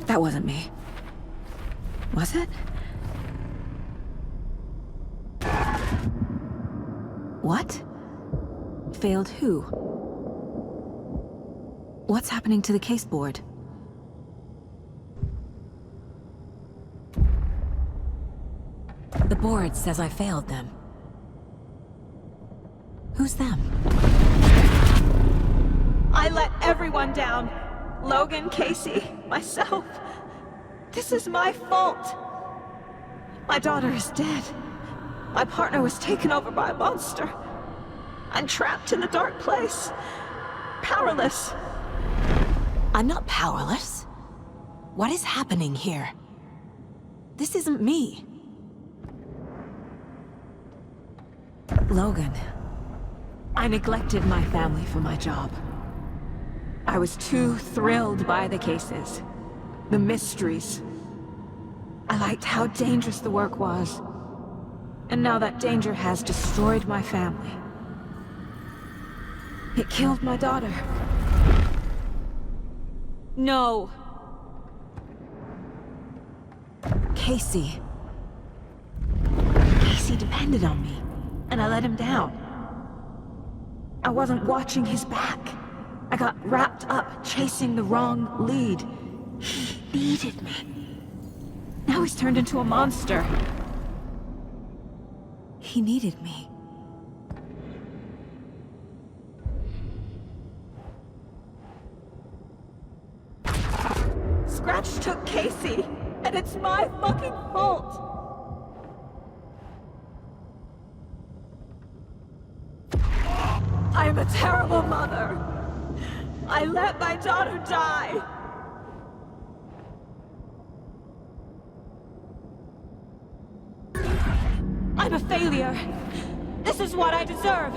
That wasn't me. Was it? What? Failed who? What's happening to the case board? The board says I failed them. Who's them? I let everyone down. Logan, Casey, myself. This is my fault. My daughter is dead. My partner was taken over by a monster. I'm trapped in the dark place. Powerless. I'm not powerless. What is happening here? This isn't me. Logan. I neglected my family for my job. I was too thrilled by the cases, the mysteries. I liked how dangerous the work was. And now that danger has destroyed my family. It killed my daughter. No. Casey. Casey depended on me, and I let him down. I wasn't watching his back. I got wrapped up chasing the wrong lead. He needed me. Now he's turned into a monster. He needed me. Scratch took Casey, and it's my fucking fault. I am a terrible mother. I let my daughter die. I'm a failure. This is what I deserve.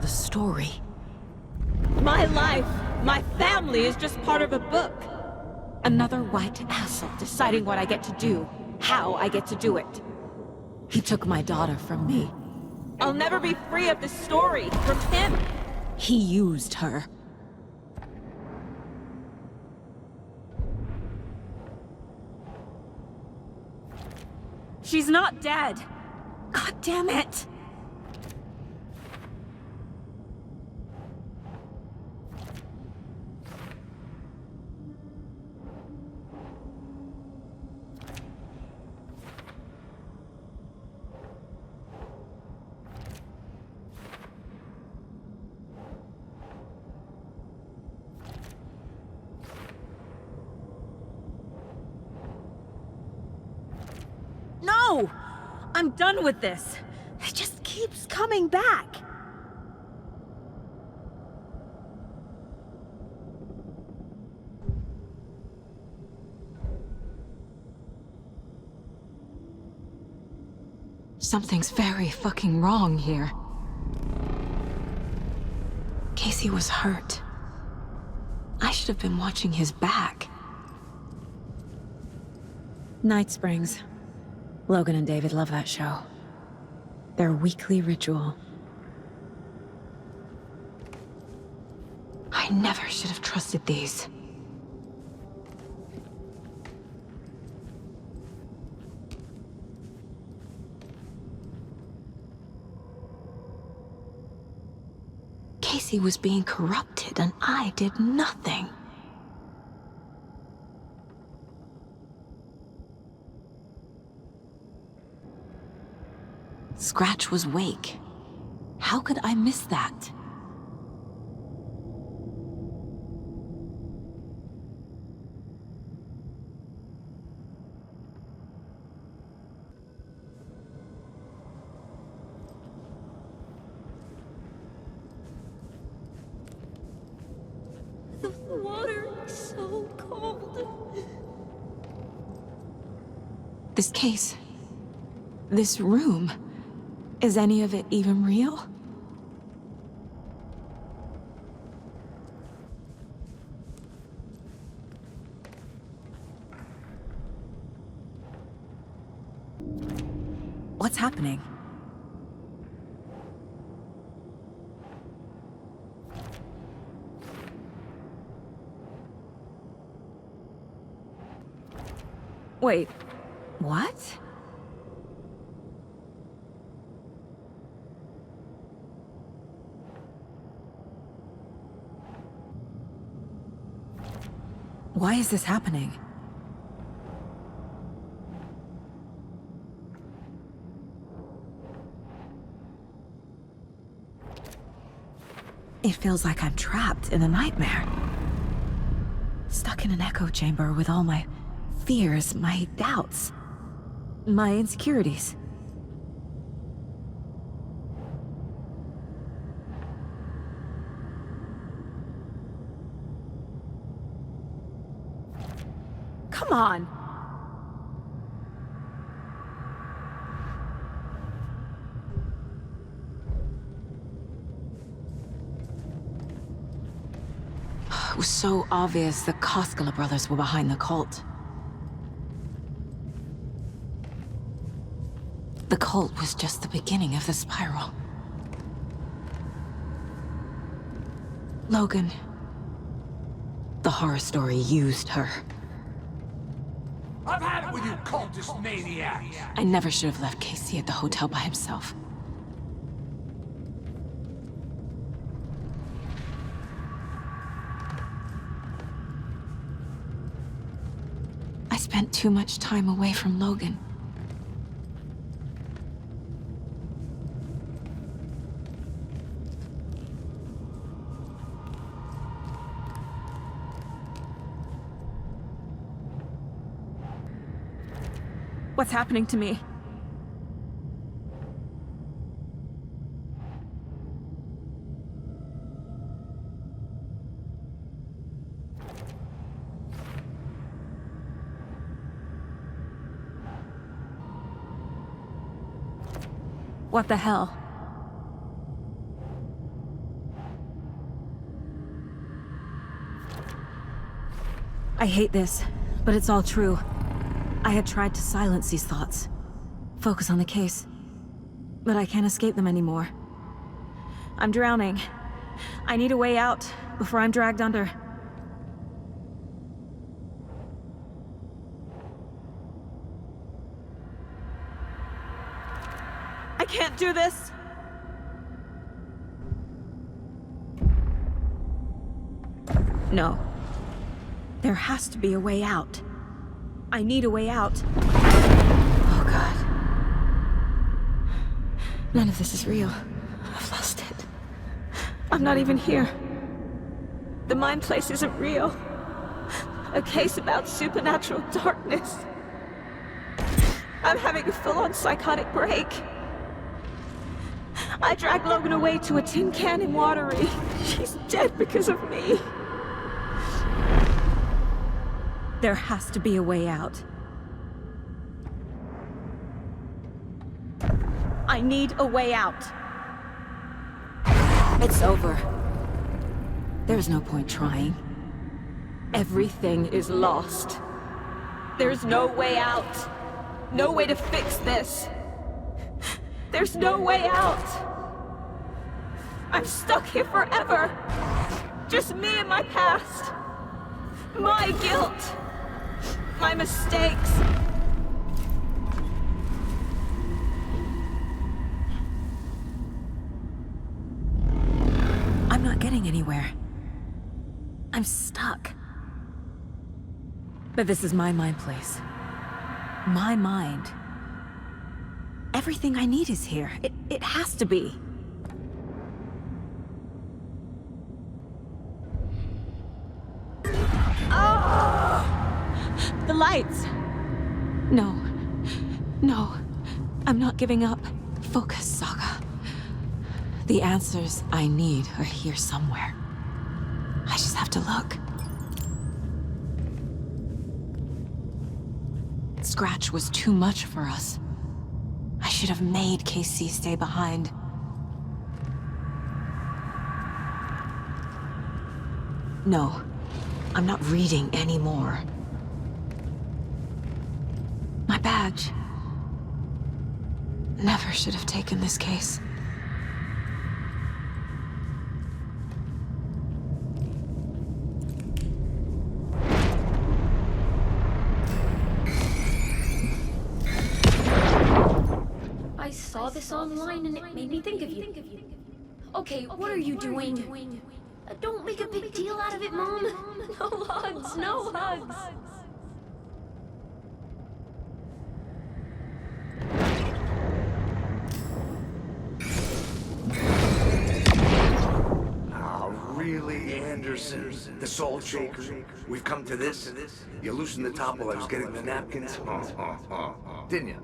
The story. My life, my family is just part of a book. Another white asshole deciding what I get to do, how I get to do it. He took my daughter from me. I'll never be free of this story from him. He used her. She's not dead. God damn it. No! I'm done with this. It just keeps coming back. Something's very fucking wrong here. Casey was hurt. I should have been watching his back. Night Springs. Logan and David love that show. Their weekly ritual. I never should have trusted these. Casey was being corrupted and I did nothing. Scratch was Wake. How could I miss that? The water is so cold. This case, this room, is any of it even real? What's happening? Wait, what? Why is this happening? It feels like I'm trapped in a nightmare. Stuck in an echo chamber with all my fears, my doubts, my insecurities. Come on! It was so obvious the Koskela brothers were behind the cult. The cult was just the beginning of the spiral. Logan, the horror story used her. I've had it with you cultist maniacs! I never should have left Casey at the hotel by himself. I spent too much time away from Logan. What's happening to me? What the hell? I hate this, but it's all true. I had tried to silence these thoughts, focus on the case, but I can't escape them anymore. I'm drowning. I need a way out before I'm dragged under. I can't do this! No. There has to be a way out. I need a way out. Oh, God. None of this is real. I've lost it. I'm not even here. The mind place isn't real. A case about supernatural darkness. I'm having a full-on psychotic break. I dragged Logan away to a tin can in Watery. She's dead because of me. There has to be a way out. I need a way out. It's over. There's no point trying. Everything is lost. There's no way out. no way to fix this. There's no way out. I'm stuck here forever. Just me and my past. My guilt. My mistakes. I'm not getting anywhere. I'm stuck. But this is my mind place. My mind. Everything I need is here. It has to be. Oh! The lights! No. No. I'm not giving up. Focus, Saga. The answers I need are here somewhere. I just have to look. Scratch was too much for us. I should have made Casey stay behind. No, I'm not reading anymore. My badge. Never should have taken this case. I saw this online and it made me think of you. Okay, what are you doing? Don't make a big deal out of it, Mom. No hugs, no hugs. Oh, really, Anderson? The salt shaker? We've come to this? You loosened the top while I was getting the napkins? Didn't you?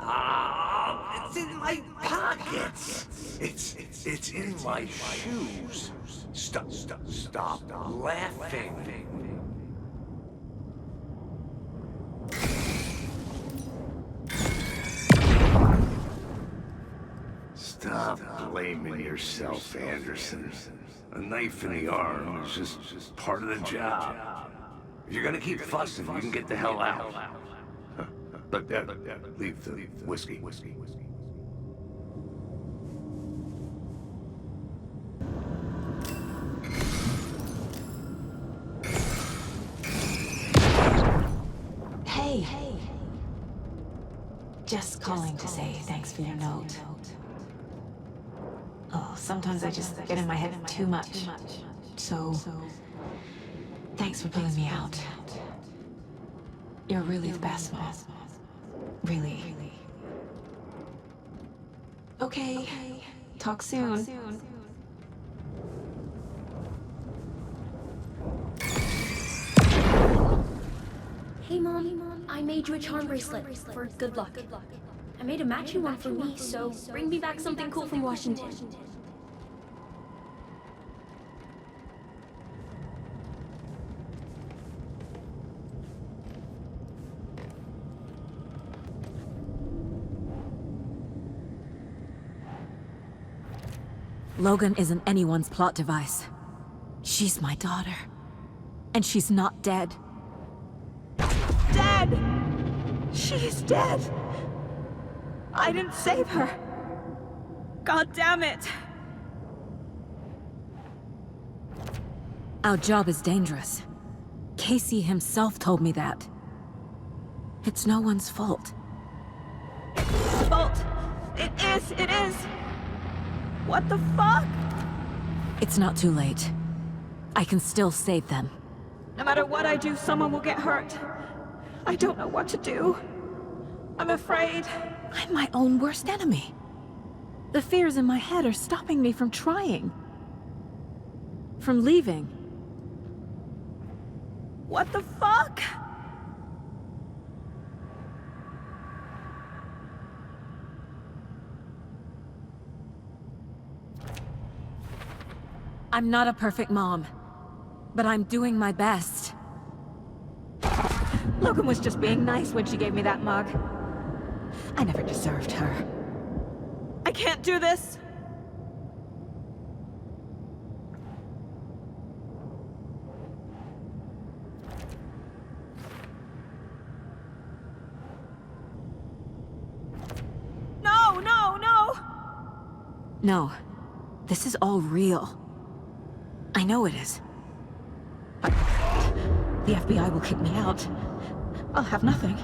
Ah, it's in my pockets. It's in my shoes. Stop laughing. Stop blaming yourself, Anderson. A knife in the arm is just part of the job. If you're gonna keep fussing, you can get the hell out. But leave the whiskey. Hey. Just calling to say thanks for your note. Oh, sometimes I just get in my head too much. So, thanks for pulling me out. You're really the best, Mom. Really. Okay. Talk soon. Hey, Mom, I made you a charm bracelet for good luck. I made a matching one for me, so bring me back something cool from Washington. Logan isn't anyone's plot device. She's my daughter. And she's not dead. Dead! She is dead! I didn't save her. God damn it! Our job is dangerous. Casey himself told me that. It's no one's fault. Fault! It is! What the fuck? It's not too late. I can still save them. No matter what I do, someone will get hurt. I don't know what to do. I'm afraid. I'm my own worst enemy. The fears in my head are stopping me from trying. From leaving. What the fuck? I'm not a perfect mom, but I'm doing my best. Logan was just being nice when she gave me that mug. I never deserved her. I can't do this! No. This is all real. I know it is. The FBI will kick me out. I'll have nothing.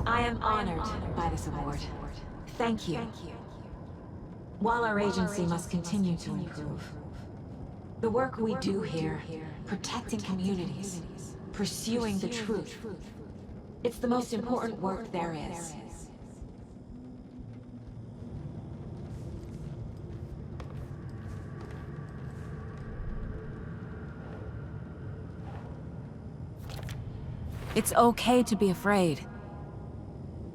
I am honored by this award. Thank you. While our agency must continue to improve, the work we do here, protecting communities, pursuing the truth, it's the most important work there is. It's okay to be afraid,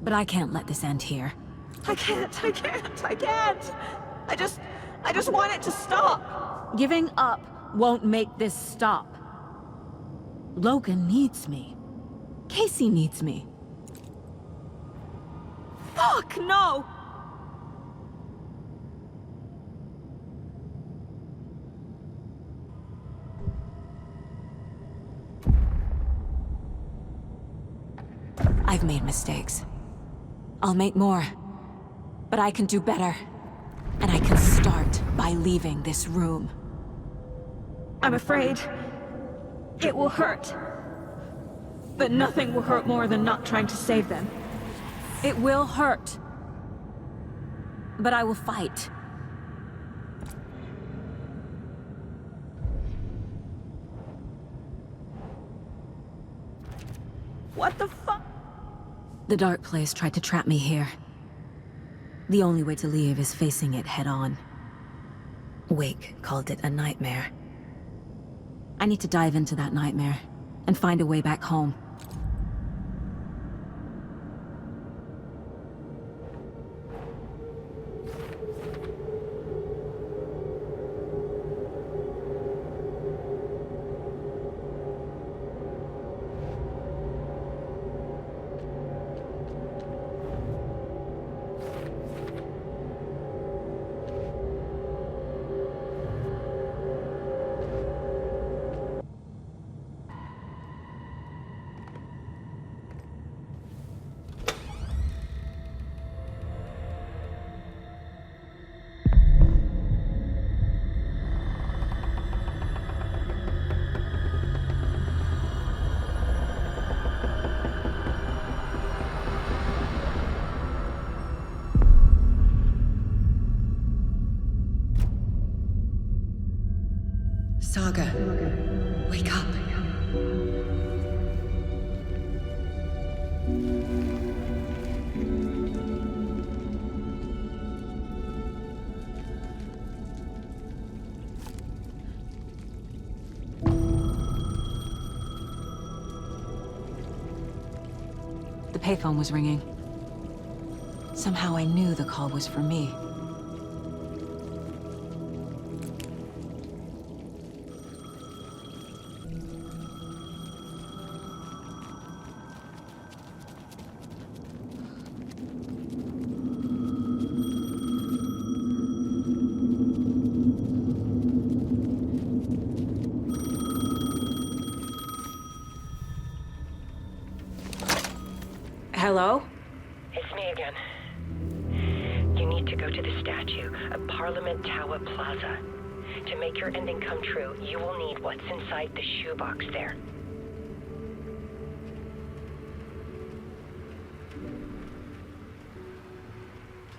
but I can't let this end here. I can't. I just want it to stop. Giving up won't make this stop. Logan needs me. Casey needs me. Fuck, no! I've made mistakes. I'll make more. But I can do better. And I can start by leaving this room. I'm afraid it will hurt. But nothing will hurt more than not trying to save them. It will hurt. But I will fight. What the fuck? The dark place tried to trap me here. The only way to leave is facing it head-on. Wake called it a nightmare. I need to dive into that nightmare and find a way back home. Saga, wake up. The payphone was ringing. Somehow I knew the call was for me. Hello? It's me again. You need to go to the statue of Parliament Tower Plaza. To make your ending come true, you will need what's inside the shoebox there.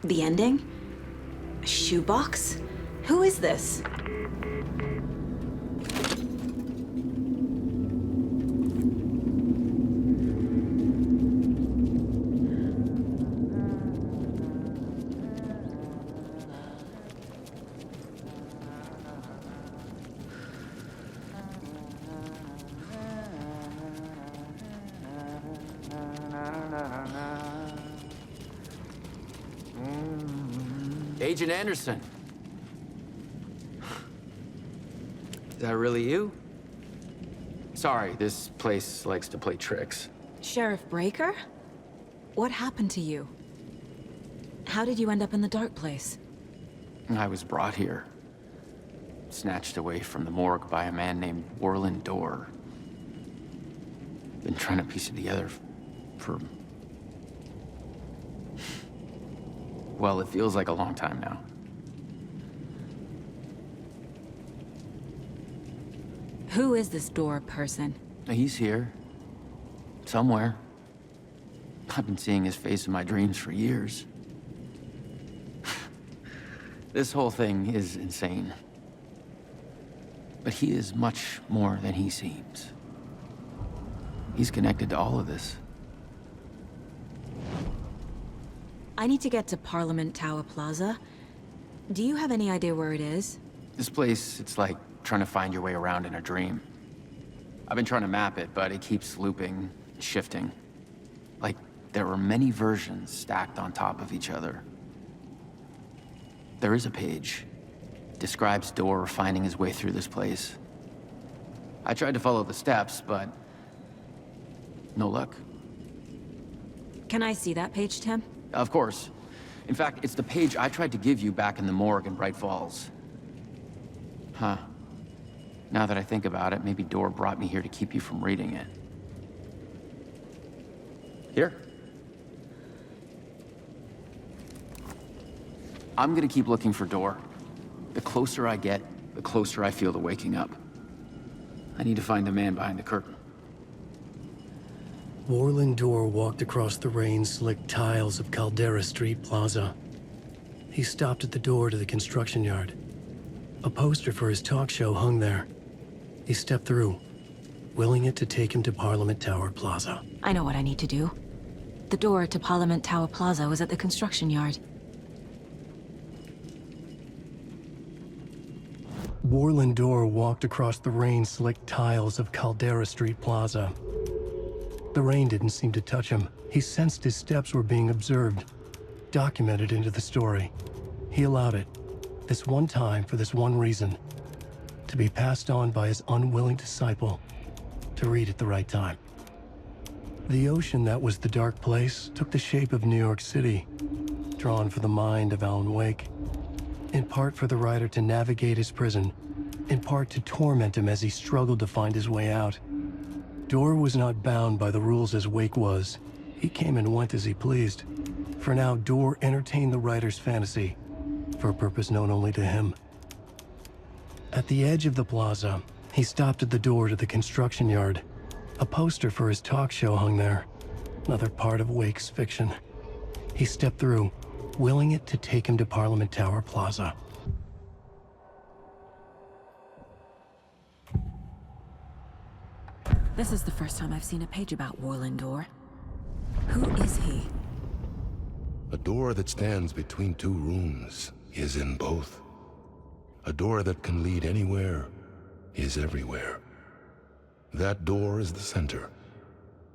The ending? A shoebox? Who is this? Agent Anderson. Is that really you? Sorry, this place likes to play tricks. Sheriff Breaker? What happened to you? How did you end up in the dark place? I was brought here. Snatched away from the morgue by a man named Warland Dorr. Been trying to piece it together for... well, it feels like a long time now. Who is this Dorr person? He's here. Somewhere. I've been seeing his face in my dreams for years. This whole thing is insane. But he is much more than he seems. He's connected to all of this. I need to get to Parliament Tower Plaza. Do you have any idea where it is? This place, it's like trying to find your way around in a dream. I've been trying to map it, but it keeps looping, shifting. Like there are many versions stacked on top of each other. There is a page. Describes Dorr finding his way through this place. I tried to follow the steps, but no luck. Can I see that page, Tim? Of course. In fact, it's the page I tried to give you back in the morgue in Bright Falls. Huh. Now that I think about it, maybe Dorr brought me here to keep you from reading it. Here. I'm gonna keep looking for Dorr. The closer I get, the closer I feel to waking up. I need to find the man behind the curtain. Warland Dorr walked across the rain-slicked tiles of Caldera Street Plaza. He stopped at the door to the construction yard. A poster for his talk show hung there. He stepped through, willing it to take him to Parliament Tower Plaza. I know what I need to do. The door to Parliament Tower Plaza was at the construction yard. Warland Dorr walked across the rain-slicked tiles of Caldera Street Plaza. The rain didn't seem to touch him. He sensed his steps were being observed, documented into the story. He allowed it, this one time for this one reason, to be passed on by his unwilling disciple, to read at the right time. The ocean that was the dark place took the shape of New York City, drawn for the mind of Alan Wake, in part for the writer to navigate his prison, in part to torment him as he struggled to find his way out. Dorr was not bound by the rules as Wake was. He came and went as he pleased. For now, Dorr entertained the writer's fantasy, for a purpose known only to him. At the edge of the plaza, he stopped at the door to the construction yard. A poster for his talk show hung there, another part of Wake's fiction. He stepped through, willing it to take him to Parliament Tower Plaza. This is the first time I've seen a page about Warland Dorr. Who is he? A door that stands between two rooms is in both. A door that can lead anywhere is everywhere. That door is the center.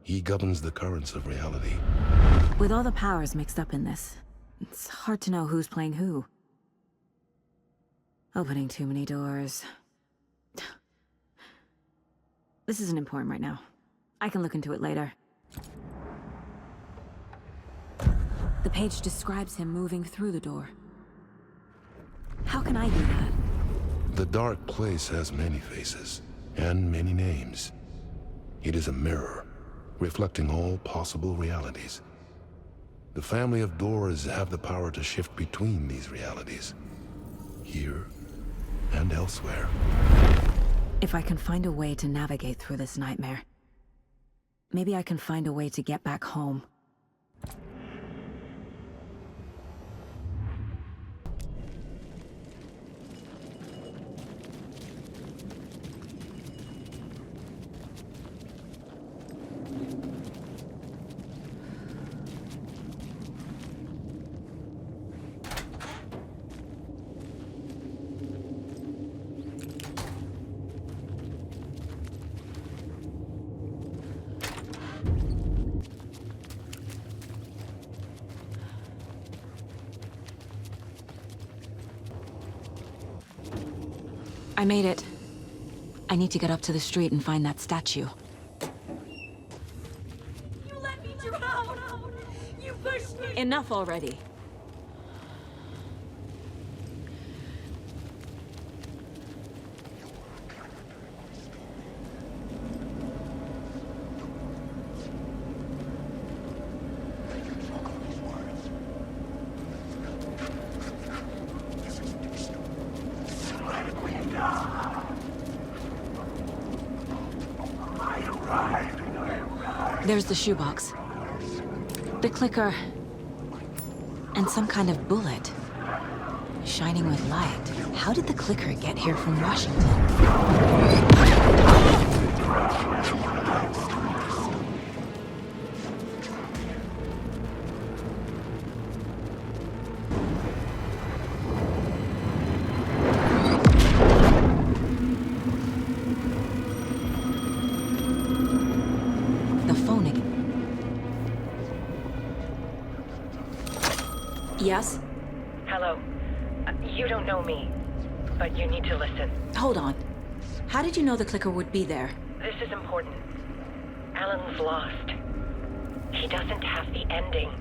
He governs the currents of reality. With all the powers mixed up in this, it's hard to know who's playing who. Opening too many doors. This isn't important right now. I can look into it later. The page describes him moving through the door. How can I do that? The dark place has many faces, and many names. It is a mirror, reflecting all possible realities. The family of Doors have the power to shift between these realities, here and elsewhere. If I can find a way to navigate through this nightmare, maybe I can find a way to get back home. I made it. I need to get up to the street and find that statue. You let me drown! Enough already. There's the shoebox. The clicker. And some kind of bullet. Shining with light. How did the clicker get here from Washington? Yes? Hello. You don't know me, but you need to listen. Hold on. How did you know the clicker would be there? This is important. Alan's lost. He doesn't have the ending.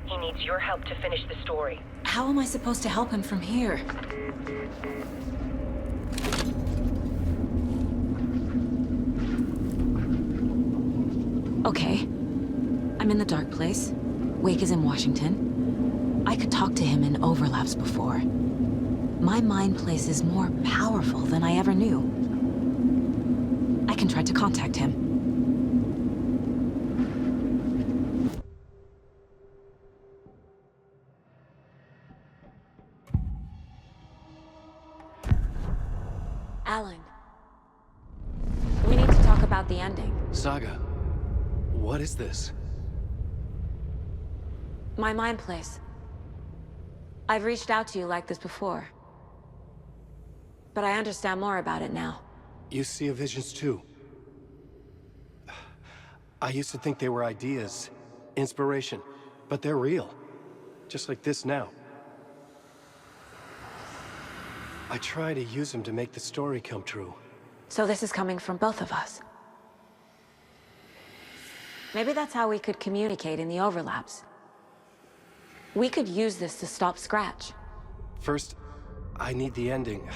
He needs your help to finish the story. How am I supposed to help him from here? Okay. I'm in the dark place. Wake is in Washington. I could talk to him in overlaps before. My mind place is more powerful than I ever knew. I can try to contact him. Alan. We need to talk about the ending. Saga, what is this? My mind place. I've reached out to you like this before. But I understand more about it now. You see visions too. I used to think they were ideas, inspiration, but they're real. Just like this now. I try to use them to make the story come true. So this is coming from both of us. Maybe that's how we could communicate in the overlaps. We could use this to stop Scratch. First, I need the ending.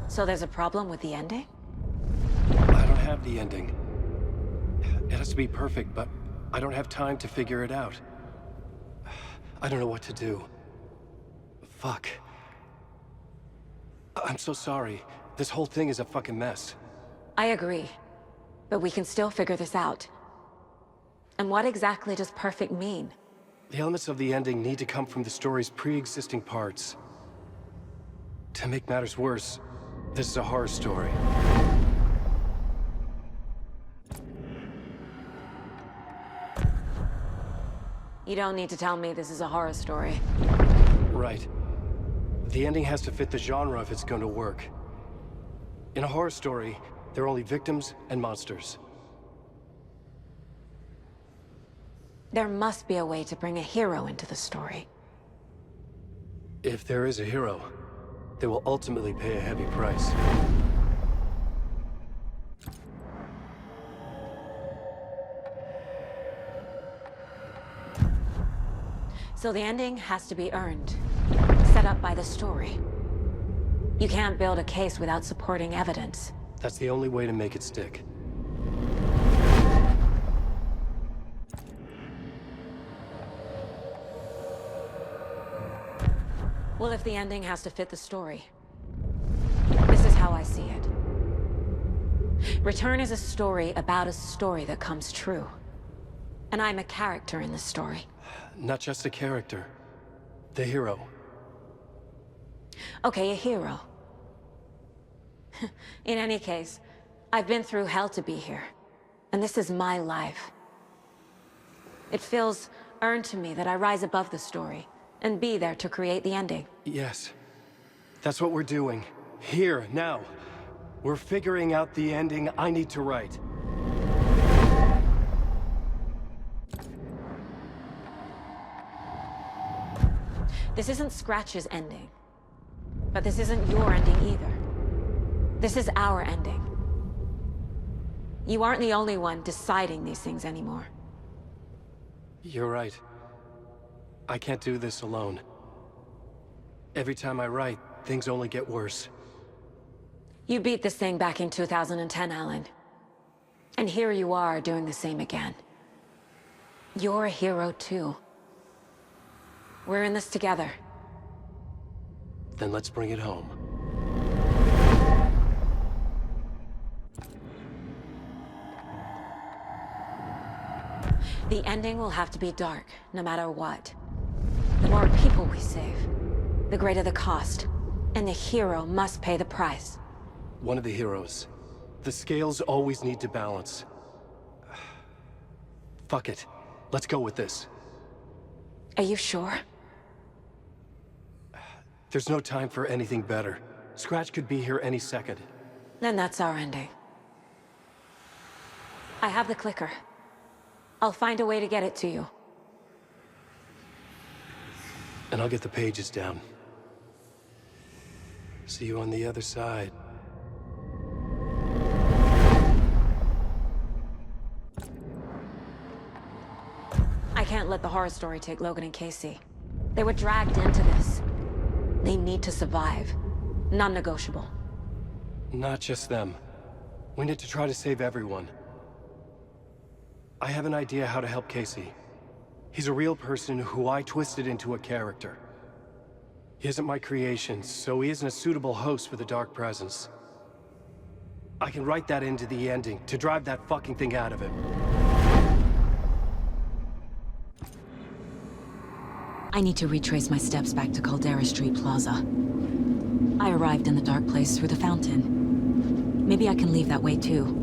So there's a problem with the ending? I don't have the ending. It has to be perfect, but I don't have time to figure it out. I don't know what to do. Fuck. I'm so sorry. This whole thing is a fucking mess. I agree. But we can still figure this out. And what exactly does perfect mean? The elements of the ending need to come from the story's pre-existing parts. To make matters worse, this is a horror story. You don't need to tell me this is a horror story. Right. The ending has to fit the genre if it's going to work. In a horror story, there are only victims and monsters. There must be a way to bring a hero into the story. If there is a hero, they will ultimately pay a heavy price. So the ending has to be earned, set up by the story. You can't build a case without supporting evidence. That's the only way to make it stick. Well, if the ending has to fit the story, this is how I see it. Return is a story about a story that comes true. And I'm a character in this story. Not just a character. The hero. Okay, a hero. In any case, I've been through hell to be here. And this is my life. It feels earned to me that I rise above the story and be there to create the ending. Yes. That's what we're doing. Here, now. We're figuring out the ending I need to write. This isn't Scratch's ending. But this isn't your ending either. This is our ending. You aren't the only one deciding these things anymore. You're right. I can't do this alone. Every time I write, things only get worse. You beat this thing back in 2010, Alan. And here you are doing the same again. You're a hero too. We're in this together. Then let's bring it home. The ending will have to be dark, no matter what. The more people we save, the greater the cost. And the hero must pay the price. One of the heroes. The scales always need to balance. Fuck it. Let's go with this. Are you sure? There's no time for anything better. Scratch could be here any second. Then that's our ending. I have the clicker. I'll find a way to get it to you. And I'll get the pages down. See you on the other side. I can't let the horror story take Logan and Casey. They were dragged into this. They need to survive. Non-negotiable. Not just them. We need to try to save everyone. I have an idea how to help Casey. He's a real person who I twisted into a character. He isn't my creation, so he isn't a suitable host for the Dark Presence. I can write that into the ending to drive that fucking thing out of him. I need to retrace my steps back to Caldera Street Plaza. I arrived in the dark place through the fountain. Maybe I can leave that way too.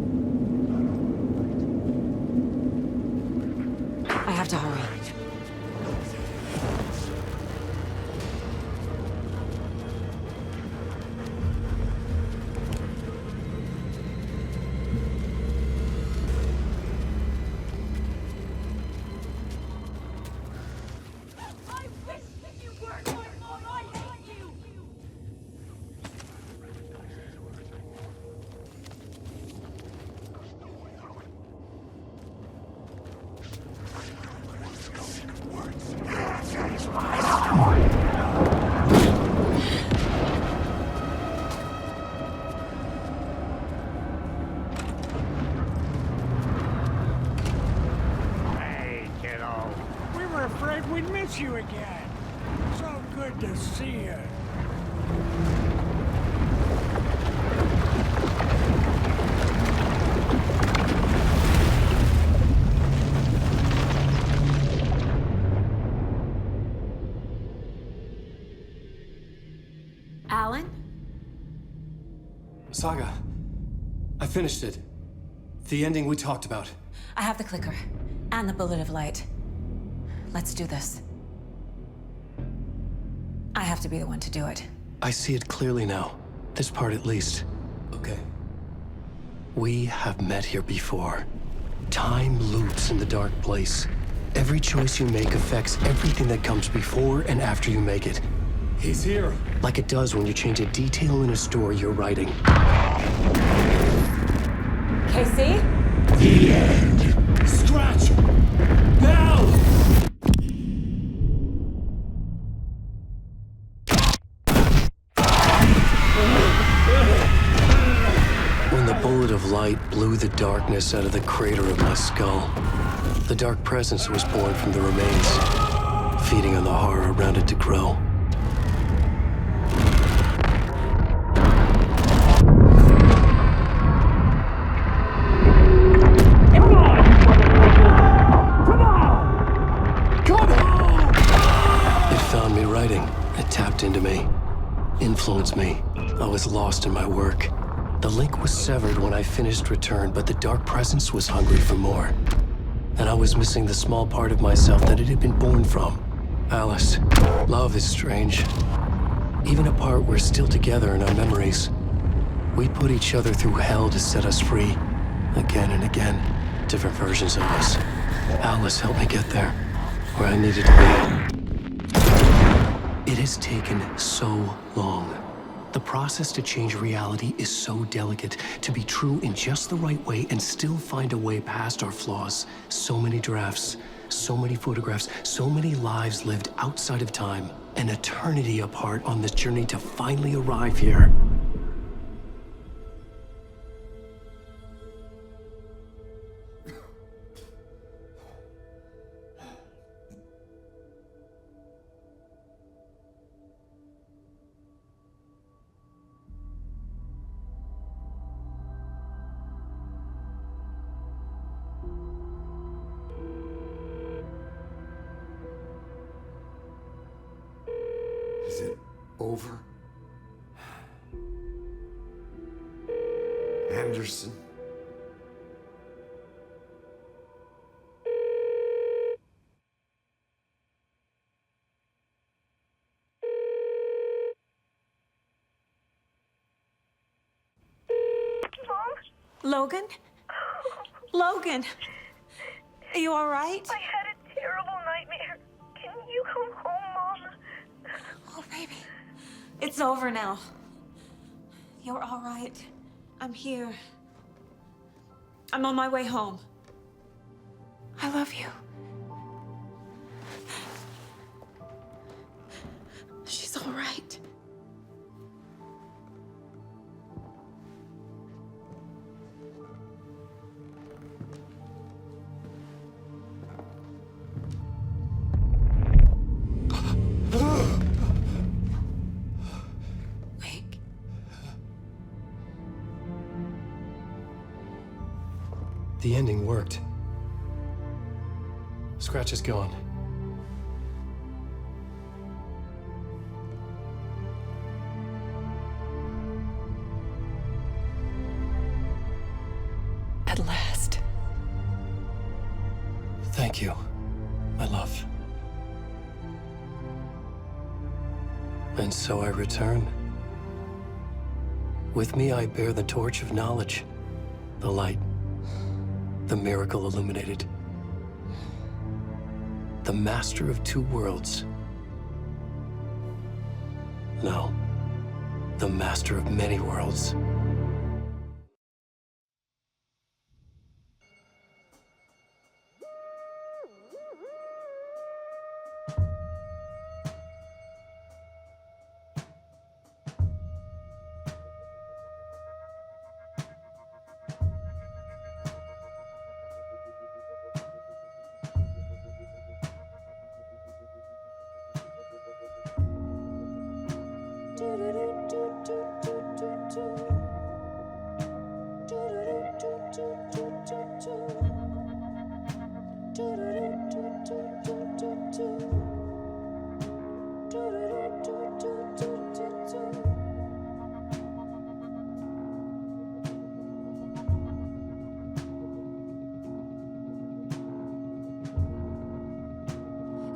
I have to hurry. Hey, kiddo. We were afraid we'd miss you again. So good to see you. Alan? Saga, I finished it. The ending we talked about. I have the clicker. And the bullet of light. Let's do this. I have to be the one to do it. I see it clearly now. This part at least. Okay. We have met here before. Time loops in the dark place. Every choice you make affects everything that comes before and after you make it. He's here. Like it does when you change a detail in a story you're writing. Casey? The end. Scratch! Now! When the bullet of light blew the darkness out of the crater of my skull, the dark presence was born from the remains, feeding on the horror around it to grow. It tapped into me, influenced me. I was lost in my work. The link was severed when I finished Return, but the dark presence was hungry for more. And I was missing the small part of myself that it had been born from. Alice, love is strange. Even apart, we're still together in our memories. We put each other through hell to set us free. Again and again, different versions of us. Alice helped me get there, where I needed to be. It has taken so long. The process to change reality is so delicate, to be true in just the right way and still find a way past our flaws. So many drafts, so many photographs, so many lives lived outside of time, an eternity apart on this journey to finally arrive here. Is it over? Anderson? Logan? Logan! Are you alright? I had a terrible nightmare. Can you come home, Mom? Oh, baby. It's over now. You're alright. I'm here. I'm on my way home. I love you. She's alright. The ending worked. Scratch is gone. At last. Thank you, my love. And so I return. With me I bear the torch of knowledge, the light, the miracle illuminated. The master of two worlds. No, the master of many worlds.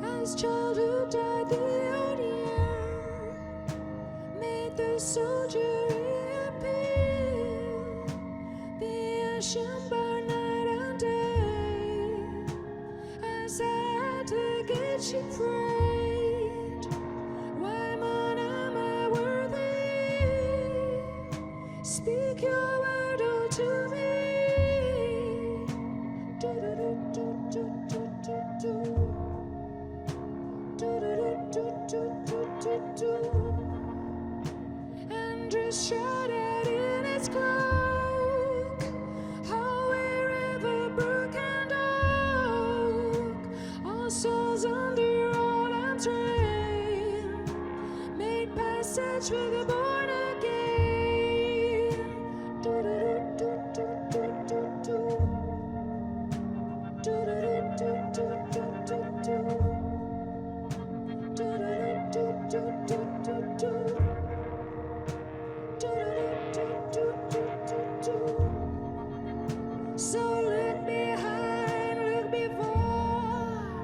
As childhood died, the old year made the soldier reappear. The ocean burned night and day as I had to get you freed. Why, man, am I worthy? Speak your word all to me. And dress shrouded in its cloak, how wherever brook and oak, all souls under all arms reign, made passage for the born again. So look behind, look before,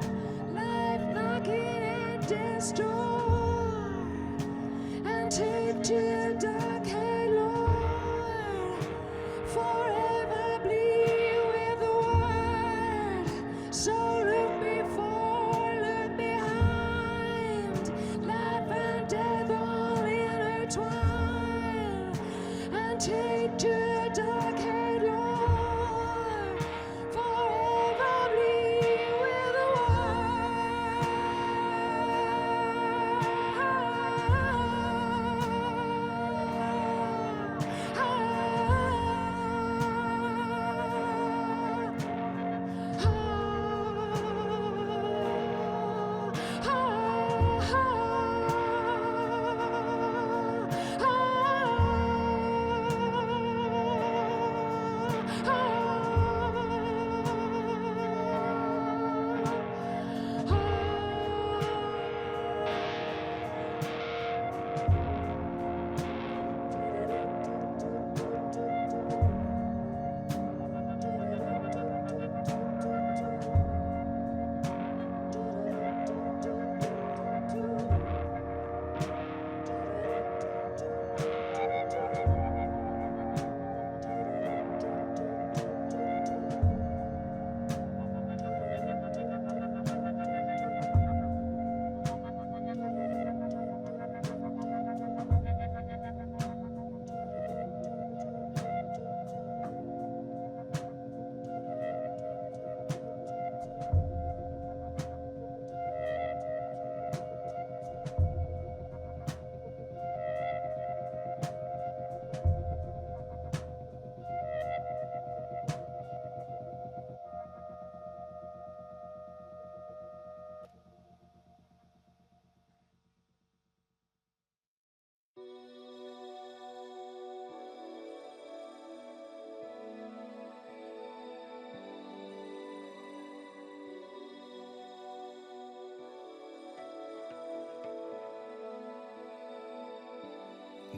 life knocking at death's door, and take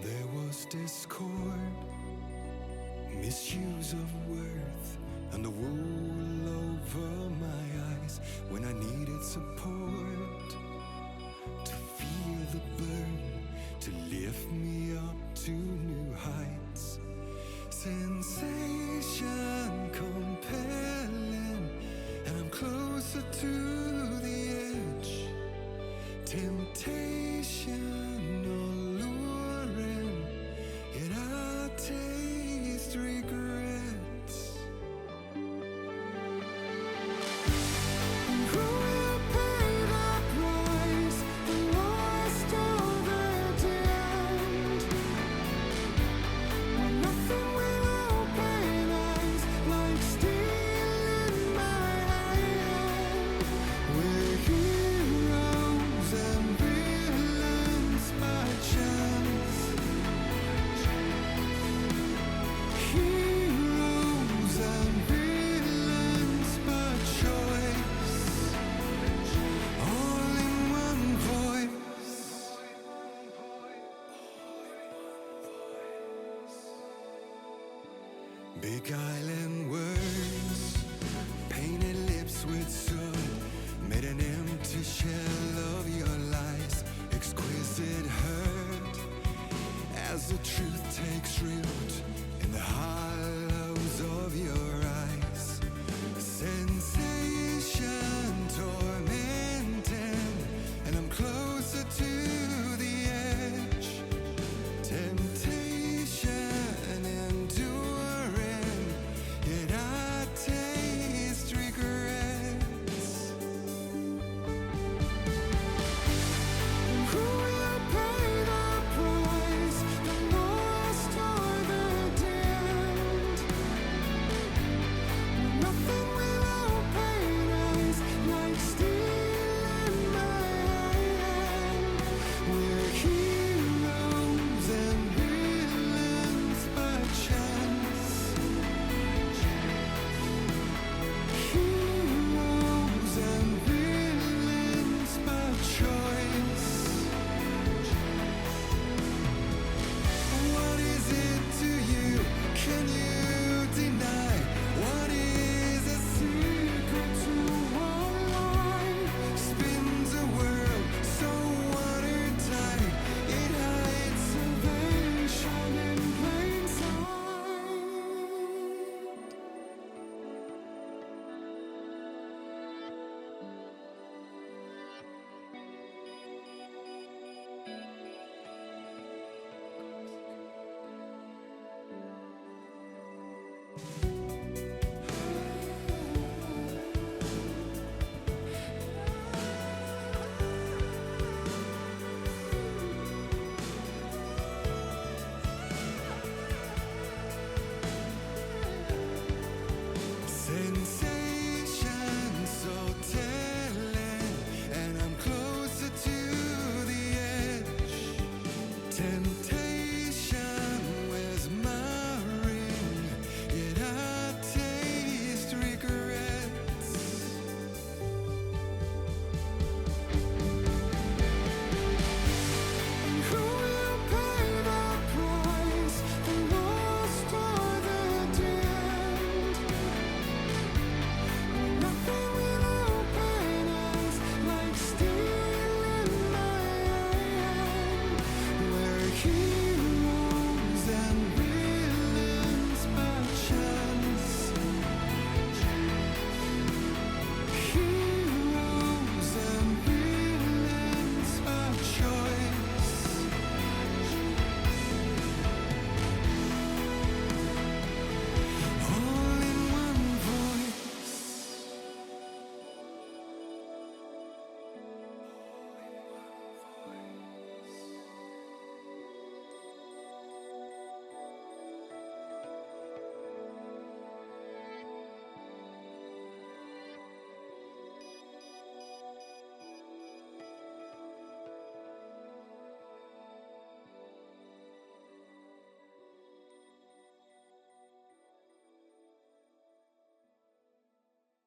There was discord, misuse of worth, and the wool over my eyes when I needed support. To feel the burn, to lift me up to new heights. Sensation compelling, and I'm closer to the edge. Temptation alluring, yet I taste regrets. Who will pay the price, the lost or the damned? When nothing will open eyes like steel in my hand. We're heroes and villains by chance. Heroes and villains by choice. All in one voice. Beguiling words, painted lips with soot, made an empty shell of your lies. Exquisite hurt as the truth takes root in the heart